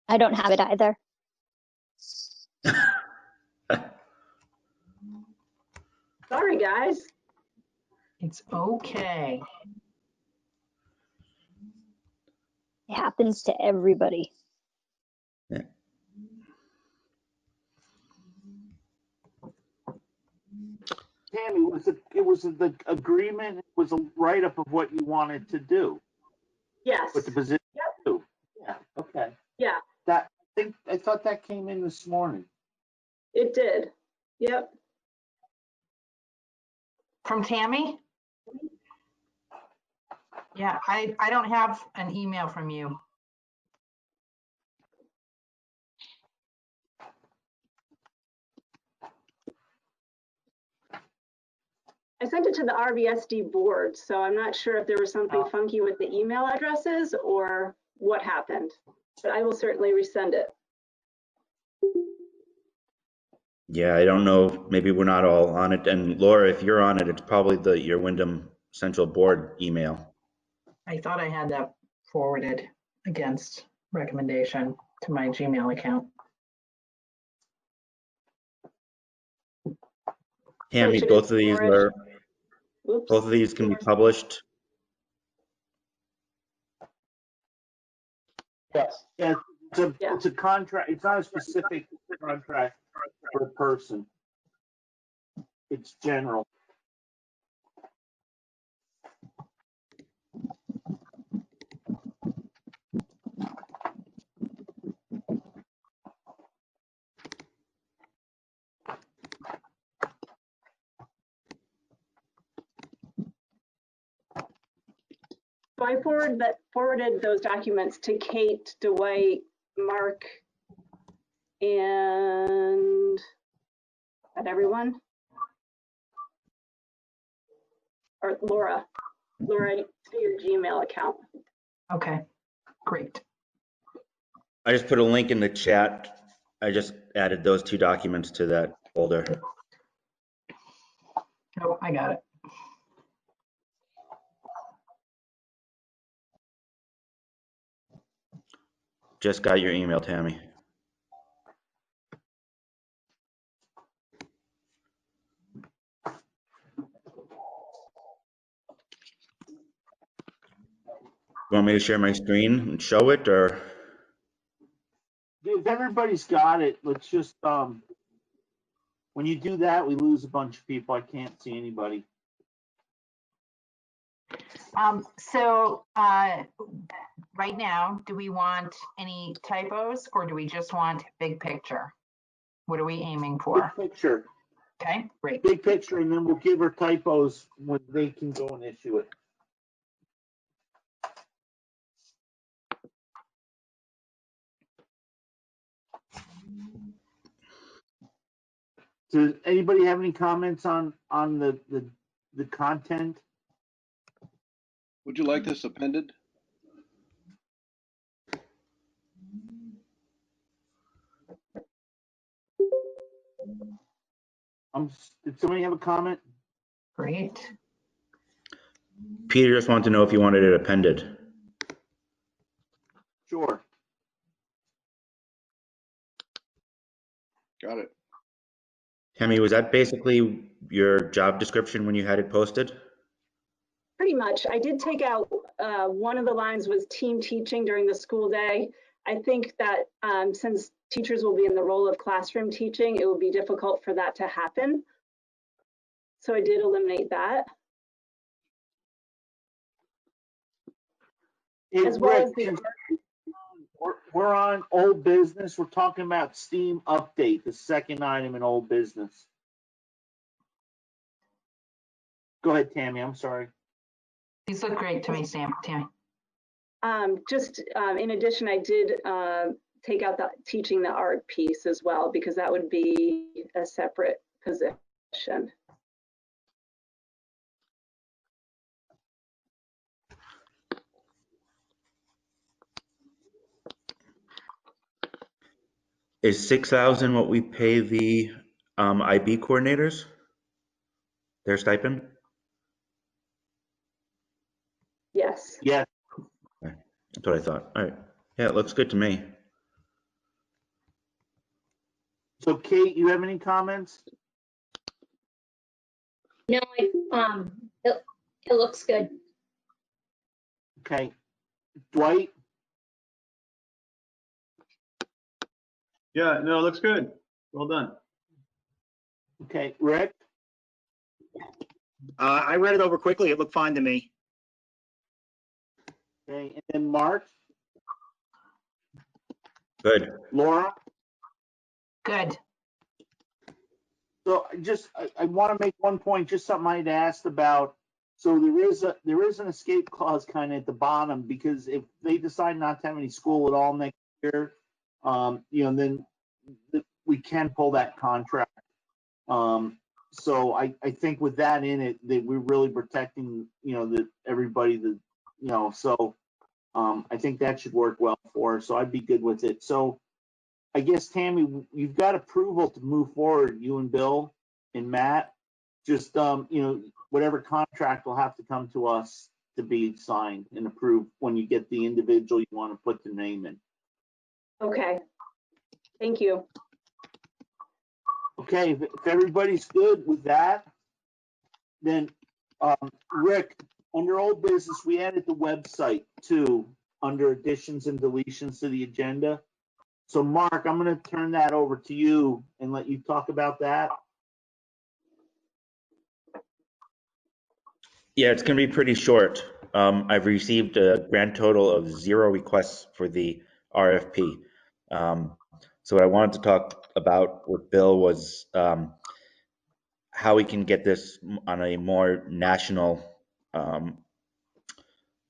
Speaker 19: I don't have it either.
Speaker 26: Sorry, guys.
Speaker 17: It's okay.
Speaker 19: It happens to everybody.
Speaker 16: Yeah.
Speaker 5: Tammy, it was the agreement, it was a write-up of what you wanted to do.
Speaker 26: Yes.
Speaker 5: With the position. Yep. Yeah, okay.
Speaker 26: Yeah.
Speaker 5: I thought that came in this morning.
Speaker 26: It did. Yep.
Speaker 17: From Tammy? Yeah, I don't have an email from you.
Speaker 26: I sent it to the RBSD board, so I'm not sure if there was something funky with the email addresses or what happened, but I will certainly resend it.
Speaker 16: Yeah, I don't know. Maybe we're not all on it. And Laura, if you're on it, it's probably your Wyndham Central Board email.
Speaker 17: I thought I had that forwarded against recommendation to my Gmail account.
Speaker 16: Tammy, both of these can be published.
Speaker 8: Yes.
Speaker 5: Yeah, it's a contract. It's not a specific contract for a person. It's general.
Speaker 26: So I forwarded those documents to Kate, Dwight, Mark, and everyone? Or Laura to your Gmail account.
Speaker 17: Okay, great.
Speaker 16: I just put a link in the chat. I just added those two documents to that folder.
Speaker 17: Oh, I got it.
Speaker 16: Just got your email, Tammy. You want me to share my screen and show it, or?
Speaker 5: If everybody's got it, let's just, when you do that, we lose a bunch of people. I can't see anybody.
Speaker 17: Right now, do we want any typos or do we just want big picture? What are we aiming for?
Speaker 5: Big picture.
Speaker 17: Okay, great.
Speaker 5: Big picture, and then we'll give her typos when they can go and issue it. Does anybody have any comments on the content?
Speaker 18: Would you like this appended?
Speaker 5: Did somebody have a comment?
Speaker 17: Great.
Speaker 16: Peter just wanted to know if you wanted it appended.
Speaker 5: Sure.
Speaker 18: Got it.
Speaker 16: Tammy, was that basically your job description when you had it posted?
Speaker 26: Pretty much. I did take out, one of the lines was team teaching during the school day. I think that since teachers will be in the role of classroom teaching, it would be difficult for that to happen. So I did eliminate that.
Speaker 5: Hey,
Speaker 26: As well
Speaker 5: Rick,
Speaker 26: as the
Speaker 5: we're on old business. We're talking about Steam update, the second item in old business. Go ahead, Tammy. I'm sorry.
Speaker 17: These look great to me, Sam. Tammy.
Speaker 26: In addition, I did take out the teaching the art piece as well, because that would be a separate position.
Speaker 16: Is 6,000 what we pay the IB coordinators? Their stipend?
Speaker 26: Yes.
Speaker 5: Yes.
Speaker 16: Okay. That's what I thought. All right. Yeah, it looks good to me.
Speaker 5: So, Kate, you have any comments?
Speaker 19: No, it looks good.
Speaker 5: Okay. Dwight?
Speaker 24: Yeah, no, it looks good. Well done.
Speaker 5: Okay. Rick?
Speaker 2: I read it over quickly. It looked fine to me.
Speaker 5: Okay. And then Mark?
Speaker 16: Good.
Speaker 5: Laura?
Speaker 17: Good.
Speaker 5: So I want to make one point, just something I'd asked about. So there is an escape clause kind of at the bottom, because if they decide not to have any school at all next year, then we can pull that contract. So I think with that in it, that we're really protecting, everybody so I think that should work well for us. So I'd be good with it. So I guess, Tammy, you've got approval to move forward, you and Bill and Matt. Just, whatever contract will have to come to us to be signed and approved when you get the individual you want to put the name in.
Speaker 26: Okay. Thank you.
Speaker 5: Okay, if everybody's good with that, then Rick, under old business, we added the website too, under additions and deletions to the agenda. So Mark, I'm going to turn that over to you and let you talk about that.
Speaker 16: Yeah, it's going to be pretty short. I've received a grand total of 0 requests for the RFP. So what I wanted to talk about with Bill was how we can get this on a more national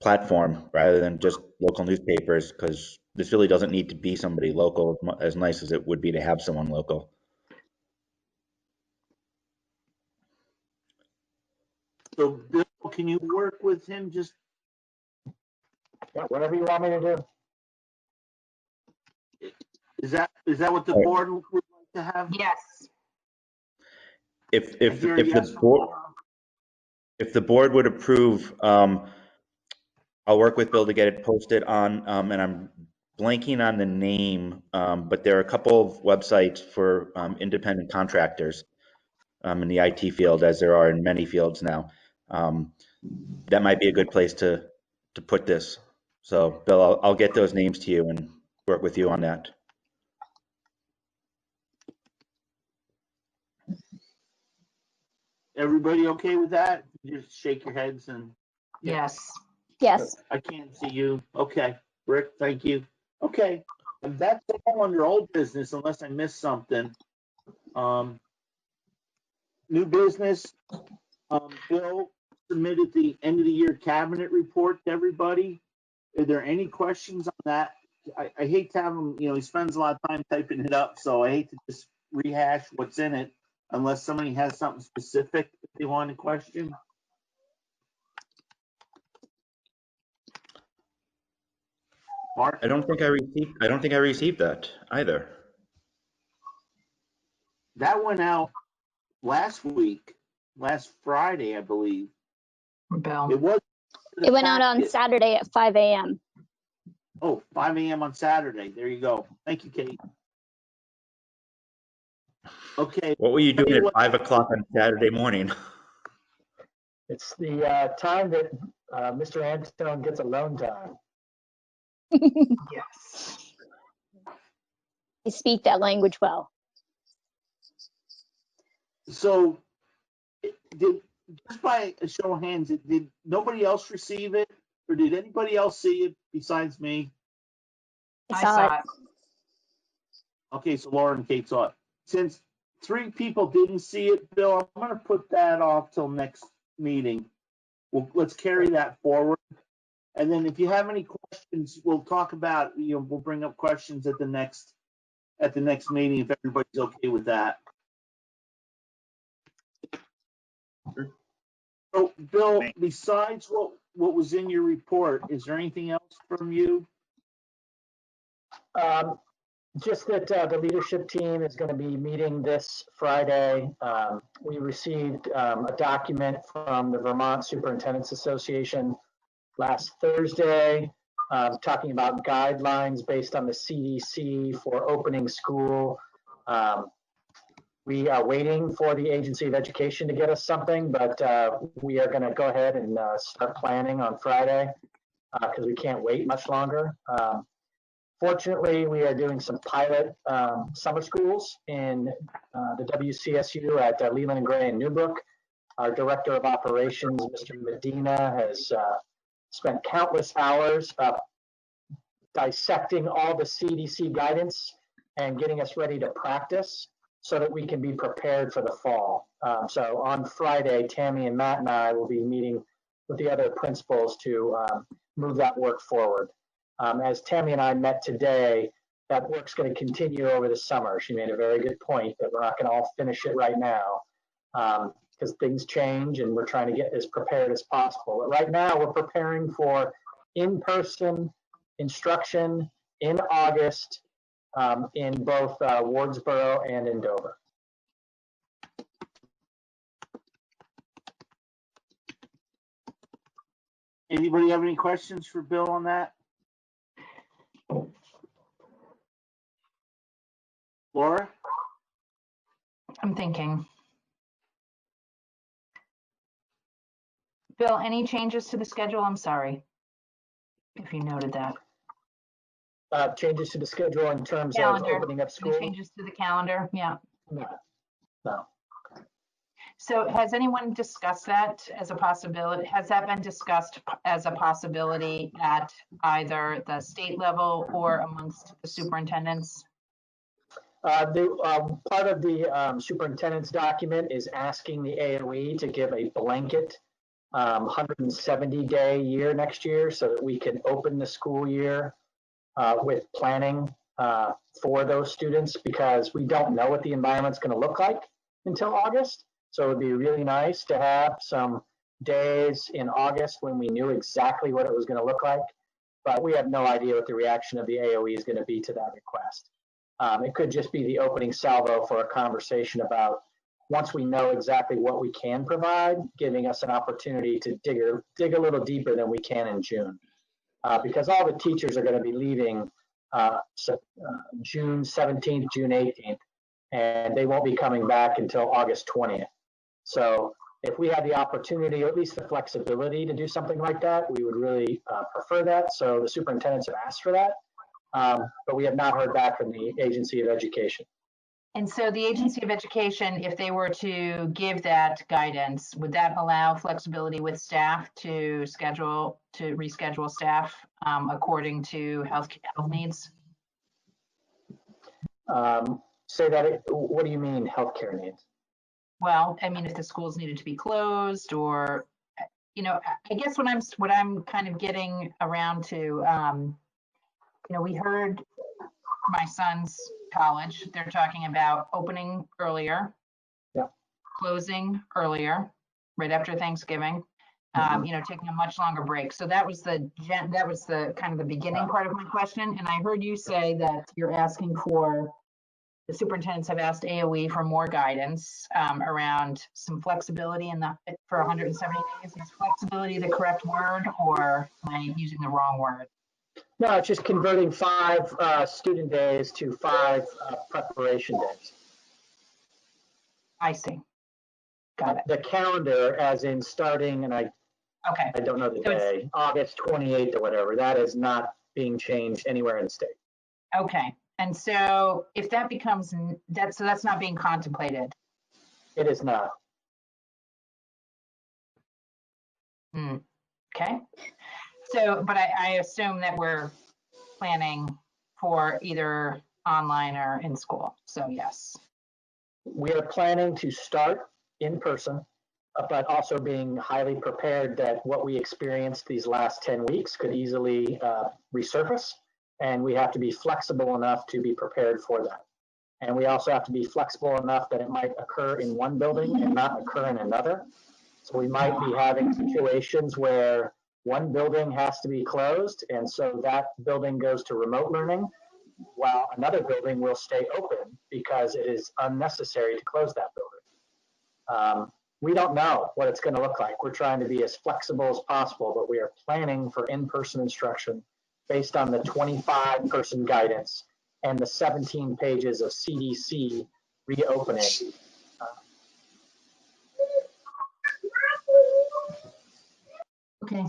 Speaker 16: platform rather than just local newspapers, because this really doesn't need to be somebody local, as nice as it would be to have someone local.
Speaker 5: So Bill, can you work with him? Just
Speaker 8: whatever you want me to do.
Speaker 5: Is that what the board would like to have?
Speaker 17: Yes.
Speaker 16: If the board would approve, I'll work with Bill to get it posted on, and I'm blanking on the name, but there are a couple of websites for independent contractors in the IT field, as there are in many fields now. That might be a good place to put this. So, Bill, I'll get those names to you and work with you on that.
Speaker 5: Everybody okay with that? Just shake your heads and.
Speaker 17: Yes.
Speaker 19: Yes.
Speaker 5: I can't see you. Okay, Rick, thank you. Okay, and that's all under old business unless I missed something. New business, Bill submitted the end of the year cabinet report to everybody. Are there any questions on that? I hate to have him, he spends a lot of time typing it up, so I hate to just rehash what's in it. unless somebody has something specific that they want to question. Mark?
Speaker 16: I don't think I received that either.
Speaker 5: That went out last week, last Friday, I believe.
Speaker 17: Bill.
Speaker 19: It went out on Saturday at 5 a.m.
Speaker 5: Oh, 5 a.m. on Saturday. There you go. Thank you, Kate. Okay.
Speaker 16: What were you doing at 5 o'clock on Saturday morning?
Speaker 8: It's the time that Mr. Antone gets alone time.
Speaker 17: Yes.
Speaker 19: You speak that language well.
Speaker 5: So, just by a show of hands, did nobody else receive it? Or did anybody else see it besides me?
Speaker 19: I saw it.
Speaker 5: Okay, so Laura and Kate saw it. Since 3 people didn't see it, Bill, I'm going to put that off till next meeting. Let's carry that forward. And then if you have any questions, we'll talk about, we'll bring up questions at the next meeting if everybody's okay with that. So, Bill, besides what was in your report, is there anything else from you?
Speaker 8: Just that the leadership team is going to be meeting this Friday. We received a document from the Vermont Superintendents Association last Thursday, talking about guidelines based on the CDC for opening school. We are waiting for the Agency of Education to get us something, but we are going to go ahead and start planning on Friday because we can't wait much longer. Fortunately, we are doing some pilot summer schools in the WCSU at Leland and Gray in Newbrook. Our Director of Operations, Mr. Medina, has spent countless hours dissecting all the CDC guidance and getting us ready to practice so that we can be prepared for the fall. So on Friday, Tammy and Matt and I will be meeting with the other principals to move that work forward. As Tammy and I met today, that work's going to continue over the summer. She made a very good point that we're not going to all finish it right now because things change and we're trying to get as prepared as possible. But right now, we're preparing for in-person instruction in August in both Wardsboro and in Dover.
Speaker 5: Anybody have any questions for Bill on that? Laura?
Speaker 17: I'm thinking. Bill, any changes to the schedule? I'm sorry if you noted that.
Speaker 8: Changes to the schedule in terms
Speaker 17: Calendar.
Speaker 8: of opening up school?
Speaker 17: Any changes to the calendar? Yeah.
Speaker 8: No.
Speaker 17: So has anyone discussed that as a possibility? Has that been discussed as a possibility at either the state level or amongst the superintendents?
Speaker 8: Part of the superintendent's document is asking the AOE to give a blanket 170-day year next year so that we can open the school year with planning for those students because we don't know what the environment's going to look like until August. So it'd be really nice to have some days in August when we knew exactly what it was going to look like, but we have no idea what the reaction of the AOE is going to be to that request. It could just be the opening salvo for a conversation about once we know exactly what we can provide, giving us an opportunity to dig a little deeper than we can in June. Because all the teachers are going to be leaving June 17th, June 18th, and they won't be coming back until August 20th. So if we had the opportunity, or at least the flexibility to do something like that, we would really prefer that. So the superintendents have asked for that, but we have not heard back from the Agency of Education.
Speaker 17: And so the Agency of Education, if they were to give that guidance, would that allow flexibility with staff to reschedule staff according to health needs?
Speaker 8: Say that, what do you mean healthcare needs?
Speaker 17: Well, I mean, if the schools needed to be closed or, I guess what I'm kind of getting around to, we heard my son's college, they're talking about opening earlier.
Speaker 8: Yeah.
Speaker 17: closing earlier, right after Thanksgiving. Taking a much longer break. So that was the kind of the beginning part of my question. And I heard you say that you're asking for, the superintendents have asked AOE for more guidance around some flexibility for 170 days. Is flexibility the correct word, or am I using the wrong word?
Speaker 8: No, it's just converting 5 student days to 5 preparation days.
Speaker 17: I see. Got it.
Speaker 8: The calendar, as in starting, and I don't know the day, August 28th or whatever, that is not being changed anywhere in the state.
Speaker 17: Okay. And so if that becomes, that's not being contemplated.
Speaker 8: It is not.
Speaker 17: Okay. So, but I assume that we're planning for either online or in school. So yes.
Speaker 8: We are planning to start in person, but also being highly prepared that what we experienced these last 10 weeks could easily resurface. And we have to be flexible enough to be prepared for that. And we also have to be flexible enough that it might occur in one building and not occur in another. So we might be having situations where one building has to be closed, and so that building goes to remote learning, while another building will stay open because it is unnecessary to close that building. We don't know what it's going to look like. We're trying to be as flexible as possible, but we are planning for in-person instruction based on the 25-person guidance and the 17 pages of CDC reopening.
Speaker 17: Okay.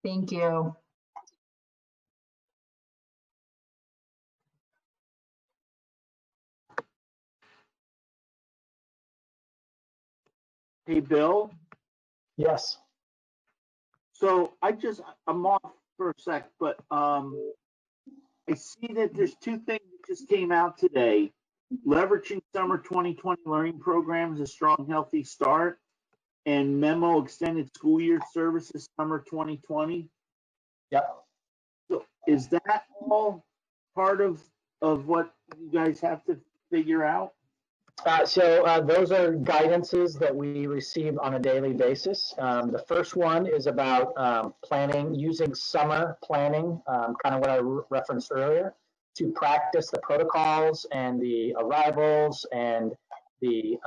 Speaker 17: Thank you.
Speaker 5: Hey, Bill.
Speaker 8: Yes.
Speaker 5: So I'm off for a sec, but I see that there's 2 things that just came out today. Leveraging summer 2020 learning programs, a strong, healthy start, and memo extended school year services summer 2020.
Speaker 8: Yep.
Speaker 5: So is that all part of what you guys have to figure out?
Speaker 8: So those are guidances that we receive on a daily basis. The first one is about planning, using summer planning, kind of what I referenced earlier, to practice the protocols and the arrivals and the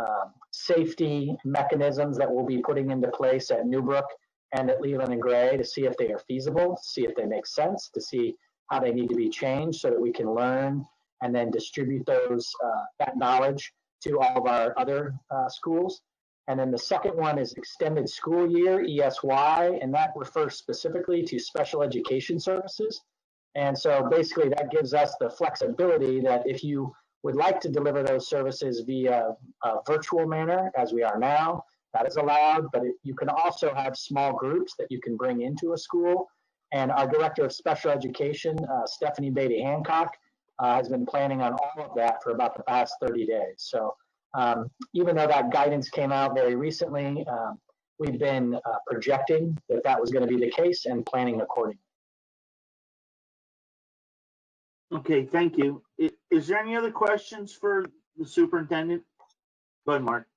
Speaker 8: safety mechanisms that we'll be putting into place at Newbrook and at Leland and Gray to see if they are feasible, see if they make sense, to see how they need to be changed so that we can learn and then distribute that knowledge to all of our other schools. And then the second one is extended school year, ESY, and that refers specifically to special education services. And so basically that gives us the flexibility that if you would like to deliver those services via a virtual manner, as we are now, that is allowed, but you can also have small groups that you can bring into a school. And our Director of Special Education, Stephanie Beatty-Hancock, has been planning on all of that for about the past 30 days. So even though that guidance came out very recently, we've been projecting that that was going to be the case and planning accordingly.
Speaker 5: Okay, thank you. Is there any other questions for the superintendent? Go ahead, Mark.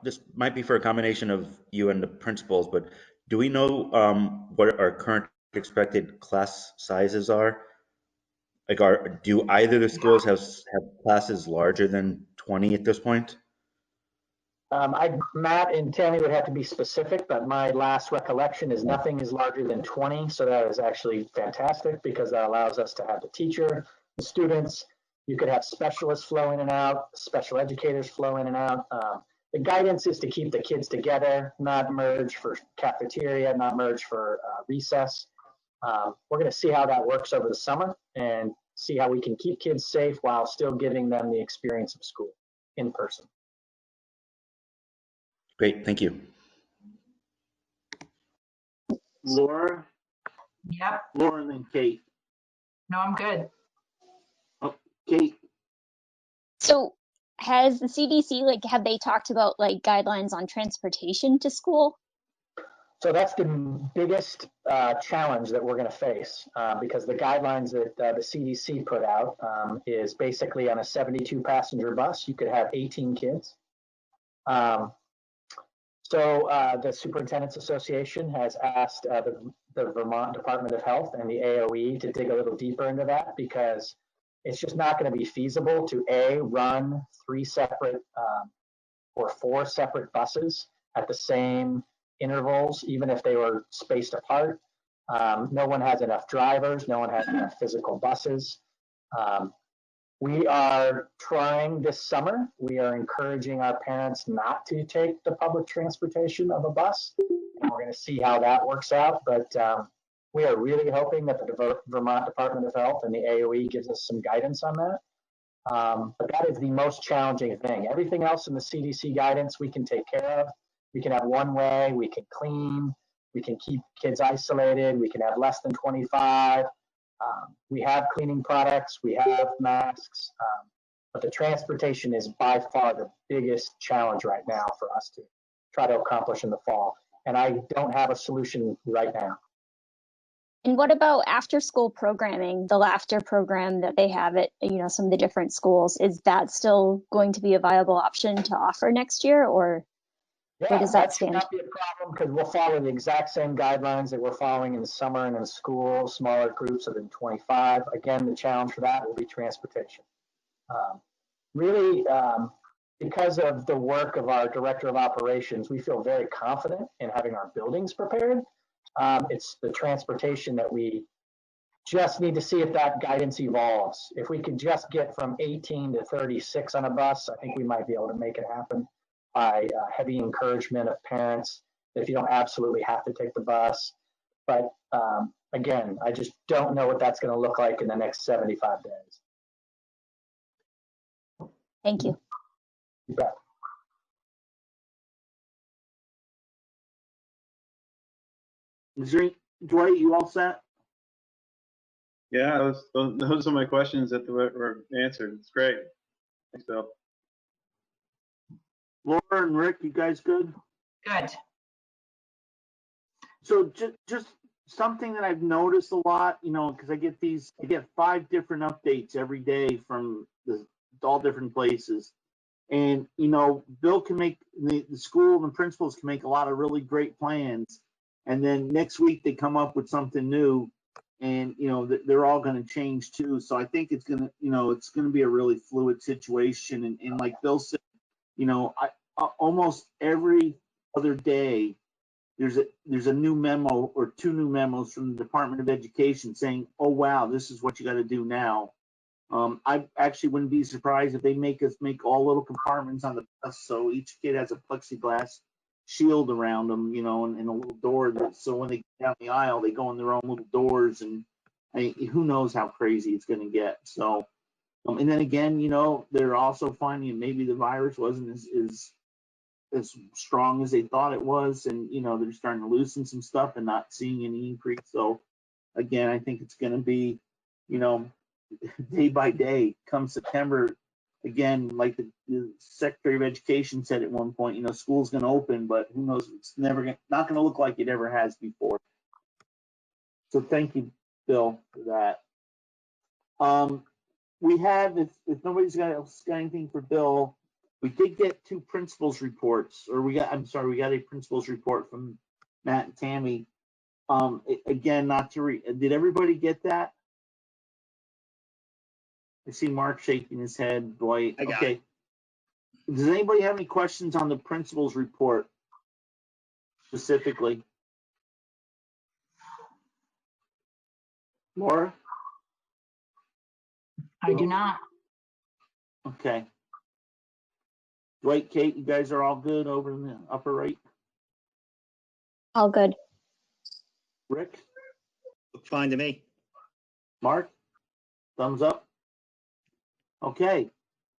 Speaker 16: This might be for a combination of you and the principals, but do we know what our current expected class sizes are? Like, do either of the schools have classes larger than 20 at this point?
Speaker 8: Matt and Tammy would have to be specific, but my last recollection is nothing is larger than 20. So that is actually fantastic because that allows us to have the teacher, the students. You could have specialists flow in and out, special educators flow in and out. The guidance is to keep the kids together, not merge for cafeteria, not merge for recess. We're going to see how that works over the summer and see how we can keep kids safe while still giving them the experience of school in person.
Speaker 16: Great, thank you.
Speaker 5: Laura?
Speaker 17: Yep.
Speaker 5: Laura and then Kate.
Speaker 17: No, I'm good.
Speaker 5: Oh, Kate.
Speaker 19: So has the CDC, have they talked about guidelines on transportation to school?
Speaker 8: So that's the biggest challenge that we're going to face because the guidelines that the CDC put out is basically on a 72 passenger bus, you could have 18 kids. So the Superintendent's Association has asked the Vermont Department of Health and the AOE to dig a little deeper into that because it's just not going to be feasible to run 3 separate or 4 separate buses at the same intervals, even if they were spaced apart. No one has enough drivers. No one has enough physical buses. We are trying this summer. We are encouraging our parents not to take the public transportation of a bus. And we're going to see how that works out. But we are really hoping that the Vermont Department of Health and the AOE gives us some guidance on that. But that is the most challenging thing. Everything else in the CDC guidance we can take care of. We can have one way, we can clean, we can keep kids isolated, we can have less than 25. We have cleaning products, we have masks, but the transportation is by far the biggest challenge right now for us to try to accomplish in the fall. And I don't have a solution right now.
Speaker 23: And what about after school programming, the laughter program that they have at, some of the different schools? Is that still going to be a viable option to offer next year, or where does that stand?
Speaker 8: Should not be a problem because we'll follow the exact same guidelines that we're following in the summer and in school, smaller groups of 25. Again, the challenge for that will be transportation. Because of the work of our director of operations, we feel very confident in having our buildings prepared. It's the transportation that we just need to see if that guidance evolves. If we could just get from 18 to 36 on a bus, I think we might be able to make it happen by heavy encouragement of parents that if you don't absolutely have to take the bus. But again, I just don't know what that's going to look like in the next 75 days.
Speaker 23: Thank you.
Speaker 8: You bet.
Speaker 5: Dwight, you all set?
Speaker 24: Yeah, those are my questions that were answered. It's great. Thanks, Bill.
Speaker 5: Laura and Rick, you guys good?
Speaker 17: Good.
Speaker 5: So just something that I've noticed a lot, because I get 5 different updates every day from all different places. And, Bill can make, the school and the principals can make a lot of really great plans. And then next week they come up with something new and, they're all going to change too. So I think it's going to be a really fluid situation. And like Bill said, almost every other day, there's a new memo or 2 new memos from the Department of Education saying, oh, wow, this is what you got to do now. I actually wouldn't be surprised if they make us make all little compartments on the bus so each kid has a plexiglass shield around them, and a little door. So when they get down the aisle, they go in their own little doors, and who knows how crazy it's going to get. So, and then again, they're also finding maybe the virus wasn't as strong as they thought it was, and they're starting to loosen some stuff and not seeing any increase. So again, I think it's going to be, day by day come September. Again, like the Secretary of Education said at one point, school's going to open, but who knows? It's not going to look like it ever has before. So thank you, Bill, for that. We have, if nobody's got anything for Bill, we did get 2 principals reports, or we got a principals report from Matt and Tammy. Again, not to read. Did everybody get that? I see Mark shaking his head. Dwight. Okay. Does anybody have any questions on the principal's report specifically? Laura?
Speaker 17: I do not.
Speaker 5: Okay. Dwight, Kate, you guys are all good over in the upper right?
Speaker 23: All good.
Speaker 5: Rick?
Speaker 2: Looks fine to me.
Speaker 5: Mark? Thumbs up? Okay.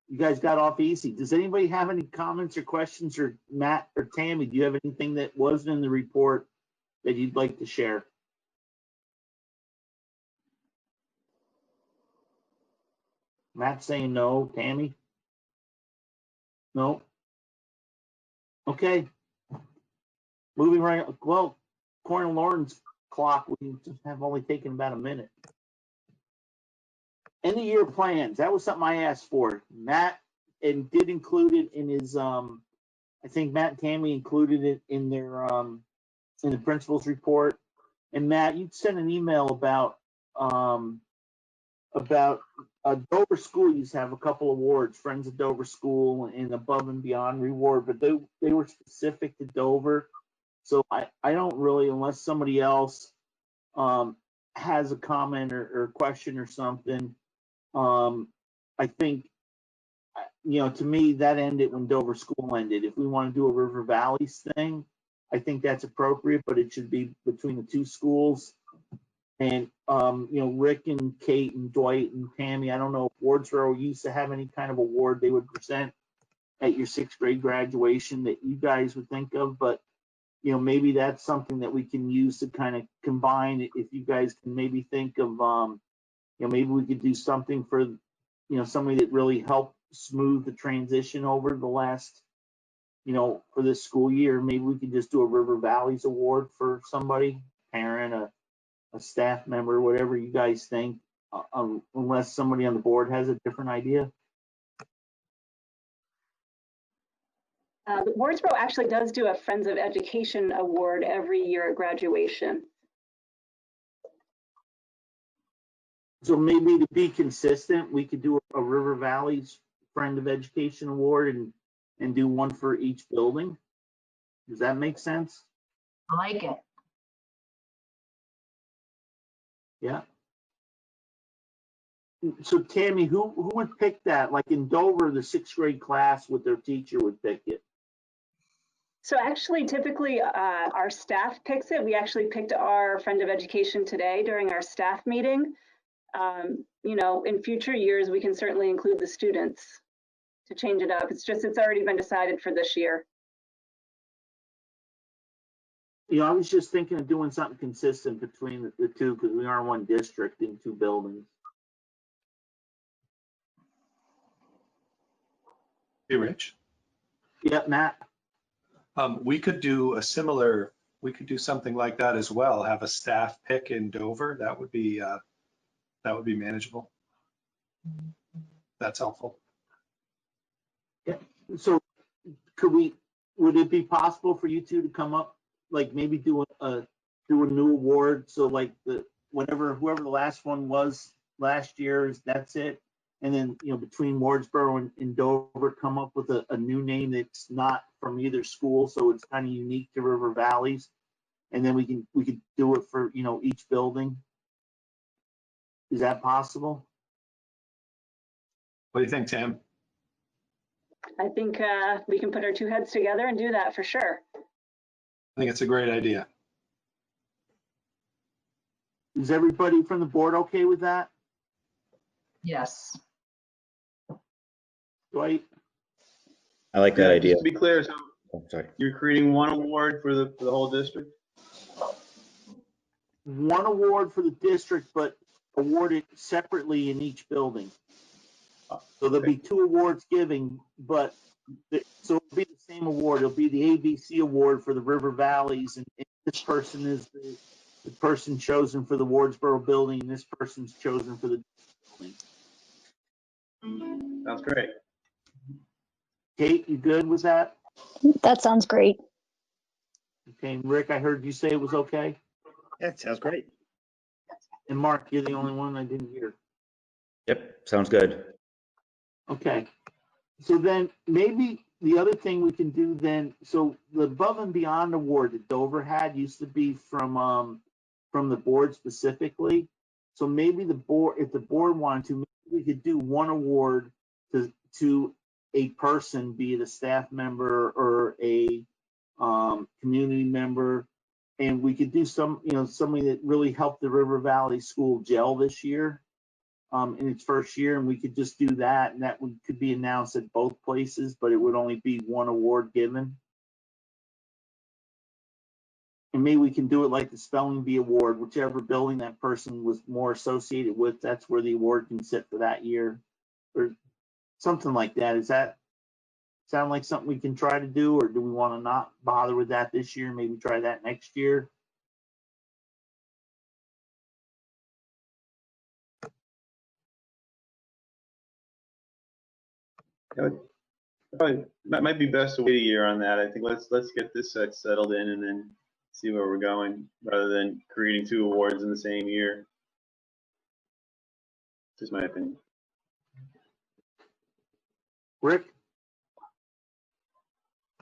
Speaker 5: You guys got off easy. Does anybody have any comments or questions, or Matt or Tammy, do you have anything that wasn't in the report that you'd like to share? Matt's saying no. Tammy? No? Okay. Moving right, well, according to Lauren's clock, we have only taken about a minute. End of year plans. That was something I asked for. Matt and did include it in his. I think Matt and Tammy included it in their in the principal's report. And Matt, you sent an email about Dover School used to have a couple awards, Friends of Dover School and Above and Beyond Reward, but they were specific to Dover. So I don't really, unless somebody else has a comment or question or something, I think, to me, that ended when Dover School ended. If we want to do a River Valleys thing, I think that's appropriate, but it should be between the two schools. And, Rick and Kate and Dwight and Tammy, I don't know if Wardsboro used to have any kind of award they would present at your 6th grade graduation that you guys would think of, but, maybe that's something that we can use to kind of combine. If you guys can maybe think of, maybe we could do something for, somebody that really helped smooth the transition over the last, for this school year. Maybe we could just do a River Valleys award for somebody, parent, a staff member, whatever you guys think, unless somebody on the board has a different idea.
Speaker 26: Wardsboro actually does do a Friends of Education award every year at graduation.
Speaker 5: So maybe to be consistent, we could do a River Valleys Friend of Education award and do one for each building. Does that make sense?
Speaker 17: I like it.
Speaker 5: Yeah. So Tammy, who would pick that? Like in Dover, the 6th grade class with their teacher would pick it.
Speaker 26: So actually, typically our staff picks it. We actually picked our Friend of Education today during our staff meeting. In future years, we can certainly include the students to change it up. It's already been decided for this year.
Speaker 5: I was just thinking of doing something consistent between the two because we are one district in 2 buildings.
Speaker 3: Hey, Rich.
Speaker 5: Yeah, Matt.
Speaker 3: We could do something like that as well. Have a staff pick in Dover. That would be manageable. That's helpful.
Speaker 5: Yeah. So would it be possible for you two to come up, like maybe do a new award? So like whoever the last one was last year, that's it. And then, between Wardsboro and Dover, come up with a new name that's not from either school. So it's kind of unique to River Valleys. And then we could do it for, each building. Is that possible?
Speaker 3: What do you think, Tam?
Speaker 26: I think we can put our 2 heads together and do that for sure.
Speaker 3: I think it's a great idea.
Speaker 5: Is everybody from the board okay with that?
Speaker 17: Yes.
Speaker 5: Dwight?
Speaker 16: I like that idea.
Speaker 24: Just to be clear, so
Speaker 16: Sorry.
Speaker 24: you're creating one award for the whole district?
Speaker 5: One award for the district, but awarded separately in each building. So there'll be 2 awards giving, but so it'll be the same award. It'll be the ABC award for the River Valleys, and this person is the person chosen for the Wardsboro building, and this person's chosen for the building.
Speaker 24: Sounds great.
Speaker 5: Kate, you good with that?
Speaker 23: That sounds great.
Speaker 5: Okay, Rick, I heard you say it was okay.
Speaker 2: Yeah, it sounds great.
Speaker 5: And Mark, you're the only one I didn't hear.
Speaker 16: Yep, sounds good.
Speaker 5: Okay. So then maybe the other thing we can do then, so the Above and Beyond award that Dover had used to be from the board specifically. So maybe the board, if the board wanted to, maybe we could do one award to a person, be it a staff member or a community member, and we could do somebody that really helped the River Valley School gel this year. In its first year, and we could just do that, and that could be announced at both places, but it would only be one award given. And maybe we can do it like the spelling bee award, whichever building that person was more associated with, that's where the award can sit for that year, or something like that. Does that sound like something we can try to do, or do we want to not bother with that this year, maybe try that next year?
Speaker 24: Probably might be best to wait a year on that. I think let's get this settled in and then see where we're going, rather than creating 2 awards in the same year. Just my opinion.
Speaker 5: Rick?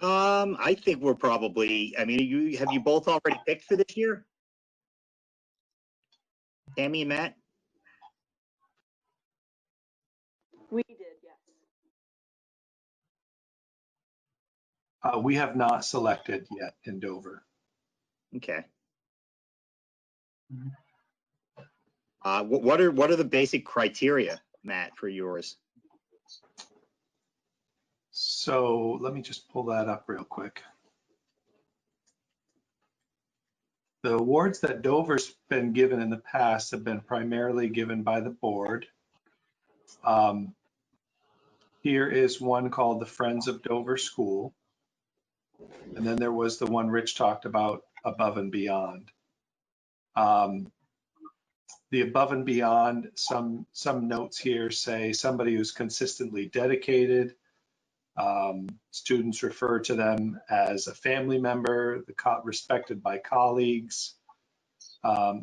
Speaker 2: I think we're probably, I mean, have you both already picked for this year? Tammy and Matt?
Speaker 26: We did, yes.
Speaker 3: We have not selected yet in Dover.
Speaker 2: Okay. What are the basic criteria, Matt, for yours?
Speaker 3: So let me just pull that up real quick. The awards that Dover's been given in the past have been primarily given by the board. Here is one called the Friends of Dover School. And then there was the one Rich talked about, Above and Beyond. The Above and Beyond, some notes here say somebody who's consistently dedicated. Students refer to them as a family member, respected by colleagues.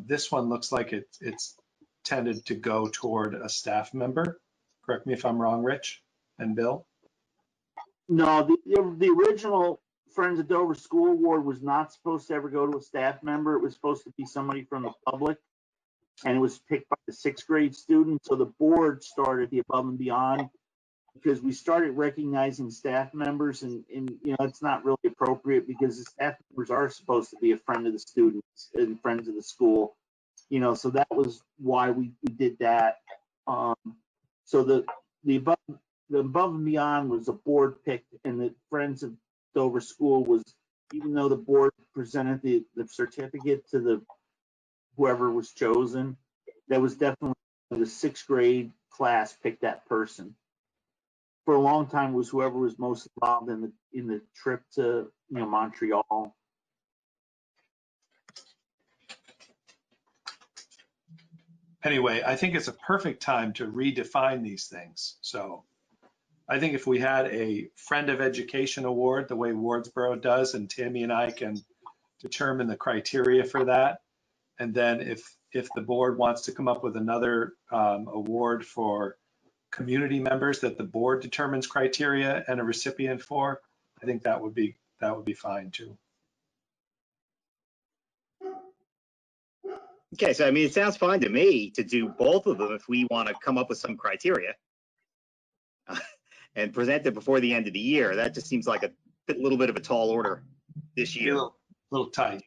Speaker 3: This one looks like it's tended to go toward a staff member. Correct me if I'm wrong, Rich and Bill.
Speaker 5: No, the original Friends of Dover School Award was not supposed to ever go to a staff member. It was supposed to be somebody from the public, and it was picked by the 6th grade students. So the board started the Above and Beyond because we started recognizing staff members, and you know, it's not really appropriate because the staff members are supposed to be a friend of the students and friends of the school, you know, so that was why we did that. So the Above and Beyond was a board pick, and the Friends of Dover School was, even though the board presented the certificate to the whoever was chosen, that was definitely the 6th grade class picked that person. For a long time, it was whoever was most involved in the trip to, you know, Montreal.
Speaker 3: Anyway, I think it's a perfect time to redefine these things. So I think if we had a Friend of Education Award, the way Wardsboro does, and Tammy and I can determine the criteria for that. And then if the board wants to come up with another award for community members that the board determines criteria and a recipient for, I think that would be fine too.
Speaker 2: Okay, so I mean, it sounds fine to me to do both of them if we want to come up with some criteria and present it before the end of the year. That just seems like a little bit of a tall order this year.
Speaker 3: A little tight.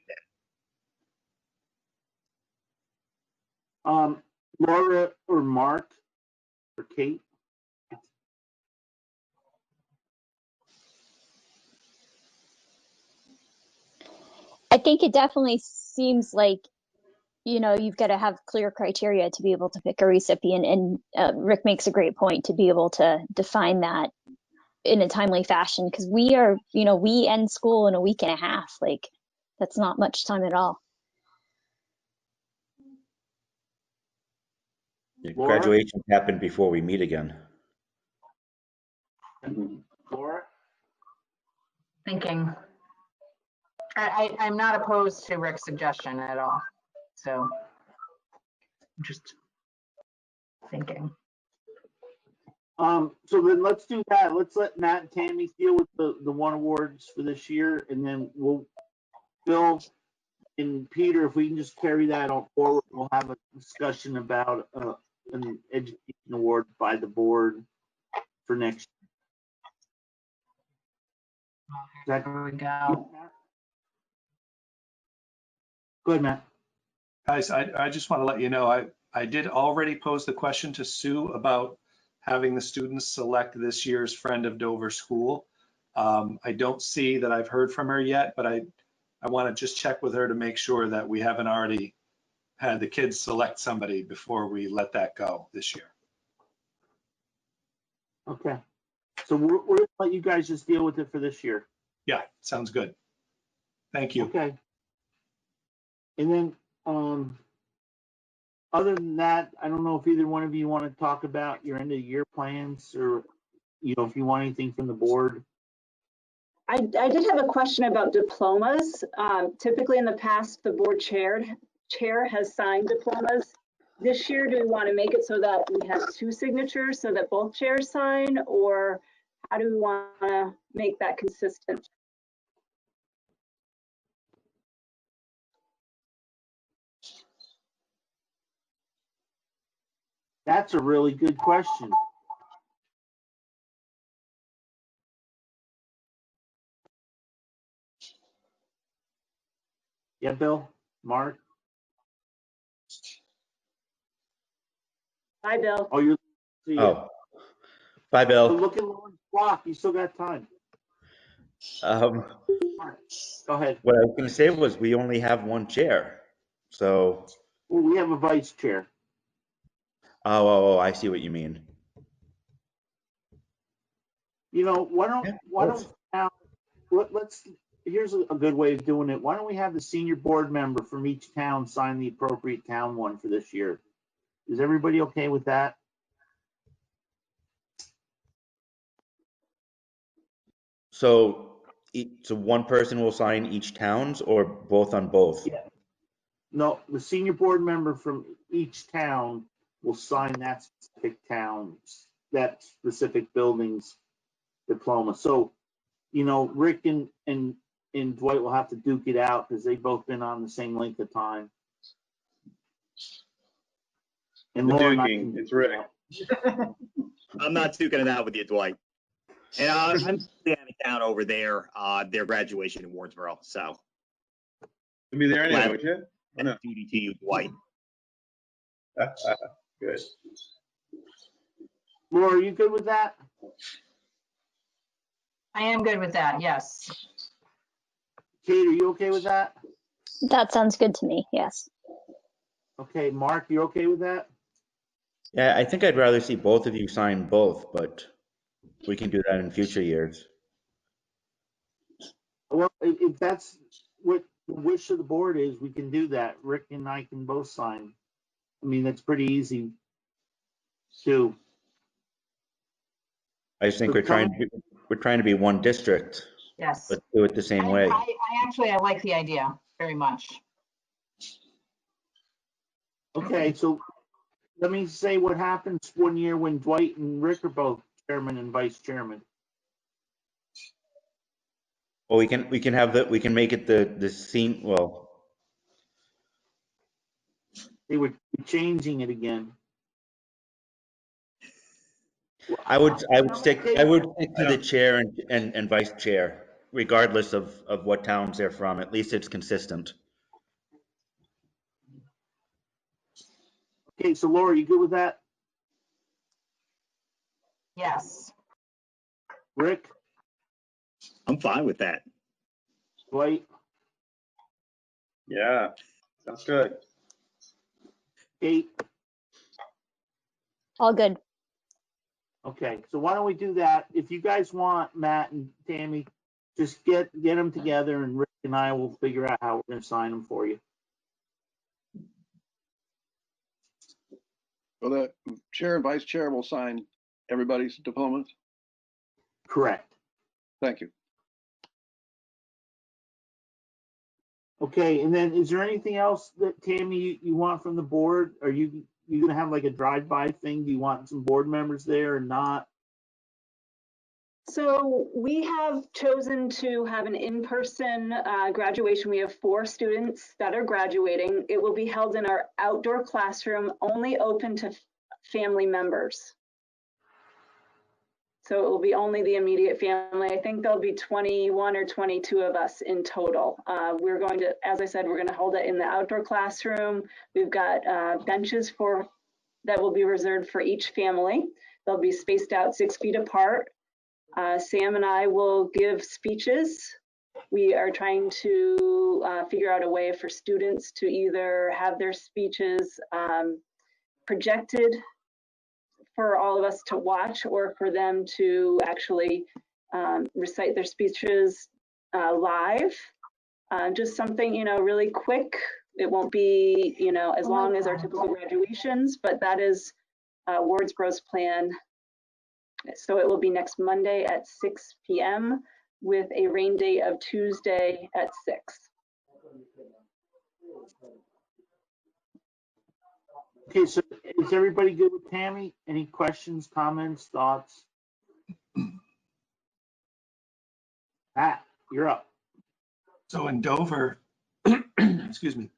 Speaker 5: Laura or Mark or Kate?
Speaker 23: I think it definitely seems like, you know, you've got to have clear criteria to be able to pick a recipient. And Rick makes a great point to be able to define that in a timely fashion, because we are, you know, we end school in a week and a half. Like, that's not much time at all.
Speaker 16: Graduation happened before we meet again.
Speaker 5: Laura?
Speaker 17: Thinking. I'm not opposed to Rick's suggestion at all. So I'm just thinking.
Speaker 5: So then let's do that. Let's let Matt and Tammy deal with the one awards for this year, and then Bill and Peter, if we can just carry that on forward, we'll have a discussion about an education award by the board for next year.
Speaker 17: There we go.
Speaker 5: Go ahead, Matt.
Speaker 3: Guys, I just want to let you know, I did already pose the question to Sue about having the students select this year's Friend of Dover School. I don't see that I've heard from her yet, but I want to just check with her to make sure that we haven't already had the kids select somebody before we let that go this year.
Speaker 5: Okay. So we're going to let you guys just deal with it for this year.
Speaker 3: Yeah, sounds good. Thank you.
Speaker 5: Okay. And then, other than that, I don't know if either one of you want to talk about your end of the year plans or if you want anything from the board.
Speaker 26: I did have a question about diplomas. Typically in the past, the board chair has signed diplomas. This year, do we want to make it so that we have 2 signatures so that both chairs sign, or how do we want to make that consistent?
Speaker 5: That's a really good question. Yeah, Bill, Mark.
Speaker 26: Hi, Bill.
Speaker 5: Oh, you're.
Speaker 16: Oh, bye, Bill.
Speaker 5: Look at Lauren's clock. You still got time.
Speaker 16: Um,
Speaker 5: Go ahead.
Speaker 16: what I was going to say was we only have one chair, so.
Speaker 5: Well, we have a vice chair.
Speaker 16: Oh, I see what you mean.
Speaker 5: Why don't now let's. Here's a good way of doing it. Why don't we have the senior board member from each town sign the appropriate town one for this year? Is everybody okay with that?
Speaker 16: So one person will sign each town's, or both on both?
Speaker 5: Yeah. No, the senior board member from each town will sign that specific building's diploma. So, Rick and Dwight will have to duke it out because they've both been on the same length of time. And
Speaker 24: The
Speaker 5: Laura
Speaker 24: duking, it's Rick.
Speaker 2: I'm not duking it out with you, Dwight. And I'm out of town over there, their graduation in Wardsboro. So
Speaker 24: You'll be there anyway, would you?
Speaker 2: That's no duty to you, Dwight.
Speaker 24: Good.
Speaker 5: Laura, are you good with that?
Speaker 17: I am good with that, yes.
Speaker 5: Kate, are you okay with that?
Speaker 23: That sounds good to me, yes.
Speaker 5: Okay, Mark, you okay with that?
Speaker 16: Yeah, I think I'd rather see both of you sign both, but we can do that in future years.
Speaker 5: Well, if that's what the wish of the board is, we can do that. Rick and I can both sign. I mean, that's pretty easy too.
Speaker 16: I just think we're trying to be one district.
Speaker 17: Yes.
Speaker 16: Let's do it the same way.
Speaker 17: I like the idea very much.
Speaker 5: Okay, so let me say what happens one year when Dwight and Rick are both chairman and vice chairman.
Speaker 16: Well, we can make it the scene. Well,
Speaker 5: They were changing it again.
Speaker 16: I would stick to the chair and vice chair, regardless of what towns they're from. At least it's consistent.
Speaker 5: Okay, so Laura, you good with that?
Speaker 17: Yes.
Speaker 5: Rick?
Speaker 2: I'm fine with that.
Speaker 5: Dwight?
Speaker 24: Yeah, sounds good.
Speaker 5: Kate?
Speaker 23: All good.
Speaker 5: Okay, so why don't we do that? If you guys want, Matt and Tammy, just get them together, and Rick and I will figure out how we're going to sign them for you.
Speaker 18: Well, the chair and vice chair will sign everybody's diplomas?
Speaker 5: Correct.
Speaker 18: Thank you.
Speaker 5: Okay, and then is there anything else that, Tammy, you want from the board? Are you going to have like a drive-by thing? Do you want some board members there or not?
Speaker 26: So we have chosen to have an in-person graduation. We have 4 students that are graduating. It will be held in our outdoor classroom, only open to family members. So it will be only the immediate family. I think there'll be 21 or 22 of us in total. We're going to, as I said, we're going to hold it in the outdoor classroom. We've got benches that will be reserved for each family. They'll be spaced out 6 feet apart. Sam and I will give speeches. We are trying to figure out a way for students to either have their speeches projected for all of us to watch, or for them to actually recite their speeches live. Just something, really quick. It won't be, as long as our typical graduations, but that is Wardsboro's plan So it will be next Monday at 6 p.m. with a rain date of Tuesday at 6.
Speaker 5: Okay, so is everybody good with Tammy? Any questions, comments, thoughts? Pat, you're up.
Speaker 3: So in Dover, excuse me,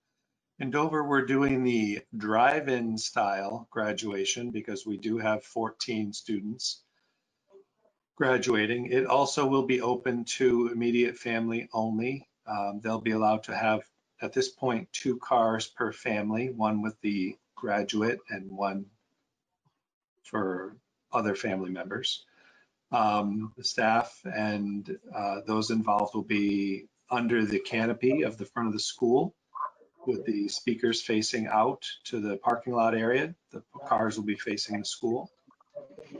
Speaker 3: in Dover, we're doing the drive-in style graduation because we do have 14 students graduating. It also will be open to immediate family only. They'll be allowed to have, at this point, 2 cars per family, one with the graduate and one for other family members. The staff and those involved will be under the canopy of the front of the school with the speakers facing out to the parking lot area. The cars will be facing the school.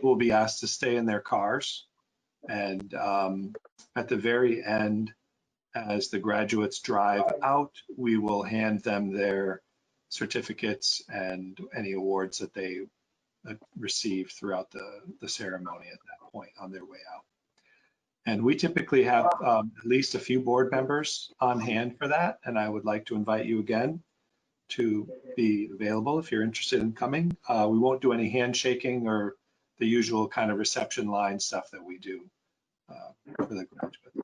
Speaker 3: We'll be asked to stay in their cars. And at the very end, as the graduates drive out, we will hand them their certificates and any awards that they receive throughout the ceremony at that point on their way out. And we typically have at least a few board members on hand for that. And I would like to invite you again to be available if you're interested in coming. We won't do any handshaking or the usual kind of reception line stuff that we do for the graduates.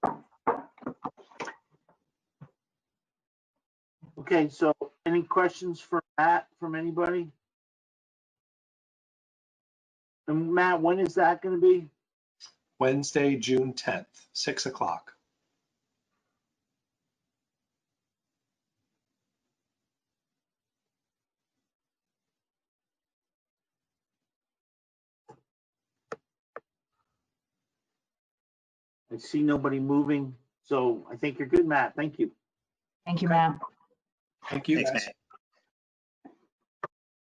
Speaker 5: Okay, so any questions for Matt from anybody? And Matt, when is that going to be?
Speaker 3: Wednesday, June 10th, 6 o'clock.
Speaker 5: I see nobody moving, so I think you're good, Matt. Thank you.
Speaker 17: Thank you, Matt.
Speaker 3: Thank you,
Speaker 2: Thanks,
Speaker 3: guys.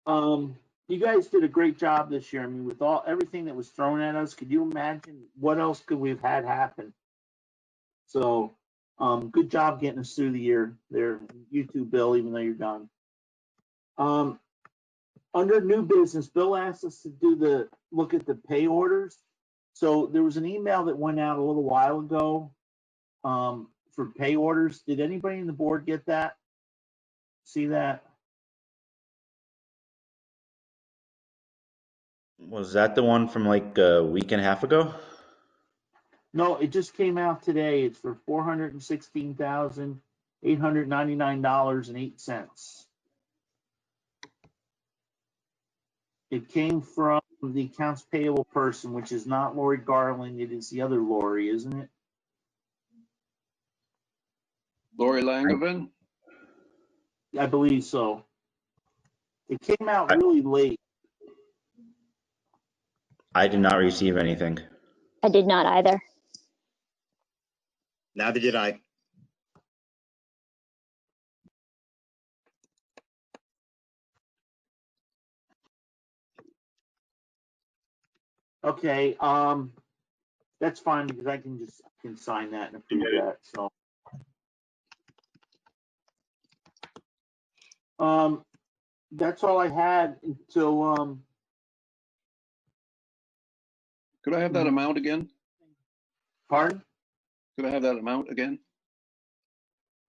Speaker 2: Matt.
Speaker 5: You guys did a great job this year. I mean, with everything that was thrown at us, could you imagine what else could we've had happen? So, good job getting us through the year there. You too, Bill, even though you're done. Under new business, Bill asked us to look at the pay orders. So there was an email that went out a little while ago for pay orders. Did anybody in the board get that? See that?
Speaker 16: Was that the one from like a week and a half ago?
Speaker 5: No, it just came out today. It's for $416,899.08. It came from the accounts payable person, which is not Lori Garland. It is the other Lori, isn't it?
Speaker 18: Lori Langevin?
Speaker 5: I believe so. It came out really late.
Speaker 16: I did not receive anything.
Speaker 23: I did not either.
Speaker 2: Neither did I.
Speaker 5: Okay, that's fine because I can sign that and approve that. So, that's all I had until
Speaker 18: Could I have that amount again?
Speaker 5: Pardon?
Speaker 18: Could I have that amount again?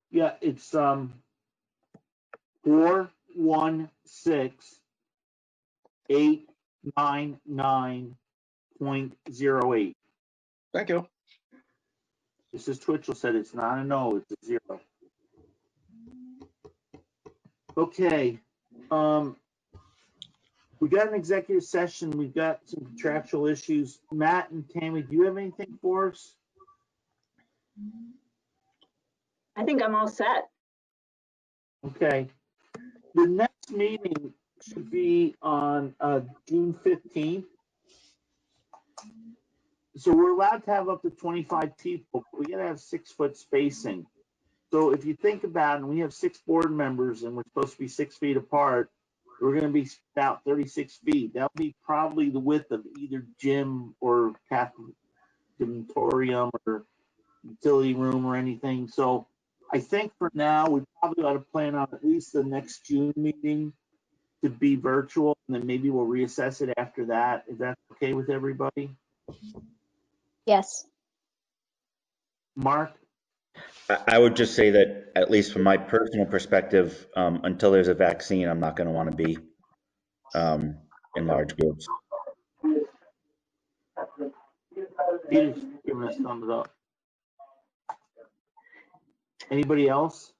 Speaker 5: Yeah, it's 416,899.08.
Speaker 18: Thank you.
Speaker 5: Mrs. Twitchell said it's not a no, it's a 0. Okay. We got an executive session. We've got some contractual issues. Matt and Tammy, do you have anything for us?
Speaker 26: I think I'm all set.
Speaker 5: Okay. The next meeting should be on June 15th. So we're allowed to have up to 25 people, but we gotta have 6-foot spacing. So if you think about it, we have 6 board members and we're supposed to be 6 feet apart. We're gonna be about 36 feet. That'll be probably the width of either gym or cafetorium or utility room or anything. So I think for now, we probably ought to plan on at least the next June meeting to be virtual, and then maybe we'll reassess it after that, if that's okay with everybody.
Speaker 23: Yes.
Speaker 5: Mark?
Speaker 16: I would just say that, at least from my personal perspective, until there's a vaccine, I'm not going to want to be in large groups.
Speaker 5: Peter's giving us thumbs up. Anybody else?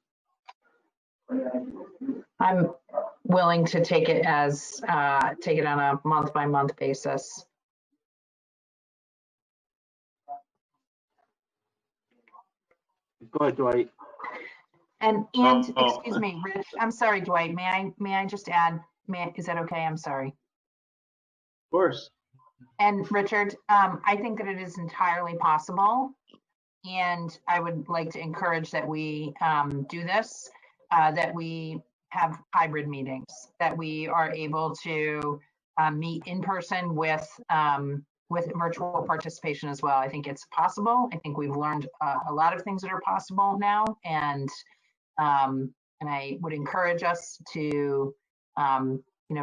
Speaker 17: I'm willing to take it as, take it on a month-by-month basis.
Speaker 5: Go ahead, Dwight.
Speaker 17: And excuse me, Rich, I'm sorry, Dwight, may I just add, is that okay? I'm sorry.
Speaker 24: Of course.
Speaker 17: And Richard, I think that it is entirely possible, and I would like to encourage that we do this, that we have hybrid meetings, that we are able to meet in person with virtual participation as well. I think it's possible. I think we've learned a lot of things that are possible now, and I would encourage us to,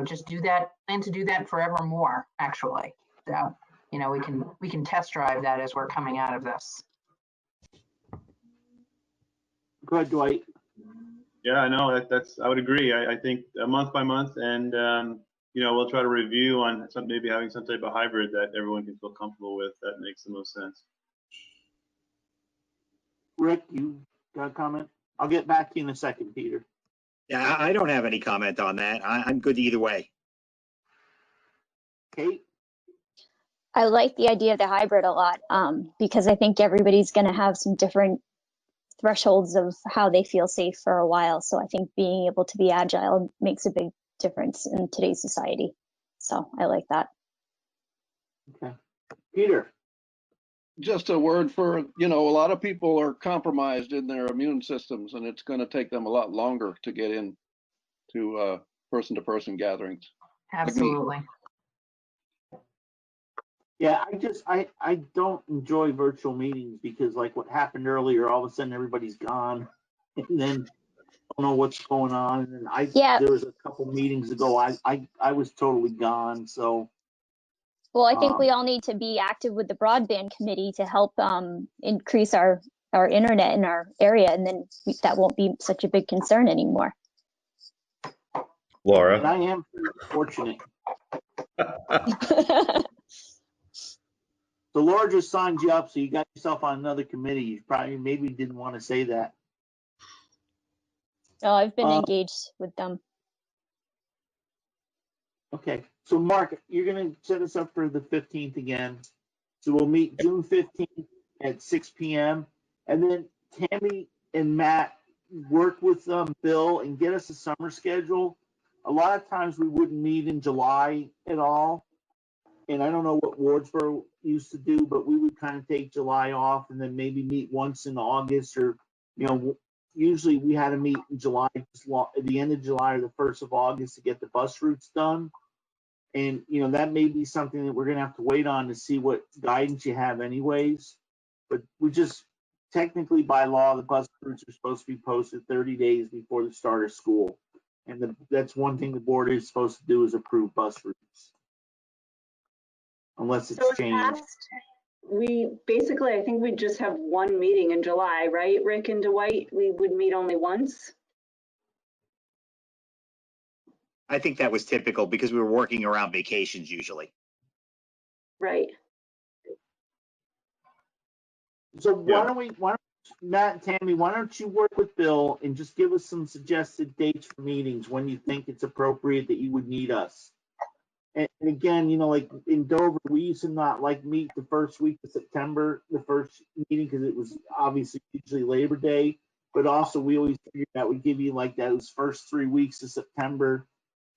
Speaker 17: just do that, and to do that forevermore, actually. So, we can test drive that as we're coming out of this.
Speaker 5: Go ahead, Dwight.
Speaker 24: Yeah, I know that's. I would agree. I think a month by month, and we'll try to review on maybe having some type of hybrid that everyone can feel comfortable with. That makes the most sense.
Speaker 5: Rick, you got a comment? I'll get back to you in a second, Peter.
Speaker 2: Yeah, I don't have any comment on that. I'm good either way.
Speaker 5: Kate?
Speaker 23: I like the idea of the hybrid a lot, because I think everybody's going to have some different thresholds of how they feel safe for a while. So I think being able to be agile makes a big difference in today's society. So I like that.
Speaker 5: Okay. Peter?
Speaker 18: Just a word for, a lot of people are compromised in their immune systems, and it's going to take them a lot longer to get into person-to-person gatherings.
Speaker 17: Absolutely.
Speaker 5: Yeah, I don't enjoy virtual meetings because, like what happened earlier, all of a sudden everybody's gone, and then I don't know what's going on. And there was a couple meetings ago, I was totally gone. So.
Speaker 23: Well, I think we all need to be active with the broadband committee to help increase our internet in our area, and then that won't be such a big concern anymore.
Speaker 16: Laura?
Speaker 5: And I am fortunate. So Laura just signed you up, so you got yourself on another committee. You probably maybe didn't want to say that.
Speaker 23: No, I've been engaged with them.
Speaker 5: Okay, so Mark, you're going to set us up for the 15th again. So we'll meet June 15th at 6 p.m. And then Tammy and Matt work with Bill and get us a summer schedule. A lot of times we wouldn't meet in July at all. And I don't know what Wardsboro used to do, but we would kind of take July off and then maybe meet once in August, or, usually we had to meet in July, at the end of July or the 1st of August to get the bus routes done. And, that may be something that we're going to have to wait on to see what guidance you have anyways. But we just, technically by law, the bus routes are supposed to be posted 30 days before the start of school. And that's one thing the board is supposed to do, is approve bus routes. Unless it's changed.
Speaker 26: We basically, I think we just have one meeting in July, right? Rick and Dwight, we would meet only once.
Speaker 2: I think that was typical because we were working around vacations usually.
Speaker 26: Right.
Speaker 5: So why don't Matt and Tammy, why don't you work with Bill and just give us some suggested dates for meetings when you think it's appropriate that you would need us. And again, like in Dover, we used to not meet the first week of September, the first meeting, because it was obviously usually Labor Day. But also we always figured that would give you those first 3 weeks of September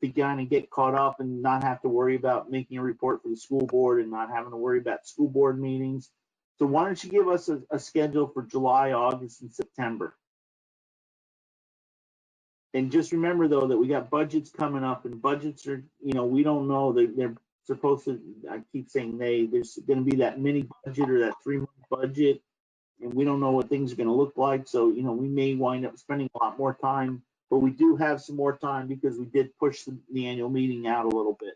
Speaker 5: to kind of get caught up and not have to worry about making a report for the school board and not having to worry about school board meetings. So why don't you give us a schedule for July, August, and September? And just remember, though, that we got budgets coming up, and budgets are, we don't know. They're supposed to, I keep saying there's going to be that mini budget or that 3-month budget, and we don't know what things are going to look like. So, we may wind up spending a lot more time, but we do have some more time because we did push the annual meeting out a little bit.